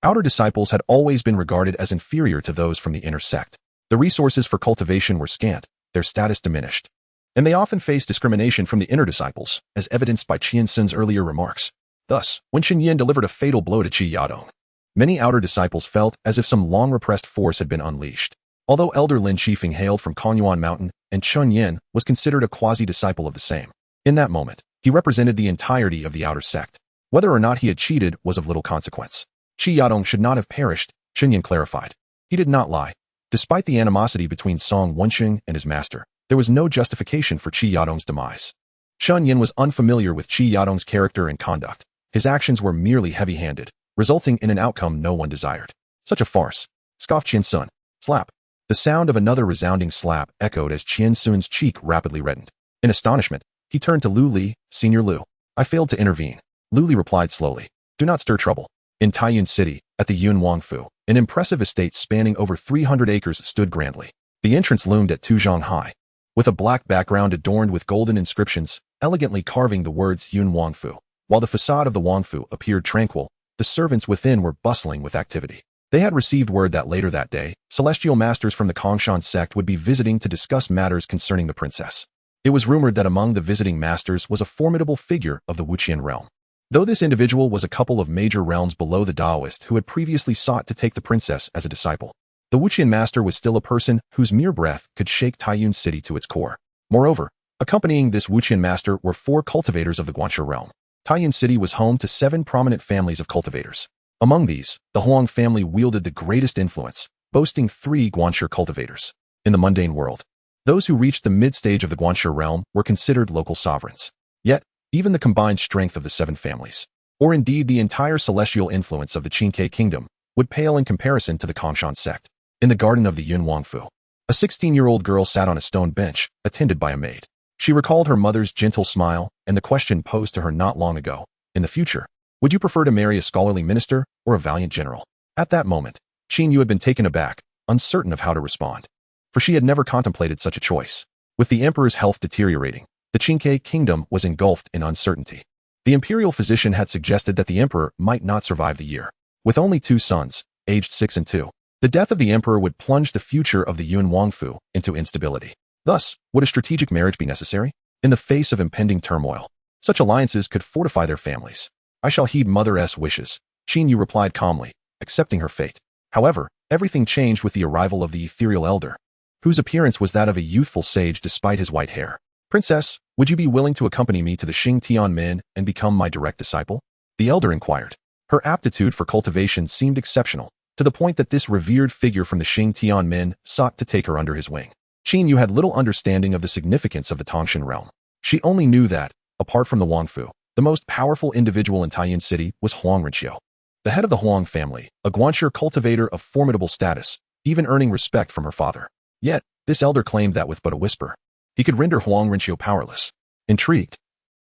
outer disciples had always been regarded as inferior to those from the inner sect. The resources for cultivation were scant, their status diminished, and they often faced discrimination from the inner disciples, as evidenced by Qian Sun's earlier remarks. Thus, when Qin Yin delivered a fatal blow to Qi Yadong, many outer disciples felt as if some long-repressed force had been unleashed. Although Elder Lin Qifeng hailed from Kongduan Mountain and Chun Yin was considered a quasi-disciple of the same, in that moment, he represented the entirety of the outer sect. Whether or not he had cheated was of little consequence. Qi Yadong should not have perished, Chun Yin clarified. He did not lie. Despite the animosity between Song Wenqing and his master, there was no justification for Qi Yadong's demise. Chun Yin was unfamiliar with Qi Yadong's character and conduct. His actions were merely heavy-handed, resulting in an outcome no one desired. Such a farce, scoffed Qian Sun. Slap. The sound of another resounding slap echoed as Qian Sun's cheek rapidly reddened. In astonishment, he turned to Lu Li, Senior Lu. I failed to intervene. Lu Li replied slowly. Do not stir trouble. In Taiyuan City, at the Yun Wangfu, an impressive estate spanning over 300 acres stood grandly. The entrance loomed at 2 zhang high, with a black background adorned with golden inscriptions, elegantly carving the words Yun Wangfu. While the facade of the Wangfu appeared tranquil, the servants within were bustling with activity. They had received word that later that day, celestial masters from the Kongshan sect would be visiting to discuss matters concerning the princess. It was rumored that among the visiting masters was a formidable figure of the Wuqian realm. Though this individual was a couple of major realms below the Taoist who had previously sought to take the princess as a disciple, the Wuqian master was still a person whose mere breath could shake Taiyuan City to its core. Moreover, accompanying this Wuqian master were 4 cultivators of the Guanxi realm. Taiyuan City was home to 7 prominent families of cultivators. Among these, the Huang family wielded the greatest influence, boasting 3 Guanxi cultivators. In the mundane world, those who reached the mid-stage of the Guanxi realm were considered local sovereigns. Yet, even the combined strength of the 7 families, or indeed the entire celestial influence of the Qingke kingdom, would pale in comparison to the Kongshan sect. In the garden of the Yun Wangfu, a 16-year-old girl sat on a stone bench, attended by a maid. She recalled her mother's gentle smile and the question posed to her not long ago. In the future, would you prefer to marry a scholarly minister or a valiant general? At that moment, Qin Yu had been taken aback, uncertain of how to respond. For she had never contemplated such a choice. With the emperor's health deteriorating, the Qingke kingdom was engulfed in uncertainty. The imperial physician had suggested that the emperor might not survive the year. With only 2 sons, aged 6 and 2, the death of the emperor would plunge the future of the Yun Wangfu into instability. Thus, would a strategic marriage be necessary? In the face of impending turmoil, such alliances could fortify their families. I shall heed Mother's wishes, Qin Yu replied calmly, accepting her fate. However, everything changed with the arrival of the ethereal elder, whose appearance was that of a youthful sage despite his white hair. Princess, would you be willing to accompany me to the Xing Tianmin and become my direct disciple? The elder inquired. Her aptitude for cultivation seemed exceptional, to the point that this revered figure from the Xing Tianmin sought to take her under his wing. Qin Yu had little understanding of the significance of the Tongshan realm. She only knew that, apart from the Wangfu, the most powerful individual in Taiyuan City was Huang Renqiu, the head of the Huang family, a Guanxi cultivator of formidable status, even earning respect from her father. Yet, this elder claimed that with but a whisper, he could render Huang Renqiu powerless. Intrigued,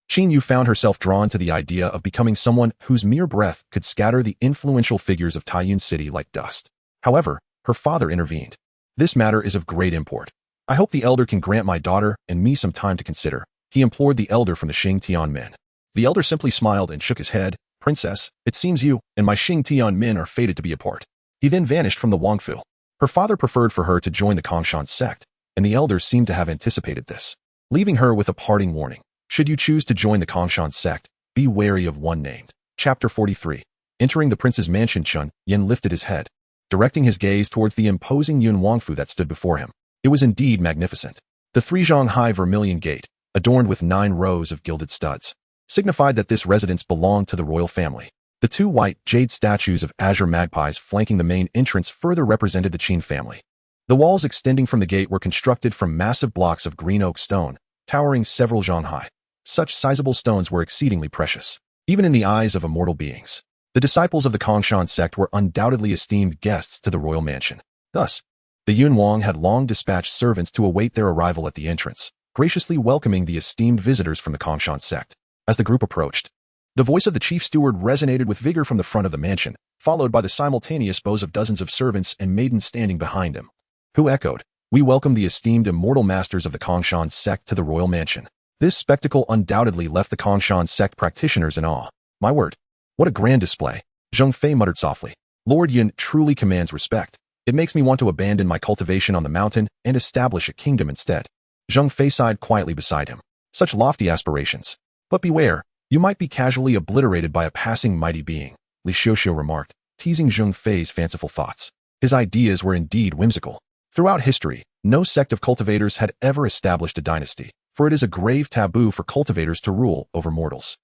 Qin Yu found herself drawn to the idea of becoming someone whose mere breath could scatter the influential figures of Taiyuan City like dust. However, her father intervened. This matter is of great import. I hope the elder can grant my daughter and me some time to consider, he implored the elder from the Xing Tian men. The elder simply smiled and shook his head. Princess, it seems you and my Xing Tian men are fated to be apart. He then vanished from the Wangfu. Her father preferred for her to join the Kongshan sect, and the elder seemed to have anticipated this, leaving her with a parting warning. Should you choose to join the Kongshan sect, be wary of one named. Chapter 43. Entering the prince's mansion, Chun Yin lifted his head, directing his gaze towards the imposing Yun Wangfu that stood before him. It was indeed magnificent. The three-zhang high vermilion gate, adorned with 9 rows of gilded studs, signified that this residence belonged to the royal family. The 2 white jade statues of azure magpies flanking the main entrance further represented the Qin family. The walls extending from the gate were constructed from massive blocks of green oak stone, towering several zhang high. Such sizable stones were exceedingly precious, even in the eyes of immortal beings. The disciples of the Kongshan sect were undoubtedly esteemed guests to the royal mansion. Thus, the Yun Wang had long dispatched servants to await their arrival at the entrance, graciously welcoming the esteemed visitors from the Kongshan sect. As the group approached, the voice of the chief steward resonated with vigor from the front of the mansion, followed by the simultaneous bows of dozens of servants and maidens standing behind him, who echoed, "We welcome the esteemed immortal masters of the Kongshan sect to the royal mansion." This spectacle undoubtedly left the Kongshan sect practitioners in awe. My word, what a grand display, Zheng Fei muttered softly. Lord Yun truly commands respect. It makes me want to abandon my cultivation on the mountain and establish a kingdom instead. Zheng Fei sighed quietly beside him. Such lofty aspirations. But beware, you might be casually obliterated by a passing mighty being, Li Xiuxiu remarked, teasing Zheng Fei's fanciful thoughts. His ideas were indeed whimsical. Throughout history, no sect of cultivators had ever established a dynasty, for it is a grave taboo for cultivators to rule over mortals.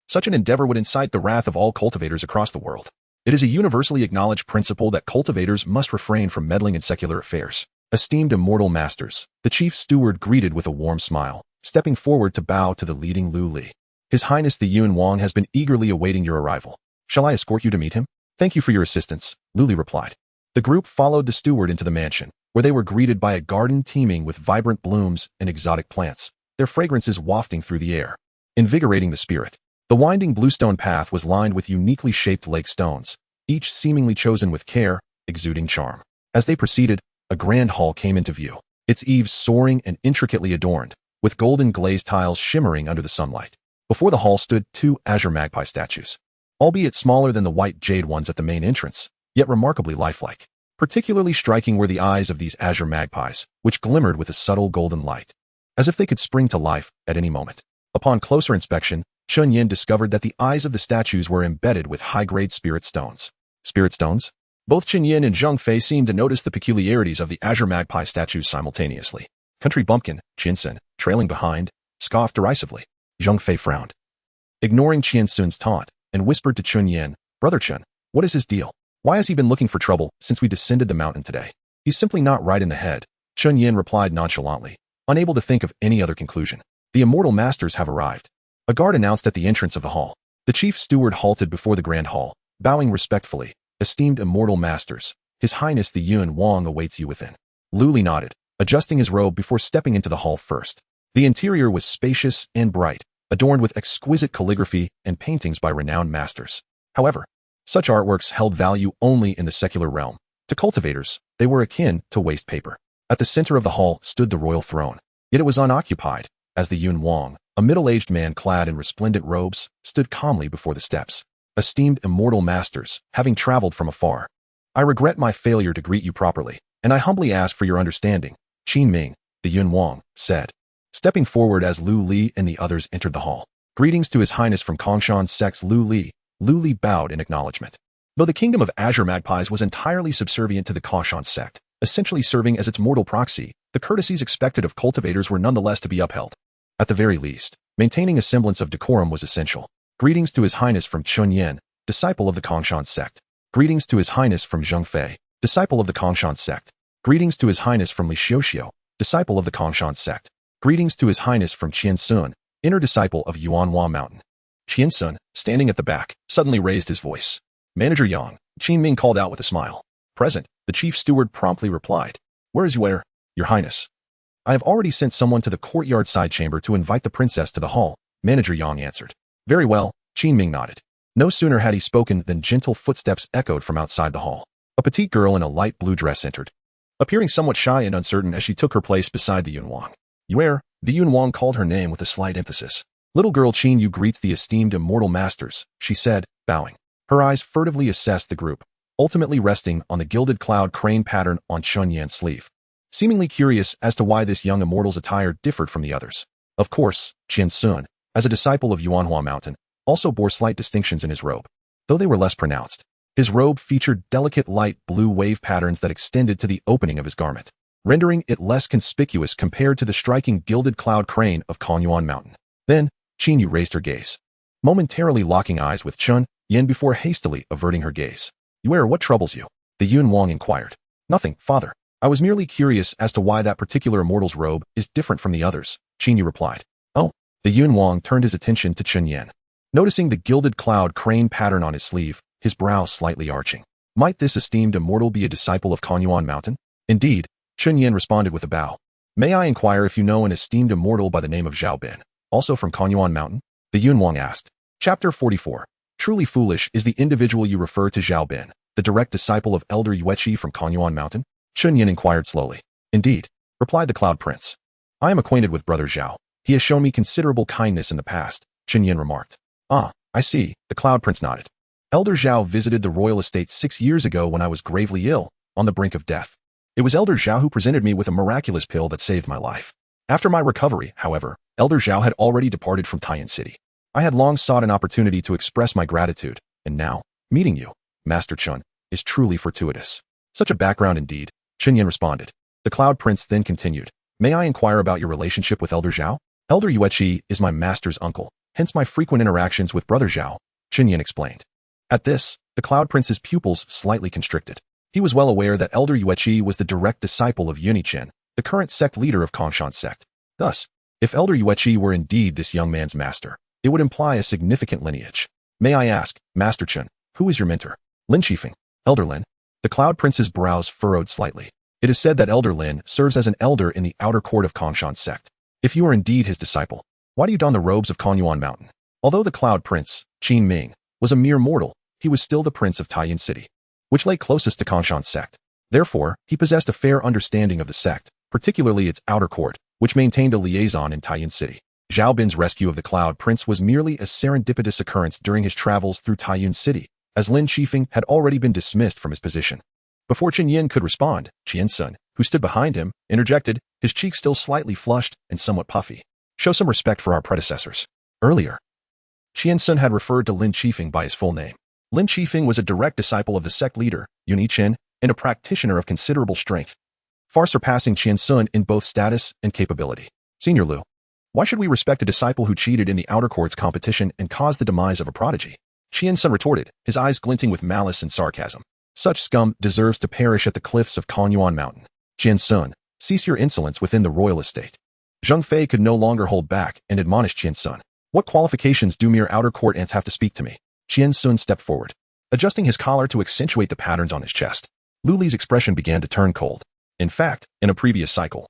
Such an endeavor would incite the wrath of all cultivators across the world. It is a universally acknowledged principle that cultivators must refrain from meddling in secular affairs. Esteemed immortal masters, the chief steward greeted with a warm smile, stepping forward to bow to the leading Lu Li. His Highness the Yun Wang has been eagerly awaiting your arrival. Shall I escort you to meet him? Thank you for your assistance, Lu Li replied. The group followed the steward into the mansion, where they were greeted by a garden teeming with vibrant blooms and exotic plants, their fragrances wafting through the air, invigorating the spirit. The winding bluestone path was lined with uniquely shaped lake stones, each seemingly chosen with care, exuding charm. As they proceeded, a grand hall came into view, its eaves soaring and intricately adorned, with golden glazed tiles shimmering under the sunlight. Before the hall stood 2 azure magpie statues, albeit smaller than the white jade ones at the main entrance, yet remarkably lifelike. Particularly striking were the eyes of these azure magpies, which glimmered with a subtle golden light, as if they could spring to life at any moment. Upon closer inspection, Chun Yin discovered that the eyes of the statues were embedded with high-grade spirit stones. Spirit stones? Both Chun Yin and Zheng Fei seemed to notice the peculiarities of the azure magpie statues simultaneously. Country bumpkin, Qian Sun, trailing behind, scoffed derisively. Zheng Fei frowned, ignoring Qian Sun's taunt, and whispered to Chun Yin, "Brother Chun, what is his deal? Why has he been looking for trouble since we descended the mountain today? He's simply not right in the head." Chun Yin replied nonchalantly, unable to think of any other conclusion. The immortal masters have arrived. A guard announced at the entrance of the hall. The chief steward halted before the grand hall, bowing respectfully. "Esteemed immortal masters, His Highness the Yun Wang awaits you within." Lu Li nodded, adjusting his robe before stepping into the hall first. The interior was spacious and bright, adorned with exquisite calligraphy and paintings by renowned masters. However, such artworks held value only in the secular realm. To cultivators, they were akin to waste paper. At the center of the hall stood the royal throne, yet it was unoccupied, as the Yun Wang, a middle-aged man clad in resplendent robes, stood calmly before the steps. "Esteemed immortal masters, having traveled from afar, I regret my failure to greet you properly, and I humbly ask for your understanding," Qin Ming, the Yun Wang, said, stepping forward as Lu Li and the others entered the hall. "Greetings to His Highness from Kongshan sect's Lu Li." Lu Li bowed in acknowledgement. Though the kingdom of azure magpies was entirely subservient to the Kongshan sect, essentially serving as its mortal proxy, the courtesies expected of cultivators were nonetheless to be upheld. At the very least, maintaining a semblance of decorum was essential. "Greetings to His Highness from Chun Yin, disciple of the Kongshan sect." "Greetings to His Highness from Zheng Fei, disciple of the Kongshan sect." "Greetings to His Highness from Li Xiuxiu, disciple of the Kongshan sect." "Greetings to His Highness from Qian Sun, inner disciple of Yuanhua Mountain." Qian Sun, standing at the back, suddenly raised his voice. "Manager Yang," Qin Ming called out with a smile. "Present," the chief steward promptly replied. "Where is Your Highness?" "I have already sent someone to the courtyard side chamber to invite the princess to the hall," Manager Yang answered. Very well, Qin Ming nodded. No sooner had he spoken than gentle footsteps echoed from outside the hall. A petite girl in a light blue dress entered, appearing somewhat shy and uncertain as she took her place beside the Yun Wang. Yuer, the Yun Wang called her name with a slight emphasis. Little girl Qin Yu greets the esteemed immortal masters, she said, bowing. Her eyes furtively assessed the group, ultimately resting on the gilded cloud crane pattern on Chun Yan's sleeve, seemingly curious as to why this young immortal's attire differed from the others. Of course, Qian Sun, as a disciple of Yuanhua Mountain, also bore slight distinctions in his robe, though they were less pronounced. His robe featured delicate light blue wave patterns that extended to the opening of his garment, rendering it less conspicuous compared to the striking gilded cloud crane of Konyuan Mountain. Then, Qin Yu raised her gaze, momentarily locking eyes with Chun Yan before hastily averting her gaze. Yuer, what troubles you? The Yun Wang inquired. Nothing, father. I was merely curious as to why that particular immortal's robe is different from the others, Qin Yu replied. Oh. The Yun Wang turned his attention to Chun Yan, noticing the gilded cloud crane pattern on his sleeve, his brow slightly arching. Might this esteemed immortal be a disciple of Konyuan Mountain? Indeed, Chun Yan responded with a bow. May I inquire if you know an esteemed immortal by the name of Zhao Bin, also from Konyuan Mountain? The Yun Wang asked. Chapter 44. Truly foolish is the individual you refer to Zhao Bin, the direct disciple of Elder Yueqi from Konyuan Mountain? Chun Yan inquired slowly. Indeed, replied the Cloud Prince. I am acquainted with Brother Zhao. He has shown me considerable kindness in the past, Chun Yan remarked. Ah, I see, the Cloud Prince nodded. Elder Zhao visited the royal estate 6 years ago when I was gravely ill, on the brink of death. It was Elder Zhao who presented me with a miraculous pill that saved my life. After my recovery, however, Elder Zhao had already departed from Taiyan City. I had long sought an opportunity to express my gratitude, and now, meeting you, Master Chun, is truly fortuitous. Such a background indeed, Chun Yan responded. The Cloud Prince then continued. May I inquire about your relationship with Elder Zhao? Elder Yueqi is my master's uncle, hence my frequent interactions with Brother Zhao, Chun Yan explained. At this, the Cloud Prince's pupils slightly constricted. He was well aware that Elder Yueqi was the direct disciple of Yunichen, the current sect leader of Kongshan sect. Thus, if Elder Yueqi were indeed this young man's master, it would imply a significant lineage. May I ask, Master Chun, who is your mentor? Lin Qifeng. Elder Lin. The Cloud Prince's brows furrowed slightly. It is said that Elder Lin serves as an elder in the outer court of Kongshan sect. If you are indeed his disciple, why do you don the robes of Konyuan Mountain? Although the Cloud Prince, Qin Ming, was a mere mortal, he was still the prince of Taiyan City, which lay closest to Kongshan sect. Therefore, he possessed a fair understanding of the sect, particularly its outer court, which maintained a liaison in Taiyan City. Zhao Bin's rescue of the Cloud Prince was merely a serendipitous occurrence during his travels through Taiyun City, as Lin Qifeng had already been dismissed from his position. Before Chen Yin could respond, Qian Sun, who stood behind him, interjected, his cheeks still slightly flushed and somewhat puffy. Show some respect for our predecessors. Earlier, Qian Sun had referred to Lin Qifeng by his full name. Lin Qifeng was a direct disciple of the sect leader, Yun Yichen, and a practitioner of considerable strength, far surpassing Qian Sun in both status and capability. Senior Lu, why should we respect a disciple who cheated in the outer court's competition and caused the demise of a prodigy? Qian Sun retorted, his eyes glinting with malice and sarcasm. Such scum deserves to perish at the cliffs of Konyuan Mountain. Qian Sun, cease your insolence within the royal estate. Zheng Fei could no longer hold back and admonished Qian Sun. What qualifications do mere outer court ants have to speak to me? Qian Sun stepped forward, adjusting his collar to accentuate the patterns on his chest. Lu Li's expression began to turn cold. In fact, in a previous cycle,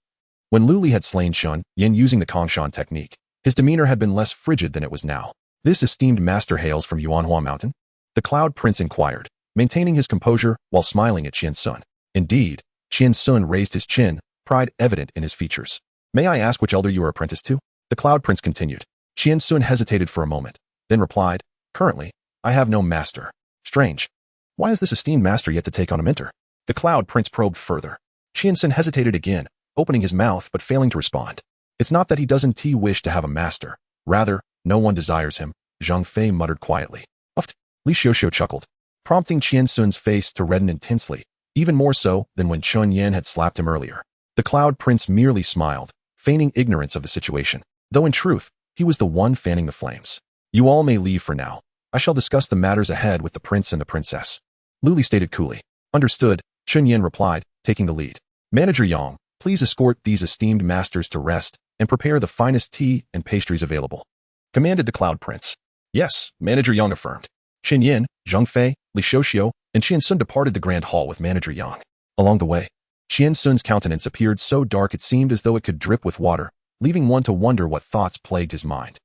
when Lu Li had slain Shun Yin using the Kongshan technique, his demeanor had been less frigid than it was now. This esteemed master hails from Yuanhua Mountain? The Cloud Prince inquired, maintaining his composure while smiling at Qian Sun. Indeed, Qian Sun raised his chin, pride evident in his features. May I ask which elder you are apprenticed to? The Cloud Prince continued. Qian Sun hesitated for a moment, then replied, currently, I have no master. Strange. Why is this esteemed master yet to take on a mentor? The Cloud Prince probed further. Qian Sun hesitated again, opening his mouth but failing to respond. It's not that he doesn't wish to have a master. Rather, no one desires him, Zheng Fei muttered quietly. Uft. Li Xiuxiu chuckled, prompting Qian Sun's face to redden intensely, even more so than when Chun Yan had slapped him earlier. The Cloud Prince merely smiled, feigning ignorance of the situation, though in truth, he was the one fanning the flames. You all may leave for now. I shall discuss the matters ahead with the prince and the princess. Lu Li stated coolly. Understood, Chun Yan replied, taking the lead. Manager Yang, please escort these esteemed masters to rest and prepare the finest tea and pastries available, commanded the Cloud Prince. Yes, Manager Yang affirmed. Qin Yin, Zheng Fei, Li Xiuxiu, and Qian Sun departed the grand hall with Manager Yang. Along the way, Qian Sun's countenance appeared so dark it seemed as though it could drip with water, leaving one to wonder what thoughts plagued his mind.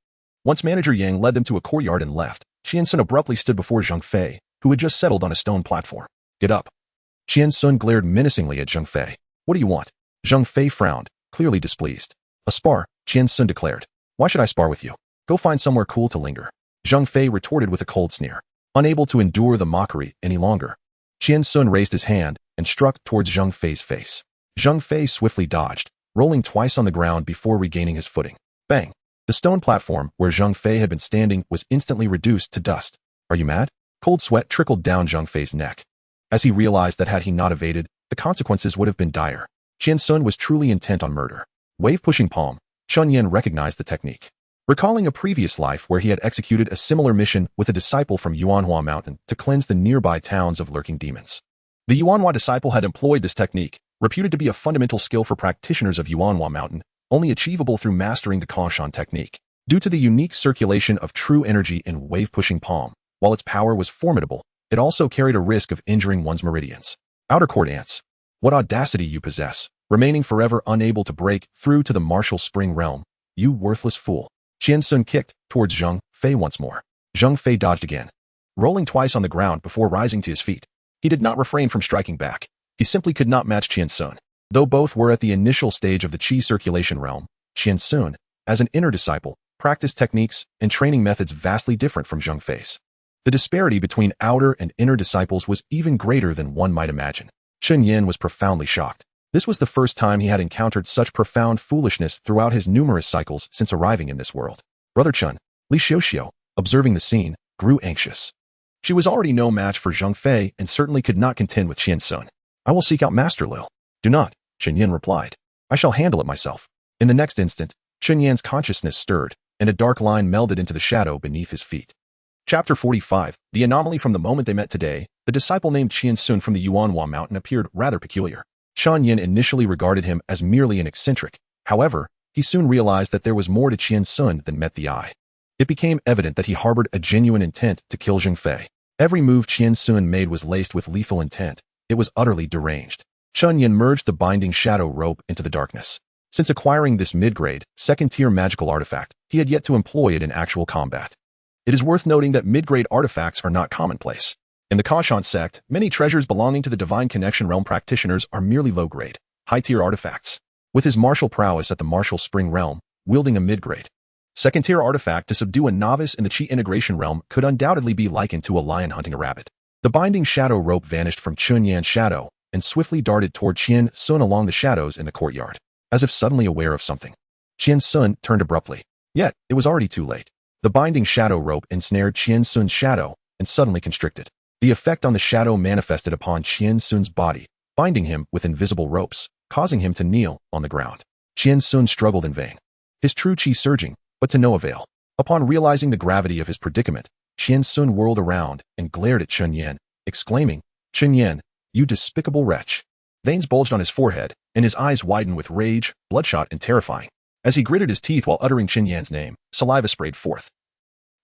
Once Manager Yang led them to a courtyard and left, Qian Sun abruptly stood before Zheng Fei, who had just settled on a stone platform. Get up. Qian Sun glared menacingly at Zheng Fei. What do you want? Zheng Fei frowned, clearly displeased. A spar, Qian Sun declared. Why should I spar with you? Go find somewhere cool to linger. Zheng Fei retorted with a cold sneer, unable to endure the mockery any longer. Qian Sun raised his hand and struck towards Zheng Fei's face. Zheng Fei swiftly dodged, rolling twice on the ground before regaining his footing. Bang! The stone platform where Zheng Fei had been standing was instantly reduced to dust. Are you mad? Cold sweat trickled down Zheng Fei's neck, as he realized that had he not evaded, the consequences would have been dire. Qian Sun was truly intent on murder. Wave-pushing palm, Chun Yin recognized the technique. Recalling a previous life where he had executed a similar mission with a disciple from Yuanhua Mountain to cleanse the nearby towns of lurking demons. The Yuanhua disciple had employed this technique, reputed to be a fundamental skill for practitioners of Yuanhua Mountain, only achievable through mastering the Kanshan technique. Due to the unique circulation of true energy in wave-pushing palm, while its power was formidable, it also carried a risk of injuring one's meridians. Outer court ants. What audacity you possess, remaining forever unable to break through to the martial spring realm. You worthless fool. Qian Sun kicked towards Zheng Fei once more. Zheng Fei dodged again, rolling twice on the ground before rising to his feet. He did not refrain from striking back. He simply could not match Qian Sun. Though both were at the initial stage of the qi circulation realm, Qian Sun, as an inner disciple, practiced techniques and training methods vastly different from Zheng Fei's. The disparity between outer and inner disciples was even greater than one might imagine. Chun Yin was profoundly shocked. This was the first time he had encountered such profound foolishness throughout his numerous cycles since arriving in this world. Brother Chun, Li Xiuxiu, observing the scene, grew anxious. She was already no match for Zheng Fei and certainly could not contend with Qian Sun. I will seek out Master Liu. Do not, Chun Yin replied. I shall handle it myself. In the next instant, Chun Yan's consciousness stirred, and a dark line melded into the shadow beneath his feet. Chapter 45, The Anomaly. From the moment they met today, the disciple named Qian Sun from the Yuanhua Mountain appeared rather peculiar. Chun Yin initially regarded him as merely an eccentric. However, he soon realized that there was more to Qian Sun than met the eye. It became evident that he harbored a genuine intent to kill Zheng Fei. Every move Qian Sun made was laced with lethal intent. It was utterly deranged. Chun Yin merged the binding shadow rope into the darkness. Since acquiring this mid-grade, second-tier magical artifact, he had yet to employ it in actual combat. It is worth noting that mid-grade artifacts are not commonplace. In the Kanshan sect, many treasures belonging to the Divine Connection Realm practitioners are merely low-grade, high-tier artifacts. With his martial prowess at the Martial Spring Realm, wielding a mid-grade, second-tier artifact to subdue a novice in the Qi Integration Realm could undoubtedly be likened to a lion hunting a rabbit. The binding shadow rope vanished from Chun Yan's shadow and swiftly darted toward Qian Sun along the shadows in the courtyard, as if suddenly aware of something. Qian Sun turned abruptly. Yet, it was already too late. The binding shadow rope ensnared Qian Sun's shadow and suddenly constricted. The effect on the shadow manifested upon Qian Sun's body, binding him with invisible ropes, causing him to kneel on the ground. Qian Sun struggled in vain, his true qi surging, but to no avail. Upon realizing the gravity of his predicament, Qian Sun whirled around and glared at Chun Yin, exclaiming, Chun Yin, you despicable wretch. Veins bulged on his forehead, and his eyes widened with rage, bloodshot and terrifying. As he gritted his teeth while uttering Chun Yan's name, saliva sprayed forth,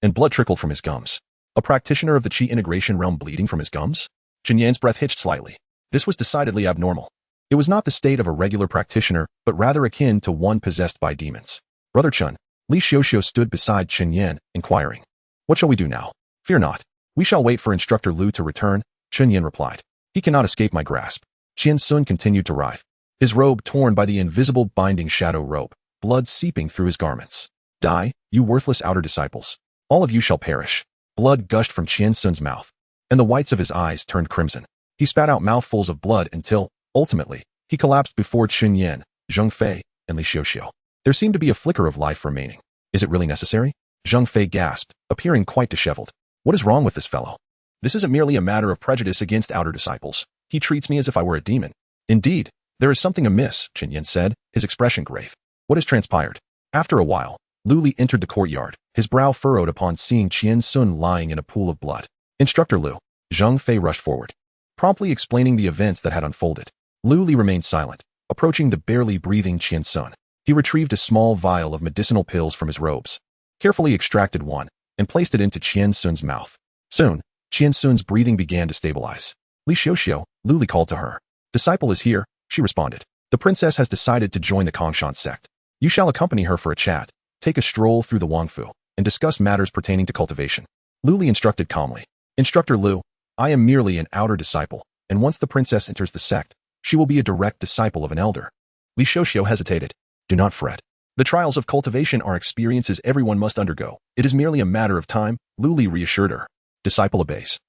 and blood trickled from his gums. A practitioner of the Qi Integration Realm bleeding from his gums? Chun Yan's breath hitched slightly. This was decidedly abnormal. It was not the state of a regular practitioner, but rather akin to one possessed by demons. Brother Chun, Li Xiuxiu stood beside Chun Yin, inquiring, what shall we do now? Fear not. We shall wait for Instructor Liu to return, Chun Yin replied. He cannot escape my grasp. Qian Sun continued to writhe, his robe torn by the invisible binding shadow rope, blood seeping through his garments. Die, you worthless outer disciples. All of you shall perish. Blood gushed from Qian Sun's mouth, and the whites of his eyes turned crimson. He spat out mouthfuls of blood until, ultimately, he collapsed before Chun Yin, Zheng Fei, and Li Xiuxiu. There seemed to be a flicker of life remaining. Is it really necessary? Zheng Fei gasped, appearing quite disheveled. What is wrong with this fellow? This isn't merely a matter of prejudice against outer disciples. He treats me as if I were a demon. Indeed, there is something amiss, Chun Yin said, his expression grave. What has transpired? After a while, Lu Li entered the courtyard, his brow furrowed upon seeing Qian Sun lying in a pool of blood. Instructor Liu. Zheng Fei rushed forward, promptly explaining the events that had unfolded. Lu Li remained silent, approaching the barely breathing Qian Sun. He retrieved a small vial of medicinal pills from his robes, carefully extracted one, and placed it into Qian Sun's mouth. Soon, Qian Sun's breathing began to stabilize. Li Xiuxiu, Lu Li called to her. Disciple is here, she responded. The princess has decided to join the Kanshan sect. You shall accompany her for a chat, take a stroll through the Wangfu, and discuss matters pertaining to cultivation. Lu Li instructed calmly. Instructor Lu, I am merely an outer disciple, and once the princess enters the sect, she will be a direct disciple of an elder. Li Xiuxiu hesitated. Do not fret. The trials of cultivation are experiences everyone must undergo. It is merely a matter of time, Lu Li reassured her. Disciple obeys.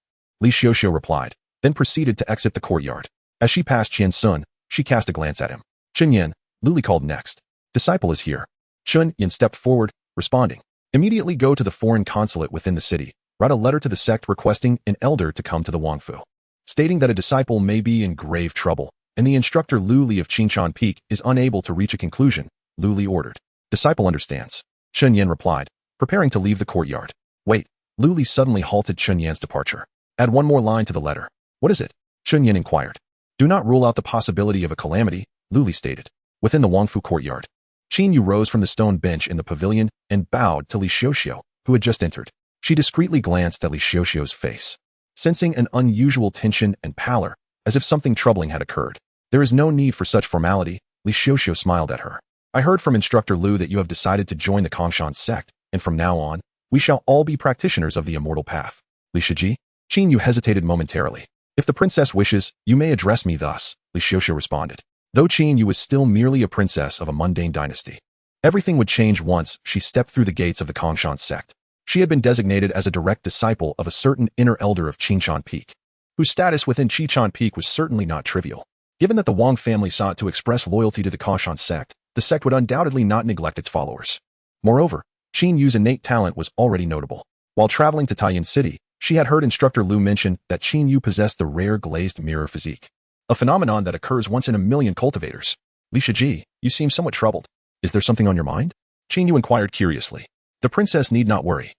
Li Xiuxiu replied, then proceeded to exit the courtyard. As she passed Qian Sun, she cast a glance at him. Chun Yin, Lu Li called next. Disciple is here. Chun Yin stepped forward, responding. Immediately go to the foreign consulate within the city. Write a letter to the sect requesting an elder to come to the Wangfu, stating that a disciple may be in grave trouble, and the instructor Lu Li of Qingshan Peak is unable to reach a conclusion, Lu Li ordered. Disciple understands. Chun Yin replied, preparing to leave the courtyard. Wait, Lu Li suddenly halted Chun Yan's departure. Add one more line to the letter. What is it? Chun Yin inquired. Do not rule out the possibility of a calamity, Lu Li stated. Within the Wangfu courtyard, Qin Yu rose from the stone bench in the pavilion and bowed to Li Xiuxiu, who had just entered. She discreetly glanced at Li Xiuxiu's face, sensing an unusual tension and pallor, as if something troubling had occurred. There is no need for such formality, Li Xiuxiu smiled at her. I heard from Instructor Lu that you have decided to join the Kongshan sect, and from now on, we shall all be practitioners of the immortal path. Li Shiji? Qin Yu hesitated momentarily. If the princess wishes, you may address me thus, Li Xiuxiu responded. Though Qin Yu was still merely a princess of a mundane dynasty, everything would change once she stepped through the gates of the Kongshan sect. She had been designated as a direct disciple of a certain inner elder of Qingshan Peak, whose status within Qingshan Peak was certainly not trivial. Given that the Wang family sought to express loyalty to the Kongshan sect, the sect would undoubtedly not neglect its followers. Moreover, Qin Yu's innate talent was already notable. While traveling to Taiyuan City, she had heard Instructor Lu mention that Qin Yu possessed the rare glazed mirror physique, a phenomenon that occurs once in a million cultivators. Li Shiji, you seem somewhat troubled. Is there something on your mind? Qin Yu inquired curiously. The princess need not worry.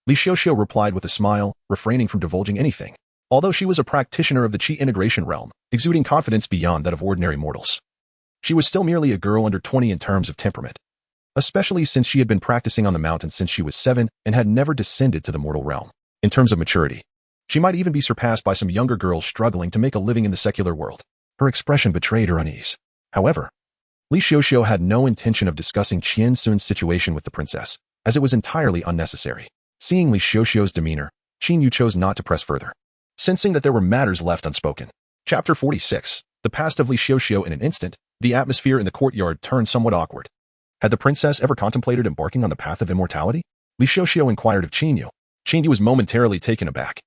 Li Xiuxiu replied with a smile, refraining from divulging anything. Although she was a practitioner of the Qi integration realm, exuding confidence beyond that of ordinary mortals, she was still merely a girl under 20 in terms of temperament, especially since she had been practicing on the mountain since she was 7 and had never descended to the mortal realm. In terms of maturity, she might even be surpassed by some younger girls struggling to make a living in the secular world. Her expression betrayed her unease. However, Li Xiuxiu had no intention of discussing Qian Sun's situation with the princess, as it was entirely unnecessary. Seeing Li Xiuxiu's demeanor, Qin Yu chose not to press further, sensing that there were matters left unspoken. Chapter 46. The past of Li Xiuxiu. In an instant, the atmosphere in the courtyard turned somewhat awkward. Had the princess ever contemplated embarking on the path of immortality? Li Xiuxiu inquired of Qin Yu. Qin Yu was momentarily taken aback,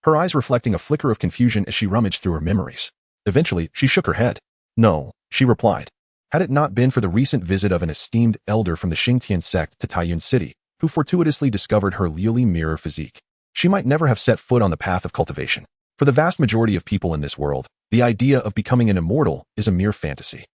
her eyes reflecting a flicker of confusion as she rummaged through her memories. Eventually, she shook her head. No, she replied. Had it not been for the recent visit of an esteemed elder from the Xingtian sect to Taiyuan City, who fortuitously discovered her Liuli mirror physique, she might never have set foot on the path of cultivation. For the vast majority of people in this world, the idea of becoming an immortal is a mere fantasy.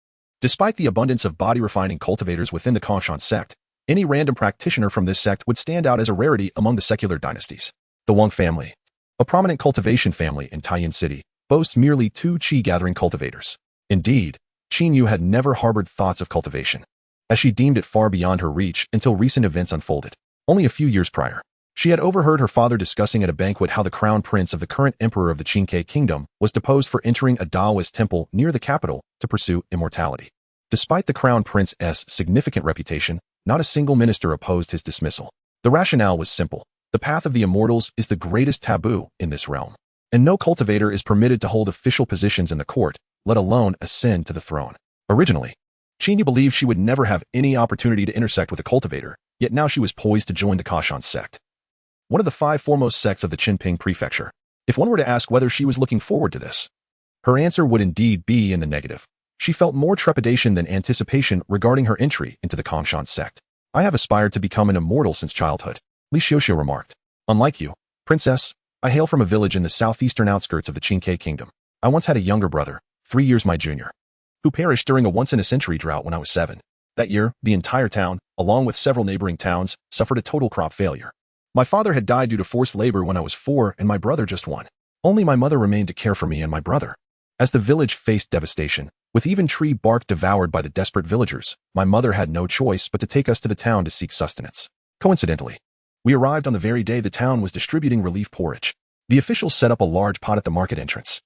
Despite the abundance of body-refining cultivators within the Kongshan sect, any random practitioner from this sect would stand out as a rarity among the secular dynasties. The Wang family, a prominent cultivation family in Taiyuan City, boasts merely 2 qi-gathering cultivators. Indeed, Qin Yu had never harbored thoughts of cultivation, as she deemed it far beyond her reach until recent events unfolded. Only a few years prior, she had overheard her father discussing at a banquet how the crown prince of the current emperor of the Qingke kingdom was deposed for entering a Taoist temple near the capital to pursue immortality. Despite the crown prince's significant reputation, not a single minister opposed his dismissal. The rationale was simple. The path of the immortals is the greatest taboo in this realm, and no cultivator is permitted to hold official positions in the court, let alone ascend to the throne. Originally, Qin Yu believed she would never have any opportunity to intersect with a cultivator, yet now she was poised to join the Kongshan sect, one of the 5 foremost sects of the Qinping prefecture. If one were to ask whether she was looking forward to this, her answer would indeed be in the negative. She felt more trepidation than anticipation regarding her entry into the Kongshan sect. I have aspired to become an immortal since childhood, Li Xiuxiu remarked. Unlike you, princess, I hail from a village in the southeastern outskirts of the Qingke kingdom. I once had a younger brother, 3 years my junior, who perished during a once-in-a-century drought when I was 7. That year, the entire town, along with several neighboring towns, suffered a total crop failure. My father had died due to forced labor when I was 4 and my brother just 1. Only my mother remained to care for me and my brother. As the village faced devastation, with even tree bark devoured by the desperate villagers, my mother had no choice but to take us to the town to seek sustenance. Coincidentally, we arrived on the very day the town was distributing relief porridge. The officials set up a large pot at the market entrance,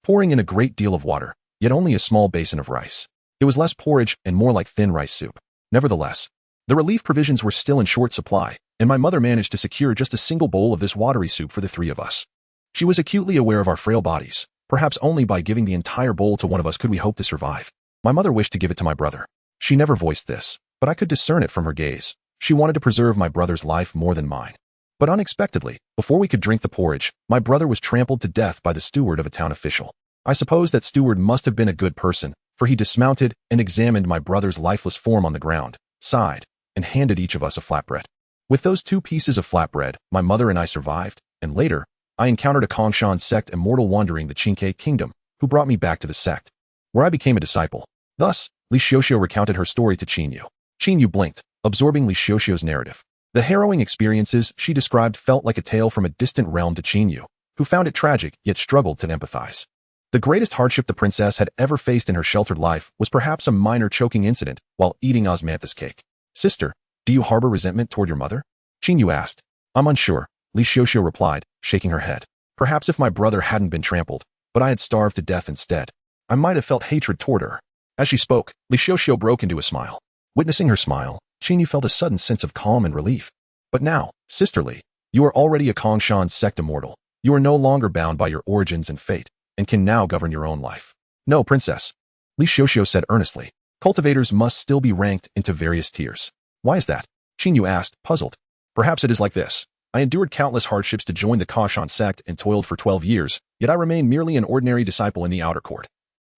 pouring in a great deal of water, yet only a small basin of rice. It was less porridge and more like thin rice soup. Nevertheless, the relief provisions were still in short supply, and my mother managed to secure just a single bowl of this watery soup for the three of us. She was acutely aware of our frail bodies. Perhaps only by giving the entire bowl to one of us could we hope to survive. My mother wished to give it to my brother. She never voiced this, but I could discern it from her gaze. She wanted to preserve my brother's life more than mine. But unexpectedly, before we could drink the porridge, my brother was trampled to death by the steward of a town official. I suppose that steward must have been a good person, for he dismounted and examined my brother's lifeless form on the ground, sighed, and handed each of us a flatbread. With those 2 pieces of flatbread, my mother and I survived, and later, I encountered a Kongshan sect immortal wandering the Qingke kingdom, who brought me back to the sect, where I became a disciple. Thus, Li Xiuxiu recounted her story to Qin Yu. Qin Yu blinked, absorbing Li Xiuxiu's narrative. The harrowing experiences she described felt like a tale from a distant realm to Qin Yu, who found it tragic yet struggled to empathize. The greatest hardship the princess had ever faced in her sheltered life was perhaps a minor choking incident while eating osmanthus cake. Sister, do you harbor resentment toward your mother? Qin Yu asked. I'm unsure, Li Xiuxiu replied, shaking her head. Perhaps if my brother hadn't been trampled, but I had starved to death instead, I might have felt hatred toward her. As she spoke, Li Xiuxiu broke into a smile. Witnessing her smile, Qin Yu felt a sudden sense of calm and relief. But now, sisterly, you are already a Kongshan sect immortal. You are no longer bound by your origins and fate, and can now govern your own life. No, princess, Li Xiuxiu said earnestly. Cultivators must still be ranked into various tiers. Why is that? Qin Yu asked, puzzled. Perhaps it is like this. I endured countless hardships to join the Kongshan sect and toiled for 12 years, yet I remain merely an ordinary disciple in the outer court,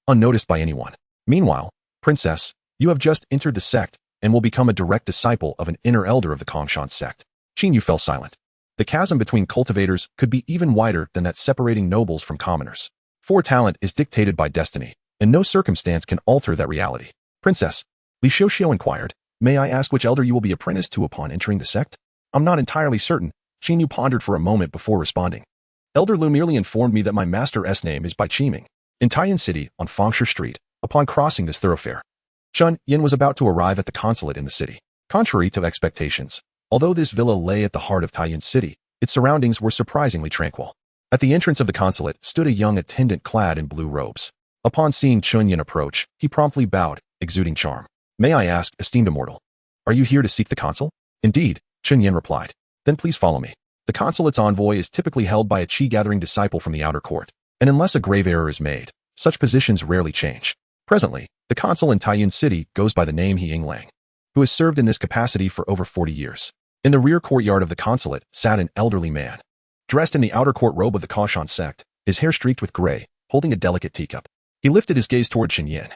unnoticed by anyone. Meanwhile, princess, you have just entered the sect and will become a direct disciple of an inner elder of the Kongshan sect. Qin Yu fell silent. The chasm between cultivators could be even wider than that separating nobles from commoners. For talent is dictated by destiny, and no circumstance can alter that reality. Princess, Li Xiuxiu inquired, may I ask which elder you will be apprenticed to upon entering the sect? I'm not entirely certain, Qin Yu pondered for a moment before responding. Elder Lu merely informed me that my master's name is Bai Qiming. In Taiyan City, on Fengshe Street, upon crossing this thoroughfare, Chun Yin was about to arrive at the consulate in the city. Contrary to expectations, although this villa lay at the heart of Taiyan City, its surroundings were surprisingly tranquil. At the entrance of the consulate stood a young attendant clad in blue robes. Upon seeing Chun Yin approach, he promptly bowed, exuding charm. May I ask, esteemed immortal, are you here to seek the consul? Indeed, Chun Yin replied. Then please follow me. The consulate's envoy is typically held by a qi-gathering disciple from the outer court, and unless a grave error is made, such positions rarely change. Presently, the consul in Taiyan City goes by the name He Yinglang, who has served in this capacity for over 40 years. In the rear courtyard of the consulate sat an elderly man, dressed in the outer court robe of the Kongshan sect, his hair streaked with gray, holding a delicate teacup. He lifted his gaze toward Chun Yin,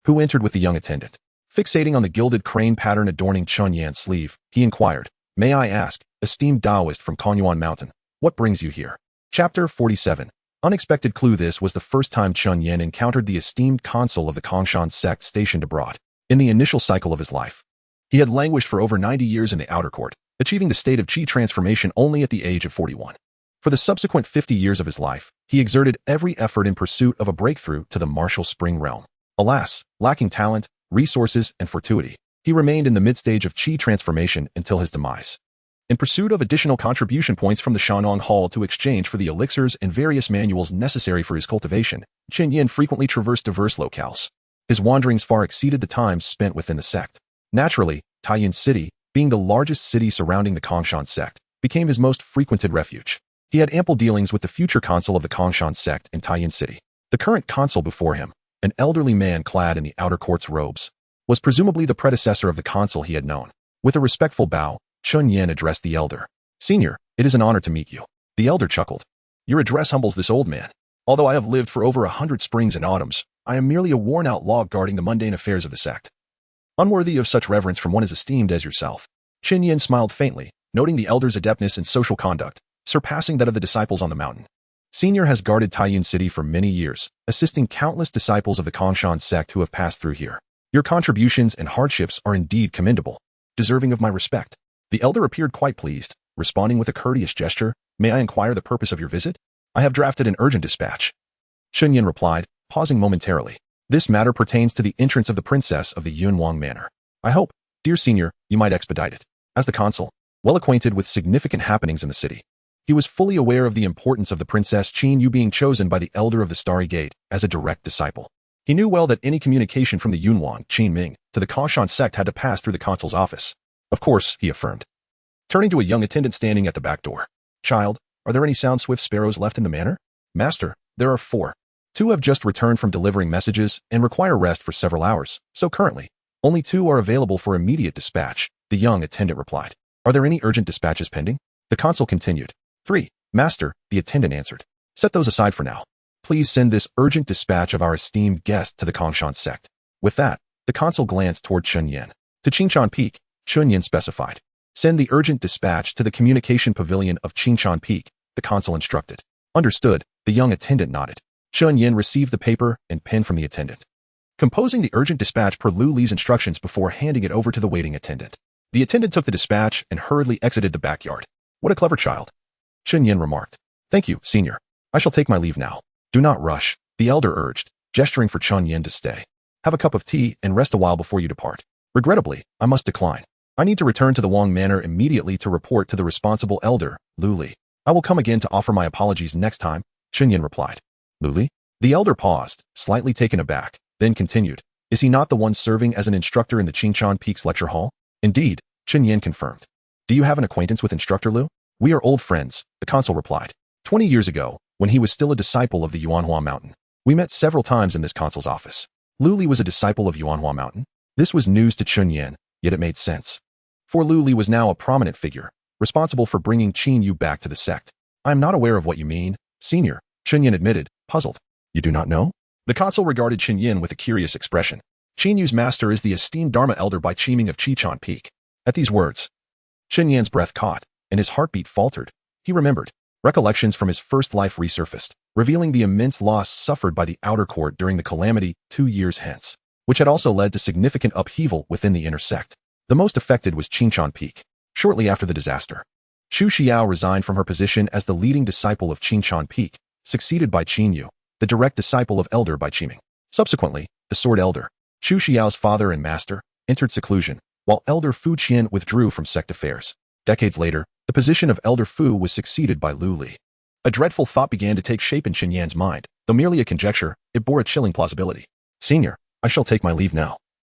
who entered with the young attendant. Fixating on the gilded crane pattern adorning Chun Yan's sleeve, he inquired, may I ask, esteemed Taoist from Konyuan Mountain, what brings you here? Chapter 47. Unexpected clue. This was the first time Chun Yin encountered the esteemed consul of the Kongshan sect stationed abroad. In the initial cycle of his life, he had languished for over 90 years in the outer court, achieving the state of qi transformation only at the age of 41. For the subsequent 50 years of his life, he exerted every effort in pursuit of a breakthrough to the martial spring realm. Alas, lacking talent, resources, and fortuity, he remained in the mid-stage of qi transformation until his demise. In pursuit of additional contribution points from the Shanong Hall to exchange for the elixirs and various manuals necessary for his cultivation, Chun Yin frequently traversed diverse locales. His wanderings far exceeded the time spent within the sect. Naturally, Taiyan City, being the largest city surrounding the Kongshan sect, became his most frequented refuge. He had ample dealings with the future consul of the Kongshan sect in Taiyan City. The current consul before him, an elderly man clad in the outer court's robes, was presumably the predecessor of the consul he had known. With a respectful bow, Chun Yin addressed the elder. Senior, it is an honor to meet you. The elder chuckled. Your address humbles this old man. Although I have lived for over 100 springs and autumns, I am merely a worn-out log guarding the mundane affairs of the sect. Unworthy of such reverence from one as esteemed as yourself. Chun Yin smiled faintly, noting the elder's adeptness in social conduct, surpassing that of the disciples on the mountain. Senior has guarded Taiyan City for many years, assisting countless disciples of the Kongshan sect who have passed through here. Your contributions and hardships are indeed commendable, deserving of my respect. The elder appeared quite pleased, responding with a courteous gesture. May I inquire the purpose of your visit? I have drafted an urgent dispatch. Chun Yin replied, pausing momentarily. This matter pertains to the entrance of the princess of the Yunwang Manor. I hope, dear senior, you might expedite it. As the consul, well acquainted with significant happenings in the city, he was fully aware of the importance of the Princess Qin Yu being chosen by the elder of the Starry Gate as a direct disciple. He knew well that any communication from the Yunwang Qin Ming to the Kongshan sect had to pass through the consul's office. Of course, he affirmed. turning to a young attendant standing at the back door. Child, are there any sound swift sparrows left in the manor? Master, there are 4. 2 have just returned from delivering messages and require rest for several hours, so currently, only 2 are available for immediate dispatch, the young attendant replied. Are there any urgent dispatches pending? The consul continued. 3. Master, the attendant answered. Set those aside for now. Please send this urgent dispatch of our esteemed guest to the Kongshan sect. With that, the consul glanced toward Chunyin. To Qingshan Peak, Chunyin specified. Send the urgent dispatch to the communication pavilion of Qingshan Peak, the consul instructed. Understood, the young attendant nodded. Chunyin received the paper and pen from the attendant, composing the urgent dispatch per Lu Li's instructions before handing it over to the waiting attendant. The attendant took the dispatch and hurriedly exited the backyard. What a clever child, Chunyin remarked. Thank you, senior. I shall take my leave now. Do not rush, the elder urged, gesturing for Chunyin to stay. Have a cup of tea and rest a while before you depart. Regrettably, I must decline. I need to return to the Wang Manor immediately to report to the responsible elder, Lu Li. I will come again to offer my apologies next time, Chunyin replied. Lu Li? The elder paused, slightly taken aback, then continued. Is he not the one serving as an instructor in the Qingshan Peaks lecture hall? Indeed, Chunyin confirmed. Do you have an acquaintance with Instructor Lu? We are old friends, the consul replied. 20 years ago, when he was still a disciple of the Yuanhua Mountain, we met several times in this consul's office. Lu Li was a disciple of Yuanhua Mountain. This was news to Chunyin, yet it made sense. For Lu Li was now a prominent figure, responsible for bringing Qin Yu back to the sect. I am not aware of what you mean, senior, Chunyin admitted, puzzled. You do not know? The consul regarded Chunyin with a curious expression. Qin Yu's master is the esteemed Dharma elder by Qiming of Qingshan Peak. At these words, Chunyin's breath caught, and his heartbeat faltered. He remembered. Recollections from his first life resurfaced, revealing the immense loss suffered by the outer court during the calamity 2 years hence, which had also led to significant upheaval within the inner sect. The most affected was Qingshan Peak. Shortly after the disaster, Chu Xiao resigned from her position as the leading disciple of Qingshan Peak, succeeded by Qin Yu, the direct disciple of Elder by Qiming. Subsequently, the Sword Elder, Chu Xiao's father and master, entered seclusion, while Elder Fu Qian withdrew from sect affairs. Decades later, the position of Elder Fu was succeeded by Lu Li. A dreadful thought began to take shape in Xinyan's mind. Though merely a conjecture, it bore a chilling plausibility. Senior, I shall take my leave now.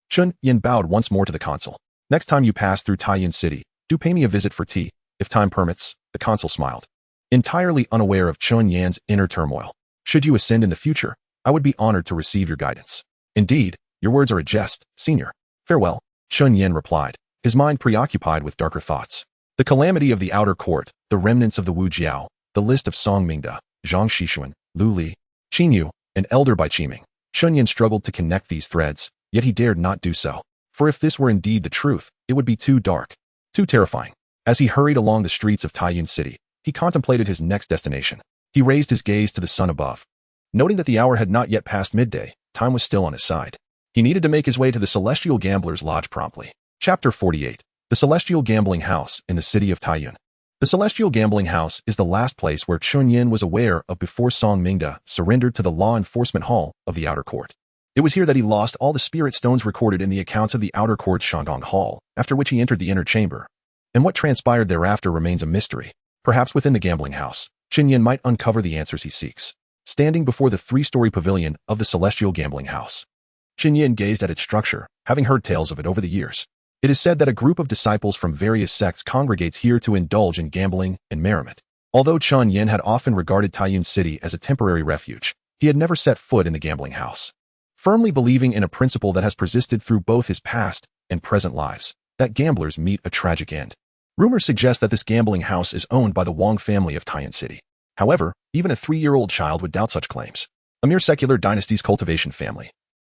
Chun Yin bowed once more to the consul. Next time you pass through Taiyuan City, do pay me a visit for tea, if time permits, the consul smiled. Entirely unaware of Chun Yan's inner turmoil. Should you ascend in the future, I would be honored to receive your guidance. Indeed, your words are a jest, senior. Farewell, Chun Yin replied, his mind preoccupied with darker thoughts. The calamity of the outer court, the remnants of the Wu Jiao, the list of Song Mingda, Zhang Xishuan, Lu Li, Qin Yu, and Elder by Qiming. Chun Yin struggled to connect these threads, yet he dared not do so. For if this were indeed the truth, it would be too dark, too terrifying. As he hurried along the streets of Taiyuan City, he contemplated his next destination. He raised his gaze to the sun above. Noting that the hour had not yet passed midday, time was still on his side. He needed to make his way to the Celestial Gambler's Lodge promptly. Chapter 48. The Celestial Gambling House in the city of Taiyuan. The Celestial Gambling House is the last place where Chun Yin was aware of before Song Mingda surrendered to the law enforcement hall of the outer court. It was here that he lost all the spirit stones recorded in the accounts of the outer court's Shandong Hall, after which he entered the inner chamber. And what transpired thereafter remains a mystery. Perhaps within the gambling house, Chun Yin might uncover the answers he seeks. Standing before the 3-story pavilion of the Celestial Gambling House, Chun Yin gazed at its structure, having heard tales of it over the years. It is said that a group of disciples from various sects congregates here to indulge in gambling and merriment. Although Chun Yin had often regarded Taiyuan City as a temporary refuge, he had never set foot in the gambling house. Firmly believing in a principle that has persisted through both his past and present lives, that gamblers meet a tragic end. Rumors suggest that this gambling house is owned by the Wang family of Taiyuan City. However, even a 3-year-old child would doubt such claims. A mere secular dynasty's cultivation family,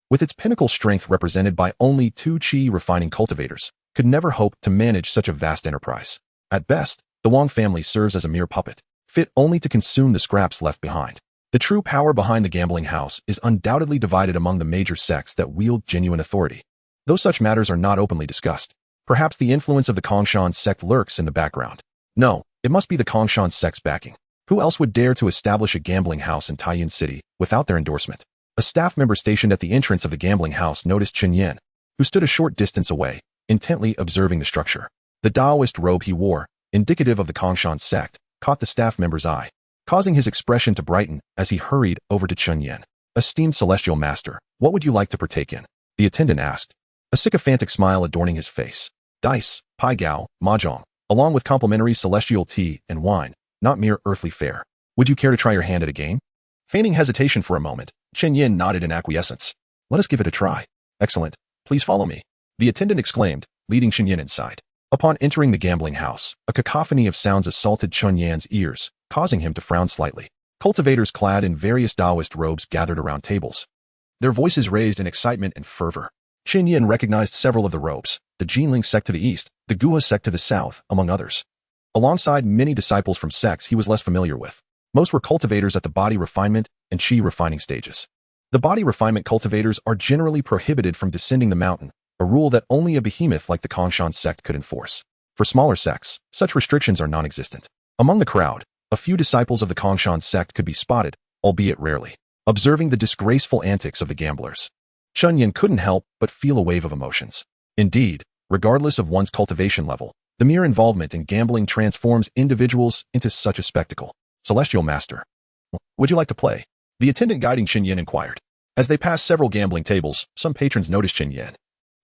with its pinnacle strength represented by only 2 qi refining cultivators, could never hope to manage such a vast enterprise. At best, the Wang family serves as a mere puppet, fit only to consume the scraps left behind. The true power behind the gambling house is undoubtedly divided among the major sects that wield genuine authority. Though such matters are not openly discussed, perhaps the influence of the Kongshan sect lurks in the background. No, it must be the Kongshan sect's backing. Who else would dare to establish a gambling house in Taiyuan City without their endorsement? A staff member stationed at the entrance of the gambling house noticed Chun Yin, who stood a short distance away, intently observing the structure. The Taoist robe he wore, indicative of the Kongshan sect, caught the staff member's eye, causing his expression to brighten as he hurried over to Chun Yin. Esteemed Celestial Master, what would you like to partake in? The attendant asked, a sycophantic smile adorning his face. Dice, pai gao, mahjong, along with complimentary celestial tea and wine, not mere earthly fare. Would you care to try your hand at a game? Feigning hesitation for a moment, Chen Yin nodded in acquiescence. Let us give it a try. Excellent. Please follow me. The attendant exclaimed, leading Chen Yin inside. Upon entering the gambling house, a cacophony of sounds assaulted Chen Yan's ears, causing him to frown slightly. Cultivators clad in various Taoist robes gathered around tables, their voices raised in excitement and fervor. Chen Yin recognized several of the robes, the Jinling sect to the east, the Gua sect to the south, among others. Alongside many disciples from sects he was less familiar with. Most were cultivators at the body refinement and chi refining stages. The body refinement cultivators are generally prohibited from descending the mountain, a rule that only a behemoth like the Kongshan sect could enforce. For smaller sects, such restrictions are non-existent. Among the crowd, a few disciples of the Kongshan sect could be spotted, albeit rarely, observing the disgraceful antics of the gamblers. Chen Yin couldn't help but feel a wave of emotions. Indeed, regardless of one's cultivation level, the mere involvement in gambling transforms individuals into such a spectacle. Celestial Master, would you like to play? The attendant guiding Chen Yin inquired. As they passed several gambling tables, some patrons noticed Chen Yin,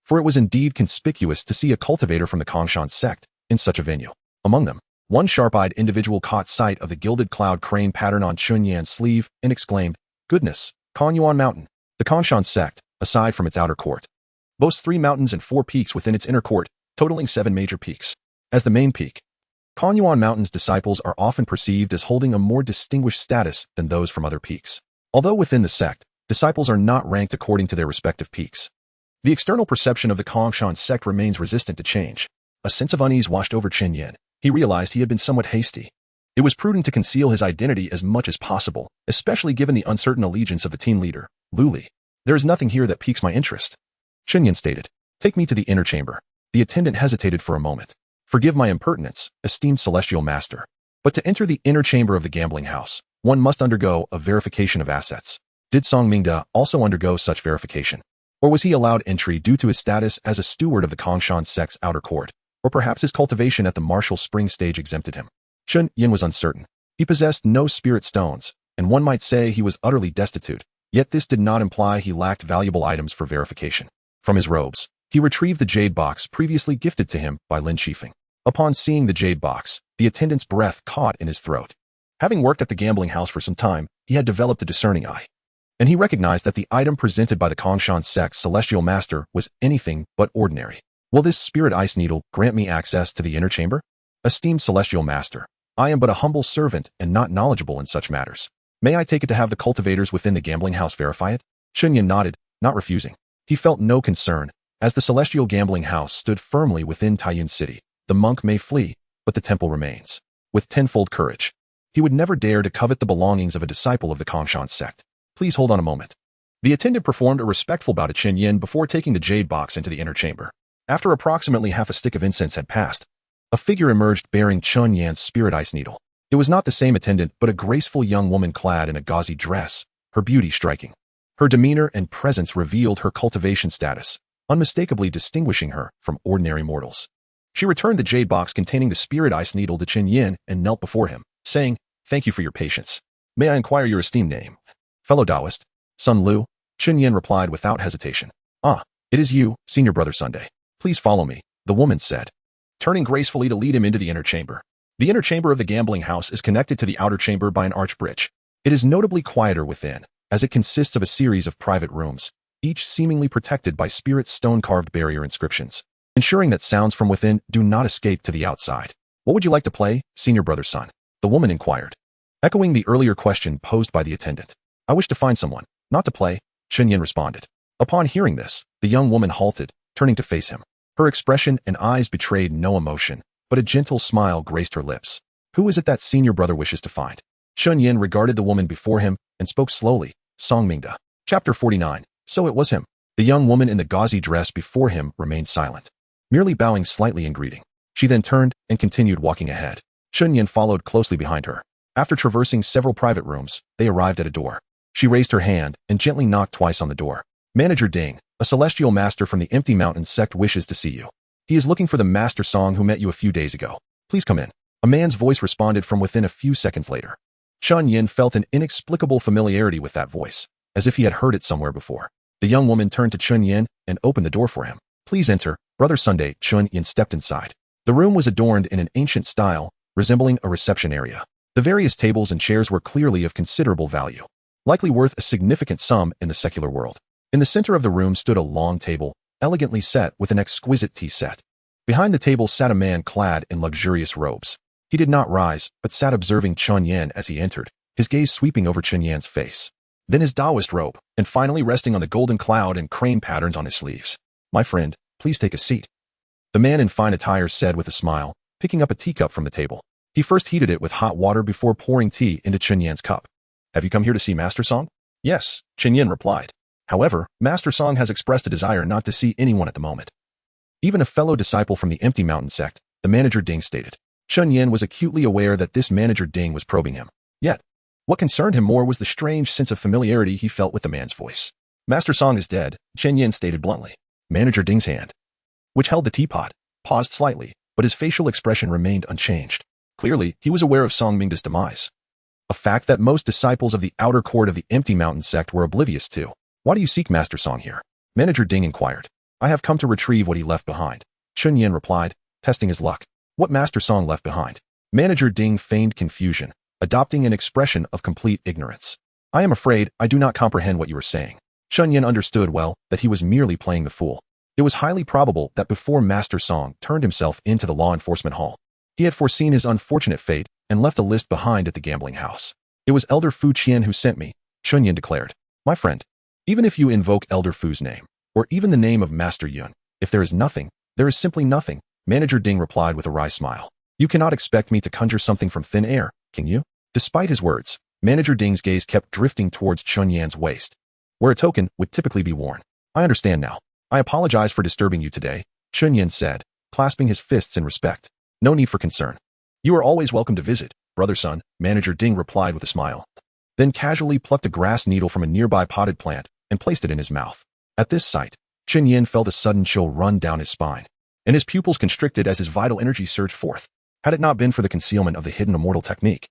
for it was indeed conspicuous to see a cultivator from the Kongshan sect in such a venue. Among them, one sharp-eyed individual caught sight of the gilded cloud crane pattern on Chen Yan's sleeve and exclaimed, Goodness, Konyuan Mountain. The Kongshan sect, aside from its outer court, boasts 3 mountains and 4 peaks within its inner court, totaling 7 major peaks. As the main peak, Konyuan Mountain's disciples are often perceived as holding a more distinguished status than those from other peaks. Although within the sect, disciples are not ranked according to their respective peaks. The external perception of the Kongshan sect remains resistant to change. A sense of unease washed over Chen Yin. He realized he had been somewhat hasty. It was prudent to conceal his identity as much as possible, especially given the uncertain allegiance of the team leader, Lu Li. There is nothing here that piques my interest, Chen Yin stated. Take me to the inner chamber. The attendant hesitated for a moment. Forgive my impertinence, esteemed Celestial Master. But to enter the inner chamber of the gambling house, one must undergo a verification of assets. Did Song Mingda also undergo such verification? Or was he allowed entry due to his status as a steward of the Kongshan sect's outer court? Or perhaps his cultivation at the martial spring stage exempted him? Chen Yin was uncertain. He possessed no spirit stones, and one might say he was utterly destitute, yet this did not imply he lacked valuable items for verification. From his robes, he retrieved the jade box previously gifted to him by Lin Shifeng. Upon seeing the jade box, the attendant's breath caught in his throat. Having worked at the gambling house for some time, he had developed a discerning eye, and he recognized that the item presented by the Kongshan sect's Celestial Master was anything but ordinary. Will this spirit ice needle grant me access to the inner chamber? Esteemed Celestial Master, I am but a humble servant and not knowledgeable in such matters. May I take it to have the cultivators within the gambling house verify it? Chen Yin nodded, not refusing. He felt no concern, as the celestial gambling house stood firmly within Taiyun City. The monk may flee, but the temple remains. With tenfold courage, he would never dare to covet the belongings of a disciple of the Kongshan sect. Please hold on a moment. The attendant performed a respectful bow to Chen Yin before taking the jade box into the inner chamber. After approximately half a stick of incense had passed, a figure emerged bearing Chen Yan's spirit ice needle. It was not the same attendant, but a graceful young woman clad in a gauzy dress, her beauty striking. Her demeanor and presence revealed her cultivation status, unmistakably distinguishing her from ordinary mortals. She returned the jade box containing the spirit ice needle to Chen Yin and knelt before him, saying, Thank you for your patience. May I inquire your esteemed name? Fellow Taoist, Sun Lu, Chen Yin replied without hesitation. Ah, it is you, Senior Brother Sunday. Please follow me, the woman said, turning gracefully to lead him into the inner chamber. The inner chamber of the gambling house is connected to the outer chamber by an arch bridge. It is notably quieter within, as it consists of a series of private rooms, each seemingly protected by spirit stone-carved barrier inscriptions, ensuring that sounds from within do not escape to the outside. What would you like to play, Senior Brother Sun? The woman inquired, echoing the earlier question posed by the attendant. I wish to find someone, not to play, Chen Yin responded. Upon hearing this, the young woman halted, turning to face him. Her expression and eyes betrayed no emotion, but a gentle smile graced her lips. Who is it that Senior Brother wishes to find? Chen Yin regarded the woman before him and spoke slowly. Song Mingda. Chapter 49. So it was him. The young woman in the gauzy dress before him remained silent, merely bowing slightly in greeting. She then turned and continued walking ahead. Chen Yin followed closely behind her. After traversing several private rooms, they arrived at a door. She raised her hand and gently knocked twice on the door. Manager Ding, a celestial master from the Empty Mountain sect wishes to see you. He is looking for the Master Song who met you a few days ago. Please come in. A man's voice responded from within a few seconds later. Chen Yin felt an inexplicable familiarity with that voice, as if he had heard it somewhere before. The young woman turned to Chen Yin and opened the door for him. Please enter, Brother Sunday. Chen Yin stepped inside. The room was adorned in an ancient style, resembling a reception area. The various tables and chairs were clearly of considerable value, likely worth a significant sum in the secular world. In the center of the room stood a long table, elegantly set with an exquisite tea set. Behind the table sat a man clad in luxurious robes. He did not rise, but sat observing Chun Yan as he entered, his gaze sweeping over Chun Yan's face. Then his Taoist robe, and finally resting on the golden cloud and crane patterns on his sleeves. "My friend, please take a seat," the man in fine attire said with a smile, picking up a teacup from the table. He first heated it with hot water before pouring tea into Chun Yan's cup. "Have you come here to see Master Song?" "Yes," Chun Yan replied. "However, Master Song has expressed a desire not to see anyone at the moment." Even a fellow disciple from the Empty Mountain sect, the manager Ding stated. Chun Yan was acutely aware that this manager Ding was probing him. Yet, what concerned him more was the strange sense of familiarity he felt with the man's voice. "Master Song is dead," Chun Yan stated bluntly. Manager Ding's hand, which held the teapot, paused slightly, but his facial expression remained unchanged. Clearly, he was aware of Song Mingda's demise, a fact that most disciples of the outer court of the Empty Mountain sect were oblivious to. "Why do you seek Master Song here?" Manager Ding inquired. "I have come to retrieve what he left behind," Chun Yan replied, testing his luck. "What Master Song left behind?" Manager Ding feigned confusion, adopting an expression of complete ignorance. "I am afraid I do not comprehend what you are saying." Chun Yan understood well that he was merely playing the fool. It was highly probable that before Master Song turned himself into the law enforcement hall, he had foreseen his unfortunate fate and left a list behind at the gambling house. "It was Elder Fu Qian who sent me," Chun Yan declared. "My friend, even if you invoke Elder Fu's name, or even the name of Master Yun, if there is nothing, there is simply nothing," Manager Ding replied with a wry smile. "You cannot expect me to conjure something from thin air, can you?" Despite his words, Manager Ding's gaze kept drifting towards Chun Yan's waist, where a token would typically be worn. "I understand now. I apologize for disturbing you today," Chun Yan said, clasping his fists in respect. "No need for concern. You are always welcome to visit, brother son," Manager Ding replied with a smile. Then casually plucked a grass needle from a nearby potted plant and placed it in his mouth. At this sight, Chun Yan felt a sudden chill run down his spine, and his pupils constricted as his vital energy surged forth. Had it not been for the concealment of the hidden immortal technique,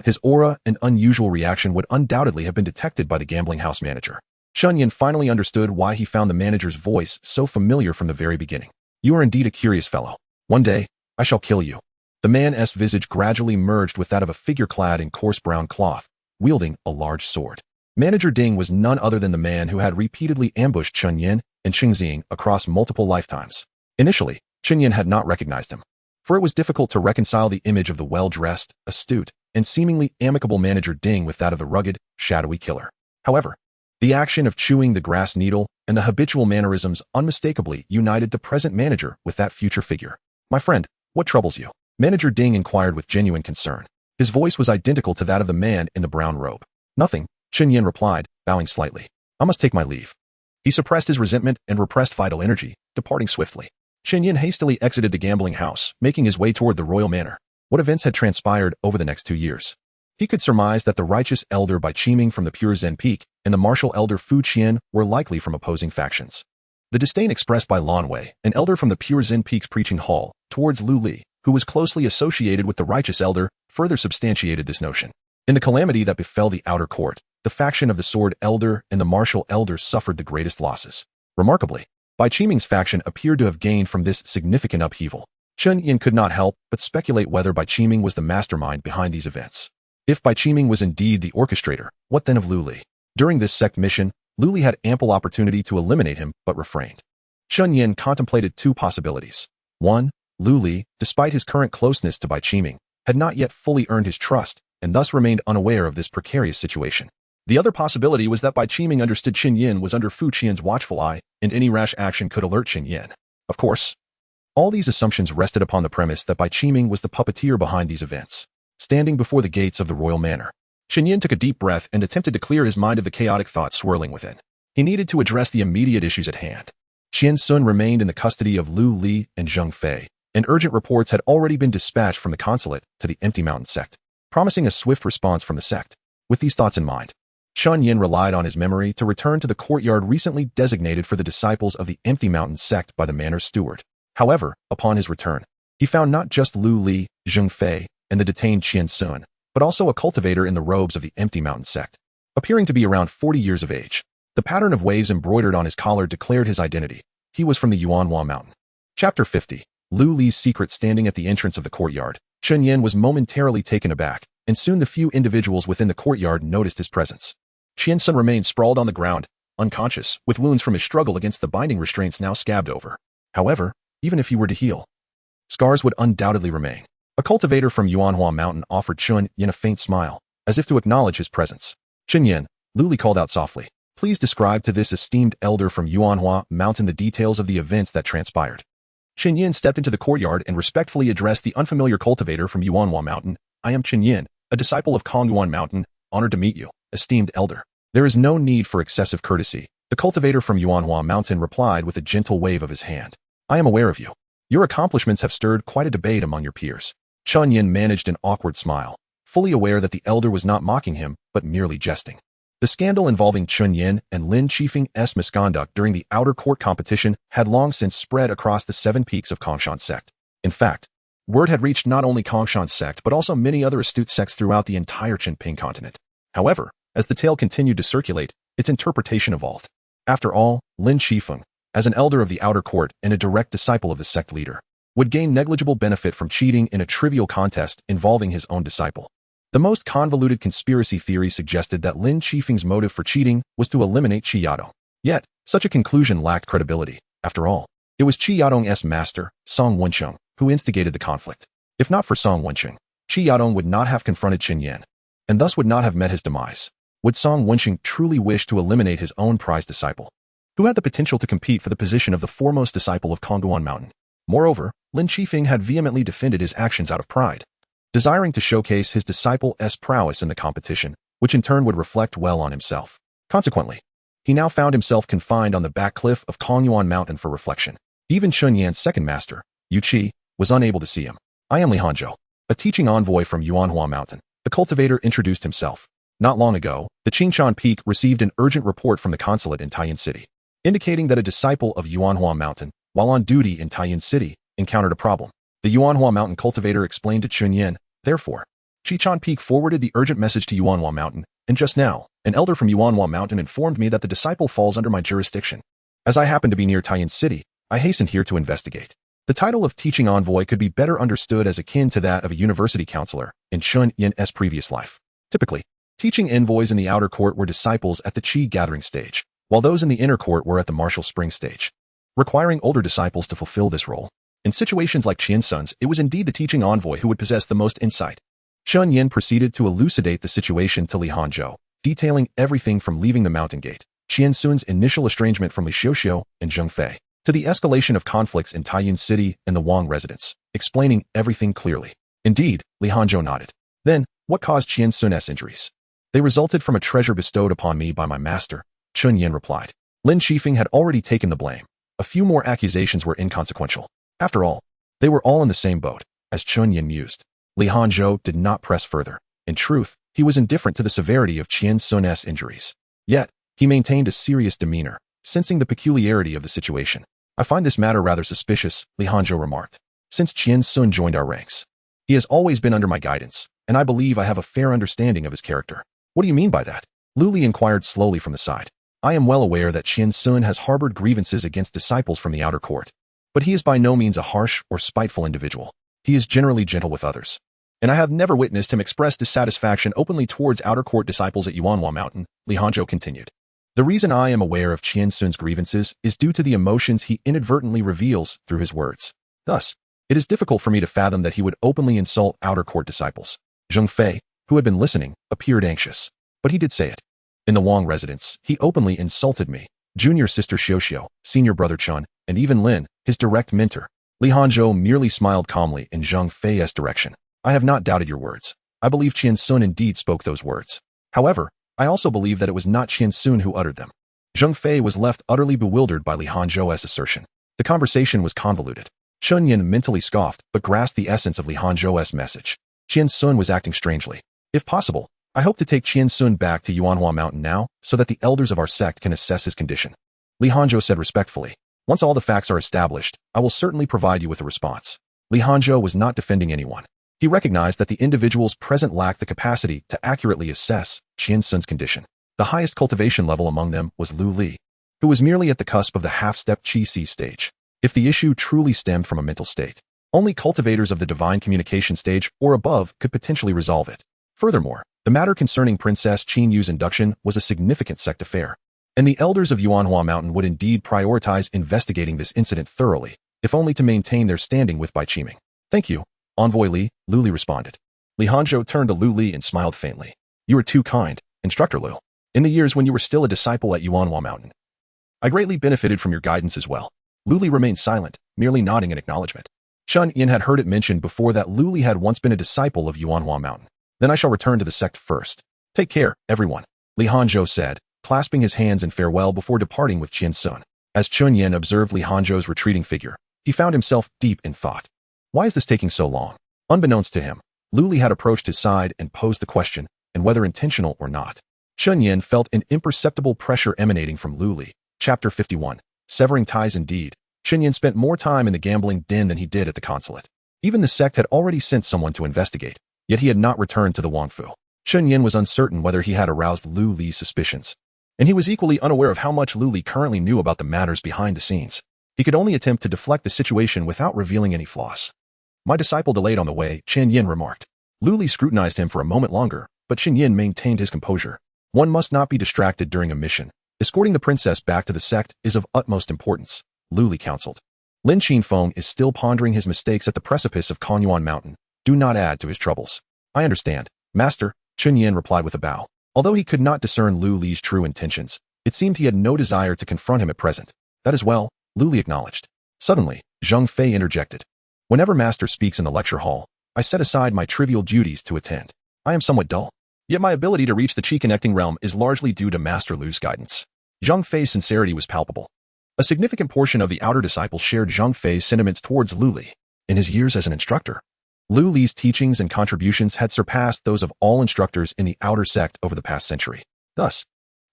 his aura and unusual reaction would undoubtedly have been detected by the gambling house manager. Chun Yan finally understood why he found the manager's voice so familiar from the very beginning. "You are indeed a curious fellow. One day, I shall kill you." The man's visage gradually merged with that of a figure clad in coarse brown cloth, wielding a large sword. Manager Ding was none other than the man who had repeatedly ambushed Chun Yan and Qingxing across multiple lifetimes. Initially, Chun Yan had not recognized him, for it was difficult to reconcile the image of the well-dressed, astute, and seemingly amicable Manager Ding with that of the rugged, shadowy killer. However, the action of chewing the grass needle and the habitual mannerisms unmistakably united the present manager with that future figure. "My friend, what troubles you?" Manager Ding inquired with genuine concern. His voice was identical to that of the man in the brown robe. "Nothing," Chun Yan replied, bowing slightly. "I must take my leave." He suppressed his resentment and repressed vital energy, departing swiftly. Chun Yan hastily exited the gambling house, making his way toward the royal manor. What events had transpired over the next 2 years? He could surmise that the righteous elder Bai Qiming from the Pure Zen Peak and the martial elder Fu Qian were likely from opposing factions. The disdain expressed by Lan Wei, an elder from the Pure Zen Peak's preaching hall, towards Lu Li, who was closely associated with the righteous elder, further substantiated this notion. In the calamity that befell the outer court, the faction of the sword elder and the martial elder suffered the greatest losses. Remarkably, Bai Qiming's faction appeared to have gained from this significant upheaval. Chun Yan could not help but speculate whether Bai Qiming was the mastermind behind these events. If Bai Qiming was indeed the orchestrator, what then of Lu Li? During this sect mission, Lu Li had ample opportunity to eliminate him but refrained. Chun Yan contemplated 2 possibilities. 1. Lu Li, despite his current closeness to Bai Qiming, had not yet fully earned his trust and thus remained unaware of this precarious situation. The other possibility was that Bai Qiming understood Chun Yan was under Fu Qian's watchful eye, and any rash action could alert Chun Yan. Of course, all these assumptions rested upon the premise that Bai Qiming was the puppeteer behind these events. Standing before the gates of the royal manor, Chun Yan took a deep breath and attempted to clear his mind of the chaotic thoughts swirling within. He needed to address the immediate issues at hand. Qian Sun remained in the custody of Lu Li and Zheng Fei, and urgent reports had already been dispatched from the consulate to the Empty Mountain sect, promising a swift response from the sect. With these thoughts in mind, Chun Yan relied on his memory to return to the courtyard recently designated for the disciples of the Empty Mountain sect by the manor's steward. However, upon his return, he found not just Lu Li, Zheng Fei, and the detained Qian Sun, but also a cultivator in the robes of the Empty Mountain sect, appearing to be around 40 years of age. The pattern of waves embroidered on his collar declared his identity. He was from the Yuanhua Mountain. Chapter 50. Lu Li's secret standing at the entrance of the courtyard, Chen Yin was momentarily taken aback, and soon the few individuals within the courtyard noticed his presence. Qian Sun remained sprawled on the ground, unconscious, with wounds from his struggle against the binding restraints now scabbed over. However, even if he were to heal, scars would undoubtedly remain. A cultivator from Yuanhua Mountain offered Chen Yin a faint smile, as if to acknowledge his presence. Chen Yin, Lu Li called out softly. Please describe to this esteemed elder from Yuanhua Mountain the details of the events that transpired. Chen Yin stepped into the courtyard and respectfully addressed the unfamiliar cultivator from Yuanhua Mountain. I am Chen Yin, a disciple of Kongyuan Mountain, honored to meet you, esteemed elder. There is no need for excessive courtesy, the cultivator from Yuanhua Mountain replied with a gentle wave of his hand. I am aware of you. Your accomplishments have stirred quite a debate among your peers. Chen Yin managed an awkward smile, fully aware that the elder was not mocking him, but merely jesting. The scandal involving Chen Yin and Lin Qifeng's misconduct during the outer court competition had long since spread across the 7 peaks of Kongshan sect. In fact, word had reached not only Kongshan sect but also many other astute sects throughout the entire Chenping continent. However, as the tale continued to circulate, its interpretation evolved. After all, Lin Qifeng, as an elder of the outer court and a direct disciple of the sect leader, would gain negligible benefit from cheating in a trivial contest involving his own disciple. The most convoluted conspiracy theory suggested that Lin Qifeng's motive for cheating was to eliminate Qi Yadong. Yet, such a conclusion lacked credibility. After all, it was Qi Yadong's master, Song Wencheng, who instigated the conflict. If not for Song Wencheng, Qi Yadong would not have confronted Chen Yin, and thus would not have met his demise. Would Song Wencheng truly wish to eliminate his own prized disciple, who had the potential to compete for the position of the foremost disciple of Kongyuan Mountain? Moreover, Lin Qifeng had vehemently defended his actions out of pride, desiring to showcase his disciple's prowess in the competition, which in turn would reflect well on himself. Consequently, he now found himself confined on the back cliff of Kongyuan Mountain for reflection. Even Chen Yan's second master, Yu Qi, was unable to see him. I am Li Hanzhou, a teaching envoy from Yuanhua Mountain. The cultivator introduced himself. Not long ago, the Qingshan Peak received an urgent report from the consulate in Taiyin City, indicating that a disciple of Yuanhua Mountain, while on duty in Taiyin City, encountered a problem. The Yuanhua Mountain cultivator explained to Chen Yin. Therefore, Qingshan Peak forwarded the urgent message to Yuanhua Mountain, and just now, an elder from Yuanhua Mountain informed me that the disciple falls under my jurisdiction. As I happen to be near Taiyin City, I hastened here to investigate. The title of teaching envoy could be better understood as akin to that of a university counselor in Chen Yin's previous life. Typically, teaching envoys in the outer court were disciples at the Qi gathering stage, while those in the inner court were at the martial spring stage, requiring older disciples to fulfill this role. In situations like Qian Sun's, it was indeed the teaching envoy who would possess the most insight. Chen Yin proceeded to elucidate the situation to Li Hanzhou, detailing everything from leaving the mountain gate, Qian Sun's initial estrangement from Li Xiuxiu and Zheng Fei, to the escalation of conflicts in Taiyin City and the Wang residence, explaining everything clearly. Indeed, Li Hanzhou nodded. Then, what caused Qian Sun's injuries? They resulted from a treasure bestowed upon me by my master, Chen Yin replied. Lin Qifeng had already taken the blame. A few more accusations were inconsequential. After all, they were all in the same boat, as Chen Yin mused. Li Hanzhou did not press further. In truth, he was indifferent to the severity of Qian Sun's injuries. Yet, he maintained a serious demeanor, sensing the peculiarity of the situation. I find this matter rather suspicious, Li Hanzhou remarked. Since Qian Sun joined our ranks, he has always been under my guidance, and I believe I have a fair understanding of his character. What do you mean by that? Lu Li inquired slowly from the side. I am well aware that Qian Sun has harbored grievances against disciples from the outer court. But he is by no means a harsh or spiteful individual. He is generally gentle with others. And I have never witnessed him express dissatisfaction openly towards outer court disciples at Yuanhua Mountain, Li Hanzhou continued. The reason I am aware of Qian Sun's grievances is due to the emotions he inadvertently reveals through his words. Thus, it is difficult for me to fathom that he would openly insult outer court disciples. Zheng Fei, who had been listening, appeared anxious. But he did say it. In the Wang residence, he openly insulted me, junior sister Xiuxiu, senior brother Chun, and even Lin, his direct mentor. Li Hanzhou merely smiled calmly in Zheng Fei's direction. I have not doubted your words. I believe Qian Sun indeed spoke those words. However, I also believe that it was not Qian Sun who uttered them. Zheng Fei was left utterly bewildered by Li Hanzhou's assertion. The conversation was convoluted. Chen Yin mentally scoffed, but grasped the essence of Li Hanzhou's message. Qian Sun was acting strangely. If possible, I hope to take Qian Sun back to Yuanhua Mountain now, so that the elders of our sect can assess his condition. Li Hanzhou said respectfully. Once all the facts are established, I will certainly provide you with a response. Li Hanzhou was not defending anyone. He recognized that the individuals present lacked the capacity to accurately assess Qian Sun's condition. The highest cultivation level among them was Lu Li, who was merely at the cusp of the half-step Qi Si stage. if the issue truly stemmed from a mental state. Only cultivators of the divine communication stage or above could potentially resolve it. Furthermore, the matter concerning Princess Qin Yu's induction was a significant sect affair, and the elders of Yuanhua Mountain would indeed prioritize investigating this incident thoroughly, if only to maintain their standing with Bai Qiming. Thank you, Envoy Li, Lu Li responded. Li Hanzhou turned to Lu Li and smiled faintly. You were too kind, Instructor Lu. In the years when you were still a disciple at Yuanhua Mountain, I greatly benefited from your guidance as well. Lu Li remained silent, merely nodding in acknowledgement. Chun Yin had heard it mentioned before that Lu Li had once been a disciple of Yuanhua Mountain. Then I shall return to the sect first. Take care, everyone, Li Hanzhou said, clasping his hands in farewell before departing with Qian Sun. As Chun Yin observed Li Hanzhou's retreating figure, he found himself deep in thought. Why is this taking so long? Unbeknownst to him, Lu Li had approached his side and posed the question, and whether intentional or not. Chun Yin felt an imperceptible pressure emanating from Lu Li. Chapter 51. Severing ties indeed. Chun Yin spent more time in the gambling den than he did at the consulate. Even the sect had already sent someone to investigate, yet he had not returned to the Wangfu. Chun Yin was uncertain whether he had aroused Lu Li's suspicions, and he was equally unaware of how much Lu Li currently knew about the matters behind the scenes. He could only attempt to deflect the situation without revealing any flaws. My disciple delayed on the way, Chen Yin remarked. Lu Li scrutinized him for a moment longer, but Chen Yin maintained his composure. One must not be distracted during a mission. Escorting the princess back to the sect is of utmost importance, Lu Li counseled. Lin Qinfeng is still pondering his mistakes at the precipice of Konyuan Mountain. Do not add to his troubles. I understand, Master, Chen Yin replied with a bow. Although he could not discern Lu Li's true intentions, it seemed he had no desire to confront him at present. That is well, Lu Li acknowledged. Suddenly, Zheng Fei interjected. Whenever Master speaks in the lecture hall, I set aside my trivial duties to attend. I am somewhat dull. Yet my ability to reach the Qi-connecting realm is largely due to Master Lu's guidance. Zheng Fei's sincerity was palpable. A significant portion of the outer disciples shared Zheng Fei's sentiments towards Lu Li. In his years as an instructor, Lu Li's teachings and contributions had surpassed those of all instructors in the outer sect over the past century. Thus,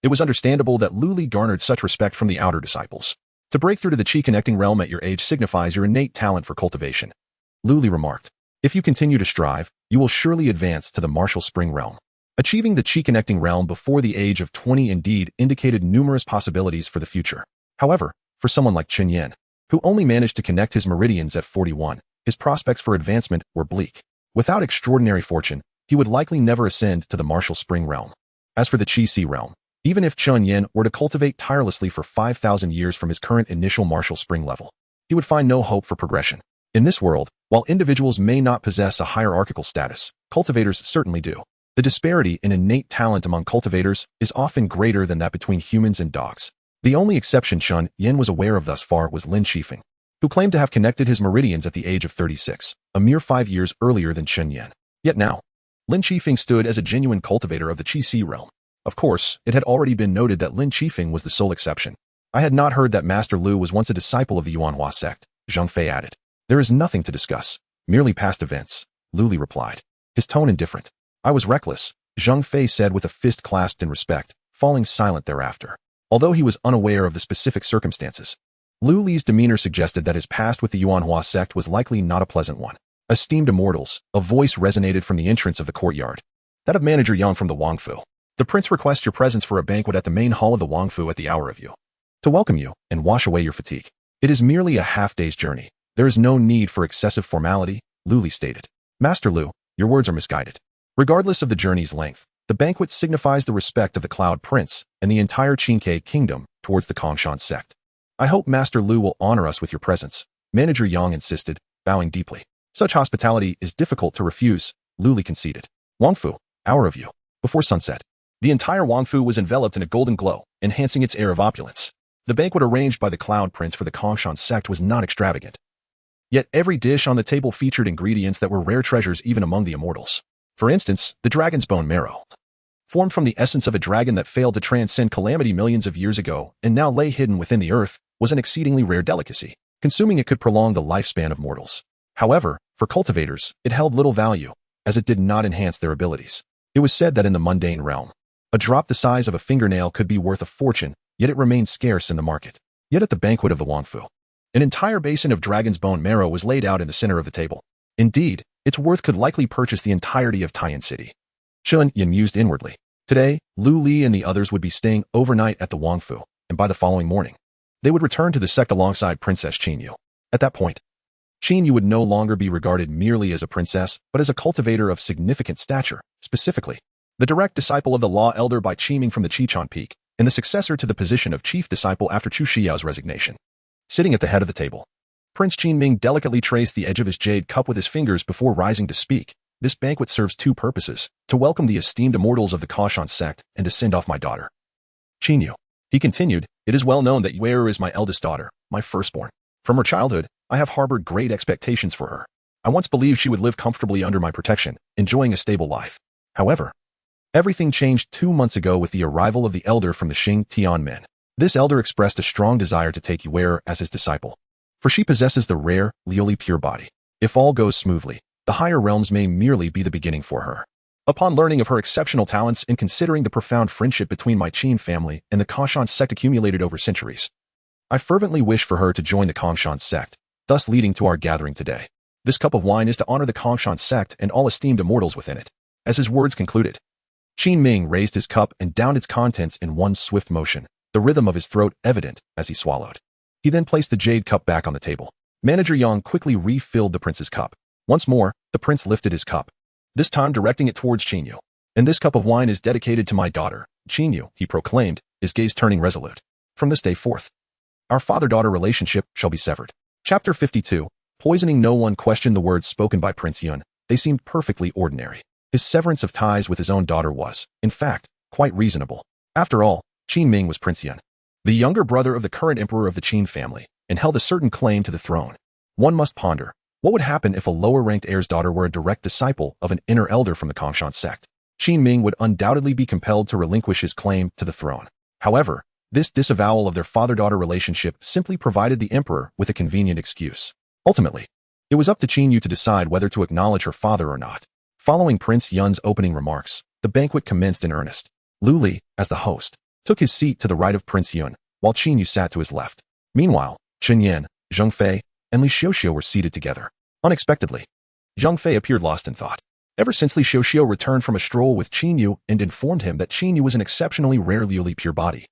it was understandable that Lu Li garnered such respect from the outer disciples. To break through to the Qi-connecting realm at your age signifies your innate talent for cultivation, Lu Li remarked. If you continue to strive, you will surely advance to the martial spring realm. Achieving the Qi-connecting realm before the age of 20 indeed indicated numerous possibilities for the future. However, for someone like Chen Yin, who only managed to connect his meridians at 41, his prospects for advancement were bleak. Without extraordinary fortune, he would likely never ascend to the martial spring realm. As for the Qi-Si realm, even if Chen Yin were to cultivate tirelessly for 5,000 years from his current initial martial spring level, he would find no hope for progression. In this world, while individuals may not possess a hierarchical status, cultivators certainly do. The disparity in innate talent among cultivators is often greater than that between humans and dogs. The only exception Chen Yin was aware of thus far was Lin Qifeng, who claimed to have connected his meridians at the age of 36, a mere 5 years earlier than Chen Yin. Yet now, Lin Qifeng stood as a genuine cultivator of the Qi-Si realm. Of course, it had already been noted that Lin Qifeng was the sole exception. I had not heard that Master Lu was once a disciple of the Yuanhua sect, Zheng Fei added. There is nothing to discuss, merely past events, Lu Li replied, his tone indifferent. I was reckless, Zheng Fei said with a fist clasped in respect, falling silent thereafter. Although he was unaware of the specific circumstances, Lu Li's demeanor suggested that his past with the Yuanhua sect was likely not a pleasant one. Esteemed immortals, a voice resonated from the entrance of the courtyard. That of Manager Yang from the Wangfu. The prince requests your presence for a banquet at the main hall of the Wangfu at the hour of you. To welcome you and wash away your fatigue. It is merely a half-day's journey. There is no need for excessive formality, Lu Li stated. Master Lu, your words are misguided. Regardless of the journey's length, the banquet signifies the respect of the Cloud Prince and the entire Qinke kingdom towards the Kongshan sect. I hope Master Lu will honor us with your presence, Manager Yang insisted, bowing deeply. Such hospitality is difficult to refuse, Lu Li conceded. Wangfu, hour of you. Before sunset, the entire Wangfu was enveloped in a golden glow, enhancing its air of opulence. The banquet arranged by the Cloud Prince for the Kongshan sect was not extravagant. Yet every dish on the table featured ingredients that were rare treasures even among the immortals. For instance, the dragon's bone marrow, formed from the essence of a dragon that failed to transcend calamity millions of years ago and now lay hidden within the earth, was an exceedingly rare delicacy. Consuming it could prolong the lifespan of mortals. However, for cultivators, it held little value, as it did not enhance their abilities. It was said that in the mundane realm, a drop the size of a fingernail could be worth a fortune, yet it remained scarce in the market. Yet at the banquet of the Wangfu, an entire basin of dragon's bone marrow was laid out in the center of the table. Indeed, its worth could likely purchase the entirety of Taiyan City. Chen Yin mused inwardly. Today, Lu Li and the others would be staying overnight at the Wangfu, and by the following morning, They would return to the sect alongside Princess Qinyu. At that point, Qinyu would no longer be regarded merely as a princess, but as a cultivator of significant stature, specifically the direct disciple of the Law Elder by Qiming from the Qichon Peak, and the successor to the position of chief disciple after Chu Xiao's resignation. Sitting at the head of the table, Prince Qinming delicately traced the edge of his jade cup with his fingers before rising to speak. This banquet serves two purposes: to welcome the esteemed immortals of the Kashan sect and to send off my daughter, Qinyu. He continued, it is well known that Yueru is my eldest daughter, my firstborn. From her childhood, I have harbored great expectations for her. I once believed she would live comfortably under my protection, enjoying a stable life. However, everything changed 2 months ago with the arrival of the elder from the Xing Tian men. This elder expressed a strong desire to take Yueru as his disciple, for she possesses the rare, Lioli pure body. If all goes smoothly, the higher realms may merely be the beginning for her. Upon learning of her exceptional talents and considering the profound friendship between my Qin family and the Kashan sect accumulated over centuries, I fervently wish for her to join the Kashan sect, thus leading to our gathering today. This cup of wine is to honor the Kashan sect and all esteemed immortals within it. As his words concluded, Qinming raised his cup and downed its contents in one swift motion, the rhythm of his throat evident as he swallowed. He then placed the jade cup back on the table. Manager Yang quickly refilled the prince's cup. Once more, the prince lifted his cup, this time directing it towards Qinyu. And this cup of wine is dedicated to my daughter, Qinyu, he proclaimed, his gaze turning resolute. From this day forth, our father-daughter relationship shall be severed. Chapter 52. Poisoning. No one questioned the words spoken by Prince Yun. They seemed perfectly ordinary. His severance of ties with his own daughter was, in fact, quite reasonable. After all, Qinming was Prince Yun, the younger brother of the current emperor of the Qin family, and held a certain claim to the throne. One must ponder, what would happen if a lower-ranked heir's daughter were a direct disciple of an inner elder from the Kashan sect? Qinming would undoubtedly be compelled to relinquish his claim to the throne. However, this disavowal of their father-daughter relationship simply provided the emperor with a convenient excuse. Ultimately, it was up to Qinyu to decide whether to acknowledge her father or not. Following Prince Yun's opening remarks, the banquet commenced in earnest. Lu Li, as the host, took his seat to the right of Prince Yun, while Qinyu sat to his left. Meanwhile, Chen Yan, Zheng Fei, and Li Xiuxiu were seated together. Unexpectedly, Zheng Fei appeared lost in thought. Ever since Li Xiuxiu returned from a stroll with Qinyu and informed him that Qinyu was an exceptionally rare Lioli pure body,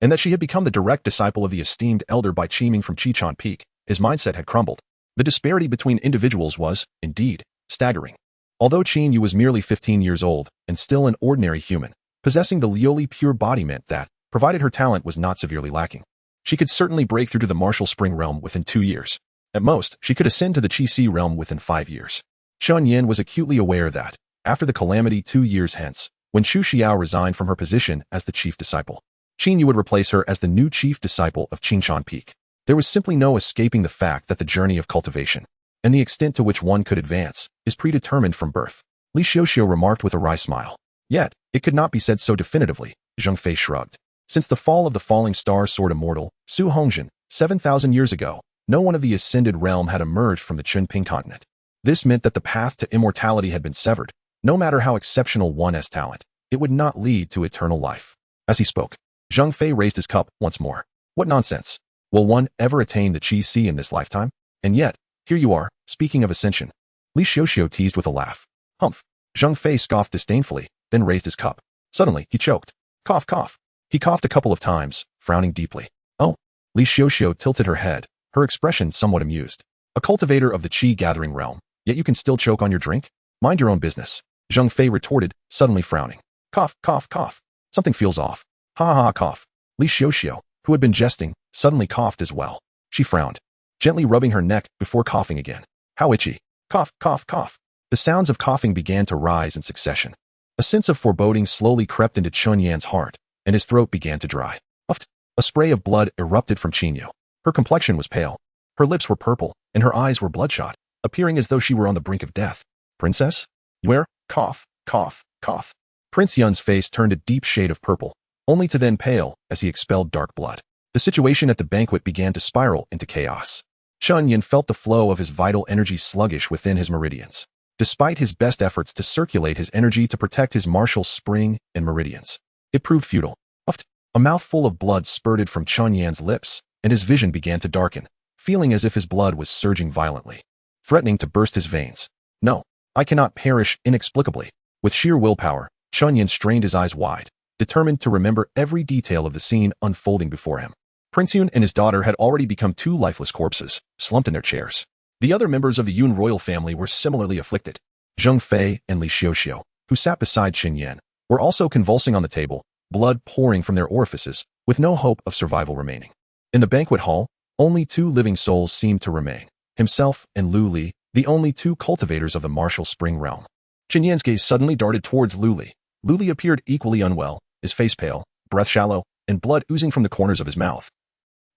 and that she had become the direct disciple of the esteemed elder by Qiming from Qichon Peak, his mindset had crumbled. The disparity between individuals was, indeed, staggering. Although Qinyu was merely 15 years old and still an ordinary human, possessing the Lioli pure body meant that, provided her talent was not severely lacking, she could certainly break through to the martial spring realm within 2 years. At most, she could ascend to the Qi-Si realm within 5 years. Chen Yan was acutely aware that, after the calamity 2 years hence, when Chu Xiao resigned from her position as the chief disciple, Qinyu would replace her as the new chief disciple of Qichon Peak. There was simply no escaping the fact that the journey of cultivation, and the extent to which one could advance, is predetermined from birth. Li Xiuxiu remarked with a wry smile. Yet, it could not be said so definitively. Zheng Fei shrugged. Since the fall of the falling star sword immortal, Su Hongzhen, 7,000 years ago, no one of the ascended realm had emerged from the Chunping continent. This meant that the path to immortality had been severed. No matter how exceptional one's talent, it would not lead to eternal life. As he spoke, Zheng Fei raised his cup once more. What nonsense! Will one ever attain the Qi-Si in this lifetime? And yet, here you are, speaking of ascension. Li Xiuxiu teased with a laugh. Humph! Zheng Fei scoffed disdainfully, then raised his cup. Suddenly, he choked. Cough, cough. He coughed a couple of times, frowning deeply. Oh! Li Xiuxiu tilted her head, her expression somewhat amused. A cultivator of the Qi gathering realm, yet you can still choke on your drink? Mind your own business. Zheng Fei retorted, suddenly frowning. Cough, cough, cough. Something feels off. Ha ha ha cough. Li Xiuxiu, who had been jesting, suddenly coughed as well. She frowned, gently rubbing her neck before coughing again. How itchy. Cough, cough, cough. The sounds of coughing began to rise in succession. A sense of foreboding slowly crept into Chen Yan's heart, and his throat began to dry. Uft! A spray of blood erupted from Qinyu. Her complexion was pale. Her lips were purple, and her eyes were bloodshot, appearing as though she were on the brink of death. Princess? Where? Cough, cough, cough. Prince Yun's face turned a deep shade of purple, only to then pale as he expelled dark blood. The situation at the banquet began to spiral into chaos. Chen Yun felt the flow of his vital energy sluggish within his meridians. Despite his best efforts to circulate his energy to protect his martial spring and meridians, it proved futile. Uft! A mouthful of blood spurted from Chen Yan's lips, and his vision began to darken, feeling as if his blood was surging violently, threatening to burst his veins. No, I cannot perish inexplicably. With sheer willpower, Chen Yan strained his eyes wide, determined to remember every detail of the scene unfolding before him. Prince Yun and his daughter had already become two lifeless corpses, slumped in their chairs. The other members of the Yun royal family were similarly afflicted. Zheng Fei and Li Xiuxiu, who sat beside Qin Yan, were also convulsing on the table, blood pouring from their orifices, with no hope of survival remaining. In the banquet hall, only two living souls seemed to remain, himself and Lu Li, the only two cultivators of the martial spring realm. Qin Yan's gaze suddenly darted towards Lu Li. Lu Li appeared equally unwell, his face pale, breath shallow, and blood oozing from the corners of his mouth.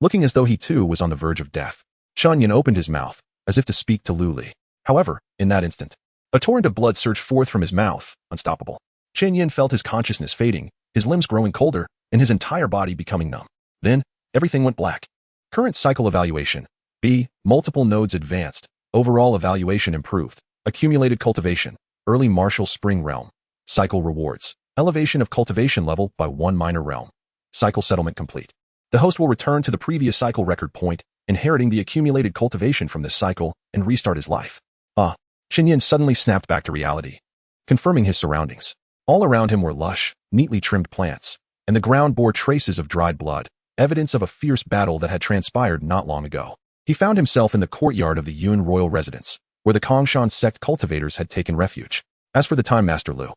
Looking as though he too was on the verge of death, Shan Yan opened his mouth, as if to speak to Lu Li. However, in that instant, a torrent of blood surged forth from his mouth, unstoppable. Qin Yan felt his consciousness fading, his limbs growing colder, and his entire body becoming numb. Then, everything went black. Current cycle evaluation. B. Multiple nodes advanced. Overall evaluation improved. Accumulated cultivation. Early martial spring realm. Cycle rewards. Elevation of cultivation level by 1 minor realm. Cycle settlement complete. The host will return to the previous cycle record point, inheriting the accumulated cultivation from this cycle, and restart his life. Qin Yan suddenly snapped back to reality, confirming his surroundings. All around him were lush, neatly trimmed plants, and the ground bore traces of dried blood, evidence of a fierce battle that had transpired not long ago. He found himself in the courtyard of the Yun royal residence, where the Kongshan sect cultivators had taken refuge. As for the time, Master Lu,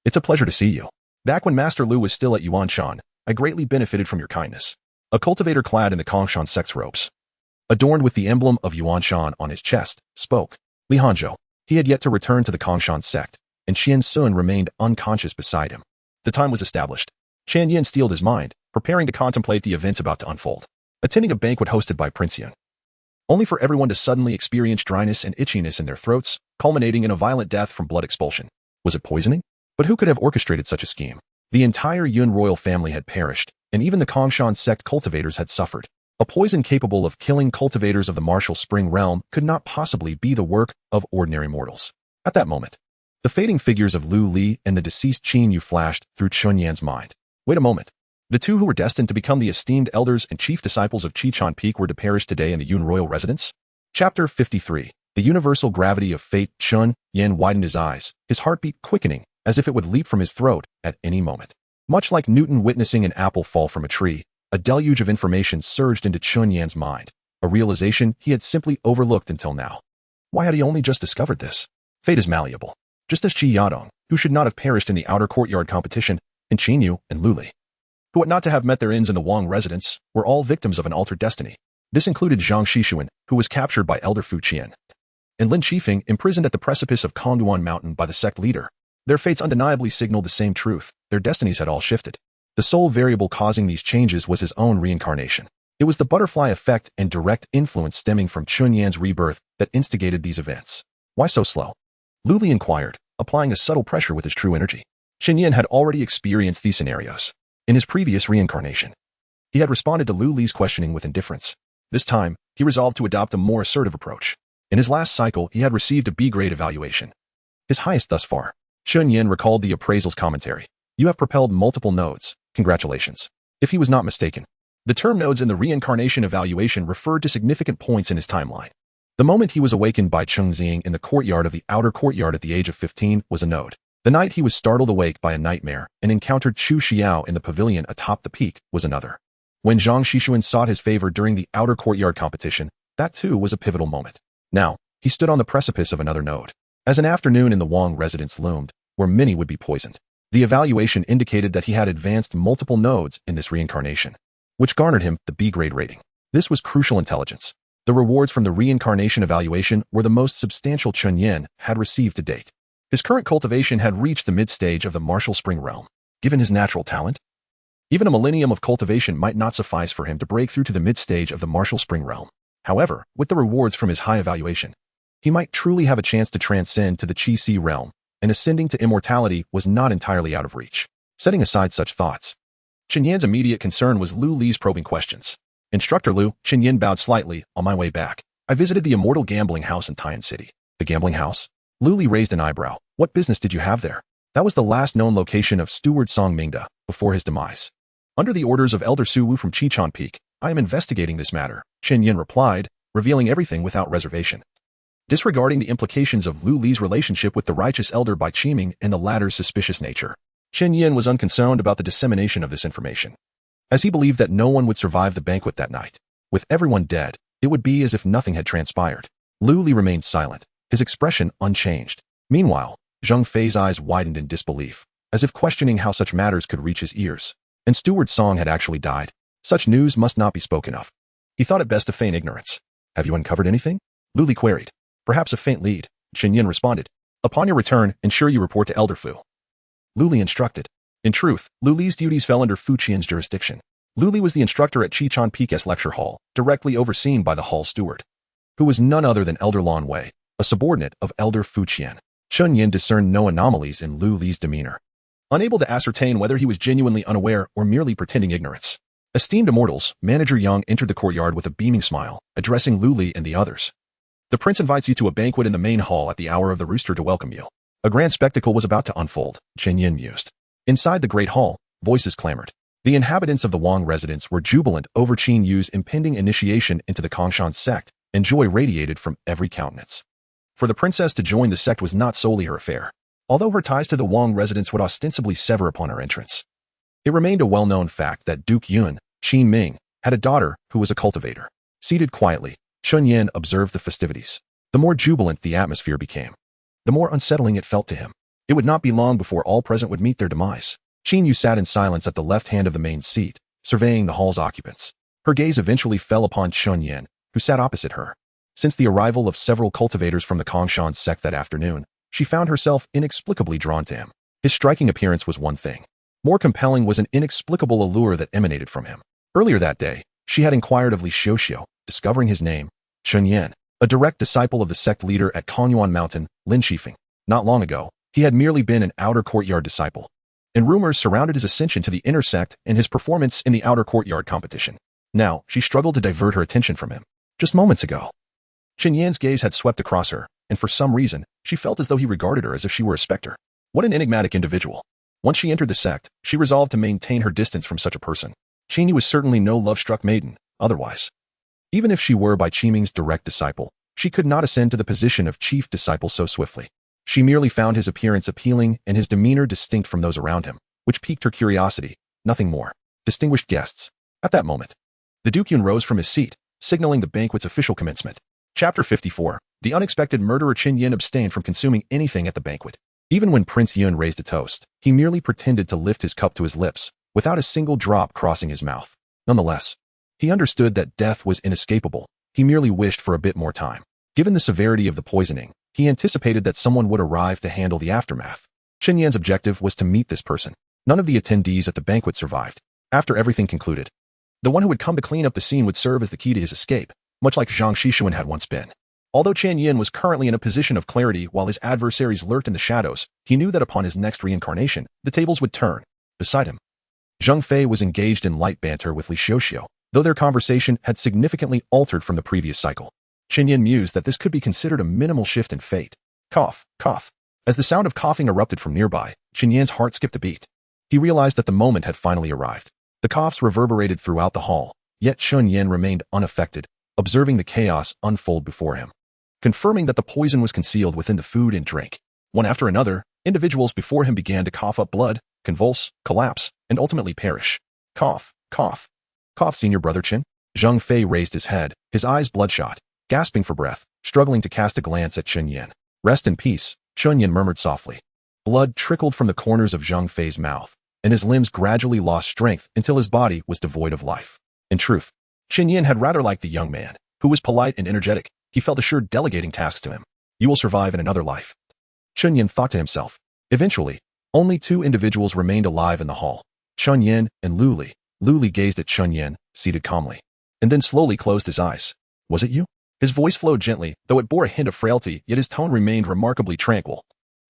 it's a pleasure to see you. Back when Master Lu was still at Yuanshan, I greatly benefited from your kindness. A cultivator clad in the Kongshan sect's robes, adorned with the emblem of Yuanshan on his chest, spoke. Li Hanzhou. He had yet to return to the Kongshan sect, and Qian Sun remained unconscious beside him. The time was established. Shan Yan steeled his mind, preparing to contemplate the events about to unfold. Attending a banquet hosted by Prince Yun, only for everyone to suddenly experience dryness and itchiness in their throats, culminating in a violent death from blood expulsion. Was it poisoning? But who could have orchestrated such a scheme? The entire Yun royal family had perished, and even the Kongshan sect cultivators had suffered. A poison capable of killing cultivators of the martial spring realm could not possibly be the work of ordinary mortals. At that moment, the fading figures of Lu Li and the deceased Qin Yu flashed through Chun Yan's mind. Wait a moment. The two who were destined to become the esteemed elders and chief disciples of Chichan Peak were to perish today in the Yun royal residence? Chapter 53. The universal gravity of fate. Chun Yan widened his eyes, his heartbeat quickening, as if it would leap from his throat at any moment. Much like Newton witnessing an apple fall from a tree, a deluge of information surged into Chun Yan's mind, a realization he had simply overlooked until now. Why had he only just discovered this? Fate is malleable. Just as Qi Yadong, who should not have perished in the outer courtyard competition, and Qin Yu and Lu Li, who ought not to have met their ends in the Wang residence, were all victims of an altered destiny. This included Zhang Xishuan, who was captured by Elder Fu Qian, and Lin Qifeng, imprisoned at the precipice of Kongduan Mountain by the sect leader. Their fates undeniably signaled the same truth. Their destinies had all shifted. The sole variable causing these changes was his own reincarnation. It was the butterfly effect and direct influence stemming from Chun Yan's rebirth that instigated these events. Why so slow? Lu Li inquired, applying a subtle pressure with his true energy. Qin Yan had already experienced these scenarios. In his previous reincarnation, he had responded to Lu Li's questioning with indifference. This time, he resolved to adopt a more assertive approach. In his last cycle, he had received a B-grade evaluation, his highest thus far. Chun Yan recalled the appraisal's commentary. You have propelled multiple nodes. Congratulations. If he was not mistaken, the term nodes in the reincarnation evaluation referred to significant points in his timeline. The moment he was awakened by Cheng Xing in the courtyard of the outer courtyard at the age of 15 was a node. The night he was startled awake by a nightmare and encountered Chu Xiao in the pavilion atop the peak was another. When Zhang Xishuan sought his favor during the outer courtyard competition, that too was a pivotal moment. Now, he stood on the precipice of another node. As an afternoon in the Wang residence loomed, where many would be poisoned, the evaluation indicated that he had advanced multiple nodes in this reincarnation, which garnered him the B-grade rating. This was crucial intelligence. The rewards from the reincarnation evaluation were the most substantial Chun Yan had received to date. His current cultivation had reached the mid-stage of the martial spring realm. Given his natural talent, even a millennium of cultivation might not suffice for him to break through to the mid-stage of the martial spring realm. However, with the rewards from his high evaluation, he might truly have a chance to transcend to the Qi-Si realm, and ascending to immortality was not entirely out of reach. Setting aside such thoughts, Qin Yan's immediate concern was Lu Li's probing questions. Instructor Lu, Qin Yan bowed slightly. On my way back, I visited the immortal gambling house in Tian City. The gambling house? Lu Li raised an eyebrow. What business did you have there? That was the last known location of Steward Song Mingda before his demise. Under the orders of Elder Su Wu from Chichan Peak, I am investigating this matter, Qin Yan replied, revealing everything without reservation. Disregarding the implications of Lu Li's relationship with the righteous elder by Qiming and the latter's suspicious nature, Qin Yan was unconcerned about the dissemination of this information. as he believed that no one would survive the banquet that night. With everyone dead, it would be as if nothing had transpired. Lu Li remained silent, his expression unchanged. Meanwhile, Zhang Fei's eyes widened in disbelief, as if questioning how such matters could reach his ears. And Steward Song had actually died. Such news must not be spoken of. He thought it best to feign ignorance. Have you uncovered anything? Lu Li queried. Perhaps a faint lead, Qin Yin responded. Upon your return, ensure you report to Elder Fu. Lu Li instructed. In truth, Lu Li's duties fell under Fu Qian's jurisdiction. Lu Li was the instructor at Qichon Peak's lecture hall, directly overseen by the hall steward, who was none other than Elder Lan Wei, a subordinate of Elder Fu Qian. Qin Yin discerned no anomalies in Lu Li's demeanor, unable to ascertain whether he was genuinely unaware or merely pretending ignorance. Esteemed immortals, Manager Yang entered the courtyard with a beaming smile, addressing Lu Li and the others. The prince invites you to a banquet in the main hall at the hour of the rooster to welcome you. A grand spectacle was about to unfold, Qin Yin mused. Inside the great hall, voices clamored. The inhabitants of the Wang residence were jubilant over Qin Yu's impending initiation into the Kongshan sect, and joy radiated from every countenance. For the princess to join the sect was not solely her affair, although her ties to the Wang residence would ostensibly sever upon her entrance. It remained a well-known fact that Duke Yun, Qin Ming, had a daughter who was a cultivator. Seated quietly, Qin Yin observed the festivities. The more jubilant the atmosphere became, the more unsettling it felt to him. It would not be long before all present would meet their demise. Qin Yu sat in silence at the left hand of the main seat, surveying the hall's occupants. Her gaze eventually fell upon Qin Yin, who sat opposite her. Since the arrival of several cultivators from the Kongshan sect that afternoon, she found herself inexplicably drawn to him. His striking appearance was one thing. More compelling was an inexplicable allure that emanated from him. Earlier that day, she had inquired of Li Xiuxiu, discovering his name, Qin Yin, a direct disciple of the sect leader at Kongyuan Mountain, Lin Shifeng. Not long ago, he had merely been an outer courtyard disciple, and rumors surrounded his ascension to the inner sect and his performance in the outer courtyard competition. Now, she struggled to divert her attention from him. Just moments ago, Qin Yin's gaze had swept across her, and for some reason, she felt as though he regarded her as if she were a specter. What an enigmatic individual. Once she entered the sect, she resolved to maintain her distance from such a person. Qin Yu was certainly no love-struck maiden, otherwise. Even if she were by Qin Ming's direct disciple, she could not ascend to the position of chief disciple so swiftly. She merely found his appearance appealing and his demeanor distinct from those around him, which piqued her curiosity, nothing more. Distinguished guests. At that moment, the Duke Yun rose from his seat, signaling the banquet's official commencement. Chapter 54. The unexpected murderer. Qin Yin abstained from consuming anything at the banquet. Even when Prince Yun raised a toast, he merely pretended to lift his cup to his lips, without a single drop crossing his mouth. Nonetheless, he understood that death was inescapable. He merely wished for a bit more time. Given the severity of the poisoning, he anticipated that someone would arrive to handle the aftermath. Qin Yan's objective was to meet this person. None of the attendees at the banquet survived. After everything concluded, the one who would come to clean up the scene would serve as the key to his escape, much like Zhang Xishuan had once been. Although Qin Yin was currently in a position of clarity while his adversaries lurked in the shadows, he knew that upon his next reincarnation, the tables would turn. Beside him, Zhang Fei was engaged in light banter with Li Xiuxiu, though their conversation had significantly altered from the previous cycle. Qin Yin mused that this could be considered a minimal shift in fate. Cough, cough. As the sound of coughing erupted from nearby, Qin Yin's heart skipped a beat. He realized that the moment had finally arrived. The coughs reverberated throughout the hall, yet Qin Yin remained unaffected, observing the chaos unfold before him, confirming that the poison was concealed within the food and drink. One after another, individuals before him began to cough up blood, convulse, collapse, and ultimately perish. Cough, cough. Cough, senior brother Qin. Zhang Fei raised his head, his eyes bloodshot, gasping for breath, struggling to cast a glance at Qin Yin. Rest in peace, Qin Yin murmured softly. Blood trickled from the corners of Zhang Fei's mouth, and his limbs gradually lost strength until his body was devoid of life. In truth, Qin Yin had rather liked the young man, who was polite and energetic. He felt assured delegating tasks to him. You will survive in another life, Qin Yin thought to himself. Eventually, only two individuals remained alive in the hall, Qin Yin and Lu Li. Lu Li gazed at Qin Yin, seated calmly, and then slowly closed his eyes. Was it you? His voice flowed gently, though it bore a hint of frailty, yet his tone remained remarkably tranquil,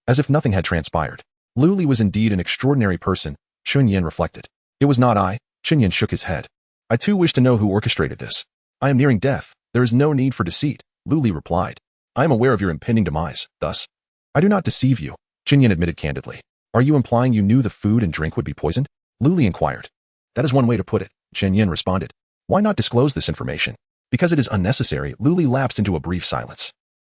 as if nothing had transpired. Lu Li was indeed an extraordinary person, Qin Yin reflected. It was not I. Qin Yin shook his head. I too wish to know who orchestrated this. I am nearing death. There is no need for deceit, Lu Li replied. I am aware of your impending demise, thus, I do not deceive you, Qin Yin admitted candidly. Are you implying you knew the food and drink would be poisoned? Lu Li inquired. That is one way to put it, Qin Yin responded. Why not disclose this information? Because it is unnecessary, Lu Li lapsed into a brief silence.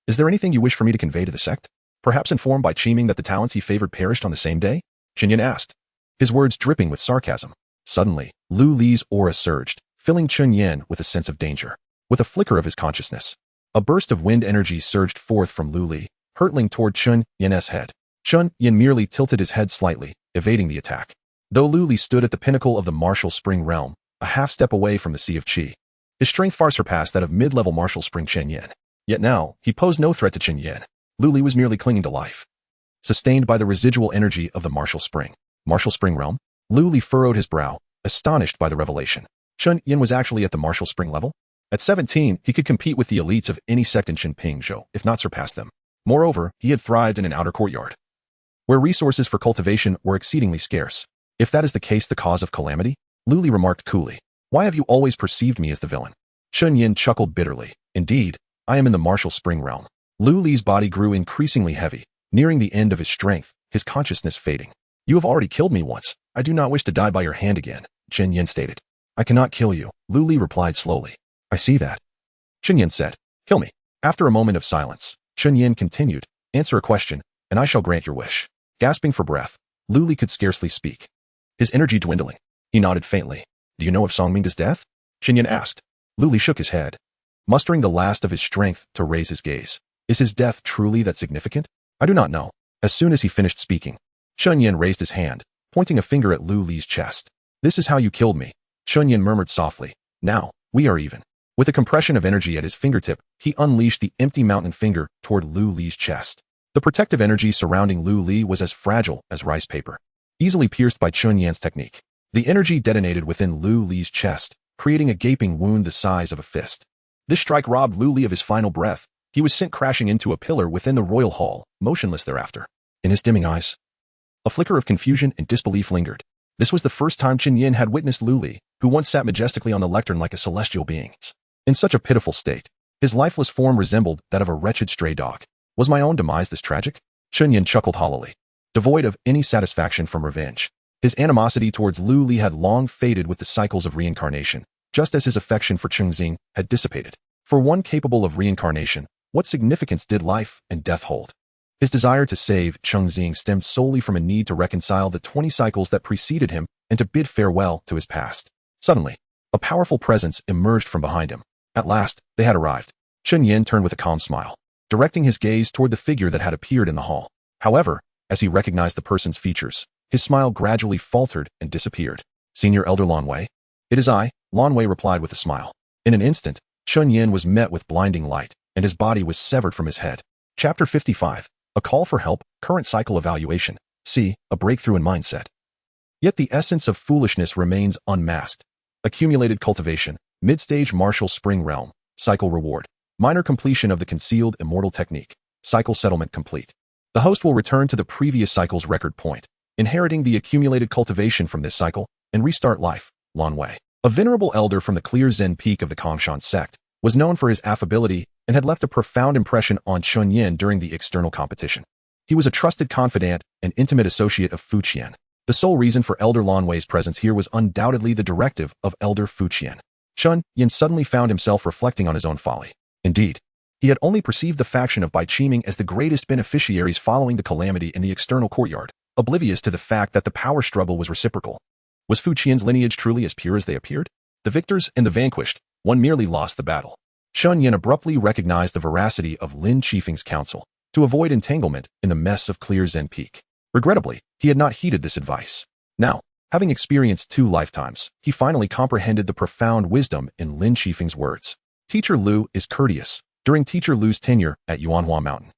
Is there anything you wish for me to convey to the sect? Perhaps informed by Qin Ming that the talents he favored perished on the same day? Qin Yin asked, his words dripping with sarcasm. Suddenly, Lu Li's aura surged, filling Chun Yin with a sense of danger. With a flicker of his consciousness, a burst of wind energy surged forth from Lu Li, hurtling toward Chun Yin's head. Chun Yin merely tilted his head slightly, evading the attack. Though Lu Li stood at the pinnacle of the martial spring realm, a half-step away from the Sea of Qi, his strength far surpassed that of mid-level martial spring Chen Yin. Yet now, he posed no threat to Chen Yin. Lu Li was merely clinging to life. Sustained by the residual energy of the martial spring realm, Lu Li furrowed his brow, astonished by the revelation. Chun Yin was actually at the martial spring level? At 17, he could compete with the elites of any sect in Qinpingzhou, if not surpass them. Moreover, he had thrived in an outer courtyard, where resources for cultivation were exceedingly scarce. If that is the case, the cause of calamity? Lu Li remarked coolly. Why have you always perceived me as the villain? Chun Yin chuckled bitterly. Indeed, I am in the martial spring realm. Lu Li's body grew increasingly heavy, nearing the end of his strength, his consciousness fading. You have already killed me once. I do not wish to die by your hand again, Chen Yin stated. I cannot kill you, Lu Li replied slowly. I see that. Chen Yin said. Kill me. After a moment of silence, Chen Yin continued. Answer a question, and I shall grant your wish. Gasping for breath, Lu Li could scarcely speak, his energy dwindling. He nodded faintly. Do you know of Songmingda's death? Chen Yin asked. Lu Li shook his head, mustering the last of his strength to raise his gaze. Is his death truly that significant? I do not know. As soon as he finished speaking, Chen Yin raised his hand, pointing a finger at Lu Li's chest. This is how you killed me, Chen Yin murmured softly. Now, we are even. With a compression of energy at his fingertip, he unleashed the empty mountain finger toward Lu Li's chest. The protective energy surrounding Lu Li was as fragile as rice paper, easily pierced by Chun Yin's technique. The energy detonated within Lu Li's chest, creating a gaping wound the size of a fist. This strike robbed Lu Li of his final breath. He was sent crashing into a pillar within the royal hall, motionless thereafter. In his dimming eyes, a flicker of confusion and disbelief lingered. This was the first time Chen Yin had witnessed Lu Li, who once sat majestically on the lectern like a celestial being, in such a pitiful state. His lifeless form resembled that of a wretched stray dog. Was my own demise this tragic? Chen Yin chuckled hollowly, devoid of any satisfaction from revenge. His animosity towards Lu Li had long faded with the cycles of reincarnation, just as his affection for Chengxing had dissipated. For one capable of reincarnation, what significance did life and death hold? His desire to save Chengxing stemmed solely from a need to reconcile the 20 cycles that preceded him and to bid farewell to his past. Suddenly, a powerful presence emerged from behind him. At last, they had arrived. Chen Yin turned with a calm smile, directing his gaze toward the figure that had appeared in the hall. However, as he recognized the person's features, his smile gradually faltered and disappeared. Senior Elder Lan Wei? It is I, Lan Wei replied with a smile. In an instant, Chen Yin was met with blinding light, and his body was severed from his head. Chapter 55. A Call for Help, Current Cycle Evaluation. C. A Breakthrough in Mindset. Yet the essence of foolishness remains unmasked. Accumulated cultivation, mid-stage martial spring realm, cycle reward, minor completion of the concealed immortal technique, cycle settlement complete. The host will return to the previous cycle's record point, inheriting the accumulated cultivation from this cycle, and restart life. Lan Wei, a venerable elder from the clear Zen peak of the Kongshan sect, was known for his affability and had left a profound impression on Chun Yin during the external competition. He was a trusted confidant and intimate associate of Fu Qian. The sole reason for Elder Lan Wei's presence here was undoubtedly the directive of Elder Fu Qian. Chun Yin suddenly found himself reflecting on his own folly. Indeed, he had only perceived the faction of Bai Qiming as the greatest beneficiaries following the calamity in the external courtyard, oblivious to the fact that the power struggle was reciprocal. Was Fu Qian's lineage truly as pure as they appeared? The victors and the vanquished, one merely lost the battle. Chun Yin abruptly recognized the veracity of Lin Qifeng's counsel to avoid entanglement in the mess of Clear Zen Peak. Regrettably, he had not heeded this advice. Now, having experienced 2 lifetimes, he finally comprehended the profound wisdom in Lin Qifeng's words. Teacher Lu is courteous. During Teacher Lu's tenure at Yuanhua Mountain,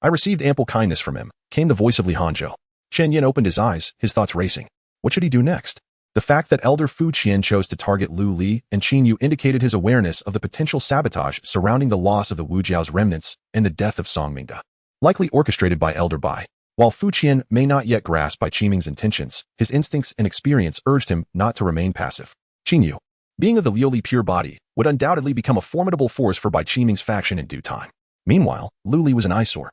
I received ample kindness from him, came the voice of Li Hanzhou. Chen Yin opened his eyes, his thoughts racing. What should he do next? The fact that Elder Fu Qian chose to target Lu Li and Qin Yu indicated his awareness of the potential sabotage surrounding the loss of the Wu Jiao's remnants and the death of Songmingda, likely orchestrated by Elder Bai. While Fu Qian may not yet grasp Bai Qiming's intentions, his instincts and experience urged him not to remain passive. Qin Yu, being of the Liuli pure body, would undoubtedly become a formidable force for Bai Qiming's faction in due time. Meanwhile, Lu Li was an eyesore,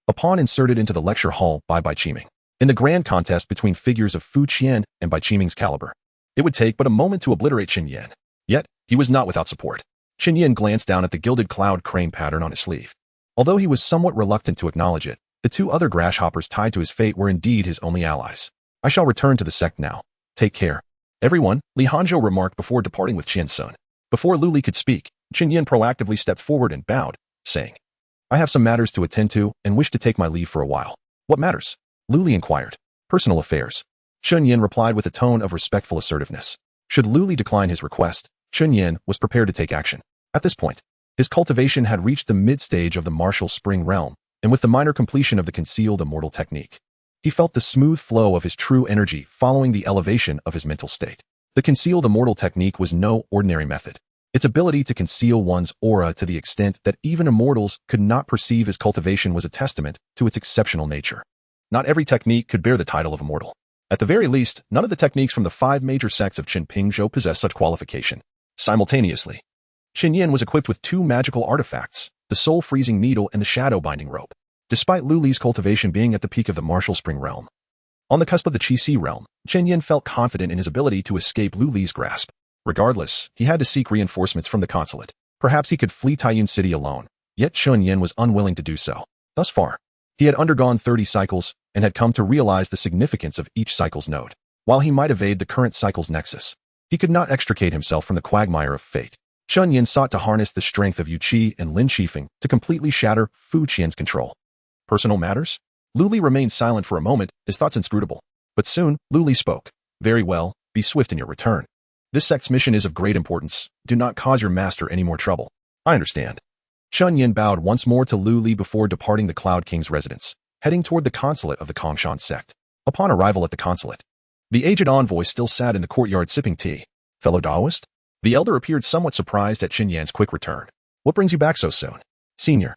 a pawn inserted into the lecture hall by Bai Qiming. In the grand contest between figures of Fu Qian and Bai Qiming's caliber, it would take but a moment to obliterate Chen Yin. Yet, he was not without support. Chen Yin glanced down at the gilded cloud crane pattern on his sleeve. Although he was somewhat reluctant to acknowledge it, the 2 other grasshoppers tied to his fate were indeed his only allies. I shall return to the sect now. Take care. Everyone, Li Hanzhou remarked before departing with Qian Sun. Before Lu Li could speak, Qin Yin proactively stepped forward and bowed, saying, I have some matters to attend to and wish to take my leave for a while. What matters? Lu Li inquired. Personal affairs. Chun Yin replied with a tone of respectful assertiveness. Should Lu Li decline his request, Chun Yin was prepared to take action. At this point, his cultivation had reached the mid-stage of the martial spring realm, and with the minor completion of the concealed immortal technique, he felt the smooth flow of his true energy following the elevation of his mental state. The concealed immortal technique was no ordinary method. Its ability to conceal one's aura to the extent that even immortals could not perceive his cultivation was a testament to its exceptional nature. Not every technique could bear the title of immortal. At the very least, none of the techniques from the 5 major sects of Qinpingzhou possess such qualification. Simultaneously, Qin Yin was equipped with 2 magical artifacts, the soul-freezing needle and the shadow-binding rope. Despite Lu Li's cultivation being at the peak of the martial spring realm, on the cusp of the Qi-Si realm, Qin Yin felt confident in his ability to escape Lu Li's grasp. Regardless, he had to seek reinforcements from the consulate. Perhaps he could flee Taiyun City alone, yet Chun Yin was unwilling to do so. Thus far, he had undergone 30 cycles and had come to realize the significance of each cycle's node. While he might evade the current cycle's nexus, he could not extricate himself from the quagmire of fate. Chun Yin sought to harness the strength of Yu Qi and Lin Qifeng to completely shatter Fu Qian's control. Personal matters? Lu Li remained silent for a moment, his thoughts inscrutable. But soon, Lu Li spoke. Very well, be swift in your return. This sect's mission is of great importance. Do not cause your master any more trouble. I understand. Chun Yin bowed once more to Lu Li before departing the Cloud King's residence, heading toward the consulate of the Kongshan sect. Upon arrival at the consulate, the aged envoy still sat in the courtyard sipping tea. Fellow Daoist? The elder appeared somewhat surprised at Qin Yan's quick return. What brings you back so soon? Senior.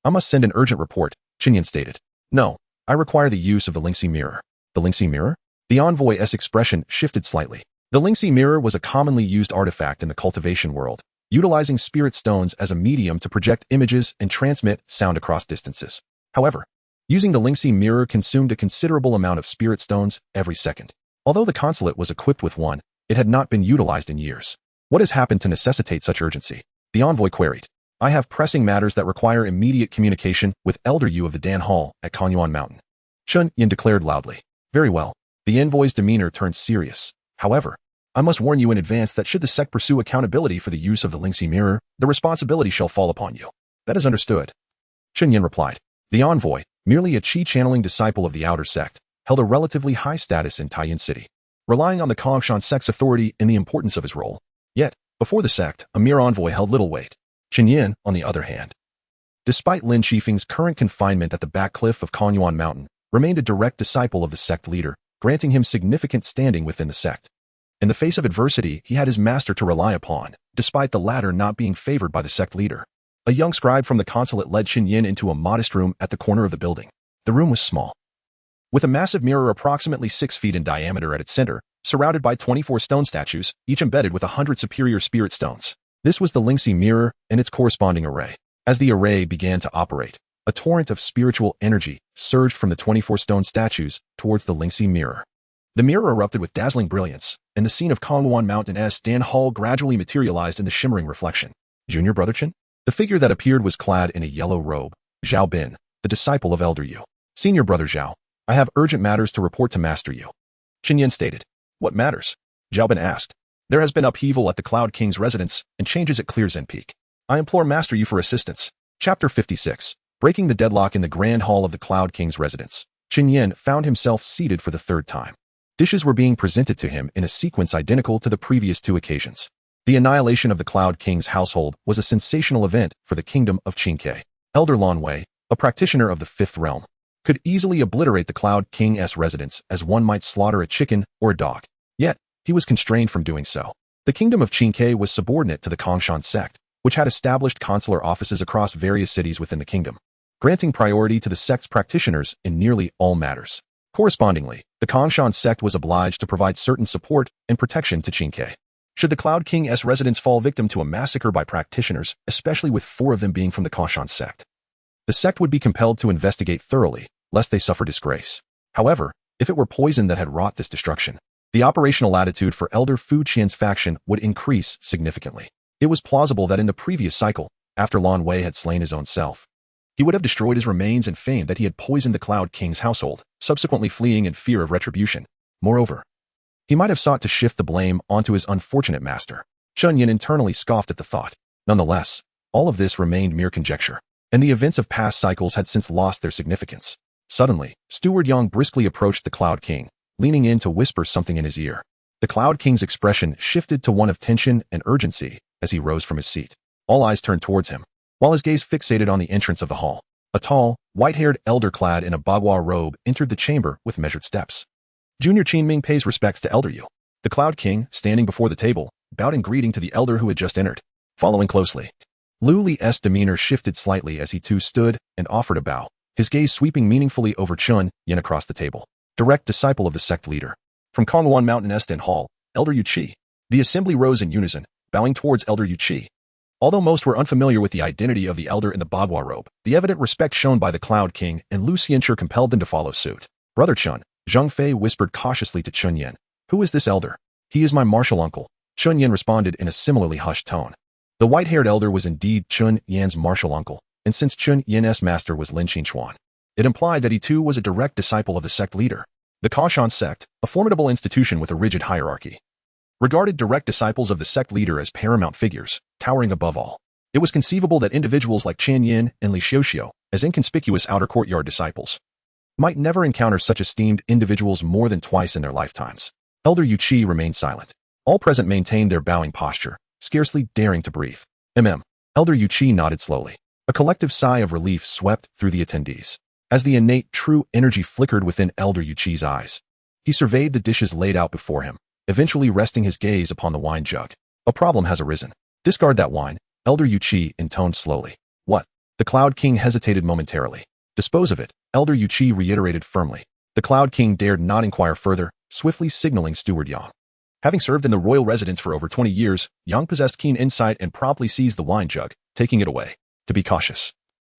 I must send an urgent report, Qin Yan stated. No, I require the use of the Lingxi mirror. The Lingxi mirror? The envoy's expression shifted slightly. The Lingxi mirror was a commonly used artifact in the cultivation world, utilizing spirit stones as a medium to project images and transmit sound across distances. However, using the Lingxi mirror consumed a considerable amount of spirit stones every second. Although the consulate was equipped with one, it had not been utilized in years. What has happened to necessitate such urgency? The envoy queried. I have pressing matters that require immediate communication with Elder Yu of the Dan Hall at Kanyuan Mountain. Chun Yin declared loudly. Very well. The envoy's demeanor turned serious. However, I must warn you in advance that should the sect pursue accountability for the use of the Lingxi mirror, the responsibility shall fall upon you. That is understood. Chun Yin replied. The envoy, merely a Qi-channeling disciple of the outer sect, held a relatively high status in Taiyun City, relying on the Kongshan sect's authority and the importance of his role. Yet, before the sect, a mere envoy held little weight. Qin Yin, on the other hand, despite Lin Qifeng's current confinement at the back cliff of Kanyuan Mountain, remained a direct disciple of the sect leader, granting him significant standing within the sect. In the face of adversity, he had his master to rely upon, despite the latter not being favored by the sect leader. A young scribe from the consulate led Qin Yin into a modest room at the corner of the building. The room was small, with a massive mirror approximately 6 feet in diameter at its center, surrounded by 24 stone statues, each embedded with 100 superior spirit stones. This was the Lingxi mirror and its corresponding array. As the array began to operate, a torrent of spiritual energy surged from the 24 stone statues towards the Lingxi mirror. The mirror erupted with dazzling brilliance, and the scene of Kangwon Mountain's Dan Hall gradually materialized in the shimmering reflection. Junior Brother Qin? The figure that appeared was clad in a yellow robe. Zhao Bin, the disciple of Elder Yu. Senior Brother Zhao, I have urgent matters to report to Master Yu. Qin Yin stated. What matters? Zhao Bin asked. There has been upheaval at the Cloud King's residence and changes at Clearzen Peak. I implore Master Yu for assistance. Chapter 56. Breaking the deadlock in the Grand Hall of the Cloud King's residence. Qin Yin found himself seated for the 3rd time. Dishes were being presented to him in a sequence identical to the previous 2 occasions. The annihilation of the Cloud King's household was a sensational event for the kingdom of Qingke. Elder Lan Wei, a practitioner of the 5th realm, could easily obliterate the Cloud King's residence as one might slaughter a chicken or a dog. Yet, he was constrained from doing so. The kingdom of Qingke was subordinate to the Kongshan sect, which had established consular offices across various cities within the kingdom, granting priority to the sect's practitioners in nearly all matters. Correspondingly, the Kongshan sect was obliged to provide certain support and protection to Qingke. Should the Cloud King's residence fall victim to a massacre by practitioners, especially with 4 of them being from the Kongshan sect, the sect would be compelled to investigate thoroughly, lest they suffer disgrace. However, if it were poison that had wrought this destruction, the operational latitude for Elder Fu Qian's faction would increase significantly. It was plausible that in the previous cycle, after Lan Wei had slain his own self, he would have destroyed his remains and feigned that he had poisoned the Cloud King's household, subsequently fleeing in fear of retribution. Moreover, He might have sought to shift the blame onto his unfortunate master. Chun Yin internally scoffed at the thought. Nonetheless, all of this remained mere conjecture, and the events of past cycles had since lost their significance. Suddenly, Steward Yang briskly approached the Cloud King, leaning in to whisper something in his ear. The Cloud King's expression shifted to one of tension and urgency as he rose from his seat. All eyes turned towards him, while his gaze fixated on the entrance of the hall. A tall, white-haired elder clad in a bagua robe entered the chamber with measured steps. Junior Qin Ming pays respects to Elder Yu. The Cloud King, standing before the table, bowed in greeting to the elder who had just entered. Following closely, Lu Li's demeanor shifted slightly as he too stood and offered a bow, his gaze sweeping meaningfully over Chun Yin across the table. Direct disciple of the sect leader. From Kongwon Mountain Estin Hall, Elder Yu Qi. The assembly rose in unison, bowing towards Elder Yu Qi. Although most were unfamiliar with the identity of the elder in the bagua robe, the evident respect shown by the Cloud King and Lu Xianchi compelled them to follow suit. Brother Chun, Zhang Fei whispered cautiously to Chun Yin. Who is this elder? He is my martial uncle. Chun Yin responded in a similarly hushed tone. The white-haired elder was indeed Chun Yin's martial uncle, and since Chun Yin's master was Lin Qinchuan, it implied that he too was a direct disciple of the sect leader. The Kaoshan sect, a formidable institution with a rigid hierarchy, regarded direct disciples of the sect leader as paramount figures, towering above all. It was conceivable that individuals like Chen Yin and Li Xiuxiu, as inconspicuous outer courtyard disciples, might never encounter such esteemed individuals more than twice in their lifetimes. Elder Yu Qi remained silent. All present maintained their bowing posture, scarcely daring to breathe. Elder Yu Qi nodded slowly. A collective sigh of relief swept through the attendees. As the innate true energy flickered within Elder Yu Qi's eyes, he surveyed the dishes laid out before him, eventually resting his gaze upon the wine jug. A problem has arisen. Discard that wine, Elder Yu Qi intoned slowly. What? The Cloud King hesitated momentarily. Dispose of it, Elder Yu Qi reiterated firmly. The Cloud King dared not inquire further, swiftly signaling Steward Yang. Having served in the royal residence for over 20 years, Yang possessed keen insight and promptly seized the wine jug, taking it away. To be cautious.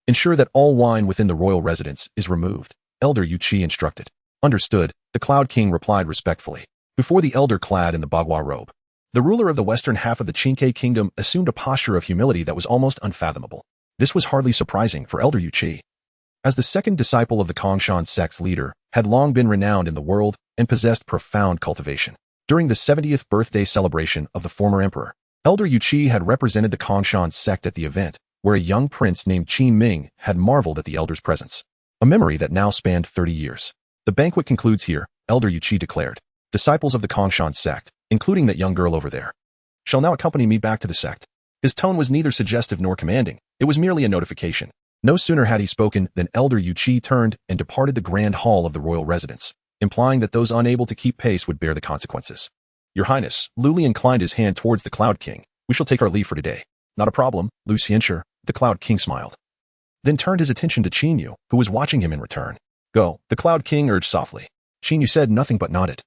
Ensure that all wine within the royal residence is removed, Elder Yu Qi instructed. Understood, the Cloud King replied respectfully. Before the elder clad in the bagua robe, the ruler of the western half of the Qinke kingdom assumed a posture of humility that was almost unfathomable. This was hardly surprising for Elder Yu Qi, as the second disciple of the Kongshan sect's leader had long been renowned in the world and possessed profound cultivation. During the 70th birthday celebration of the former emperor, Elder Yu Qi had represented the Kongshan sect at the event, where a young prince named Qin Ming had marveled at the elder's presence. A memory that now spanned 30 years. The banquet concludes here, Elder Yu Qi declared. Disciples of the Kongshan sect, including that young girl over there, shall now accompany me back to the sect. His tone was neither suggestive nor commanding. It was merely a notification. No sooner had he spoken than Elder Yu Qi turned and departed the grand hall of the royal residence, implying that those unable to keep pace would bear the consequences. Your Highness, Lu Li inclined his hand towards the Cloud King. We shall take our leave for today. Not a problem, Lu Xianchi. The Cloud King smiled. Then turned his attention to Qin Yu, who was watching him in return. Go, the Cloud King urged softly. Qin Yu said nothing but nodded,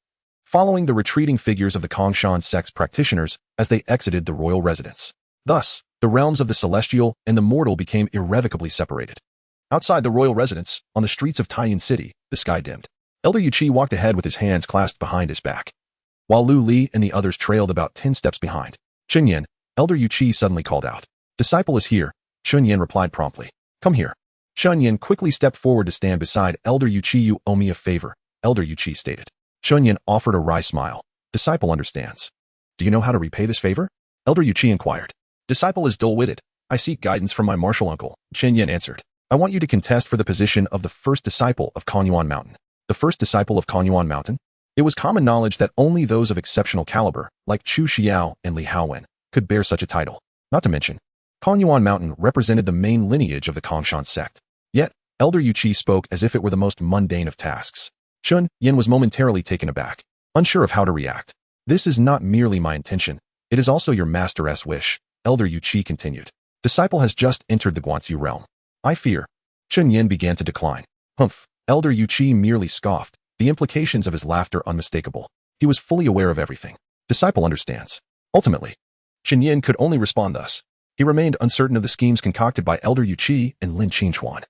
following the retreating figures of the Kongshan sect's practitioners as they exited the royal residence. Thus, the realms of the celestial and the mortal became irrevocably separated. Outside the royal residence, on the streets of Taiyin City, the sky dimmed. Elder Yu Qi walked ahead with his hands clasped behind his back, while Lu Li and the others trailed about 10 steps behind. Chun Yin, Elder Yu Qi suddenly called out. Disciple is here, Chun Yin replied promptly. Come here. Chun Yin quickly stepped forward to stand beside Elder Yu Qi. You owe me a favor, Elder Yu Qi stated. Chun Yin offered a wry smile. Disciple understands. Do you know how to repay this favor? Elder Yu Qi inquired. Disciple is dull-witted. I seek guidance from my martial uncle, Chun Yin answered. I want you to contest for the position of the first disciple of Konyuan Mountain. The first disciple of Konyuan Mountain? It was common knowledge that only those of exceptional caliber, like Chu Xiao and Li Haowen, could bear such a title. Not to mention, Konyuan Mountain represented the main lineage of the Kongshan sect. Yet, Elder Yu Qi spoke as if it were the most mundane of tasks. Chun Yin was momentarily taken aback, unsure of how to react. This is not merely my intention, it is also your master's wish, Elder Yu Qi continued. Disciple has just entered the Guanxi realm. I fear. Chun Yin began to decline. Humph. Elder Yu Qi merely scoffed, the implications of his laughter unmistakable. He was fully aware of everything. Disciple understands. Ultimately, Chun Yin could only respond thus. He remained uncertain of the schemes concocted by Elder Yu Qi and Lin Qinchuan.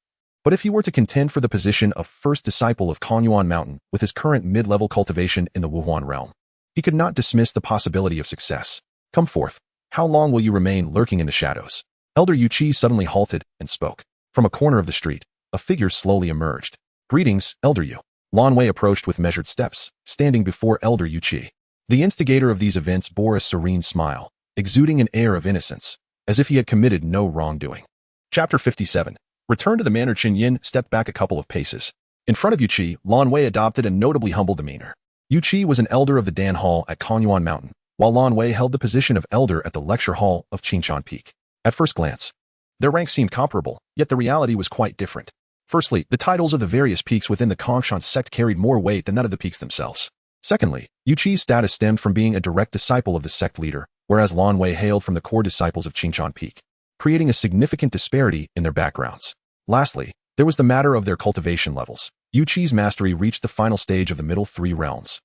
But if he were to contend for the position of first disciple of Konyuan Mountain with his current mid-level cultivation in the Wuhuan realm, he could not dismiss the possibility of success. Come forth. How long will you remain lurking in the shadows? Elder Yu Qi suddenly halted and spoke. From a corner of the street, a figure slowly emerged. Greetings, Elder Yu. Lan Wei approached with measured steps, standing before Elder Yu Qi. The instigator of these events bore a serene smile, exuding an air of innocence, as if he had committed no wrongdoing. Chapter 57. Return to the manor. Qin Yin stepped back a couple of paces. In front of Yu Qi, Lan Wei adopted a notably humble demeanor. Yu Qi was an elder of the Dan Hall at Konyuan Mountain, while Lan Wei held the position of elder at the lecture hall of Qingshan Peak. At first glance, their ranks seemed comparable, yet the reality was quite different. Firstly, the titles of the various peaks within the Kongshan sect carried more weight than that of the peaks themselves. Secondly, Yu Qi's status stemmed from being a direct disciple of the sect leader, whereas Lan Wei hailed from the core disciples of Qingshan Peak, creating a significant disparity in their backgrounds. Lastly, there was the matter of their cultivation levels. Yu Qi's mastery reached the final stage of the middle 3 realms,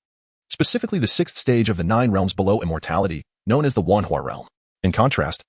specifically the 6th stage of the 9 realms below immortality, known as the Wanhua realm. In contrast,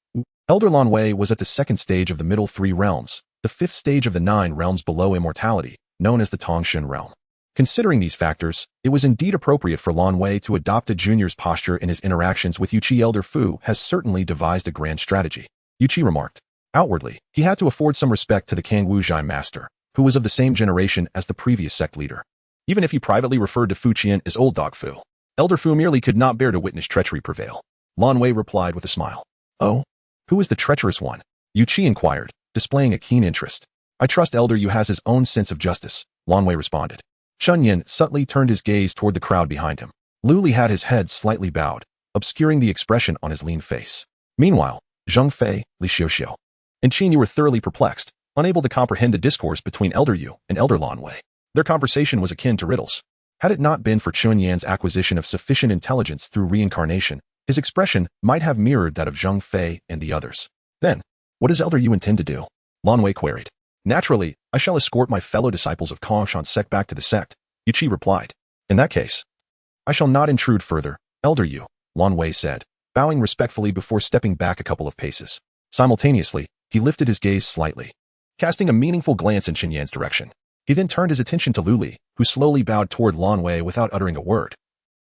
Elder Lan Wei was at the 2nd stage of the middle 3 realms, the 5th stage of the 9 realms below immortality, known as the Tongshan realm. Considering these factors, it was indeed appropriate for Lan Wei to adopt a junior's posture in his interactions with Yu Qi. Elder Fu has certainly devised a grand strategy, Yu Qi remarked. Outwardly, he had to afford some respect to the Kangwuzhai master, who was of the same generation as the previous sect leader. Even if he privately referred to Fu Qian as Old Dog Fu, Elder Fu merely could not bear to witness treachery prevail. Lan Wei replied with a smile. Oh? Who is the treacherous one? Yu Qi inquired, displaying a keen interest. I trust Elder Yu has his own sense of justice, Lan Wei responded. Shun Yin subtly turned his gaze toward the crowd behind him. Lu Li had his head slightly bowed, obscuring the expression on his lean face. Meanwhile, Zheng Fei, Li Xiuxiu, and Qin Yu were thoroughly perplexed, unable to comprehend the discourse between Elder Yu and Elder Lan Wei. Their conversation was akin to riddles. Had it not been for Chun Yan's acquisition of sufficient intelligence through reincarnation, his expression might have mirrored that of Zheng Fei and the others. Then, what does Elder Yu intend to do? Lan Wei queried. Naturally, I shall escort my fellow disciples of Kongshan sect back to the sect, Yu Qi replied. In that case, I shall not intrude further, Elder Yu, Lan Wei said, bowing respectfully before stepping back a couple of paces. Simultaneously, he lifted his gaze slightly, casting a meaningful glance in Qin Yan's direction. He then turned his attention to Lu Li, who slowly bowed toward Lan Wei without uttering a word.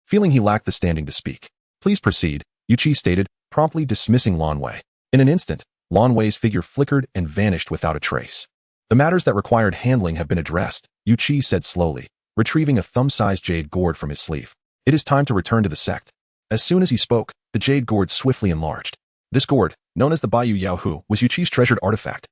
Feeling he lacked the standing to speak. Please proceed, Yu Qi stated, promptly dismissing Lan Wei. In an instant, Lan Wei's figure flickered and vanished without a trace. The matters that required handling have been addressed, Yu Qi said slowly, retrieving a thumb-sized jade gourd from his sleeve. It is time to return to the sect. As soon as he spoke, the jade gourd swiftly enlarged. This gourd, known as the Baiyu Yaohu, was Yu Qi's treasured artifact,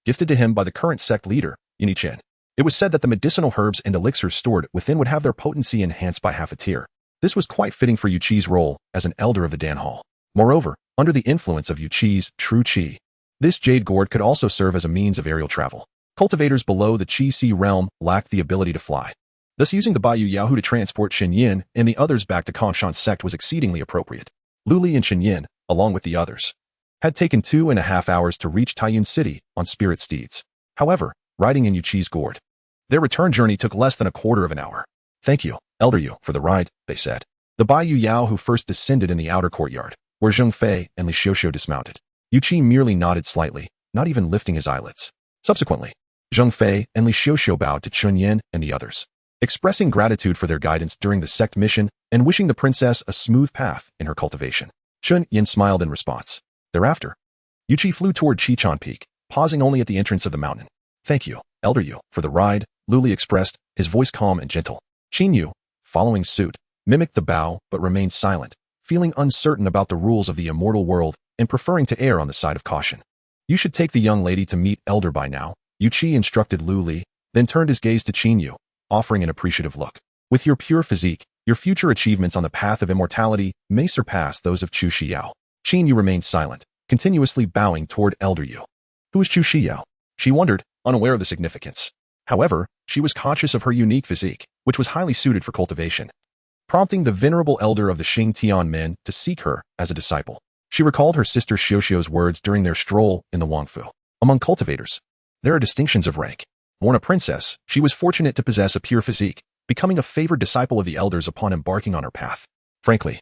gifted to him by the current sect leader, Yin Chen. It was said that the medicinal herbs and elixirs stored within would have their potency enhanced by half a tier. This was quite fitting for Yu Qi's role as an elder of the Dan Hall. Moreover, under the influence of Yu Qi's true qi, this jade gourd could also serve as a means of aerial travel. Cultivators below the Qi Si realm lacked the ability to fly. Thus using the Baiyu Yaohu to transport Qin Yin and the others back to Kongshan sect was exceedingly appropriate. Lu Li and Qin Yin, along with the others, had taken 2.5 hours to reach Taiyun City on spirit steeds. However, riding in Yu Qi's gourd, their return journey took less than a quarter of an hour. Thank you, Elder Yu, for the ride, they said. The Baiyu Yaohu first descended in the outer courtyard, where Zheng Fei and Li Xiuxiu dismounted. Yu Qi merely nodded slightly, not even lifting his eyelids. Subsequently, Zheng Fei and Li Xiuxiu bowed to Chun Yin and the others, expressing gratitude for their guidance during the sect mission and wishing the princess a smooth path in her cultivation. Chun Yin smiled in response. Thereafter, Yu Qi flew toward Qingshan Peak, pausing only at the entrance of the mountain. Thank you, Elder Yu, for the ride, Lu Li expressed, his voice calm and gentle. Qin Yu, following suit, mimicked the bow but remained silent, feeling uncertain about the rules of the immortal world and preferring to err on the side of caution. You should take the young lady to meet Elder by now, Yu Qi instructed Lu Li, then turned his gaze to Qin Yu, offering an appreciative look. With your pure physique, your future achievements on the path of immortality may surpass those of Chu Shiyao. Qin Yu remained silent, continuously bowing toward Elder Yu. Who is Chu Shiyao? She wondered, unaware of the significance. However, she was conscious of her unique physique, which was highly suited for cultivation, prompting the venerable elder of the Xing Tian men to seek her as a disciple. She recalled her sister Xiuxiu's words during their stroll in the Wangfu. Among cultivators, there are distinctions of rank. Born a princess, she was fortunate to possess a pure physique, becoming a favored disciple of the elders upon embarking on her path. Frankly,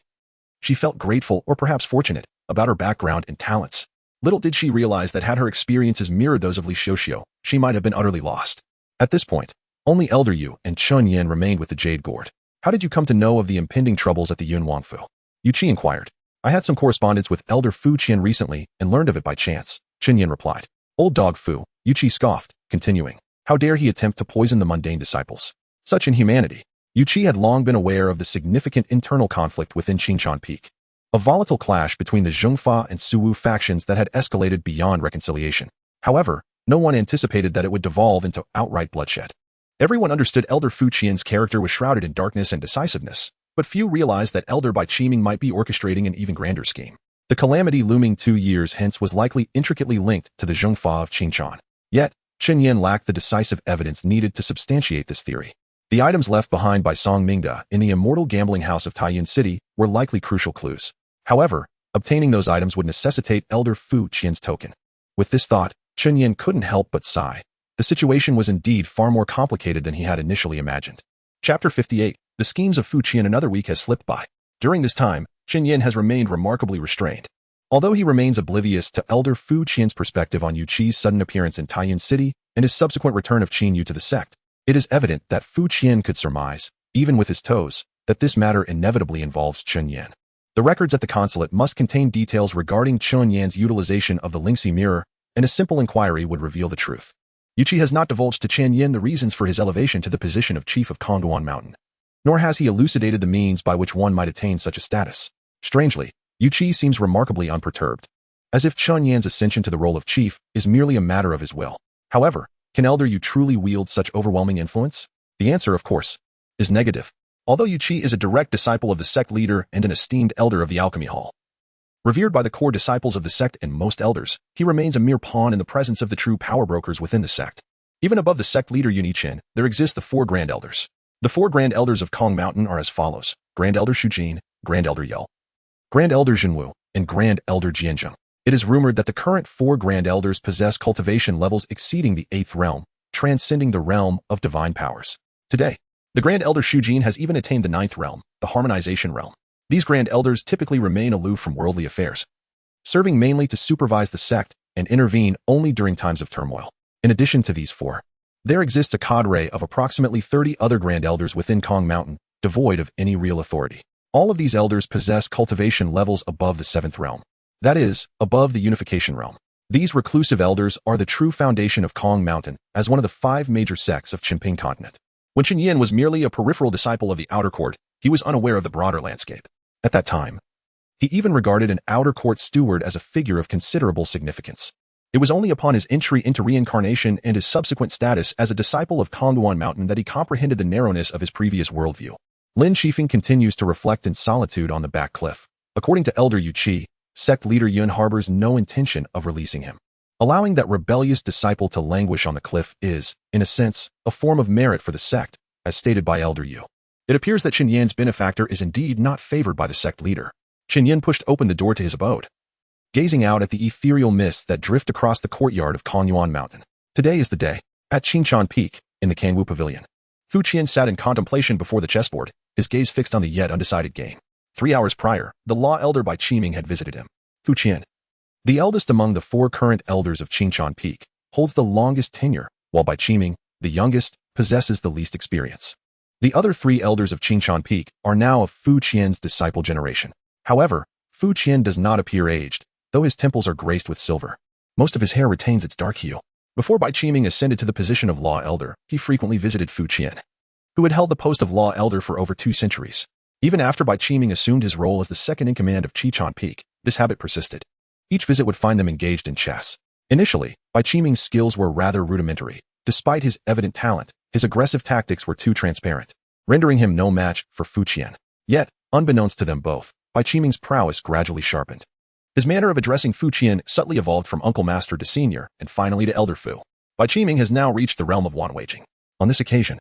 she felt grateful or perhaps fortunate about her background and talents. Little did she realize that had her experiences mirrored those of Li Xiuxiu, she might have been utterly lost. At this point, only Elder Yu and Chun Yin remained with the jade gourd. How did you come to know of the impending troubles at the Yun Wangfu? Yu Qi inquired. I had some correspondence with Elder Fu Qian recently and learned of it by chance, Chun Yin replied. Old dog Fu, Yu Qi scoffed, continuing. How dare he attempt to poison the mundane disciples? Such inhumanity. Yu Qi had long been aware of the significant internal conflict within Qingshan Peak, a volatile clash between the Zhongfa and Suwu factions that had escalated beyond reconciliation. However, no one anticipated that it would devolve into outright bloodshed. Everyone understood Elder Fu Qian's character was shrouded in darkness and decisiveness, but few realized that Elder Bai Qiming might be orchestrating an even grander scheme. The calamity looming 2 years hence was likely intricately linked to the Zhongfa of Qingshan. Yet, Chen Yan lacked the decisive evidence needed to substantiate this theory. The items left behind by Song Mingda in the immortal gambling house of Taiyuan City were likely crucial clues. However, obtaining those items would necessitate Elder Fu Qian's token. With this thought, Chen Yan couldn't help but sigh. The situation was indeed far more complicated than he had initially imagined. Chapter 58. The schemes of Fu Qian. Another week has slipped by. During this time, Chen Yan has remained remarkably restrained. Although he remains oblivious to Elder Fu Qian's perspective on Yu Qi's sudden appearance in Taiyuan City and his subsequent return of Qin Yu to the sect, it is evident that Fu Qian could surmise, even with his toes, that this matter inevitably involves Chen Yan. The records at the consulate must contain details regarding Chen Yan's utilization of the Lingxi mirror, and a simple inquiry would reveal the truth. Yu Qi has not divulged to Chen Yan the reasons for his elevation to the position of chief of Kongduan Mountain, nor has he elucidated the means by which one might attain such a status. Strangely, Yu Qi seems remarkably unperturbed, as if Chen Yan's ascension to the role of chief is merely a matter of his will. However, can Elder Yu truly wield such overwhelming influence? The answer, of course, is negative. Although Yu Qi is a direct disciple of the sect leader and an esteemed elder of the Alchemy Hall, revered by the core disciples of the sect and most elders, he remains a mere pawn in the presence of the true power brokers within the sect. Even above the sect leader Yunichen, there exist the 4 Grand Elders. The 4 Grand Elders of Kong Mountain are as follows: Grand Elder Shujin, Grand Elder Yao, Grand Elder Jinwu, and Grand Elder Jianzheng. It is rumored that the current 4 Grand Elders possess cultivation levels exceeding the 8th realm, transcending the realm of divine powers. Today, the Grand Elder Shujin has even attained the 9th realm, the harmonization realm. These Grand Elders typically remain aloof from worldly affairs, serving mainly to supervise the sect and intervene only during times of turmoil. In addition to these 4, there exists a cadre of approximately 30 other Grand Elders within Kong Mountain, devoid of any real authority. All of these elders possess cultivation levels above the 7th realm. That is, above the unification realm. These reclusive elders are the true foundation of Kong Mountain as one of the 5 major sects of Qinping continent. When Chen Yan was merely a peripheral disciple of the outer court, he was unaware of the broader landscape. At that time, he even regarded an outer court steward as a figure of considerable significance. It was only upon his entry into reincarnation and his subsequent status as a disciple of Kongduan Mountain that he comprehended the narrowness of his previous worldview. Lin Shifeng continues to reflect in solitude on the back cliff. According to Elder Yu Qi, sect leader Yun harbors no intention of releasing him. Allowing that rebellious disciple to languish on the cliff is, in a sense, a form of merit for the sect, as stated by Elder Yu. It appears that Chen Yan's benefactor is indeed not favored by the sect leader. Chen Yan pushed open the door to his abode, gazing out at the ethereal mists that drift across the courtyard of Kongyuan Mountain. Today is the day. At Qingshan Peak, in the Kangwu Pavilion, Fu Qian sat in contemplation before the chessboard, his gaze fixed on the yet undecided game. 3 hours prior, the law elder Bai Qiming had visited him. Fu Qian, the eldest among the 4 current elders of Qingshan Peak, holds the longest tenure, while Bai Qiming, the youngest, possesses the least experience. The other 3 elders of Qingshan Peak are now of Fu Qian's disciple generation. However, Fu Qian does not appear aged, though his temples are graced with silver. Most of his hair retains its dark hue. Before Bai Qiming ascended to the position of law elder, he frequently visited Fu Qian, who had held the post of law elder for over 2 centuries. Even after Bai Qiming assumed his role as the second-in-command of Qingshan Peak, this habit persisted. Each visit would find them engaged in chess. Initially, Bai Qiming's skills were rather rudimentary. Despite his evident talent, his aggressive tactics were too transparent, rendering him no match for Fu Qian. Yet, unbeknownst to them both, Bai Qiming's prowess gradually sharpened. His manner of addressing Fu Qian subtly evolved from uncle master to senior, and finally to elder Fu. Bai Qiming has now reached the realm of Wanweijing. On this occasion,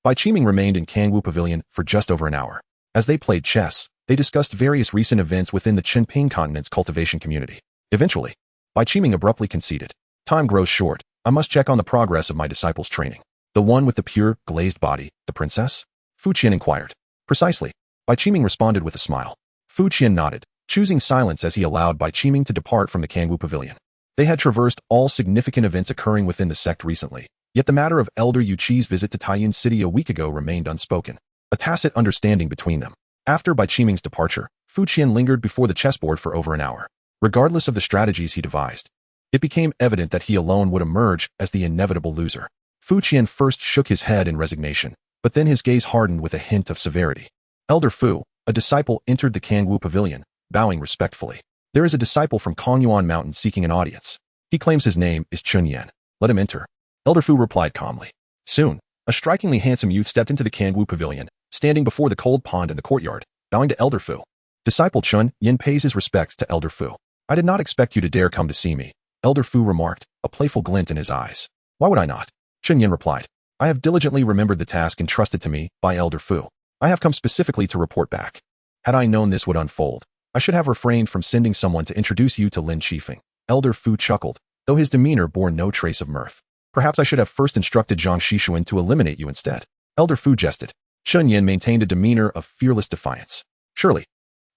Bai Qiming remained in Kangwu Pavilion for just over an hour. As they played chess, they discussed various recent events within the Qinping continent's cultivation community. Eventually, Bai Qiming abruptly conceded. Time grows short. I must check on the progress of my disciple's training. The one with the pure, glazed body, the princess? Fu Qian inquired. Precisely. Bai Qiming responded with a smile. Fu Qian nodded, choosing silence as he allowed Bai Qiming to depart from the Kangwu Pavilion. They had traversed all significant events occurring within the sect recently, yet the matter of Elder Yu Qi's visit to Taiyuan City a week ago remained unspoken, a tacit understanding between them. After Bai Qiming's departure, Fu Qian lingered before the chessboard for over an hour. Regardless of the strategies he devised, it became evident that he alone would emerge as the inevitable loser. Fu Qian first shook his head in resignation, but then his gaze hardened with a hint of severity. Elder Fu, a disciple, entered the Kangwu pavilion, bowing respectfully. There is a disciple from Kongyuan Mountain seeking an audience. He claims his name is Chun Yan. Let him enter. Elder Fu replied calmly. Soon, a strikingly handsome youth stepped into the Kangwu pavilion, standing before the cold pond in the courtyard, bowing to Elder Fu. Disciple Chun Yan pays his respects to Elder Fu. I did not expect you to dare come to see me, Elder Fu remarked, a playful glint in his eyes. Why would I not? Chun Yan replied. I have diligently remembered the task entrusted to me by Elder Fu. I have come specifically to report back. Had I known this would unfold, I should have refrained from sending someone to introduce you to Lin Qifeng. Elder Fu chuckled, though his demeanor bore no trace of mirth. Perhaps I should have first instructed Zhang Xishuan to eliminate you instead. Elder Fu jested. Chun Yan maintained a demeanor of fearless defiance. Surely,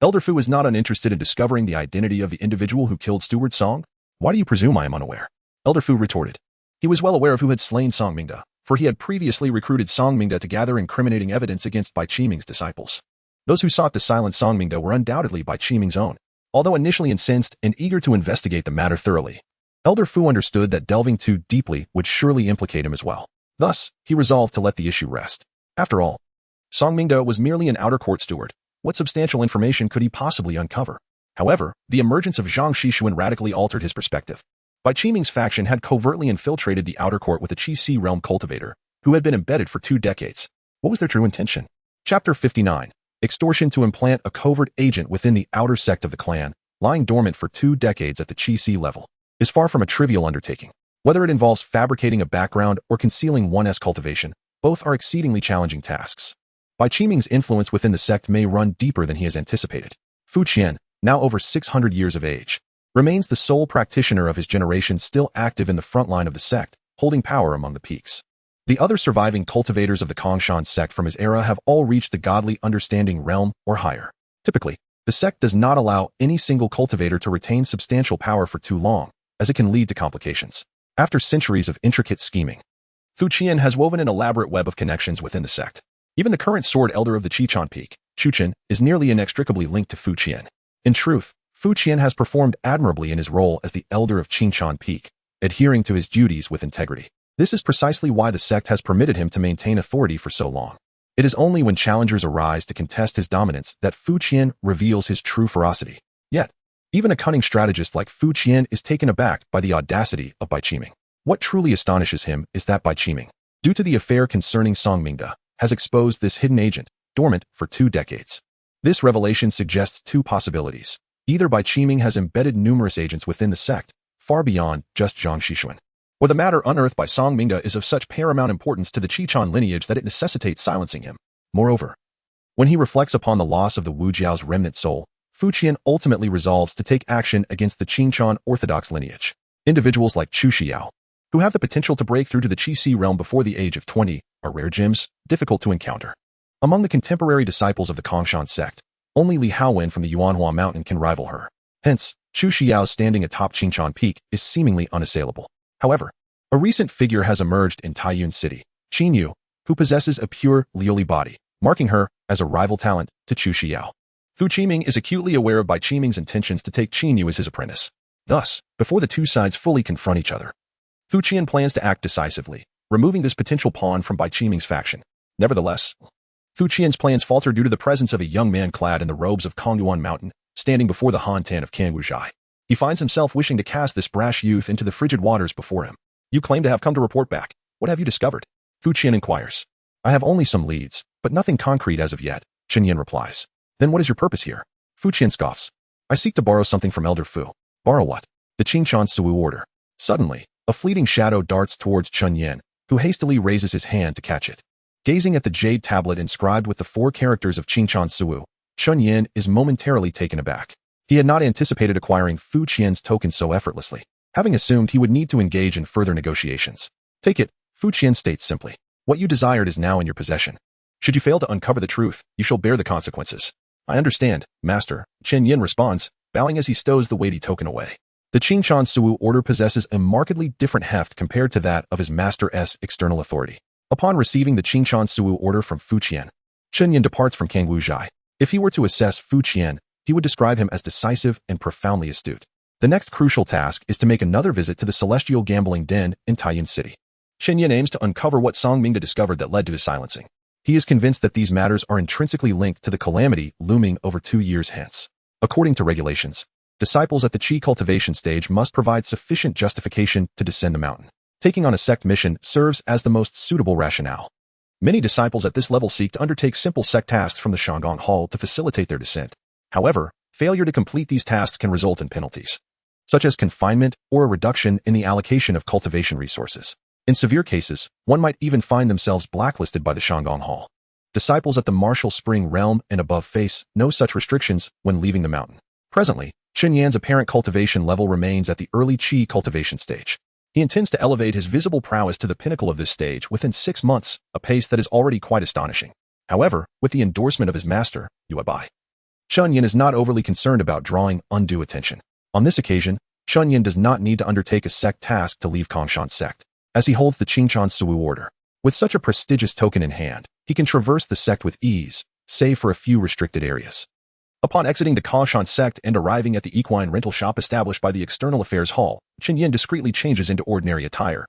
Elder Fu is not uninterested in discovering the identity of the individual who killed Steward Song? Why do you presume I am unaware? Elder Fu retorted. He was well aware of who had slain Song Mingda, for he had previously recruited Song Mingda to gather incriminating evidence against Bai Qiming's disciples. Those who sought to silence Song Mingda were undoubtedly Bai Qiming's own. Although initially incensed and eager to investigate the matter thoroughly, Elder Fu understood that delving too deeply would surely implicate him as well. Thus, he resolved to let the issue rest. After all, Song Mingda was merely an outer court steward. What substantial information could he possibly uncover? However, the emergence of Zhang Xishuan radically altered his perspective. Bai Qiming's faction had covertly infiltrated the outer court with a Qi realm cultivator, who had been embedded for 2 decades. What was their true intention? Chapter 59. Extortion to implant a covert agent within the outer sect of the clan, lying dormant for 2 decades at the Qi level, is far from a trivial undertaking. Whether it involves fabricating a background or concealing one's cultivation, both are exceedingly challenging tasks. Bai Qiming's influence within the sect may run deeper than he has anticipated. Fu Qian, now over 600 years of age, remains the sole practitioner of his generation still active in the front line of the sect, holding power among the peaks. The other surviving cultivators of the Kongshan sect from his era have all reached the godly understanding realm or higher. Typically, the sect does not allow any single cultivator to retain substantial power for too long, as it can lead to complications. After centuries of intricate scheming, Fu Qian has woven an elaborate web of connections within the sect. Even the current sword elder of the Qichen Peak, Chu Chen, is nearly inextricably linked to Fu Qian. In truth, Fu Qian has performed admirably in his role as the elder of Qichen Peak, adhering to his duties with integrity. This is precisely why the sect has permitted him to maintain authority for so long. It is only when challengers arise to contest his dominance that Fu Qian reveals his true ferocity. Yet, even a cunning strategist like Fu Qian is taken aback by the audacity of Bai Qiming. What truly astonishes him is that Bai Qiming, due to the affair concerning Song Mingda, has exposed this hidden agent, dormant for 2 decades. This revelation suggests 2 possibilities. Either Bai Qiming has embedded numerous agents within the sect, far beyond just Zhang Xishuan, or the matter unearthed by Song Mingda is of such paramount importance to the Qichen lineage that it necessitates silencing him. Moreover, when he reflects upon the loss of the Wu Jiao's remnant soul, Fu Qian ultimately resolves to take action against the Qichen orthodox lineage. Individuals like Chu Xiao, who have the potential to break through to the Qi realm before the age of 20, are rare gems, difficult to encounter. Among the contemporary disciples of the Kongshan sect, only Li Haowen from the Yuanhua mountain can rival her. Hence, Chu Xiao standing atop Qichen Peak is seemingly unassailable. However, a recent figure has emerged in Taiyuan City, Qin Yu, who possesses a pure Liuli body, marking her as a rival talent to Chu Xiao. Fu Qiming is acutely aware of Bai Qiming's intentions to take Qin Yu as his apprentice. Thus, before the 2 sides fully confront each other, Fu Qian plans to act decisively, removing this potential pawn from Bai Qiming's faction. Nevertheless, Fu Qian's plans falter due to the presence of a young man clad in the robes of Kongyuan Mountain, standing before the Han Tan of Kangwuzhai. He finds himself wishing to cast this brash youth into the frigid waters before him. You claim to have come to report back. What have you discovered? Fu Qian inquires. I have only some leads, but nothing concrete as of yet, Chen Yan replies. Then what is your purpose here? Fu Qian scoffs. I seek to borrow something from Elder Fu. Borrow what? The Qingchan Suwu order. Suddenly, a fleeting shadow darts towards Chen Yan, who hastily raises his hand to catch it. Gazing at the jade tablet inscribed with the 4 characters of Qingchan Suwu, Chen Yan is momentarily taken aback. He had not anticipated acquiring Fu Qian's token so effortlessly, having assumed he would need to engage in further negotiations. Take it, Fu Qian states simply. What you desired is now in your possession. Should you fail to uncover the truth, you shall bear the consequences. I understand, Master, Chen Yan responds, bowing as he stows the weighty token away. The Qingchan Suwu order possesses a markedly different heft compared to that of his master's external authority. Upon receiving the Qingchan Suwu order from Fu Qian, Chen Yan departs from Kangwuzhai. If he were to assess Fu Qian, he would describe him as decisive and profoundly astute. The next crucial task is to make another visit to the celestial gambling den in Taiyuan City. Chen Yan aims to uncover what Song Mingda discovered that led to his silencing. He is convinced that these matters are intrinsically linked to the calamity looming over 2 years hence. According to regulations, disciples at the Qi cultivation stage must provide sufficient justification to descend the mountain. Taking on a sect mission serves as the most suitable rationale. Many disciples at this level seek to undertake simple sect tasks from the Shanggong Hall to facilitate their descent. However, failure to complete these tasks can result in penalties, such as confinement or a reduction in the allocation of cultivation resources. In severe cases, one might even find themselves blacklisted by the Shanggong Hall. Disciples at the Martial Spring realm and above face no such restrictions when leaving the mountain. Presently, Chen Yan's apparent cultivation level remains at the early Qi cultivation stage. He intends to elevate his visible prowess to the pinnacle of this stage within 6 months, a pace that is already quite astonishing. However, with the endorsement of his master, Yue Bai, Chen Yan is not overly concerned about drawing undue attention. On this occasion, Chen Yan does not need to undertake a sect task to leave Kongshan's sect, as he holds the Qingquan Suwu order. With such a prestigious token in hand, he can traverse the sect with ease, save for a few restricted areas. Upon exiting the Kongshan sect and arriving at the equine rental shop established by the External Affairs Hall, Chen Yan discreetly changes into ordinary attire,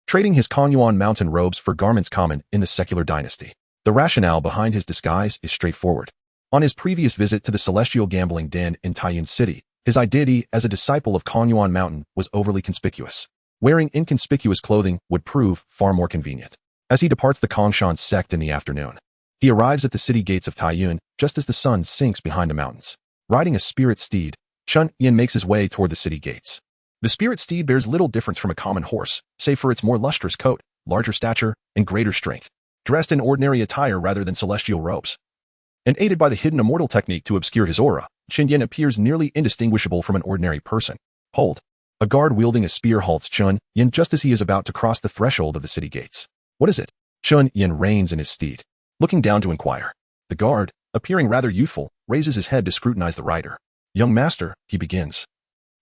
trading his Kongyuan mountain robes for garments common in the secular dynasty. The rationale behind his disguise is straightforward. On his previous visit to the celestial gambling den in Taiyuan City, his identity as a disciple of Kongyuan Mountain was overly conspicuous. Wearing inconspicuous clothing would prove far more convenient. As he departs the Kongshan sect in the afternoon, he arrives at the city gates of Taiyuan just as the sun sinks behind the mountains. Riding a spirit steed, Chen Yan makes his way toward the city gates. The spirit steed bears little difference from a common horse, save for its more lustrous coat, larger stature, and greater strength. Dressed in ordinary attire rather than celestial robes, and aided by the hidden immortal technique to obscure his aura, Chen Yan appears nearly indistinguishable from an ordinary person. Hold! A guard wielding a spear halts Chen Yan just as he is about to cross the threshold of the city gates. What is it? Chen Yan reins in his steed, looking down to inquire. The guard, appearing rather youthful, raises his head to scrutinize the rider. Young master, he begins,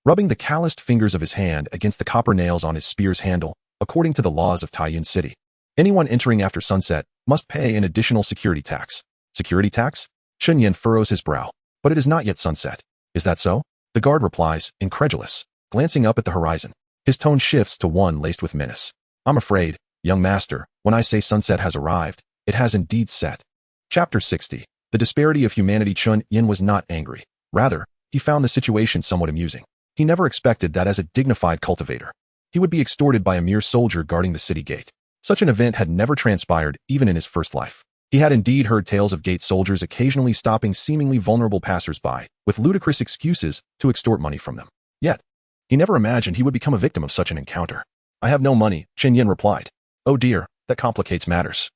rubbing the calloused fingers of his hand against the copper nails on his spear's handle. According to the laws of Taiyuan City, anyone entering after sunset must pay an additional security tax. Security tax? Chen Yan furrows his brow. But it is not yet sunset. Is that so? The guard replies, incredulous, glancing up at the horizon. His tone shifts to one laced with menace. I'm afraid, young master, when I say sunset has arrived, it has indeed set. Chapter 60. The disparity of humanity. Chen Yan was not angry. Rather, he found the situation somewhat amusing. He never expected that as a dignified cultivator, he would be extorted by a mere soldier guarding the city gate. Such an event had never transpired even in his first life. He had indeed heard tales of gate soldiers occasionally stopping seemingly vulnerable passers-by with ludicrous excuses to extort money from them. Yet, he never imagined he would become a victim of such an encounter. I have no money, Chen Yan replied. Oh dear, that complicates matters.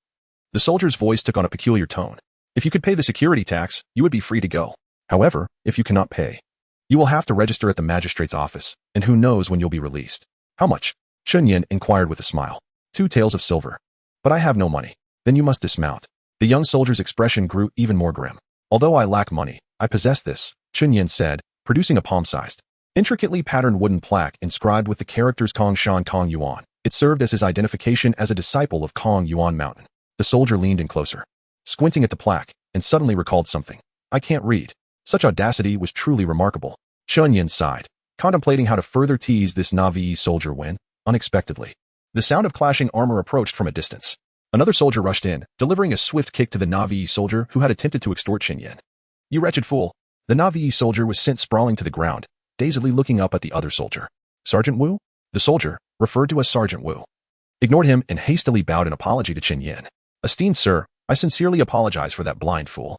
The soldier's voice took on a peculiar tone. If you could pay the security tax, you would be free to go. However, if you cannot pay, you will have to register at the magistrate's office, and who knows when you'll be released. How much? Chen Yan inquired with a smile. 2 taels of silver. But I have no money. Then you must dismount. The young soldier's expression grew even more grim. Although I lack money, I possess this, Chen Yan said, producing a palm-sized, intricately patterned wooden plaque inscribed with the characters Kongshan Kong Yuan. It served as his identification as a disciple of Kong Yuan Mountain. The soldier leaned in closer, squinting at the plaque, and suddenly recalled something. I can't read. Such audacity was truly remarkable. Chen Yan sighed, contemplating how to further tease this Na'vi soldier when, unexpectedly, the sound of clashing armor approached from a distance. Another soldier rushed in, delivering a swift kick to the Na'vi soldier who had attempted to extort Chen Yan. You wretched fool. The Na'vi soldier was sent sprawling to the ground, dazedly looking up at the other soldier. Sergeant Wu? The soldier, referred to as Sergeant Wu, ignored him and hastily bowed an apology to Chen Yan. Esteemed sir, I sincerely apologize for that blind fool.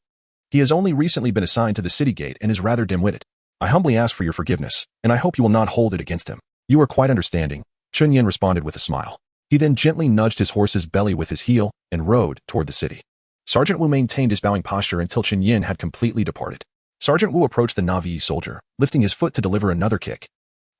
He has only recently been assigned to the city gate and is rather dim-witted. I humbly ask for your forgiveness, and I hope you will not hold it against him. You are quite understanding, Chen Yan responded with a smile. He then gently nudged his horse's belly with his heel and rode toward the city. Sergeant Wu maintained his bowing posture until Chen Yan had completely departed. Sergeant Wu approached the Na'vi soldier, lifting his foot to deliver another kick.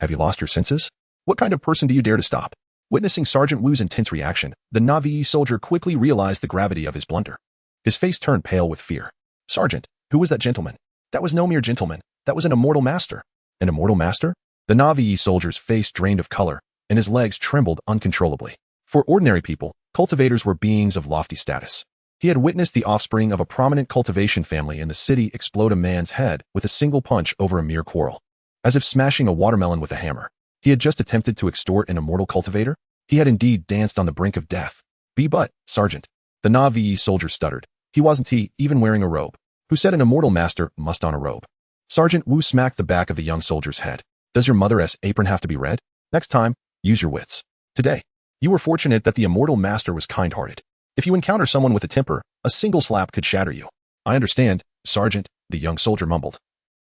Have you lost your senses? What kind of person do you dare to stop? Witnessing Sergeant Wu's intense reaction, the Na'vi soldier quickly realized the gravity of his blunder. His face turned pale with fear. Sergeant, who was that gentleman? That was no mere gentleman. That was an immortal master. An immortal master? The Na'vi soldier's face drained of color, and his legs trembled uncontrollably. For ordinary people, cultivators were beings of lofty status. He had witnessed the offspring of a prominent cultivation family in the city explode a man's head with a single punch over a mere quarrel. As if smashing a watermelon with a hammer, he had just attempted to extort an immortal cultivator. He had indeed danced on the brink of death. But, Sergeant. The Na'vi soldier stuttered. He wasn't even wearing a robe. Who said an immortal master must on a robe? Sergeant Wu smacked the back of the young soldier's head. Does your mother's apron have to be red? Next time, use your wits. Today, you were fortunate that the immortal master was kind-hearted. If you encounter someone with a temper, a single slap could shatter you. I understand, Sergeant, the young soldier mumbled,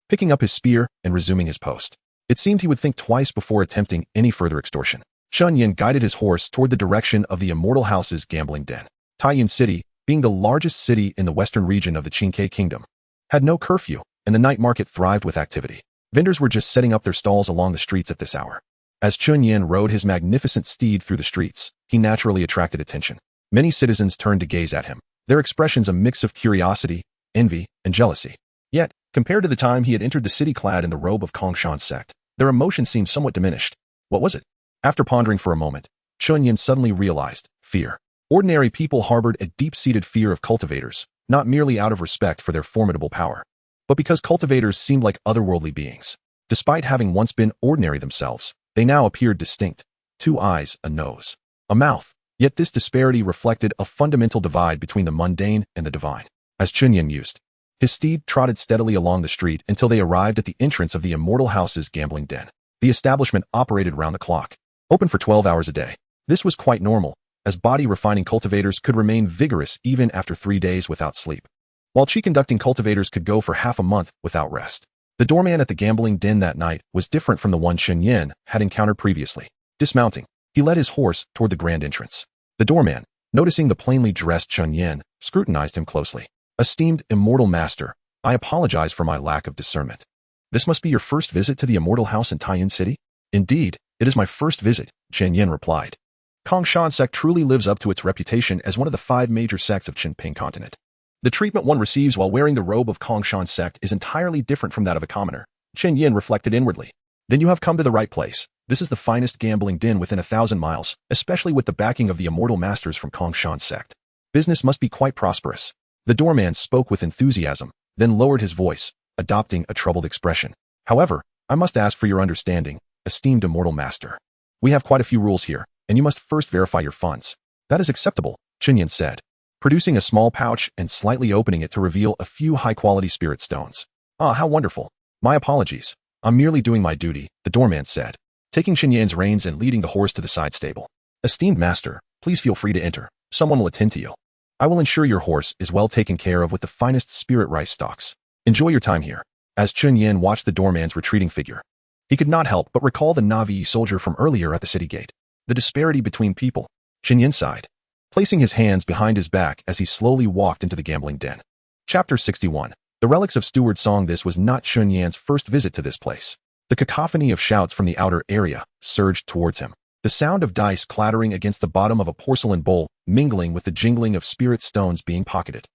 picking up his spear and resuming his post. It seemed he would think twice before attempting any further extortion. Chun Yin guided his horse toward the direction of the Immortal House's gambling den. Taiyuan City, being the largest city in the western region of the Qingke Kingdom, had no curfew, and the night market thrived with activity. Vendors were just setting up their stalls along the streets at this hour. As Chun Yin rode his magnificent steed through the streets, he naturally attracted attention. Many citizens turned to gaze at him, their expressions a mix of curiosity, envy, and jealousy. Yet, compared to the time he had entered the city clad in the robe of Kongshan's sect, their emotion seemed somewhat diminished. What was it? After pondering for a moment, Chun Yin suddenly realized fear. Ordinary people harbored a deep-seated fear of cultivators, not merely out of respect for their formidable power, but because cultivators seemed like otherworldly beings. Despite having once been ordinary themselves, they now appeared distinct. 2 eyes, a nose, a mouth. Yet this disparity reflected a fundamental divide between the mundane and the divine. As Chun Yin mused, his steed trotted steadily along the street until they arrived at the entrance of the Immortal House's gambling den. The establishment operated round the clock, open for 12 hours a day. This was quite normal, as body-refining cultivators could remain vigorous even after 3 days without sleep, while chi-conducting cultivators could go for half a month without rest. The doorman at the gambling den that night was different from the one Chun Yin had encountered previously. Dismounting, he led his horse toward the grand entrance. The doorman, noticing the plainly dressed Chun Yin, scrutinized him closely. Esteemed Immortal Master, I apologize for my lack of discernment. This must be your first visit to the Immortal House in Taiyuan City? Indeed, it is my first visit, Chun Yin replied. Kongshan sect truly lives up to its reputation as one of the 5 major sects of Qingping continent. The treatment one receives while wearing the robe of Kongshan sect is entirely different from that of a commoner. Chun Yin reflected inwardly. Then you have come to the right place. This is the finest gambling den within 1,000 miles, especially with the backing of the immortal masters from Kongshan sect. Business must be quite prosperous. The doorman spoke with enthusiasm, then lowered his voice, adopting a troubled expression. However, I must ask for your understanding, esteemed immortal master. We have quite a few rules here, and you must first verify your funds. That is acceptable, Chun Yin said, producing a small pouch and slightly opening it to reveal a few high-quality spirit stones. Ah, how wonderful. My apologies. I'm merely doing my duty, the doorman said, taking Chun Yin's reins and leading the horse to the side stable. Esteemed master, please feel free to enter. Someone will attend to you. I will ensure your horse is well taken care of with the finest spirit rice stalks. Enjoy your time here. As Chun Yin watched the doorman's retreating figure, he could not help but recall the Na'vi soldier from earlier at the city gate. The disparity between people. Chun Yin sighed, placing his hands behind his back as he slowly walked into the gambling den. Chapter 61. The Relics of Steward Song. This was not Chun Yin's first visit to this place. The cacophony of shouts from the outer area surged towards him. The sound of dice clattering against the bottom of a porcelain bowl, mingling with the jingling of spirit stones being pocketed,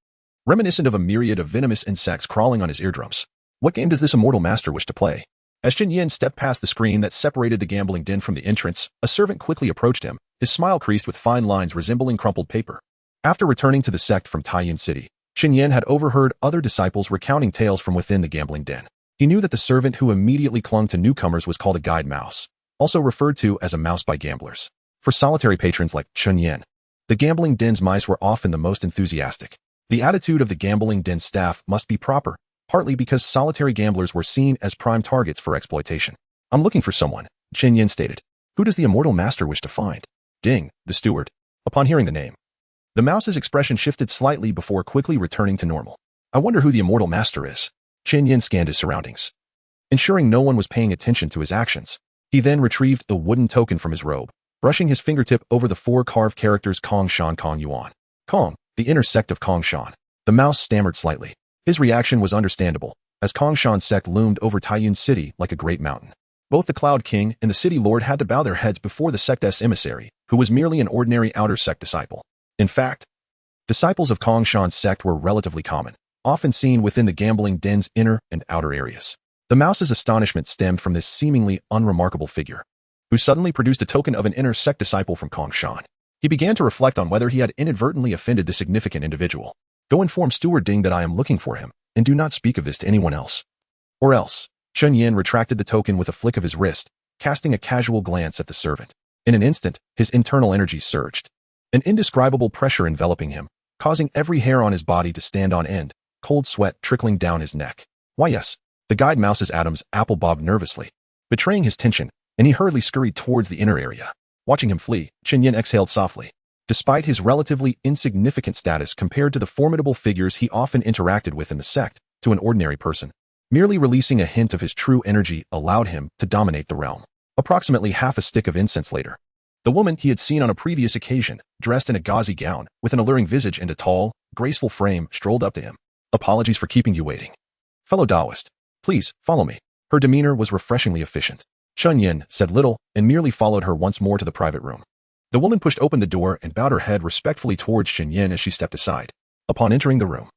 reminiscent of a myriad of venomous insects crawling on his eardrums. What game does this immortal master wish to play? As Chun Yin stepped past the screen that separated the gambling den from the entrance, a servant quickly approached him, his smile creased with fine lines resembling crumpled paper. After returning to the sect from Taiyuan City, Chun Yin had overheard other disciples recounting tales from within the gambling den. He knew that the servant who immediately clung to newcomers was called a guide mouse, also referred to as a mouse by gamblers. For solitary patrons like Chun Yin, the gambling den's mice were often the most enthusiastic. The attitude of the gambling den staff must be proper, partly because solitary gamblers were seen as prime targets for exploitation. I'm looking for someone, Chun Yin stated. Who does the immortal master wish to find? Ding, the steward. Upon hearing the name, the mouse's expression shifted slightly before quickly returning to normal. I wonder who the immortal master is. Chun Yin scanned his surroundings, ensuring no one was paying attention to his actions. He then retrieved the wooden token from his robe, brushing his fingertip over the 4 carved characters Kongshan Kong Yuan. Kong, the inner sect of Kongshan. The mouse stammered slightly. His reaction was understandable, as Kongshan sect loomed over Taiyuan City like a great mountain. Both the Cloud King and the City Lord had to bow their heads before the sect's emissary, who was merely an ordinary outer sect disciple. In fact, disciples of Kongshan's sect were relatively common, often seen within the gambling den's inner and outer areas. The mouse's astonishment stemmed from this seemingly unremarkable figure, who suddenly produced a token of an inner sect disciple from Kongshan. He began to reflect on whether he had inadvertently offended the significant individual. Go inform Steward Ding that I am looking for him, and do not speak of this to anyone else. Or else. Chun Yin retracted the token with a flick of his wrist, casting a casual glance at the servant. In an instant, his internal energy surged, an indescribable pressure enveloping him, causing every hair on his body to stand on end, cold sweat trickling down his neck. Why yes, the guide mouse's Adam's apple bobbed nervously, betraying his tension, and he hurriedly scurried towards the inner area. Watching him flee, Chen Yin exhaled softly. Despite his relatively insignificant status compared to the formidable figures he often interacted with in the sect, to an ordinary person, merely releasing a hint of his true energy allowed him to dominate the realm. Approximately half a stick of incense later, the woman he had seen on a previous occasion, dressed in a gauzy gown, with an alluring visage and a tall, graceful frame, strolled up to him. Apologies for keeping you waiting. Fellow Taoist, please, follow me. Her demeanor was refreshingly efficient. Chen Yin said little and merely followed her once more to the private room. The woman pushed open the door and bowed her head respectfully towards Chen Yin as she stepped aside. Upon entering the room,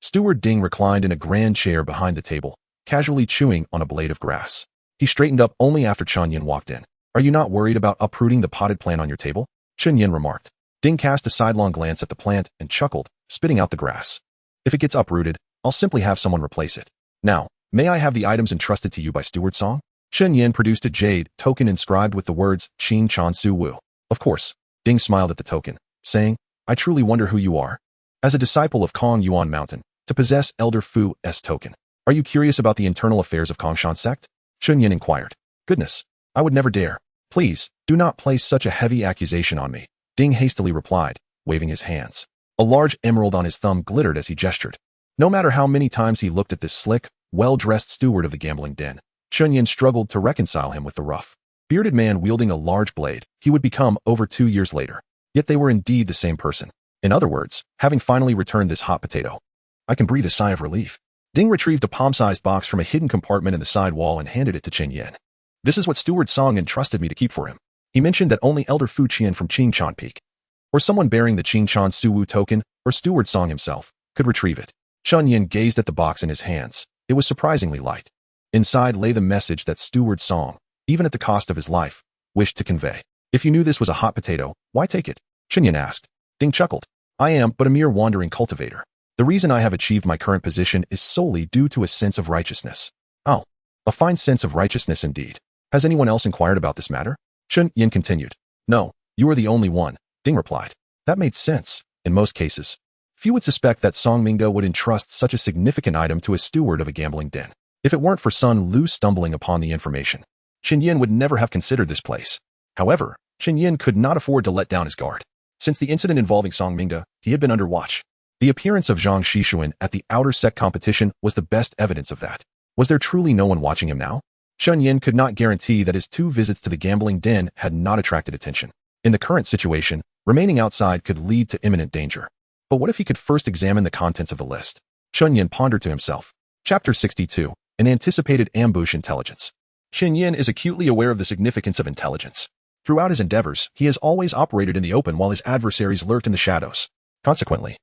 Steward Ding reclined in a grand chair behind the table, casually chewing on a blade of grass. He straightened up only after Chen Yin walked in. Are you not worried about uprooting the potted plant on your table? Chen Yin remarked. Ding cast a sidelong glance at the plant and chuckled, spitting out the grass. If it gets uprooted, I'll simply have someone replace it. Now, may I have the items entrusted to you by Steward Song? Chen Yin produced a jade token inscribed with the words Qing Chan Su Wu. Of course. Ding smiled at the token, saying, I truly wonder who you are. As a disciple of Kong Yuan Mountain, to possess Elder Fu's token. Are you curious about the internal affairs of Kongshan sect? Chen Yin inquired. Goodness, I would never dare. Please, do not place such a heavy accusation on me. Ding hastily replied, waving his hands. A large emerald on his thumb glittered as he gestured. No matter how many times he looked at this slick, well-dressed steward of the gambling den, Chen Yin struggled to reconcile him with the rough, bearded man wielding a large blade he would become over 2 years later. Yet they were indeed the same person. In other words, having finally returned this hot potato, I can breathe a sigh of relief. Ding retrieved a palm-sized box from a hidden compartment in the side wall and handed it to Chen Yin. This is what Steward Song entrusted me to keep for him. He mentioned that only Elder Fu Qian from Qingchan Peak, or someone bearing the Qingchan Suwu token, or Steward Song himself, could retrieve it. Chen Yin gazed at the box in his hands. It was surprisingly light. Inside lay the message that Steward Song, even at the cost of his life, wished to convey. If you knew this was a hot potato, why take it? Chen Yin asked. Ding chuckled. I am but a mere wandering cultivator. The reason I have achieved my current position is solely due to a sense of righteousness. Oh, a fine sense of righteousness indeed. Has anyone else inquired about this matter? Chen Yin continued. No, you are the only one, Ding replied. That made sense. In most cases, few would suspect that Song Mingo would entrust such a significant item to a steward of a gambling den. If it weren't for Sun Lu stumbling upon the information, Chen Yin would never have considered this place. However, Chen Yin could not afford to let down his guard. Since the incident involving Song Mingda, he had been under watch. The appearance of Zhang Shishuan at the outer sect competition was the best evidence of that. Was there truly no one watching him now? Chen Yin could not guarantee that his 2 visits to the gambling den had not attracted attention. In the current situation, remaining outside could lead to imminent danger. But what if he could first examine the contents of the list? Chen Yin pondered to himself. Chapter 62, An Anticipated Ambush Intelligence. Chen Yin is acutely aware of the significance of intelligence. Throughout his endeavors, he has always operated in the open while his adversaries lurked in the shadows. Consequently,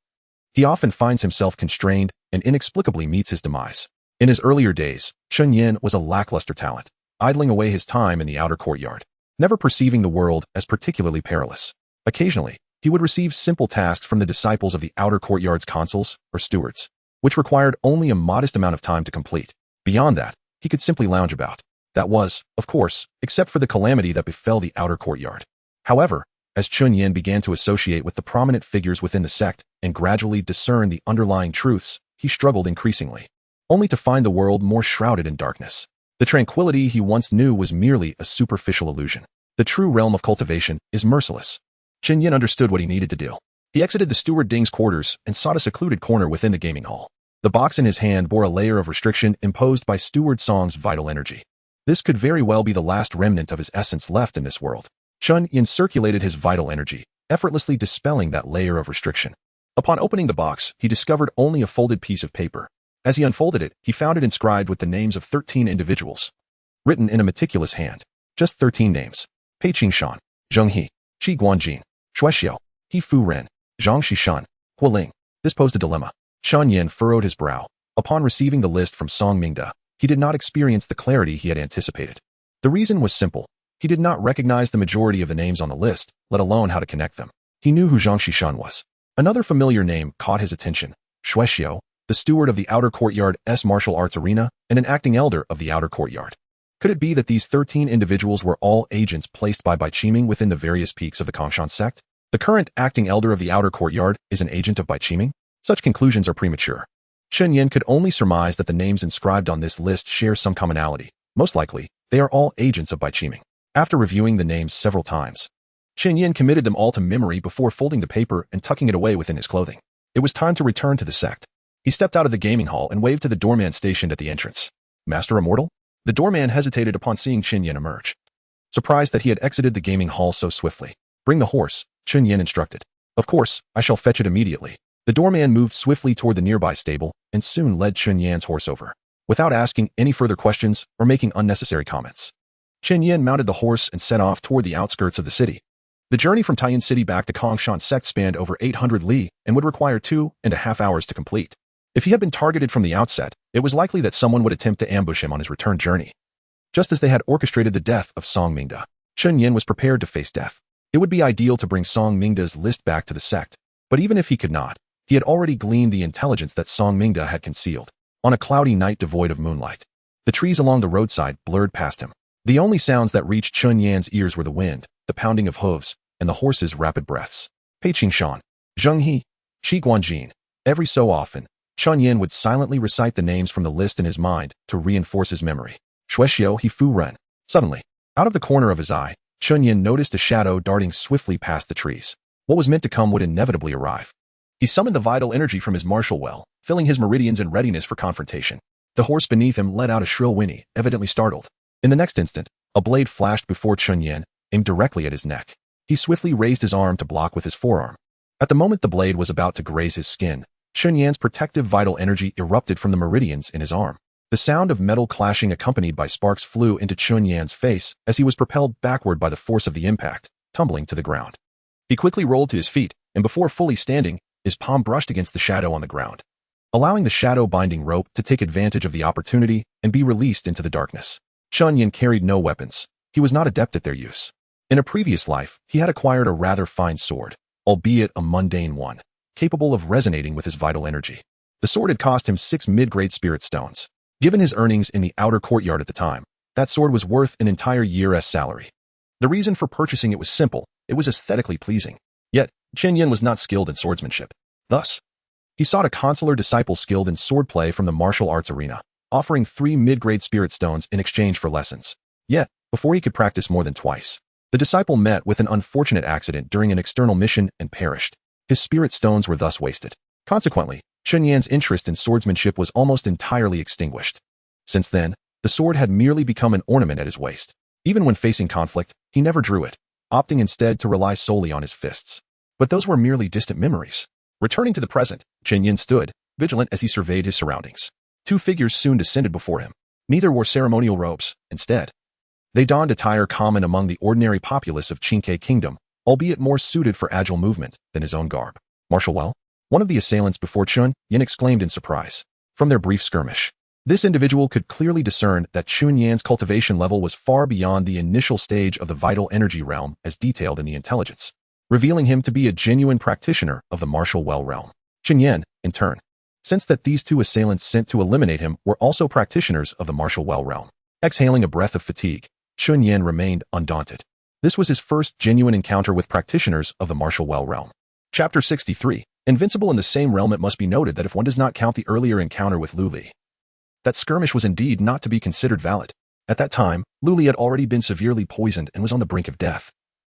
he often finds himself constrained and inexplicably meets his demise. In his earlier days, Chen Yin was a lackluster talent, idling away his time in the outer courtyard, never perceiving the world as particularly perilous. Occasionally, he would receive simple tasks from the disciples of the outer courtyard's consuls or stewards, which required only a modest amount of time to complete. Beyond that, he could simply lounge about. That was, of course, except for the calamity that befell the outer courtyard. However, as Chen Yin began to associate with the prominent figures within the sect and gradually discern the underlying truths, he struggled increasingly, only to find the world more shrouded in darkness. The tranquility he once knew was merely a superficial illusion. The true realm of cultivation is merciless. Chen Yin understood what he needed to do. He exited the steward Ding's quarters and sought a secluded corner within the gaming hall. The box in his hand bore a layer of restriction imposed by Steward Song's vital energy. This could very well be the last remnant of his essence left in this world. Chen Yin circulated his vital energy, effortlessly dispelling that layer of restriction. Upon opening the box, he discovered only a folded piece of paper. As he unfolded it, he found it inscribed with the names of 13 individuals, written in a meticulous hand. Just 13 names. Pei Qingshan, Zheng He, Qi Guanjin, Shuexiao, He Fu Ren, Zhang Xishan, Hua Ling. This posed a dilemma. Chen Yin furrowed his brow. Upon receiving the list from Song Mingda, he did not experience the clarity he had anticipated. The reason was simple. He did not recognize the majority of the names on the list, let alone how to connect them. He knew who Zhang Xishan was. Another familiar name caught his attention. Shuexiao, the steward of the outer courtyard's martial arts arena and an acting elder of the outer courtyard. Could it be that these 13 individuals were all agents placed by Bai Qiming within the various peaks of the Kongshan sect? The current acting elder of the outer courtyard is an agent of Bai Qiming? Such conclusions are premature. Chen Yin could only surmise that the names inscribed on this list share some commonality. Most likely, they are all agents of Bai Qiming. After reviewing the names several times, Chen Yin committed them all to memory before folding the paper and tucking it away within his clothing. It was time to return to the sect. He stepped out of the gaming hall and waved to the doorman stationed at the entrance. Master Immortal? The doorman hesitated upon seeing Chen Yin emerge, surprised that he had exited the gaming hall so swiftly. Bring the horse, Chen Yin instructed. Of course, I shall fetch it immediately. The doorman moved swiftly toward the nearby stable and soon led Chen Yan's horse over, without asking any further questions or making unnecessary comments. Chen Yin mounted the horse and set off toward the outskirts of the city. The journey from Taiyan City back to Kongshan Sect spanned over 800 li and would require 2.5 hours to complete. If he had been targeted from the outset, it was likely that someone would attempt to ambush him on his return journey. Just as they had orchestrated the death of Song Mingda, Chen Yin was prepared to face death. It would be ideal to bring Song Mingda's list back to the sect, but even if he could not, he had already gleaned the intelligence that Song Mingda had concealed. On a cloudy night devoid of moonlight, the trees along the roadside blurred past him. The only sounds that reached Chen Yan's ears were the wind, the pounding of hooves, and the horse's rapid breaths. Pei Qingshan, Zheng He, Shi Guanjin. Every so often, Chen Yin would silently recite the names from the list in his mind to reinforce his memory. Shuexiu He Fu Ren. Suddenly, out of the corner of his eye, Chen Yin noticed a shadow darting swiftly past the trees. What was meant to come would inevitably arrive. He summoned the vital energy from his martial well, filling his meridians in readiness for confrontation. The horse beneath him let out a shrill whinny, evidently startled. In the next instant, a blade flashed before Chen Yin, aimed directly at his neck. He swiftly raised his arm to block with his forearm. At the moment the blade was about to graze his skin, Chen Yan's protective vital energy erupted from the meridians in his arm. The sound of metal clashing accompanied by sparks flew into Chen Yan's face as he was propelled backward by the force of the impact, tumbling to the ground. He quickly rolled to his feet, and before fully standing, his palm brushed against the shadow on the ground, allowing the shadow-binding rope to take advantage of the opportunity and be released into the darkness. Chen Yin carried no weapons. He was not adept at their use. In a previous life, he had acquired a rather fine sword, albeit a mundane one, capable of resonating with his vital energy. The sword had cost him 6 mid-grade spirit stones. Given his earnings in the outer courtyard at the time, that sword was worth an entire year's salary. The reason for purchasing it was simple. It was aesthetically pleasing. Yet, Chen Yin was not skilled in swordsmanship. Thus, he sought a consular disciple skilled in swordplay from the martial arts arena, offering 3 mid-grade spirit stones in exchange for lessons. Yet, before he could practice more than twice, the disciple met with an unfortunate accident during an external mission and perished. His spirit stones were thus wasted. Consequently, Chen Yan's interest in swordsmanship was almost entirely extinguished. Since then, the sword had merely become an ornament at his waist. Even when facing conflict, he never drew it, opting instead to rely solely on his fists. But those were merely distant memories. Returning to the present, Chen Yin stood, vigilant as he surveyed his surroundings. 2 figures soon descended before him. Neither wore ceremonial robes. Instead, they donned attire common among the ordinary populace of Qingke Kingdom, albeit more suited for agile movement than his own garb. Marshal Well? One of the assailants before Chen Yin exclaimed in surprise. From their brief skirmish, this individual could clearly discern that Chen Yan's cultivation level was far beyond the initial stage of the vital energy realm as detailed in the intelligence, revealing him to be a genuine practitioner of the martial well realm. Chen Yin, in turn, sensed that these 2 assailants sent to eliminate him were also practitioners of the martial well realm. Exhaling a breath of fatigue, Chen Yin remained undaunted. This was his first genuine encounter with practitioners of the martial well realm. Chapter 63. Invincible in the same realm. It must be noted that if one does not count the earlier encounter with Lu Li, that skirmish was indeed not to be considered valid. At that time, Lu Li had already been severely poisoned and was on the brink of death,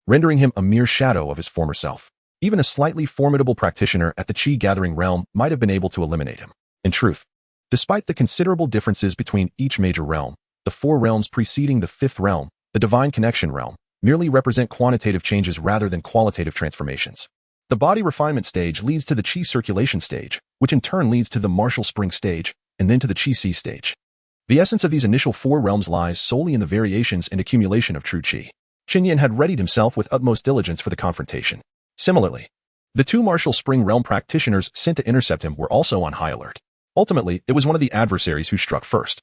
rendering him a mere shadow of his former self. Even a slightly formidable practitioner at the Qi-gathering realm might have been able to eliminate him. In truth, despite the considerable differences between each major realm, the 4 realms preceding the 5th realm, the Divine Connection realm, merely represent quantitative changes rather than qualitative transformations. The body refinement stage leads to the Qi circulation stage, which in turn leads to the martial spring stage, and then to the Qi Si stage. The essence of these initial 4 realms lies solely in the variations and accumulation of true Qi. Chen Yin had readied himself with utmost diligence for the confrontation. Similarly, the 2 martial spring realm practitioners sent to intercept him were also on high alert. Ultimately, it was one of the adversaries who struck first,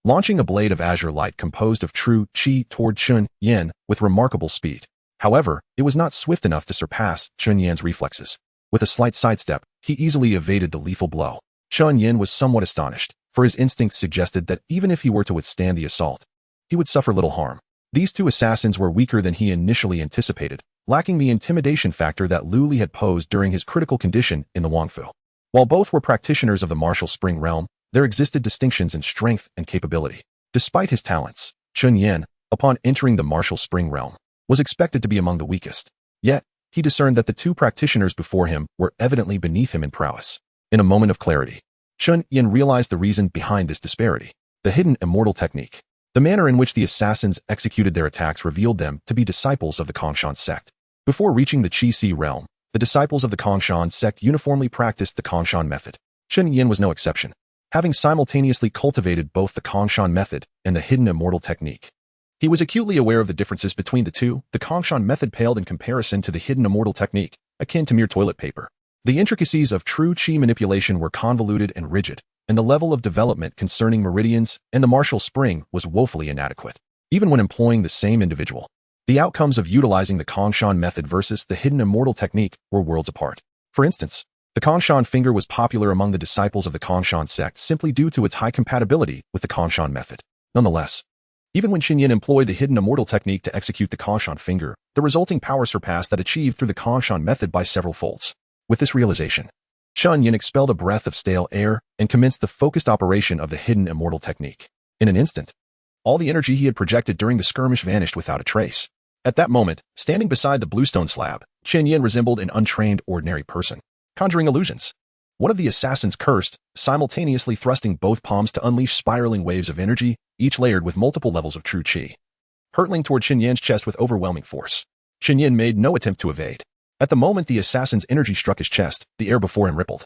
launching a blade of azure light composed of true Qi toward Chen Yin with remarkable speed. However, it was not swift enough to surpass Chen Yan's reflexes. With a slight sidestep, he easily evaded the lethal blow. Chen Yin was somewhat astonished, for his instincts suggested that even if he were to withstand the assault, he would suffer little harm. These 2 assassins were weaker than he initially anticipated, lacking the intimidation factor that Lu Li had posed during his critical condition in the Wangfu. While both were practitioners of the martial spring realm, there existed distinctions in strength and capability. Despite his talents, Chun Yan, upon entering the martial spring realm, was expected to be among the weakest. Yet, he discerned that the two practitioners before him were evidently beneath him in prowess. In a moment of clarity, Chun Yan realized the reason behind this disparity: the hidden immortal technique. The manner in which the assassins executed their attacks revealed them to be disciples of the Kongshan sect. Before reaching the Qi-Si realm, the disciples of the Kongshan sect uniformly practiced the Kongshan method. Chun Yan was no exception, having simultaneously cultivated both the Kongshan method and the hidden immortal technique. He was acutely aware of the differences between the two. The Kongshan method paled in comparison to the hidden immortal technique, akin to mere toilet paper. The intricacies of true Qi manipulation were convoluted and rigid, and the level of development concerning meridians and the martial spring was woefully inadequate. Even when employing the same individual, the outcomes of utilizing the Kongshan method versus the hidden immortal technique were worlds apart. For instance, the Kongshan finger was popular among the disciples of the Kongshan sect simply due to its high compatibility with the Kongshan method. Nonetheless, even when Chun Yan employed the hidden immortal technique to execute the Kongshan finger, the resulting power surpassed that achieved through the Kongshan method by several folds. With this realization, Chun Yan expelled a breath of stale air and commenced the focused operation of the hidden immortal technique. In an instant, all the energy he had projected during the skirmish vanished without a trace. At that moment, standing beside the bluestone slab, Chun Yan resembled an untrained ordinary person, conjuring illusions. One of the assassins cursed, simultaneously thrusting both palms to unleash spiraling waves of energy, each layered with multiple levels of true Qi, hurtling toward Chun Yan's chest with overwhelming force. Chun Yan made no attempt to evade. At the moment the assassin's energy struck his chest, the air before him rippled,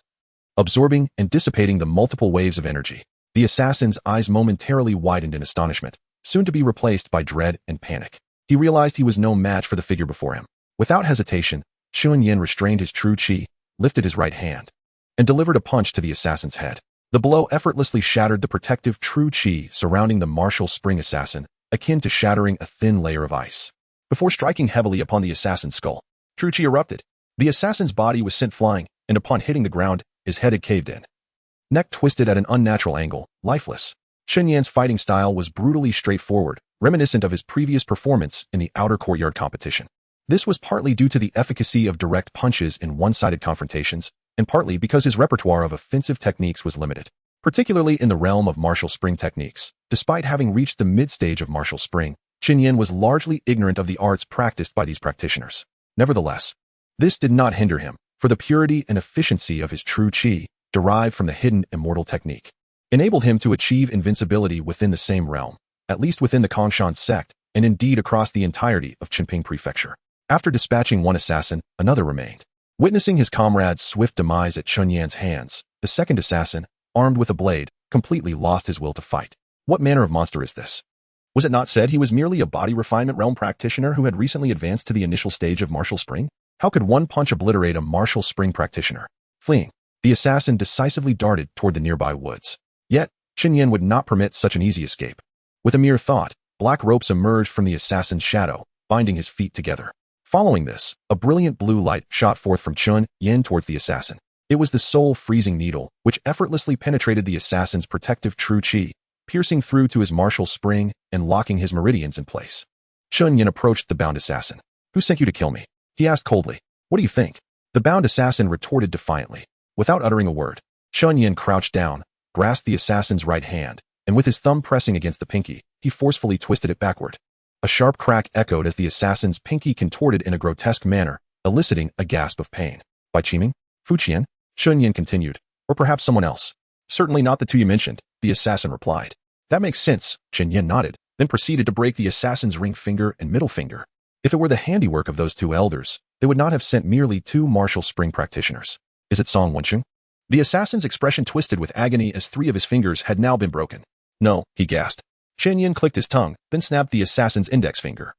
absorbing and dissipating the multiple waves of energy. The assassin's eyes momentarily widened in astonishment, soon to be replaced by dread and panic. He realized he was no match for the figure before him. Without hesitation, Chun Yan restrained his true Qi, lifted his right hand, and delivered a punch to the assassin's head. The blow effortlessly shattered the protective true Qi surrounding the martial spring assassin, akin to shattering a thin layer of ice. Before striking heavily upon the assassin's skull, true Qi erupted. The assassin's body was sent flying, and upon hitting the ground, his head had caved in. Neck twisted at an unnatural angle, lifeless. Chun Yan's fighting style was brutally straightforward, reminiscent of his previous performance in the outer courtyard competition. This was partly due to the efficacy of direct punches in one-sided confrontations, and partly because his repertoire of offensive techniques was limited, particularly in the realm of martial spring techniques. Despite having reached the mid-stage of martial spring, Chun Yan was largely ignorant of the arts practiced by these practitioners. Nevertheless, this did not hinder him, for the purity and efficiency of his true Qi, derived from the hidden immortal technique, enabled him to achieve invincibility within the same realm, at least within the Kongshan sect, and indeed across the entirety of Chunping Prefecture. After dispatching one assassin, another remained. Witnessing his comrade's swift demise at Chun Yan's hands, the second assassin, armed with a blade, completely lost his will to fight. What manner of monster is this? Was it not said he was merely a body refinement realm practitioner who had recently advanced to the initial stage of martial spring? How could one punch obliterate a martial spring practitioner? Fleeing, the assassin decisively darted toward the nearby woods. Yet, Chun Yan would not permit such an easy escape. With a mere thought, black ropes emerged from the assassin's shadow, binding his feet together. Following this, a brilliant blue light shot forth from Chun Yan towards the assassin. It was the soul-freezing needle, which effortlessly penetrated the assassin's protective true Qi, piercing through to his martial spring and locking his meridians in place. Chun Yan approached the bound assassin. "Who sent you to kill me?" he asked coldly. "What do you think?" The bound assassin retorted defiantly. Without uttering a word, Chun Yan crouched down, grasped the assassin's right hand, and with his thumb pressing against the pinky, he forcefully twisted it backward. A sharp crack echoed as the assassin's pinky contorted in a grotesque manner, eliciting a gasp of pain. "By Qiming? Fuqian?" Chun Yan continued. "Or perhaps someone else?" "Certainly not the two you mentioned," the assassin replied. "That makes sense," Chun Yan nodded, then proceeded to break the assassin's ring finger and middle finger. If it were the handiwork of those two elders, they would not have sent merely two martial spring practitioners. "Is it Song Wencheng?" The assassin's expression twisted with agony as three of his fingers had now been broken. "No," he gasped. Chun Yan clicked his tongue, then snapped the assassin's index finger,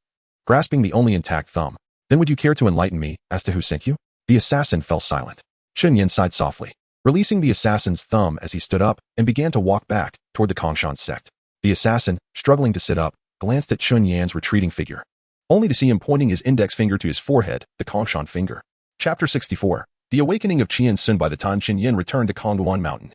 grasping the only intact thumb. "Then would you care to enlighten me as to who sent you?" The assassin fell silent. Chun Yan sighed softly, releasing the assassin's thumb as he stood up and began to walk back toward the Kongshan sect. The assassin, struggling to sit up, glanced at Chun Yan's retreating figure, only to see him pointing his index finger to his forehead, the Kongshan finger. Chapter 64. The Awakening of Qian Sun. By the time Chun Yan returned to Kongguan Mountain,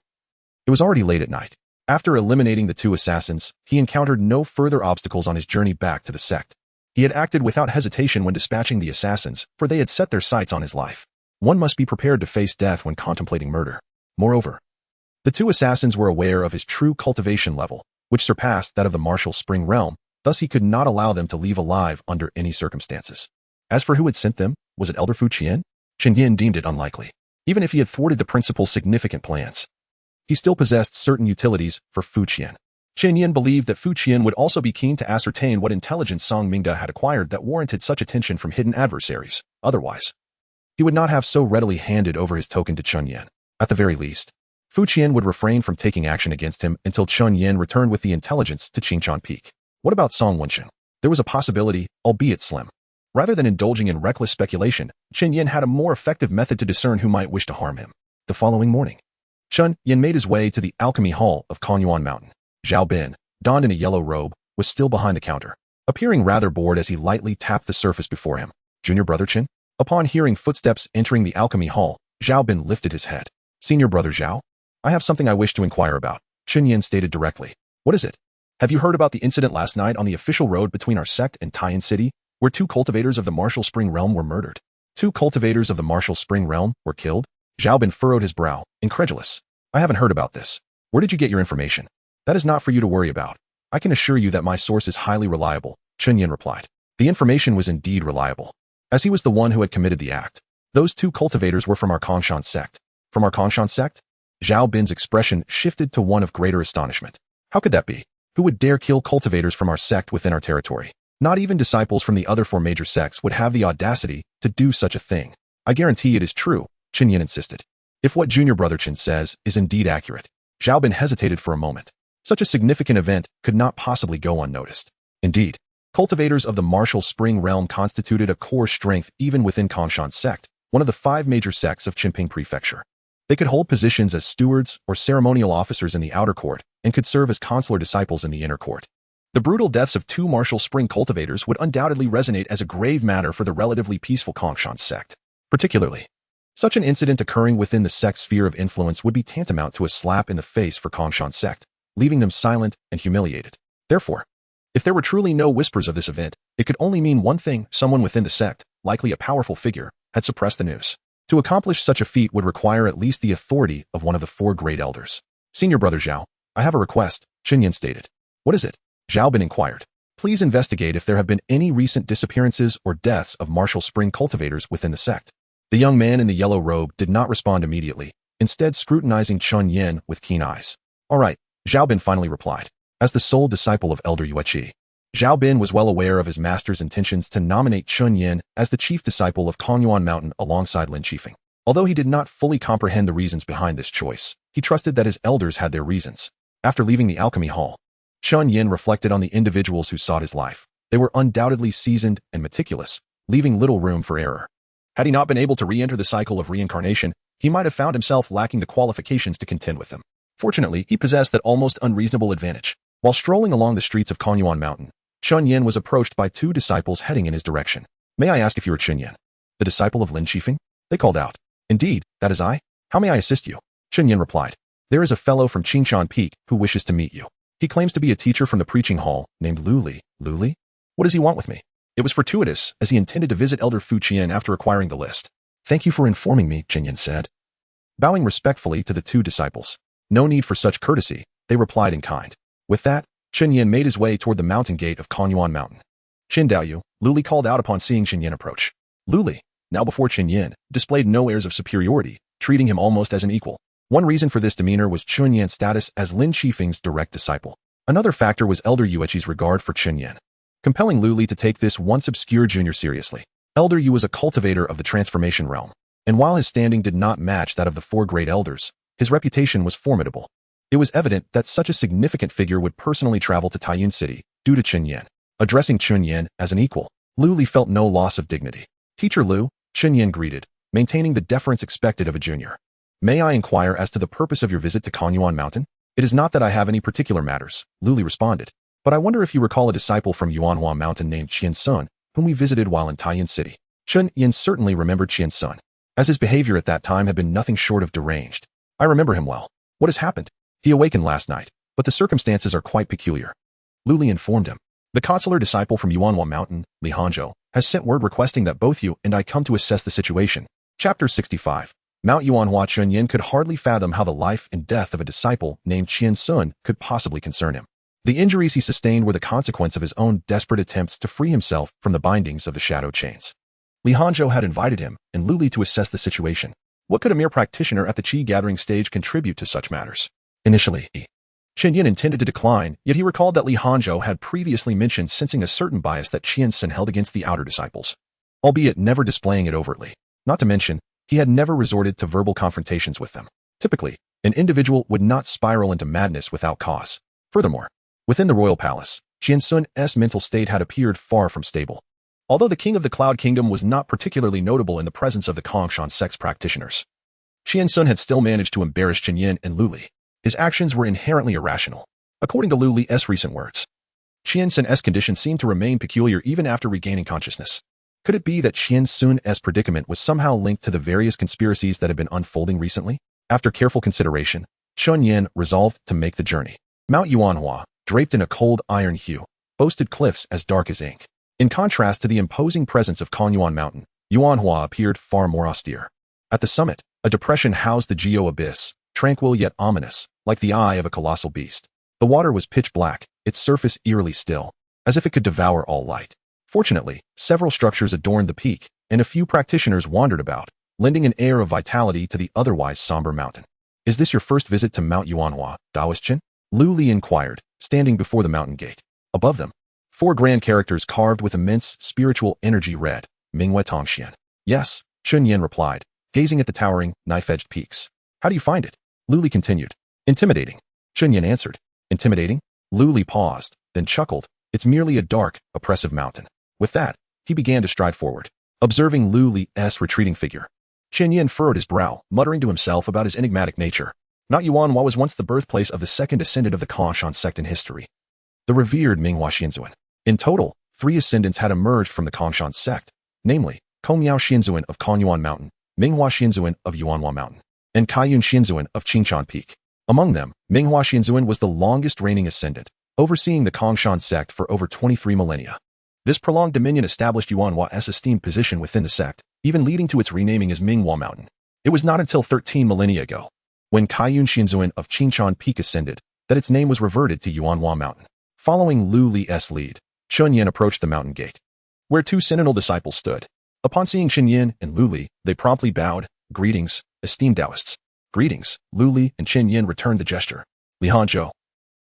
it was already late at night. After eliminating the two assassins, he encountered no further obstacles on his journey back to the sect. He had acted without hesitation when dispatching the assassins, for they had set their sights on his life. One must be prepared to face death when contemplating murder. Moreover, the two assassins were aware of his true cultivation level, which surpassed that of the martial spring realm, thus he could not allow them to leave alive under any circumstances. As for who had sent them, was it Elder Fu Qian? Chen Yin deemed it unlikely. Even if he had thwarted the principal's significant plans, he still possessed certain utilities for Fu Qian. Chen Yin believed that Fu Qian would also be keen to ascertain what intelligence Song Mingda had acquired that warranted such attention from hidden adversaries. Otherwise, he would not have so readily handed over his token to Chen Yin. At the very least, Fu Qian would refrain from taking action against him until Chen Yin returned with the intelligence to Qingchuan Peak. What about Song Wenxin? There was a possibility, albeit slim. Rather than indulging in reckless speculation, Chen Yin had a more effective method to discern who might wish to harm him. The following morning, Chen Yin made his way to the alchemy hall of Konyuan Mountain. Zhao Bin, donned in a yellow robe, was still behind the counter, appearing rather bored as he lightly tapped the surface before him. Junior brother Chen? Upon hearing footsteps entering the alchemy hall, Zhao Bin lifted his head. Senior brother Zhao? I have something I wish to inquire about, Chen Yin stated directly. What is it? Have you heard about the incident last night on the official road between our sect and Taiyan City, where two cultivators of the martial spring realm were murdered? 2 cultivators of the martial spring realm were killed? Zhao Bin furrowed his brow, incredulous. I haven't heard about this. Where did you get your information? That is not for you to worry about. I can assure you that my source is highly reliable, Chen Yin replied. The information was indeed reliable, as he was the one who had committed the act. Those 2 cultivators were from our Kongshan sect. From our Kongshan sect? Zhao Bin's expression shifted to one of greater astonishment. How could that be? Who would dare kill cultivators from our sect within our territory? Not even disciples from the other 4 major sects would have the audacity to do such a thing. I guarantee it is true, Chen Yin insisted. If what junior brother Chen says is indeed accurate. Zhao Bin hesitated for a moment. Such a significant event could not possibly go unnoticed. Indeed, cultivators of the martial spring realm constituted a core strength even within Kongshan sect, one of the 5 major sects of Qinping Prefecture. They could hold positions as stewards or ceremonial officers in the outer court and could serve as consular disciples in the inner court. The brutal deaths of 2 martial spring cultivators would undoubtedly resonate as a grave matter for the relatively peaceful Kongshan sect. Particularly, such an incident occurring within the sect's sphere of influence would be tantamount to a slap in the face for Kongshan sect, leaving them silent and humiliated. Therefore, if there were truly no whispers of this event, it could only mean one thing: someone within the sect, likely a powerful figure, had suppressed the news. To accomplish such a feat would require at least the authority of one of the 4 great elders. Senior brother Zhao, I have a request, Chen Yin stated. What is it? Zhao Bin inquired. Please investigate if there have been any recent disappearances or deaths of martial spring cultivators within the sect. The young man in the yellow robe did not respond immediately, instead scrutinizing Chen Yin with keen eyes. All right, Zhao Bin finally replied. As the sole disciple of Elder Yueqi, Zhao Bin was well aware of his master's intentions to nominate Chen Yin as the chief disciple of Konyuan Mountain alongside Lin Qifeng. Although he did not fully comprehend the reasons behind this choice, he trusted that his elders had their reasons. After leaving the alchemy hall, Chen Yin reflected on the individuals who sought his life. They were undoubtedly seasoned and meticulous, leaving little room for error. Had he not been able to re-enter the cycle of reincarnation, he might have found himself lacking the qualifications to contend with them. Fortunately, he possessed that almost unreasonable advantage. While strolling along the streets of Konyuan Mountain, Chen Yin was approached by 2 disciples heading in his direction. May I ask if you are Chen Yin, the disciple of Lin Qifeng? They called out. Indeed, that is I. How may I assist you? Chen Yin replied. There is a fellow from Qingchuan Peak who wishes to meet you. He claims to be a teacher from the preaching hall named Lu Li. Lu Li? What does he want with me? It was fortuitous, as he intended to visit Elder Fu Qian after acquiring the list. Thank you for informing me, Chen Yin said, bowing respectfully to the 2 disciples. No need for such courtesy, they replied in kind. With that, Chen Yin made his way toward the mountain gate of Konyuan Mountain. Qin Daoyu, Lu Li called out upon seeing Chen Yin approach. Lu Li, now before Chen Yin, displayed no airs of superiority, treating him almost as an equal. One reason for this demeanor was Chen Yin's status as Lin Qifeng's direct disciple. Another factor was Elder Yueqi's regard for Chen Yin, compelling Lu Li to take this once obscure junior seriously. Elder Yu was a cultivator of the transformation realm, and while his standing did not match that of the 4 great elders, his reputation was formidable. It was evident that such a significant figure would personally travel to Taiyan City due to Chen Yin. Addressing Chen Yin as an equal, Lu Li felt no loss of dignity. Teacher Lu, Chen Yin greeted, maintaining the deference expected of a junior. May I inquire as to the purpose of your visit to Konyuan Mountain? It is not that I have any particular matters, Lu Li responded, but I wonder if you recall a disciple from Yuanhua Mountain named Qian Sun, whom we visited while in Taiyan City. Chen Yin certainly remembered Qian Sun, as his behavior at that time had been nothing short of deranged. I remember him well. What has happened? He awakened last night, but the circumstances are quite peculiar. Lu Li informed him. The consular disciple from Yuanhua Mountain, Li Hanzhou, has sent word requesting that both you and I come to assess the situation. Chapter 65. Mount Yuanhua Chunyin could hardly fathom how the life and death of a disciple named Qian Sun could possibly concern him. The injuries he sustained were the consequence of his own desperate attempts to free himself from the bindings of the shadow chains. Li Hanzhou had invited him and Lu Li to assess the situation. What could a mere practitioner at the Qi gathering stage contribute to such matters? Initially, Chen Yin intended to decline, yet he recalled that Li Hanzhou had previously mentioned sensing a certain bias that Qian Sun held against the outer disciples, albeit never displaying it overtly. Not to mention, he had never resorted to verbal confrontations with them. Typically, an individual would not spiral into madness without cause. Furthermore, within the royal palace, Qian Sun's mental state had appeared far from stable. Although the king of the Cloud Kingdom was not particularly notable in the presence of the Kongshan sect's practitioners, Qian Sun had still managed to embarrass Chen Yin and Lu Li. His actions were inherently irrational. According to Lu Li's recent words, Qian Sun's condition seemed to remain peculiar even after regaining consciousness. Could it be that Qian Sun's predicament was somehow linked to the various conspiracies that had been unfolding recently? After careful consideration, Chen Yin resolved to make the journey. Mount Yuanhua, draped in a cold iron hue, boasted cliffs as dark as ink. In contrast to the imposing presence of Konyuan Mountain, Yuanhua appeared far more austere. At the summit, a depression housed the Geo Abyss, tranquil yet ominous, like the eye of a colossal beast. The water was pitch black, its surface eerily still, as if it could devour all light. Fortunately, several structures adorned the peak, and a few practitioners wandered about, lending an air of vitality to the otherwise somber mountain. Is this your first visit to Mount Yuanhua, Daoist Chen? Lu Li inquired, standing before the mountain gate. Above them, 4 grand characters carved with immense spiritual energy read, Mingwei Tongxian. Yes, Chen Yin replied, gazing at the towering, knife-edged peaks. How do you find it? Lu Li continued. Intimidating. Chen Yin answered. Intimidating? Lu Li paused, then chuckled. It's merely a dark, oppressive mountain. With that, he began to stride forward. Observing Lu Li's retreating figure, Chen Yin furrowed his brow, muttering to himself about his enigmatic nature. Mount Yuanhua was once the birthplace of the second ascendant of the Kongshan sect in history, the revered Minghua Xianzuan. In total, 3 ascendants had emerged from the Kongshan sect, namely, Kongmiao Xianzuan of Konyuan Mountain, Minghua Xianzuan of Yuanhua Mountain, and Kaiyun Xianzuan of Qingshan Peak. Among them, Minghua Xianzuan was the longest reigning ascendant, overseeing the Kongshan sect for over 23 millennia. This prolonged dominion established Yuanhua's esteemed position within the sect, even leading to its renaming as Minghua Mountain. It was not until 13 millennia ago, when Kaiyun Xianzuan of Qingshan Peak ascended, that its name was reverted to Yuanhua Mountain. Following Lu Li's lead, Chen Yin approached the mountain gate, where 2 sentinel disciples stood. Upon seeing Chen Yin and Lu Li, they promptly bowed. Greetings, esteemed Taoists. Greetings. Lu Li and Chen Yin returned the gesture. Li Hanzhou,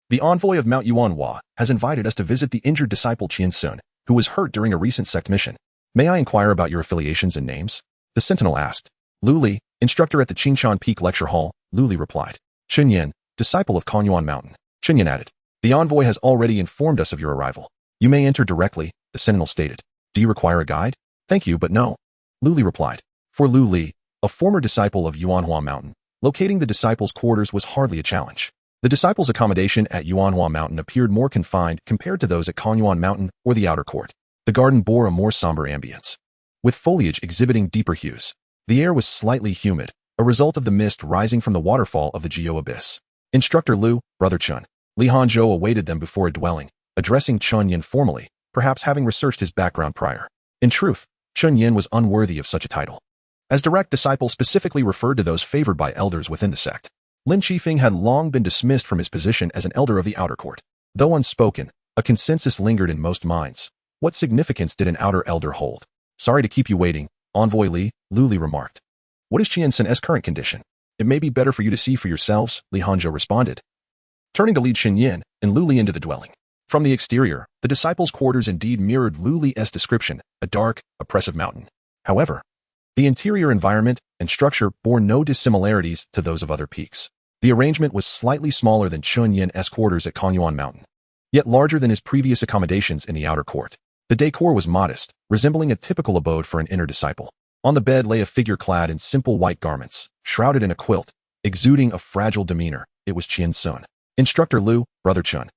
the envoy of Mount Yuanhua, has invited us to visit the injured disciple Qian Sun, who was hurt during a recent sect mission. May I inquire about your affiliations and names? The sentinel asked. Lu Li, instructor at the Qingshan Peak Lecture Hall, Lu Li replied. Chen Yin, disciple of Konyuan Mountain. Chen Yin added. The envoy has already informed us of your arrival. You may enter directly, the sentinel stated. Do you require a guide? Thank you, but no. Lu Li replied. For Lu Li, a former disciple of Yuanhua Mountain, locating the disciples' quarters was hardly a challenge. The disciples' accommodation at Yuanhua Mountain appeared more confined compared to those at Konyuan Mountain or the outer court. The garden bore a more somber ambience, with foliage exhibiting deeper hues. The air was slightly humid, a result of the mist rising from the waterfall of the Geo Abyss. Instructor Lu, Brother Chun. Li Hanzhou awaited them before a dwelling, addressing Chen Yin formally, perhaps having researched his background prior. In truth, Chen Yin was unworthy of such a title, as direct disciples specifically referred to those favored by elders within the sect. Lin Qifeng had long been dismissed from his position as an elder of the outer court. Though unspoken, a consensus lingered in most minds. What significance did an outer elder hold? Sorry to keep you waiting, Envoy Li, Lu Li remarked. What is Qian Sun's current condition? It may be better for you to see for yourselves, Li Hanzhou responded, turning to lead Chen Yin and Lu Li into the dwelling. From the exterior, the disciples' quarters indeed mirrored Lu Li's description, a dark, oppressive mountain. However, the interior environment and structure bore no dissimilarities to those of other peaks. The arrangement was slightly smaller than Chen Yin's quarters at Konyuan Mountain, yet larger than his previous accommodations in the outer court. The decor was modest, resembling a typical abode for an inner disciple. On the bed lay a figure clad in simple white garments, shrouded in a quilt, exuding a fragile demeanor. It was Qian Sun. Instructor Lu, Brother Chun.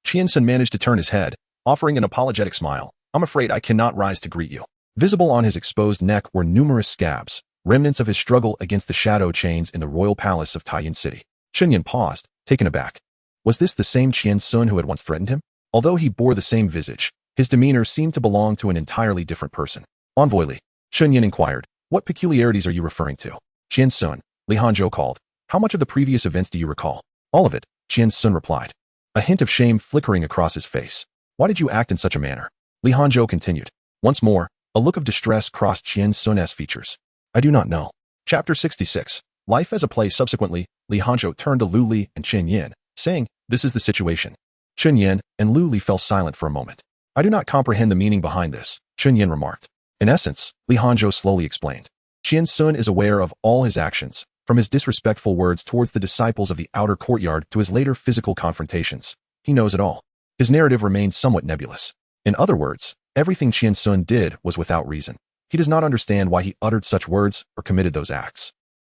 Qian Sun managed to turn his head, offering an apologetic smile. I'm afraid I cannot rise to greet you. Visible on his exposed neck were numerous scabs, remnants of his struggle against the shadow chains in the royal palace of Taiyin City. Chen Yin paused, taken aback. Was this the same Qian Sun who had once threatened him? Although he bore the same visage, his demeanor seemed to belong to an entirely different person. Envoy Li, Chen Yin inquired, what peculiarities are you referring to? Qian Sun, Li Hanzhou called. How much of the previous events do you recall? All of it, Qian Sun replied, a hint of shame flickering across his face. Why did you act in such a manner? Li Hanzhou continued. Once more, a look of distress crossed Qian Sun's features. I do not know. Chapter 66. Life as a play. Subsequently, Li Hanzhou turned to Lu Li and Chen Yin, saying, this is the situation. Chen Yin and Lu Li fell silent for a moment. I do not comprehend the meaning behind this, Chen Yin remarked. In essence, Li Hanzhou slowly explained. Qian Sun is aware of all his actions, from his disrespectful words towards the disciples of the outer courtyard to his later physical confrontations. He knows it all. His narrative remains somewhat nebulous. In other words, everything Qian Sun did was without reason. He does not understand why he uttered such words or committed those acts.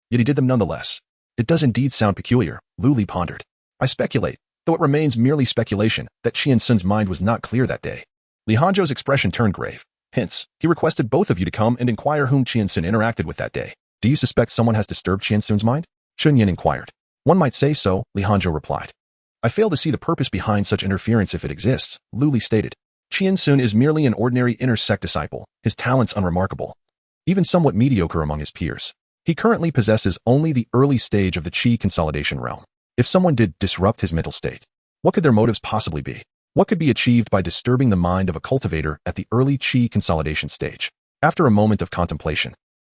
Yet he did them nonetheless. It does indeed sound peculiar, Lu Li pondered. I speculate, though it remains merely speculation, that Qian Sun's mind was not clear that day. Li Hanzhou's expression turned grave. Hence, he requested both of you to come and inquire whom Qian Sun interacted with that day. Do you suspect someone has disturbed Qian Sun's mind? Chen Yin inquired. One might say so, Li Hanzhou replied. I fail to see the purpose behind such interference if it exists, Lu Li stated. Qian Sun is merely an ordinary inner sect disciple, his talents unremarkable, even somewhat mediocre among his peers. He currently possesses only the early stage of the qi consolidation realm. If someone did disrupt his mental state, what could their motives possibly be? What could be achieved by disturbing the mind of a cultivator at the early qi consolidation stage? After a moment of contemplation,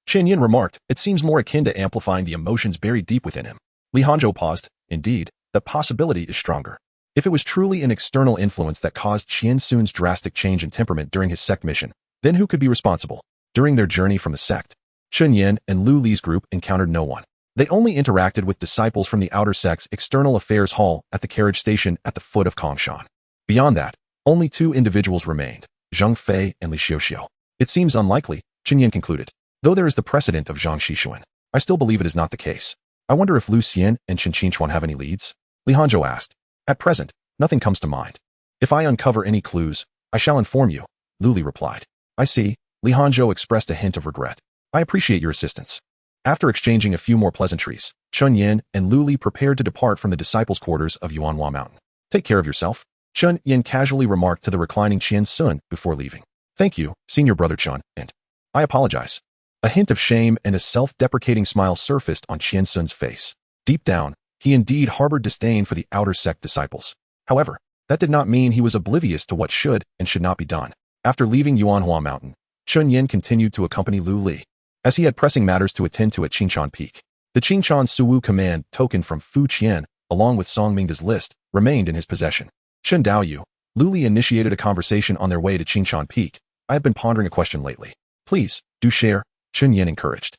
Chen Yin remarked, it seems more akin to amplifying the emotions buried deep within him. Li Hanzhou paused. Indeed, the possibility is stronger. If it was truly an external influence that caused Qian Sun's drastic change in temperament during his sect mission, then who could be responsible? During their journey from the sect, Chen Yin and Lu Li's group encountered no one. They only interacted with disciples from the outer sect's external affairs hall at the carriage station at the foot of Kongshan. Beyond that, only two individuals remained, Zhang Fei and Li Xiuxiu. It seems unlikely, Chen Yin concluded. Though there is the precedent of Zhang Xishuan, I still believe it is not the case. I wonder if Lu Xian and Chen Qinchuan have any leads? Li Hanzhou asked. At present, nothing comes to mind. If I uncover any clues, I shall inform you, Lu Li replied. I see, Li Hanzhou expressed a hint of regret. I appreciate your assistance. After exchanging a few more pleasantries, Chen Yin and Lu Li prepared to depart from the disciples' quarters of Yuanhua Mountain. Take care of yourself, Chen Yin casually remarked to the reclining Qian Sun before leaving. Thank you, senior brother Chen, and I apologize. A hint of shame and a self-deprecating smile surfaced on Qian Sun's face. Deep down, he indeed harbored disdain for the outer sect disciples. However, that did not mean he was oblivious to what should and should not be done. After leaving Yuanhua Mountain, Chen Yin continued to accompany Lu Li, as he had pressing matters to attend to at Qingshan Peak. The Qingshan Suwu command token from Fu Qian, along with Song Mingda's list, remained in his possession. Chen Daoyu, Lu Li initiated a conversation on their way to Qingshan Peak. I have been pondering a question lately. Please, do share, Chen Yin encouraged.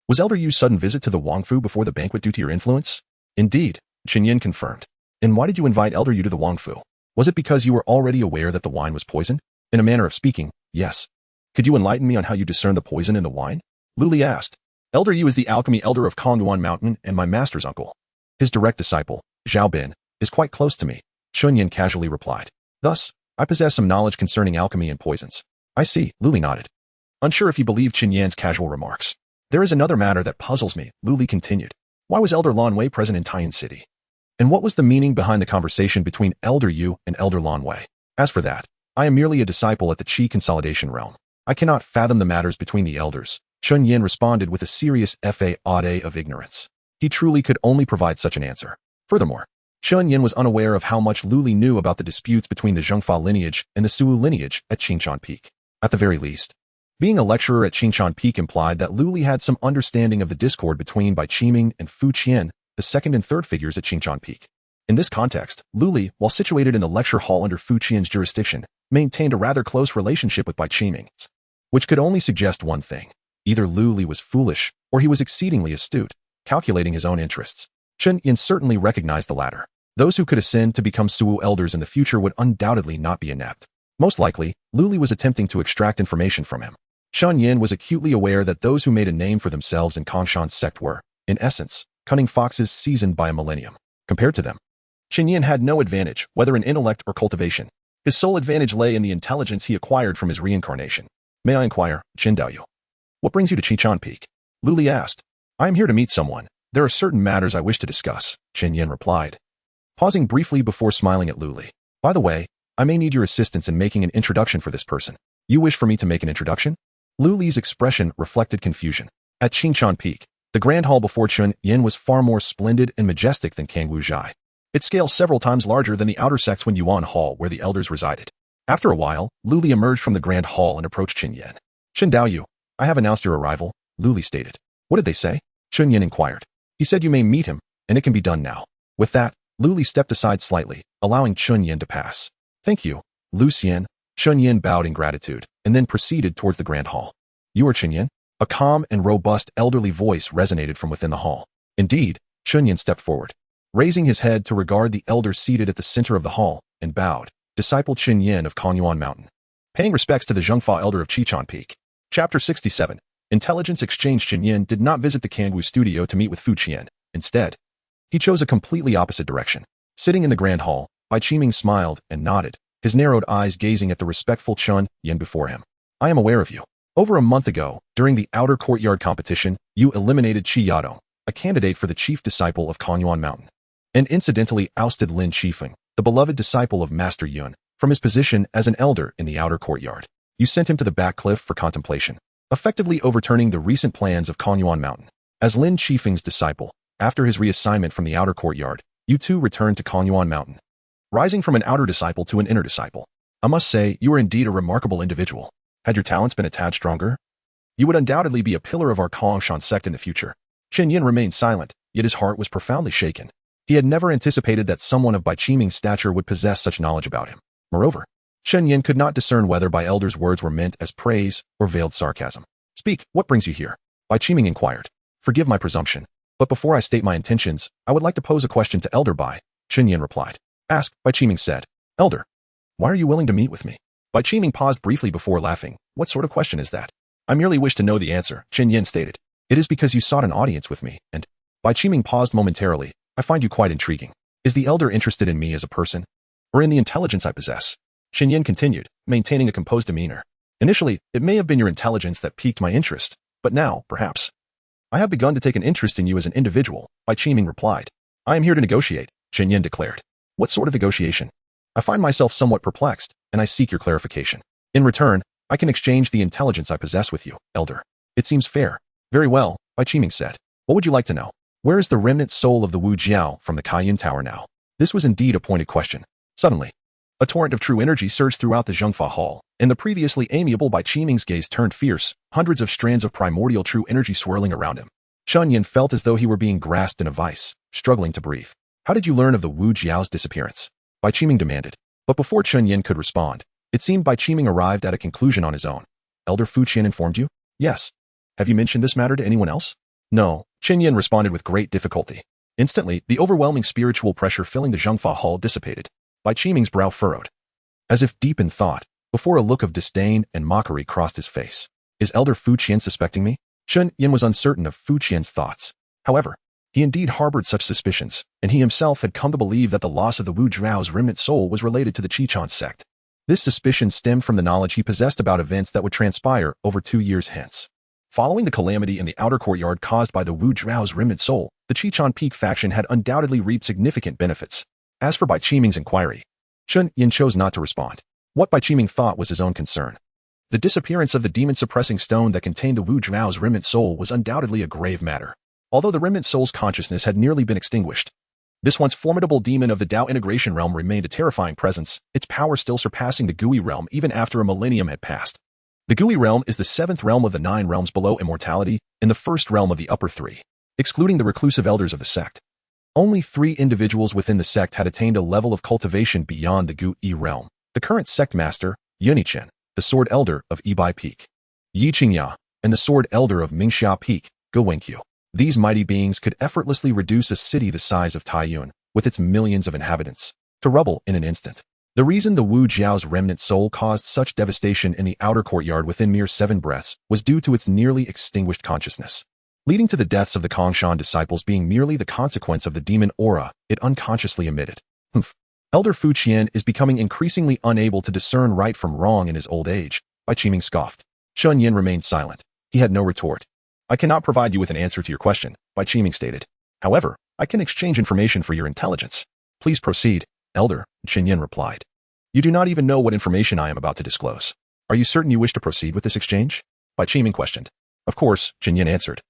Was Elder Yu's sudden visit to the Wangfu before the banquet due to your influence? Indeed, Chen Yin confirmed. And why did you invite Elder Yu to the Wangfu? Was it because you were already aware that the wine was poisoned? In a manner of speaking, yes. Could you enlighten me on how you discern the poison in the wine? Lu Li asked. Elder Yu is the alchemy elder of Kongyuan Mountain and my master's uncle. His direct disciple, Zhao Bin, is quite close to me, Chen Yin casually replied. Thus, I possess some knowledge concerning alchemy and poisons. I see, Lu Li nodded. Unsure if he believed Chen Yan's casual remarks. There is another matter that puzzles me, Lu Li continued. Why was Elder Lan Wei present in Taiyan City? And what was the meaning behind the conversation between Elder Yu and Elder Lan Wei? As for that, I am merely a disciple at the Qi consolidation realm. I cannot fathom the matters between the elders, Chen Yin responded with a serious fade of ignorance. He truly could only provide such an answer. Furthermore, Chen Yin was unaware of how much Lu Li knew about the disputes between the Zhengfa lineage and the Suwu lineage at Qingshan Peak. At the very least, being a lecturer at Qingshan Peak implied that Lu Li had some understanding of the discord between Bai Qiming and Fu Qian, the second and third figures at Qingshan Peak. In this context, Lu Li, while situated in the lecture hall under Fu Qian's jurisdiction, maintained a rather close relationship with Bai Qiming, which could only suggest one thing. Either Lu Li was foolish, or he was exceedingly astute, calculating his own interests. Chen Yin certainly recognized the latter. Those who could ascend to become Suwu elders in the future would undoubtedly not be inept. Most likely, Lu Li was attempting to extract information from him. Chen Yin was acutely aware that those who made a name for themselves in Kongshan's sect were, in essence, cunning foxes seasoned by a millennium. Compared to them, Chen Yin had no advantage, whether in intellect or cultivation. His sole advantage lay in the intelligence he acquired from his reincarnation. May I inquire, Chen Daoyu? What brings you to Qingshan Peak? Lu Li asked. I am here to meet someone. There are certain matters I wish to discuss, Chen Yin replied, pausing briefly before smiling at Lu Li. By the way, I may need your assistance in making an introduction for this person. You wish for me to make an introduction? Lu Li's expression reflected confusion. At Qingchuan Peak, the grand hall before Chun Yin was far more splendid and majestic than Kangwu Zhai. It scales several times larger than the outer Sexwen Yuan Hall where the elders resided. After a while, Lu Li emerged from the grand hall and approached Qin Yin. Qin Daoyu, I have announced your arrival, Lu Li stated. What did they say? Qin Yin inquired. He said you may meet him, and it can be done now. With that, Lu Li stepped aside slightly, allowing Qin Yin to pass. Thank you, Lu Xian. Qin Yin bowed in gratitude, and then proceeded towards the grand hall. You are Qin Yin? A calm and robust elderly voice resonated from within the hall. Indeed, Qin Yin stepped forward, raising his head to regard the elder seated at the center of the hall, and bowed. Disciple Qin Yin of Kongyuan Mountain. Paying respects to the Zhengfa elder of Qichuan Peak. Chapter 67. Intelligence Exchange. Qin Yin did not visit the Kangwu studio to meet with Fu Qian. Instead, he chose a completely opposite direction. Sitting in the grand hall, Bai Qiming smiled and nodded, his narrowed eyes gazing at the respectful Qin Yin before him. I am aware of you. Over a month ago, during the outer courtyard competition, you eliminated Qi Yadong, a candidate for the chief disciple of Kongyuan Mountain, and incidentally ousted Lin Qifeng, the beloved disciple of Master Yun, from his position as an elder in the outer courtyard. You sent him to the back cliff for contemplation, effectively overturning the recent plans of Kongyuan Mountain. As Lin Qifeng's disciple, after his reassignment from the outer courtyard, you too returned to Kongyuan Mountain, rising from an outer disciple to an inner disciple. I must say, you are indeed a remarkable individual. Had your talents been a tad stronger, you would undoubtedly be a pillar of our Kongshan sect in the future. Qin Yin remained silent, yet his heart was profoundly shaken. He had never anticipated that someone of Bai Qiming's stature would possess such knowledge about him. Moreover, Qin Yin could not discern whether Bai Elder's words were meant as praise or veiled sarcasm. Speak, what brings you here? Bai Qiming inquired. Forgive my presumption, but before I state my intentions, I would like to pose a question to Elder Bai, Qin Yin replied. Ask, Bai Qiming said. Elder, why are you willing to meet with me? Bai Qiming paused briefly before laughing. What sort of question is that? I merely wish to know the answer, Qin Yin stated. It is because you sought an audience with me, and Bai Qiming paused momentarily. I find you quite intriguing. Is the elder interested in me as a person, or in the intelligence I possess? Qin Yin continued, maintaining a composed demeanor. Initially, it may have been your intelligence that piqued my interest, but now, perhaps, I have begun to take an interest in you as an individual, Bai Qiming replied. I am here to negotiate, Qin Yin declared. What sort of negotiation? I find myself somewhat perplexed, and I seek your clarification. In return, I can exchange the intelligence I possess with you, elder. It seems fair. Very well, Bai Qiming said. What would you like to know? Where is the remnant soul of the Wu Jiao from the Kaiyun Tower now? This was indeed a pointed question. Suddenly, a torrent of true energy surged throughout the Zhengfa Hall, and the previously amiable Bai Qiming's gaze turned fierce, hundreds of strands of primordial true energy swirling around him. Qin Yin felt as though he were being grasped in a vice, struggling to breathe. How did you learn of the Wu Jiao's disappearance? Bai Qiming demanded. But before Qin Yin could respond, it seemed Bai Qiming arrived at a conclusion on his own. Elder Fu Qian informed you? Yes. Have you mentioned this matter to anyone else? No, Qin Yin responded with great difficulty. Instantly, the overwhelming spiritual pressure filling the Zhengfa Hall dissipated. Bai Qiming's brow furrowed, as if deep in thought, before a look of disdain and mockery crossed his face. Is Elder Fu Qian suspecting me? Qin Yin was uncertain of Fu Qian's thoughts. However, he indeed harbored such suspicions, and he himself had come to believe that the loss of the Wu Zhao's remnant soul was related to the Qichuan sect. This suspicion stemmed from the knowledge he possessed about events that would transpire over 2 years hence. Following the calamity in the outer courtyard caused by the Wu Zhao's remnant soul, the Qichuan Peak faction had undoubtedly reaped significant benefits. As for Bai Qiming's inquiry, Qin Yin chose not to respond. What Bai Qiming thought was his own concern. The disappearance of the demon-suppressing stone that contained the Wu Zhao's remnant soul was undoubtedly a grave matter. Although the remnant soul's consciousness had nearly been extinguished, this once formidable demon of the Dao integration realm remained a terrifying presence, its power still surpassing the Gui realm even after a millennium had passed. The Gui realm is the 7th realm of the 9 realms below immortality, and the 1st realm of the upper 3. Excluding the reclusive elders of the sect, only 3 individuals within the sect had attained a level of cultivation beyond the Gui realm. The current sect master, Yunichen, the sword elder of Ibai Peak, Yi Qingya, and the sword elder of Mingxia Peak, Ge Wenqiu. These mighty beings could effortlessly reduce a city the size of Taiyuan, with its millions of inhabitants, to rubble in an instant. The reason the Wu Jiao's remnant soul caused such devastation in the outer courtyard within mere 7 breaths was due to its nearly extinguished consciousness, leading to the deaths of the Kongshan disciples being merely the consequence of the demon aura it unconsciously emitted. Elder Fu Qian is becoming increasingly unable to discern right from wrong in his old age, Bai Qiming scoffed. Qin Yin remained silent. He had no retort. I cannot provide you with an answer to your question, Bai Qiming stated. However, I can exchange information for your intelligence. Please proceed, Elder, Qin Yin replied. You do not even know what information I am about to disclose. Are you certain you wish to proceed with this exchange? Bai Qiming questioned. Of course, Chen Yin answered.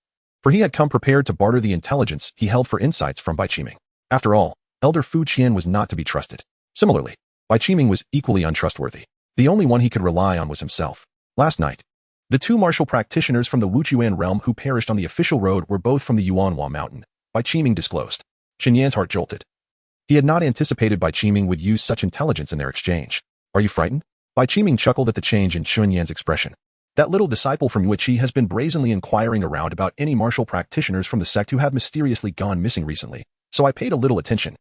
For he had come prepared to barter the intelligence he held for insights from Bai Qiming. After all, Elder Fu Qian was not to be trusted. Similarly, Bai Qiming was equally untrustworthy. The only one he could rely on was himself. Last night, the two martial practitioners from the Wuchuan realm who perished on the official road were both from the Yuanhua mountain, Bai Qiming disclosed. Chen Yan's heart jolted. He had not anticipated Bai Qiming would use such intelligence in their exchange. Are you frightened? Bai Qiming chuckled at the change in Chen Yan's expression. That little disciple from Yuichi has been brazenly inquiring around about any martial practitioners from the sect who have mysteriously gone missing recently, so I paid a little attention.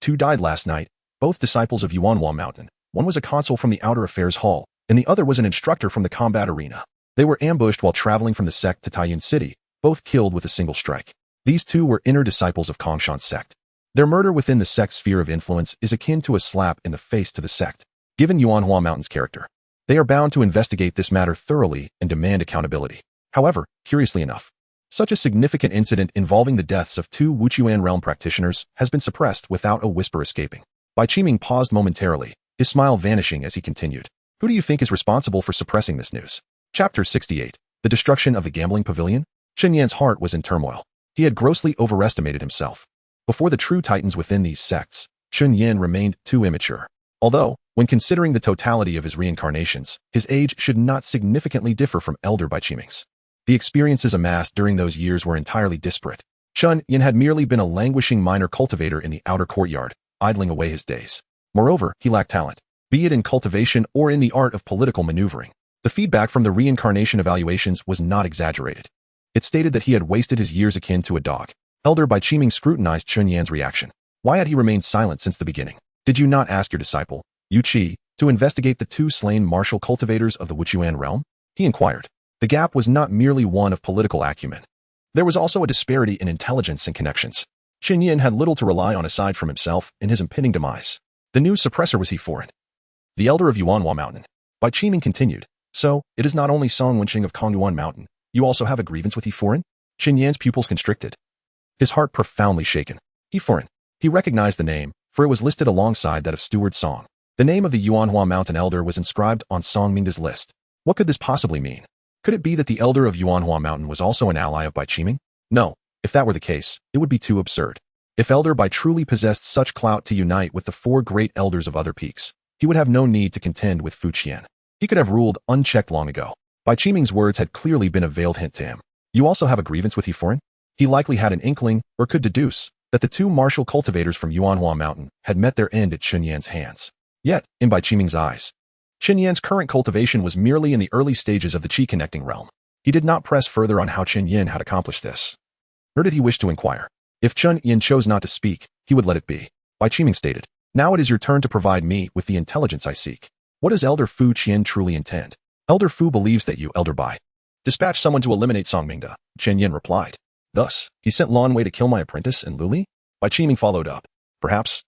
2 died last night, both disciples of Yuanhua Mountain. One was a consul from the Outer Affairs Hall, and the other was an instructor from the combat arena. They were ambushed while traveling from the sect to Taiyuan City, both killed with a single strike. These two were inner disciples of Kongshan's sect. Their murder within the sect's sphere of influence is akin to a slap in the face to the sect. Given Yuanhua Mountain's character, they are bound to investigate this matter thoroughly and demand accountability. However, curiously enough, such a significant incident involving the deaths of 2 Wuchuan realm practitioners has been suppressed without a whisper escaping. Bai Qiming paused momentarily, his smile vanishing as he continued. Who do you think is responsible for suppressing this news? Chapter 68. The Destruction of the Gambling Pavilion? Chen Yan's heart was in turmoil. He had grossly overestimated himself. Before the true titans within these sects, Chen Yan remained too immature. Although, when considering the totality of his reincarnations, his age should not significantly differ from Elder Bai Qiming's. The experiences amassed during those years were entirely disparate. Chen Yan had merely been a languishing minor cultivator in the outer courtyard, idling away his days. Moreover, he lacked talent, be it in cultivation or in the art of political maneuvering. The feedback from the reincarnation evaluations was not exaggerated. It stated that he had wasted his years akin to a dog. Elder Bai Qiming scrutinized Chen Yan's reaction. Why had he remained silent since the beginning? Did you not ask your disciple, Yu Qi, to investigate the 2 slain martial cultivators of the Wuchuan realm? He inquired. The gap was not merely one of political acumen. There was also a disparity in intelligence and connections. Chen Yan had little to rely on aside from himself in his impending demise. The new suppressor was he foreign. The elder of Yuanhua Mountain. Bai Qiming continued. So, it is not only Song Wenqing of Kongyuan Mountain. You also have a grievance with he foreign? Chen Yan's pupils constricted. His heart profoundly shaken. He foreign. He recognized the name, for it was listed alongside that of Steward Song. The name of the Yuanhua Mountain elder was inscribed on Song Mingda's list. What could this possibly mean? Could it be that the elder of Yuanhua Mountain was also an ally of Bai Qiming? No, if that were the case, it would be too absurd. If Elder Bai truly possessed such clout to unite with the 4 great elders of other peaks, he would have no need to contend with Fu Qian. He could have ruled unchecked long ago. Bai Qiming's words had clearly been a veiled hint to him. You also have a grievance with he foreign? He likely had an inkling, or could deduce, that the 2 martial cultivators from Yuanhua Mountain had met their end at Chen Yan's hands. Yet, in Bai Qiming's eyes, Chen Yan's current cultivation was merely in the early stages of the qi-connecting realm. He did not press further on how Chen Yan had accomplished this. Nor did he wish to inquire. If Chen Yan chose not to speak, he would let it be. Bai Qiming stated, Now it is your turn to provide me with the intelligence I seek. What does Elder Fu Qian truly intend? Elder Fu believes that you, Elder Bai, dispatch someone to eliminate Song Mingda, Chen Yan replied. Thus, he sent Lan Wei to kill my apprentice and Luli? Bai Qiming followed up. Perhaps.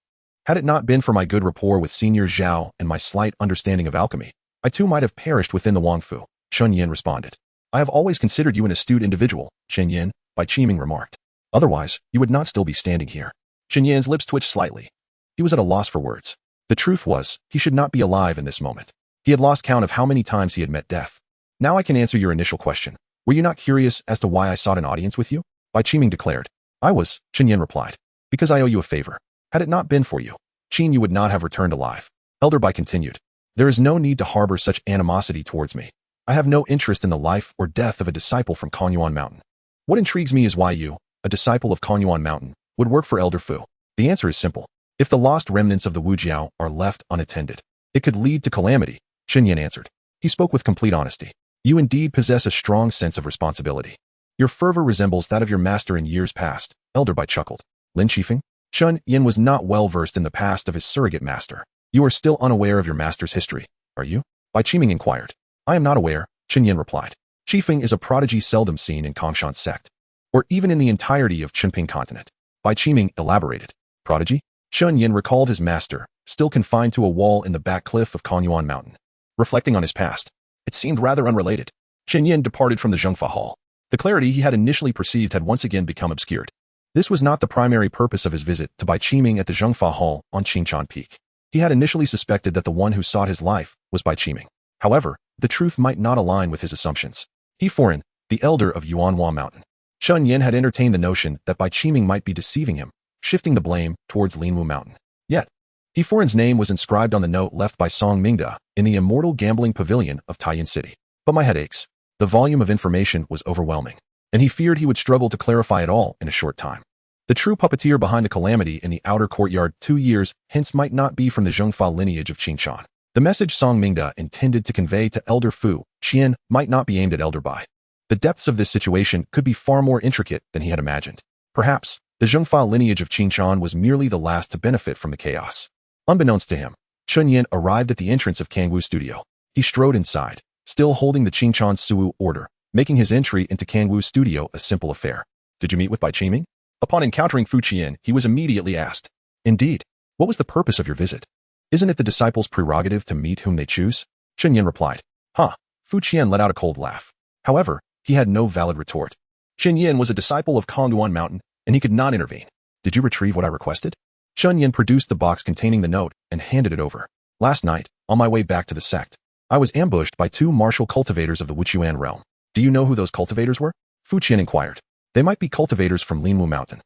Had it not been for my good rapport with Senior Zhao and my slight understanding of alchemy, I too might have perished within the Wangfu, Chen Yan responded. I have always considered you an astute individual, Chen Yan, Bai Qiming remarked. Otherwise, you would not still be standing here. Chen Yan's lips twitched slightly. He was at a loss for words. The truth was, he should not be alive in this moment. He had lost count of how many times he had met death. Now I can answer your initial question. Were you not curious as to why I sought an audience with you? Bai Qiming declared. I was, Chen Yan replied. Because I owe you a favor. Had it not been for you, Qin you would not have returned alive. Elder Bai continued. There is no need to harbor such animosity towards me. I have no interest in the life or death of a disciple from Kongyuan Mountain. What intrigues me is why you, a disciple of Kongyuan Mountain, would work for Elder Fu. The answer is simple. If the lost remnants of the Wujiao are left unattended, it could lead to calamity, Chen Yan answered. He spoke with complete honesty. You indeed possess a strong sense of responsibility. Your fervor resembles that of your master in years past, Elder Bai chuckled. Lin Qifeng? Chen Yan was not well versed in the past of his surrogate master. You are still unaware of your master's history, are you? Bai Qiming inquired. I am not aware, Chen Yan replied. Qifeng is a prodigy seldom seen in Kongshan's sect, or even in the entirety of Chunping continent. Bai Qiming elaborated. Prodigy? Chen Yan recalled his master, still confined to a wall in the back cliff of Kongyuan Mountain. Reflecting on his past, it seemed rather unrelated. Chen Yan departed from the Zhengfa Hall. The clarity he had initially perceived had once again become obscured. This was not the primary purpose of his visit to Bai Qiming at the Zhengfa Hall on Qingchan Peak. He had initially suspected that the one who sought his life was Bai Qiming. However, the truth might not align with his assumptions. He Foreign, the elder of Yuanhua Mountain. Chun Yin had entertained the notion that Bai Qiming might be deceiving him, shifting the blame towards Linwu Mountain. Yet, He Foreign's name was inscribed on the note left by Song Mingda in the immortal gambling pavilion of Taiyuan City. But my head aches. The volume of information was overwhelming, and he feared he would struggle to clarify it all in a short time. The true puppeteer behind the calamity in the outer courtyard 2 years hence might not be from the Zhengfa lineage of Qingshan. The message Song Mingda intended to convey to Elder Fu Qian might not be aimed at Elder Bai. The depths of this situation could be far more intricate than he had imagined. Perhaps, the Zhengfa lineage of Qingshan was merely the last to benefit from the chaos. Unbeknownst to him, Chun Yin arrived at the entrance of Kangwu's studio. He strode inside, still holding the Qingshan Suwu order, making his entry into Kangwu's studio a simple affair. Did you meet with Bai Qiming? Upon encountering Fu Qian, he was immediately asked. Indeed. What was the purpose of your visit? Isn't it the disciples' prerogative to meet whom they choose? Chun Yin replied. Huh. Fu Qian let out a cold laugh. However, he had no valid retort. Chun Yin was a disciple of Kangduan Mountain, and he could not intervene. Did you retrieve what I requested? Chun Yin produced the box containing the note and handed it over. Last night, on my way back to the sect, I was ambushed by 2 martial cultivators of the Wuchuan realm. Do you know who those cultivators were? Fu Qian inquired. They might be cultivators from Linwu Mountain.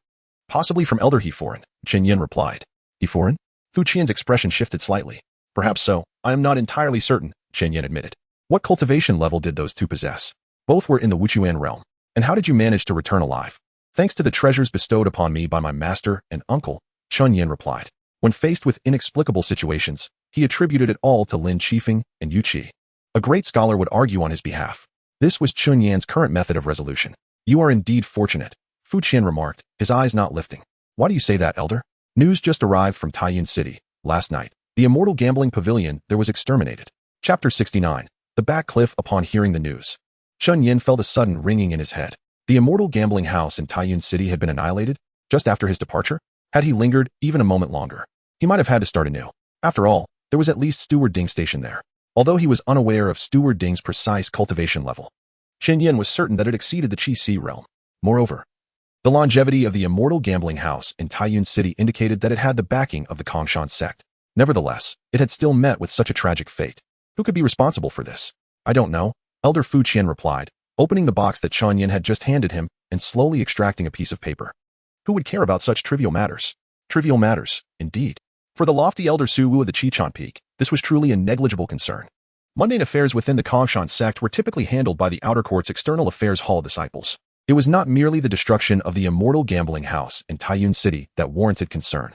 Possibly from Elder He Foreign, Chun Yin replied. He Foreign? Fu Qian's expression shifted slightly. Perhaps so, I am not entirely certain, Chun Yin admitted. What cultivation level did those 2 possess? Both were in the Wuchuan realm. And how did you manage to return alive? Thanks to the treasures bestowed upon me by my master and uncle, Chun Yin replied. When faced with inexplicable situations, he attributed it all to Lin Qifeng and Yu Qi. A great scholar would argue on his behalf. This was Chun Yan's current method of resolution. You are indeed fortunate, Fu Qian remarked, his eyes not lifting. Why do you say that, elder? News just arrived from Taiyuan City. Last night, the immortal gambling pavilion there was exterminated. Chapter 69. The Back Cliff. Upon hearing the news, Chun Yin felt a sudden ringing in his head. The immortal gambling house in Taiyuan City had been annihilated just after his departure. Had he lingered even a moment longer, he might have had to start anew. After all, there was at least Steward Ding stationed there. Although he was unaware of Steward Ding's precise cultivation level, Chun Yin was certain that it exceeded the Qi Si realm. Moreover, the longevity of the immortal gambling house in Taiyuan City indicated that it had the backing of the Kongshan sect. Nevertheless, it had still met with such a tragic fate. Who could be responsible for this? I don't know, Elder Fu Qian replied, opening the box that Chun Yin had just handed him and slowly extracting a piece of paper. Who would care about such trivial matters? Trivial matters, indeed. For the lofty Elder Su Wu of the Qichon Peak, this was truly a negligible concern. Mundane affairs within the Kongshan sect were typically handled by the Outer Court's External Affairs Hall disciples. It was not merely the destruction of the immortal gambling house in Taiyuan City that warranted concern.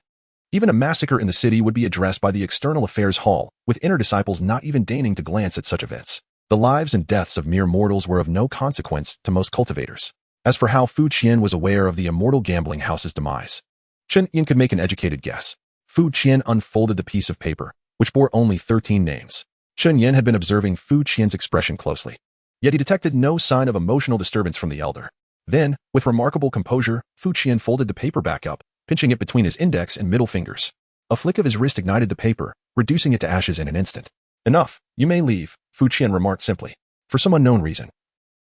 Even a massacre in the city would be addressed by the External Affairs Hall, with inner disciples not even deigning to glance at such events. The lives and deaths of mere mortals were of no consequence to most cultivators. As for how Fu Qian was aware of the immortal gambling house's demise, Chun Yin could make an educated guess. Fu Qian unfolded the piece of paper, which bore only 13 names. Chun Yin had been observing Fu Qian's expression closely, yet he detected no sign of emotional disturbance from the elder. Then, with remarkable composure, Fu Qian folded the paper back up, pinching it between his index and middle fingers. A flick of his wrist ignited the paper, reducing it to ashes in an instant. Enough, you may leave, Fu Qian remarked simply. For some unknown reason.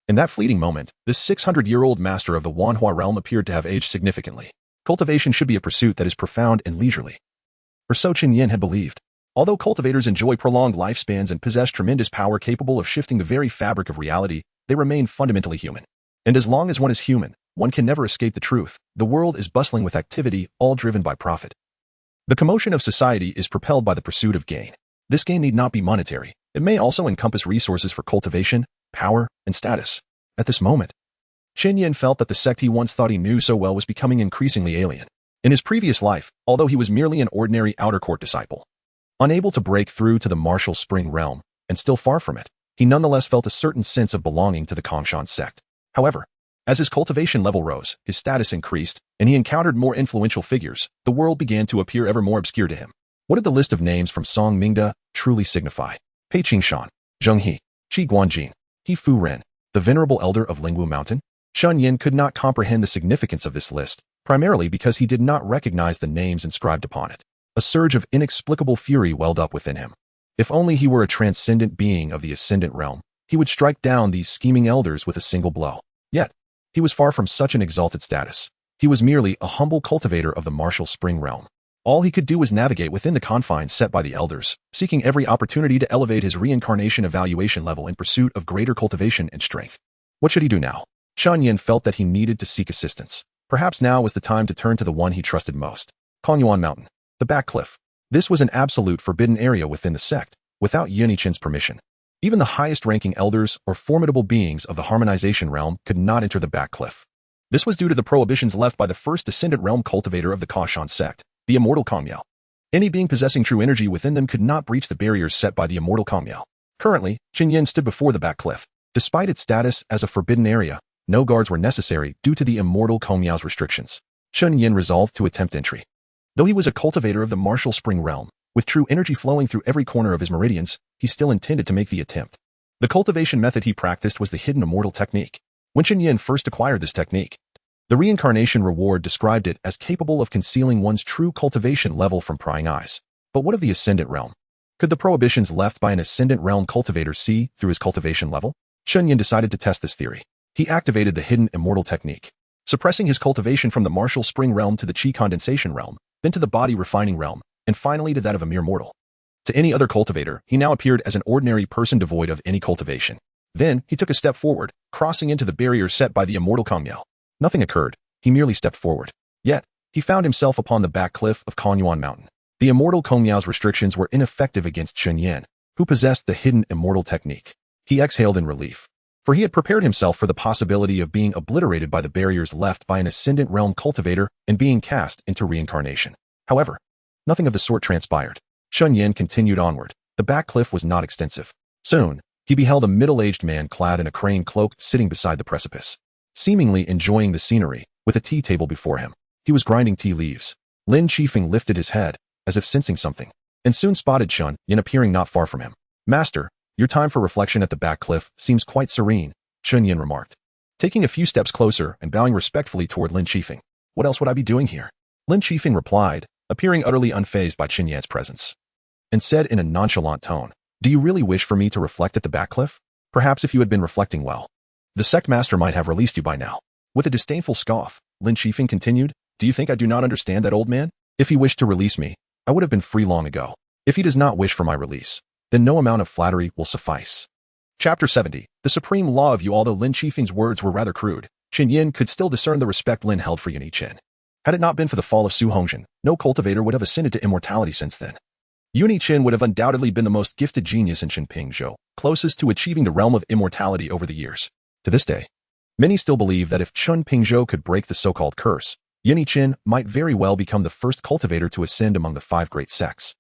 In that fleeting moment, this 600-year-old master of the Wanhua realm appeared to have aged significantly. Cultivation should be a pursuit that is profound and leisurely. Or so Chun Yin had believed. Although cultivators enjoy prolonged lifespans and possess tremendous power capable of shifting the very fabric of reality, they remain fundamentally human. And as long as one is human, one can never escape the truth. The world is bustling with activity, all driven by profit. The commotion of society is propelled by the pursuit of gain. This gain need not be monetary. It may also encompass resources for cultivation, power, and status. At this moment, Chun Yin felt that the sect he once thought he knew so well was becoming increasingly alien. In his previous life, although he was merely an ordinary outer court disciple, unable to break through to the martial spring realm, and still far from it, he nonetheless felt a certain sense of belonging to the Kongshan sect. However, as his cultivation level rose, his status increased, and he encountered more influential figures, the world began to appear ever more obscure to him. What did the list of names from Song Mingda truly signify? Pei Qingshan, Zheng He, Qi Guanjin, He Fu Ren, the venerable elder of Linwu Mountain? Chun Yin could not comprehend the significance of this list, primarily because he did not recognize the names inscribed upon it. A surge of inexplicable fury welled up within him. If only he were a transcendent being of the ascendant realm, he would strike down these scheming elders with a single blow. Yet, he was far from such an exalted status. He was merely a humble cultivator of the martial spring realm. All he could do was navigate within the confines set by the elders, seeking every opportunity to elevate his reincarnation evaluation level in pursuit of greater cultivation and strength. What should he do now? Shan Yin felt that he needed to seek assistance. Perhaps now was the time to turn to the one he trusted most. Kongyuan Mountain. The back cliff. This was an absolute forbidden area within the sect, without Yunichin's permission. Even the highest-ranking elders or formidable beings of the harmonization realm could not enter the back cliff. This was due to the prohibitions left by the first descendant realm cultivator of the Kashan sect, the immortal Kamyao. Any being possessing true energy within them could not breach the barriers set by the immortal Kamyao. Currently, Qin Yin stood before the back cliff. Despite its status as a forbidden area, no guards were necessary due to the immortal Kamyao's restrictions. Qin Yin resolved to attempt entry. Though he was a cultivator of the martial spring realm, with true energy flowing through every corner of his meridians, he still intended to make the attempt. The cultivation method he practiced was the hidden immortal technique. When Qin Yin first acquired this technique, the reincarnation reward described it as capable of concealing one's true cultivation level from prying eyes. But what of the ascendant realm? Could the prohibitions left by an ascendant realm cultivator see through his cultivation level? Qin Yin decided to test this theory. He activated the hidden immortal technique, suppressing his cultivation from the martial spring realm to the chi condensation realm, then to the body refining realm, and finally to that of a mere mortal. To any other cultivator, he now appeared as an ordinary person devoid of any cultivation. Then, he took a step forward, crossing into the barrier set by the immortal Kamyao. Nothing occurred. He merely stepped forward. Yet, he found himself upon the back cliff of Kongyuan Mountain. The immortal Kamyao's restrictions were ineffective against Qin Yin, who possessed the hidden immortal technique. He exhaled in relief, for he had prepared himself for the possibility of being obliterated by the barriers left by an ascendant realm cultivator and being cast into reincarnation. However, nothing of the sort transpired. Qin Yin continued onward. The back cliff was not extensive. Soon, he beheld a middle-aged man clad in a crane cloak sitting beside the precipice, seemingly enjoying the scenery, with a tea table before him. He was grinding tea leaves. Lin Qifeng lifted his head, as if sensing something, and soon spotted Qin Yin appearing not far from him. Master, your time for reflection at the back cliff seems quite serene, Qin Yin remarked, taking a few steps closer and bowing respectfully toward Lin Qifeng. What else would I be doing here? Lin Qifeng replied, appearing utterly unfazed by Qin Yin's presence, and said in a nonchalant tone, do you really wish for me to reflect at the back cliff? Perhaps if you had been reflecting well, the sect master might have released you by now. With a disdainful scoff, Lin Qifeng continued, do you think I do not understand that old man? If he wished to release me, I would have been free long ago. If he does not wish for my release, then no amount of flattery will suffice. Chapter 70. The supreme law of you. Although Lin Qifeng's words were rather crude, Qin Yin could still discern the respect Lin held for Yunichin. Had it not been for the fall of Su Hongjin, no cultivator would have ascended to immortality since then. Yunichin would have undoubtedly been the most gifted genius in Qinpingzhou, closest to achieving the realm of immortality over the years. To this day, many still believe that if Qinpingzhou could break the so-called curse, Yunichin might very well become the first cultivator to ascend among the 5 great sects,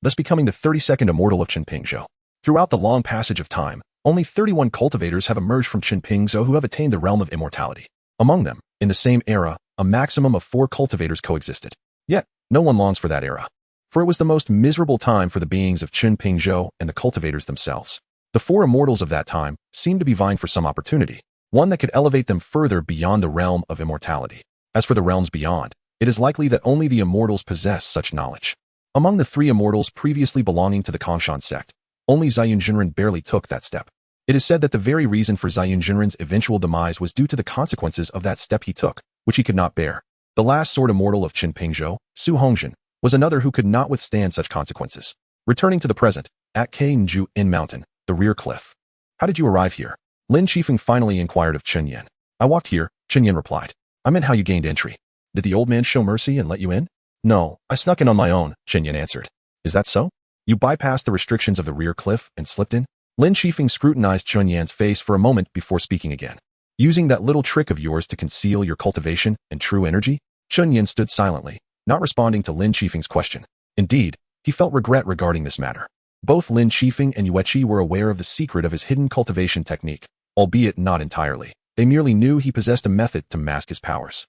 thus becoming the 32nd immortal of Qinpingzhou. Throughout the long passage of time, only 31 cultivators have emerged from Qinpingzhou who have attained the realm of immortality. Among them, in the same era, a maximum of 4 cultivators coexisted. Yet, no one longs for that era, for it was the most miserable time for the beings of Qinpingzhou and the cultivators themselves. The 4 immortals of that time seemed to be vying for some opportunity, one that could elevate them further beyond the realm of immortality. As for the realms beyond, it is likely that only the immortals possess such knowledge. Among the 3 immortals previously belonging to the Kanshan sect, only Ziyun Jinren barely took that step. It is said that the very reason for Ziyun Jinren's eventual demise was due to the consequences of that step he took, which he could not bear. The last sword immortal of Qinpingzhou, Su Hongjin, was another who could not withstand such consequences. Returning to the present, at Kainju In Mountain, the rear cliff. How did you arrive here? Lin Qifeng finally inquired of Qin Yin. I walked here, Qin Yin replied. I meant how you gained entry. Did the old man show mercy and let you in? No, I snuck in on my own, Qin Yin answered. Is that so? You bypassed the restrictions of the rear cliff and slipped in? Lin Qifeng scrutinized Qin Yin's face for a moment before speaking again. Using that little trick of yours to conceal your cultivation and true energy? Qin Yin stood silently, not responding to Lin Qifeng's question. Indeed, he felt regret regarding this matter. Both Lin Qifeng and Yueqi were aware of the secret of his hidden cultivation technique, albeit not entirely. They merely knew he possessed a method to mask his powers.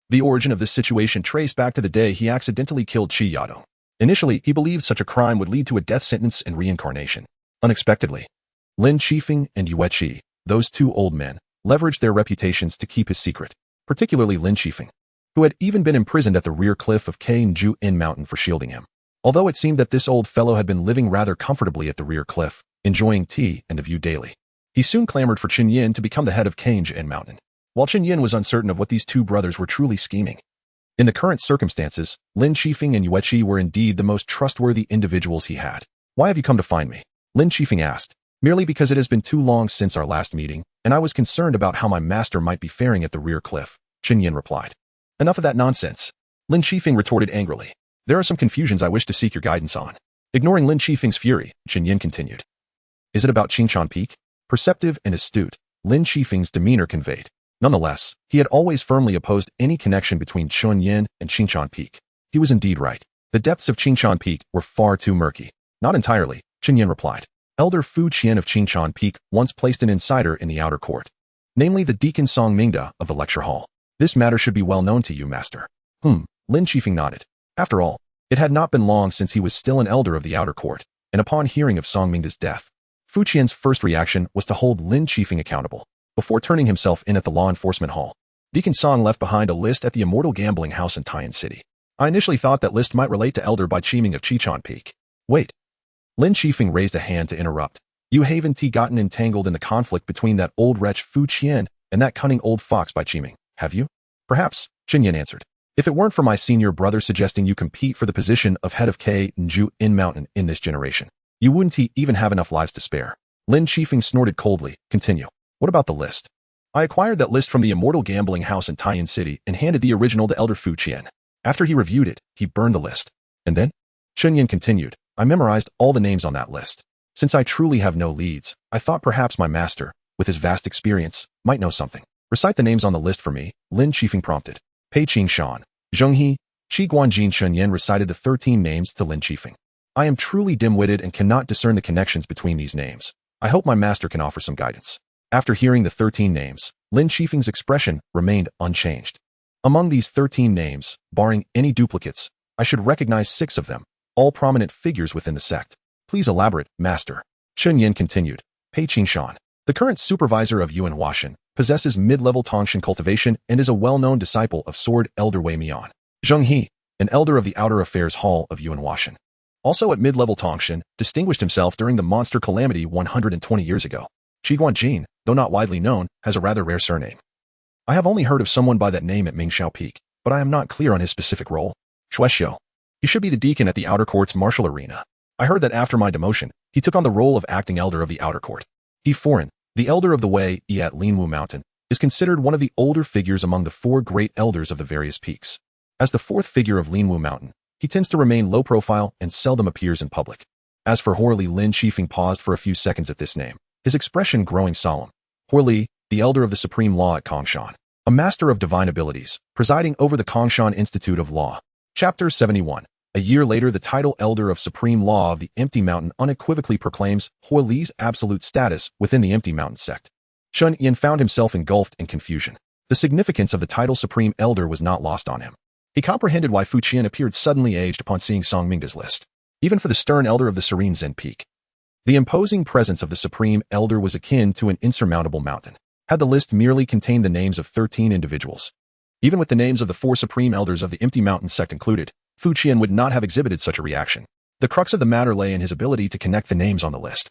The origin of this situation traced back to the day he accidentally killed Qi Yadong. Initially, he believed such a crime would lead to a death sentence and reincarnation. Unexpectedly, Lin Qifeng and Yueqi, those 2 old men, leveraged their reputations to keep his secret, particularly Lin Qifeng, who had even been imprisoned at the rear cliff of Kainju In Mountain for shielding him. Although it seemed that this old fellow had been living rather comfortably at the rear cliff, enjoying tea and a view daily, he soon clamored for Qin Yin to become the head of Kainju In Mountain. While Qin Yin was uncertain of what these 2 brothers were truly scheming, In the current circumstances, Lin Qifeng and Yueqi were indeed the most trustworthy individuals he had. Why have you come to find me? Lin Qifeng asked. Merely because it has been too long since our last meeting, and I was concerned about how my master might be faring at the rear cliff, Chen Yin replied. Enough of that nonsense. Lin Qifeng retorted angrily. There are some confusions I wish to seek your guidance on. Ignoring Lin Qifeng's fury, Chen Yin continued. Is it about Qingshan Peak? Perceptive and astute, Lin Qifeng's demeanor conveyed. Nonetheless, he had always firmly opposed any connection between Chen Yin and Qingshan Peak. He was indeed right. The depths of Qingshan Peak were far too murky. Not entirely, Chen Yin replied. Elder Fu Qian of Qingshan Peak once placed an insider in the outer court, namely the Deacon Song Mingda of the lecture hall. This matter should be well known to you, master. Lin Qifeng nodded. After all, it had not been long since he was still an elder of the outer court, and upon hearing of Song Mingda's death, Fu Qian's first reaction was to hold Lin Qifeng accountable. Before turning himself in at the law enforcement hall, Deacon Song left behind a list at the Immortal Gambling House in Taiyan City. I initially thought that list might relate to Elder Bai Qiming of Qingshan Peak. Wait. Lin Qifeng raised a hand to interrupt. You haven't gotten entangled in the conflict between that old wretch Fu Qian and that cunning old fox Bai Qiming, have you? Perhaps, Chen Yin answered. If it weren't for my senior brother suggesting you compete for the position of head of K Nju In Mountain in this generation, you wouldn't even have enough lives to spare. Lin Qifeng snorted coldly. Continue. What about the list? I acquired that list from the Immortal Gambling House in Taiyan City and handed the original to Elder Fu Qian. After he reviewed it, he burned the list. And then? Chen Yin continued. I memorized all the names on that list. Since I truly have no leads, I thought perhaps my master, with his vast experience, might know something. Recite the names on the list for me, Lin Qifeng prompted. Pei Qingshan, Zheng He, Qi Guanjin. Chen Yin recited the 13 names to Lin Qifeng. I am truly dim-witted and cannot discern the connections between these names. I hope my master can offer some guidance. After hearing the 13 names, Lin Qifeng's expression remained unchanged. Among these 13 names, barring any duplicates, I should recognize 6 of them, all prominent figures within the sect. Please elaborate, master. Chen Yin continued. Pei Qingshan, the current supervisor of Yuan Huashan, possesses mid-level Tongshan cultivation and is a well-known disciple of Sword Elder Wei Mian. Zheng He, an elder of the Outer Affairs Hall of Yuan Huashan, also at mid-level Tongshan, distinguished himself during the monster calamity 120 years ago. Qi Guanjin, though not widely known, has a rather rare surname. I have only heard of someone by that name at Mingxiao Peak, but I am not clear on his specific role. Shuexiu. He should be the deacon at the Outer Court's martial arena. I heard that after my demotion, he took on the role of acting elder of the Outer Court. He Foreign, the elder of the Wei Yi at Linwu Mountain, is considered one of the older figures among the 4 great elders of the various peaks. As the 4th figure of Linwu Mountain, he tends to remain low profile and seldom appears in public. As for Horli, Lin Qifeng paused for a few seconds at this name, his expression growing solemn. Horli, the elder of the Supreme Law at Kongshan, a master of divine abilities, presiding over the Kongshan Institute of Law. Chapter 71. A year later, the title Elder of Supreme Law of the Empty Mountain unequivocally proclaims Horli's absolute status within the Empty Mountain sect. Chen Yin found himself engulfed in confusion. The significance of the title Supreme Elder was not lost on him. He comprehended why Fu Qian appeared suddenly aged upon seeing Song Mingda's list. Even for the stern elder of the Serene Zen Peak, the imposing presence of the Supreme Elder was akin to an insurmountable mountain. Had the list merely contained the names of 13 individuals, even with the names of the 4 Supreme Elders of the Empty Mountain sect included, Fu Qian would not have exhibited such a reaction. The crux of the matter lay in his ability to connect the names on the list,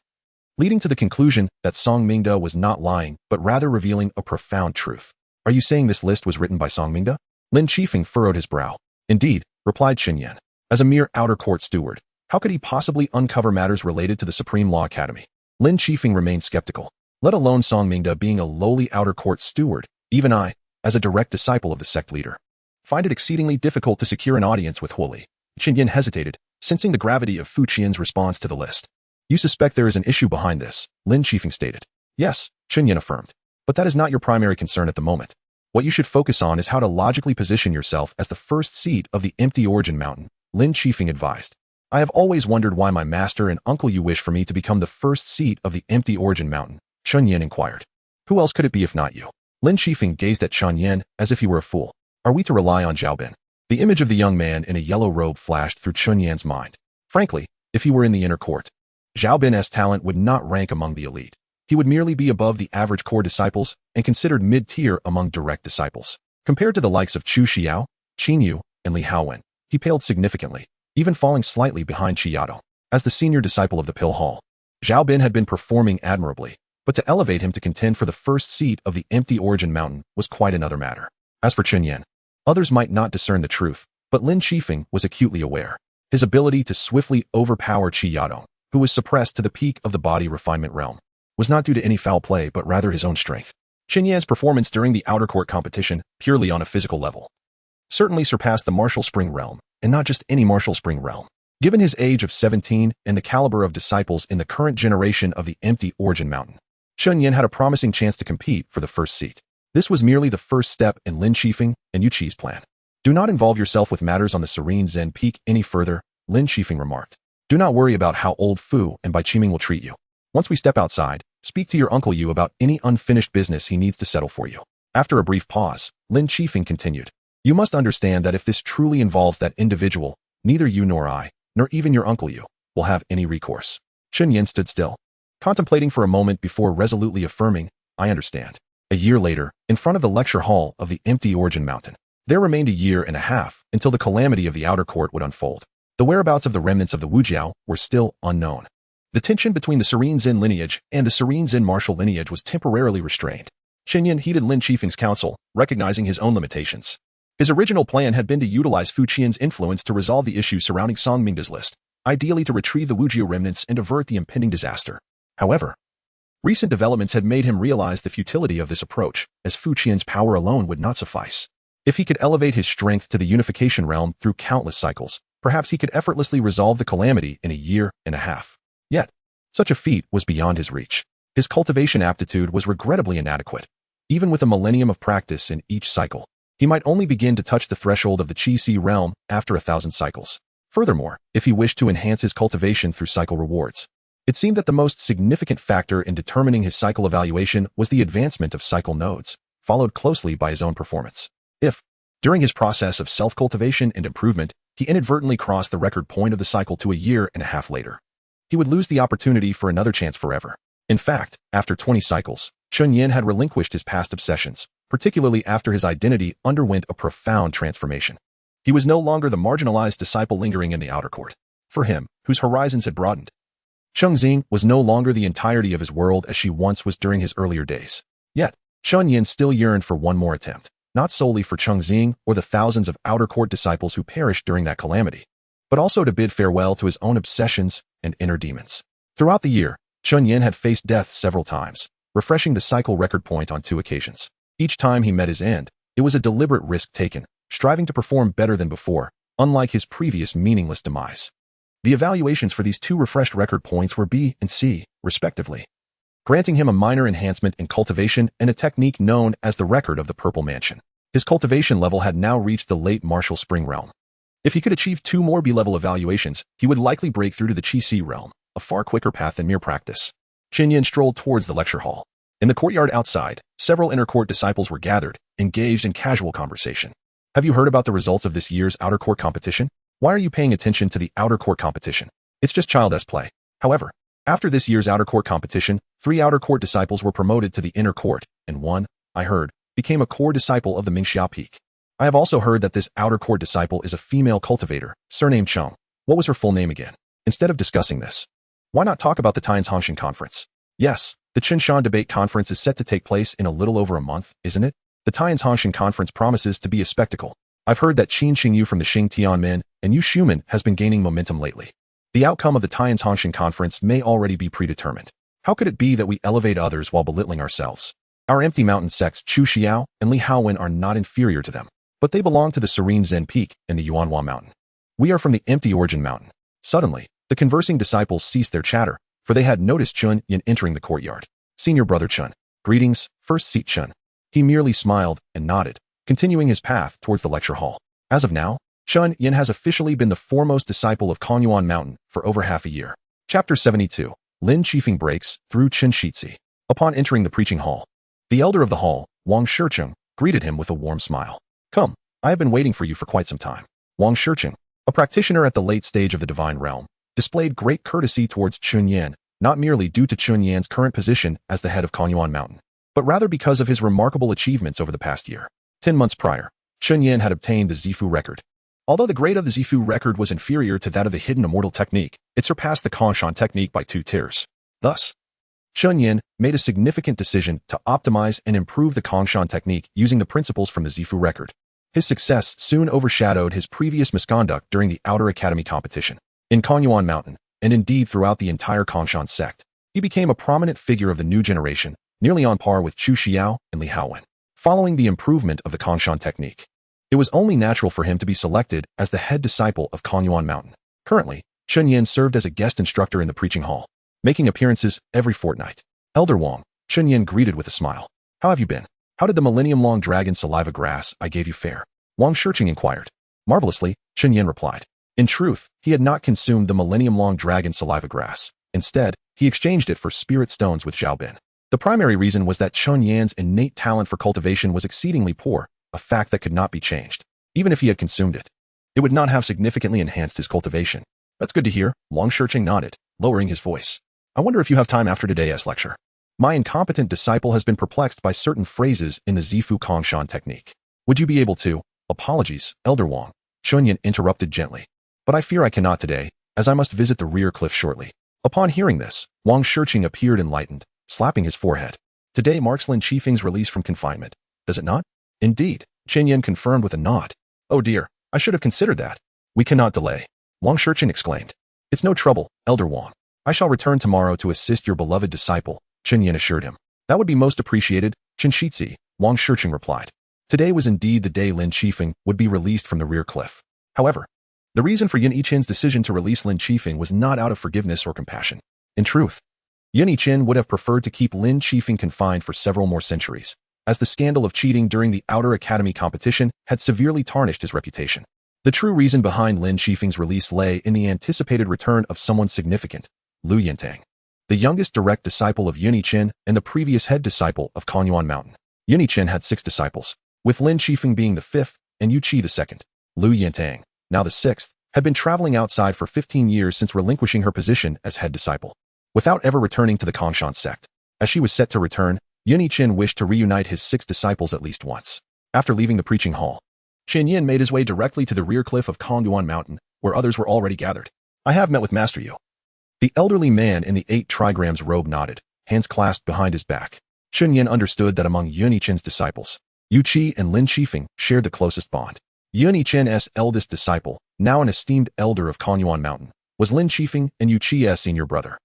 leading to the conclusion that Song Mingda was not lying, but rather revealing a profound truth. Are you saying this list was written by Song Mingda? Lin Qifeng furrowed his brow. Indeed, replied Chen Yin. As a mere outer court steward, how could he possibly uncover matters related to the Supreme Law Academy? Lin Qifeng remained skeptical. Let alone Song Mingda being a lowly outer court steward, even I, as a direct disciple of the sect leader, find it exceedingly difficult to secure an audience with Horli. Chen Yin hesitated, sensing the gravity of Fu Qian's response to the list. You suspect there is an issue behind this, Lin Qifeng stated. Yes, Chen Yin affirmed. But that is not your primary concern at the moment. What you should focus on is how to logically position yourself as the first seat of the Empty Origin Mountain, Lin Qifeng advised. I have always wondered why my master and uncle you wish for me to become the first seat of the Empty Origin Mountain, Chen Yin inquired. Who else could it be if not you? Lin Qifeng gazed at Chen Yin as if he were a fool. Are we to rely on Zhao Bin? The image of the young man in a yellow robe flashed through Chen Yan's mind. Frankly, if he were in the inner court, Zhao Bin's talent would not rank among the elite. He would merely be above the average core disciples and considered mid-tier among direct disciples. Compared to the likes of Chu Xiao, Qin Yu, and Li Haowen, he paled significantly, even falling slightly behind Qi Yato. As the senior disciple of the Pill Hall, Zhao Bin had been performing admirably, but to elevate him to contend for the first seat of the Empty Origin Mountain was quite another matter. As for Chen Yan, Others might not discern the truth, but Lin Qifeng was acutely aware. His ability to swiftly overpower Qi Yadong, who was suppressed to the peak of the body refinement realm, was not due to any foul play but rather his own strength. Qin Yan's performance during the outer court competition, purely on a physical level, certainly surpassed the martial spring realm, and not just any martial spring realm. Given his age of 17 and the caliber of disciples in the current generation of the Empty Origin Mountain, Qin Yan had a promising chance to compete for the first seat. This was merely the first step in Lin Qifeng and Yu Qi's plan. Do not involve yourself with matters on the Serene Zen Peak any further, Lin Qifeng remarked. Do not worry about how old Fu and Bai Qiming will treat you. Once we step outside, speak to your Uncle Yu about any unfinished business he needs to settle for you. After a brief pause, Lin Qifeng continued. You must understand that if this truly involves that individual, neither you nor I, nor even your Uncle Yu, will have any recourse. Qin Yan stood still, contemplating for a moment before resolutely affirming, I understand. A year later, in front of the lecture hall of the Empty Origin Mountain, there remained a year and a half until the calamity of the outer court would unfold. The whereabouts of the remnants of the Wujiao were still unknown. The tension between the Serene Zen lineage and the Serene Zen martial lineage was temporarily restrained. Qin Yan heeded Lin Qifeng's counsel, recognizing his own limitations. His original plan had been to utilize Fu Qian's influence to resolve the issues surrounding Song Mingda's list, ideally to retrieve the Wujiao remnants and avert the impending disaster. However, recent developments had made him realize the futility of this approach, as Fu Qian's power alone would not suffice. If he could elevate his strength to the unification realm through countless cycles, perhaps he could effortlessly resolve the calamity in a year and a half. Yet, such a feat was beyond his reach. His cultivation aptitude was regrettably inadequate. Even with a millennium of practice in each cycle, he might only begin to touch the threshold of the Qi-Si realm after 1,000 cycles. Furthermore, if he wished to enhance his cultivation through cycle rewards, it seemed that the most significant factor in determining his cycle evaluation was the advancement of cycle nodes, followed closely by his own performance. If, during his process of self-cultivation and improvement, he inadvertently crossed the record point of the cycle to a year and a half later, he would lose the opportunity for another chance forever. In fact, after 20 cycles, Qin Yan had relinquished his past obsessions, particularly after his identity underwent a profound transformation. He was no longer the marginalized disciple lingering in the outer court. For him, whose horizons had broadened, Chengxing was no longer the entirety of his world as she once was during his earlier days. Yet, Qin Yan still yearned for one more attempt, not solely for Chengxing or the thousands of outer court disciples who perished during that calamity, but also to bid farewell to his own obsessions and inner demons. Throughout the year, Qin Yan had faced death several times, refreshing the cycle record point on 2 occasions. Each time he met his end, it was a deliberate risk taken, striving to perform better than before, unlike his previous meaningless demise. The evaluations for these 2 refreshed record points were B and C, respectively, granting him a minor enhancement in cultivation and a technique known as the Record of the Purple Mansion. His cultivation level had now reached the late martial spring realm. If he could achieve 2 more B-level evaluations, he would likely break through to the Qi-Si realm, a far quicker path than mere practice. Qin Yan strolled towards the lecture hall. In the courtyard outside, several inner court disciples were gathered, engaged in casual conversation. Have you heard about the results of this year's outer court competition? Why are you paying attention to the outer court competition? It's just childish play. However, after this year's outer court competition, 3 outer court disciples were promoted to the inner court, and 1, I heard, became a core disciple of the Mingxia Peak. I have also heard that this outer court disciple is a female cultivator, surnamed Cheng. What was her full name again? Instead of discussing this, why not talk about the Tian's Hanshan Conference? Yes, the Qinshan Debate Conference is set to take place in a little over a month, isn't it? The Tian's Hanshan Conference promises to be a spectacle. I've heard that Qin Xingyu from the Xing Tianmen and Yu Shuman has been gaining momentum lately. The outcome of the Tian's Hanshan Conference may already be predetermined. How could it be that we elevate others while belittling ourselves? Our empty mountain sects Chu Xiao and Li Haowen are not inferior to them, but they belong to the Serene Zen Peak and the Yuanhua Mountain. We are from the Empty Origin Mountain. Suddenly, the conversing disciples ceased their chatter, for they had noticed Qin Yan entering the courtyard. Senior brother Qin. Greetings, first seat Qin. He merely smiled and nodded, continuing his path towards the lecture hall. As of now, Qin Yan has officially been the foremost disciple of Kanyuan Mountain for over half a year. Chapter 72. Lin Qifeng breaks through Qin Shizhi. Upon entering the preaching hall, the elder of the hall, Wang Shicheng, greeted him with a warm smile. Come, I have been waiting for you for quite some time. Wang Shicheng, a practitioner at the late stage of the divine realm, displayed great courtesy towards Qin Yan, not merely due to Qin Yan's current position as the head of Kanyuan Mountain, but rather because of his remarkable achievements over the past year. 10 months prior, Qin Yan had obtained the Zifu record. Although the grade of the Zifu record was inferior to that of the hidden immortal technique, it surpassed the Kanshan technique by 2 tiers. Thus, Qin Yan made a significant decision to optimize and improve the Kanshan technique using the principles from the Zifu record. His success soon overshadowed his previous misconduct during the Outer Academy competition. In Kanyuan Mountain, and indeed throughout the entire Kanshan sect, he became a prominent figure of the new generation, nearly on par with Chu Xiao and Li Haowen. Following the improvement of the Kanshan technique, it was only natural for him to be selected as the head disciple of Kanyuan Mountain. Currently, Chen Yin served as a guest instructor in the preaching hall, making appearances every fortnight. Elder Wang, Chen Yin greeted with a smile. How have you been? How did the millennium-long dragon saliva grass I gave you fare? Wang Shurqing inquired. Marvelously, Chen Yin replied. In truth, he had not consumed the millennium-long dragon saliva grass. Instead, he exchanged it for spirit stones with Zhao Bin. The primary reason was that Chen Yan's innate talent for cultivation was exceedingly poor, a fact that could not be changed. Even if he had consumed it, it would not have significantly enhanced his cultivation. That's good to hear, Wang Shurqing nodded, lowering his voice. I wonder if you have time after today's lecture. My incompetent disciple has been perplexed by certain phrases in the Zifu Kangshan technique. Would you be able to? Apologies, Elder Wang, Chen Yin interrupted gently. But I fear I cannot today, as I must visit the rear cliff shortly. Upon hearing this, Wang Shurqing appeared enlightened, slapping his forehead. Today marks Lin Qifeng's release from confinement, does it not? Indeed, Chen Yin confirmed with a nod. Oh dear, I should have considered that. We cannot delay, Wang Shurqing exclaimed. It's no trouble, Elder Wang. I shall return tomorrow to assist your beloved disciple, Chen Yin assured him. That would be most appreciated, Chen Shitzi, Wang Shurqing replied. Today was indeed the day Lin Qifeng would be released from the rear cliff. However, the reason for Yin Yichen's decision to release Lin Qifeng was not out of forgiveness or compassion. In truth, Yin Yichen would have preferred to keep Lin Qifeng confined for several more centuries, as the scandal of cheating during the Outer Academy competition had severely tarnished his reputation. The true reason behind Lin Qifeng's release lay in the anticipated return of someone significant, Lu Yintang, the youngest direct disciple of Yin Yichen and the previous head disciple of Kanyuan Mountain. Yin Yichen had 6 disciples, with Lin Qifeng being the 5th and Yu Qi the 2nd. Lu Yintang, now the 6th, had been traveling outside for 15 years since relinquishing her position as head disciple, without ever returning to the Kangshan sect. As she was set to return, Yin Yichen wished to reunite his 6 disciples at least once. After leaving the preaching hall, Chen Yin made his way directly to the rear cliff of Kanyuan Mountain, where others were already gathered. I have met with Master Yu. The elderly man in the 8 trigrams robe nodded, hands clasped behind his back. Chen Yin understood that among Yin Yichen's disciples, Yu Qi and Lin Qifeng shared the closest bond. Yin Yichen's eldest disciple, now an esteemed elder of Kanyuan Mountain, was Lin Qifeng and Yu Qi's senior brother.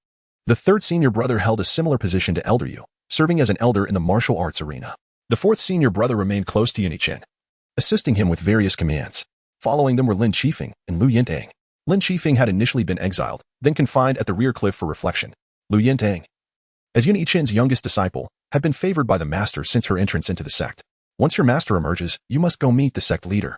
The 3rd senior brother held a similar position to Elder Yu, serving as an elder in the martial arts arena. The 4th senior brother remained close to Yin Yichen, assisting him with various commands. Following them were Lin Qifeng and Lu Yintang. Lin Qifeng had initially been exiled, then confined at the rear cliff for reflection. Lu Yintang, as Yin Yichen's youngest disciple, had been favored by the master since her entrance into the sect. Once your master emerges, you must go meet the sect leader,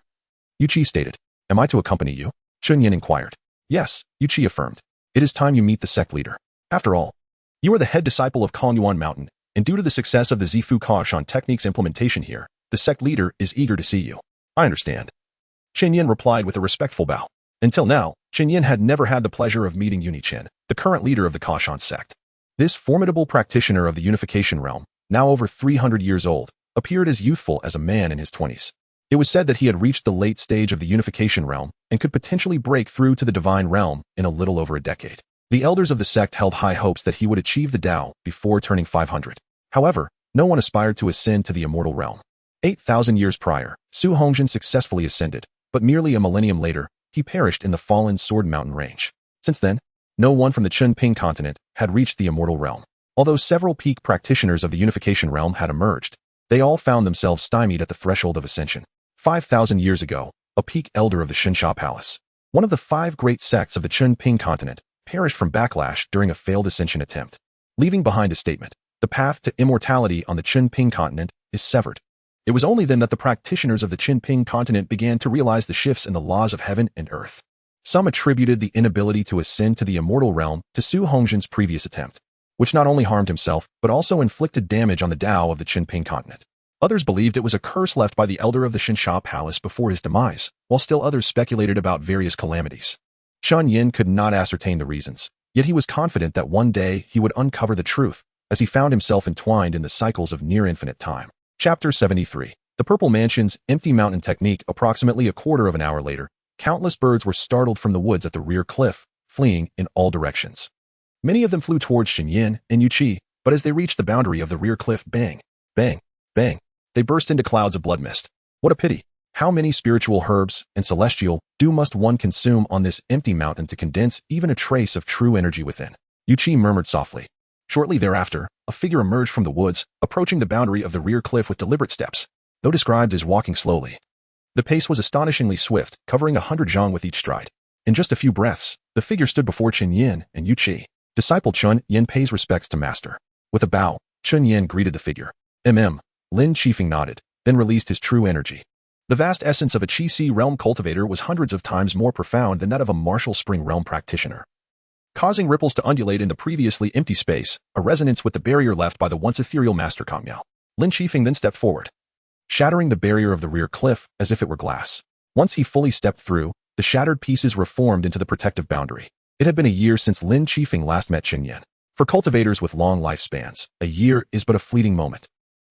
Yu Qi stated. Am I to accompany you? Chen Yin inquired. Yes, Yu Qi affirmed. It is time you meet the sect leader. After all, you are the head disciple of Kanyuan Mountain, and due to the success of the Zifu Kaoshan technique's implementation here, the sect leader is eager to see you. I understand. Chen Yin replied with a respectful bow. Until now, Chen Yin had never had the pleasure of meeting Yin Yichen, the current leader of the Kaoshan sect. This formidable practitioner of the unification realm, now over 300 years old, appeared as youthful as a man in his 20s. It was said that he had reached the late stage of the unification realm and could potentially break through to the divine realm in a little over a decade. The elders of the sect held high hopes that he would achieve the Tao before turning 500. However, no one aspired to ascend to the immortal realm. 8,000 years prior, Su Hongjin successfully ascended, but merely a millennium later, he perished in the fallen Sword Mountain range. Since then, no one from the Chunping continent had reached the immortal realm. Although several peak practitioners of the unification realm had emerged, they all found themselves stymied at the threshold of ascension. 5,000 years ago, a peak elder of the Shinsha Palace, one of the 5 great sects of the Chunping continent, perished from backlash during a failed ascension attempt, leaving behind a statement: the path to immortality on the Chunping continent is severed. It was only then that the practitioners of the Chunping continent began to realize the shifts in the laws of heaven and earth. Some attributed the inability to ascend to the immortal realm to Su Hongjin's previous attempt, which not only harmed himself but also inflicted damage on the Tao of the Chunping continent. Others believed it was a curse left by the elder of the Shinsha Palace before his demise, while still others speculated about various calamities. Shan Yin could not ascertain the reasons, yet he was confident that one day he would uncover the truth, as he found himself entwined in the cycles of near-infinite time. Chapter 73. The Purple Mansion's empty mountain technique. Approximately a quarter of an hour later, countless birds were startled from the woods at the rear cliff, fleeing in all directions. Many of them flew towards Shen Yin and Yu Qi, but as they reached the boundary of the rear cliff, bang, bang, bang, they burst into clouds of blood mist. What a pity. How many spiritual herbs and celestial dew must one consume on this empty mountain to condense even a trace of true energy within? Yuchi murmured softly. Shortly thereafter, a figure emerged from the woods, approaching the boundary of the rear cliff with deliberate steps, though described as walking slowly. The pace was astonishingly swift, covering 100 zhang with each stride. In just a few breaths, the figure stood before Chen Yin and Yuchi. Disciple Chun Yin pays respects to master. With a bow, Chun Yin greeted the figure. Lin Qifeng nodded, then released his true energy. The vast essence of a Qi realm cultivator was hundreds of times more profound than that of a martial spring realm practitioner. Causing ripples to undulate in the previously empty space, a resonance with the barrier left by the once ethereal master Kangmiao. Lin Qifeng then stepped forward, shattering the barrier of the rear cliff as if it were glass. Once he fully stepped through, the shattered pieces reformed into the protective boundary. It had been a year since Lin Qifeng last met Chen Yin. For cultivators with long lifespans, a year is but a fleeting moment.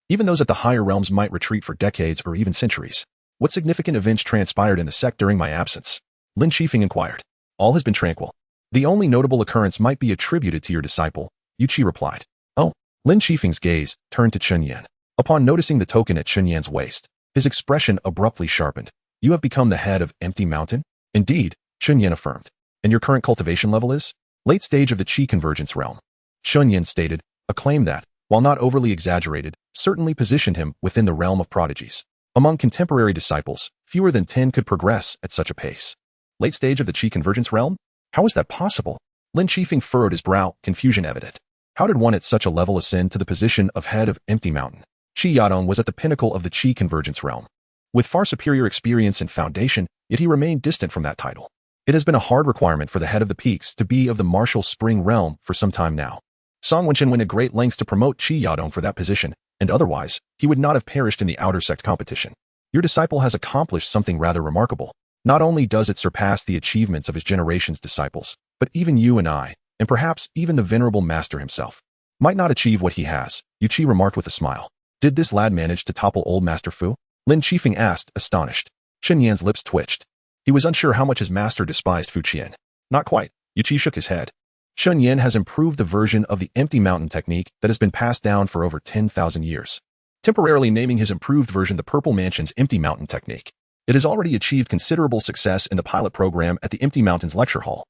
Even those at the higher realms might retreat for decades or even centuries. What significant events transpired in the sect during my absence? Lin Qifeng inquired. All has been tranquil. The only notable occurrence might be attributed to your disciple, Yuchi replied. Oh. Lin Qifeng's gaze turned to Chen Yin. Upon noticing the token at Chen Yin's waist, his expression abruptly sharpened. You have become the head of Empty Mountain? Indeed, Chen Yin affirmed. And your current cultivation level is? Late stage of the Qi convergence realm. Chen Yin stated, a claim that, while not overly exaggerated, certainly positioned him within the realm of prodigies. Among contemporary disciples, fewer than 10 could progress at such a pace. Late stage of the Qi convergence realm? How is that possible? Lin Qifeng furrowed his brow, confusion evident. How did one at such a level ascend to the position of head of Empty Mountain? Qi Yadong was at the pinnacle of the Qi convergence realm. With far superior experience and foundation, yet he remained distant from that title. It has been a hard requirement for the head of the peaks to be of the martial spring realm for some time now. Song Wenchen went to great lengths to promote Qi Yadong for that position, and otherwise, he would not have perished in the outer sect competition. Your disciple has accomplished something rather remarkable. Not only does it surpass the achievements of his generation's disciples, but even you and I, and perhaps even the venerable master himself, might not achieve what he has, Yuchi remarked with a smile. Did this lad manage to topple old Master Fu? Lin Qifeng asked, astonished. Chen Yan's lips twitched. He was unsure how much his master despised Fu Qian. Not quite. Yuchi shook his head. Chen Yan has improved the version of the Empty Mountain technique that has been passed down for over 10,000 years, temporarily naming his improved version the Purple Mansion's Empty Mountain technique. It has already achieved considerable success in the pilot program at the Empty Mountain's lecture hall,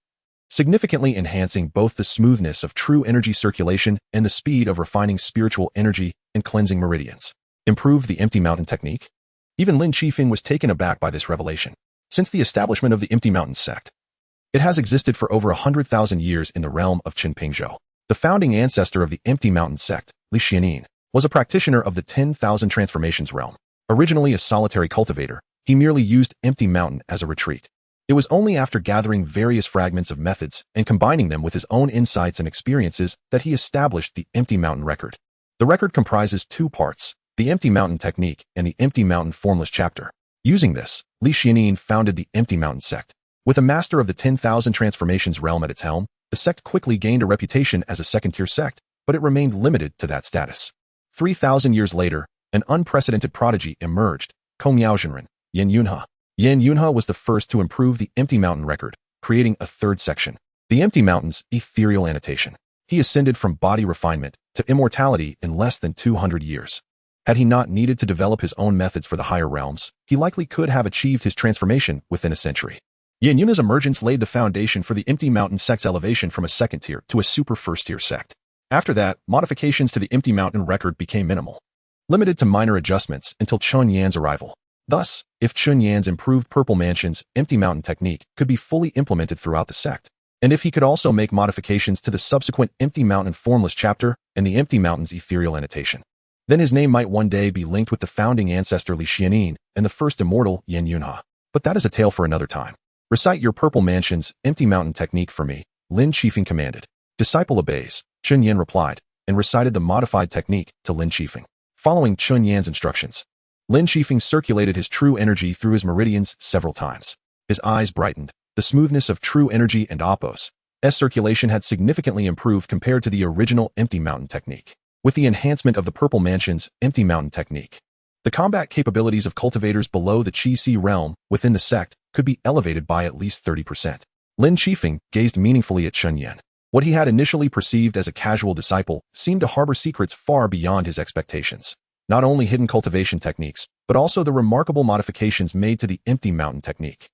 significantly enhancing both the smoothness of true energy circulation and the speed of refining spiritual energy and cleansing meridians. Improved the Empty Mountain technique? Even Lin Qifeng was taken aback by this revelation. Since the establishment of the Empty Mountain sect, it has existed for over 100,000 years in the realm of Qinpingzhou. The founding ancestor of the Empty Mountain sect, Li Xianin, was a practitioner of the 10,000 transformations realm. Originally a solitary cultivator, he merely used Empty Mountain as a retreat. It was only after gathering various fragments of methods and combining them with his own insights and experiences that he established the Empty Mountain record. The record comprises two parts, the Empty Mountain technique and the Empty Mountain formless chapter. Using this, Li Xianin founded the Empty Mountain sect. With a master of the 10,000 transformations realm at its helm, the sect quickly gained a reputation as a second-tier sect, but it remained limited to that status. 3,000 years later, an unprecedented prodigy emerged, Kong Miaozhenren, Yan Yunhe. Yan Yunhe was the first to improve the Empty Mountain record, creating a third section, the Empty Mountain's ethereal annotation. He ascended from body refinement to immortality in less than 200 years. Had he not needed to develop his own methods for the higher realms, he likely could have achieved his transformation within a century. Yan Yunhe's emergence laid the foundation for the Empty Mountain sect's elevation from a second-tier to a super first-tier sect. After that, modifications to the Empty Mountain record became minimal, limited to minor adjustments until Chun Yan's arrival. Thus, if Chun Yan's improved Purple Mansion's Empty Mountain technique could be fully implemented throughout the sect, and if he could also make modifications to the subsequent Empty Mountain formless chapter and the Empty Mountain's ethereal annotation, then his name might one day be linked with the founding ancestor Li Xianin and the first immortal Yan Yunhe. But that is a tale for another time. Recite your Purple Mansion's Empty Mountain technique for me, Lin Qifeng commanded. Disciple obeys, Chun Yan replied, and recited the modified technique to Lin Qifeng. Following Chun Yan's instructions, Lin Qifeng circulated his true energy through his meridians several times. His eyes brightened. The smoothness of true energy and Apos' circulation had significantly improved compared to the original Empty Mountain technique. With the enhancement of the Purple Mansion's Empty Mountain technique, the combat capabilities of cultivators below the Qi realm within the sect could be elevated by at least 30%. Lin Qifeng gazed meaningfully at Chun Yan. What he had initially perceived as a casual disciple seemed to harbor secrets far beyond his expectations. not only hidden cultivation techniques, but also the remarkable modifications made to the empty mountain technique.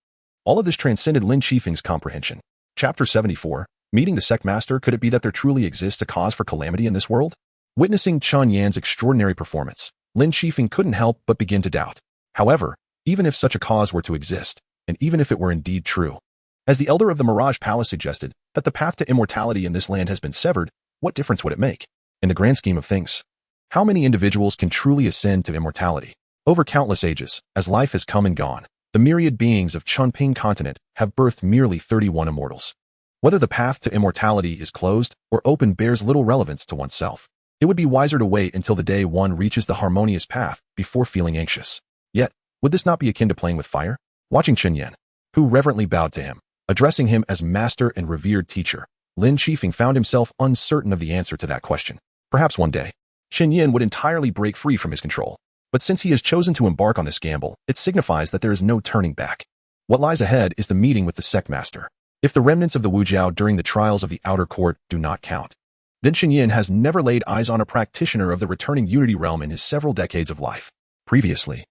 All of this transcended Lin Chifeng's comprehension. Chapter 74. Meeting the sect master. Could it be that there truly exists a cause for calamity in this world? Witnessing Chun Yan's extraordinary performance, Lin Chifeng couldn't help but begin to doubt. However, even if such a cause were to exist, and even if it were indeed true, as the elder of the Mirage Palace suggested, that the path to immortality in this land has been severed, what difference would it make? In the grand scheme of things, how many individuals can truly ascend to immortality? Over countless ages, as life has come and gone, the myriad beings of Chunping continent have birthed merely 31 immortals. Whether the path to immortality is closed or open bears little relevance to oneself. It would be wiser to wait until the day one reaches the harmonious path before feeling anxious. Yet, would this not be akin to playing with fire? Watching Chun Yan, who reverently bowed to him, addressing him as master and revered teacher, Lin Chifeng found himself uncertain of the answer to that question. Perhaps one day, Chun Yan would entirely break free from his control. But since he has chosen to embark on this gamble, it signifies that there is no turning back. What lies ahead is the meeting with the sect master. If the remnants of the Wujiao during the trials of the outer court do not count, then Chun Yan has never laid eyes on a practitioner of the returning Unity realm in his several decades of life. Previously,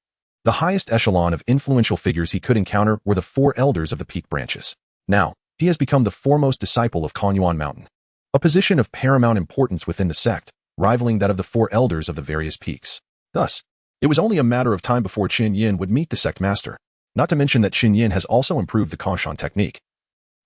the highest echelon of influential figures he could encounter were the 4 elders of the peak branches. Now, he has become the foremost disciple of Konyuan Mountain, a position of paramount importance within the sect, rivaling that of the 4 elders of the various peaks. Thus, it was only a matter of time before Chun Yan would meet the sect master, not to mention that Chun Yan has also improved the Kongshan technique.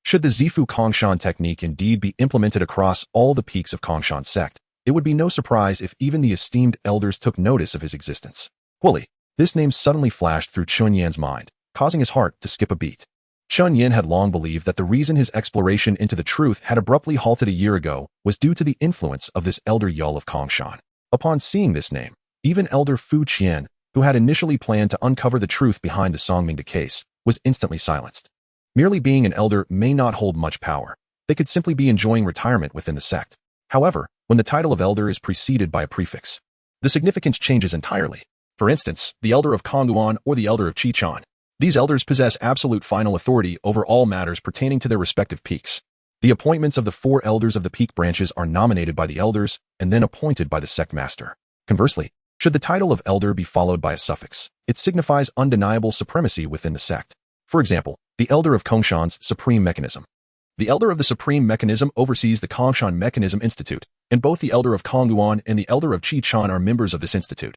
Should the Zifu Kongshan technique indeed be implemented across all the peaks of Kongshan sect, it would be no surprise if even the esteemed elders took notice of his existence. Wooly, this name suddenly flashed through Chun Yan's mind, causing his heart to skip a beat. Chun Yan had long believed that the reason his exploration into the truth had abruptly halted a year ago was due to the influence of this elder Yul of Kongshan. Upon seeing this name, even Elder Fu Qian, who had initially planned to uncover the truth behind the Songmingda case, was instantly silenced. Merely being an elder may not hold much power. They could simply be enjoying retirement within the sect. However, when the title of elder is preceded by a prefix, the significance changes entirely. For instance, the elder of Kongguan or the elder of Qichuan. These elders possess absolute final authority over all matters pertaining to their respective peaks. The appointments of the 4 elders of the peak branches are nominated by the elders and then appointed by the sect master. Conversely, should the title of elder be followed by a suffix, it signifies undeniable supremacy within the sect. For example, the elder of Kongshan's Supreme Mechanism. The elder of the Supreme Mechanism oversees the Kongshan Mechanism Institute, and both the elder of Kongguan and the elder of Qichuan are members of this institute,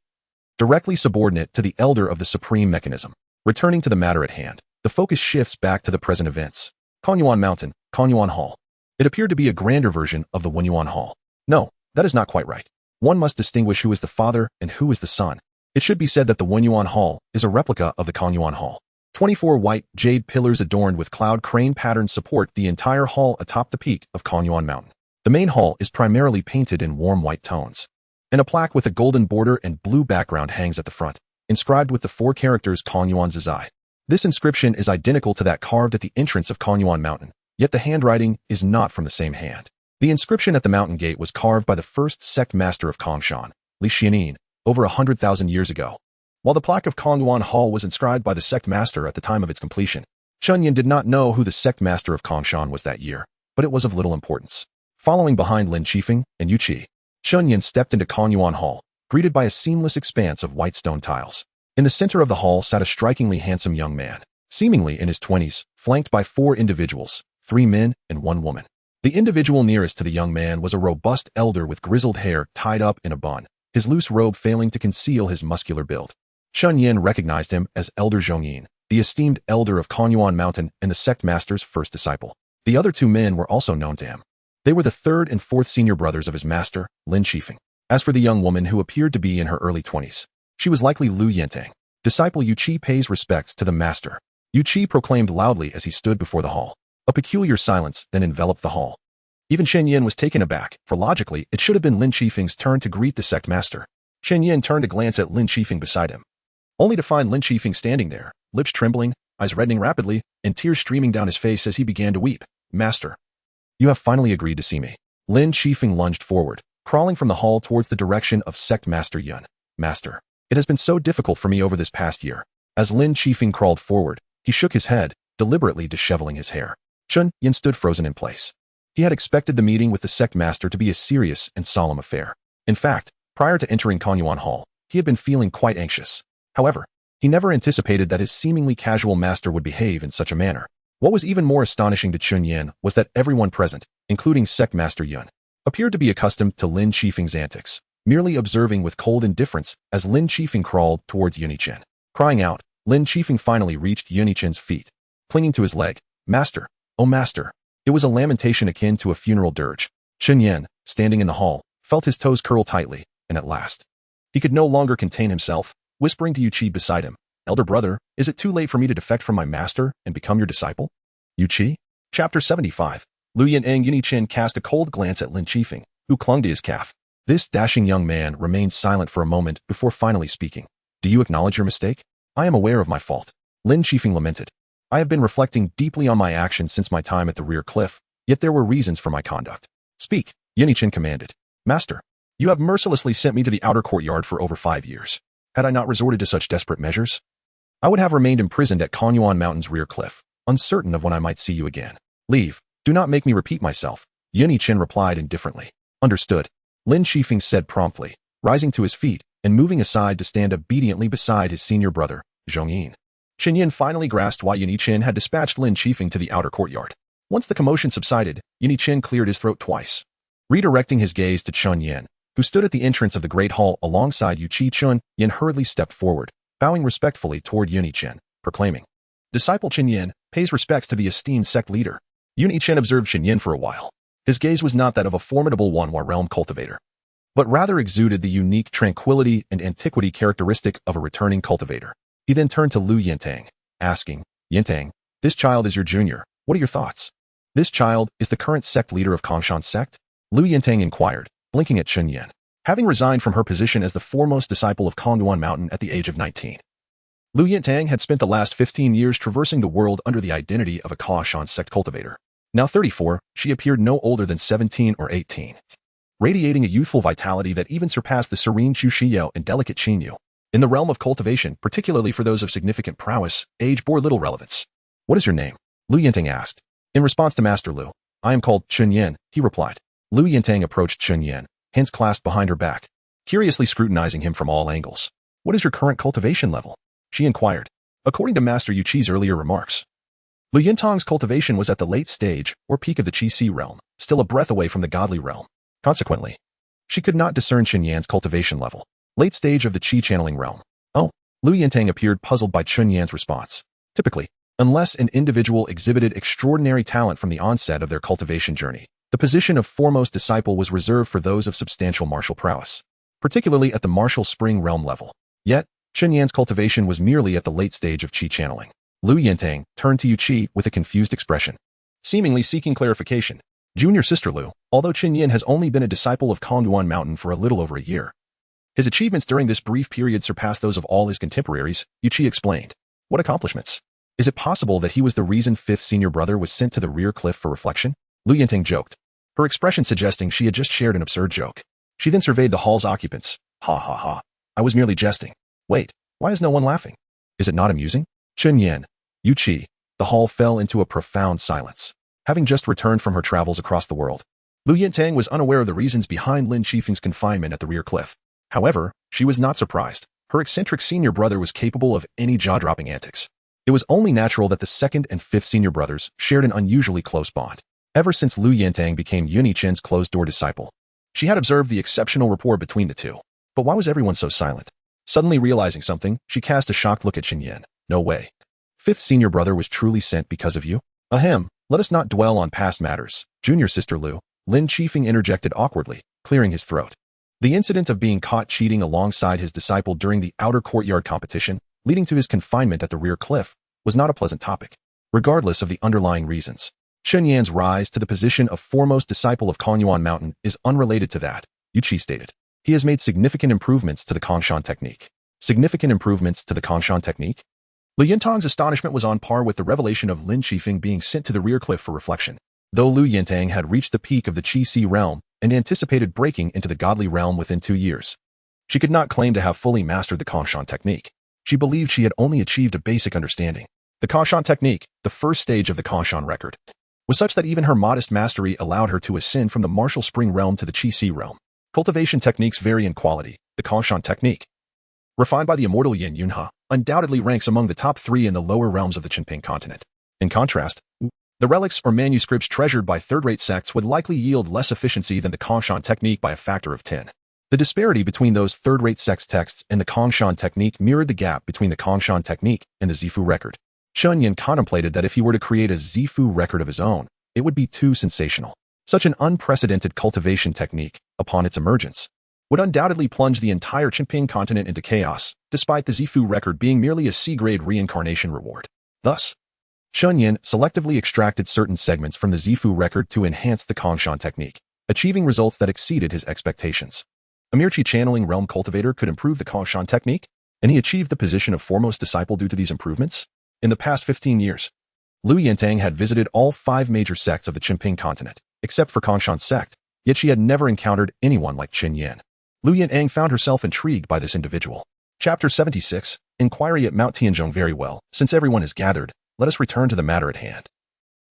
directly subordinate to the elder of the Supreme Mechanism. Returning to the matter at hand, the focus shifts back to the present events. Konyuan Mountain, Konyuan Hall. It appeared to be a grander version of the Wenyuan Hall. No, that is not quite right. One must distinguish who is the father and who is the son. It should be said that the Wenyuan Hall is a replica of the Konyuan Hall. 24 white jade pillars adorned with cloud crane patterns support the entire hall atop the peak of Konyuan Mountain. The main hall is primarily painted in warm white tones, and a plaque with a golden border and blue background hangs at the front, inscribed with the 4 characters Konyuan Zizai. This inscription is identical to that carved at the entrance of Konyuan Mountain, yet the handwriting is not from the same hand. The inscription at the mountain gate was carved by the first sect master of Kongshan, Li Xianin, over 100,000 years ago. While the plaque of Kongguan Hall was inscribed by the sect master at the time of its completion, Chun Yan did not know who the sect master of Kongshan was that year, but it was of little importance. Following behind Lin Chifeng and Yu Qi, Chun Yan stepped into Konyuan Hall, greeted by a seamless expanse of white stone tiles. In the center of the hall sat a strikingly handsome young man, seemingly in his 20s, flanked by 4 individuals, 3 men and 1 woman. The individual nearest to the young man was a robust elder with grizzled hair tied up in a bun, his loose robe failing to conceal his muscular build. Chun Yan recognized him as Elder Zhongyin, the esteemed elder of Konyuan Mountain and the sect master's first disciple. The other 2 men were also known to him. They were the 3rd and 4th senior brothers of his master, Lin Chifeng. As for the young woman who appeared to be in her early 20s, she was likely Lu Yentang. Disciple Yu Qi pays respects to the master. Yu Qi proclaimed loudly as he stood before the hall. A peculiar silence then enveloped the hall. Even Chen Yin was taken aback, for logically, it should have been Lin Chifeng's turn to greet the sect master. Chen Yin turned to glance at Lin Chifeng beside him, only to find Lin Chifeng standing there, lips trembling, eyes reddening rapidly, and tears streaming down his face as he began to weep. Master, you have finally agreed to see me. Lin Chifeng lunged forward, crawling from the hall towards the direction of Sect Master Yun. Master, it has been so difficult for me over this past year. As Lin Chifeng crawled forward, he shook his head, deliberately disheveling his hair. Chun Yin stood frozen in place. He had expected the meeting with the sect master to be a serious and solemn affair. In fact, prior to entering Konyuan Hall, he had been feeling quite anxious. However, he never anticipated that his seemingly casual master would behave in such a manner. What was even more astonishing to Chunyan was that everyone present, including Sect Master Yun, appeared to be accustomed to Lin Qifeng's antics, merely observing with cold indifference as Lin Qifeng crawled towards Yunichen. Crying out, Lin Qifeng finally reached Yunichen's feet, clinging to his leg. "Master, oh master." It was a lamentation akin to a funeral dirge. Chunyan, standing in the hall, felt his toes curl tightly, and at last, he could no longer contain himself, whispering to Yuqi beside him, "Elder brother, is it too late for me to defect from my master and become your disciple?" Yuqi? Chapter 75. Lu Yintang. Yunichen cast a cold glance at Lin Qifeng, who clung to his calf. This dashing young man remained silent for a moment before finally speaking. "Do you acknowledge your mistake?" "I am aware of my fault," Lin Qifeng lamented. "I have been reflecting deeply on my actions since my time at the rear cliff, yet there were reasons for my conduct." "Speak," Yunichen commanded. "Master, you have mercilessly sent me to the outer courtyard for over 5 years. Had I not resorted to such desperate measures, I would have remained imprisoned at Konyuan Mountain's rear cliff, uncertain of when I might see you again." "Leave. Do not make me repeat myself," Yunichen replied indifferently. "Understood," Lin Qifeng said promptly, rising to his feet and moving aside to stand obediently beside his senior brother, Zhongyin. Chunyan finally grasped why Yunichen had dispatched Lin Qifeng to the outer courtyard. Once the commotion subsided, Yunichen cleared his throat twice. Redirecting his gaze to Chunyan, who stood at the entrance of the great hall alongside Yuqi, Chunyan hurriedly stepped forward, bowing respectfully toward Yunichen, proclaiming, "Disciple Chunyan pays respects to the esteemed sect leader." Yunichen observed Chunyan for a while. His gaze was not that of a formidable one-war realm cultivator, but rather exuded the unique tranquility and antiquity characteristic of a returning cultivator. He then turned to Lu Yintang, asking, "Yintang, this child is your junior. What are your thoughts?" "This child is the current sect leader of Kongshan sect?" Lu Yintang inquired, blinking at Chunyan. Having resigned from her position as the foremost disciple of Konyuan Mountain at the age of 19, Lu Yintang had spent the last 15 years traversing the world under the identity of a Kongshan sect cultivator. Now 34, she appeared no older than 17 or 18, radiating a youthful vitality that even surpassed the serene Chu Shiyo and delicate Qinyu. In the realm of cultivation, particularly for those of significant prowess, age bore little relevance. "What is your name?" Lu Yintang asked. In response to Master Lu, "I am called Chunyan," he replied. Lu Yintang approached Chunyan, hands clasped behind her back, curiously scrutinizing him from all angles. "What is your current cultivation level?" she inquired. According to Master Yuqi's earlier remarks, Lu Yintang's cultivation was at the late stage, or peak of the Qi-Si realm, still a breath away from the godly realm. Consequently, she could not discern Chunyan's cultivation level. Late stage of the Qi channeling realm. Oh, Lu Yintang appeared puzzled by Chunyan's response. Typically, unless an individual exhibited extraordinary talent from the onset of their cultivation journey, the position of foremost disciple was reserved for those of substantial martial prowess, particularly at the martial spring realm level. Yet, Chunyan's cultivation was merely at the late stage of Qi channeling. Lu Yintang turned to Yuqi with a confused expression, seemingly seeking clarification. "Junior sister Lu, although Chunyan has only been a disciple of Konyuan Mountain for a little over a year, his achievements during this brief period surpass those of all his contemporaries," Yuqi explained. "What accomplishments? Is it possible that he was the reason fifth senior brother was sent to the rear cliff for reflection?" Lu Yintang joked, her expression suggesting she had just shared an absurd joke. She then surveyed the hall's occupants. "Ha ha ha. I was merely jesting. Wait, why is no one laughing? Is it not amusing?" Chunyan, Yuqi. The hall fell into a profound silence. Having just returned from her travels across the world, Lu Yintang was unaware of the reasons behind Lin Qifeng's confinement at the rear cliff. However, she was not surprised. Her eccentric senior brother was capable of any jaw-dropping antics. It was only natural that the second and fifth senior brothers shared an unusually close bond. Ever since Lu Yintang became Yunichen's closed-door disciple, she had observed the exceptional rapport between the two. But why was everyone so silent? Suddenly realizing something, she cast a shocked look at Chunyan. "No way. Fifth senior brother was truly sent because of you?" "Ahem, let us not dwell on past matters, junior sister Lu," Lin Qifeng interjected awkwardly, clearing his throat. The incident of being caught cheating alongside his disciple during the outer courtyard competition, leading to his confinement at the rear cliff, was not a pleasant topic. Regardless of the underlying reasons, Chunyan's rise to the position of foremost disciple of Konyuan Mountain is unrelated to that, Yuqi stated. He has made significant improvements to the Kongshan technique. Significant improvements to the Kongshan technique? Lu Yintang's astonishment was on par with the revelation of Lin Qifeng being sent to the rear cliff for reflection. Though Lu Yintang had reached the peak of the Qi-Si realm and anticipated breaking into the godly realm within 2 years, she could not claim to have fully mastered the Kongshan technique. She believed she had only achieved a basic understanding. The Kongshan technique, the first stage of the Kongshan record, was such that even her modest mastery allowed her to ascend from the martial spring realm to the Qi-Si realm. Cultivation techniques vary in quality. The Kongshan technique, refined by the immortal Yin Yunhe, undoubtedly ranks among the top 3 in the lower realms of the Qinping continent. In contrast, the relics or manuscripts treasured by third-rate sects would likely yield less efficiency than the Kongshan technique by a factor of 10. The disparity between those third-rate sects texts and the Kongshan technique mirrored the gap between the Kongshan technique and the Zifu record. Chen Yin contemplated that if he were to create a Zifu record of his own, it would be too sensational. Such an unprecedented cultivation technique, upon its emergence, would undoubtedly plunge the entire Qinping continent into chaos, despite the Zifu record being merely a C-grade reincarnation reward. Thus, Chen Yin selectively extracted certain segments from the Zifu record to enhance the Kongshan technique, achieving results that exceeded his expectations. A mere channeling realm cultivator could improve the Kongshan technique, and he achieved the position of foremost disciple due to these improvements. In the past 15 years, Lu Yintang had visited all 5 major sects of the Qinping continent, except for Kongshan sect, yet she had never encountered anyone like Qin Yin. Lu Yintang found herself intrigued by this individual. Chapter 76, Inquiry at Mount Tianzhong. Very well, since everyone is gathered, let us return to the matter at hand.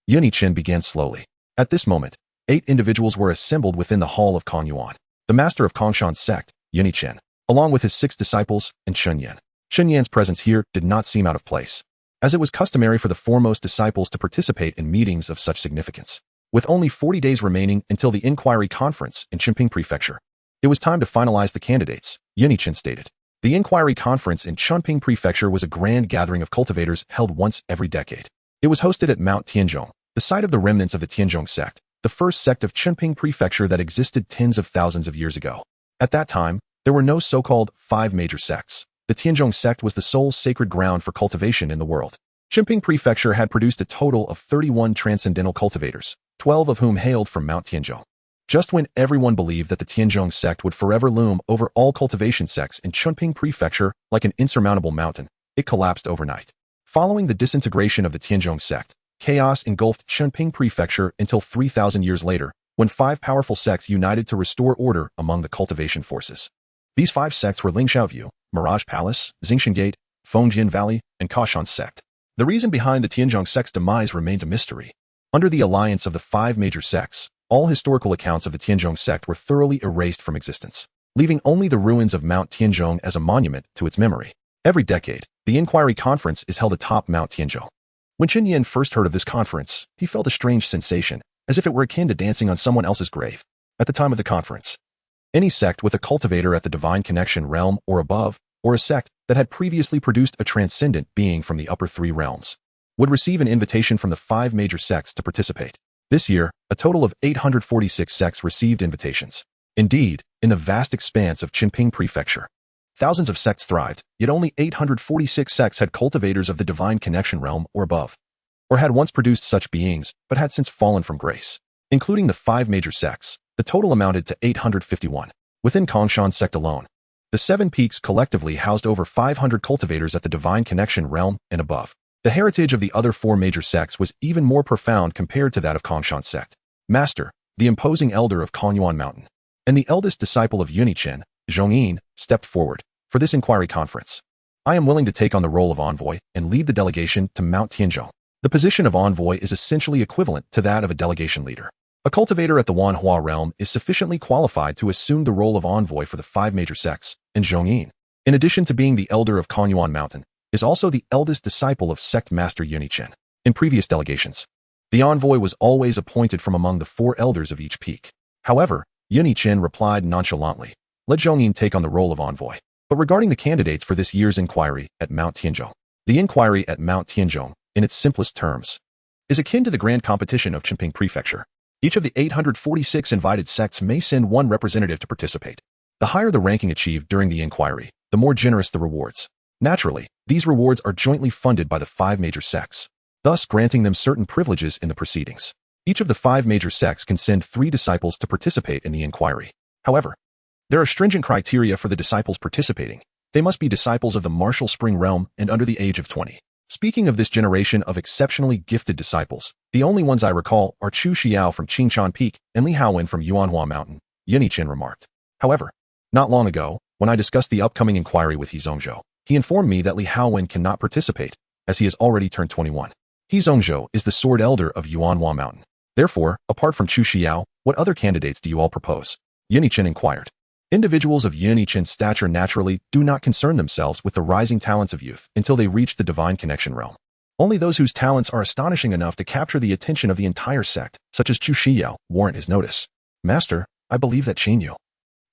Yunichen began slowly. At this moment, 8 individuals were assembled within the hall of Kong Yuan, the master of Kongshan sect, Yunichen, along with his 6 disciples, and Chen Yan. Chen Yan's presence here did not seem out of place, as it was customary for the foremost disciples to participate in meetings of such significance. With only 40 days remaining until the inquiry conference in Qinping Prefecture, it was time to finalize the candidates, Yunichen stated. The inquiry conference in Qinping Prefecture was a grand gathering of cultivators held once every decade. It was hosted at Mount Tianzhong, the site of the remnants of the Tianzhong sect, the first sect of Qinping Prefecture that existed tens of thousands of years ago. At that time, there were no so-called 5 major sects. The Tianzhong sect was the sole sacred ground for cultivation in the world. Qinping Prefecture had produced a total of 31 transcendental cultivators, 12 of whom hailed from Mount Tianzhong. Just when everyone believed that the Tianzhong sect would forever loom over all cultivation sects in Qinping Prefecture like an insurmountable mountain, it collapsed overnight. Following the disintegration of the Tianzhong sect, chaos engulfed Qinping Prefecture until 3,000 years later, when 5 powerful sects united to restore order among the cultivation forces. These 5 sects were Lingshaovu, Mirage Palace, Xingshan Gate, Fengjin Valley, and Kashan sect. The reason behind the Tianzhong sect's demise remains a mystery. Under the alliance of the 5 major sects, all historical accounts of the Tianzhong sect were thoroughly erased from existence, leaving only the ruins of Mount Tianzhong as a monument to its memory. Every decade, the inquiry conference is held atop Mount Tianzhong. When Qin Yin first heard of this conference, he felt a strange sensation, as if it were akin to dancing on someone else's grave. At the time of the conference, any sect with a cultivator at the divine connection realm or above, or a sect that had previously produced a transcendent being from the upper 3 realms, would receive an invitation from the 5 major sects to participate. This year, a total of 846 sects received invitations. Indeed, in the vast expanse of Qinping Prefecture, thousands of sects thrived, yet only 846 sects had cultivators of the divine connection realm or above, or had once produced such beings, but had since fallen from grace. Including the 5 major sects, the total amounted to 851. Within Kongshan sect alone, the 7 peaks collectively housed over 500 cultivators at the divine connection realm and above. The heritage of the other 4 major sects was even more profound compared to that of Kongshan sect. Master, the imposing elder of Kongyuan Mountain, and the eldest disciple of Yunichen, Zhongyin, stepped forward. For this inquiry conference, I am willing to take on the role of envoy and lead the delegation to Mount Tianzhong. The position of envoy is essentially equivalent to that of a delegation leader. A cultivator at the Wanhua realm is sufficiently qualified to assume the role of envoy for the 5 major sects, and Zhongyin, in addition to being the elder of Kongyuan Mountain, is also the eldest disciple of sect master Yunichen. In previous delegations, the envoy was always appointed from among the 4 elders of each peak. However, Yunichen replied nonchalantly, let Zhongyin take on the role of envoy. But regarding the candidates for this year's inquiry at Mount Tianzhong, the inquiry at Mount Tianzhong, in its simplest terms, is akin to the grand competition of Qinping Prefecture. Each of the 846 invited sects may send 1 representative to participate. The higher the ranking achieved during the inquiry, the more generous the rewards. Naturally, these rewards are jointly funded by the 5 major sects, thus granting them certain privileges in the proceedings. Each of the 5 major sects can send 3 disciples to participate in the inquiry. However, there are stringent criteria for the disciples participating. They must be disciples of the martial spring realm and under the age of 20. Speaking of this generation of exceptionally gifted disciples, the only ones I recall are Chu Xiao from Qingshan Peak and Li Haowen from Yuanhua Mountain, Yunichen remarked. However, not long ago, when I discussed the upcoming inquiry with He Zhongzhou, he informed me that Li Haowen cannot participate, as he has already turned 21. He Zhongzhou is the sword elder of Yuanhua Mountain. Therefore, apart from Chu Xiao, what other candidates do you all propose? Yunichen inquired. Individuals of Yin Chen's stature naturally do not concern themselves with the rising talents of youth until they reach the divine connection realm. Only those whose talents are astonishing enough to capture the attention of the entire sect, such as Chu Shiyao, warrant his notice. Master, I believe that Qin Yu,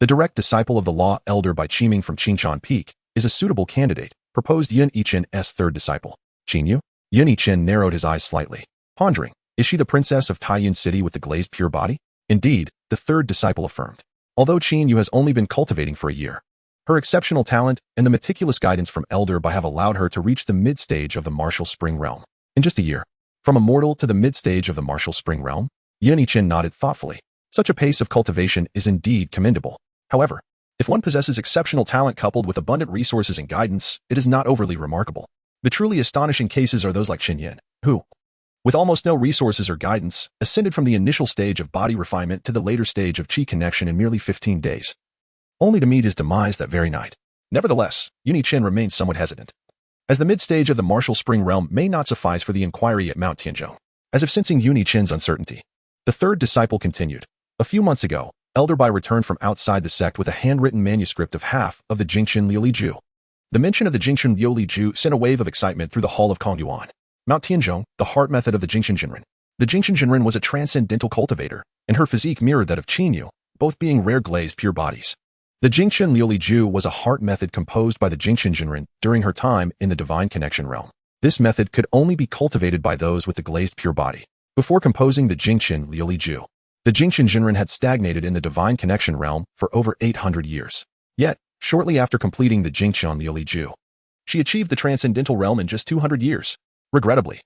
the direct disciple of the law elder by Qiming from Qingshan Peak, is a suitable candidate, proposed Yin Chen's third disciple. Qin Yu? Yin Chen narrowed his eyes slightly, pondering, is she the princess of Taiyun City with the glazed pure body? Indeed, the third disciple affirmed. Although Qin Yu has only been cultivating for a year, her exceptional talent and the meticulous guidance from Elder Bai have allowed her to reach the mid-stage of the martial spring realm. In just a year, from immortal to the mid-stage of the martial spring realm, Yin Chen nodded thoughtfully. Such a pace of cultivation is indeed commendable. However, if one possesses exceptional talent coupled with abundant resources and guidance, it is not overly remarkable. The truly astonishing cases are those like Qin Yin, who, with almost no resources or guidance, ascended from the initial stage of body refinement to the later stage of qi connection in merely 15 days, only to meet his demise that very night. Nevertheless, Yin Chen remained somewhat hesitant, as the mid-stage of the martial spring realm may not suffice for the inquiry at Mount Tianzhong. As if sensing Yin Chen's uncertainty, the third disciple continued. A few months ago, Elder Bai returned from outside the sect with a handwritten manuscript of half of the Jingxin Liuli Ju. The mention of the Jingxin Liuli Ju sent a wave of excitement through the hall of Kongyuan. Mount Tianzhong, the heart method of the Jingxin Jinren. The Jingxin Jinren was a transcendental cultivator, and her physique mirrored that of Qin Yu, both being rare glazed pure bodies. The Jingxin Liuli Ju was a heart method composed by the Jingxin Jinren during her time in the divine connection realm. This method could only be cultivated by those with the glazed pure body. Before composing the Jingxin Liuli Ju, the Jingxin Jinren had stagnated in the divine connection realm for over 800 years. Yet, shortly after completing the Jingxin Liuli Ju, she achieved the transcendental realm in just 200 years. Regrettably,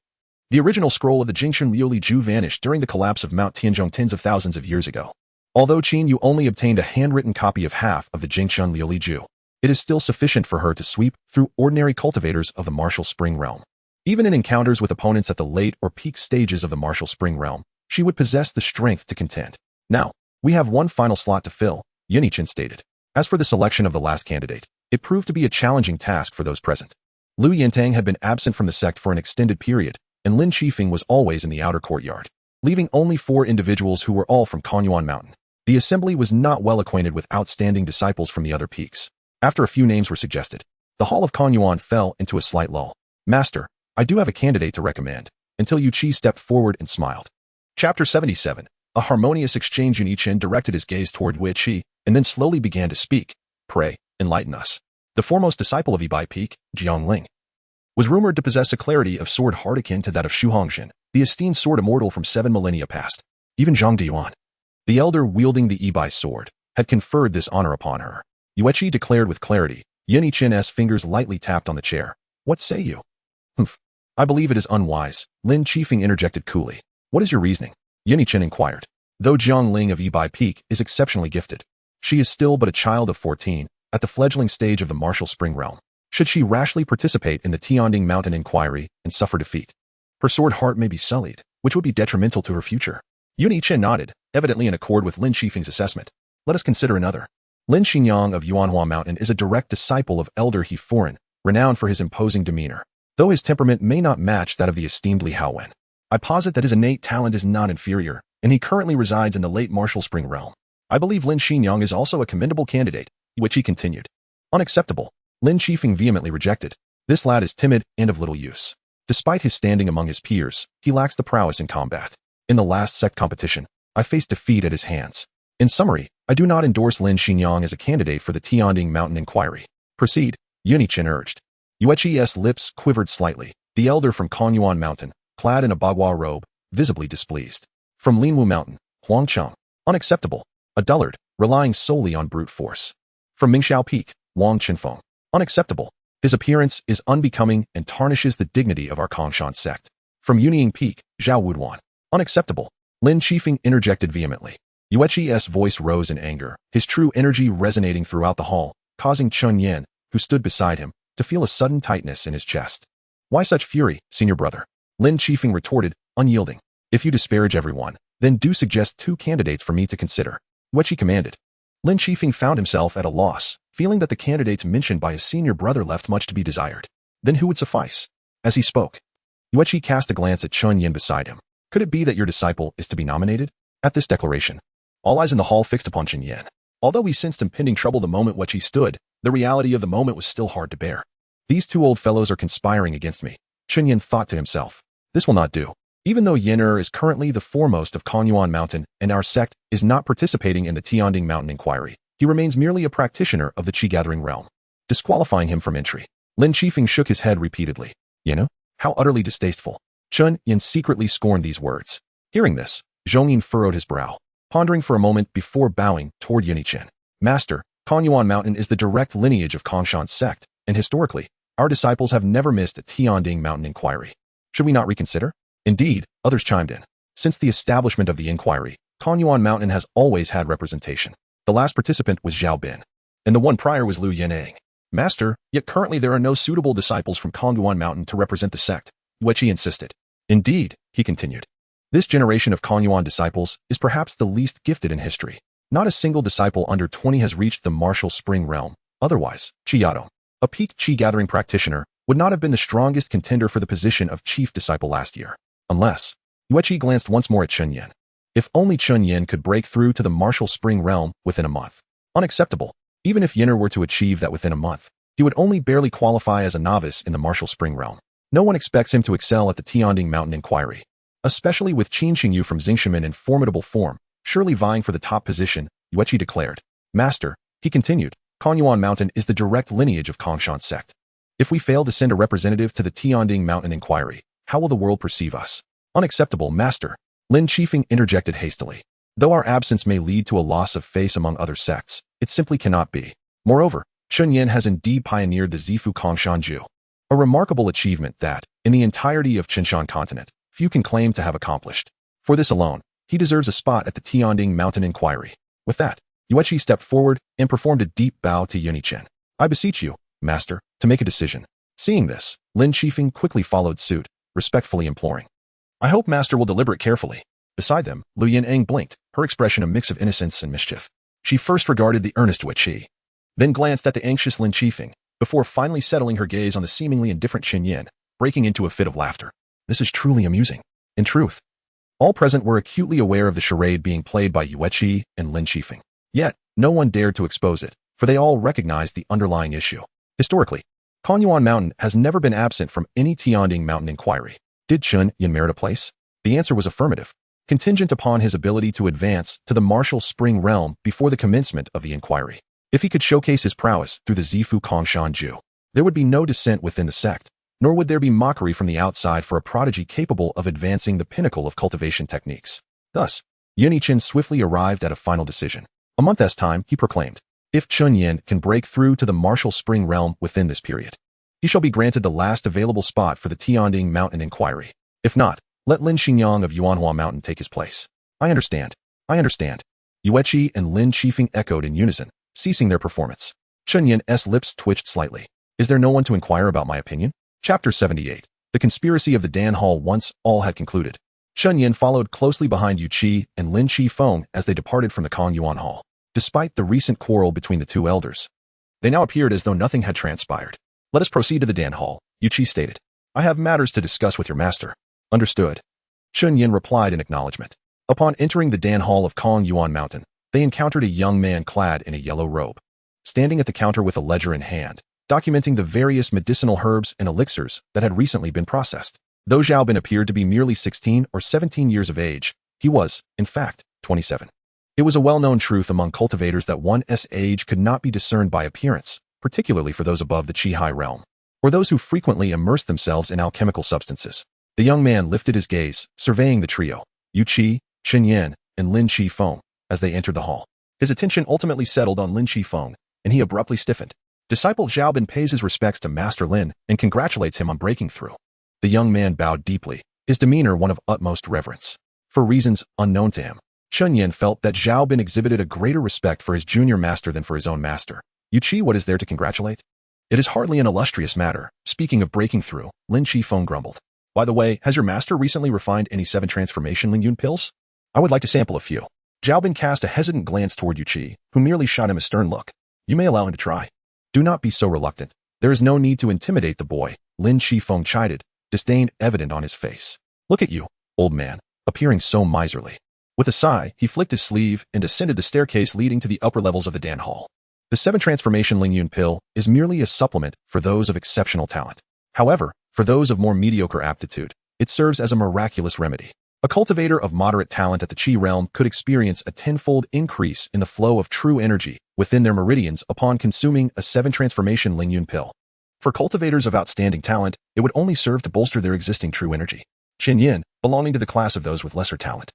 the original scroll of the Jingxin Liuli Ju vanished during the collapse of Mount Tianzhong tens of thousands of years ago. Although Qin Yu only obtained a handwritten copy of half of the Jingxin Liuli Ju, it is still sufficient for her to sweep through ordinary cultivators of the martial spring realm. Even in encounters with opponents at the late or peak stages of the martial spring realm, she would possess the strength to contend. Now, we have one final slot to fill, Yin Chen stated. As for the selection of the last candidate, it proved to be a challenging task for those present. Lu Yintang had been absent from the sect for an extended period, and Lin Qifeng was always in the outer courtyard, leaving only 4 individuals who were all from Konyuan Mountain. The assembly was not well acquainted with outstanding disciples from the other peaks. After a few names were suggested, the hall of Konyuan fell into a slight lull. Master, I do have a candidate to recommend, until Yu Qi stepped forward and smiled. Chapter 77. A harmonious exchange. Yin Chen directed his gaze toward Yu Qi, and then slowly began to speak. Pray, enlighten us. The foremost disciple of Yibai Peak, Jiang Ling, was rumored to possess a clarity of sword heart akin to that of Xu Hongxin, the esteemed sword immortal from 7 millennia past. Even Zhang Diyuan, the elder wielding the Yibai sword, had conferred this honor upon her. Yueqi declared with clarity. Yin Chen's fingers lightly tapped on the chair. What say you? Humph. I believe it is unwise, Lin Qifeng interjected coolly. What is your reasoning? Yin Chen inquired. Though Jiang Ling of Yibai Peak is exceptionally gifted, she is still but a child of 14, at the fledgling stage of the martial spring realm. Should she rashly participate in the Tianding Mountain inquiry and suffer defeat, her sword heart may be sullied, which would be detrimental to her future. Yin Chen nodded, evidently in accord with Lin Qifeng's assessment. Let us consider another. Lin Xinyang of Yuanhua Mountain is a direct disciple of Elder He Foreign, renowned for his imposing demeanor, though his temperament may not match that of the esteemed Li Haowen. I posit that his innate talent is not inferior, and he currently resides in the late martial spring realm. I believe Lin Xinyang is also a commendable candidate, which he continued. Unacceptable. Lin Qifeng vehemently rejected. This lad is timid and of little use. Despite his standing among his peers, he lacks the prowess in combat. In the last sect competition, I faced defeat at his hands. In summary, I do not endorse Lin Xinyang as a candidate for the Tianding Mountain inquiry. Proceed, Yin Chen urged. Yueqi's lips quivered slightly. The elder from Konyuan Mountain, clad in a bagua robe, visibly displeased. From Linwu Mountain, Huang Cheng. Unacceptable. A dullard, relying solely on brute force. From Mingxiao Peak, Wang Qinfeng. Unacceptable. His appearance is unbecoming and tarnishes the dignity of our Kongshan sect. From Yunying Peak, Zhao Wuduan. Unacceptable. Lin Qifeng interjected vehemently. Yueqi's voice rose in anger, his true energy resonating throughout the hall, causing Chun Yen, who stood beside him, to feel a sudden tightness in his chest. Why such fury, senior brother? Lin Qifeng retorted, unyielding. If you disparage everyone, then do suggest 2 candidates for me to consider. Yueqi commanded. Lin Qifeng found himself at a loss, feeling that the candidates mentioned by his senior brother left much to be desired. Then who would suffice? As he spoke, Yueqi cast a glance at Chun Yen beside him. Could it be that your disciple is to be nominated? At this declaration, all eyes in the hall fixed upon Chun Yen. Although he sensed impending trouble the moment which he stood, the reality of the moment was still hard to bear. These two old fellows are conspiring against me, Chunyin thought to himself. This will not do. Even though Yen'er is currently the foremost of Kongyuan Mountain and our sect is not participating in the Tianding Mountain inquiry, he remains merely a practitioner of the Qi-gathering realm, disqualifying him from entry. Lin Qifeng shook his head repeatedly. How utterly distasteful. Chun Yin secretly scorned these words. Hearing this, Zhongyin furrowed his brow, pondering for a moment before bowing toward Yunqian. Master, Kongyuan Mountain is the direct lineage of Kongshan's sect, and historically, our disciples have never missed a Tianding Mountain inquiry. Should we not reconsider? Indeed, others chimed in. Since the establishment of the inquiry, Kongyuan Mountain has always had representation. The last participant was Zhao Bin, and the one prior was Liu Yan'ang. Master, yet currently there are no suitable disciples from Kongyuan Mountain to represent the sect, Yueqi insisted. Indeed, he continued. This generation of Kongyuan disciples is perhaps the least gifted in history. Not a single disciple under 20 has reached the martial spring realm. Otherwise, Chiyado, a peak Qi-gathering practitioner, would not have been the strongest contender for the position of chief disciple last year. Unless, Yueqi glanced once more at Chun Yin. If only Chun Yin could break through to the martial spring realm within a month. Unacceptable. Even if Yen'er were to achieve that within a month, he would only barely qualify as a novice in the martial spring realm. No one expects him to excel at the Tianding Mountain inquiry, especially with Qin Xingyu from Xingshimen in formidable form, surely vying for the top position, Yueqi declared. Master, he continued, Kongyuan Mountain is the direct lineage of Kongshan sect. If we fail to send a representative to the Tianding Mountain inquiry, how will the world perceive us? Unacceptable, Master. Lin Qifeng interjected hastily. Though our absence may lead to a loss of face among other sects, it simply cannot be. Moreover, Chun Yin has indeed pioneered the Zifu Kongshan Ju, a remarkable achievement that, in the entirety of Qinshan continent, few can claim to have accomplished. For this alone, he deserves a spot at the Tianding Mountain inquiry. With that, Yueqi stepped forward and performed a deep bow to Yunqian. I beseech you, Master, to make a decision. Seeing this, Lin Qifeng quickly followed suit, respectfully imploring. I hope Master will deliberate carefully. Beside them, Liu Yan'ang blinked, her expression a mix of innocence and mischief. She first regarded the earnest Yueqi, then glanced at the anxious Lin Qifeng, before finally settling her gaze on the seemingly indifferent Qin Yin, breaking into a fit of laughter. This is truly amusing. In truth, all present were acutely aware of the charade being played by Yueqi and Lin Qifeng. Yet, no one dared to expose it, for they all recognized the underlying issue. Historically, Kongyuan Mountain has never been absent from any Tianding Mountain inquiry. Did Chun Yin merit a place? The answer was affirmative, contingent upon his ability to advance to the martial spring realm before the commencement of the inquiry. If he could showcase his prowess through the Zifu Kongshan Ju, there would be no dissent within the sect, nor would there be mockery from the outside for a prodigy capable of advancing the pinnacle of cultivation techniques. Thus, Yunqian swiftly arrived at a final decision. A month's time, he proclaimed. If Chun Yin can break through to the martial spring realm within this period, he shall be granted the last available spot for the Tianding Mountain inquiry. If not, let Lin Xingyang of Yuanhua Mountain take his place. I understand. I understand. Yueqi and Lin Qifeng echoed in unison, ceasing their performance. Chun Yin's lips twitched slightly. Is there no one to inquire about my opinion? Chapter 78. The conspiracy of the Dan Hall. Once all had concluded, Chun Yin followed closely behind Yu Qi and Lin Qifeng as they departed from the Kongyuan Hall. Despite the recent quarrel between the two elders, they now appeared as though nothing had transpired. Let us proceed to the Dan Hall, Yu Qi stated. I have matters to discuss with your master. Understood. Chun Yin replied in acknowledgement. Upon entering the Dan Hall of Kongyuan Mountain, they encountered a young man clad in a yellow robe, standing at the counter with a ledger in hand, documenting the various medicinal herbs and elixirs that had recently been processed. Though Zhao Bin appeared to be merely 16 or 17 years of age, he was, in fact, 27. It was a well-known truth among cultivators that one's age could not be discerned by appearance, particularly for those above the Qi-Hai realm, or those who frequently immersed themselves in alchemical substances. The young man lifted his gaze, surveying the trio, Yu Qi, Chun Yin, and Lin Qifeng, as they entered the hall. His attention ultimately settled on Lin Qifeng, and he abruptly stiffened. Disciple Zhao Bin pays his respects to Master Lin and congratulates him on breaking through. The young man bowed deeply, his demeanor one of utmost reverence. For reasons unknown to him, Chun Yin felt that Zhao Bin exhibited a greater respect for his junior master than for his own master. Yu Qi, what is there to congratulate? It is hardly an illustrious matter. Speaking of breaking through, Lin Qifeng grumbled. By the way, has your master recently refined any 7 transformation Ling Yun pills? I would like to sample a few. Zhao Bin cast a hesitant glance toward Yu Qi, who merely shot him a stern look. You may allow him to try. Do not be so reluctant. There is no need to intimidate the boy, Lin Qifeng chided, disdain evident on his face. Look at you, old man, appearing so miserly. With a sigh, he flicked his sleeve and ascended the staircase leading to the upper levels of the Dan Hall. The 7 transformation Lingyun pill is merely a supplement for those of exceptional talent. However, for those of more mediocre aptitude, it serves as a miraculous remedy. A cultivator of moderate talent at the Qi realm could experience a tenfold increase in the flow of true energy within their meridians upon consuming a 7 transformation Lingyun pill. For cultivators of outstanding talent, it would only serve to bolster their existing true energy. Qin Yin, belonging to the class of those with lesser talent,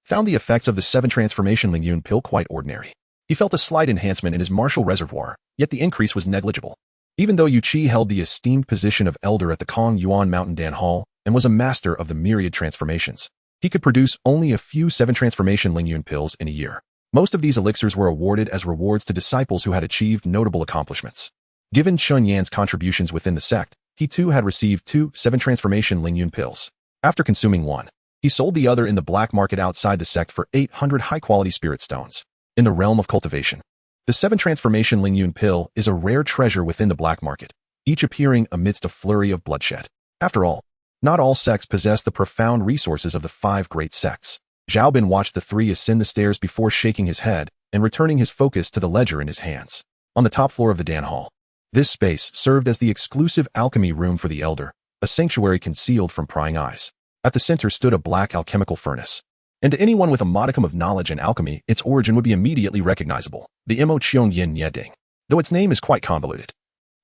found the effects of the 7 transformation Lingyun pill quite ordinary. He felt a slight enhancement in his martial reservoir, yet the increase was negligible. Even though Yu Qi held the esteemed position of elder at the Kong Yuan Mountain Dan Hall and was a master of the myriad transformations, he could produce only a few 7 transformation Lingyun pills in a year. Most of these elixirs were awarded as rewards to disciples who had achieved notable accomplishments. Given Chun Yan's contributions within the sect, he too had received 2 7 transformation Lingyun pills. After consuming one, he sold the other in the black market outside the sect for 800 high-quality spirit stones. In the realm of cultivation, the 7 transformation Lingyun pill is a rare treasure within the black market, each appearing amidst a flurry of bloodshed. After all, not all sects possess the profound resources of the 5 great sects. Zhao Bin watched the 3 ascend the stairs before shaking his head and returning his focus to the ledger in his hands. On the top floor of the Dan Hall, this space served as the exclusive alchemy room for the elder, a sanctuary concealed from prying eyes. At the center stood a black alchemical furnace. And to anyone with a modicum of knowledge in alchemy, its origin would be immediately recognizable, the immortality, though its name is quite convoluted.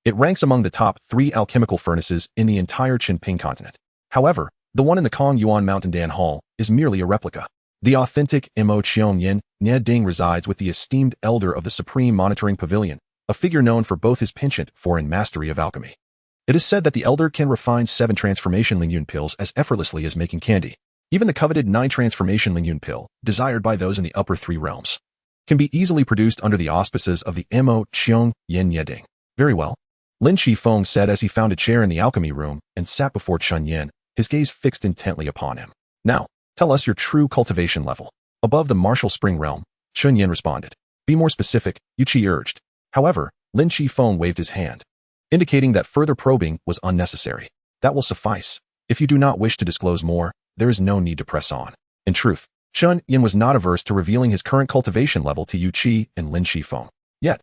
It ranks among the top 3 alchemical furnaces in the entire Qinping continent. However, the one in the Kong Yuan Mountain Dan Hall is merely a replica. The authentic immortality resides with the esteemed elder of the Supreme Monitoring Pavilion, a figure known for both his penchant for and mastery of alchemy. It is said that the elder can refine 7 transformation Lingyun pills as effortlessly as making candy. Even the coveted 9 transformation Lingyun pill, desired by those in the upper 3 realms, can be easily produced under the auspices of the immortality. Very well, Lin Shifeng said as he found a chair in the alchemy room and sat before Chun Yin, his gaze fixed intently upon him. Now, tell us your true cultivation level. Above the martial spring realm, Chun Yin responded. Be more specific, Yu Qi urged. However, Lin Shifeng waved his hand, indicating that further probing was unnecessary. That will suffice. If you do not wish to disclose more, there is no need to press on. In truth, Chun Yin was not averse to revealing his current cultivation level to Yu Qi and Lin Shifeng. Yet,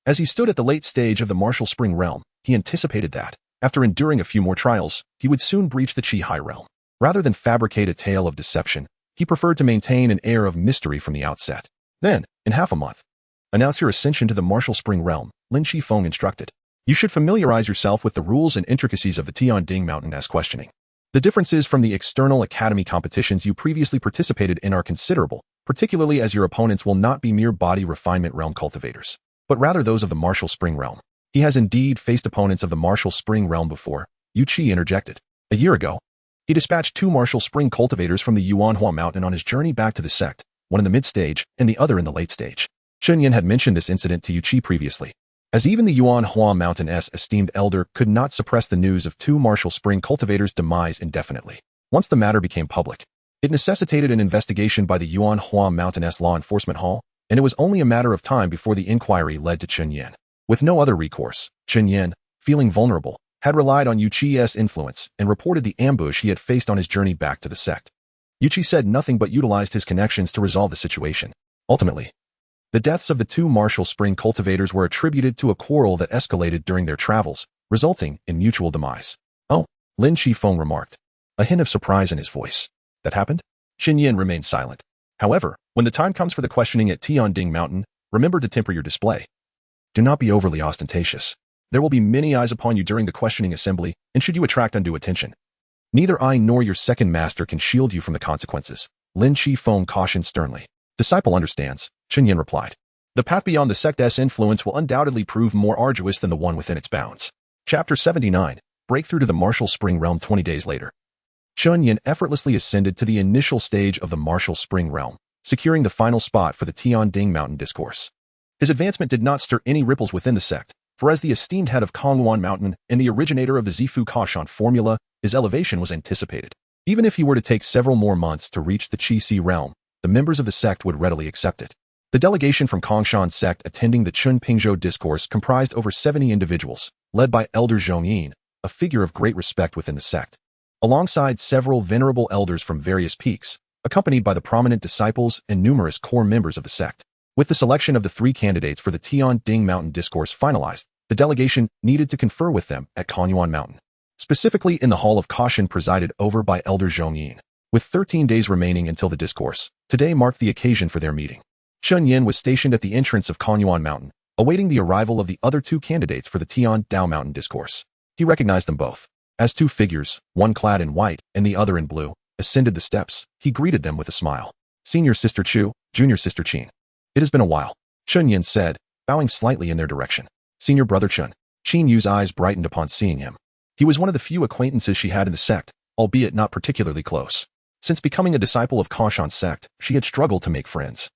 as he stood at the late stage of the martial spring realm, he anticipated that, after enduring a few more trials, he would soon breach the Qi high realm. Rather than fabricate a tale of deception, he preferred to maintain an air of mystery from the outset. Then, in half a month, announce your ascension to the martial spring realm, Lin Shifeng instructed. You should familiarize yourself with the rules and intricacies of the Tianding Mountain as questioning. The differences from the external academy competitions you previously participated in are considerable, particularly as your opponents will not be mere body refinement realm cultivators, but rather those of the martial spring realm. He has indeed faced opponents of the martial spring realm before, Yu Qi interjected. A year ago, he dispatched 2 martial spring cultivators from the Yuanhua Mountain on his journey back to the sect, one in the mid-stage and the other in the late stage. Chun Yin had mentioned this incident to Yu Qi previously, as even the Yuanhua Mountain's esteemed elder could not suppress the news of 2 martial spring cultivators' demise indefinitely. Once the matter became public, it necessitated an investigation by the Yuanhua Mountain's law enforcement hall, and it was only a matter of time before the inquiry led to Chun Yin. With no other recourse, Chun Yin, feeling vulnerable, had relied on Yu Qi's influence and reported the ambush he had faced on his journey back to the sect. Yu Qi said nothing but utilized his connections to resolve the situation. Ultimately, the deaths of the 2 martial spring cultivators were attributed to a quarrel that escalated during their travels, resulting in mutual demise. Oh, Lin Shifeng remarked, a hint of surprise in his voice. That happened? Qin Yin remained silent. However, when the time comes for the questioning at Tianding Mountain, remember to temper your display. Do not be overly ostentatious. There will be many eyes upon you during the questioning assembly, and should you attract undue attention, neither I nor your second master can shield you from the consequences, Lin Shifeng cautioned sternly. Disciple understands, Qin Yin replied. The path beyond the sect's influence will undoubtedly prove more arduous than the one within its bounds. Chapter 79, Breakthrough to the Martial Spring Realm 20 days later. Chun Yin effortlessly ascended to the initial stage of the Martial Spring Realm, securing the final spot for the Tianding Mountain Discourse. His advancement did not stir any ripples within the sect, for as the esteemed head of Kongwan Mountain and the originator of the Zifu Kashan formula, his elevation was anticipated. Even if he were to take several more months to reach the Qi realm, the members of the sect would readily accept it. The delegation from Kongshan sect attending the Chunpingzhou discourse comprised over 70 individuals, led by Elder Zhongyin, a figure of great respect within the sect. Alongside several venerable elders from various peaks, accompanied by the prominent disciples and numerous core members of the sect. With the selection of the 3 candidates for the Tian Ding Mountain Discourse finalized, the delegation needed to confer with them at Kanyuan Mountain, specifically in the Hall of Caution presided over by Elder Zhongyin. With 13 days remaining until the discourse, today marked the occasion for their meeting. Chun Yin was stationed at the entrance of Kanyuan Mountain, awaiting the arrival of the other 2 candidates for the Tian Dao Mountain Discourse. He recognized them both. As 2 figures, one clad in white and the other in blue, ascended the steps, he greeted them with a smile. Senior Sister Chu, Junior Sister Qin. It has been a while, Chun Yin said, bowing slightly in their direction. Senior Brother Chun. Qin Yu's eyes brightened upon seeing him. He was one of the few acquaintances she had in the sect, albeit not particularly close. Since becoming a disciple of Kanshan's sect, she had struggled to make friends,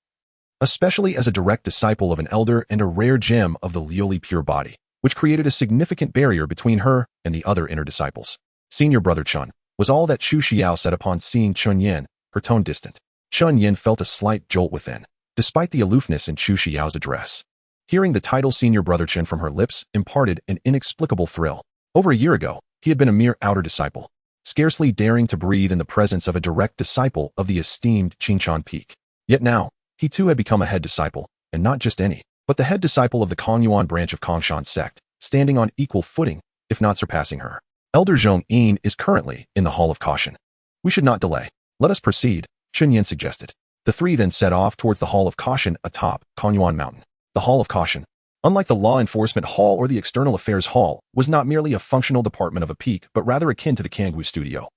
especially as a direct disciple of an elder and a rare gem of the Liuli pure body, which created a significant barrier between her and the other inner disciples. Senior Brother Chun was all that Chu Xiao said upon seeing Chun Yin, her tone distant. Chun Yin felt a slight jolt within, despite the aloofness in Chu Xiao's address. Hearing the title Senior Brother Chen from her lips imparted an inexplicable thrill. Over a year ago, he had been a mere outer disciple, scarcely daring to breathe in the presence of a direct disciple of the esteemed Qinchan Peak. Yet now, he too had become a head disciple, and not just any, but the head disciple of the Kanyuan branch of Kanshan's sect, standing on equal footing, if not surpassing her. Elder Zhongyin is currently in the Hall of Caution. We should not delay. Let us proceed, Chun Yin suggested. The 3 then set off towards the Hall of Caution atop Kanyuan Mountain. The Hall of Caution, unlike the Law Enforcement Hall or the External Affairs Hall, was not merely a functional department of a peak but rather akin to the Kangwu Studio,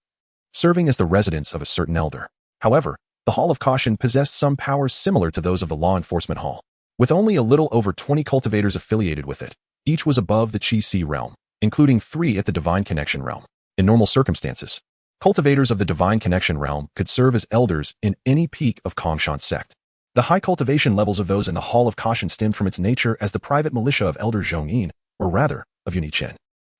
serving as the residence of a certain elder. However, the Hall of Caution possessed some powers similar to those of the Law Enforcement Hall. With only a little over 20 cultivators affiliated with it, each was above the Qi-Si realm, including 3 at the Divine Connection realm. In normal circumstances, cultivators of the Divine Connection realm could serve as elders in any peak of Kanshan sect. The high cultivation levels of those in the Hall of Caution stemmed from its nature as the private militia of Elder Zhongyin, or rather, of Yunichen.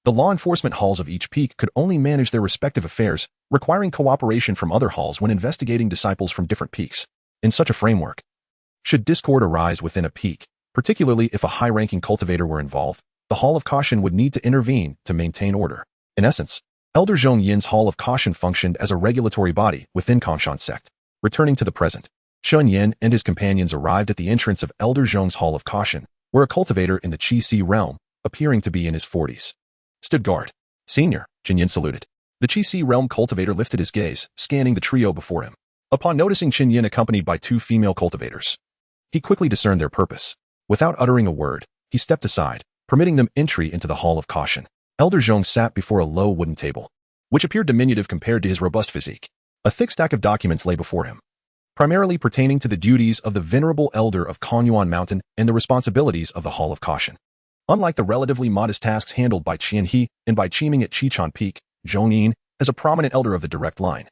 The law enforcement halls of each peak could only manage their respective affairs, requiring cooperation from other halls when investigating disciples from different peaks. In such a framework, should discord arise within a peak, particularly if a high-ranking cultivator were involved, the Hall of Caution would need to intervene to maintain order. In essence, Elder Zhongyin's Hall of Caution functioned as a regulatory body within Kanshan sect. Returning to the present, Chun Yin and his companions arrived at the entrance of Elder Zhong's Hall of Caution, where a cultivator in the Qi-Si realm, appearing to be in his 40s, stood guard. Senior, Chun Yin saluted. The Qi-Si realm cultivator lifted his gaze, scanning the trio before him. Upon noticing Chun Yin accompanied by 2 female cultivators, he quickly discerned their purpose. Without uttering a word, he stepped aside, permitting them entry into the Hall of Caution. Elder Zhong sat before a low wooden table, which appeared diminutive compared to his robust physique. A thick stack of documents lay before him, primarily pertaining to the duties of the venerable elder of Kanyuan Mountain and the responsibilities of the Hall of Caution. Unlike the relatively modest tasks handled by Qian He and by Qiming at Qinchan Peak, Zhongyin, as a prominent elder of the direct line,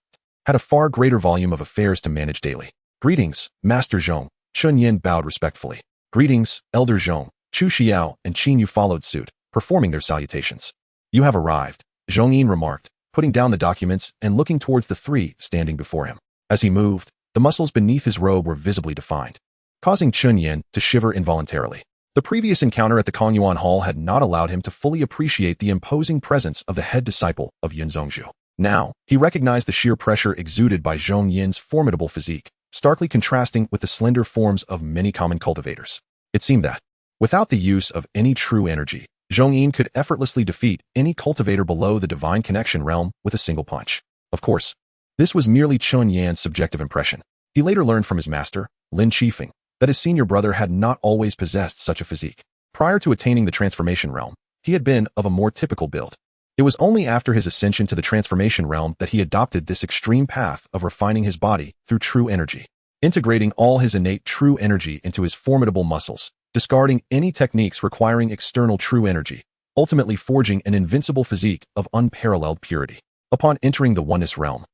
had a far greater volume of affairs to manage daily. Greetings, Master Zhong. Chun Yin bowed respectfully. Greetings, Elder Zhong. Chu Xiao and Qin Yu followed suit, performing their salutations. You have arrived, Zhongyin remarked, putting down the documents and looking towards the 3 standing before him. As he moved, the muscles beneath his robe were visibly defined, causing Chun Yin to shiver involuntarily. The previous encounter at the Kanyuan Hall had not allowed him to fully appreciate the imposing presence of the head disciple of Yun Zhongzhu. Now, he recognized the sheer pressure exuded by Zhong Yin's formidable physique, starkly contrasting with the slender forms of many common cultivators. It seemed that, without the use of any true energy, Zhongyin could effortlessly defeat any cultivator below the Divine Connection realm with a single punch. Of course, this was merely Chun Yan's subjective impression. He later learned from his master, Lin Qifeng, that his senior brother had not always possessed such a physique. Prior to attaining the transformation realm, he had been of a more typical build. It was only after his ascension to the transformation realm that he adopted this extreme path of refining his body through true energy, integrating all his innate true energy into his formidable muscles, discarding any techniques requiring external true energy, ultimately forging an invincible physique of unparalleled purity. Upon entering the oneness realm,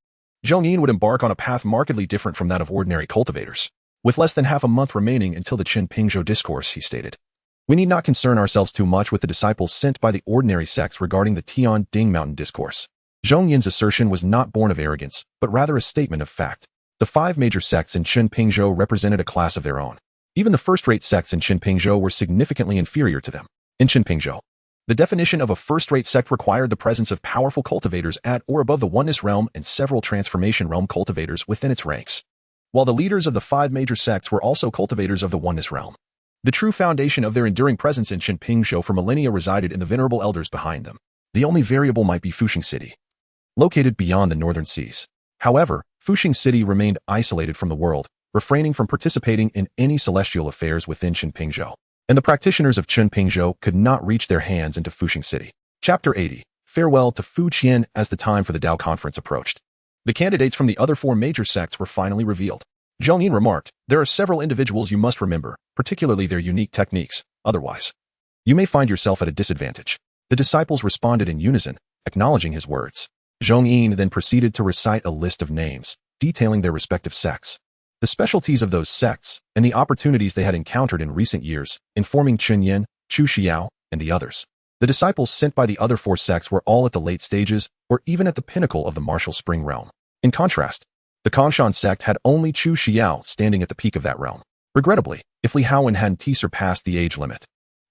Zhongyin would embark on a path markedly different from that of ordinary cultivators. With less than half a month remaining until the Qin Pingzhou discourse, he stated, we need not concern ourselves too much with the disciples sent by the ordinary sects regarding the Tian Ding Mountain discourse. Zhongyin's assertion was not born of arrogance, but rather a statement of fact. The 5 major sects in Qin Pingzhou represented a class of their own. Even the first-rate sects in Qin Pingzhou were significantly inferior to them. In Qin Pingzhou, The definition of a first-rate sect required the presence of powerful cultivators at or above the oneness realm and several transformation realm cultivators within its ranks, while the leaders of the 5 major sects were also cultivators of the oneness realm. The true foundation of their enduring presence in Qinpingzhou for millennia resided in the venerable elders behind them. The only variable might be Fuxing City, located beyond the northern seas. However, Fuxing City remained isolated from the world, refraining from participating in any celestial affairs within Qinpingzhou, and the practitioners of Qinpingzhou could not reach their hands into Fuxing City. Chapter 80. Farewell to Fu Qian. As the time for the Tao conference approached, the candidates from the other 4 major sects were finally revealed. Zhang Yin remarked, "There are several individuals you must remember, particularly their unique techniques. Otherwise, you may find yourself at a disadvantage." The disciples responded in unison, acknowledging his words. Zhang Yin then proceeded to recite a list of names, detailing their respective sects, the specialties of those sects, and the opportunities they had encountered in recent years, informing Chunyan, Chu Xiao, and the others. The disciples sent by the other 4 sects were all at the late stages, or even at the pinnacle of the martial spring realm. In contrast, the Kongshan sect had only Chu Xiao standing at the peak of that realm. Regrettably, if Li Hao and Han Ti surpassed the age limit,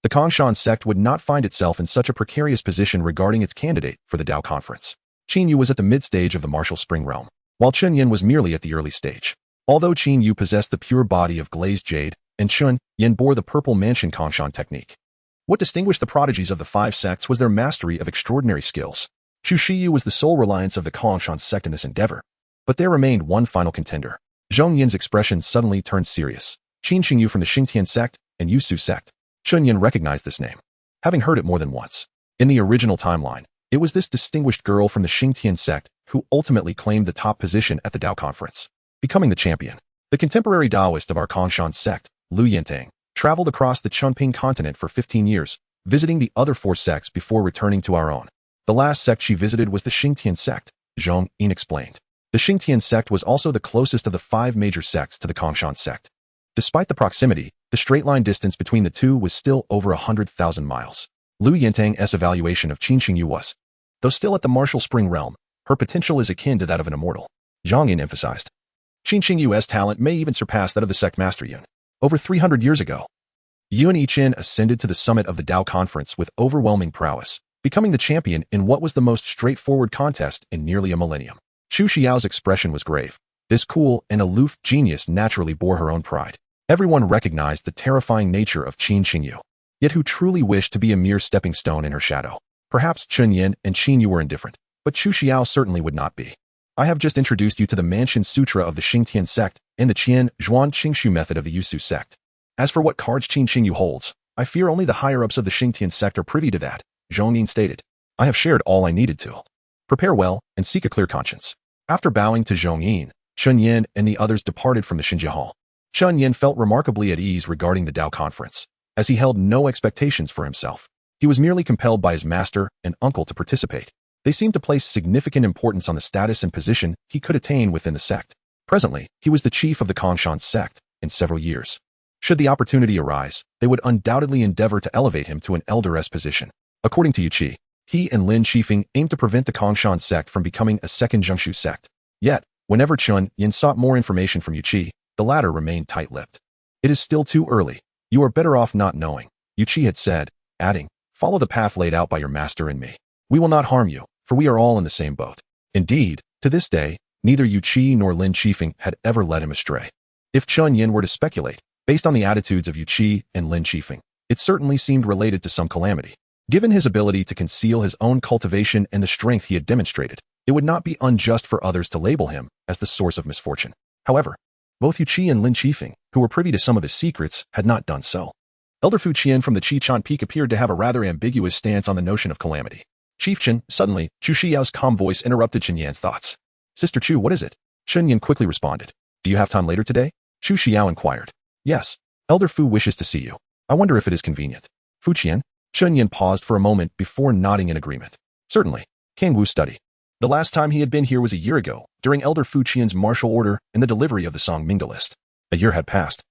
the Kongshan sect would not find itself in such a precarious position regarding its candidate for the Tao conference. Qin Yu was at the mid-stage of the martial spring realm, while Chun Yin was merely at the early stage. Although Qin Yu possessed the pure body of glazed jade, and Chun Yin bore the purple mansion Kongshan technique, what distinguished the prodigies of the 5 sects was their mastery of extraordinary skills. Chu Shiyu was the sole reliance of the Kongshan sect in this endeavor. But there remained one final contender. Zhang Yin's expression suddenly turned serious. Qin Xingyu from the Xingtian sect and Yusu sect. Chun Yin recognized this name, having heard it more than once. In the original timeline, it was this distinguished girl from the Xingtian sect who ultimately claimed the top position at the Tao conference, becoming the champion. The contemporary Taoist of our Kongshan sect, Lu Yintang, traveled across the Chunping continent for 15 years, visiting the other 4 sects before returning to our own. The last sect she visited was the Xingtian sect, Zhang Yin explained. The Xingtian sect was also the closest of the 5 major sects to the Kongshan sect. Despite the proximity, the straight-line distance between the two was still over 100,000 miles. Lu Yintang's evaluation of Qin Xingyu was, though still at the martial spring realm, her potential is akin to that of an immortal. Zhang Yin emphasized, Qin Xingyu's talent may even surpass that of the sect master Yun. Over 300 years ago, Yun Yiqin ascended to the summit of the Tao conference with overwhelming prowess, becoming the champion in what was the most straightforward contest in nearly a millennium. Chu Xiao's expression was grave. This cool and aloof genius naturally bore her own pride. Everyone recognized the terrifying nature of Qin Xingyu, yet who truly wished to be a mere stepping stone in her shadow. Perhaps Chun Yin and Qin Yu were indifferent, but Chu Xiao certainly would not be. I have just introduced you to the Mansion Sutra of the Xingtian sect and the Qian Zhuan Qingshu method of the Yusu sect. As for what cards Qin Xingyu holds, I fear only the higher-ups of the Xingtian sect are privy to that, Zhang Yin stated. I have shared all I needed to. Prepare well and seek a clear conscience. After bowing to Zhang Yin, Chun Yin and the others departed from the Xinjia Hall. Chun Yin felt remarkably at ease regarding the Tao conference, as he held no expectations for himself. He was merely compelled by his master and uncle to participate. They seemed to place significant importance on the status and position he could attain within the sect. Presently, he was the chief of the Kongshan sect in several years. Should the opportunity arise, they would undoubtedly endeavor to elevate him to an elder-s position. According to Yu Qi, he and Lin Shifeng aimed to prevent the Kongshan sect from becoming a second Zhengshu sect. Yet, whenever Chun Yin sought more information from Yu Qi, the latter remained tight-lipped. It is still too early. You are better off not knowing, Yu Qi had said, adding, follow the path laid out by your master and me. We will not harm you, for we are all in the same boat. Indeed, to this day, neither Yu Qi nor Lin Shifeng had ever led him astray. If Chun Yin were to speculate, based on the attitudes of Yu Qi and Lin Shifeng, it certainly seemed related to some calamity. Given his ability to conceal his own cultivation and the strength he had demonstrated, it would not be unjust for others to label him as the source of misfortune. However, both Yu Qi and Lin Shifeng, who were privy to some of his secrets, had not done so. Elder Fu Qian from the Qichan Peak appeared to have a rather ambiguous stance on the notion of calamity. Chief Chen, suddenly, Chu Xiao's calm voice interrupted Chen Yan's thoughts. Sister Chu, what is it? Chen Yan quickly responded. Do you have time later today? Chu Xiao inquired. Yes. Elder Fu wishes to see you. I wonder if it is convenient. Fu Qian? Chen Yan paused for a moment before nodding in agreement. Certainly. Kang Wu study. The last time he had been here was a year ago, during Elder Fu Qian's martial order and the delivery of the Song Mingda list. A year had passed.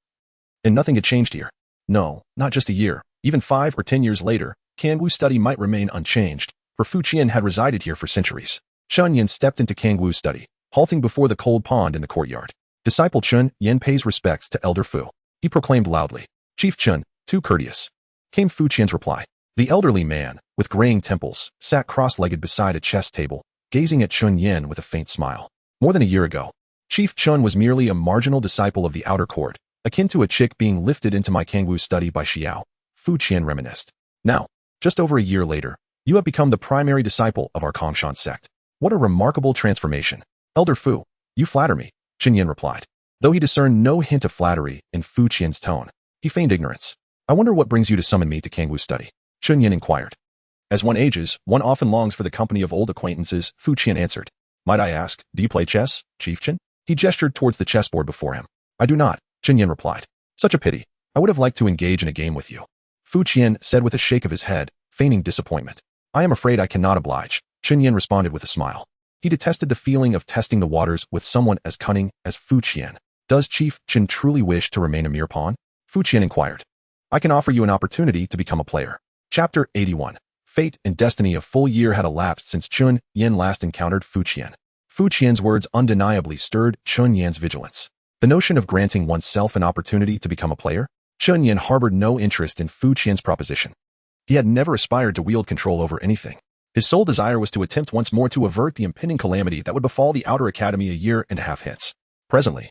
And nothing had changed here. No, not just a year. Even 5 or 10 years later, Kang Wu's study might remain unchanged, for Fu Qian had resided here for centuries. Chun Yin stepped into Kang Wu's study, halting before the cold pond in the courtyard. Disciple Chun Yin pays respects to Elder Fu. He proclaimed loudly, Chief Chun, too courteous. Came Fu Qian's reply. The elderly man, with graying temples, sat cross-legged beside a chess table, gazing at Chun Yin with a faint smile. More than a year ago, Chief Chun was merely a marginal disciple of the outer court, akin to a chick being lifted into my Kangwu study by Xiao, Fu Qian reminisced. Now, just over a year later, you have become the primary disciple of our Kongshan sect. What a remarkable transformation. Elder Fu, you flatter me, Chun Yin replied. Though he discerned no hint of flattery in Fu Qian's tone, he feigned ignorance. I wonder what brings you to summon me to Kangwu study, Chun Yin inquired. As one ages, one often longs for the company of old acquaintances, Fu Qian answered. Might I ask, do you play chess, Chief Chen? He gestured towards the chessboard before him. I do not, Chun Yin replied. Such a pity. I would have liked to engage in a game with you. Fu Qian said with a shake of his head, feigning disappointment. I am afraid I cannot oblige, Chun Yin responded with a smile. He detested the feeling of testing the waters with someone as cunning as Fu Qian. Does Chief Chen truly wish to remain a mere pawn? Fu Qian inquired. I can offer you an opportunity to become a player. Chapter 81. Fate and destiny. A full year had elapsed since Chun Yin last encountered Fu Qian. Fu Qian's words undeniably stirred Chun Yin's vigilance. The notion of granting oneself an opportunity to become a player? Chun Yin harbored no interest in Fu Qian's proposition. He had never aspired to wield control over anything. His sole desire was to attempt once more to avert the impending calamity that would befall the Outer Academy a year and a half hence. Presently,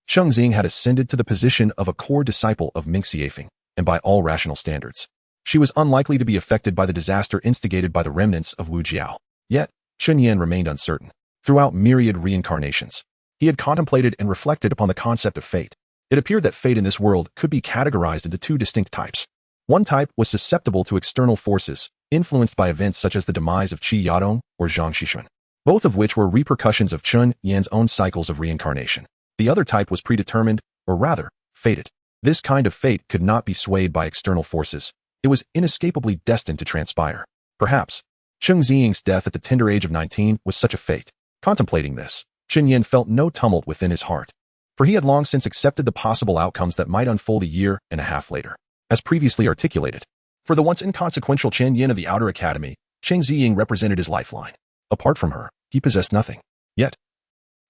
Cheng Xing had ascended to the position of a core disciple of Ming Xiefeng, and by all rational standards, she was unlikely to be affected by the disaster instigated by the remnants of Wu Jiao. Yet, Chun Yin remained uncertain. Throughout myriad reincarnations, he had contemplated and reflected upon the concept of fate. It appeared that fate in this world could be categorized into two distinct types. One type was susceptible to external forces, influenced by events such as the demise of Qi Yadong or Zhang Xishuan, both of which were repercussions of Chun Yin's own cycles of reincarnation. The other type was predetermined, or rather, fated. This kind of fate could not be swayed by external forces. It was inescapably destined to transpire. Perhaps, Cheng Xing's death at the tender age of 19 was such a fate. Contemplating this, Chun Yin felt no tumult within his heart, for he had long since accepted the possible outcomes that might unfold a year and a half later. As previously articulated, for the once inconsequential Chen Yin of the Outer Academy, Cheng Xiying represented his lifeline. Apart from her, he possessed nothing. Yet,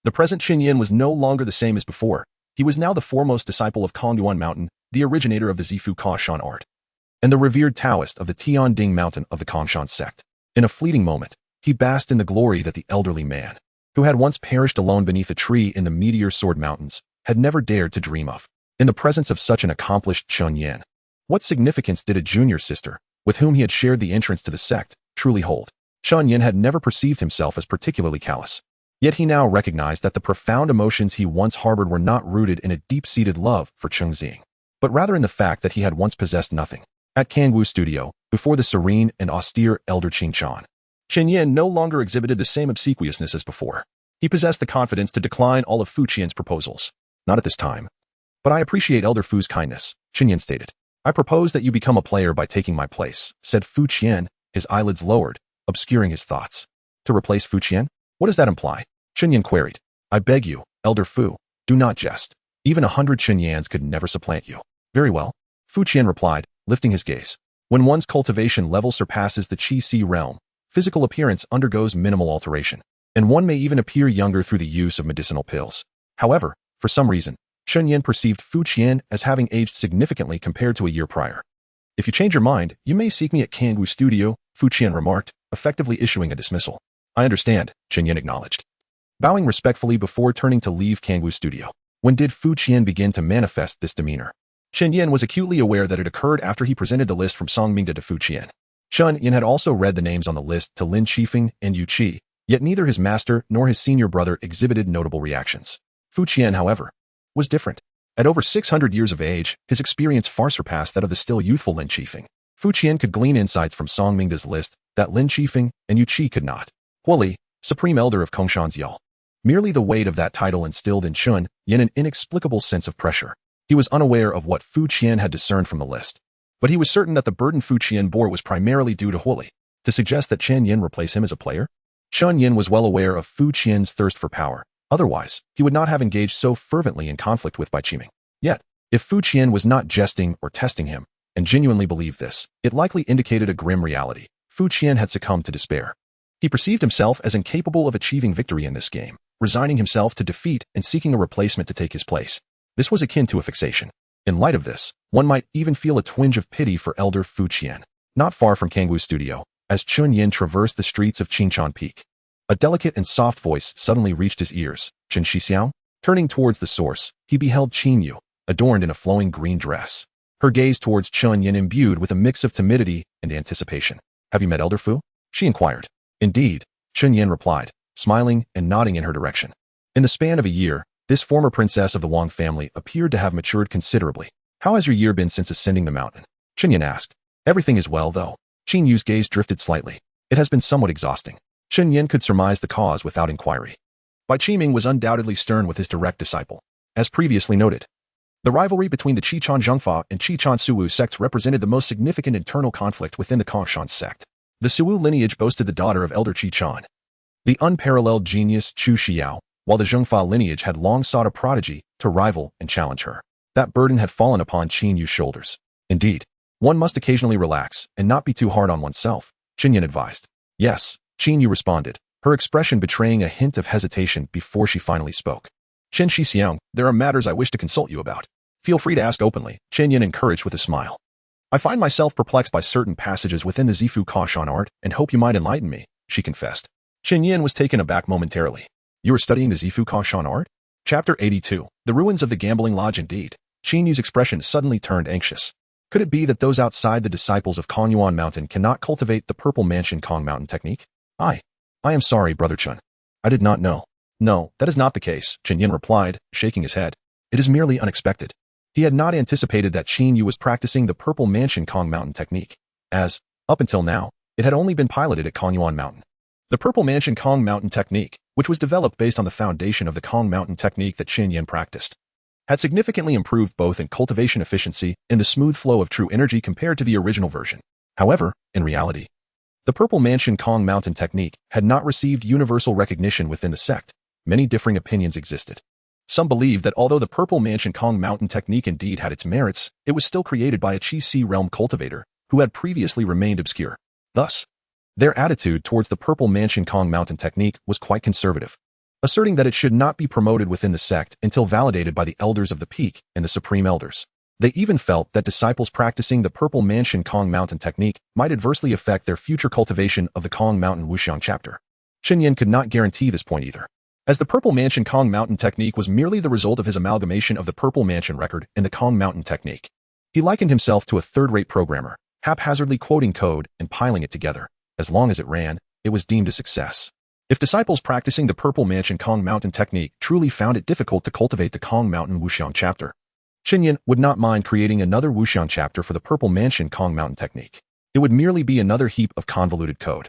the present Chen Yin was no longer the same as before. He was now the foremost disciple of Kongyuan Mountain, the originator of the Zifu Kaoshan art, and the revered Taoist of the Tianding Mountain of the Kongshan sect. In a fleeting moment, he basked in the glory that the elderly man, who had once perished alone beneath a tree in the Meteor Sword Mountains, had never dared to dream of. In the presence of such an accomplished Chun Yin, what significance did a junior sister, with whom he had shared the entrance to the sect, truly hold? Chun Yin had never perceived himself as particularly callous. Yet he now recognized that the profound emotions he once harbored were not rooted in a deep-seated love for Cheng Xing, but rather in the fact that he had once possessed nothing. At Kangwu Studio, before the serene and austere elder Qing Chan, Chen Yin no longer exhibited the same obsequiousness as before. He possessed the confidence to decline all of Fu Qian's proposals. Not at this time. But I appreciate Elder Fu's kindness, Chen Yin stated. I propose that you become a player by taking my place, said Fu Qian, his eyelids lowered, obscuring his thoughts. To replace Fu Qian? What does that imply? Chen Yin queried. I beg you, Elder Fu, do not jest. Even 100 Chen Yans could never supplant you. Very well, Fu Qian replied, lifting his gaze. When one's cultivation level surpasses the Qi-Si realm, physical appearance undergoes minimal alteration, and one may even appear younger through the use of medicinal pills. However, for some reason, Chen Yin perceived Fu Qian as having aged significantly compared to a year prior. If you change your mind, you may seek me at Kangwu Studio, Fu Qian remarked, effectively issuing a dismissal. I understand, Chen Yin acknowledged, bowing respectfully before turning to leave Kangwu Studio. When did Fu Qian begin to manifest this demeanor? Chen Yin was acutely aware that it occurred after he presented the list from Songmingda to Fu Qian. Chen Yin had also read the names on the list to Lin Qifeng and Yu Qi, yet neither his master nor his senior brother exhibited notable reactions. Fu Qian, however, was different. At over 600 years of age, his experience far surpassed that of the still youthful Lin Qifeng. Fu Qian could glean insights from Songmingda's list that Lin Qifeng and Yu Qi could not. Huoli, Supreme Elder of Kongshan's Yao. Merely the weight of that title instilled in Chun Yin an inexplicable sense of pressure. He was unaware of what Fu Qian had discerned from the list, but he was certain that the burden Fu Qian bore was primarily due to Huoli. To suggest that Chen Yin replace him as a player? Chun Yin was well aware of Fu Qian's thirst for power. Otherwise, he would not have engaged so fervently in conflict with Bai Qiming. Yet, if Fu Qian was not jesting or testing him, and genuinely believed this, it likely indicated a grim reality. Fu Qian had succumbed to despair. He perceived himself as incapable of achieving victory in this game, resigning himself to defeat and seeking a replacement to take his place. This was akin to a fixation. In light of this, one might even feel a twinge of pity for Elder Fu Qian. not far from Kangwu's studio, as Chun Yin traversed the streets of Qingchan Peak. A delicate and soft voice suddenly reached his ears. Chen Shixiao? Turning towards the source, he beheld Qin Yu, adorned in a flowing green dress. Her gaze towards Chun Yin imbued with a mix of timidity and anticipation. Have you met Elder Fu? She inquired. Indeed, Chun Yin replied, smiling and nodding in her direction. In the span of a year, this former princess of the Wang family appeared to have matured considerably. How has your year been since ascending the mountain? Chun Yin asked. Everything is well, though. Qin Yu's gaze drifted slightly. It has been somewhat exhausting. Chun Yin could surmise the cause without inquiry. Bai Qiming was undoubtedly stern with his direct disciple. As previously noted, the rivalry between the Qichan Zhengfa and Qichan Suwu sects represented the most significant internal conflict within the Kongshan sect. The Suwu lineage boasted the daughter of Elder Qichan, the unparalleled genius Chu Xiao, while the Zhengfa lineage had long sought a prodigy to rival and challenge her. That burden had fallen upon Qin Yu's shoulders. Indeed, one must occasionally relax and not be too hard on oneself, Qin Yin advised. Yes, Qin Yu responded, her expression betraying a hint of hesitation before she finally spoke. Chen Shixiang, there are matters I wish to consult you about. Feel free to ask openly, Qin Yin encouraged with a smile. I find myself perplexed by certain passages within the Zifu Kaoshan art and hope you might enlighten me, she confessed. Qin Yin was taken aback momentarily. You are studying the Zifu Kaoshan art? Chapter 82, The Ruins of the Gambling Lodge. Indeed. Qin Yu's expression suddenly turned anxious. Could it be that those outside the disciples of Kongyuan Mountain cannot cultivate the Purple Mansion Kong Mountain technique? I am sorry, Brother Chun. I did not know. No, that is not the case, Qin Yin replied, shaking his head. It is merely unexpected. He had not anticipated that Qin Yu was practicing the Purple Mansion Kong Mountain technique, as, up until now, it had only been piloted at Kongyuan Mountain. The Purple Mansion Kong Mountain technique, which was developed based on the foundation of the Kong Mountain technique that Qin Yin practiced, had significantly improved both in cultivation efficiency and the smooth flow of true energy compared to the original version. However, in reality, the Purple Mansion Kong Mountain technique had not received universal recognition within the sect. Many differing opinions existed. Some believed that although the Purple Mansion Kong Mountain technique indeed had its merits, it was still created by a Qi realm cultivator who had previously remained obscure. Thus, their attitude towards the Purple Mansion Kong Mountain technique was quite conservative, asserting that it should not be promoted within the sect until validated by the elders of the peak and the supreme elders. They even felt that disciples practicing the Purple Mansion Kong Mountain technique might adversely affect their future cultivation of the Kong Mountain Wuxiang chapter. Qin Yin could not guarantee this point either, as the Purple Mansion Kong Mountain technique was merely the result of his amalgamation of the Purple Mansion record and the Kong Mountain technique. He likened himself to a third-rate programmer, haphazardly quoting code and piling it together. As long as it ran, it was deemed a success. If disciples practicing the Purple Mansion Kong Mountain technique truly found it difficult to cultivate the Kong Mountain Wuxiang chapter, Qin Yin would not mind creating another Wuxiang chapter for the Purple Mansion Kong Mountain technique. It would merely be another heap of convoluted code.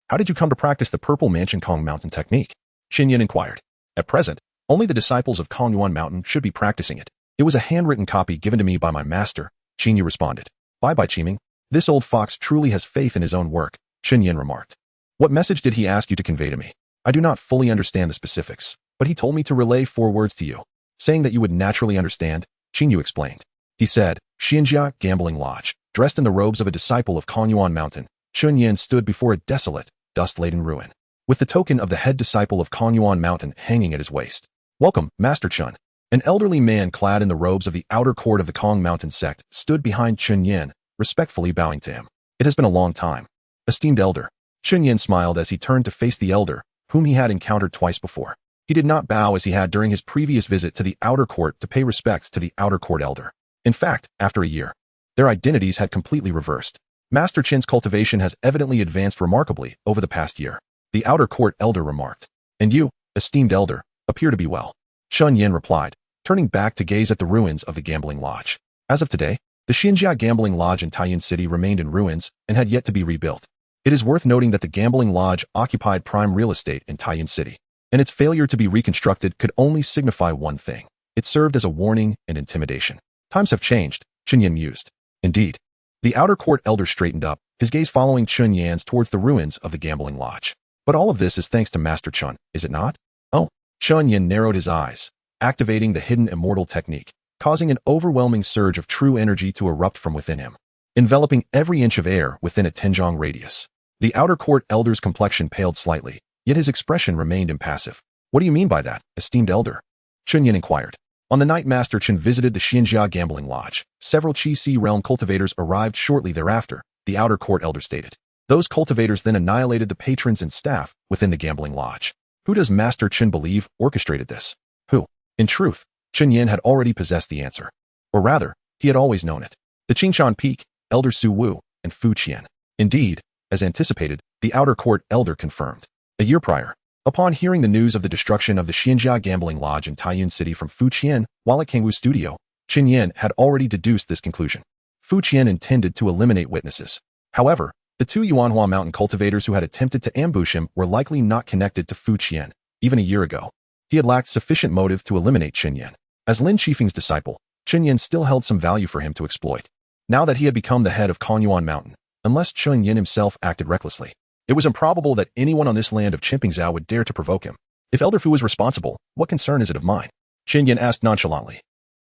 How did you come to practice the Purple Mansion Kong Mountain technique? Qin Yin inquired. At present, only the disciples of Kongyuan Mountain should be practicing it. It was a handwritten copy given to me by my master, Qin Yu responded. Bai Qiming, this old fox truly has faith in his own work, Qin Yin remarked. What message did he ask you to convey to me? I do not fully understand the specifics, but he told me to relay 4 words to you, saying that you would naturally understand, Qin Yu explained. He said, Xianjia Gambling Lodge. Dressed in the robes of a disciple of Kongyuan Mountain, Chun Yin stood before a desolate, dust-laden ruin, with the token of the head disciple of Kongyuan Mountain hanging at his waist. Welcome, Master Chun. An elderly man clad in the robes of the outer court of the Kong Mountain sect stood behind Chun Yin, respectfully bowing to him. It has been a long time. Esteemed elder. Chun Yin smiled as he turned to face the elder, whom he had encountered twice before. He did not bow as he had during his previous visit to the outer court to pay respects to the outer court elder. In fact, after a year, their identities had completely reversed. Master Chin's cultivation has evidently advanced remarkably over the past year. The outer court elder remarked. And you, esteemed elder, appear to be well. Chun Yin replied, turning back to gaze at the ruins of the gambling lodge. As of today, the Xinjia Gambling Lodge in Taiyuan City remained in ruins and had yet to be rebuilt. It is worth noting that the gambling lodge occupied prime real estate in Taiyuan City, and its failure to be reconstructed could only signify one thing. It served as a warning and intimidation. Times have changed, Chun Yin mused. Indeed. The outer court elder straightened up, his gaze following Chun Yan's towards the ruins of the gambling lodge. But all of this is thanks to Master Chun, is it not? Oh. Chun Yin narrowed his eyes, activating the hidden immortal technique, causing an overwhelming surge of true energy to erupt from within him, enveloping every inch of air within a tenjong radius. The outer court elder's complexion paled slightly, yet his expression remained impassive. What do you mean by that, esteemed elder? Chun Yin inquired. On the night Master Chen visited the Xinjia Gambling Lodge, several Qi realm cultivators arrived shortly thereafter, the outer court elder stated. Those cultivators then annihilated the patrons and staff within the gambling lodge. Who does Master Chen believe orchestrated this? Who? In truth, Chen Yin had already possessed the answer. Or rather, he had always known it. The Qingshan Peak, Elder Su Wu, and Fu Qian. Indeed, as anticipated, the outer court elder confirmed. A year prior, upon hearing the news of the destruction of the Xinjia Gambling Lodge in Taiyuan City from Fu Qian while at Kangwu's studio, Chen Yin had already deduced this conclusion. Fu Qian intended to eliminate witnesses. However, the two Yuanhua mountain cultivators who had attempted to ambush him were likely not connected to Fu Qian. Even a year ago, he had lacked sufficient motive to eliminate Chen Yin. As Lin Qifeng's disciple, Chen Yin still held some value for him to exploit. Now that he had become the head of Kongyuan Mountain, unless Chen Yin himself acted recklessly, it was improbable that anyone on this land of Chimpingzhou would dare to provoke him. If Elder Fu is responsible, what concern is it of mine? Chen Yin asked nonchalantly.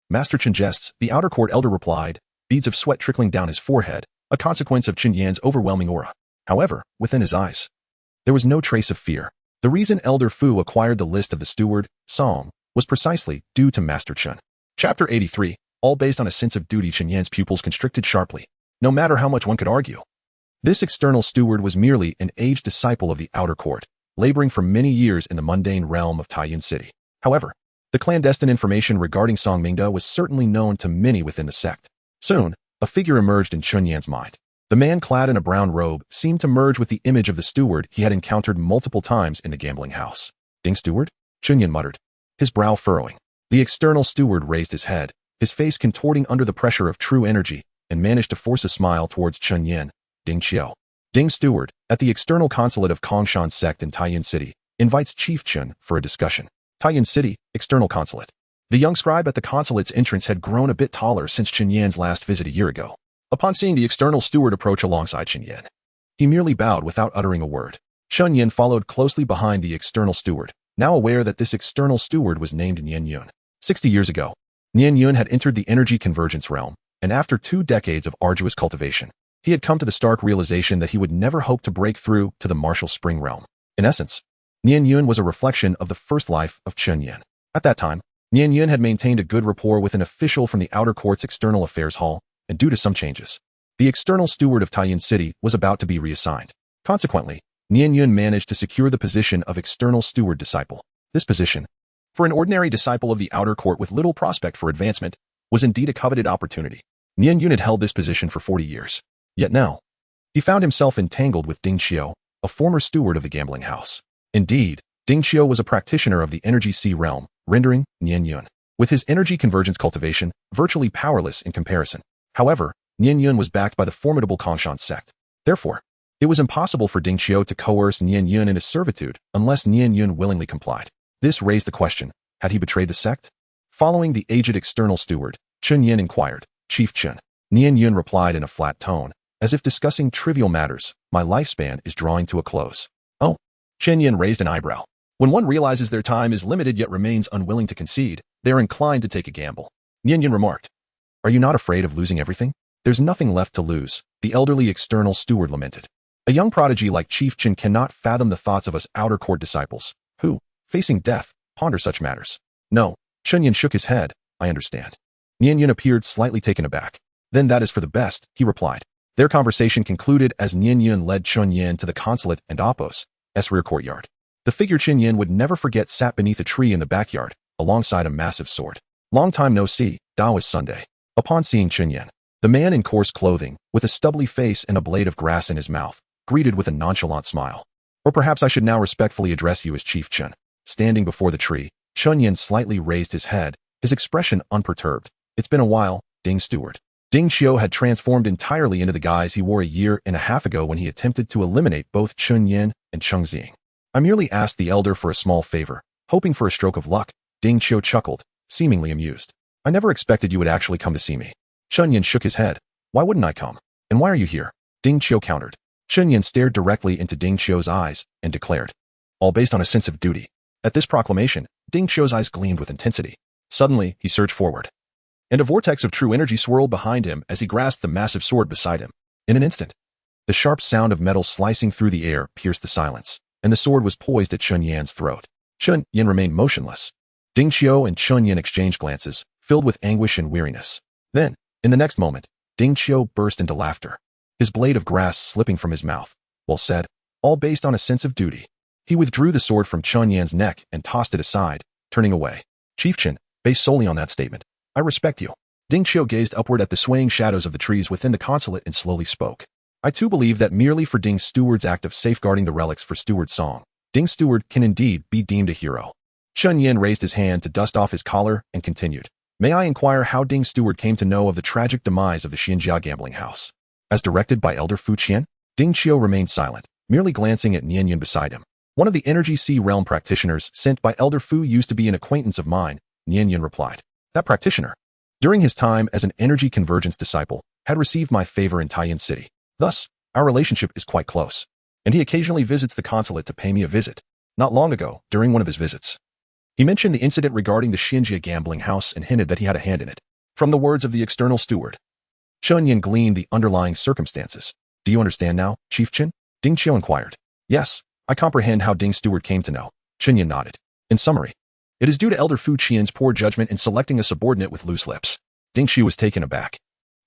Master Chen jests, the outer court elder replied, beads of sweat trickling down his forehead, a consequence of Chen Yan's overwhelming aura. However, within his eyes, there was no trace of fear. The reason Elder Fu acquired the list of the steward, Song, was precisely due to Master Chen. Chapter 83, all based on a sense of duty. Chen Yan's pupils constricted sharply, no matter how much one could argue. This external steward was merely an aged disciple of the outer court, laboring for many years in the mundane realm of Taiyuan City. However, the clandestine information regarding Song Mingda was certainly known to many within the sect. Soon, a figure emerged in Chen Yan's mind. The man clad in a brown robe seemed to merge with the image of the steward he had encountered multiple times in the gambling house. Ding steward? Chen Yan muttered, his brow furrowing. The external steward raised his head, his face contorting under the pressure of true energy, and managed to force a smile towards Chen Yan. Ding Xiao. Ding steward, at the external consulate of Kongshan sect in Taiyuan City, invites Chief Chen for a discussion. Taiyuan City, external consulate. The young scribe at the consulate's entrance had grown a bit taller since Chen Yan's last visit a year ago. Upon seeing the external steward approach alongside Chen Yan, he merely bowed without uttering a word. Chen Yan followed closely behind the external steward, now aware that this external steward was named Nian Yun. 60 years ago, Nian Yun had entered the energy convergence realm, and after 2 decades of arduous cultivation, he had come to the stark realization that he would never hope to break through to the martial spring realm. In essence, Nian Yun was a reflection of the first life of Chen Yan. At that time, Nian Yun had maintained a good rapport with an official from the outer court's external affairs hall, and due to some changes, the external steward of Taiyuan City was about to be reassigned. Consequently, Nian Yun managed to secure the position of external steward disciple. This position, for an ordinary disciple of the outer court with little prospect for advancement, was indeed a coveted opportunity. Nian Yun had held this position for 40 years. Yet now, he found himself entangled with Ding Xiao, a former steward of the gambling house. Indeed, Ding Xiao was a practitioner of the energy sea realm, rendering Nian Yun, with his energy convergence cultivation, virtually powerless in comparison. However, Nian Yun was backed by the formidable Kongshan sect. Therefore, it was impossible for Ding Xiao to coerce Nian Yun into servitude unless Nian Yun willingly complied. This raised the question, had he betrayed the sect? Following the aged external steward, Chen Yin inquired, Chief Chen. Nian Yun replied in a flat tone, as if discussing trivial matters, my lifespan is drawing to a close. Oh. Chen Yin raised an eyebrow. When one realizes their time is limited yet remains unwilling to concede, they are inclined to take a gamble. Nian Yun remarked, are you not afraid of losing everything? There's nothing left to lose, the elderly external steward lamented. A young prodigy like Chief Chen cannot fathom the thoughts of us outer court disciples, who, facing death, ponder such matters. No, Chen Yin shook his head, I understand. Nian Yun appeared slightly taken aback. Then that is for the best, he replied. Their conversation concluded as Nian Yun led Chen Yin to the consulate and Apos' rear courtyard. The figure Chen Yin would never forget sat beneath a tree in the backyard, alongside a massive sword. Long time no see, Taoist Sunday. Upon seeing Chen Yin, the man in coarse clothing, with a stubbly face and a blade of grass in his mouth, greeted with a nonchalant smile. Or perhaps I should now respectfully address you as Chief Chen. Standing before the tree, Chen Yin slightly raised his head, his expression unperturbed. It's been a while, Ding steward. Ding Xiao had transformed entirely into the guise he wore a year and a half ago when he attempted to eliminate both Chen Yin and Cheng Xing. I merely asked the elder for a small favor, hoping for a stroke of luck. Ding Xiao chuckled, seemingly amused. I never expected you would actually come to see me. Chen Yin shook his head. Why wouldn't I come? And why are you here? Ding Xiao countered. Chen Yin stared directly into Ding Xiao's eyes and declared, all based on a sense of duty. At this proclamation, Ding Xiao's eyes gleamed with intensity. Suddenly, he surged forward, and a vortex of true energy swirled behind him as he grasped the massive sword beside him. In an instant, the sharp sound of metal slicing through the air pierced the silence, and the sword was poised at Chen Yan's throat. Chen Yan remained motionless. Ding Xiao and Chen Yan exchanged glances, filled with anguish and weariness. Then, in the next moment, Ding Xiao burst into laughter. his blade of grass slipping from his mouth. Well said, all based on a sense of duty. He withdrew the sword from Chun Yan's neck and tossed it aside, turning away. Chief Chen, based solely on that statement, I respect you. Ding Qiu gazed upward at the swaying shadows of the trees within the consulate and slowly spoke. I too believe that merely for Ding Steward's act of safeguarding the relics for Steward's song, Ding Steward can indeed be deemed a hero. Chun Yin raised his hand to dust off his collar and continued. May I inquire how Ding Steward came to know of the tragic demise of the Xinjia gambling house? As directed by Elder Fu Qian, Ding Qiu remained silent, merely glancing at Nian Yun beside him. One of the Energy Sea Realm practitioners sent by Elder Fu used to be an acquaintance of mine, Nian Yun replied. That practitioner, during his time as an Energy Convergence disciple, had received my favor in Taiyin City. Thus, our relationship is quite close, and he occasionally visits the consulate to pay me a visit. Not long ago, during one of his visits, he mentioned the incident regarding the Xinjia gambling house and hinted that he had a hand in it. From the words of the external steward, Chun Yin gleaned the underlying circumstances. Do you understand now, Chief Chen? Ding Qiu inquired. Yes, I comprehend how Ding Steward came to know. Chun Yin nodded. In summary, it is due to Elder Fu Qian's poor judgment in selecting a subordinate with loose lips. Ding Qiu was taken aback,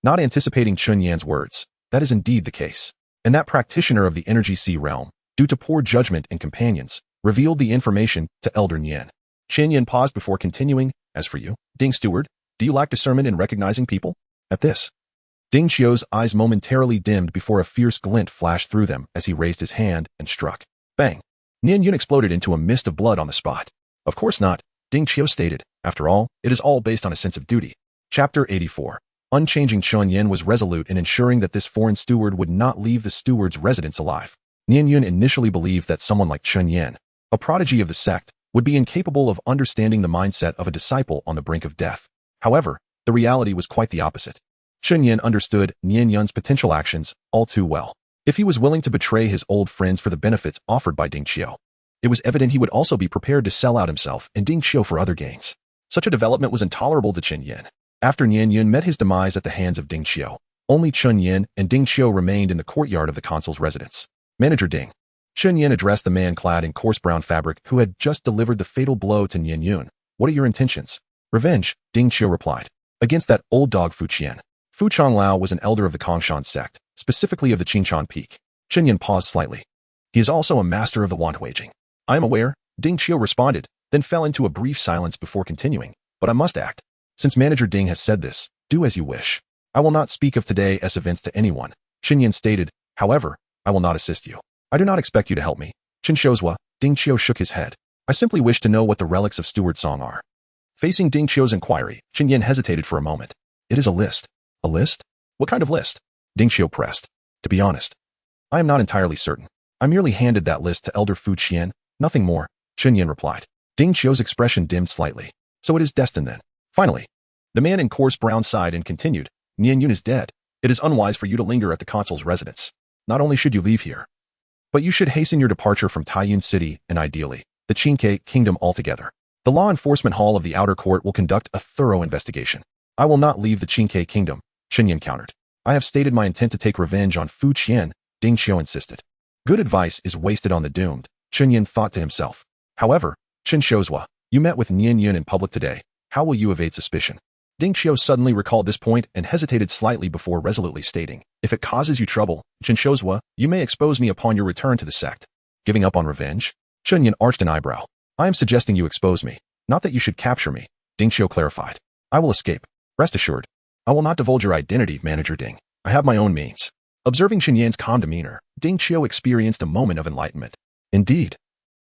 not anticipating Chun Yan's words. That is indeed the case. And that practitioner of the Energy Sea Realm, due to poor judgment and companions, revealed the information to Elder Nian. Chen Yin paused before continuing. As for you, Ding Steward, do you lack discernment in recognizing people? At this, Ding Qiu's eyes momentarily dimmed before a fierce glint flashed through them as he raised his hand and struck. Bang! Nian Yun exploded into a mist of blood on the spot. Of course not, Ding Qiu stated. After all, it is all based on a sense of duty. Chapter 84. Unchanging Chun Yin was resolute in ensuring that this foreign steward would not leave the steward's residence alive. Nian Yun initially believed that someone like Chun Yin, a prodigy of the sect, would be incapable of understanding the mindset of a disciple on the brink of death. However, the reality was quite the opposite. Chun Yin understood Nian Yun's potential actions all too well. If he was willing to betray his old friends for the benefits offered by Ding Qiu, it was evident he would also be prepared to sell out himself and Ding Qiu for other gains. Such a development was intolerable to Chun Yin. After Nian Yun met his demise at the hands of Ding Qiu, only Chun Yin and Ding Qiu remained in the courtyard of the consul's residence. Manager Ding. Chun Yin addressed the man clad in coarse brown fabric who had just delivered the fatal blow to Nian Yun. What are your intentions? Revenge, Ding Qiu replied. Against that old dog Fu Qian. Fu Changlao was an elder of the Kongshan sect, specifically of the Qinchan Peak. Chun Yin paused slightly. He is also a master of the wand waging. I am aware, Ding Qiu responded, then fell into a brief silence before continuing. But I must act. Since Manager Ding has said this, do as you wish. I will not speak of today's events to anyone, Chun Yin stated. However, I will not assist you. I do not expect you to help me. Chen Shozhua, Ding Qiu shook his head. I simply wish to know what the relics of Steward Song are. Facing Ding Qiu's inquiry, Chen Yin hesitated for a moment. It is a list. A list? What kind of list? Ding Qiu pressed. To be honest, I am not entirely certain. I merely handed that list to Elder Fu Qian, nothing more, Chen Yin replied. Ding Qiu's expression dimmed slightly. So it is destined then. Finally, the man in coarse brown sighed and continued. Nian Yun is dead. It is unwise for you to linger at the consul's residence. Not only should you leave here, but you should hasten your departure from Taiyun City and ideally, the Qinke Kingdom altogether. The Law Enforcement Hall of the Outer Court will conduct a thorough investigation. I will not leave the Qinke Kingdom, Chen Yin countered. I have stated my intent to take revenge on Fu Qian, Ding Qiu insisted. Good advice is wasted on the doomed, Chen Yin thought to himself. However, Chen Shozhua, you met with Nian Yun in public today. How will you evade suspicion? Ding Qiu suddenly recalled this point and hesitated slightly before resolutely stating, if it causes you trouble, Chen Shozhua, you may expose me upon your return to the sect. Giving up on revenge? Chen Yin arched an eyebrow. I am suggesting you expose me, not that you should capture me, Ding Qiu clarified. I will escape. Rest assured. I will not divulge your identity, Manager Ding. I have my own means. Observing Chen Yan's calm demeanor, Ding Qiu experienced a moment of enlightenment. Indeed.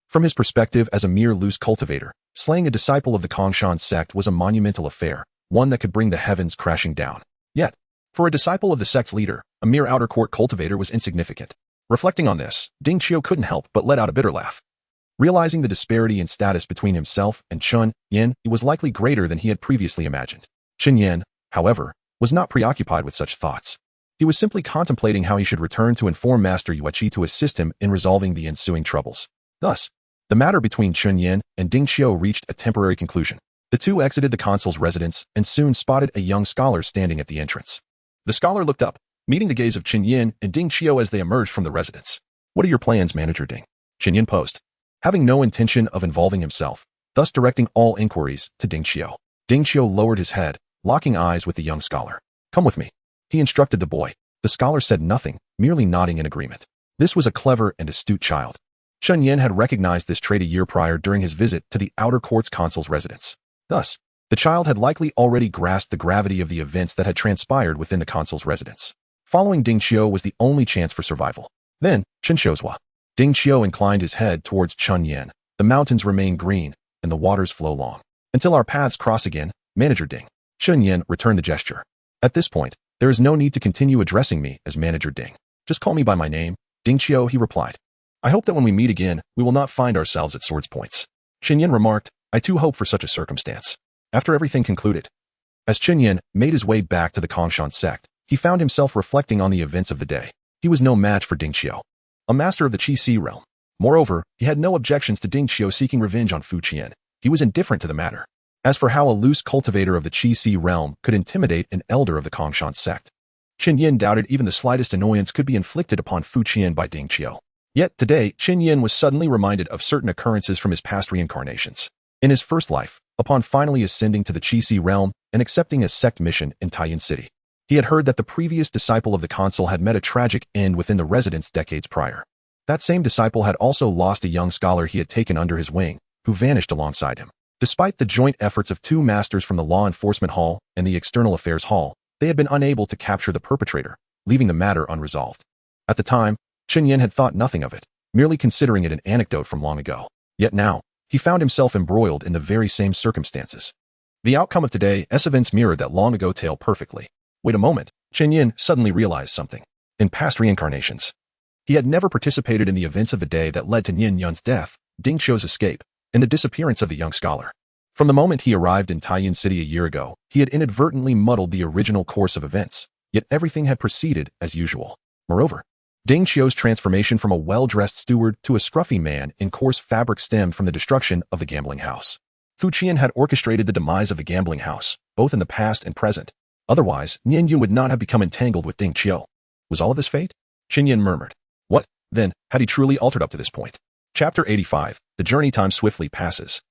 From his perspective as a mere loose cultivator, slaying a disciple of the Kongshan sect was a monumental affair, one that could bring the heavens crashing down. Yet, for a disciple of the sect's leader, a mere outer court cultivator was insignificant. Reflecting on this, Ding Qiu couldn't help but let out a bitter laugh. Realizing the disparity in status between himself and Chun Yin, it was likely greater than he had previously imagined. Chen Yin, however, was not preoccupied with such thoughts. He was simply contemplating how he should return to inform Master Yueqi to assist him in resolving the ensuing troubles. Thus, the matter between Chun Yin and Ding Qiu reached a temporary conclusion. The two exited the consul's residence and soon spotted a young scholar standing at the entrance. The scholar looked up, meeting the gaze of Chen Yin and Ding Qiu as they emerged from the residence. What are your plans, Manager Ding? Chen Yin posed, having no intention of involving himself, thus directing all inquiries to Ding Qiu. Ding Qiu lowered his head, locking eyes with the young scholar. Come with me, he instructed the boy. The scholar said nothing, merely nodding in agreement. This was a clever and astute child. Chen Yin had recognized this trait a year prior during his visit to the Outer Court's consul's residence. Thus, the child had likely already grasped the gravity of the events that had transpired within the consul's residence. Following Ding Qiu was the only chance for survival. Then, Chen Xiuzhua. Ding Qiu inclined his head towards Chen Yin. The mountains remain green, and the waters flow long. Until our paths cross again, Manager Ding. Chen Yin returned the gesture. At this point, there is no need to continue addressing me as Manager Ding. Just call me by my name, Ding Qiu, he replied. I hope that when we meet again, we will not find ourselves at swords' points. Chen Yin remarked, I too hope for such a circumstance. After everything concluded, as Chen Yin made his way back to the Kongshan sect, he found himself reflecting on the events of the day. He was no match for Ding Qiu, a master of the Qi Si realm. Moreover, he had no objections to Ding Qiu seeking revenge on Fu Qian. He was indifferent to the matter. As for how a loose cultivator of the Qi Si realm could intimidate an elder of the Kongshan sect, Chen Yin doubted even the slightest annoyance could be inflicted upon Fu Qian by Ding Qiu. Yet today, Chen Yin was suddenly reminded of certain occurrences from his past reincarnations. In his first life, upon finally ascending to the Qi Si realm and accepting a sect mission in Taiyin City, he had heard that the previous disciple of the consul had met a tragic end within the residence decades prior. That same disciple had also lost a young scholar he had taken under his wing, who vanished alongside him. Despite the joint efforts of two masters from the Law Enforcement Hall and the External Affairs Hall, they had been unable to capture the perpetrator, leaving the matter unresolved. At the time, Chen Yin had thought nothing of it, merely considering it an anecdote from long ago. Yet now, he found himself embroiled in the very same circumstances. The outcome of today's events mirrored that long ago tale perfectly. Wait a moment, Chen Yin suddenly realized something. In past reincarnations, he had never participated in the events of the day that led to Yin Yun's death, Ding Qiu's escape, and the disappearance of the young scholar. From the moment he arrived in Taiyin City a year ago, he had inadvertently muddled the original course of events, yet everything had proceeded as usual. Moreover, Ding Qiu's transformation from a well-dressed steward to a scruffy man in coarse fabric stemmed from the destruction of the gambling house. Fu Qian had orchestrated the demise of the gambling house, both in the past and present. Otherwise, Yin Yun would not have become entangled with Ding Qiu. Was all of this fate? Chen Yin murmured. What, then, had he truly altered up to this point? Chapter 85, The journey time swiftly passes.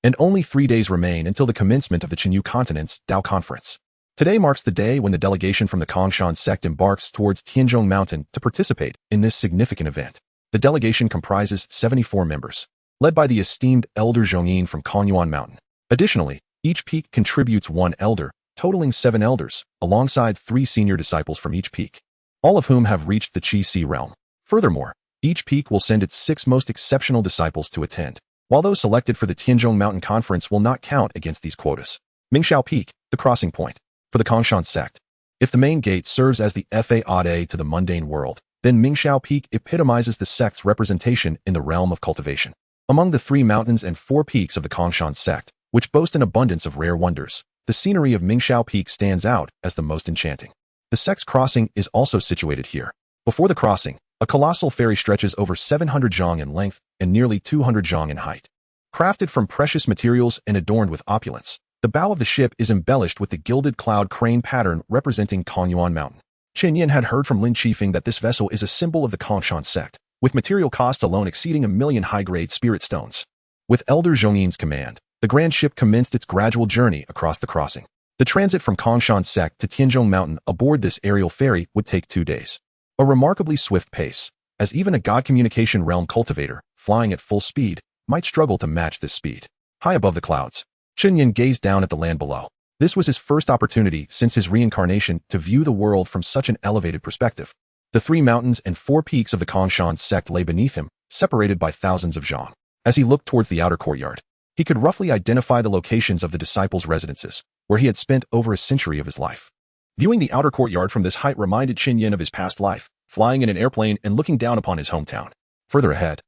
And only 3 days remain until the commencement of the Qinyu Continent's Dao Conference. Today marks the day when the delegation from the Kongshan sect embarks towards Tianzhong Mountain to participate in this significant event. The delegation comprises 74 members, led by the esteemed Elder Zhongyin from Konyuan Mountain. Additionally, each peak contributes 1 elder, totaling 7 elders, alongside 3 senior disciples from each peak, all of whom have reached the Qi Si realm. Furthermore, each peak will send its 6 most exceptional disciples to attend, while those selected for the Tianzhong Mountain Conference will not count against these quotas. Mingxiao Peak, the crossing point. For the Kongshan sect, if the main gate serves as the faade to the mundane world, then Mingxiao Peak epitomizes the sect's representation in the realm of cultivation. Among the 3 mountains and 4 peaks of the Kongshan sect, which boast an abundance of rare wonders, the scenery of Mingxiao Peak stands out as the most enchanting. The sect's crossing is also situated here. Before the crossing, a colossal ferry stretches over 700 zhang in length and nearly 200 zhang in height. Crafted from precious materials and adorned with opulence, the bow of the ship is embellished with the gilded cloud crane pattern representing Konyuan Mountain. Chen Yin had heard from Lin Qifeng that this vessel is a symbol of the Kongshan sect, with material cost alone exceeding 1 million high-grade spirit stones. With Elder Zhongyin's command, the grand ship commenced its gradual journey across the crossing. The transit from Kongshan sect to Tianzhong Mountain aboard this aerial ferry would take 2 days. A remarkably swift pace, as even a god communication realm cultivator, flying at full speed, might struggle to match this speed. High above the clouds, Chen Yin gazed down at the land below. This was his first opportunity since his reincarnation to view the world from such an elevated perspective. The 3 mountains and 4 peaks of the Kongshan sect lay beneath him, separated by thousands of zhang. As he looked towards the outer courtyard, he could roughly identify the locations of the disciples' residences, where he had spent over a century of his life. Viewing the outer courtyard from this height reminded Chen Yin of his past life, flying in an airplane and looking down upon his hometown. Further ahead,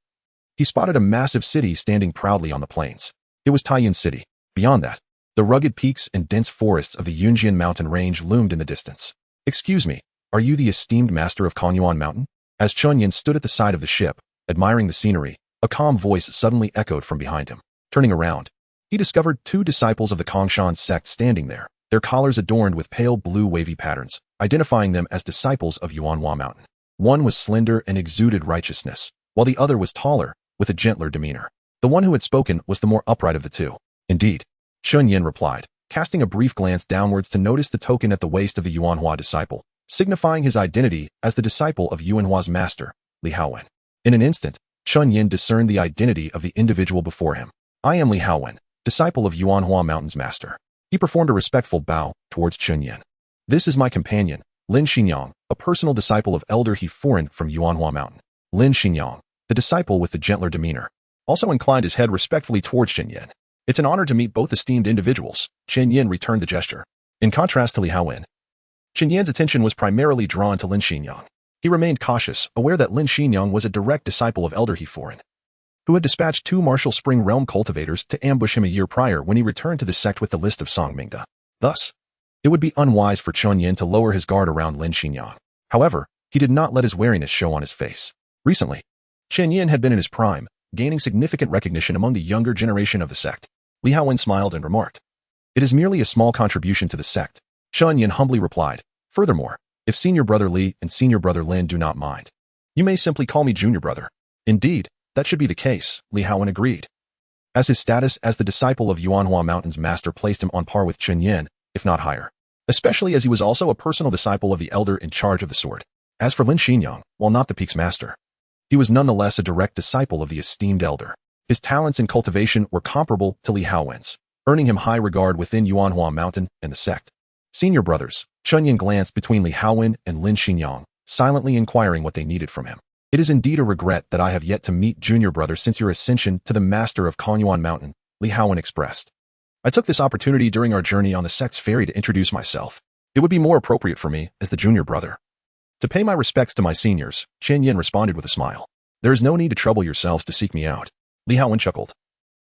he spotted a massive city standing proudly on the plains. It was Taiyin City. Beyond that, the rugged peaks and dense forests of the Yunjian mountain range loomed in the distance. Excuse me, are you the esteemed master of Konyuan Mountain? As Chen Yin stood at the side of the ship, admiring the scenery, a calm voice suddenly echoed from behind him. Turning around, he discovered 2 disciples of the Kongshan sect standing there, their collars adorned with pale blue wavy patterns, identifying them as disciples of Yuanhua Mountain. One was slender and exuded righteousness, while the other was taller, with a gentler demeanor. The one who had spoken was the more upright of the 2. Indeed, Chen Yin replied, casting a brief glance downwards to notice the token at the waist of the Yuanhua disciple, signifying his identity as the disciple of Yuanhua's master, Li Haowen. In an instant, Chun Yin discerned the identity of the individual before him. I am Li Haowen, disciple of Yuanhua Mountain's master. He performed a respectful bow towards Chun Yin. This is my companion, Lin Xinyang, a personal disciple of Elder He Foreign from Yuanhua Mountain. Lin Xinyang, the disciple with the gentler demeanor, also inclined his head respectfully towards Chen Yin. It's an honor to meet both esteemed individuals. Chen Yin returned the gesture. In contrast to Li Haowen, Chen Yin's attention was primarily drawn to Lin Xinyang. He remained cautious, aware that Lin Xinyang was a direct disciple of Elder He Foreign, who had dispatched 2 Martial Spring Realm cultivators to ambush him a year prior when he returned to the sect with the list of Songmingda. Thus, it would be unwise for Chun Yin to lower his guard around Lin Xinyang. However, he did not let his wariness show on his face. Recently, Chen Yin had been in his prime, gaining significant recognition among the younger generation of the sect. Li Haowen smiled and remarked, "It is merely a small contribution to the sect." Chun Yin humbly replied, "Furthermore, if senior brother Li and senior brother Lin do not mind, you may simply call me junior brother." Indeed, that should be the case, Li Haowen agreed, as his status as the disciple of Yuanhua Mountain's master placed him on par with Chun Yin, if not higher, especially as he was also a personal disciple of the elder in charge of the sword. As for Lin Xinyang, while not the peak's master, he was nonetheless a direct disciple of the esteemed elder. His talents in cultivation were comparable to Li Haowen's, earning him high regard within Yuanhua Mountain and the sect. Senior brothers, Chun Yin glanced between Li Haowen and Lin Xinyang, silently inquiring what they needed from him. It is indeed a regret that I have yet to meet junior brother since your ascension to the master of Konyuan Mountain, Li Haowen expressed. I took this opportunity during our journey on the sect's ferry to introduce myself. It would be more appropriate for me as the junior brother to pay my respects to my seniors. Chen Yin responded with a smile. There is no need to trouble yourselves to seek me out. Li Haowen chuckled.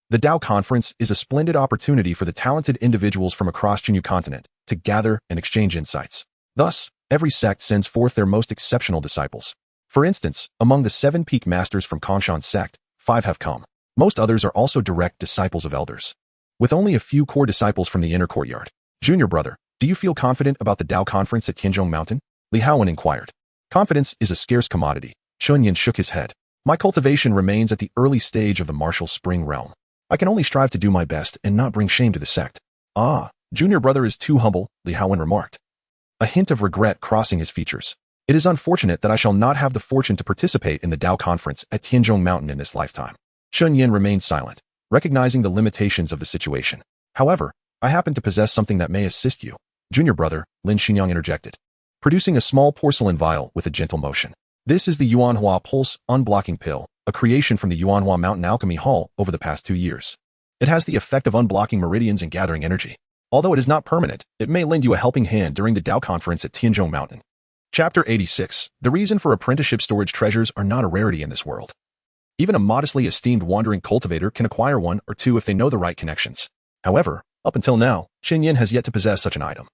The Dao Conference is a splendid opportunity for the talented individuals from across Chinyu continent to gather and exchange insights. Thus, every sect sends forth their most exceptional disciples. For instance, among the 7 peak masters from Kongshan sect, 5 have come. Most others are also direct disciples of elders, with only a few core disciples from the inner courtyard. Junior brother, do you feel confident about the Dao Conference at Tianzhong Mountain? Li Haowen inquired. Confidence is a scarce commodity. Chun Yin shook his head. My cultivation remains at the early stage of the martial spring realm. I can only strive to do my best and not bring shame to the sect. Ah, junior brother is too humble, Li Haowen remarked, a hint of regret crossing his features. It is unfortunate that I shall not have the fortune to participate in the Dao Conference at Tianzhong Mountain in this lifetime. Chun Yin remained silent, recognizing the limitations of the situation. However, I happen to possess something that may assist you. Junior brother, Lin Xinyang interjected, producing a small porcelain vial with a gentle motion. This is the Yuanhua Pulse Unblocking Pill, a creation from the Yuanhua Mountain Alchemy Hall over the past 2 years. It has the effect of unblocking meridians and gathering energy. Although it is not permanent, it may lend you a helping hand during the Dao Conference at Tianzhong Mountain. Chapter 86. The reason for apprenticeship storage treasures are not a rarity in this world. Even a modestly esteemed wandering cultivator can acquire 1 or 2 if they know the right connections. However, up until now, Chen Yin has yet to possess such an item,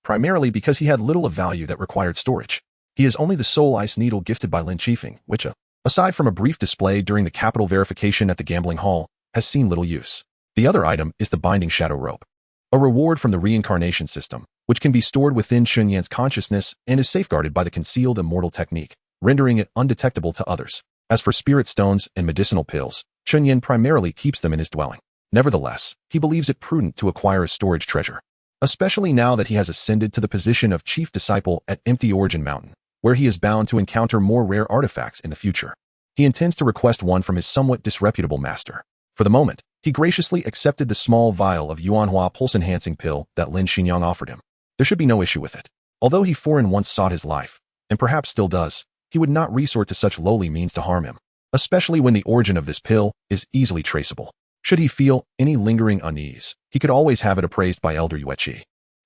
primarily because he had little of value that required storage. He is only the soul ice needle gifted by Lin Qifeng, which, aside from a brief display during the capital verification at the gambling hall, has seen little use. The other item is the binding shadow rope, a reward from the reincarnation system, which can be stored within Chun Yin's consciousness and is safeguarded by the concealed immortal technique, rendering it undetectable to others. As for spirit stones and medicinal pills, Chun Yin primarily keeps them in his dwelling. Nevertheless, he believes it prudent to acquire a storage treasure, especially now that he has ascended to the position of chief disciple at Empty Origin Mountain, where he is bound to encounter more rare artifacts in the future. He intends to request one from his somewhat disreputable master. For the moment, he graciously accepted the small vial of Yuanhua pulse-enhancing pill that Lin Xinyang offered him. There should be no issue with it. Although He Foreign once sought his life, and perhaps still does, he would not resort to such lowly means to harm him, especially when the origin of this pill is easily traceable. Should he feel any lingering unease, he could always have it appraised by Elder Yueqi,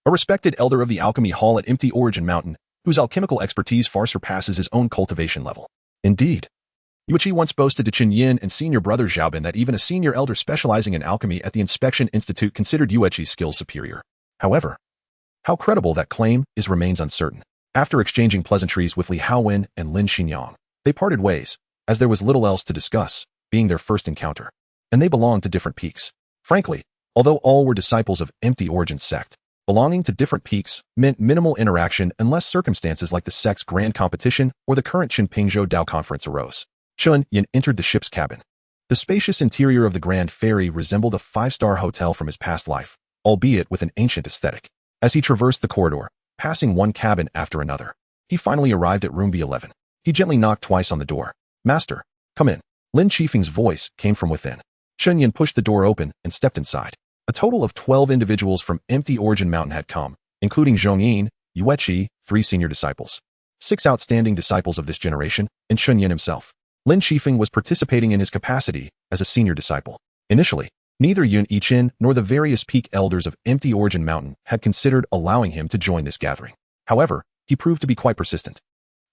a respected elder of the Alchemy Hall at Empty Origin Mountain, whose alchemical expertise far surpasses his own cultivation level. Indeed, Yueqi once boasted to Chen Yin and senior brother Xiaobin that even a senior elder specializing in alchemy at the Inspection Institute considered Yueqi's skills superior. However, how credible that claim is remains uncertain. After exchanging pleasantries with Li Haowen and Lin Xinyang, they parted ways, as there was little else to discuss, being their first encounter, and they belonged to different peaks. Frankly, although all were disciples of Empty Origin sect, belonging to different peaks meant minimal interaction unless circumstances like the sect's grand competition or the current Qinpingzhou Dao Conference arose. Chun Yin entered the ship's cabin. The spacious interior of the Grand Ferry resembled a 5-star hotel from his past life, albeit with an ancient aesthetic. As he traversed the corridor, passing one cabin after another. He finally arrived at room B11. He gently knocked twice on the door. "Master, come in." Lin Qifeng's voice came from within. Chen Yin pushed the door open and stepped inside. A total of 12 individuals from Empty Origin Mountain had come, including Zhong Yin, Yueqi, 3 senior disciples, 6 outstanding disciples of this generation, and Chen Yin himself. Lin Qifeng was participating in his capacity as a senior disciple. Initially, neither Yun Yichin nor the various peak elders of Empty Origin Mountain had considered allowing him to join this gathering. However, he proved to be quite persistent,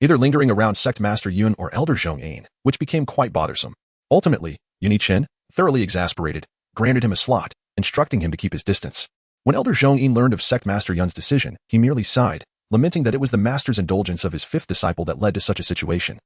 either lingering around Sect Master Yun or Elder Zhong Yin, which became quite bothersome. Ultimately, Yun Yichin, thoroughly exasperated, granted him a slot, instructing him to keep his distance. When Elder Zhong Yin learned of Sect Master Yun's decision, he merely sighed, lamenting that it was the master's indulgence of his 5th disciple that led to such a situation.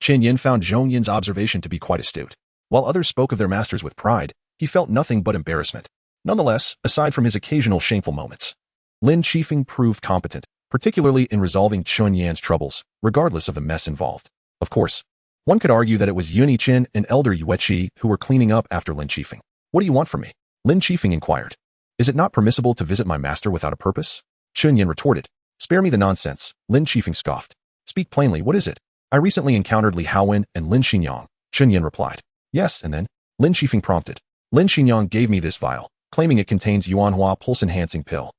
Chen Yin found Zhong Yin's observation to be quite astute. While others spoke of their masters with pride, he felt nothing but embarrassment. Nonetheless, aside from his occasional shameful moments, Lin Qifeng proved competent, particularly in resolving Chen Yan's troubles, regardless of the mess involved. Of course, one could argue that it was Yun Yichin and Elder Yueqi who were cleaning up after Lin Qifeng. "What do you want from me?" Lin Qifeng inquired. "Is it not permissible to visit my master without a purpose?" Chen Yin retorted. "Spare me the nonsense," Lin Qifeng scoffed. "Speak plainly, what is it?" "I recently encountered Li Haowen and Lin Xinyang," Chen Yin replied. "Yes, and then?" Lin Qifeng prompted. "Lin Xinyang gave me this vial, claiming it contains Yuanhua pulse-enhancing pill,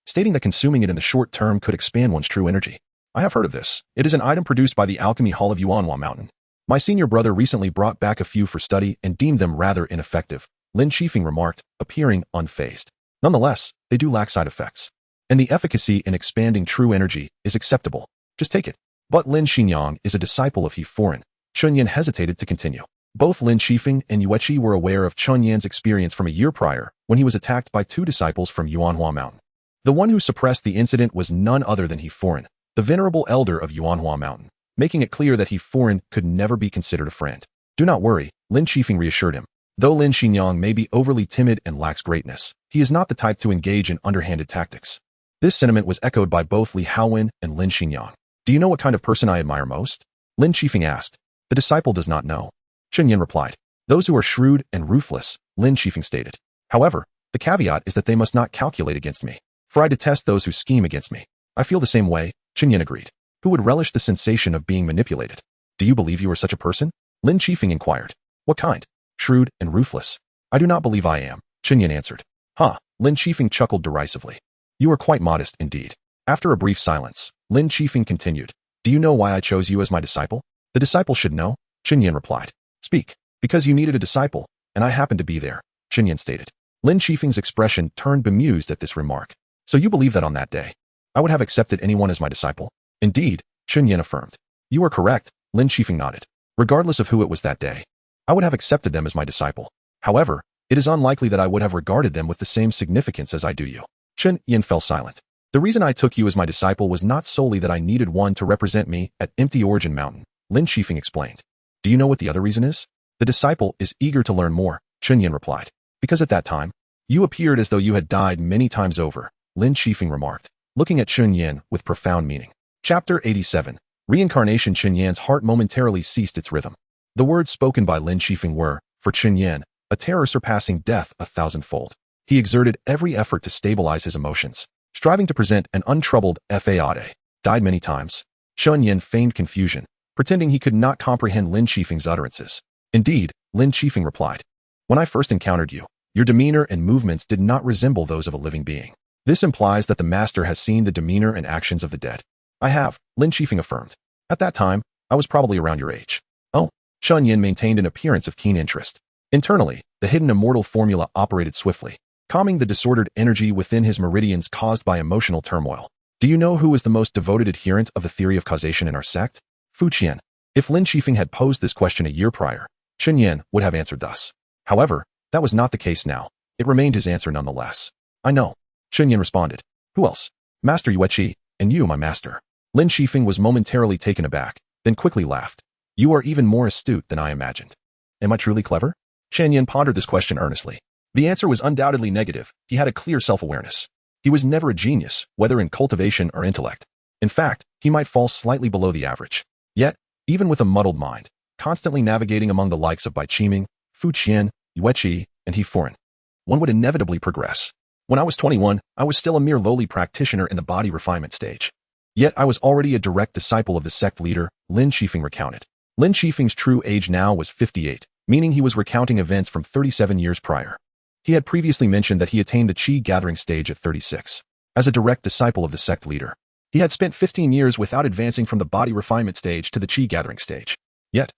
stating that consuming it in the short term could expand one's true energy. I have heard of this. It is an item produced by the Alchemy Hall of Yuanhua Mountain. My senior brother recently brought back a few for study and deemed them rather ineffective," Lin Qifeng remarked, appearing unfazed. "Nonetheless, they do lack side effects, and the efficacy in expanding true energy is acceptable. Just take it." "But Lin Xinyang is a disciple of He Foreign." Chen Yin hesitated to continue. Both Lin Qifeng and Yueqi were aware of Chen Yan's experience from a year prior, when he was attacked by 2 disciples from Yuanhua Mountain. The one who suppressed the incident was none other than He Foreign, the venerable elder of Yuanhua Mountain, making it clear that He Foreign could never be considered a friend. "Do not worry," Lin Qifeng reassured him. "Though Lin Xinyang may be overly timid and lacks greatness, he is not the type to engage in underhanded tactics." This sentiment was echoed by both Li Haowen and Lin Xinyang. "Do you know what kind of person I admire most?" Lin Qifeng asked. "The disciple does not know." Chen Yin replied. "Those who are shrewd and ruthless," Lin Qifeng stated. "However, the caveat is that they must not calculate against me, for I detest those who scheme against me." "I feel the same way," Chen Yin agreed. "Who would relish the sensation of being manipulated?" "Do you believe you are such a person?" Lin Qifeng inquired. "What kind?" "Shrewd and ruthless." "I do not believe I am," Chen Yin answered. "Huh," Lin Qifeng chuckled derisively. "You are quite modest indeed." After a brief silence, Lin Qifeng continued. "Do you know why I chose you as my disciple?" "The disciple should know," Chen Yin replied. "Speak." "Because you needed a disciple, and I happened to be there," Chen Yin stated. Lin Qifeng's expression turned bemused at this remark. "So you believe that on that day, I would have accepted anyone as my disciple?" "Indeed," Chen Yin affirmed. "You are correct," Lin Qifeng nodded. "Regardless of who it was that day, I would have accepted them as my disciple. However, it is unlikely that I would have regarded them with the same significance as I do you." Chen Yin fell silent. "The reason I took you as my disciple was not solely that I needed one to represent me at Empty Origin Mountain," Lin Qifeng explained. "Do you know what the other reason is?" "The disciple is eager to learn more," Chen Yin replied. "Because at that time, you appeared as though you had died many times over," Lin Qifeng remarked, looking at Chen Yin with profound meaning. Chapter 87. Reincarnation. Chen Yan's heart momentarily ceased its rhythm. The words spoken by Lin Qifeng were, for Chen Yan, a terror surpassing death 1,000-fold. He exerted every effort to stabilize his emotions, striving to present an untroubled faade. "Died many times." Chen Yin feigned confusion, pretending he could not comprehend Lin Qifeng's utterances. "Indeed," Lin Qifeng replied. "When I first encountered you, your demeanor and movements did not resemble those of a living being. This implies that the master has seen the demeanor and actions of the dead." "I have," Lin Qifeng affirmed. "At that time, I was probably around your age." "Oh," Chen Yin maintained an appearance of keen interest. Internally, the hidden immortal formula operated swiftly, calming the disordered energy within his meridians caused by emotional turmoil. "Do you know who is the most devoted adherent of the theory of causation in our sect?" Fu Qian. If Lin Qifeng had posed this question a year prior, Chen Yin would have answered thus. However, that was not the case now. It remained his answer nonetheless. "I know," Chen Yin responded. "Who else?" "Master Yueqi, and you, my master." Lin Qifeng was momentarily taken aback, then quickly laughed. "You are even more astute than I imagined." "Am I truly clever?" Chen Yin pondered this question earnestly. The answer was undoubtedly negative. He had a clear self-awareness. He was never a genius, whether in cultivation or intellect. In fact, he might fall slightly below the average. Yet, even with a muddled mind, constantly navigating among the likes of Bai Qiming, Fu Qian, Yueqi, and He Foreign, one would inevitably progress. When I was 21, I was still a mere lowly practitioner in the body refinement stage. Yet I was already a direct disciple of the sect leader, Lin Shifeng recounted. Lin Shifeng's true age now was 58, meaning he was recounting events from 37 years prior. He had previously mentioned that he attained the Qi gathering stage at 36. As a direct disciple of the sect leader, he had spent 15 years without advancing from the body refinement stage to the Qi gathering stage. Yet,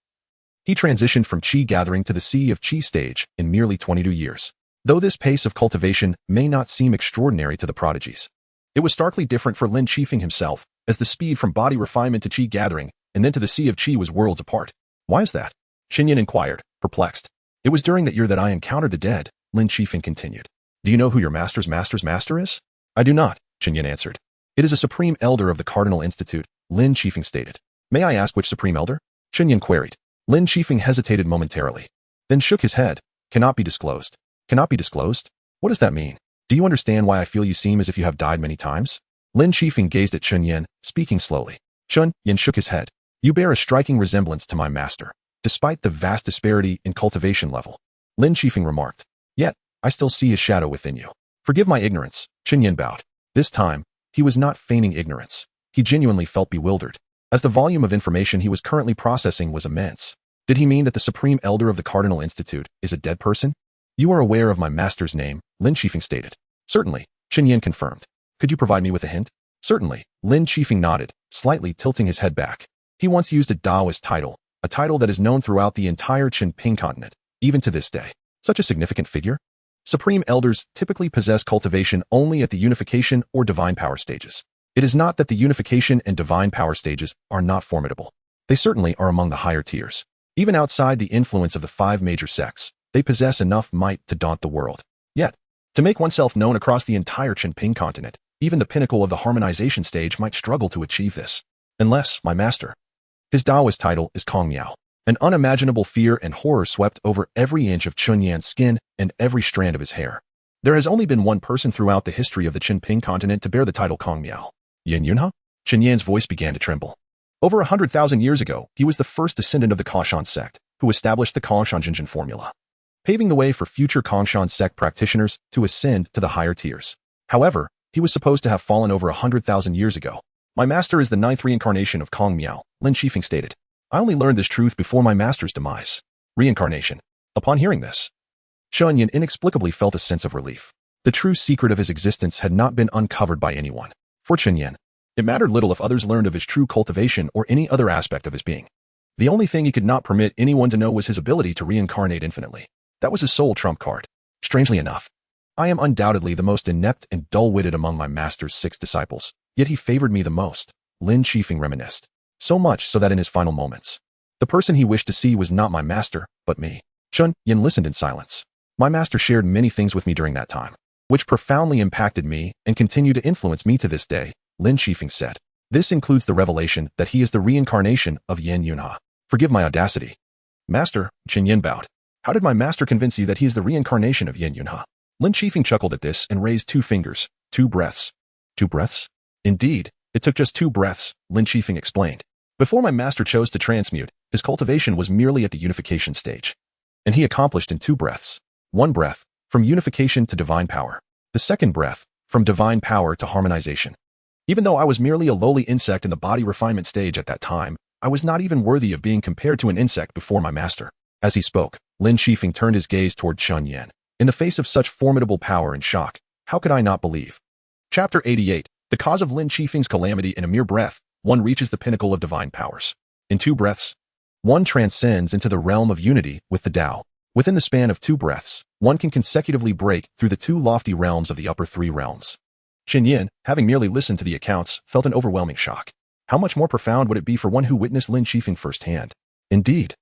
he transitioned from Qi gathering to the Sea of Qi stage in merely 22 years. Though this pace of cultivation may not seem extraordinary to the prodigies, it was starkly different for Lin Shifeng himself, as the speed from body refinement to Qi gathering and then to the Sea of Qi was worlds apart. Why is that? Xinyan inquired, perplexed. It was during that year that I encountered the dead, Lin Shifeng continued. Do you know who your master's master is? I do not, Xinyan answered. It is a supreme elder of the Cardinal Institute, Lin Shifeng stated. May I ask which supreme elder? Xinyan queried. Lin Shifeng hesitated momentarily, then shook his head. Cannot be disclosed. Cannot be disclosed? What does that mean? Do you understand why I feel you seem as if you have died many times? Lin Shifeng gazed at Chun Yin, speaking slowly. Chun Yin shook his head. You bear a striking resemblance to my master, despite the vast disparity in cultivation level. Lin Shifeng remarked. Yet, I still see his shadow within you. Forgive my ignorance, Chun Yin bowed. This time, he was not feigning ignorance. He genuinely felt bewildered, as the volume of information he was currently processing was immense. Did he mean that the Supreme Elder of the Cardinal Institute is a dead person? You are aware of my master's name, Lin Shifeng stated. Certainly, Chun Yin confirmed. Could you provide me with a hint? Certainly, Lin Shifeng nodded, slightly tilting his head back. He once used a Taoist title, a title that is known throughout the entire Qinping continent, even to this day. Such a significant figure? Supreme Elders typically possess cultivation only at the unification or divine power stages. It is not that the unification and divine power stages are not formidable. They certainly are among the higher tiers. Even outside the influence of the 5 major sects, they possess enough might to daunt the world. Yet, to make oneself known across the entire Qinping continent, even the pinnacle of the harmonization stage might struggle to achieve this. Unless, my master. His Taoist title is Kong Miao. An unimaginable fear and horror swept over every inch of Chun Yan's skin and every strand of his hair. There has only been one person throughout the history of the Qinping continent to bear the title Kong Miao. Yin Yunha? Chun Yan's voice began to tremble. Over 100,000 years ago, he was the first descendant of the Kaoshan sect, who established the Kaoshan Jinjin formula, paving the way for future Kaoshan sect practitioners to ascend to the higher tiers. However, he was supposed to have fallen over 100,000 years ago. My master is the 9th reincarnation of Kong Miao, Lin Shifeng stated. I only learned this truth before my master's demise. Reincarnation. Upon hearing this, Chun Yin inexplicably felt a sense of relief. The true secret of his existence had not been uncovered by anyone. For Chun Yin, it mattered little if others learned of his true cultivation or any other aspect of his being. The only thing he could not permit anyone to know was his ability to reincarnate infinitely. That was his sole trump card. Strangely enough, I am undoubtedly the most inept and dull-witted among my master's 6 disciples, yet he favored me the most, Lin Shifeng reminisced. So much so that in his final moments, the person he wished to see was not my master, but me. Chun Yin listened in silence. My master shared many things with me during that time, which profoundly impacted me and continue to influence me to this day, Lin Shifeng said. This includes the revelation that he is the reincarnation of Yin Yunha. Forgive my audacity. Master, Chun Yin bowed. How did my master convince you that he is the reincarnation of Yin Yunha? Lin Shifeng chuckled at this and raised 2 fingers. 2 breaths. 2 breaths? Indeed, it took just 2 breaths, Lin Shifeng explained. Before my master chose to transmute, his cultivation was merely at the unification stage. And he accomplished in 2 breaths. 1 breath, from unification to divine power. The 2nd breath, from divine power to harmonization. Even though I was merely a lowly insect in the body refinement stage at that time, I was not even worthy of being compared to an insect before my master. As he spoke, Lin Shifeng turned his gaze toward Chun Yin. In the face of such formidable power and shock, how could I not believe? Chapter 88. The cause of Lin Shifeng's calamity. In a mere breath, one reaches the pinnacle of divine powers. In 2 breaths, one transcends into the realm of unity with the Tao. Within the span of 2 breaths, one can consecutively break through the 2 lofty realms of the upper 3 realms. Chun Yin, having merely listened to the accounts, felt an overwhelming shock. How much more profound would it be for one who witnessed Lin Shifeng firsthand? Indeed,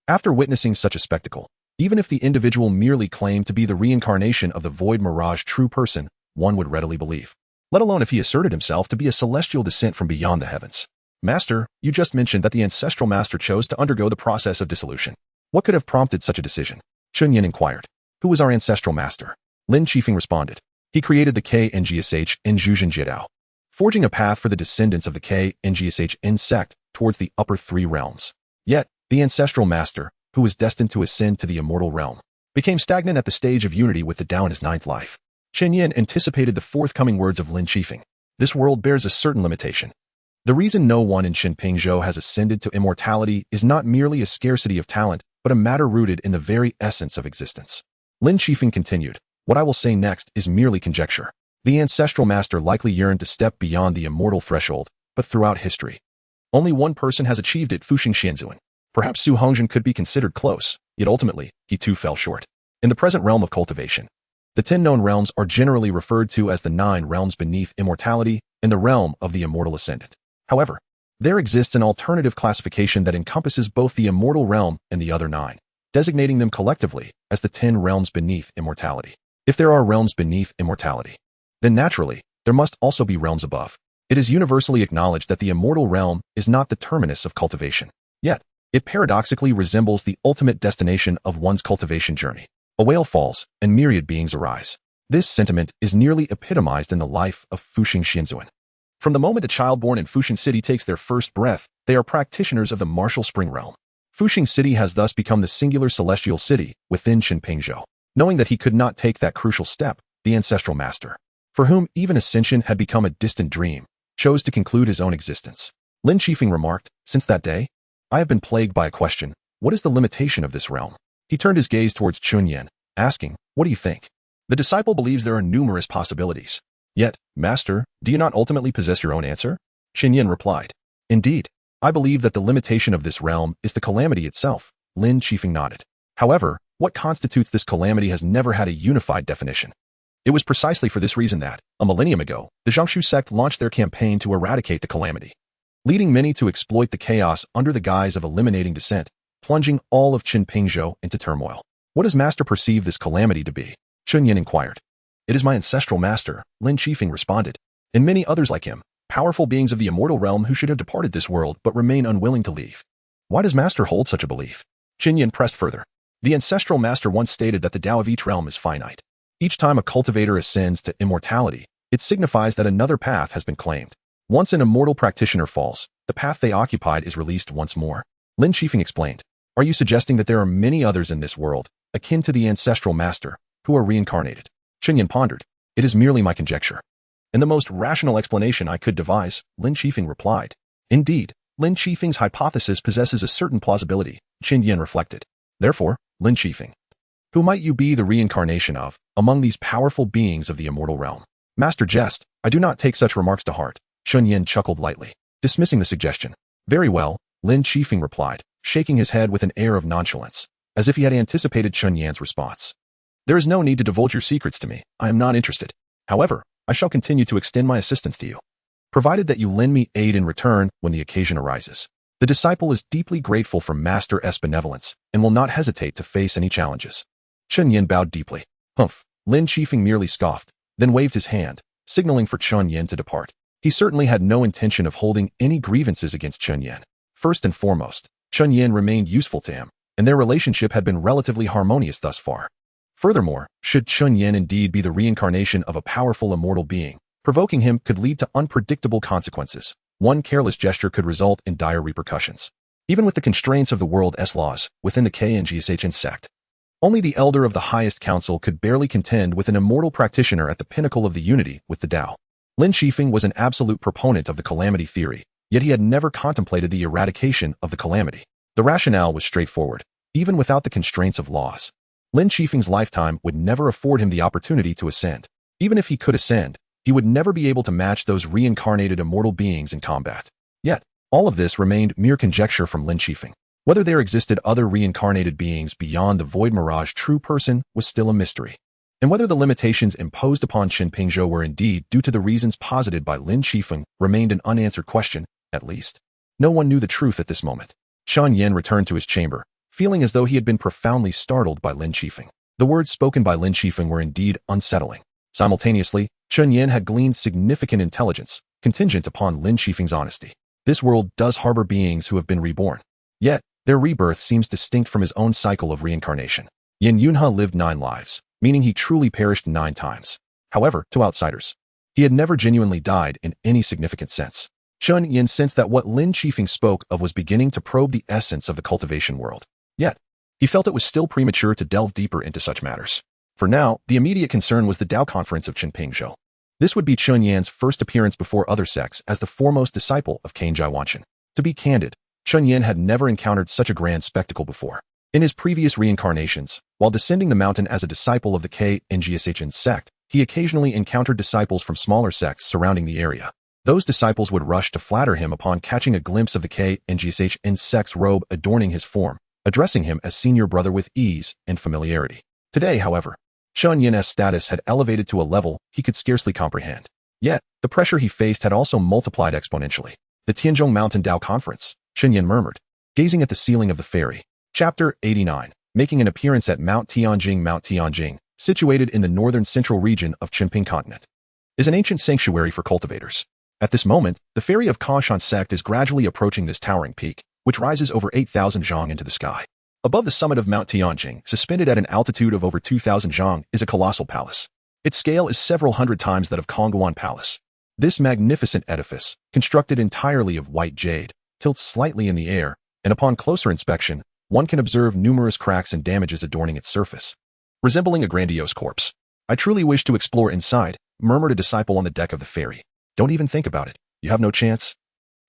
after witnessing such a spectacle, even if the individual merely claimed to be the reincarnation of the void mirage true person, one would readily believe. Let alone if he asserted himself to be a celestial descent from beyond the heavens. Master, you just mentioned that the ancestral master chose to undergo the process of dissolution. What could have prompted such a decision? Chun Yin inquired. Who was our ancestral master? Lin Shifeng responded. He created the KNGSH in Zhuzhen Jidao, forging a path for the descendants of the KNGSH sect towards the upper 3 realms. Yet, the ancestral master, who was destined to ascend to the immortal realm, became stagnant at the stage of unity with the Tao in his 9th life. Chen Yin anticipated the forthcoming words of Lin Qifeng. This world bears a certain limitation. The reason no one in Qinpingzhou has ascended to immortality is not merely a scarcity of talent, but a matter rooted in the very essence of existence. Lin Qifeng continued, what I will say next is merely conjecture. The ancestral master likely yearned to step beyond the immortal threshold, but throughout history, only one person has achieved it, Fuxing Xianzuan. Perhaps Su Hongzhen could be considered close, yet ultimately, he too fell short. In the present realm of cultivation, the 10 known realms are generally referred to as the 9 realms beneath immortality and the realm of the immortal ascendant. However, there exists an alternative classification that encompasses both the immortal realm and the other 9, designating them collectively as the 10 realms beneath immortality. If there are realms beneath immortality, then naturally, there must also be realms above. It is universally acknowledged that the immortal realm is not the terminus of cultivation. Yet, it paradoxically resembles the ultimate destination of one's cultivation journey. A whale falls, and myriad beings arise. This sentiment is nearly epitomized in the life of Fuxing Xianzuan. From the moment a child born in Fuxing City takes their first breath, they are practitioners of the martial spring realm. Fuxing City has thus become the singular celestial city within Qinpingzhou. Knowing that he could not take that crucial step, the ancestral master, for whom even ascension had become a distant dream, chose to conclude his own existence. Lin Qifeng remarked, since that day, I have been plagued by a question. What is the limitation of this realm? He turned his gaze towards Chunyan, asking, what do you think? The disciple believes there are numerous possibilities. Yet, master, do you not ultimately possess your own answer? Chunyan replied, indeed, I believe that the limitation of this realm is the calamity itself. Lin Qifeng nodded. However, what constitutes this calamity has never had a unified definition. It was precisely for this reason that, a millennium ago, the Zhongshu sect launched their campaign to eradicate the calamity, leading many to exploit the chaos under the guise of eliminating dissent, plunging all of Qinpingzhou into turmoil. What does master perceive this calamity to be? Chunyan inquired. It is my ancestral master, Lin Qifeng responded, and many others like him, powerful beings of the immortal realm who should have departed this world but remain unwilling to leave. Why does master hold such a belief? Chunyan pressed further. The ancestral master once stated that the Tao of each realm is finite. Each time a cultivator ascends to immortality, it signifies that another path has been claimed. Once an immortal practitioner falls, the path they occupied is released once more. Lin Qifeng explained, are you suggesting that there are many others in this world, akin to the ancestral master, who are reincarnated? Chunyan pondered, it is merely my conjecture. And the most rational explanation I could devise, Lin Qifeng replied. Indeed, Lin Qifeng's hypothesis possesses a certain plausibility, Chunyan reflected. Therefore, Lin Qifeng, who might you be the reincarnation of, among these powerful beings of the immortal realm? Master jest, I do not take such remarks to heart. Chunyan chuckled lightly, dismissing the suggestion. Very well, Lin Qifeng replied, shaking his head with an air of nonchalance, as if he had anticipated Chunyan's response. There is no need to divulge your secrets to me. I am not interested. However, I shall continue to extend my assistance to you, provided that you lend me aid in return when the occasion arises. The disciple is deeply grateful for Master S' benevolence and will not hesitate to face any challenges. Chunyan bowed deeply. Humph. Lin Qifeng merely scoffed, then waved his hand, signaling for Chunyan to depart. He certainly had no intention of holding any grievances against Chunyan. First and foremost, Chunyan remained useful to him, and their relationship had been relatively harmonious thus far. Furthermore, should Chunyan indeed be the reincarnation of a powerful immortal being, provoking him could lead to unpredictable consequences. One careless gesture could result in dire repercussions. Even with the constraints of the world's laws, within the KNGSHN sect, only the elder of the highest council could barely contend with an immortal practitioner at the pinnacle of the unity with the Tao. Lin Qifeng was an absolute proponent of the calamity theory, yet he had never contemplated the eradication of the calamity. The rationale was straightforward. Even without the constraints of laws, Lin Qifeng's lifetime would never afford him the opportunity to ascend. Even if he could ascend, he would never be able to match those reincarnated immortal beings in combat. Yet, all of this remained mere conjecture from Lin Qifeng. Whether there existed other reincarnated beings beyond the void mirage true person was still a mystery. And whether the limitations imposed upon Qinpingzhou were indeed due to the reasons posited by Lin Qifeng remained an unanswered question, at least. No one knew the truth at this moment. Chunyan returned to his chamber, feeling as though he had been profoundly startled by Lin Qifeng. The words spoken by Lin Qifeng were indeed unsettling. Simultaneously, Chunyan had gleaned significant intelligence, contingent upon Lin Qifeng's honesty. This world does harbor beings who have been reborn. Yet, their rebirth seems distinct from his own cycle of reincarnation. Yin Yunhe lived 9 lives, meaning he truly perished 9 times. However, to outsiders, he had never genuinely died in any significant sense. Chunyan sensed that what Lin Qifeng spoke of was beginning to probe the essence of the cultivation world. Yet, he felt it was still premature to delve deeper into such matters. For now, the immediate concern was the Tao Conference of Qinpingzhou. This would be Chun Yan's first appearance before other sects as the foremost disciple of Cain Jai Wanchen. To be candid, Chun Yan had never encountered such a grand spectacle before. In his previous reincarnations, while descending the mountain as a disciple of the K.N.G.S.H.N sect, he occasionally encountered disciples from smaller sects surrounding the area. Those disciples would rush to flatter him upon catching a glimpse of the K.N.G.S.H.N sect's robe adorning his form, addressing him as senior brother with ease and familiarity. Today, however, Chun Yan's status had elevated to a level he could scarcely comprehend. Yet, the pressure he faced had also multiplied exponentially. The Tianzhong Mountain Tao Conference, Chun Yan murmured, gazing at the ceiling of the ferry. Chapter 89, making an appearance at Mount Tianjing, situated in the northern central region of Qinping continent, is an ancient sanctuary for cultivators. At this moment, the ferry of Kanshan sect is gradually approaching this towering peak, which rises over 8,000 zhang into the sky. Above the summit of Mount Tianjing, suspended at an altitude of over 2,000 zhang, is a colossal palace. Its scale is several hundred times that of Kongguan Palace. This magnificent edifice, constructed entirely of white jade, tilts slightly in the air, and upon closer inspection, one can observe numerous cracks and damages adorning its surface, resembling a grandiose corpse. I truly wish to explore inside, murmured a disciple on the deck of the ferry. Don't even think about it. You have no chance,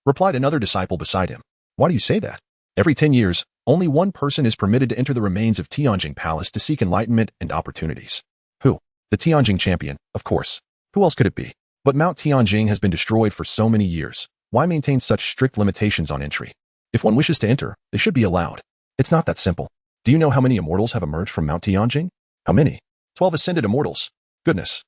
replied another disciple beside him. Why do you say that? Every 10 years, only one person is permitted to enter the remains of Tianjing Palace to seek enlightenment and opportunities. Who? The Tianjing champion, of course. Who else could it be? But Mount Tianjing has been destroyed for so many years. Why maintain such strict limitations on entry? If one wishes to enter, they should be allowed. It's not that simple. Do you know how many immortals have emerged from Mount Tianjing? How many? 12 ascended immortals. Goodness.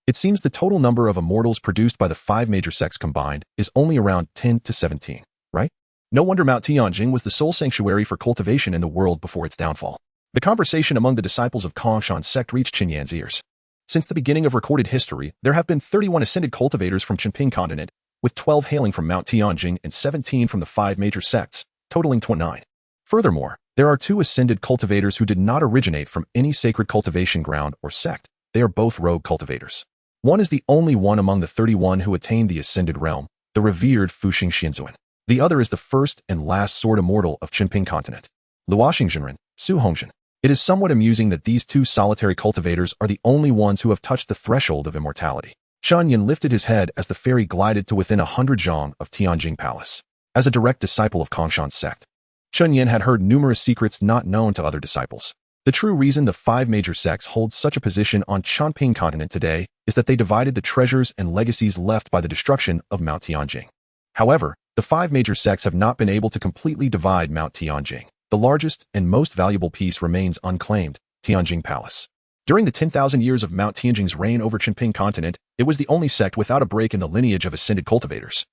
It seems the total number of immortals produced by the 5 major sects combined is only around 10 to 17, right? No wonder Mount Tianjing was the sole sanctuary for cultivation in the world before its downfall. The conversation among the disciples of Kangshan sect reached Chun Yan's ears. Since the beginning of recorded history, there have been 31 ascended cultivators from Qinping continent, with 12 hailing from Mount Tianjing and 17 from the 5 major sects, totaling 29. Furthermore, there are 2 ascended cultivators who did not originate from any sacred cultivation ground or sect. They are both rogue cultivators. One is the only one among the 31 who attained the ascended realm, the revered Fuxing Xinzuan. The other is the first and last sword immortal of Qinping continent, Luoxing Zhenren, Su Hongzhen. It is somewhat amusing that these 2 solitary cultivators are the only ones who have touched the threshold of immortality. Chun Yan lifted his head as the ferry glided to within 100 zhang of Tianjing Palace. As a direct disciple of Kangshan sect, Chun Yan had heard numerous secrets not known to other disciples. The true reason the 5 major sects hold such a position on Qinping continent today is that they divided the treasures and legacies left by the destruction of Mount Tianjing. However, the 5 major sects have not been able to completely divide Mount Tianjing. The largest and most valuable piece remains unclaimed, Tianjing Palace. During the 10,000 years of Mount Tianjing's reign over Qinping continent, it was the only sect without a break in the lineage of ascended cultivators.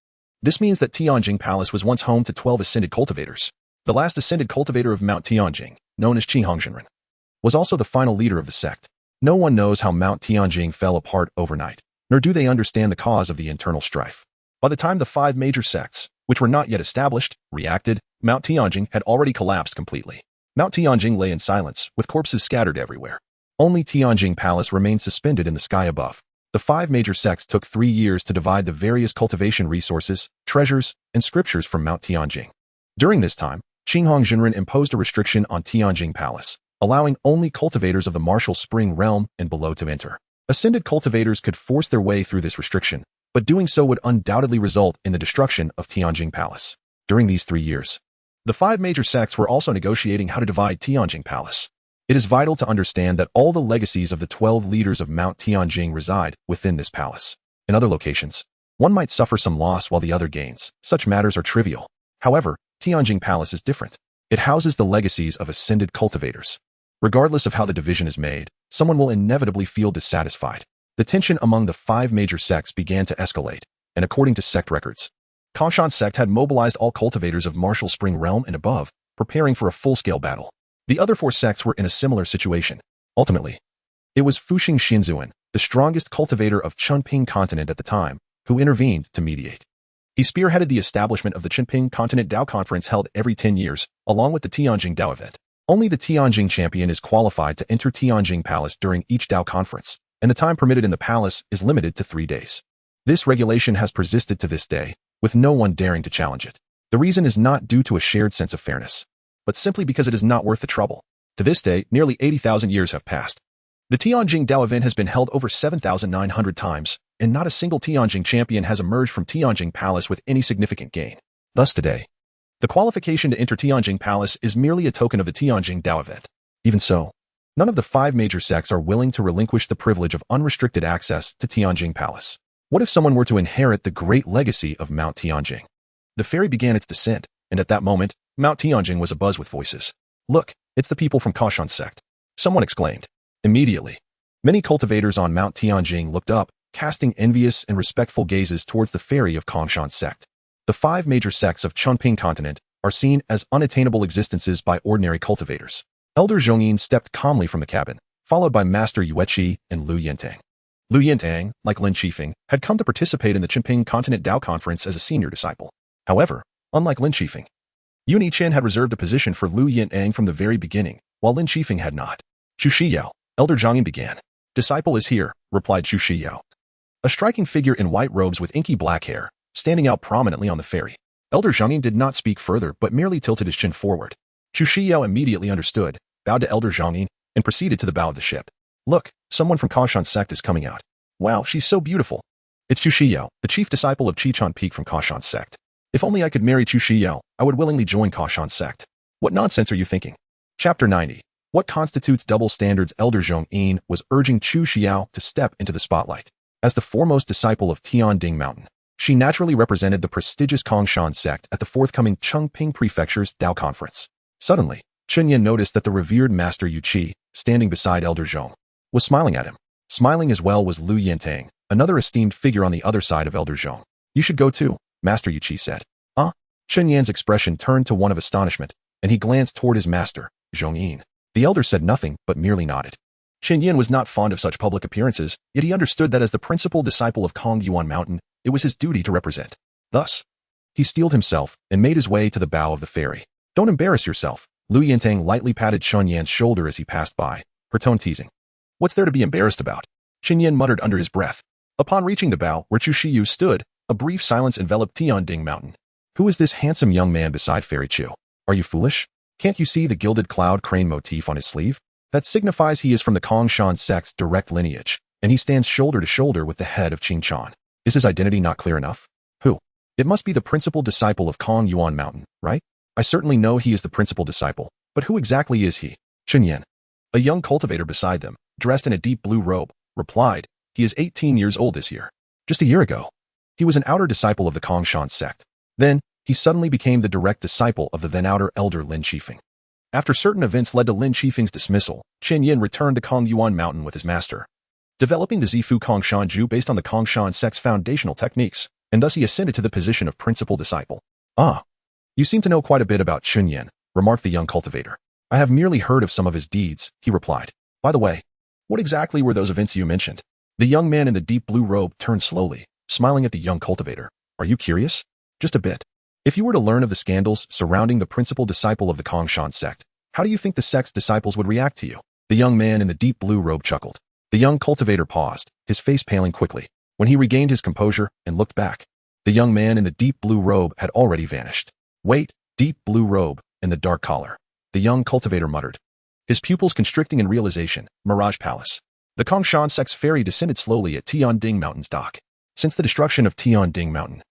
This means that Tianjing Palace was once home to 12 ascended cultivators. The last ascended cultivator of Mount Tianjing, known as Qinghong Zhenren, was also the final leader of the sect. No one knows how Mount Tianjing fell apart overnight, nor do they understand the cause of the internal strife. By the time the 5 major sects, which were not yet established, reacted, Mount Tianjing had already collapsed completely. Mount Tianjing lay in silence, with corpses scattered everywhere. Only Tianjing Palace remained suspended in the sky above. The 5 major sects took 3 years to divide the various cultivation resources, treasures, and scriptures from Mount Tianjing. During this time, Qinghong Zhenren imposed a restriction on Tianjing Palace, allowing only cultivators of the martial spring realm and below to enter. Ascended cultivators could force their way through this restriction, but doing so would undoubtedly result in the destruction of Tianjing Palace. During these 3 years, the 5 major sects were also negotiating how to divide Tianjing Palace. It is vital to understand that all the legacies of the 12 leaders of Mount Tianjing reside within this palace. In other locations, one might suffer some loss while the other gains. Such matters are trivial. However, Tianjing Palace is different. It houses the legacies of ascended cultivators. Regardless of how the division is made, someone will inevitably feel dissatisfied. The tension among the 5 major sects began to escalate, and according to sect records, Kangshan sect had mobilized all cultivators of Martial Spring Realm and above, preparing for a full-scale battle. The other 4 sects were in a similar situation. Ultimately, it was Fuxing Xinzuan, the strongest cultivator of Qinping continent at the time, who intervened to mediate. He spearheaded the establishment of the Qinping Continent Tao Conference held every 10 years, along with the Tianjing Tao event. Only the Tianjing champion is qualified to enter Tianjing Palace during each Tao conference, and the time permitted in the palace is limited to 3 days. This regulation has persisted to this day, with no one daring to challenge it. The reason is not due to a shared sense of fairness, but simply because it is not worth the trouble. To this day, nearly 80,000 years have passed. The Tianjin Dao event has been held over 7,900 times, and not a single Tianjin champion has emerged from Tianjin Palace with any significant gain. Thus today, the qualification to enter Tianjin Palace is merely a token of the Tianjin Dao event. Even so, none of the 5 major sects are willing to relinquish the privilege of unrestricted access to Tianjin Palace. What if someone were to inherit the great legacy of Mount Tianjin? The ferry began its descent, and at that moment, Mount Tianjin was abuzz with voices. "Look, it's the people from Kashan sect," someone exclaimed. Immediately, many cultivators on Mount Tianjin looked up, casting envious and respectful gazes towards the ferry of Kashan sect. The 5 major sects of Chunping continent are seen as unattainable existences by ordinary cultivators. Elder Zhongyin stepped calmly from the cabin, followed by Master Yueqi and Lu Yintang. Lu Yintang, like Lin Qifeng, had come to participate in the Chunping Continent Dao Conference as a senior disciple. However, unlike Lin Qifeng, Yuni Chen had reserved a position for Lu Yintang from the very beginning, while Lin Qifeng had not. "Chu Shiyao," Elder Zhongyin began. "Disciple is here," replied Chu Shiyao, a striking figure in white robes with inky black hair, standing out prominently on the ferry. Elder Zhongyin did not speak further but merely tilted his chin forward. Chu Shiyao immediately understood, bowed to Elder Zhongyin, and proceeded to the bow of the ship. "Look, someone from Kashan sect is coming out. Wow, she's so beautiful." "It's Chu Shiyao, the chief disciple of Chichon Peak from Kashan sect. If only I could marry Chu Shiyao, I would willingly join Kashan sect." "What nonsense are you thinking?" Chapter 90. What constitutes double standards? Elder Zhongyin was urging Chu Xiao to step into the spotlight. As the foremost disciple of Tianding Mountain, she naturally represented the prestigious Kongshan sect at the forthcoming Chungping Prefecture's Dao Conference. Suddenly, Chunyan noticed that the revered Master Yu Qi, standing beside Elder Zhong, was smiling at him. Smiling as well was Lu Yintang, another esteemed figure on the other side of Elder Zhong. "You should go too," Master Yu Qi said. "Huh?" Chunyan's expression turned to one of astonishment, and he glanced toward his master, Zhongyin. The elder said nothing but merely nodded. Chunyan was not fond of such public appearances, yet he understood that as the principal disciple of Kong Yuan Mountain, it was his duty to represent. Thus, he steeled himself and made his way to the bow of the ferry. "Don't embarrass yourself." Lu Yintang lightly patted Chunyan's shoulder as he passed by, her tone teasing. "What's there to be embarrassed about?" Chunyan muttered under his breath. Upon reaching the bow where Chu Shiyu stood, a brief silence enveloped Tianding Mountain. "Who is this handsome young man beside Fairy Chu? Are you foolish? Can't you see the gilded cloud crane motif on his sleeve? That signifies he is from the Kongshan sect's direct lineage, and he stands shoulder to shoulder with the head of Qing Chan. Is his identity not clear enough? Who? It must be the principal disciple of Kong Yuan Mountain, right? I certainly know he is the principal disciple, but who exactly is he?" Chunyan, a young cultivator beside them, dressed in a deep blue robe, replied, "He is 18 years old this year. Just a year ago, he was an outer disciple of the Kongshan sect. Then, he suddenly became the direct disciple of the then outer elder Lin Qifeng. After certain events led to Lin Qifeng's dismissal, Chen Yin returned to Kong Yuan Mountain with his master, developing the Zifu Kongshan Ju based on the Kongshan sect's foundational techniques, and thus he ascended to the position of principal disciple." "Ah, you seem to know quite a bit about Chen Yin," remarked the young cultivator. "I have merely heard of some of his deeds," he replied. "By the way, what exactly were those events you mentioned?" The young man in the deep blue robe turned slowly, smiling at the young cultivator. "Are you curious?" "Just a bit. If you were to learn of the scandals surrounding the principal disciple of the Kongshan sect, how do you think the sect's disciples would react to you?" The young man in the deep blue robe chuckled. The young cultivator paused, his face paling quickly. When he regained his composure and looked back, the young man in the deep blue robe had already vanished. "Wait, deep blue robe and the dark collar," the young cultivator muttered, his pupils constricting in realization. Mirage Palace. The Kongshan sect's ferry descended slowly at Tianding Mountain's dock. Since the destruction of Tianding Mountain,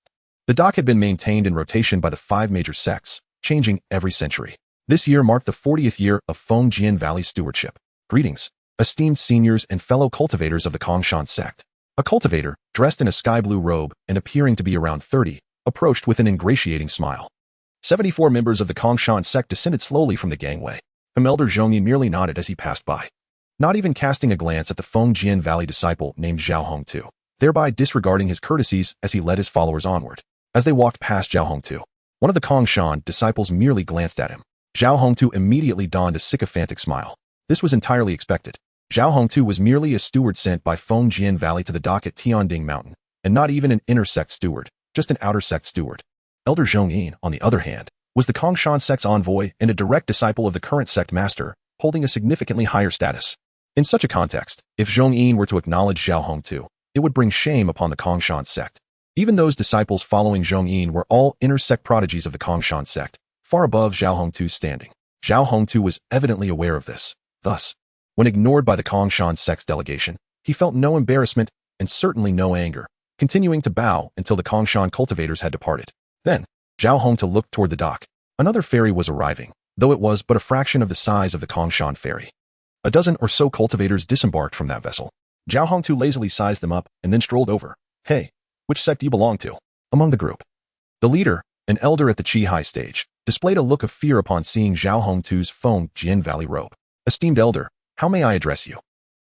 the dock had been maintained in rotation by the 5 major sects, changing every century. This year marked the 40th year of Fengjian Valley's stewardship. "Greetings, esteemed seniors and fellow cultivators of the Kongshan sect." A cultivator, dressed in a sky blue robe and appearing to be around 30, approached with an ingratiating smile. 74 members of the Kongshan sect descended slowly from the gangway. Elder Zhongyin merely nodded as he passed by, not even casting a glance at the Fengjian Valley disciple named Zhao Hongtu, thereby disregarding his courtesies as he led his followers onward. As they walked past Zhao Hongtu, one of the Kongshan disciples merely glanced at him. Zhao Hongtu immediately donned a sycophantic smile. This was entirely expected. Zhao Hongtu was merely a steward sent by Fengjian Valley to the dock at Tianding Mountain, and not even an inner sect steward, just an outer sect steward. Elder Zhongyin, on the other hand, was the Kongshan sect's envoy and a direct disciple of the current sect master, holding a significantly higher status. In such a context, if Zhongyin were to acknowledge Zhao Hongtu, it would bring shame upon the Kongshan sect. Even those disciples following Zhongyin were all inner sect prodigies of the Kongshan sect, far above Zhao Hongtu's standing. Zhao Hongtu was evidently aware of this. Thus, When ignored by the Kongshan sect's delegation, he felt no embarrassment and certainly no anger, continuing to bow until the Kongshan cultivators had departed. Then, Zhao Hongtu looked toward the dock. Another ferry was arriving, though it was but a fraction of the size of the Kongshan ferry. A dozen or so cultivators disembarked from that vessel. Zhao Hongtu lazily sized them up and then strolled over. "Hey, which sect do you belong to?" Among the group. The leader, an elder at the Qi-Hai stage, displayed a look of fear upon seeing Zhao Hongtu's Feng Jian Valley robe. "Esteemed elder, how may I address you?"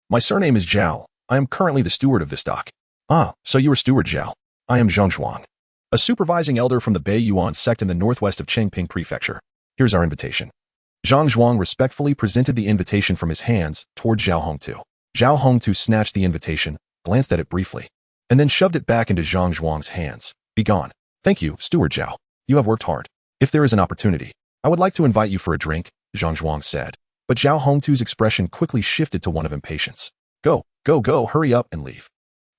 "My surname is Zhao. I am currently the steward of this dock." "Ah, so you are steward Zhao. I am Zhang Zhuang, a supervising elder from the Bei Yuan sect in the northwest of Chengping Prefecture. Here's our invitation." Zhang Zhuang respectfully presented the invitation from his hands toward Zhao Hongtu. Zhao Hongtu snatched the invitation, glanced at it briefly, and then shoved it back into Zhang Zhuang's hands. "Be gone." "Thank you, Steward Zhao. You have worked hard. If there is an opportunity, I would like to invite you for a drink," Zhang Zhuang said. But Zhao Hongtu's expression quickly shifted to one of impatience. Go, hurry up and leave."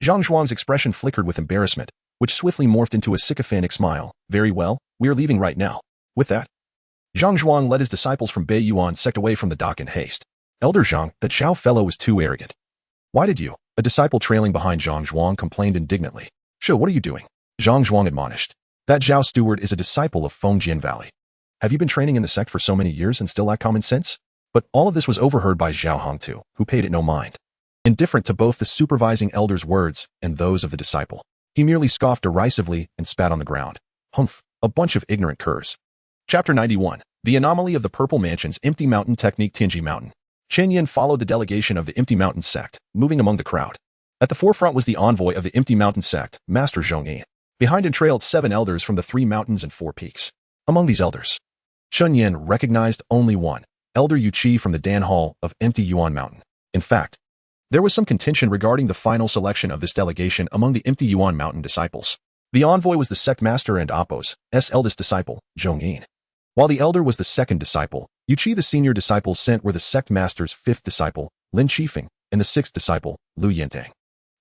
Zhang Zhuang's expression flickered with embarrassment, which swiftly morphed into a sycophantic smile. "Very well, we are leaving right now." With that, Zhang Zhuang led his disciples from Bei Yuan sect away from the dock in haste. "Elder Zhang, that Zhao fellow was too arrogant." "Why did you?" A disciple trailing behind Zhang Zhuang complained indignantly. "Sure, what are you doing?" Zhang Zhuang admonished. "That Zhao steward is a disciple of Feng Jian Valley. Have you been training in the sect for so many years and still lack common sense?" But all of this was overheard by Zhao Hongtu, who paid it no mind. Indifferent to both the supervising elder's words and those of the disciple, he merely scoffed derisively and spat on the ground. "Humph, a bunch of ignorant curs." Chapter 91. The Anomaly of the Purple Mansion's Empty Mountain Technique. Tianji Mountain. Chen Yin followed the delegation of the Empty Mountain sect, moving among the crowd. At the forefront was the envoy of the Empty Mountain sect, Master Zhongyin. Behind him trailed 7 elders from the 3 mountains and 4 peaks. Among these elders, Chen Yin recognized only one, Elder Yu Qi from the Dan Hall of Empty Yuan Mountain. In fact, there was some contention regarding the final selection of this delegation among the Empty Yuan Mountain disciples. The envoy was the sect master and Appo's eldest disciple, Zhongyin. While the elder was the second disciple, Yu Qi the senior disciples sent were the sect master's 5th disciple, Lin Qifeng, and the 6th disciple, Lu Yintang.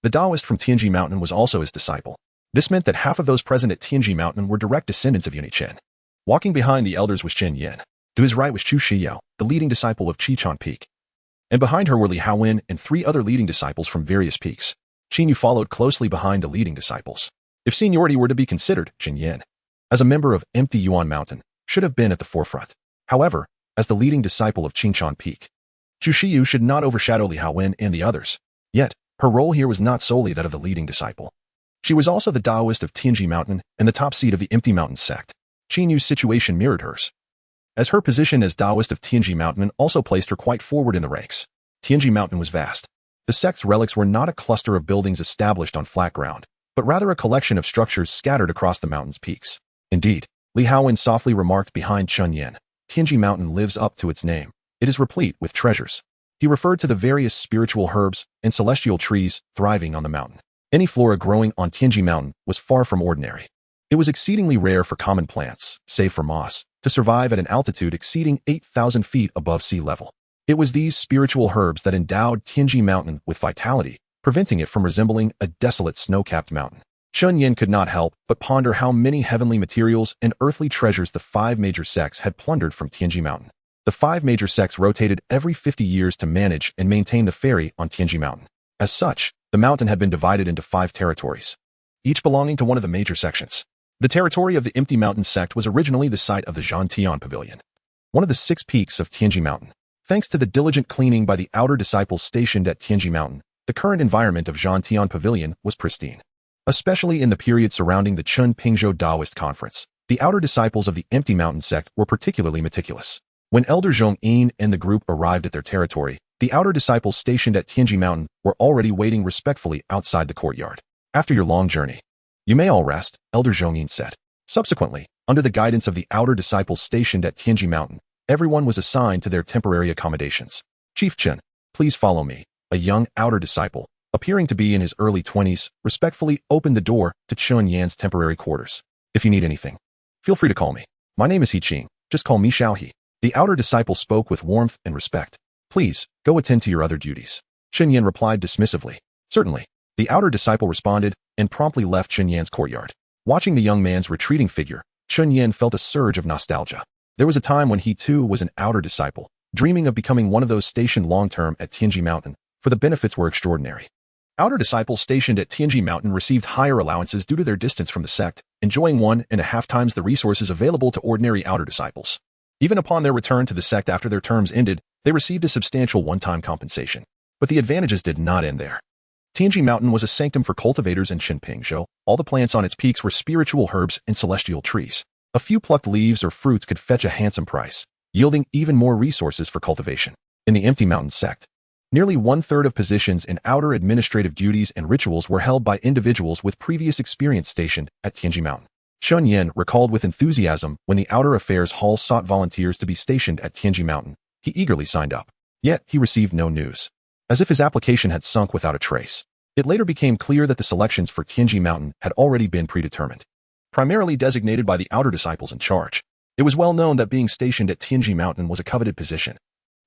The Taoist from Tianji Mountain was also his disciple. This meant that half of those present at Tianji Mountain were direct descendants of Yunichen. Walking behind the elders was Chen Yin. To his right was Chu Shiyao, the leading disciple of Qichon Peak. And behind her were Li Haowen and 3 other leading disciples from various peaks. Qin Yu followed closely behind the leading disciples. If seniority were to be considered, Chen Yin, as a member of Empty Yuan Mountain, should have been at the forefront. However, as the leading disciple of Qingchon Peak, Chu Shiyu should not overshadow Li Haowen and the others. Yet, her role here was not solely that of the leading disciple. She was also the Taoist of Tianji Mountain and the top seed of the Empty Mountain sect. Qin Yu's situation mirrored hers, as her position as Taoist of Tianji Mountain also placed her quite forward in the ranks. Tianji Mountain was vast. The sect's relics were not a cluster of buildings established on flat ground, but rather a collection of structures scattered across the mountain's peaks. Indeed, Li Haowen softly remarked behind Chen Yin, "Tianji Mountain lives up to its name. It is replete with treasures." He referred to the various spiritual herbs and celestial trees thriving on the mountain. Any flora growing on Tianji Mountain was far from ordinary. It was exceedingly rare for common plants, save for moss, to survive at an altitude exceeding 8,000 feet above sea level. It was these spiritual herbs that endowed Tianji Mountain with vitality, preventing it from resembling a desolate snow-capped mountain. Chen Yin could not help but ponder how many heavenly materials and earthly treasures the 5 major sects had plundered from Tianji Mountain. The 5 major sects rotated every 50 years to manage and maintain the ferry on Tianji Mountain. As such, the mountain had been divided into 5 territories, each belonging to one of the major sections. The territory of the Empty Mountain sect was originally the site of the Zhantian Pavilion, one of the 6 peaks of Tianji Mountain. Thanks to the diligent cleaning by the outer disciples stationed at Tianji Mountain, the current environment of Zhantian Pavilion was pristine. Especially in the period surrounding the Chun Pingzhou Taoist Conference, the outer disciples of the Empty Mountain sect were particularly meticulous. When Elder Zhongyin and the group arrived at their territory, the outer disciples stationed at Tianji Mountain were already waiting respectfully outside the courtyard. "After your long journey, you may all rest," Elder Zhongyin said. Subsequently, under the guidance of the outer disciples stationed at Tianji Mountain, everyone was assigned to their temporary accommodations. "Chief Chen, please follow me." A young outer disciple, appearing to be in his early 20s, respectfully opened the door to Chen Yan's temporary quarters. "If you need anything, feel free to call me. My name is He Qing. Just call me Xiao He." The outer disciple spoke with warmth and respect. "Please, go attend to your other duties." Chen Yan replied dismissively. "Certainly." The outer disciple responded and promptly left Chen Yan's courtyard. Watching the young man's retreating figure, Chen Yan felt a surge of nostalgia. There was a time when he too was an outer disciple, dreaming of becoming one of those stationed long-term at Tianji Mountain, for the benefits were extraordinary. Outer disciples stationed at Tianji Mountain received higher allowances due to their distance from the sect, enjoying 1.5 times the resources available to ordinary outer disciples. Even upon their return to the sect after their terms ended, they received a substantial one-time compensation. But the advantages did not end there. Tianji Mountain was a sanctum for cultivators in Qinpingzhou. All the plants on its peaks were spiritual herbs and celestial trees. A few plucked leaves or fruits could fetch a handsome price, yielding even more resources for cultivation. In the Empty Mountain sect, nearly one-third of positions in outer administrative duties and rituals were held by individuals with previous experience stationed at Tianji Mountain. Shun Yin recalled with enthusiasm when the Outer Affairs Hall sought volunteers to be stationed at Tianji Mountain. He eagerly signed up. Yet, he received no news. As if his application had sunk without a trace. It later became clear that the selections for Tianji Mountain had already been predetermined. Primarily designated by the outer disciples in charge, it was well known that being stationed at Tianji Mountain was a coveted position,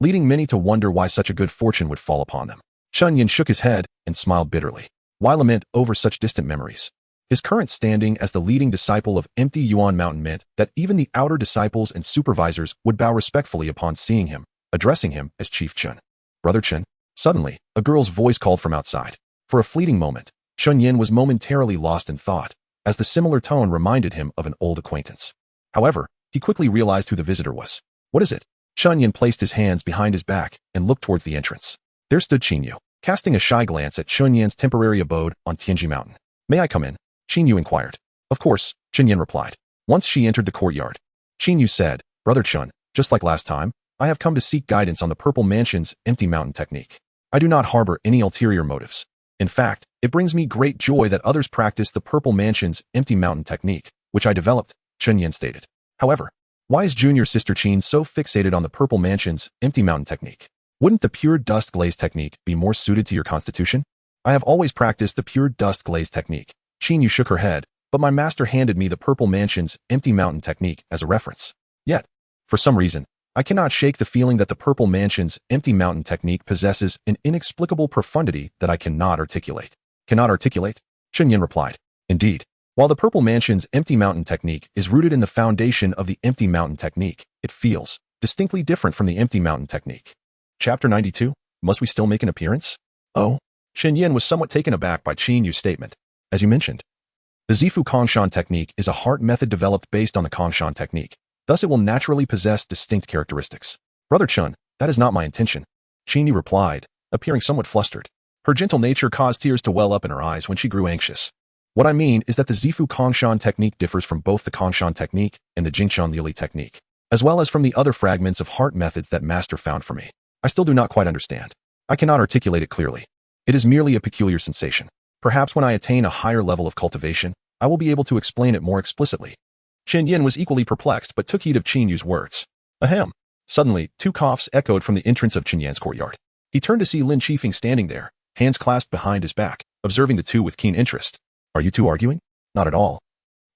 leading many to wonder why such a good fortune would fall upon them. Shun Yin shook his head and smiled bitterly. Why lament over such distant memories? His current standing as the leading disciple of Empty Yuan Mountain meant that even the outer disciples and supervisors would bow respectfully upon seeing him, addressing him as Chief Chun. Brother Chun. Suddenly, a girl's voice called from outside. For a fleeting moment, Shun Yin was momentarily lost in thought, as the similar tone reminded him of an old acquaintance. However, he quickly realized who the visitor was. What is it? Shun Yin placed his hands behind his back and looked towards the entrance. There stood Qin Yu, casting a shy glance at Shun Yin's temporary abode on Tianji Mountain. May I come in? Qin Yu inquired. Of course, Qin Yin replied. Once she entered the courtyard, Qin Yu said, Brother Chun, just like last time, I have come to seek guidance on the Purple Mansion's Empty Mountain technique. I do not harbor any ulterior motives. In fact, it brings me great joy that others practice the Purple Mansion's Empty Mountain technique, which I developed, Chen Yin stated. However, why is junior sister Qin so fixated on the Purple Mansion's Empty Mountain technique? Wouldn't the pure dust glaze technique be more suited to your constitution? I have always practiced the pure dust glaze technique. Qin Yu shook her head, but my master handed me the Purple Mansion's Empty Mountain technique as a reference. Yet, for some reason, I cannot shake the feeling that the Purple Mansion's Empty Mountain technique possesses an inexplicable profundity that I cannot articulate. Cannot articulate? Chen Yin replied. Indeed. While the Purple Mansion's Empty Mountain technique is rooted in the foundation of the Empty Mountain technique, it feels distinctly different from the Empty Mountain technique. Chapter 92. Must we still make an appearance? Oh. Chen Yin was somewhat taken aback by Qin Yu's statement. As you mentioned, the Zifu Kongshan technique is a heart method developed based on the Kongshan technique. Thus it will naturally possess distinct characteristics. Brother Chun, that is not my intention. Qin Yu replied, appearing somewhat flustered. Her gentle nature caused tears to well up in her eyes when she grew anxious. What I mean is that the Zifu Kongshan technique differs from both the Kongshan technique and the Jingshan Liuli technique, as well as from the other fragments of heart methods that Master found for me. I still do not quite understand. I cannot articulate it clearly. It is merely a peculiar sensation. Perhaps when I attain a higher level of cultivation, I will be able to explain it more explicitly. Chen Yin was equally perplexed but took heed of Qin Yu's words. Ahem. Suddenly, two coughs echoed from the entrance of Qin Yan's courtyard. He turned to see Lin Qifeng standing there, hands clasped behind his back, observing the two with keen interest. Are you two arguing? Not at all.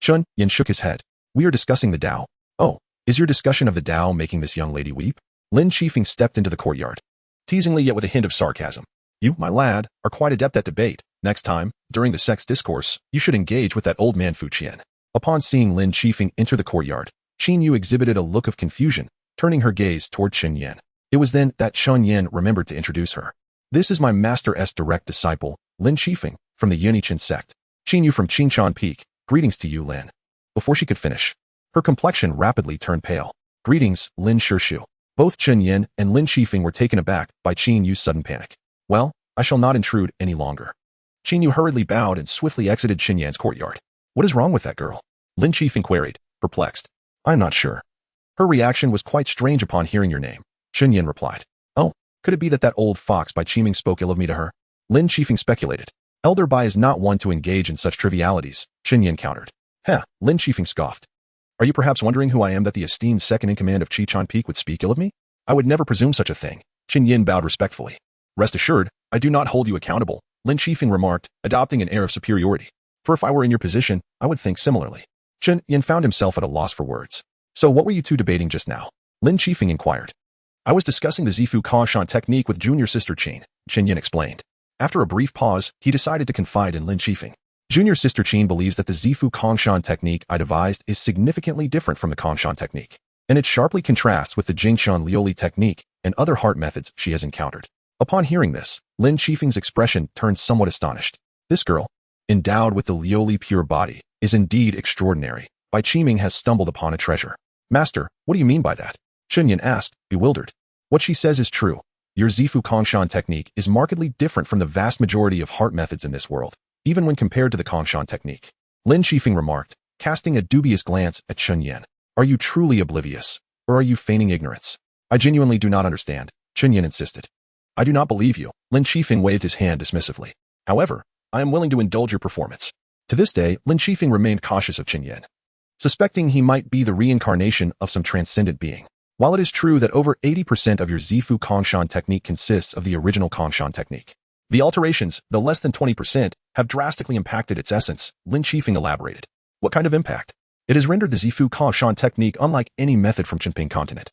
Chen Yin shook his head. We are discussing the Tao. Oh, is your discussion of the Tao making this young lady weep? Lin Qifeng stepped into the courtyard, teasingly yet with a hint of sarcasm. You, my lad, are quite adept at debate. Next time, during the sex discourse, you should engage with that old man Fu Qian. Upon seeing Lin Qifeng enter the courtyard, Qin Yu exhibited a look of confusion, turning her gaze toward Chen Yin. It was then that Chen Yin remembered to introduce her. This is my master's direct disciple, Lin Qifeng, from the Yunqian sect. Qin Yu from Qingshan Peak. Greetings to you, Lin. Before she could finish, her complexion rapidly turned pale. Greetings, Lin Shishu. Both Chen Yin and Lin Qifeng were taken aback by Qin Yu's sudden panic. Well, I shall not intrude any longer. Qin Yu hurriedly bowed and swiftly exited Chen Yan's courtyard. What is wrong with that girl? Lin Qifeng queried, perplexed. I'm not sure. Her reaction was quite strange upon hearing your name. Chen Yin replied. Oh, could it be that old fox Bai Qiming spoke ill of me to her? Lin Qifeng speculated. Elder Bai is not one to engage in such trivialities, Chen Yin countered. Heh, Lin Qifeng scoffed. Are you perhaps wondering who I am that the esteemed second-in-command of Qingshan Peak would speak ill of me? I would never presume such a thing. Chen Yin bowed respectfully. Rest assured, I do not hold you accountable, Lin Qifeng remarked, adopting an air of superiority. For if I were in your position, I would think similarly. Chen Yin found himself at a loss for words. So what were you two debating just now? Lin Qifeng inquired. I was discussing the Zifu Kongshan technique with junior sister Qin, Chen Yin explained. After a brief pause, he decided to confide in Lin Qifeng. Junior sister Qin believes that the Zifu Kongshan technique I devised is significantly different from the Kongshan technique, and it sharply contrasts with the Jingshan Liuli technique and other heart methods she has encountered. Upon hearing this, Lin Qifeng's expression turned somewhat astonished. This girl, endowed with the Lioli pure body, is indeed extraordinary. Bai Qiming has stumbled upon a treasure. Master, what do you mean by that? Chunyin asked, bewildered. What she says is true. Your Zifu Kongshan technique is markedly different from the vast majority of heart methods in this world, even when compared to the Kongshan technique. Lin Qifeng remarked, casting a dubious glance at Chunyin. Are you truly oblivious, or are you feigning ignorance? I genuinely do not understand, Chunyin insisted. I do not believe you. Lin Qifeng waved his hand dismissively. However, I am willing to indulge your performance. To this day, Lin Qifeng remained cautious of Chunyin, suspecting he might be the reincarnation of some transcendent being. While it is true that over 80% of your Zifu Kongshan technique consists of the original Kongshan technique, the alterations, though less than 20%, have drastically impacted its essence, Lin Qifeng elaborated. What kind of impact? It has rendered the Zifu Kongshan technique unlike any method from Chunping continent.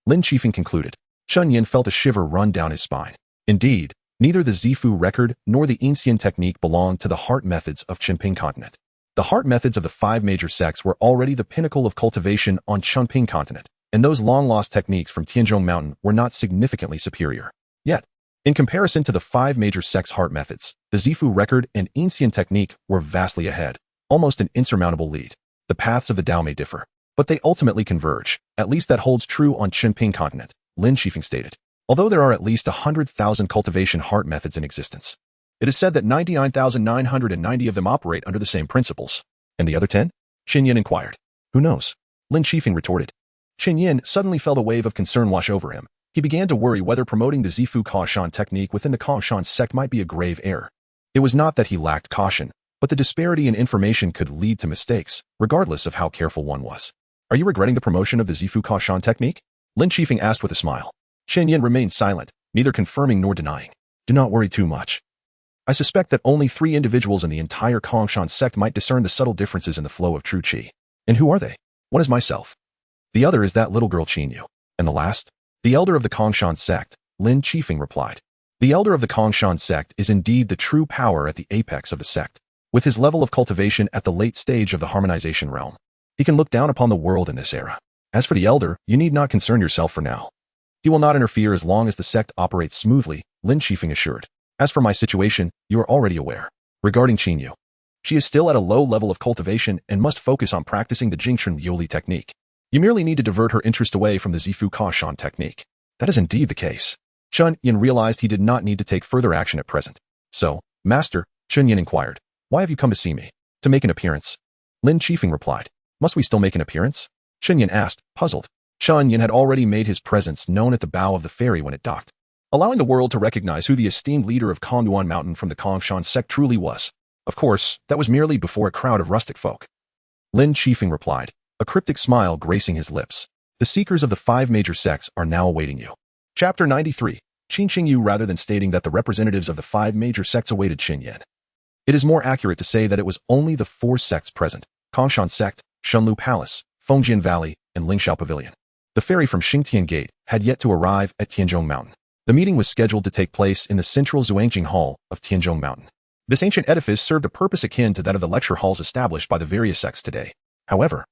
Lin Qifeng concluded. Chunyin felt a shiver run down his spine. Indeed, neither the Zifu record nor the Ancien technique belonged to the heart methods of Chunping continent. The heart methods of the 5 major sects were already the pinnacle of cultivation on Chunping continent, and those long-lost techniques from Tianzhong Mountain were not significantly superior. Yet, in comparison to the 5 major sects' heart methods, the Zifu record and Ancien technique were vastly ahead, almost an insurmountable lead. The paths of the Tao may differ, but they ultimately converge. At least that holds true on Chunping continent, Lin Qifeng stated. Although there are at least 100,000 cultivation heart methods in existence, it is said that 99,990 of them operate under the same principles. And the other 10? Chunyin inquired. Who knows? Lin Qifeng retorted. Chunyin suddenly felt a wave of concern wash over him. He began to worry whether promoting the Zifu Kongshan technique within the Kongshan sect might be a grave error. It was not that he lacked caution, but the disparity in information could lead to mistakes, regardless of how careful one was. Are you regretting the promotion of the Zifu Kongshan technique? Lin Qifeng asked with a smile. Chunyin remained silent, neither confirming nor denying. Do not worry too much. I suspect that only 3 individuals in the entire Kongshan sect might discern the subtle differences in the flow of true qi. And who are they? One is myself. The other is that little girl Qinyu. And the last? The elder of the Kongshan sect, Lin Qifeng replied. The elder of the Kongshan sect is indeed the true power at the apex of the sect. With his level of cultivation at the late stage of the harmonization realm, he can look down upon the world in this era. As for the elder, you need not concern yourself for now. He will not interfere as long as the sect operates smoothly, Lin Qifeng assured. As for my situation, you are already aware. Regarding Qinyu, she is still at a low level of cultivation and must focus on practicing the Jingchun Yuli technique. You merely need to divert her interest away from the Zifu Kongshan technique. That is indeed the case. Chunyin realized he did not need to take further action at present. So, Master, Chunyin inquired, why have you come to see me? To make an appearance. Lin Qifeng replied. Must we still make an appearance? Chunyin asked, puzzled. Chunyin had already made his presence known at the bow of the ferry when it docked, allowing the world to recognize who the esteemed leader of Kongduan Mountain from the Kongshan sect truly was. Of course, that was merely before a crowd of rustic folk. Lin Qifeng replied, a cryptic smile gracing his lips. The seekers of the 5 major sects are now awaiting you. Chapter 93. Qin Qingyu. Rather than stating that the representatives of the 5 major sects awaited Xinyan, it is more accurate to say that it was only the 4 sects present: Kongshan sect, Shunlu Palace, Fengjian Valley, and Lingxiao Pavilion. The ferry from Xingtian Gate had yet to arrive at Tianzhong Mountain. The meeting was scheduled to take place in the central Zuangjing Hall of Tianzhong Mountain. This ancient edifice served a purpose akin to that of the lecture halls established by the various sects today. However,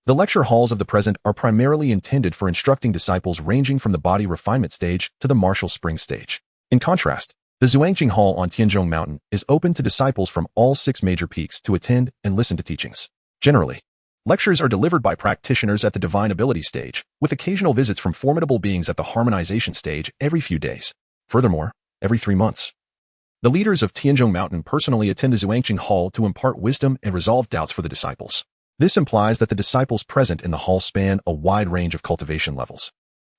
the lecture halls of the present are primarily intended for instructing disciples ranging from the body refinement stage to the martial spring stage. In contrast, the Zuangjing Hall on Tianzhong Mountain is open to disciples from all 6 major peaks to attend and listen to teachings. Generally, lectures are delivered by practitioners at the divine ability stage, with occasional visits from formidable beings at the harmonization stage every few days. Furthermore, every 3 months. The leaders of Tianzhong Mountain personally attend the Zuangjing Hall to impart wisdom and resolve doubts for the disciples. This implies that the disciples present in the hall span a wide range of cultivation levels.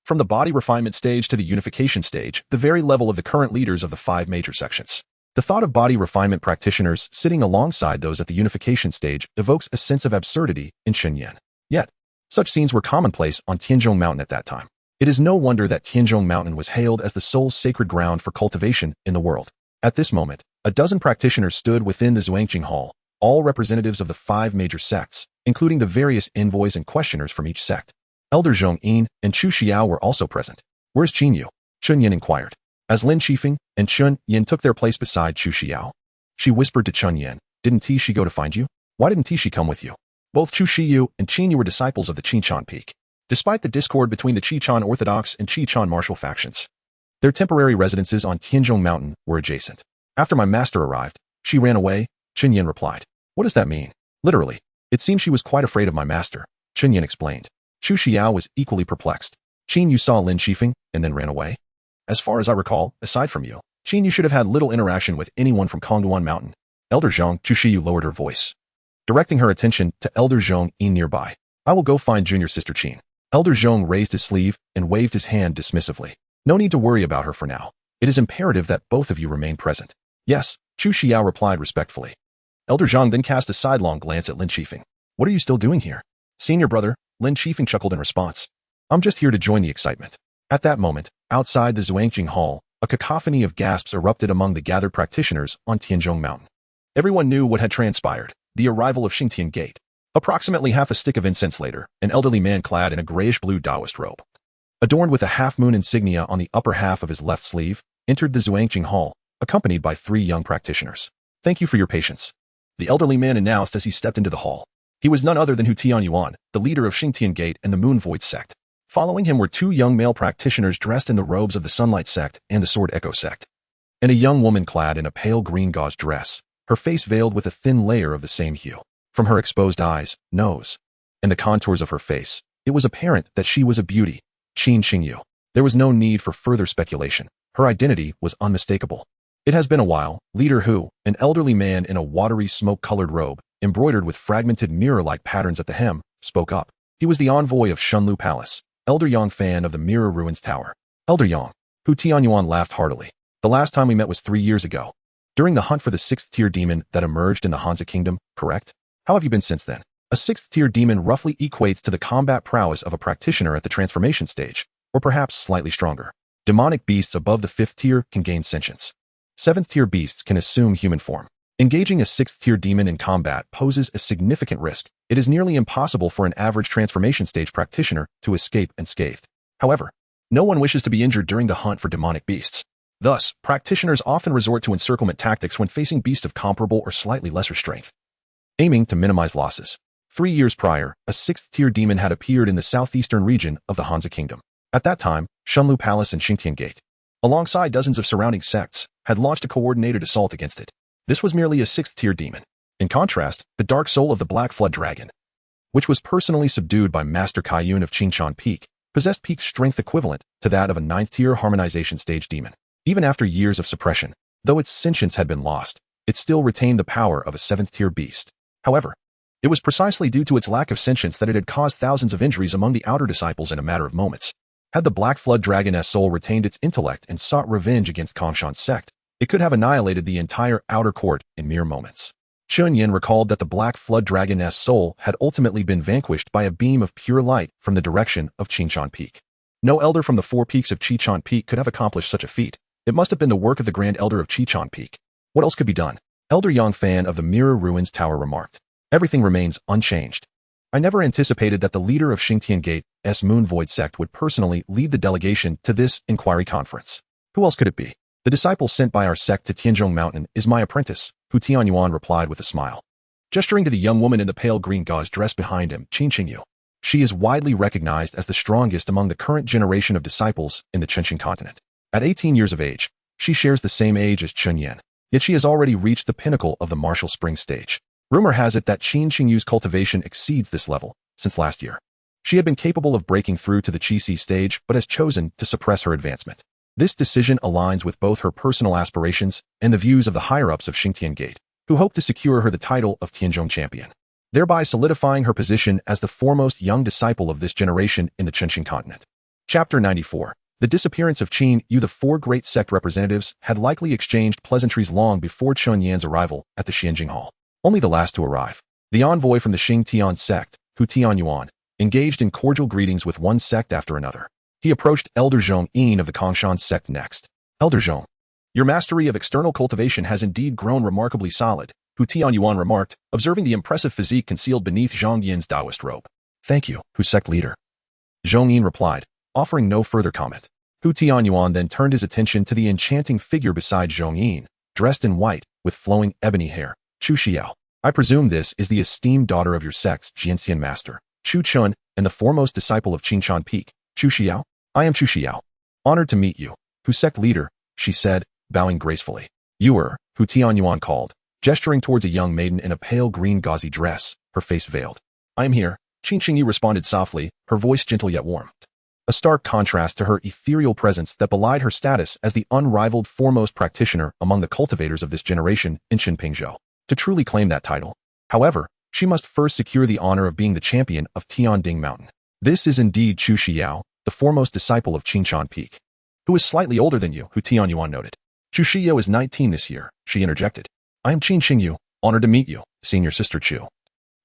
From the body refinement stage to the unification stage, the very level of the current leaders of the 5 major sections. The thought of body refinement practitioners sitting alongside those at the unification stage evokes a sense of absurdity in Xinyan. Yet, such scenes were commonplace on Tianzhong Mountain at that time. It is no wonder that Tianzhong Mountain was hailed as the sole sacred ground for cultivation in the world. At this moment, a dozen practitioners stood within the Zuangjing Hall, all representatives of the 5 major sects, including the various envoys and questioners from each sect. Elder Zhong Yin and Chu Xiao were also present. Where's Qinyu? Chunyin inquired. As Lin Qifeng and Chun Yin took their place beside Chu Xiao, she whispered to Chunyin, didn't she go to find you? Why didn't she come with you? Both Chu Xiu and Qinyu were disciples of the Qinshan Peak. despite the discord between the Qichon Orthodox and Qichon martial factions. Their temporary residences on Tianzhong Mountain were adjacent. After my master arrived, she ran away, Chunyin replied. What does that mean? Literally. It seems she was quite afraid of my master, Chunyin explained. Chu Xiao was equally perplexed. Qin, you saw Lin Qifeng and then ran away? As far as I recall, aside from you, Qin, you should have had little interaction with anyone from Kongduan Mountain. Elder Zhong, Chu Shiyu lowered her voice, directing her attention to Elder Zhong Yin nearby. I will go find junior sister Qin. Elder Zhong raised his sleeve and waved his hand dismissively. No need to worry about her for now. It is imperative that both of you remain present. Yes, Chu Xiao replied respectfully. Elder Zhang then cast a sidelong glance at Lin Qifeng. What are you still doing here? Senior brother, Lin Qifeng chuckled in response. I'm just here to join the excitement. At that moment, outside the Zhuangjing Hall, a cacophony of gasps erupted among the gathered practitioners on Tianzhong Mountain. Everyone knew what had transpired, the arrival of Xingtian Gate. Approximately half a stick of incense later, an elderly man clad in a grayish-blue Taoist robe, adorned with a half-moon insignia on the upper half of his left sleeve, entered the Zhuangjing Hall, accompanied by 3 young practitioners. Thank you for your patience, the elderly man announced as he stepped into the hall. He was none other than Hu Tianyuan, the leader of Xingtian Gate and the Moon Void sect. Following him were 2 young male practitioners dressed in the robes of the Sunlight sect and the Sword Echo sect, and a young woman clad in a pale green gauze dress, her face veiled with a thin layer of the same hue. From her exposed eyes, nose, and the contours of her face, it was apparent that she was a beauty, Qin Xingyu. There was no need for further speculation. Her identity was unmistakable. It has been a while, Leader Hu, an elderly man in a watery smoke-colored robe, embroidered with fragmented mirror-like patterns at the hem, spoke up. He was the envoy of Shunlu Palace, Elder Yang Fan of the Mirror Ruins Tower. Elder Yang. Hu Tianyuan laughed heartily. The last time we met was 3 years ago, during the hunt for the 6th-tier demon that emerged in the Hansa Kingdom, correct? How have you been since then? A 6th-tier demon roughly equates to the combat prowess of a practitioner at the transformation stage, or perhaps slightly stronger. Demonic beasts above the 5th tier can gain sentience. 7th-tier beasts can assume human form. Engaging a 6th-tier demon in combat poses a significant risk. It is nearly impossible for an average transformation stage practitioner to escape unscathed. However, no one wishes to be injured during the hunt for demonic beasts. Thus, practitioners often resort to encirclement tactics when facing beasts of comparable or slightly lesser strength, aiming to minimize losses. 3 years prior, a 6th-tier demon had appeared in the southeastern region of the Hansa Kingdom. At that time, Shunlu Palace and Xingtian Gate, alongside dozens of surrounding sects, had launched a coordinated assault against it. This was merely a 6th-tier demon. In contrast, the dark soul of the Black Flood Dragon, which was personally subdued by Master Kaiyun of Qingshan Peak, possessed peak strength equivalent to that of a 9th-tier harmonization stage demon. Even after years of suppression, though its sentience had been lost, it still retained the power of a 7th-tier beast. However, it was precisely due to its lack of sentience that it had caused thousands of injuries among the outer disciples in a matter of moments. Had the Black Flood Dragon's soul retained its intellect and sought revenge against Kongshan's sect, it could have annihilated the entire outer court in mere moments. Chun Yin recalled that the Black Flood Dragon's soul had ultimately been vanquished by a beam of pure light from the direction of Qingshan Peak. No elder from the 4 peaks of Qingshan Peak could have accomplished such a feat. It must have been the work of the Grand Elder of Qingshan Peak. What else could be done? Elder Yang Fan of the Mirror Ruins Tower remarked. Everything remains unchanged. I never anticipated that the leader of Xingtian Gate's Moon Void sect would personally lead the delegation to this inquiry conference. Who else could it be? The disciple sent by our sect to Tianzhong Mountain is my apprentice, Hu Tianyuan replied with a smile, gesturing to the young woman in the pale green gauze dress behind him, Qin Qingyu. She is widely recognized as the strongest among the current generation of disciples in the Chengxin continent. At 18 years of age, she shares the same age as Chun Yin, yet she has already reached the pinnacle of the martial spring stage. Rumor has it that Qin Qingyu's cultivation exceeds this level since last year. She had been capable of breaking through to the Qi stage but has chosen to suppress her advancement. This decision aligns with both her personal aspirations and the views of the higher-ups of Xingtian Gate, who hope to secure her the title of Tianzhong champion, thereby solidifying her position as the foremost young disciple of this generation in the Chengxin continent. Chapter 94. The disappearance of Qin Yu. The 4 great sect representatives had likely exchanged pleasantries long before Chun Yan's arrival at the Xianjing Hall. Only the last to arrive, the envoy from the Xingtian sect, Hu Tianyuan, engaged in cordial greetings with one sect after another. He approached Elder Zhong Yin of the Kongshan sect next. Elder Zhong, your mastery of external cultivation has indeed grown remarkably solid, Hu Tianyuan remarked, observing the impressive physique concealed beneath Zhong Yin's Taoist robe. Thank you, Hu sect leader. Zhong Yin replied, offering no further comment. Hu Tianyuan then turned his attention to the enchanting figure beside Zhong Yin, dressed in white, with flowing ebony hair. Chu Xiao, I presume this is the esteemed daughter of your sect's Jianxian master. Chu Chun, and the foremost disciple of Qingshan Peak, Chu Xiao. I am Chu Xiao. Honored to meet you. Who sect leader, she said, bowing gracefully. You are, Hu Tianyuan called, gesturing towards a young maiden in a pale green gauzy dress, her face veiled. I am here, Qin Qingyu responded softly, her voice gentle yet warm. A stark contrast to her ethereal presence that belied her status as the unrivaled foremost practitioner among the cultivators of this generation in Qinpingzhou. To truly claim that title, however, she must first secure the honor of being the champion of Tianding Mountain. This is indeed Chu Xiao, the foremost disciple of Qingshan Peak. Who is slightly older than you, Hu Tianyuan noted. Chu Xiao is 19 this year, she interjected. I am Qin Qingyu, honored to meet you, senior sister Chu.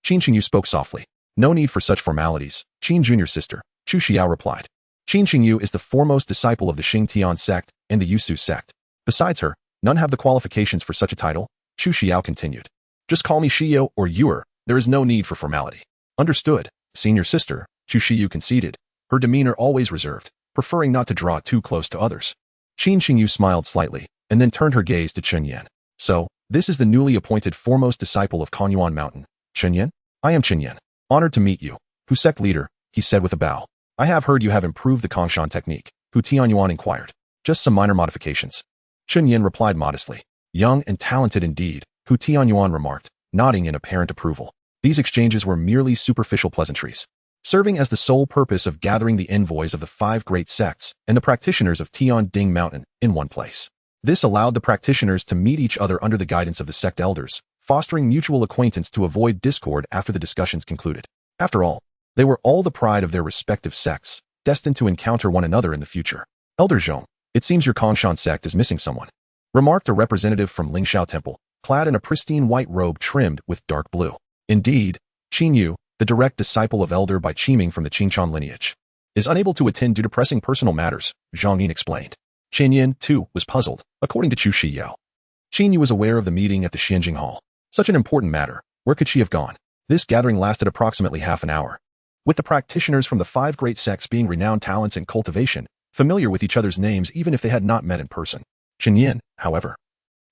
Qin Qingyu spoke softly. No need for such formalities, Qin junior sister, Chu Xiao replied. Qin Qingyu is the foremost disciple of the Xingtian sect and the Yusu sect. Besides her, none have the qualifications for such a title, Chu Xiao continued. Just call me Xiao or Yuer, there is no need for formality. Understood, senior sister, Chu Xiu conceded, her demeanor always reserved, preferring not to draw too close to others. Qin Qingyu smiled slightly, and then turned her gaze to Chen Yan. So, this is the newly appointed foremost disciple of Kanyuan Mountain, Chen Yan? I am Chen Yan. Honored to meet you. Hu sect leader, he said with a bow. I have heard you have improved the Kongshan technique, Hu Tianyuan inquired. Just some minor modifications. Chen Yan replied modestly. Young and talented indeed, Hu Tianyuan remarked, nodding in apparent approval. These exchanges were merely superficial pleasantries, serving as the sole purpose of gathering the envoys of the 5 great sects and the practitioners of Tianding Mountain in one place. This allowed the practitioners to meet each other under the guidance of the sect elders, fostering mutual acquaintance to avoid discord after the discussions concluded. After all, they were all the pride of their respective sects, destined to encounter one another in the future. Elder Zhong, it seems your Kongshan sect is missing someone, remarked a representative from Lingxiao Temple, clad in a pristine white robe trimmed with dark blue. Indeed, Qin Yu, the direct disciple of Elder Bai Qiming from the Qingshan lineage, is unable to attend due to pressing personal matters, Zhang Yin explained. Chen Yin, too, was puzzled, according to Chu Xiao. Qin Yu was aware of the meeting at the Xianjing Hall. Such an important matter, where could she have gone? This gathering lasted approximately half an hour, with the practitioners from the 5 great sects being renowned talents in cultivation, familiar with each other's names even if they had not met in person. Chen Yin, however,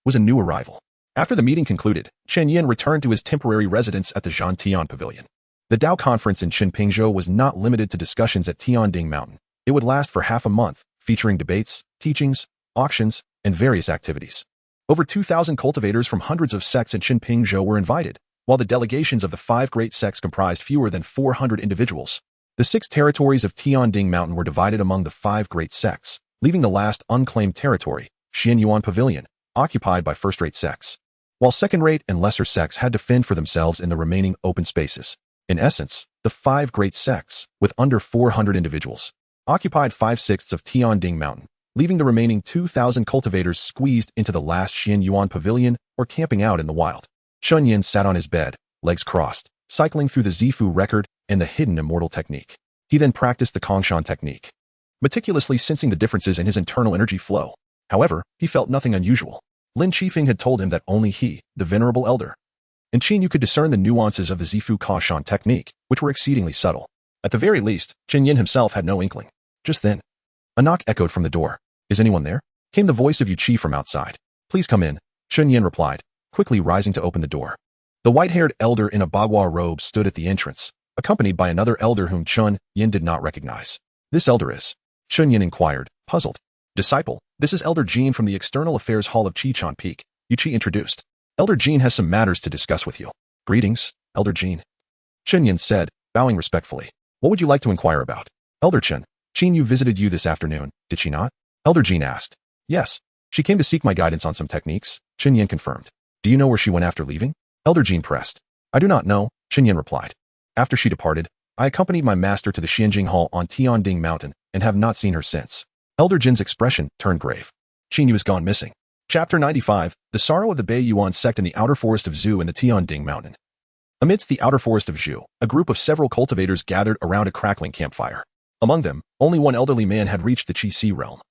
was a new arrival. After the meeting concluded, Chen Yin returned to his temporary residence at the Zhantian Pavilion. The Dao Conference in Qinpingzhou was not limited to discussions at Tianding Mountain. It would last for half a month, featuring debates, teachings, auctions, and various activities. Over 2,000 cultivators from hundreds of sects in Qinpingzhou were invited, while the delegations of the 5 great sects comprised fewer than 400 individuals. The 6 territories of Tianding Mountain were divided among the 5 great sects, leaving the last unclaimed territory, Xianyuan Pavilion, occupied by first-rate sects, while second-rate and lesser sects had to fend for themselves in the remaining open spaces. In essence, the 5 great sects, with under 400 individuals, occupied 5/6 of Tianding Mountain, leaving the remaining 2,000 cultivators squeezed into the last Xianyuan Pavilion or camping out in the wild. Chen Yin sat on his bed, legs crossed, cycling through the Zifu record and the hidden immortal technique. He then practiced the Kongshan technique, meticulously sensing the differences in his internal energy flow. However, he felt nothing unusual. Lin Qifeng had told him that only he, the venerable elder, and Qin Yu could discern the nuances of the Zifu Kongshan technique, which were exceedingly subtle. At the very least, Chen Yin himself had no inkling. Just then, a knock echoed from the door. Is anyone there? Came the voice of Yu Qi from outside. Please come in, Chen Yin replied, quickly rising to open the door. The white-haired elder in a bagua robe stood at the entrance, accompanied by another elder whom Chen Yin did not recognize. This elder is? Chen Yin inquired, puzzled. Disciple, this is Elder Jean from the External Affairs Hall of Qingshan Peak, Yu Qi introduced. Elder Jean has some matters to discuss with you. Greetings, Elder Jean, Chen Yin said, bowing respectfully. What would you like to inquire about? Elder Chen, Qin Yu visited you this afternoon, did she not? Elder Jean asked. Yes. She came to seek my guidance on some techniques, Chen Yin confirmed. Do you know where she went after leaving? Elder Jean pressed. I do not know, Chen Yin replied. After she departed, I accompanied my master to the Xianjing Hall on Tianding Mountain and have not seen her since. Elder Jin's expression turned grave. Qin Yu has gone missing. Chapter 95, The Sorrow of the Bei Yuan Sect in the Outer Forest of Zhu in the Tianding Mountain. Amidst the outer forest of Zhu, a group of several cultivators gathered around a crackling campfire. Among them, only one elderly man had reached the Qi realm,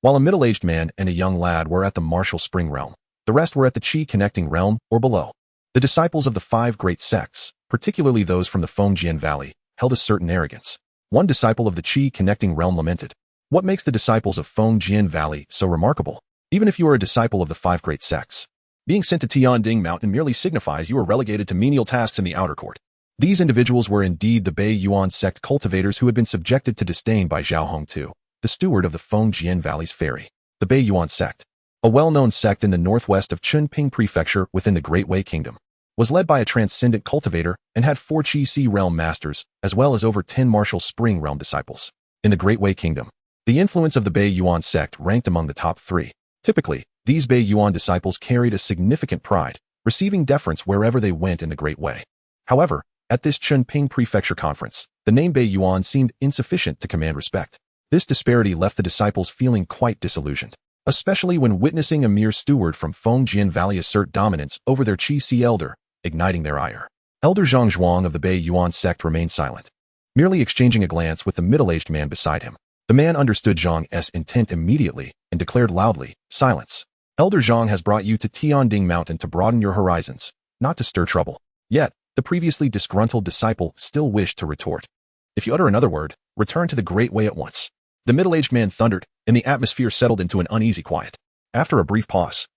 while a middle-aged man and a young lad were at the Martial Spring realm. The rest were at the Qi connecting realm or below. The disciples of the 5 great sects, particularly those from the Fengjian Valley, held a certain arrogance. One disciple of the Qi connecting realm lamented. What makes the disciples of Fengjian Valley so remarkable? Even if you are a disciple of the 5 great sects, being sent to Tianding Mountain merely signifies you are relegated to menial tasks in the outer court. These individuals were indeed the Bei Yuan sect cultivators who had been subjected to disdain by Zhao Hongtu, the steward of the Fengjian Valley's ferry. The Bei Yuan sect, a well-known sect in the northwest of Chunping Prefecture within the Great Wei Kingdom, was led by a transcendent cultivator and had 4 Qi realm masters as well as over 10 martial spring realm disciples. In the Great Wei Kingdom, the influence of the Bei Yuan sect ranked among the top 3. Typically, these Bei Yuan disciples carried a significant pride, receiving deference wherever they went in the Great Wei. However, at this Chunping Prefecture conference, the name Bei Yuan seemed insufficient to command respect. This disparity left the disciples feeling quite disillusioned, especially when witnessing a mere steward from Fengjian Valley assert dominance over their Qi elder, igniting their ire. Elder Zhang Zhuang of the Bei Yuan sect remained silent, merely exchanging a glance with the middle-aged man beside him. The man understood Zhang's intent immediately and declared loudly, "Silence. Elder Zhang has brought you to Tianding Mountain to broaden your horizons, not to stir trouble." Yet, the previously disgruntled disciple still wished to retort. "If you utter another word, return to the Great Way at once." The middle-aged man thundered, and the atmosphere settled into an uneasy quiet. After a brief pause,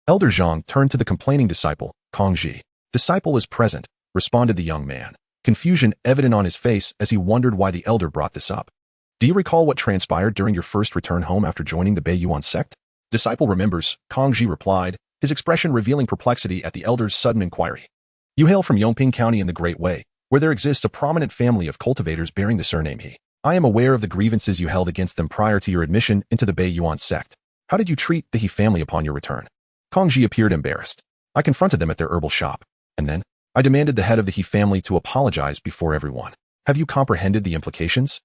Elder Zhang turned to the complaining disciple, Kongji. "Disciple is present," responded the young man, confusion evident on his face as he wondered why the elder brought this up. "Do you recall what transpired during your first return home after joining the Bei Yuan sect?" "Disciple remembers," Kongji replied, his expression revealing perplexity at the elder's sudden inquiry. "You hail from Yongping County in the Great Wei, where there exists a prominent family of cultivators bearing the surname He. I am aware of the grievances you held against them prior to your admission into the Bei Yuan sect. How did you treat the He family upon your return?" Kongji appeared embarrassed. "I confronted them at their herbal shop, and then I demanded the head of the He family to apologize before everyone. Have you comprehended the implications?"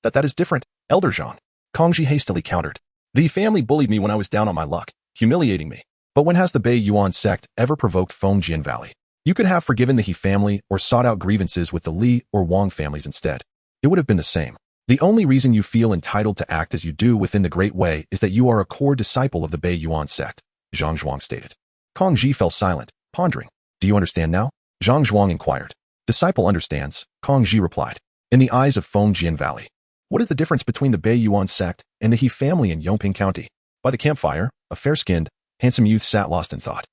That is different, Elder Zhang," Kongji hastily countered. "The He family bullied me when I was down on my luck, humiliating me. But when has the Bei Yuan sect ever provoked Fengjian Valley? You could have forgiven the He family or sought out grievances with the Li or Wang families instead. It would have been the same. The only reason you feel entitled to act as you do within the Great Wei is that you are a core disciple of the Bei Yuan sect," Zhang Zhuang stated. Kongji fell silent, pondering. "Do you understand now?" Zhang Zhuang inquired. "Disciple understands," Kongji replied. "In the eyes of Fengjian Valley, what is the difference between the Bei Yuan sect and the He family in Yongping County?" By the campfire, a fair-skinned, handsome youth sat lost in thought,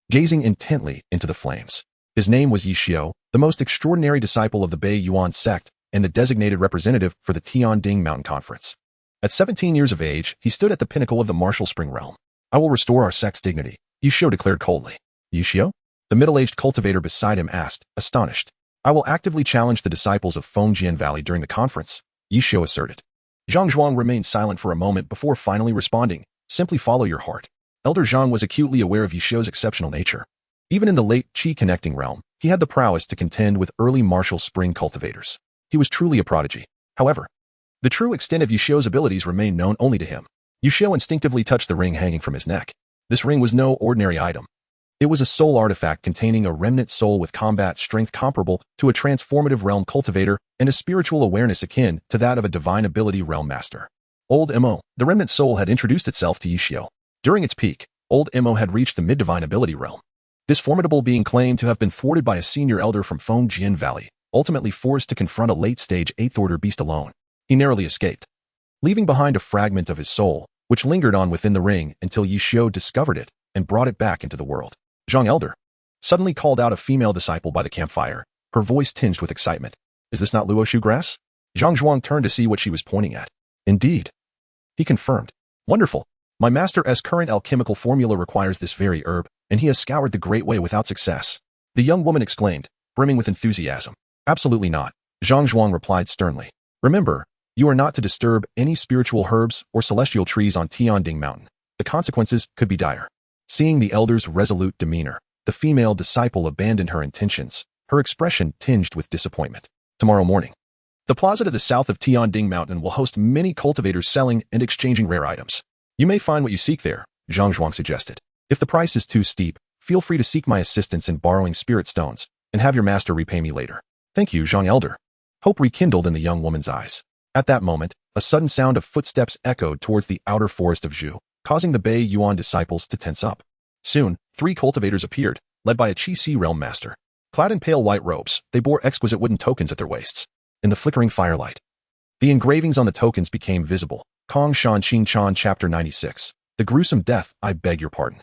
gazing intently into the flames. His name was Yi Xiao, the most extraordinary disciple of the Bei Yuan sect and the designated representative for the Tianding Mountain Conference. At 17 years of age, he stood at the pinnacle of the martial spring realm. "I will restore our sect's dignity," Yi Xiao declared coldly. "Yi Xiao?" The middle-aged cultivator beside him asked, astonished. "I will actively challenge the disciples of Fengjian Valley during the conference," Yi Xiao asserted. Zhang Zhuang remained silent for a moment before finally responding, "Simply follow your heart." Elder Zhang was acutely aware of Yi Xiao's exceptional nature. Even in the late Qi-connecting realm, he had the prowess to contend with early martial spring cultivators. He was truly a prodigy. However, the true extent of Yi Xiao's abilities remained known only to him. Yi Xiao instinctively touched the ring hanging from his neck. This ring was no ordinary item. It was a soul artifact containing a remnant soul with combat strength comparable to a transformative realm cultivator and a spiritual awareness akin to that of a divine ability realm master. Old Mo, the remnant soul had introduced itself to Yi Xiao. During its peak, Old Mo had reached the mid-divine ability realm. This formidable being claimed to have been thwarted by a senior elder from Fengjian Valley, ultimately forced to confront a late-stage 8th-order beast alone. He narrowly escaped, leaving behind a fragment of his soul, which lingered on within the ring until Yi Xiao discovered it and brought it back into the world. "Zhang Elder," suddenly called out a female disciple by the campfire, her voice tinged with excitement. "Is this not luoshu grass?" Zhang Zhuang turned to see what she was pointing at. "Indeed," he confirmed. "Wonderful. My master's current alchemical formula requires this very herb, and he has scoured the Great Way without success," the young woman exclaimed, brimming with enthusiasm. "Absolutely not," Zhang Zhuang replied sternly. "Remember, you are not to disturb any spiritual herbs or celestial trees on Tianding Mountain. The consequences could be dire." Seeing the elder's resolute demeanor, the female disciple abandoned her intentions, her expression tinged with disappointment. "Tomorrow morning, the plaza to the south of Tianding Mountain will host many cultivators selling and exchanging rare items. You may find what you seek there," Zhang Zhuang suggested. "If the price is too steep, feel free to seek my assistance in borrowing spirit stones, and have your master repay me later." "Thank you, Zhang Elder." Hope rekindled in the young woman's eyes. At that moment, a sudden sound of footsteps echoed towards the outer forest of Zhu, causing the Bei Yuan disciples to tense up. Soon, 3 cultivators appeared, led by a Qi realm master. Clad in pale white robes, they bore exquisite wooden tokens at their waists. In the flickering firelight, the engravings on the tokens became visible. Kong Shan Qing Chan Chapter 96. The gruesome death, I beg your pardon.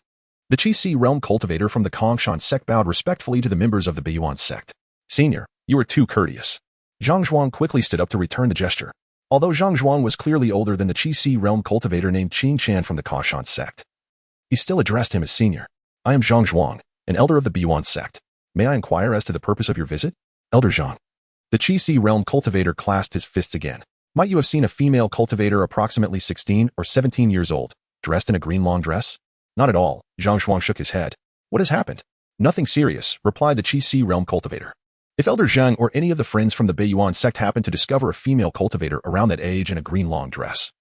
The Qi realm cultivator from the Kongshan sect bowed respectfully to the members of the Bei Yuan sect. "Senior, You are too courteous. Zhang Zhuang quickly stood up to return the gesture. Although Zhang Zhuang was clearly older than the Qi realm cultivator named Qin Chan from the Kashan sect, he still addressed him as senior. I am Zhang Zhuang, an elder of the Biyuan sect. May I inquire as to the purpose of your visit? Elder Zhang. The Qi realm cultivator clasped his fists again. Might you have seen a female cultivator approximately 16 or 17 years old, dressed in a green long dress? Not at all. Zhang Zhuang shook his head. What has happened? Nothing serious, replied the Qi realm cultivator. If Elder Zhang or any of the friends from the Biyuan sect happen to discover a female cultivator around that age in a green long dress,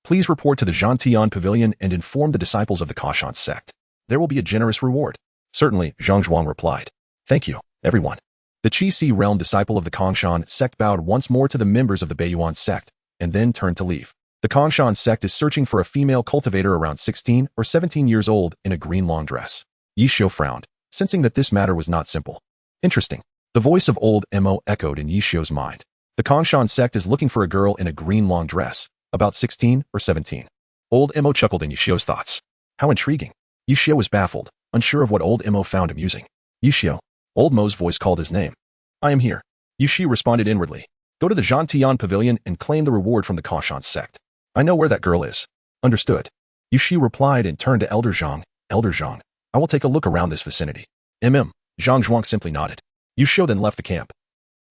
please report to the Zhantian Pavilion and inform the disciples of the Kashan sect. There will be a generous reward. Certainly, Zhang Zhuang replied. Thank you, everyone. The Qi realm disciple of the Kangshan sect bowed once more to the members of the Biyuan sect, and then turned to leave. The Kangshan sect is searching for a female cultivator around 16 or 17 years old in a green long dress. Yi Xiu frowned, sensing that this matter was not simple. Interesting. The voice of old Mo echoed in Yi Xiu's mind. The Kangshan sect is looking for a girl in a green long dress, about 16 or 17. Old Mo chuckled in Yi Xiu's thoughts. How intriguing. Yi Xiu was baffled, unsure of what old Mo found amusing. Yi Xiu. Old Mo's voice called his name. I am here. Yi Xiu responded inwardly. Go to the Zhantian Pavilion and claim the reward from the Kashan sect. I know where that girl is. Understood. Yi Xiu replied and turned to Elder Zhang. Elder Zhang, I will take a look around this vicinity. Zhang Zhuang simply nodded. Yi Xiu then left the camp,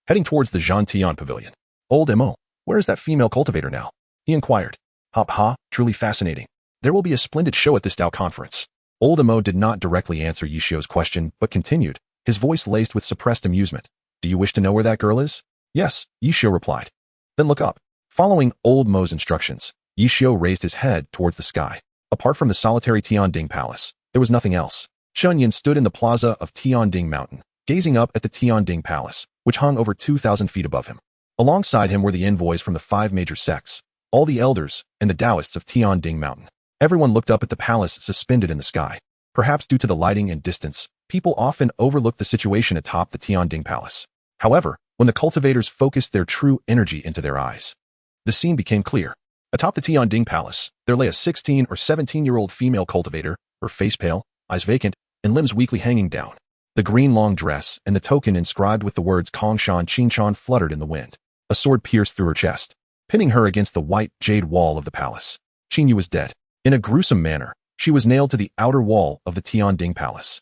heading towards the Zhantian Pavilion. Old Mo, where is that female cultivator now? He inquired. Hop ha, truly fascinating. There will be a splendid show at this Dao conference. Old Mo did not directly answer Yi Xiu's question, but continued, his voice laced with suppressed amusement. Do you wish to know where that girl is? Yes, Yi Xiu replied. Then look up. Following Old Mo's instructions, Yi Xiu raised his head towards the sky. Apart from the solitary Tianding Palace, there was nothing else. Chunyin stood in the plaza of Tianding Mountain, gazing up at the Tianding Palace, which hung over 2,000 feet above him. Alongside him were the envoys from the 5 major sects, all the elders, and the Taoists of Tianding Mountain. Everyone looked up at the palace suspended in the sky. Perhaps due to the lighting and distance, people often overlook the situation atop the Tianding Palace. However, when the cultivators focused their true energy into their eyes, the scene became clear. Atop the Tianding Palace, there lay a 16 or 17-year-old female cultivator, her face pale, eyes vacant, and limbs weakly hanging down. The green long dress and the token inscribed with the words Kongshan Qinchan fluttered in the wind. A sword pierced through her chest, pinning her against the white jade wall of the palace. Qinyu was dead. In a gruesome manner, she was nailed to the outer wall of the Tianding Palace.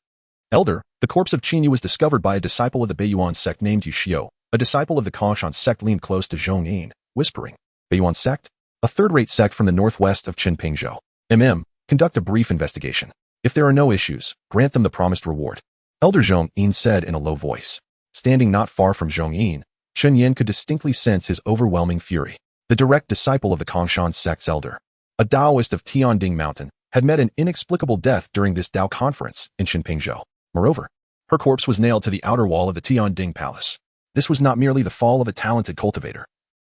Elder, the corpse of Qinyu was discovered by a disciple of the Biyuan sect named Yu Xiu. A disciple of the Kangshan sect leaned close to Zhong Yin, whispering, Biyuan sect? A third-rate sect from the northwest of Qinpingzhou. Conduct a brief investigation. If there are no issues, grant them the promised reward. Elder Zhong Yin said in a low voice. Standing not far from Zhong Yin, Chen Yin could distinctly sense his overwhelming fury. The direct disciple of the Kangshan sect's elder, a Taoist of Tianding Mountain, had met an inexplicable death during this Dao conference in Qinpingzhou. Moreover, her corpse was nailed to the outer wall of the Tianding Palace. This was not merely the fall of a talented cultivator.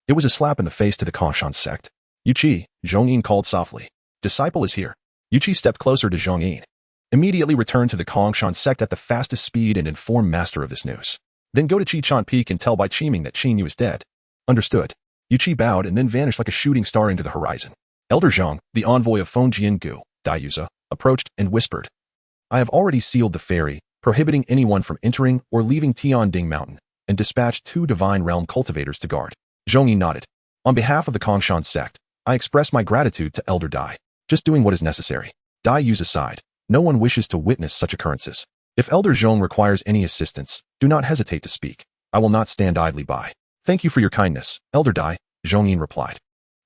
It was a slap in the face to the Kangshan sect. Yuqi, Zhong Yin called softly. Disciple is here. Yuqi stepped closer to Zhong Yin. Immediately returned to the Kangshan sect at the fastest speed and inform master of this news. Then go to Qichen Peak and tell Bai Qiming that Qinyu is dead. Understood. Yuqi bowed and then vanished like a shooting star into the horizon. Elder Zhang, the envoy of Fengjian Gu, Daiyuza, approached and whispered. I have already sealed the ferry, prohibiting anyone from entering or leaving Tianding Mountain, and dispatched 2 divine realm cultivators to guard. Zhong Yin nodded. On behalf of the Kangshan sect, I express my gratitude to Elder Dai. Just doing what is necessary. Daiyuza sighed. No one wishes to witness such occurrences. If Elder Zhong requires any assistance, do not hesitate to speak. I will not stand idly by. Thank you for your kindness, Elder Dai, Zhong Yin replied.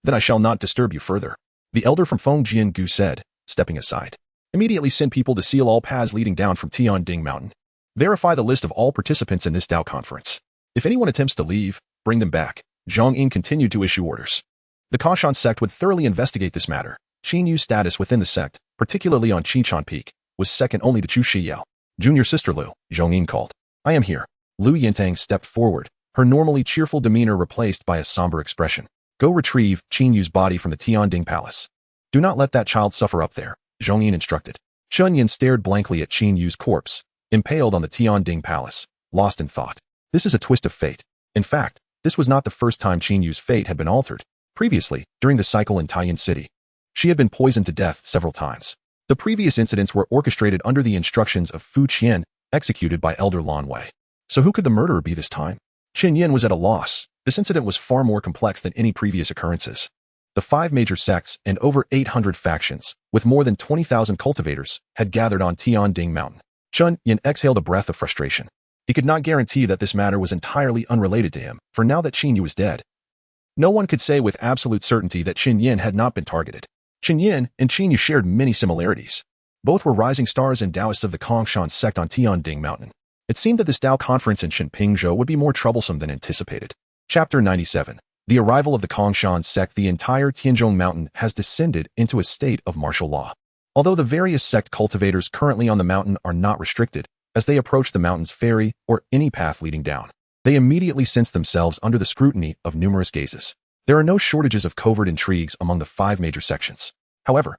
Then I shall not disturb you further. The elder from Fengjian Gu said, stepping aside. Immediately send people to seal all paths leading down from Tianding Mountain. Verify the list of all participants in this Dao conference. If anyone attempts to leave, bring them back. Zhong Yin continued to issue orders. The Kashan sect would thoroughly investigate this matter. Qinyu's status within the sect, particularly on Qichen Peak, was second only to Chu Shiyao. Junior sister Lu, Zhong Yin called. I am here. Lu Yintang stepped forward, her normally cheerful demeanor replaced by a somber expression. Go retrieve Qinyu's body from the Tianding Palace. Do not let that child suffer up there, Zhong Yin instructed. Chen Yin stared blankly at Qinyu's corpse, impaled on the Tianding Palace, lost in thought. This is a twist of fate. In fact, this was not the first time Qinyu's fate had been altered. Previously, during the cycle in Taiyin City, she had been poisoned to death several times. The previous incidents were orchestrated under the instructions of Fu Qian, executed by Elder Lan Wei. So who could the murderer be this time? Qin Yin was at a loss. This incident was far more complex than any previous occurrences. The 5 major sects and over 800 factions, with more than 20,000 cultivators, had gathered on Tianding Mountain. Qin Yin exhaled a breath of frustration. He could not guarantee that this matter was entirely unrelated to him, for now that Qin Yu was dead, no one could say with absolute certainty that Qin Yin had not been targeted. Qin Yin and Qin Yu shared many similarities. Both were rising stars and Taoists of the Kongshan sect on Tianding Mountain. It seemed that this Tao conference in Shenpingzhou would be more troublesome than anticipated. Chapter 97. The arrival of the Kongshan sect. The entire Tianzhong Mountain has descended into a state of martial law. Although the various sect cultivators currently on the mountain are not restricted, as they approach the mountain's ferry or any path leading down, they immediately sense themselves under the scrutiny of numerous gazes. There are no shortages of covert intrigues among the 5 major sections. However,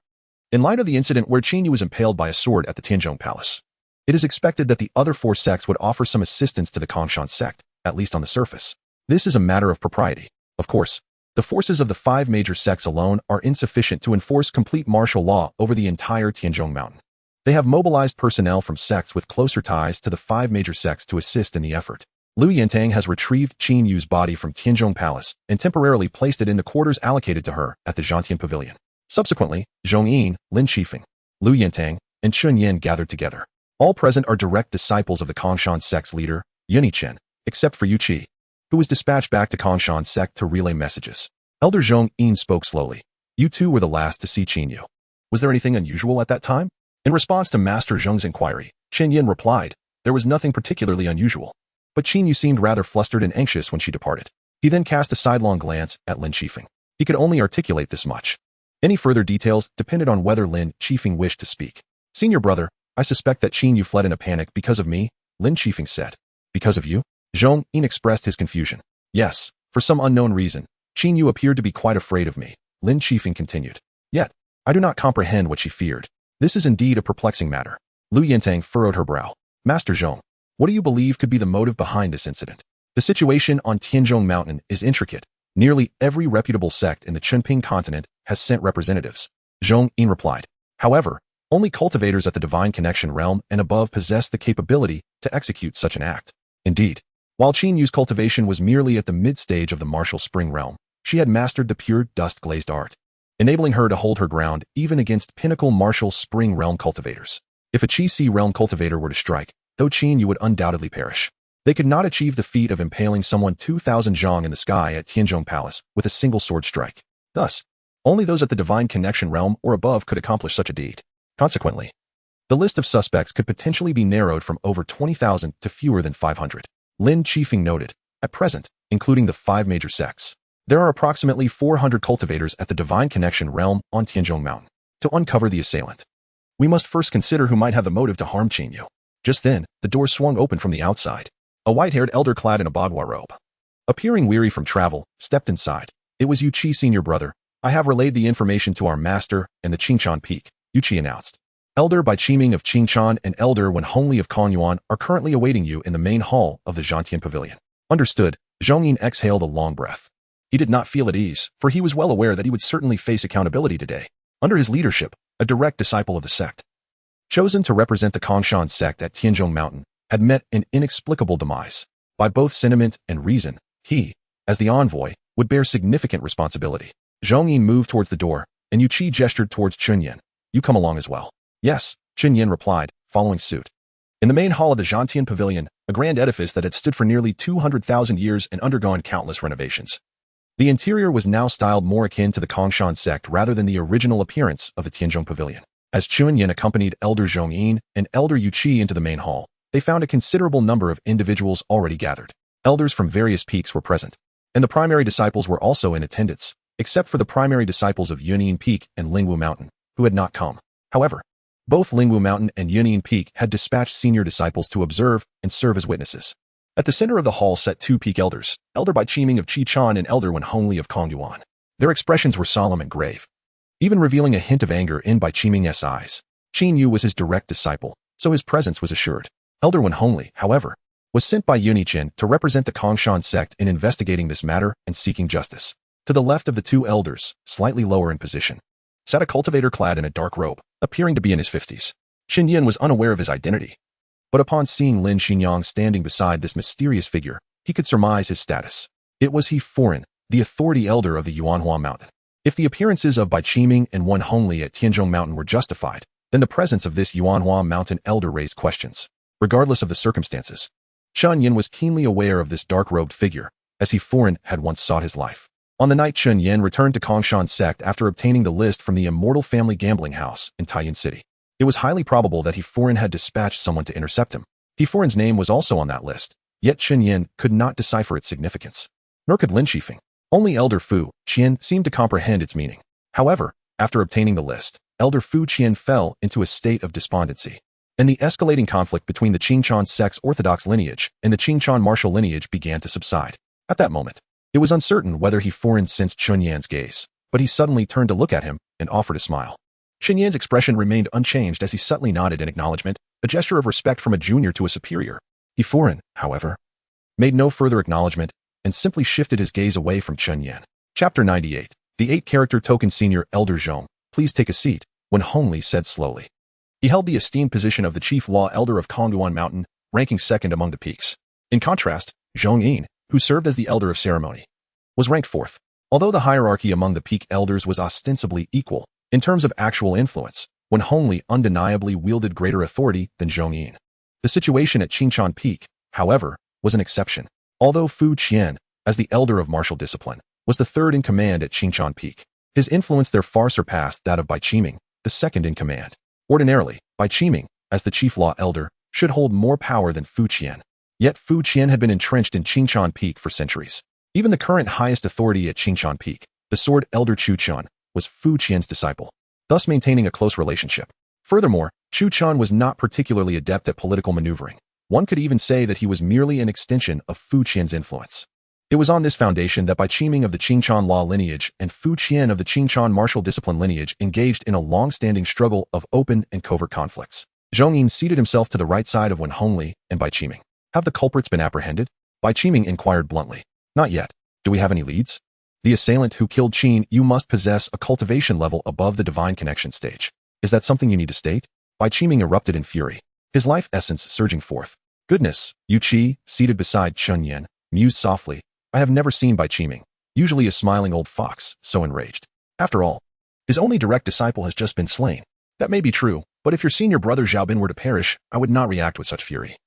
in light of the incident where Qin Yu was impaled by a sword at the Tianzhong Palace, it is expected that the other 4 sects would offer some assistance to the Kongshan sect, at least on the surface. This is a matter of propriety. Of course, the forces of the 5 major sects alone are insufficient to enforce complete martial law over the entire Tianzhong Mountain. They have mobilized personnel from sects with closer ties to the 5 major sects to assist in the effort. Lu Yintang has retrieved Qin Yu's body from Tianzhong Palace and temporarily placed it in the quarters allocated to her at the Zhantian Pavilion. Subsequently, Zhong Yin, Lin Qifeng, Lu Yintang, and Chun Yin gathered together. All present are direct disciples of the Kongshan sect's leader, Yunichen, except for Yu Qi, who was dispatched back to Kongshan sect to relay messages. Elder Zhong Yin spoke slowly. You two were the last to see Qin Yu. Was there anything unusual at that time? In response to Master Zheng's inquiry, Qin Yin replied, there was nothing particularly unusual. But Qin Yu seemed rather flustered and anxious when she departed. He then cast a sidelong glance at Lin Qifeng. He could only articulate this much. Any further details depended on whether Lin Qifeng wished to speak. Senior brother, I suspect that Qin Yu fled in a panic because of me, Lin Qifeng said. Because of you? Zhong Yin expressed his confusion. Yes, for some unknown reason, Qin Yu appeared to be quite afraid of me, Lin Qifeng continued. Yet, I do not comprehend what she feared. This is indeed a perplexing matter. Lu Yintang furrowed her brow. Master Zhong, what do you believe could be the motive behind this incident? The situation on Tianzhong Mountain is intricate. Nearly every reputable sect in the Chunping continent has sent representatives. Zhong Yin replied. However, only cultivators at the Divine Connection realm and above possess the capability to execute such an act. Indeed, while Qin Yu's cultivation was merely at the mid-stage of the martial spring realm, she had mastered the pure dust-glazed art, enabling her to hold her ground even against pinnacle martial spring realm cultivators. If a Qi Si realm cultivator were to strike, though Qin Yu would undoubtedly perish, they could not achieve the feat of impaling someone 2,000 zhang in the sky at Tianzhong Palace with a single sword strike. Thus, only those at the Divine Connection realm or above could accomplish such a deed. Consequently, the list of suspects could potentially be narrowed from over 20,000 to fewer than 500. Lin Qifeng noted, at present, including the 5 major sects, there are approximately 400 cultivators at the Divine Connection realm on Tianzhong Mountain. To uncover the assailant, we must first consider who might have the motive to harm Qin Yu. Just then, the door swung open from the outside. A white-haired elder clad in a bagua robe, appearing weary from travel, stepped inside. It was Yu Qi, senior brother. I have relayed the information to our master and the Qingchan Peak, Yu Qi announced. Elder Bai Qiming of Qingchan and Elder Wen Hongli of Kongyuan are currently awaiting you in the main hall of the Zhantian Pavilion. Understood. Zhong Yin exhaled a long breath. He did not feel at ease, for he was well aware that he would certainly face accountability today. Under his leadership, a direct disciple of the sect, chosen to represent the Kongshan sect at Tianzhong Mountain, had met an inexplicable demise. By both sentiment and reason, he, as the envoy, would bear significant responsibility. Zhong Yin moved towards the door, and Yu Qi gestured towards Chun Yin. You come along as well. Yes, Chun Yin replied, following suit. In the main hall of the Zhantian Pavilion, a grand edifice that had stood for nearly 200,000 years and undergone countless renovations, the interior was now styled more akin to the Kongshan sect rather than the original appearance of the Tianzhong Pavilion. As Chun Yin accompanied Elder Zhong Yin and Elder Yu Qi into the main hall, they found a considerable number of individuals already gathered. Elders from various peaks were present, and the primary disciples were also in attendance, except for the primary disciples of Yunyin Peak and Lingwu Mountain, who had not come. However, both Lingwu Mountain and Yunyin Peak had dispatched senior disciples to observe and serve as witnesses. At the center of the hall sat 2 peak elders, Elder Bai Qiming of Qichan and Elder Wen Hongli of Kongyuan. Their expressions were solemn and grave, even revealing a hint of anger in Bai Qiming's eyes. Qin Yu was his direct disciple, so his presence was assured. Elder Wen Hongli, however, was sent by Yunichen to represent the Kongshan sect in investigating this matter and seeking justice. To the left of the 2 elders, slightly lower in position, sat a cultivator clad in a dark robe, appearing to be in his 50s. Qin Yin was unaware of his identity, but upon seeing Lin Xinyang standing beside this mysterious figure, he could surmise his status. It was He Furan, the authority elder of the Yuanhua Mountain. If the appearances of Bai Qiming and Wen Hongli at Tianzhong Mountain were justified, then the presence of this Yuanhua Mountain elder raised questions. Regardless of the circumstances, Chen Yin was keenly aware of this dark-robed figure, as He Furan had once sought his life. On the night Chen Yin returned to Kongshan sect after obtaining the list from the Immortal Family Gambling House in Taiyuan City, it was highly probable that He Furan had dispatched someone to intercept him. He Furan's name was also on that list, yet Chen Yin could not decipher its significance. Nor could Lin Shifeng. Only Elder Fu Qian seemed to comprehend its meaning. However, after obtaining the list, Elder Fu Qian fell into a state of despondency. And the escalating conflict between the Qingchan sect's orthodox lineage and the Qingchan martial lineage began to subside. At that moment, it was uncertain whether He Furan sensed Chen Yan's gaze, but he suddenly turned to look at him and offered a smile. Chen Yan's expression remained unchanged as he subtly nodded in acknowledgement, a gesture of respect from a junior to a superior. He Furan, however, made no further acknowledgement and simply shifted his gaze away from Chen Yan. Chapter 98. The 8-character token senior Elder Zhong, please take a seat, Wen Hongli said slowly. He held the esteemed position of the chief law elder of Kongguan Mountain, ranking second among the peaks. In contrast, Zhong Yin, who served as the elder of ceremony, was ranked fourth. Although the hierarchy among the peak elders was ostensibly equal, in terms of actual influence, Wen Hongli undeniably wielded greater authority than Zhong Yin. The situation at Qingchan Peak, however, was an exception. Although Fu Qian, as the elder of martial discipline, was the third in command at Qingchan Peak, his influence there far surpassed that of Bai Qiming, the second in command. Ordinarily, Bai Qiming, as the chief law elder, should hold more power than Fu Qian. Yet Fu Qian had been entrenched in Qingchan Peak for centuries. Even the current highest authority at Qingchan Peak, the sword elder Chu Chan, was Fu Qian's disciple, thus maintaining a close relationship. Furthermore, Chu Chan was not particularly adept at political maneuvering. One could even say that he was merely an extension of Fu Qian's influence. It was on this foundation that Bai Qiming of the Qingchan law lineage and Fu Qian of the Qingchan martial discipline lineage engaged in a long-standing struggle of open and covert conflicts. Zhong Yin seated himself to the right side of Wen Hongli and Bai Qiming. Have the culprits been apprehended? Bai Qiming inquired bluntly. Not yet. Do we have any leads? The assailant who killed Qin Yu must possess a cultivation level above the divine connection stage. Is that something you need to state? Bai Qiming erupted in fury, his life essence surging forth. Goodness, Yu Qi, seated beside Chen Yan, mused softly. I have never seen Bai Qiming, usually a smiling old fox, so enraged. After all, his only direct disciple has just been slain. That may be true, but if your senior brother Zhao Bin were to perish, I would not react with such fury.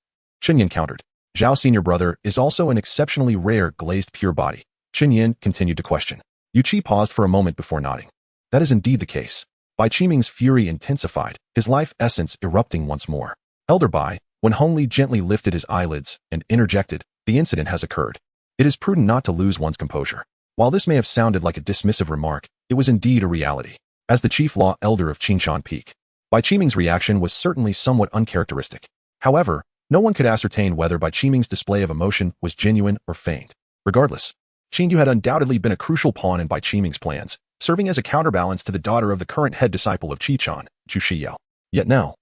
Chen Yan countered. Zhao's senior brother is also an exceptionally rare glazed pure body. Chen Yan continued to question. Yu Qi paused for a moment before nodding. That is indeed the case. Bai Qiming's fury intensified, his life essence erupting once more. Elder Bai, Wen Hongli gently lifted his eyelids and interjected, the incident has occurred. It is prudent not to lose one's composure. While this may have sounded like a dismissive remark, it was indeed a reality. As the chief law elder of Qingchan Peak, Bai Qiming's reaction was certainly somewhat uncharacteristic. However, no one could ascertain whether Bai Qiming's display of emotion was genuine or feigned. Regardless, Qin Yu had undoubtedly been a crucial pawn in Bai Qiming's plans, serving as a counterbalance to the daughter of the current head disciple of Qichan, Zhu Shiyao. Yet now,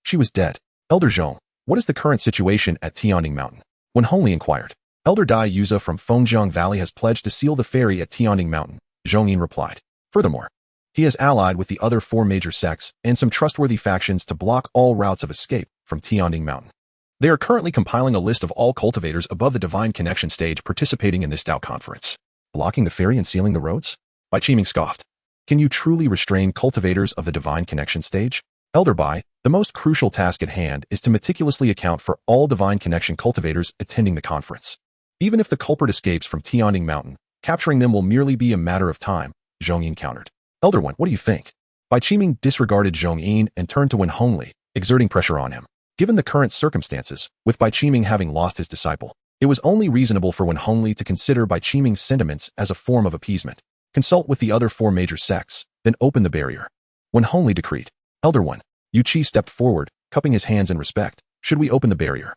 she was dead. Elder Zhong, what is the current situation at Tianying Mountain? Wen Hongli inquired. Elder Dai Yuza from Fengjiang Valley has pledged to seal the ferry at Tianying Mountain, Zhong Yin replied. Furthermore, he has allied with the other 4 major sects and some trustworthy factions to block all routes of escape from Tianying Mountain. They are currently compiling a list of all cultivators above the divine connection stage participating in this Tao conference. Blocking the ferry and sealing the roads? Bai Qiming scoffed. Can you truly restrain cultivators of the divine connection stage? Elder Bai, the most crucial task at hand is to meticulously account for all divine connection cultivators attending the conference. Even if the culprit escapes from Tianying Mountain, capturing them will merely be a matter of time, Zhong Yin countered. Elder One, what do you think? Bai Qiming disregarded Zhong Yin and turned to Wen Hongli, exerting pressure on him. Given the current circumstances, with Bai Qiming having lost his disciple, it was only reasonable for Wen Hongli to consider Bai Qiming's sentiments as a form of appeasement. Consult with the other 4 major sects, then open the barrier. Wen Hongli decreed. Elder One, Yu Qi stepped forward, cupping his hands in respect. Should we open the barrier?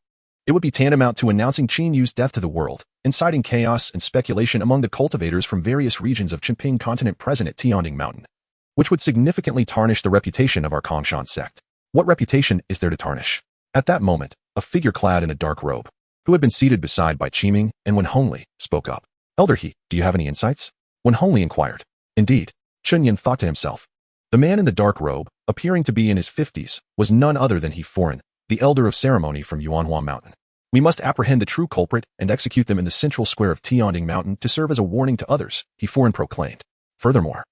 It would be tantamount to announcing Qin Yu's death to the world, inciting chaos and speculation among the cultivators from various regions of Qinping continent present at Tianying Mountain, which would significantly tarnish the reputation of our Kongshan sect. What reputation is there to tarnish? At that moment, a figure clad in a dark robe, who had been seated beside Bai Qiming and Wen Hongli, spoke up. Elder He, do you have any insights? Wen Hongli inquired. Indeed, Chen Yin thought to himself. The man in the dark robe, appearing to be in his 50s, was none other than He Furan, the elder of ceremony from Yuanhua Mountain. We must apprehend the true culprit and execute them in the central square of Tianding Mountain to serve as a warning to others, he foreign proclaimed. Furthermore,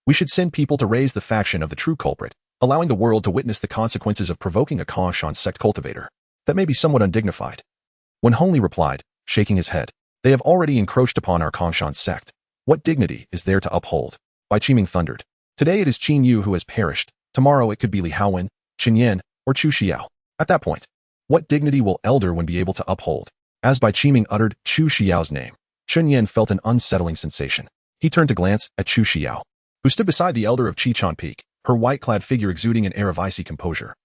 we should send people to raise the faction of the true culprit, allowing the world to witness the consequences of provoking a Kanshan sect cultivator. That may be somewhat undignified. Wen Hongli replied, shaking his head. They have already encroached upon our Kanshan sect. What dignity is there to uphold? Bai Qiming thundered. Today it is Qin Yu who has perished. Tomorrow it could be Li Haowen, Qin Yan, or Chu Xiao. At that point, what dignity will Elder Wen be able to uphold? As Bai Qiming uttered Chu Xiao's name, Qin Yan felt an unsettling sensation. He turned to glance at Chu Xiao, who stood beside the elder of Qichon Peak, her white-clad figure exuding an air of icy composure.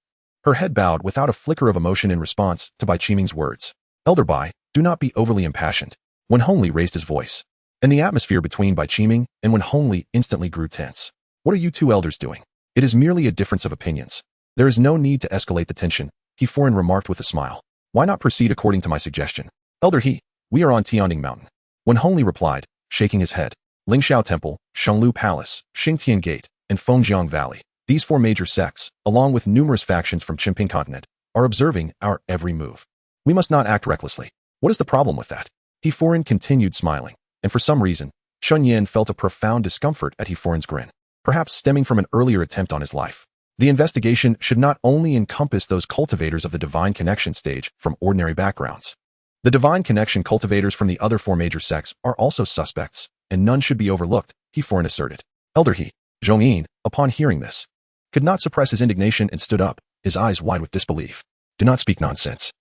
Her head bowed without a flicker of emotion in response to Bai Qiming's words. Elder Bai, do not be overly impassioned. Wen Hongli raised his voice, and the atmosphere between Bai Qiming and Wen Hongli instantly grew tense. What are you two elders doing? It is merely a difference of opinions. There is no need to escalate the tension, he foreign remarked with a smile. Why not proceed according to my suggestion? Elder He, we are on Tianding Mountain. Wen Hongli replied, shaking his head. Lingxiao Temple, Shenglu Palace, Xingtian Gate, and Fengjiang Valley. These four major sects, along with numerous factions from Chimping Continent, are observing our every move. We must not act recklessly. What is the problem with that? He foreign continued smiling, and for some reason, Shun Yan felt a profound discomfort at He foreign's grin, perhaps stemming from an earlier attempt on his life. The investigation should not only encompass those cultivators of the divine connection stage from ordinary backgrounds. The divine connection cultivators from the other four major sects are also suspects, and none should be overlooked, He foreign asserted. Elder He, Zhongyin, upon hearing this, could not suppress his indignation and stood up, his eyes wide with disbelief. Do not speak nonsense.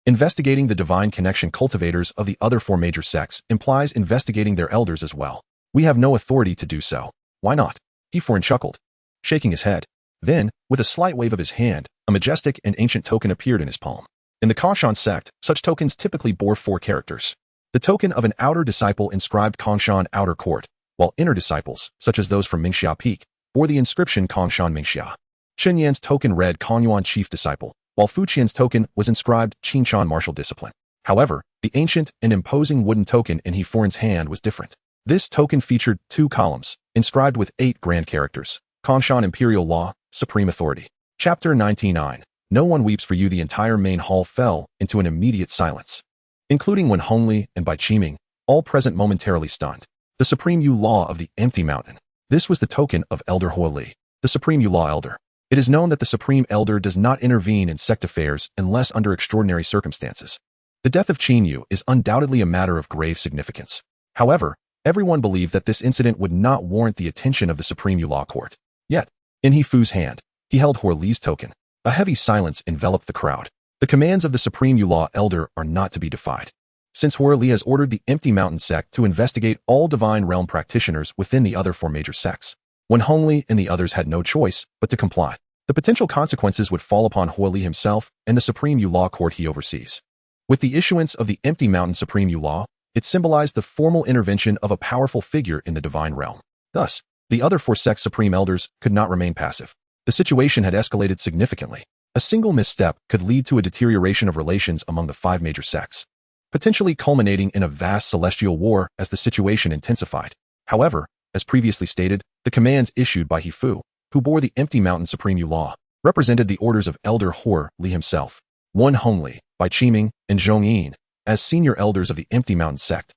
Investigating the divine connection cultivators of the other four major sects implies investigating their elders as well. We have no authority to do so. Why not? He foreign chuckled, shaking his head. Then, with a slight wave of his hand, a majestic and ancient token appeared in his palm. In the Kanshan sect, such tokens typically bore 4 characters. The token of an outer disciple inscribed Kanshan Outer Court, while inner disciples, such as those from Mingxia Peak, bore the inscription Kanshan Mingxia. Qin Yan's token read Kanyuan Chief Disciple, while Fu Qian's token was inscribed Qinchan Martial Discipline. However, the ancient and imposing wooden token in He foreign's hand was different. This token featured 2 columns, inscribed with 8 grand characters. Kanshan Imperial Law, Supreme Authority. Chapter 99. No one weeps for you. The entire main hall fell into an immediate silence, including Wen Hongli and Bai Qiming, all present momentarily stunned. The Supreme Yu Law of the Empty Mountain. This was the token of Elder Hua Li, the Supreme Yu Law Elder. It is known that the Supreme Elder does not intervene in sect affairs unless under extraordinary circumstances. The death of Qin Yu is undoubtedly a matter of grave significance. However, everyone believed that this incident would not warrant the attention of the Supreme Yu Law Court. Yet, in He Fu's hand, he held Hua Li's token. A heavy silence enveloped the crowd. The commands of the Supreme Yu Law Elder are not to be defied. Since Hua Li has ordered the Empty Mountain sect to investigate all Divine Realm practitioners within the other 4 major sects, Wen Hongli and the others had no choice but to comply. The potential consequences would fall upon Hua Li himself and the Supreme Yu Law Court he oversees. With the issuance of the Empty Mountain Supreme Yu Law, it symbolized the formal intervention of a powerful figure in the Divine Realm. Thus, the other 4 sects' Supreme Elders could not remain passive. The situation had escalated significantly. A single misstep could lead to a deterioration of relations among the 5 major sects, potentially culminating in a vast celestial war as the situation intensified. However, as previously stated, the commands issued by He Fu, who bore the Empty Mountain Supreme Yu Law, represented the orders of Elder Hua Li himself, Wen Hongli, Bai Qiming, and Zhongyin, as senior elders of the Empty Mountain sect,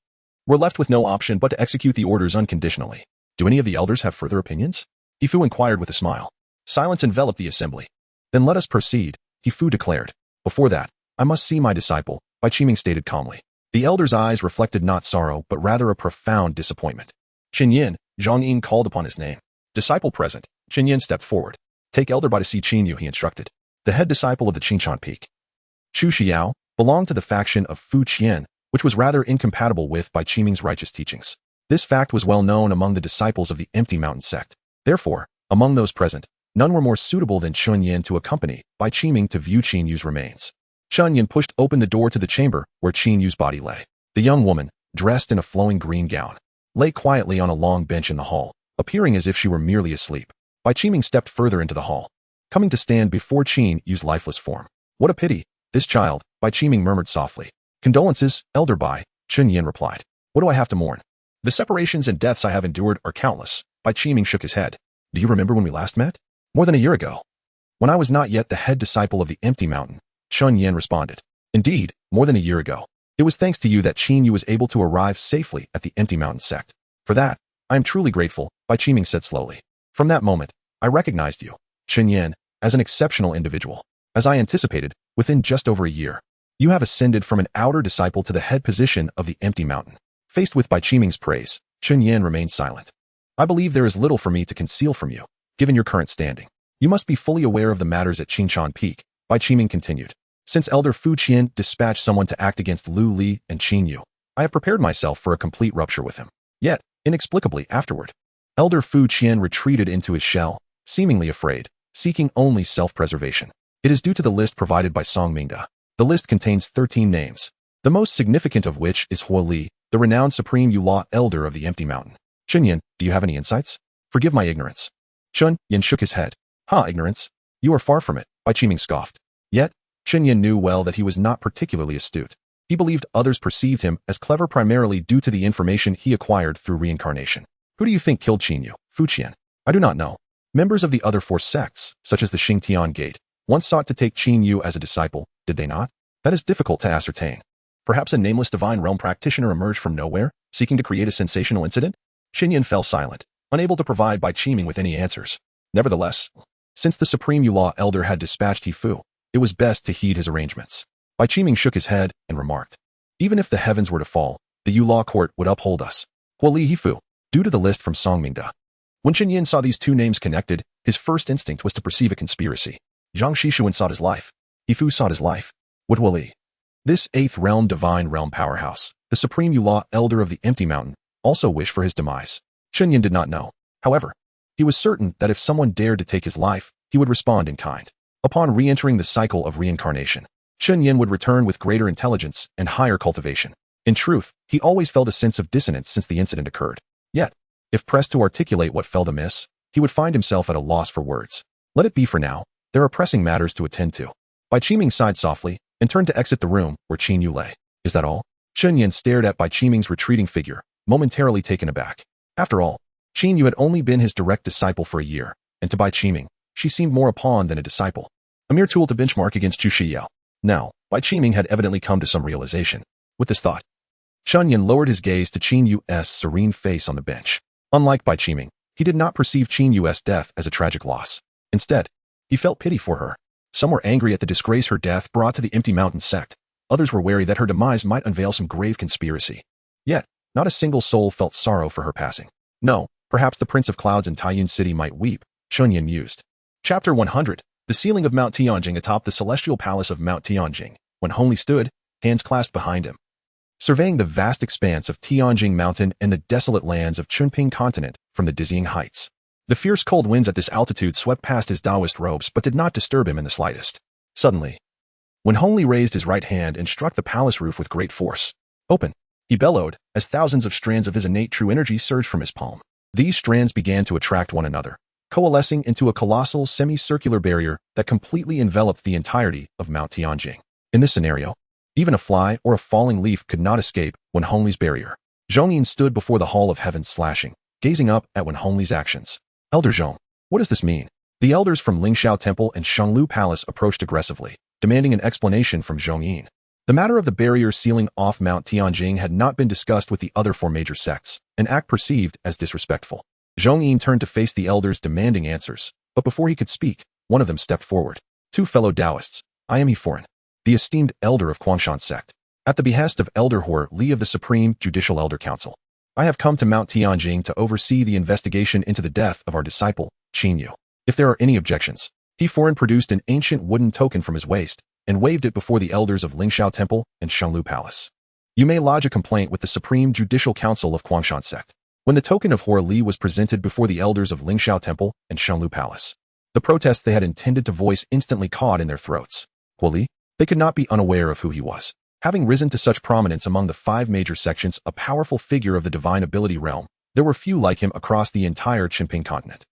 were left with no option but to execute the orders unconditionally. Do any of the elders have further opinions? He Fu inquired with a smile. Silence enveloped the assembly. Then let us proceed, He Fu declared. Before that, I must see my disciple, Bai Qiming stated calmly. The elder's eyes reflected not sorrow but rather a profound disappointment. Qin Yan, Zhang Yin called upon his name. Disciple present, Qin Yan stepped forward. Take Elder Bai to see Qin Yu, he instructed. The head disciple of the Qinchan Peak. Chu Xiao belonged to the faction of Fu Qian, which was rather incompatible with Bai Qiming's righteous teachings. This fact was well known among the disciples of the Empty Mountain sect. Therefore, among those present, none were more suitable than Chun Yan to accompany Bai Qiming to view Qin Yu's remains. Chun Yan pushed open the door to the chamber where Qin Yu's body lay. The young woman, dressed in a flowing green gown, lay quietly on a long bench in the hall, appearing as if she were merely asleep. Bai Qiming stepped further into the hall, coming to stand before Qin Yu's lifeless form. What a pity, this child, Bai Qiming murmured softly. Condolences, Elder Bai, Chun Yan replied. What do I have to mourn? The separations and deaths I have endured are countless. Bai Qiming shook his head. Do you remember when we last met? More than a year ago. When I was not yet the head disciple of the Empty Mountain, Chun Yan responded. Indeed, more than a year ago. It was thanks to you that Qin Yu was able to arrive safely at the Empty Mountain sect. For that, I am truly grateful, Bai Qiming said slowly. From that moment, I recognized you, Chen Yan, as an exceptional individual. As I anticipated, within just over a year, you have ascended from an outer disciple to the head position of the Empty Mountain. Faced with Bai Qiming's praise, Chen Yan remained silent. I believe there is little for me to conceal from you, given your current standing. You must be fully aware of the matters at Qingshan Peak, Bai Qiming continued. Since Elder Fu Qian dispatched someone to act against Lu Li and Qin Yu, I have prepared myself for a complete rupture with him. Yet, inexplicably afterward, Elder Fu Qian retreated into his shell, seemingly afraid, seeking only self-preservation. It is due to the list provided by Song Mingda. The list contains 13 names, the most significant of which is Huo Li, the renowned Supreme Yu-Law Elder of the Empty Mountain. Chen Yan, do you have any insights? Forgive my ignorance. Chen Yan shook his head. Ignorance? You are far from it, Bai Qiming scoffed. Yet, Chen Yan knew well that he was not particularly astute. He believed others perceived him as clever primarily due to the information he acquired through reincarnation. Who do you think killed Qin Yu, Fu Qian? I do not know. Members of the other 4 sects, such as the Xingtian Gate, once sought to take Qin Yu as a disciple, did they not? That is difficult to ascertain. Perhaps a nameless divine realm practitioner emerged from nowhere, seeking to create a sensational incident? Chen Yan fell silent, unable to provide Bai Qiming with any answers. Nevertheless, since the Supreme Yu-Law Elder had dispatched He Fu, it was best to heed his arrangements. Bai Qiming shook his head and remarked, even if the heavens were to fall, the Yu-Law court would uphold us. Huo Li He Fu, due to the list from Song Mingda. When Chen Yan saw these 2 names connected, his first instinct was to perceive a conspiracy. Zhang Shishuan sought his life. He Fu sought his life. Would Huo Li, this 8th realm divine realm powerhouse, the Supreme Yu-Law Elder of the Empty Mountain, also wish for his demise? Chen Yan did not know. However, he was certain that if someone dared to take his life, he would respond in kind. Upon re-entering the cycle of reincarnation, Chen Yan would return with greater intelligence and higher cultivation. In truth, he always felt a sense of dissonance since the incident occurred. Yet, if pressed to articulate what felt amiss, he would find himself at a loss for words. Let it be for now. There are pressing matters to attend to. Bai Qiming sighed softly and turned to exit the room where Qin Yu lay. Is that all? Chen Yan stared at Bai Qiming's retreating figure, momentarily taken aback. After all, Qin Yu had only been his direct disciple for a year, and to Bai Qiming, she seemed more a pawn than a disciple. A mere tool to benchmark against Chu Shiyao. Now, Bai Qiming had evidently come to some realization. With this thought, Chen Yan lowered his gaze to Qin Yu's serene face on the bench. Unlike Bai Qiming, he did not perceive Qin Yu's death as a tragic loss. Instead, he felt pity for her. Some were angry at the disgrace her death brought to the Empty Mountain sect. Others were wary that her demise might unveil some grave conspiracy. Yet, not a single soul felt sorrow for her passing. No, perhaps the Prince of Clouds in Taiyun City might weep, Chen Yan mused. Chapter 100. The ceiling of Mount Tianjing atop the celestial palace of Mount Tianjing, when Hongli stood, hands clasped behind him, surveying the vast expanse of Tianjing Mountain and the desolate lands of Chunping Continent from the dizzying heights. The fierce cold winds at this altitude swept past his Taoist robes but did not disturb him in the slightest. Suddenly, when Hongli raised his right hand and struck the palace roof with great force, open, he bellowed, as thousands of strands of his innate true energy surged from his palm. These strands began to attract one another, coalescing into a colossal semicircular barrier that completely enveloped the entirety of Mount Tianjing. In this scenario, even a fly or a falling leaf could not escape Wen Hongli's barrier. Zhongyin stood before the Hall of Heaven slashing, gazing up at Wen Hongli's actions. Elder Zhong, what does this mean? The elders from Lingxiao Temple and Shanglu Palace approached aggressively, demanding an explanation from Zhongyin. The matter of the barrier sealing off Mount Tianjing had not been discussed with the other 4 major sects, an act perceived as disrespectful. Zhongyin turned to face the elders demanding answers, but before he could speak, one of them stepped forward. 2 fellow Taoists, I am Yiforan, the esteemed elder of Quangshan sect. At the behest of Elder Huo Li of the Supreme Judicial Elder Council, I have come to Mount Tianjing to oversee the investigation into the death of our disciple, Qin Yu. If there are any objections, Yiforan produced an ancient wooden token from his waist and waved it before the elders of Lingxiao Temple and Shanglu Palace. You may lodge a complaint with the Supreme Judicial Council of Quangshan sect. When the token of Huo Li was presented before the elders of Lingxiao Temple and Shanglu Palace, the protest they had intended to voice instantly caught in their throats. Huo Li? They could not be unaware of who he was. Having risen to such prominence among the 5 major sections, a powerful figure of the divine ability realm, there were few like him across the entire Chunping continent.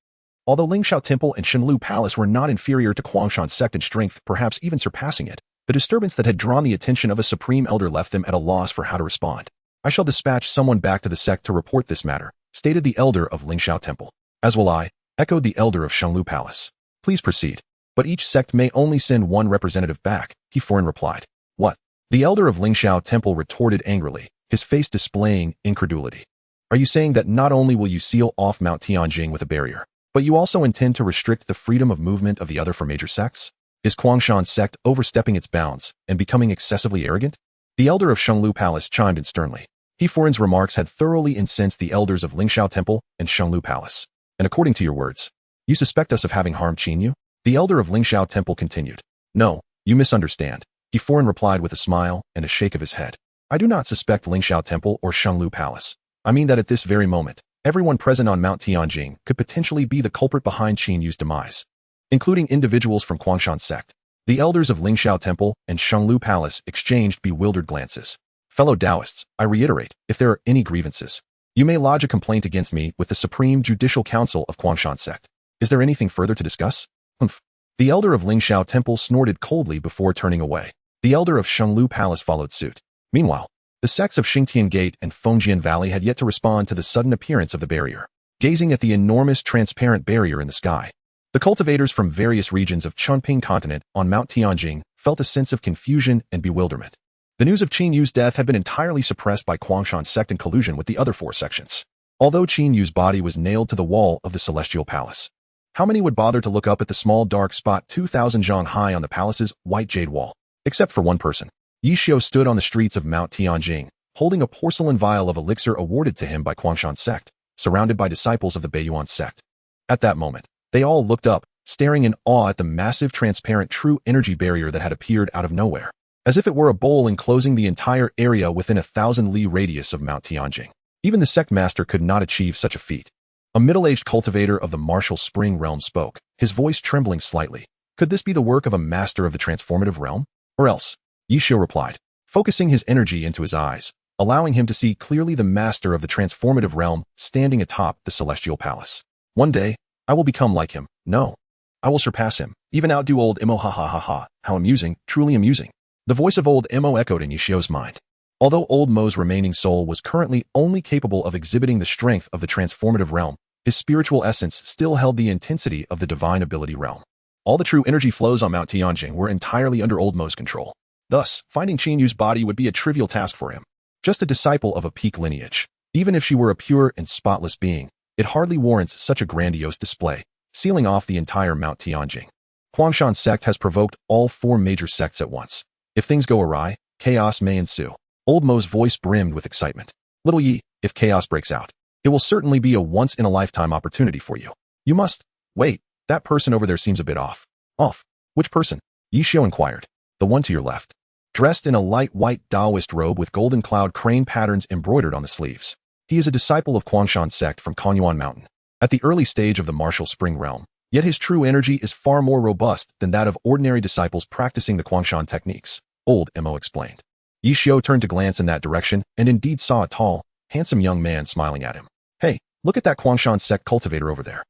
Although Lingxiao Temple and Shanglu Palace were not inferior to Quangshan sect in strength, perhaps even surpassing it, the disturbance that had drawn the attention of a supreme elder left them at a loss for how to respond. I shall dispatch someone back to the sect to report this matter, stated the elder of Lingxiao Temple. As will I, echoed the elder of Shanglu Palace. Please proceed. But each sect may only send 1 representative back, Yiforan replied. What? The elder of Lingxiao Temple retorted angrily, his face displaying incredulity. Are you saying that not only will you seal off Mount Tianjing with a barrier, but you also intend to restrict the freedom of movement of the other four major sects? Is Kwangshan's sect overstepping its bounds and becoming excessively arrogant? The elder of Shenglu Palace chimed in sternly. He Foreign's remarks had thoroughly incensed the elders of Lingxiao Temple and Shenglu Palace. And according to your words, you suspect us of having harmed Qinyu? The elder of Lingxiao Temple continued. No, you misunderstand. He Foreign replied with a smile and a shake of his head. I do not suspect Lingxiao Temple or Shenglu Palace. I mean that at this very moment, everyone present on Mount Tianjing could potentially be the culprit behind Qinyu's demise, including individuals from Kwangshan sect. The elders of Lingxiao Temple and Shenglu Palace exchanged bewildered glances. Fellow Taoists, I reiterate, if there are any grievances, you may lodge a complaint against me with the Supreme Judicial Council of Kwangshan sect. Is there anything further to discuss? Humph. The elder of Lingxiao Temple snorted coldly before turning away. The elder of Shenglu Palace followed suit. Meanwhile, the sects of Xingtian Gate and Fengjian Valley had yet to respond to the sudden appearance of the barrier. Gazing at the enormous transparent barrier in the sky, the cultivators from various regions of Chunping continent on Mount Tianjing felt a sense of confusion and bewilderment. The news of Qin Yu's death had been entirely suppressed by Kwangshan sect in collusion with the other four sections. Although Qin Yu's body was nailed to the wall of the Celestial Palace, how many would bother to look up at the small dark spot 2,000 zhang high on the palace's white jade wall? Except for one person. Yi Xiu stood on the streets of Mount Tianjing, holding a porcelain vial of elixir awarded to him by Kwangshan sect, surrounded by disciples of the Beiyuan sect. At that moment, they all looked up, staring in awe at the massive transparent true energy barrier that had appeared out of nowhere, as if it were a bowl enclosing the entire area within a 1,000-li radius of Mount Tianjing. Even the sect master could not achieve such a feat. A middle-aged cultivator of the martial spring realm spoke, his voice trembling slightly. Could this be the work of a master of the transformative realm? Or else? Yi Xiu replied, focusing his energy into his eyes, allowing him to see clearly the master of the transformative realm standing atop the celestial palace. One day, I will become like him. No, I will surpass him, even outdo old Imo. Ha ha ha ha, how amusing, truly amusing. The voice of old Imo echoed in Yi Xiu's mind. Although old Mo's remaining soul was currently only capable of exhibiting the strength of the transformative realm, his spiritual essence still held the intensity of the divine ability realm. All the true energy flows on Mount Tianjing were entirely under old Mo's control. Thus, finding Qin Yu's body would be a trivial task for him. Just a disciple of a peak lineage. Even if she were a pure and spotless being, it hardly warrants such a grandiose display, sealing off the entire Mount Tianjing. Kwangshan sect has provoked all four major sects at once. If things go awry, chaos may ensue. Old Mo's voice brimmed with excitement. Little Yi, if chaos breaks out, it will certainly be a once-in-a-lifetime opportunity for you. You must. Wait, that person over there seems a bit off. Off? Which person? Yi Xiu inquired. The one to your left. Dressed in a light white Taoist robe with golden cloud crane patterns embroidered on the sleeves. He is a disciple of Kwangshan sect from Konyuan Mountain, at the early stage of the martial spring realm, yet his true energy is far more robust than that of ordinary disciples practicing the Kwangshan techniques, old Mo explained. Yi Xiu turned to glance in that direction and indeed saw a tall, handsome young man smiling at him. Hey, look at that Kwangshan sect cultivator over there.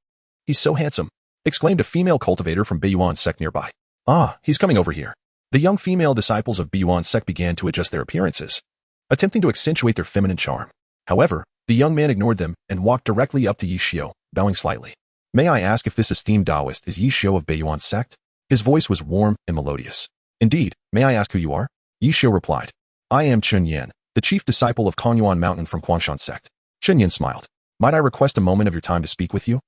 He's so handsome, exclaimed a female cultivator from Beiyuan sect nearby. Ah, he's coming over here. The young female disciples of Beiyuan sect began to adjust their appearances, attempting to accentuate their feminine charm. However, the young man ignored them and walked directly up to Yi Xiu, bowing slightly. May I ask if this esteemed Taoist is Yi Xiu of Beiyuan sect? His voice was warm and melodious. Indeed, may I ask who you are? Yi Xiu replied. I am Chun Yan, the chief disciple of Konyuan Mountain from Kwangshan sect. Chun Yan smiled. Might I request a moment of your time to speak with you?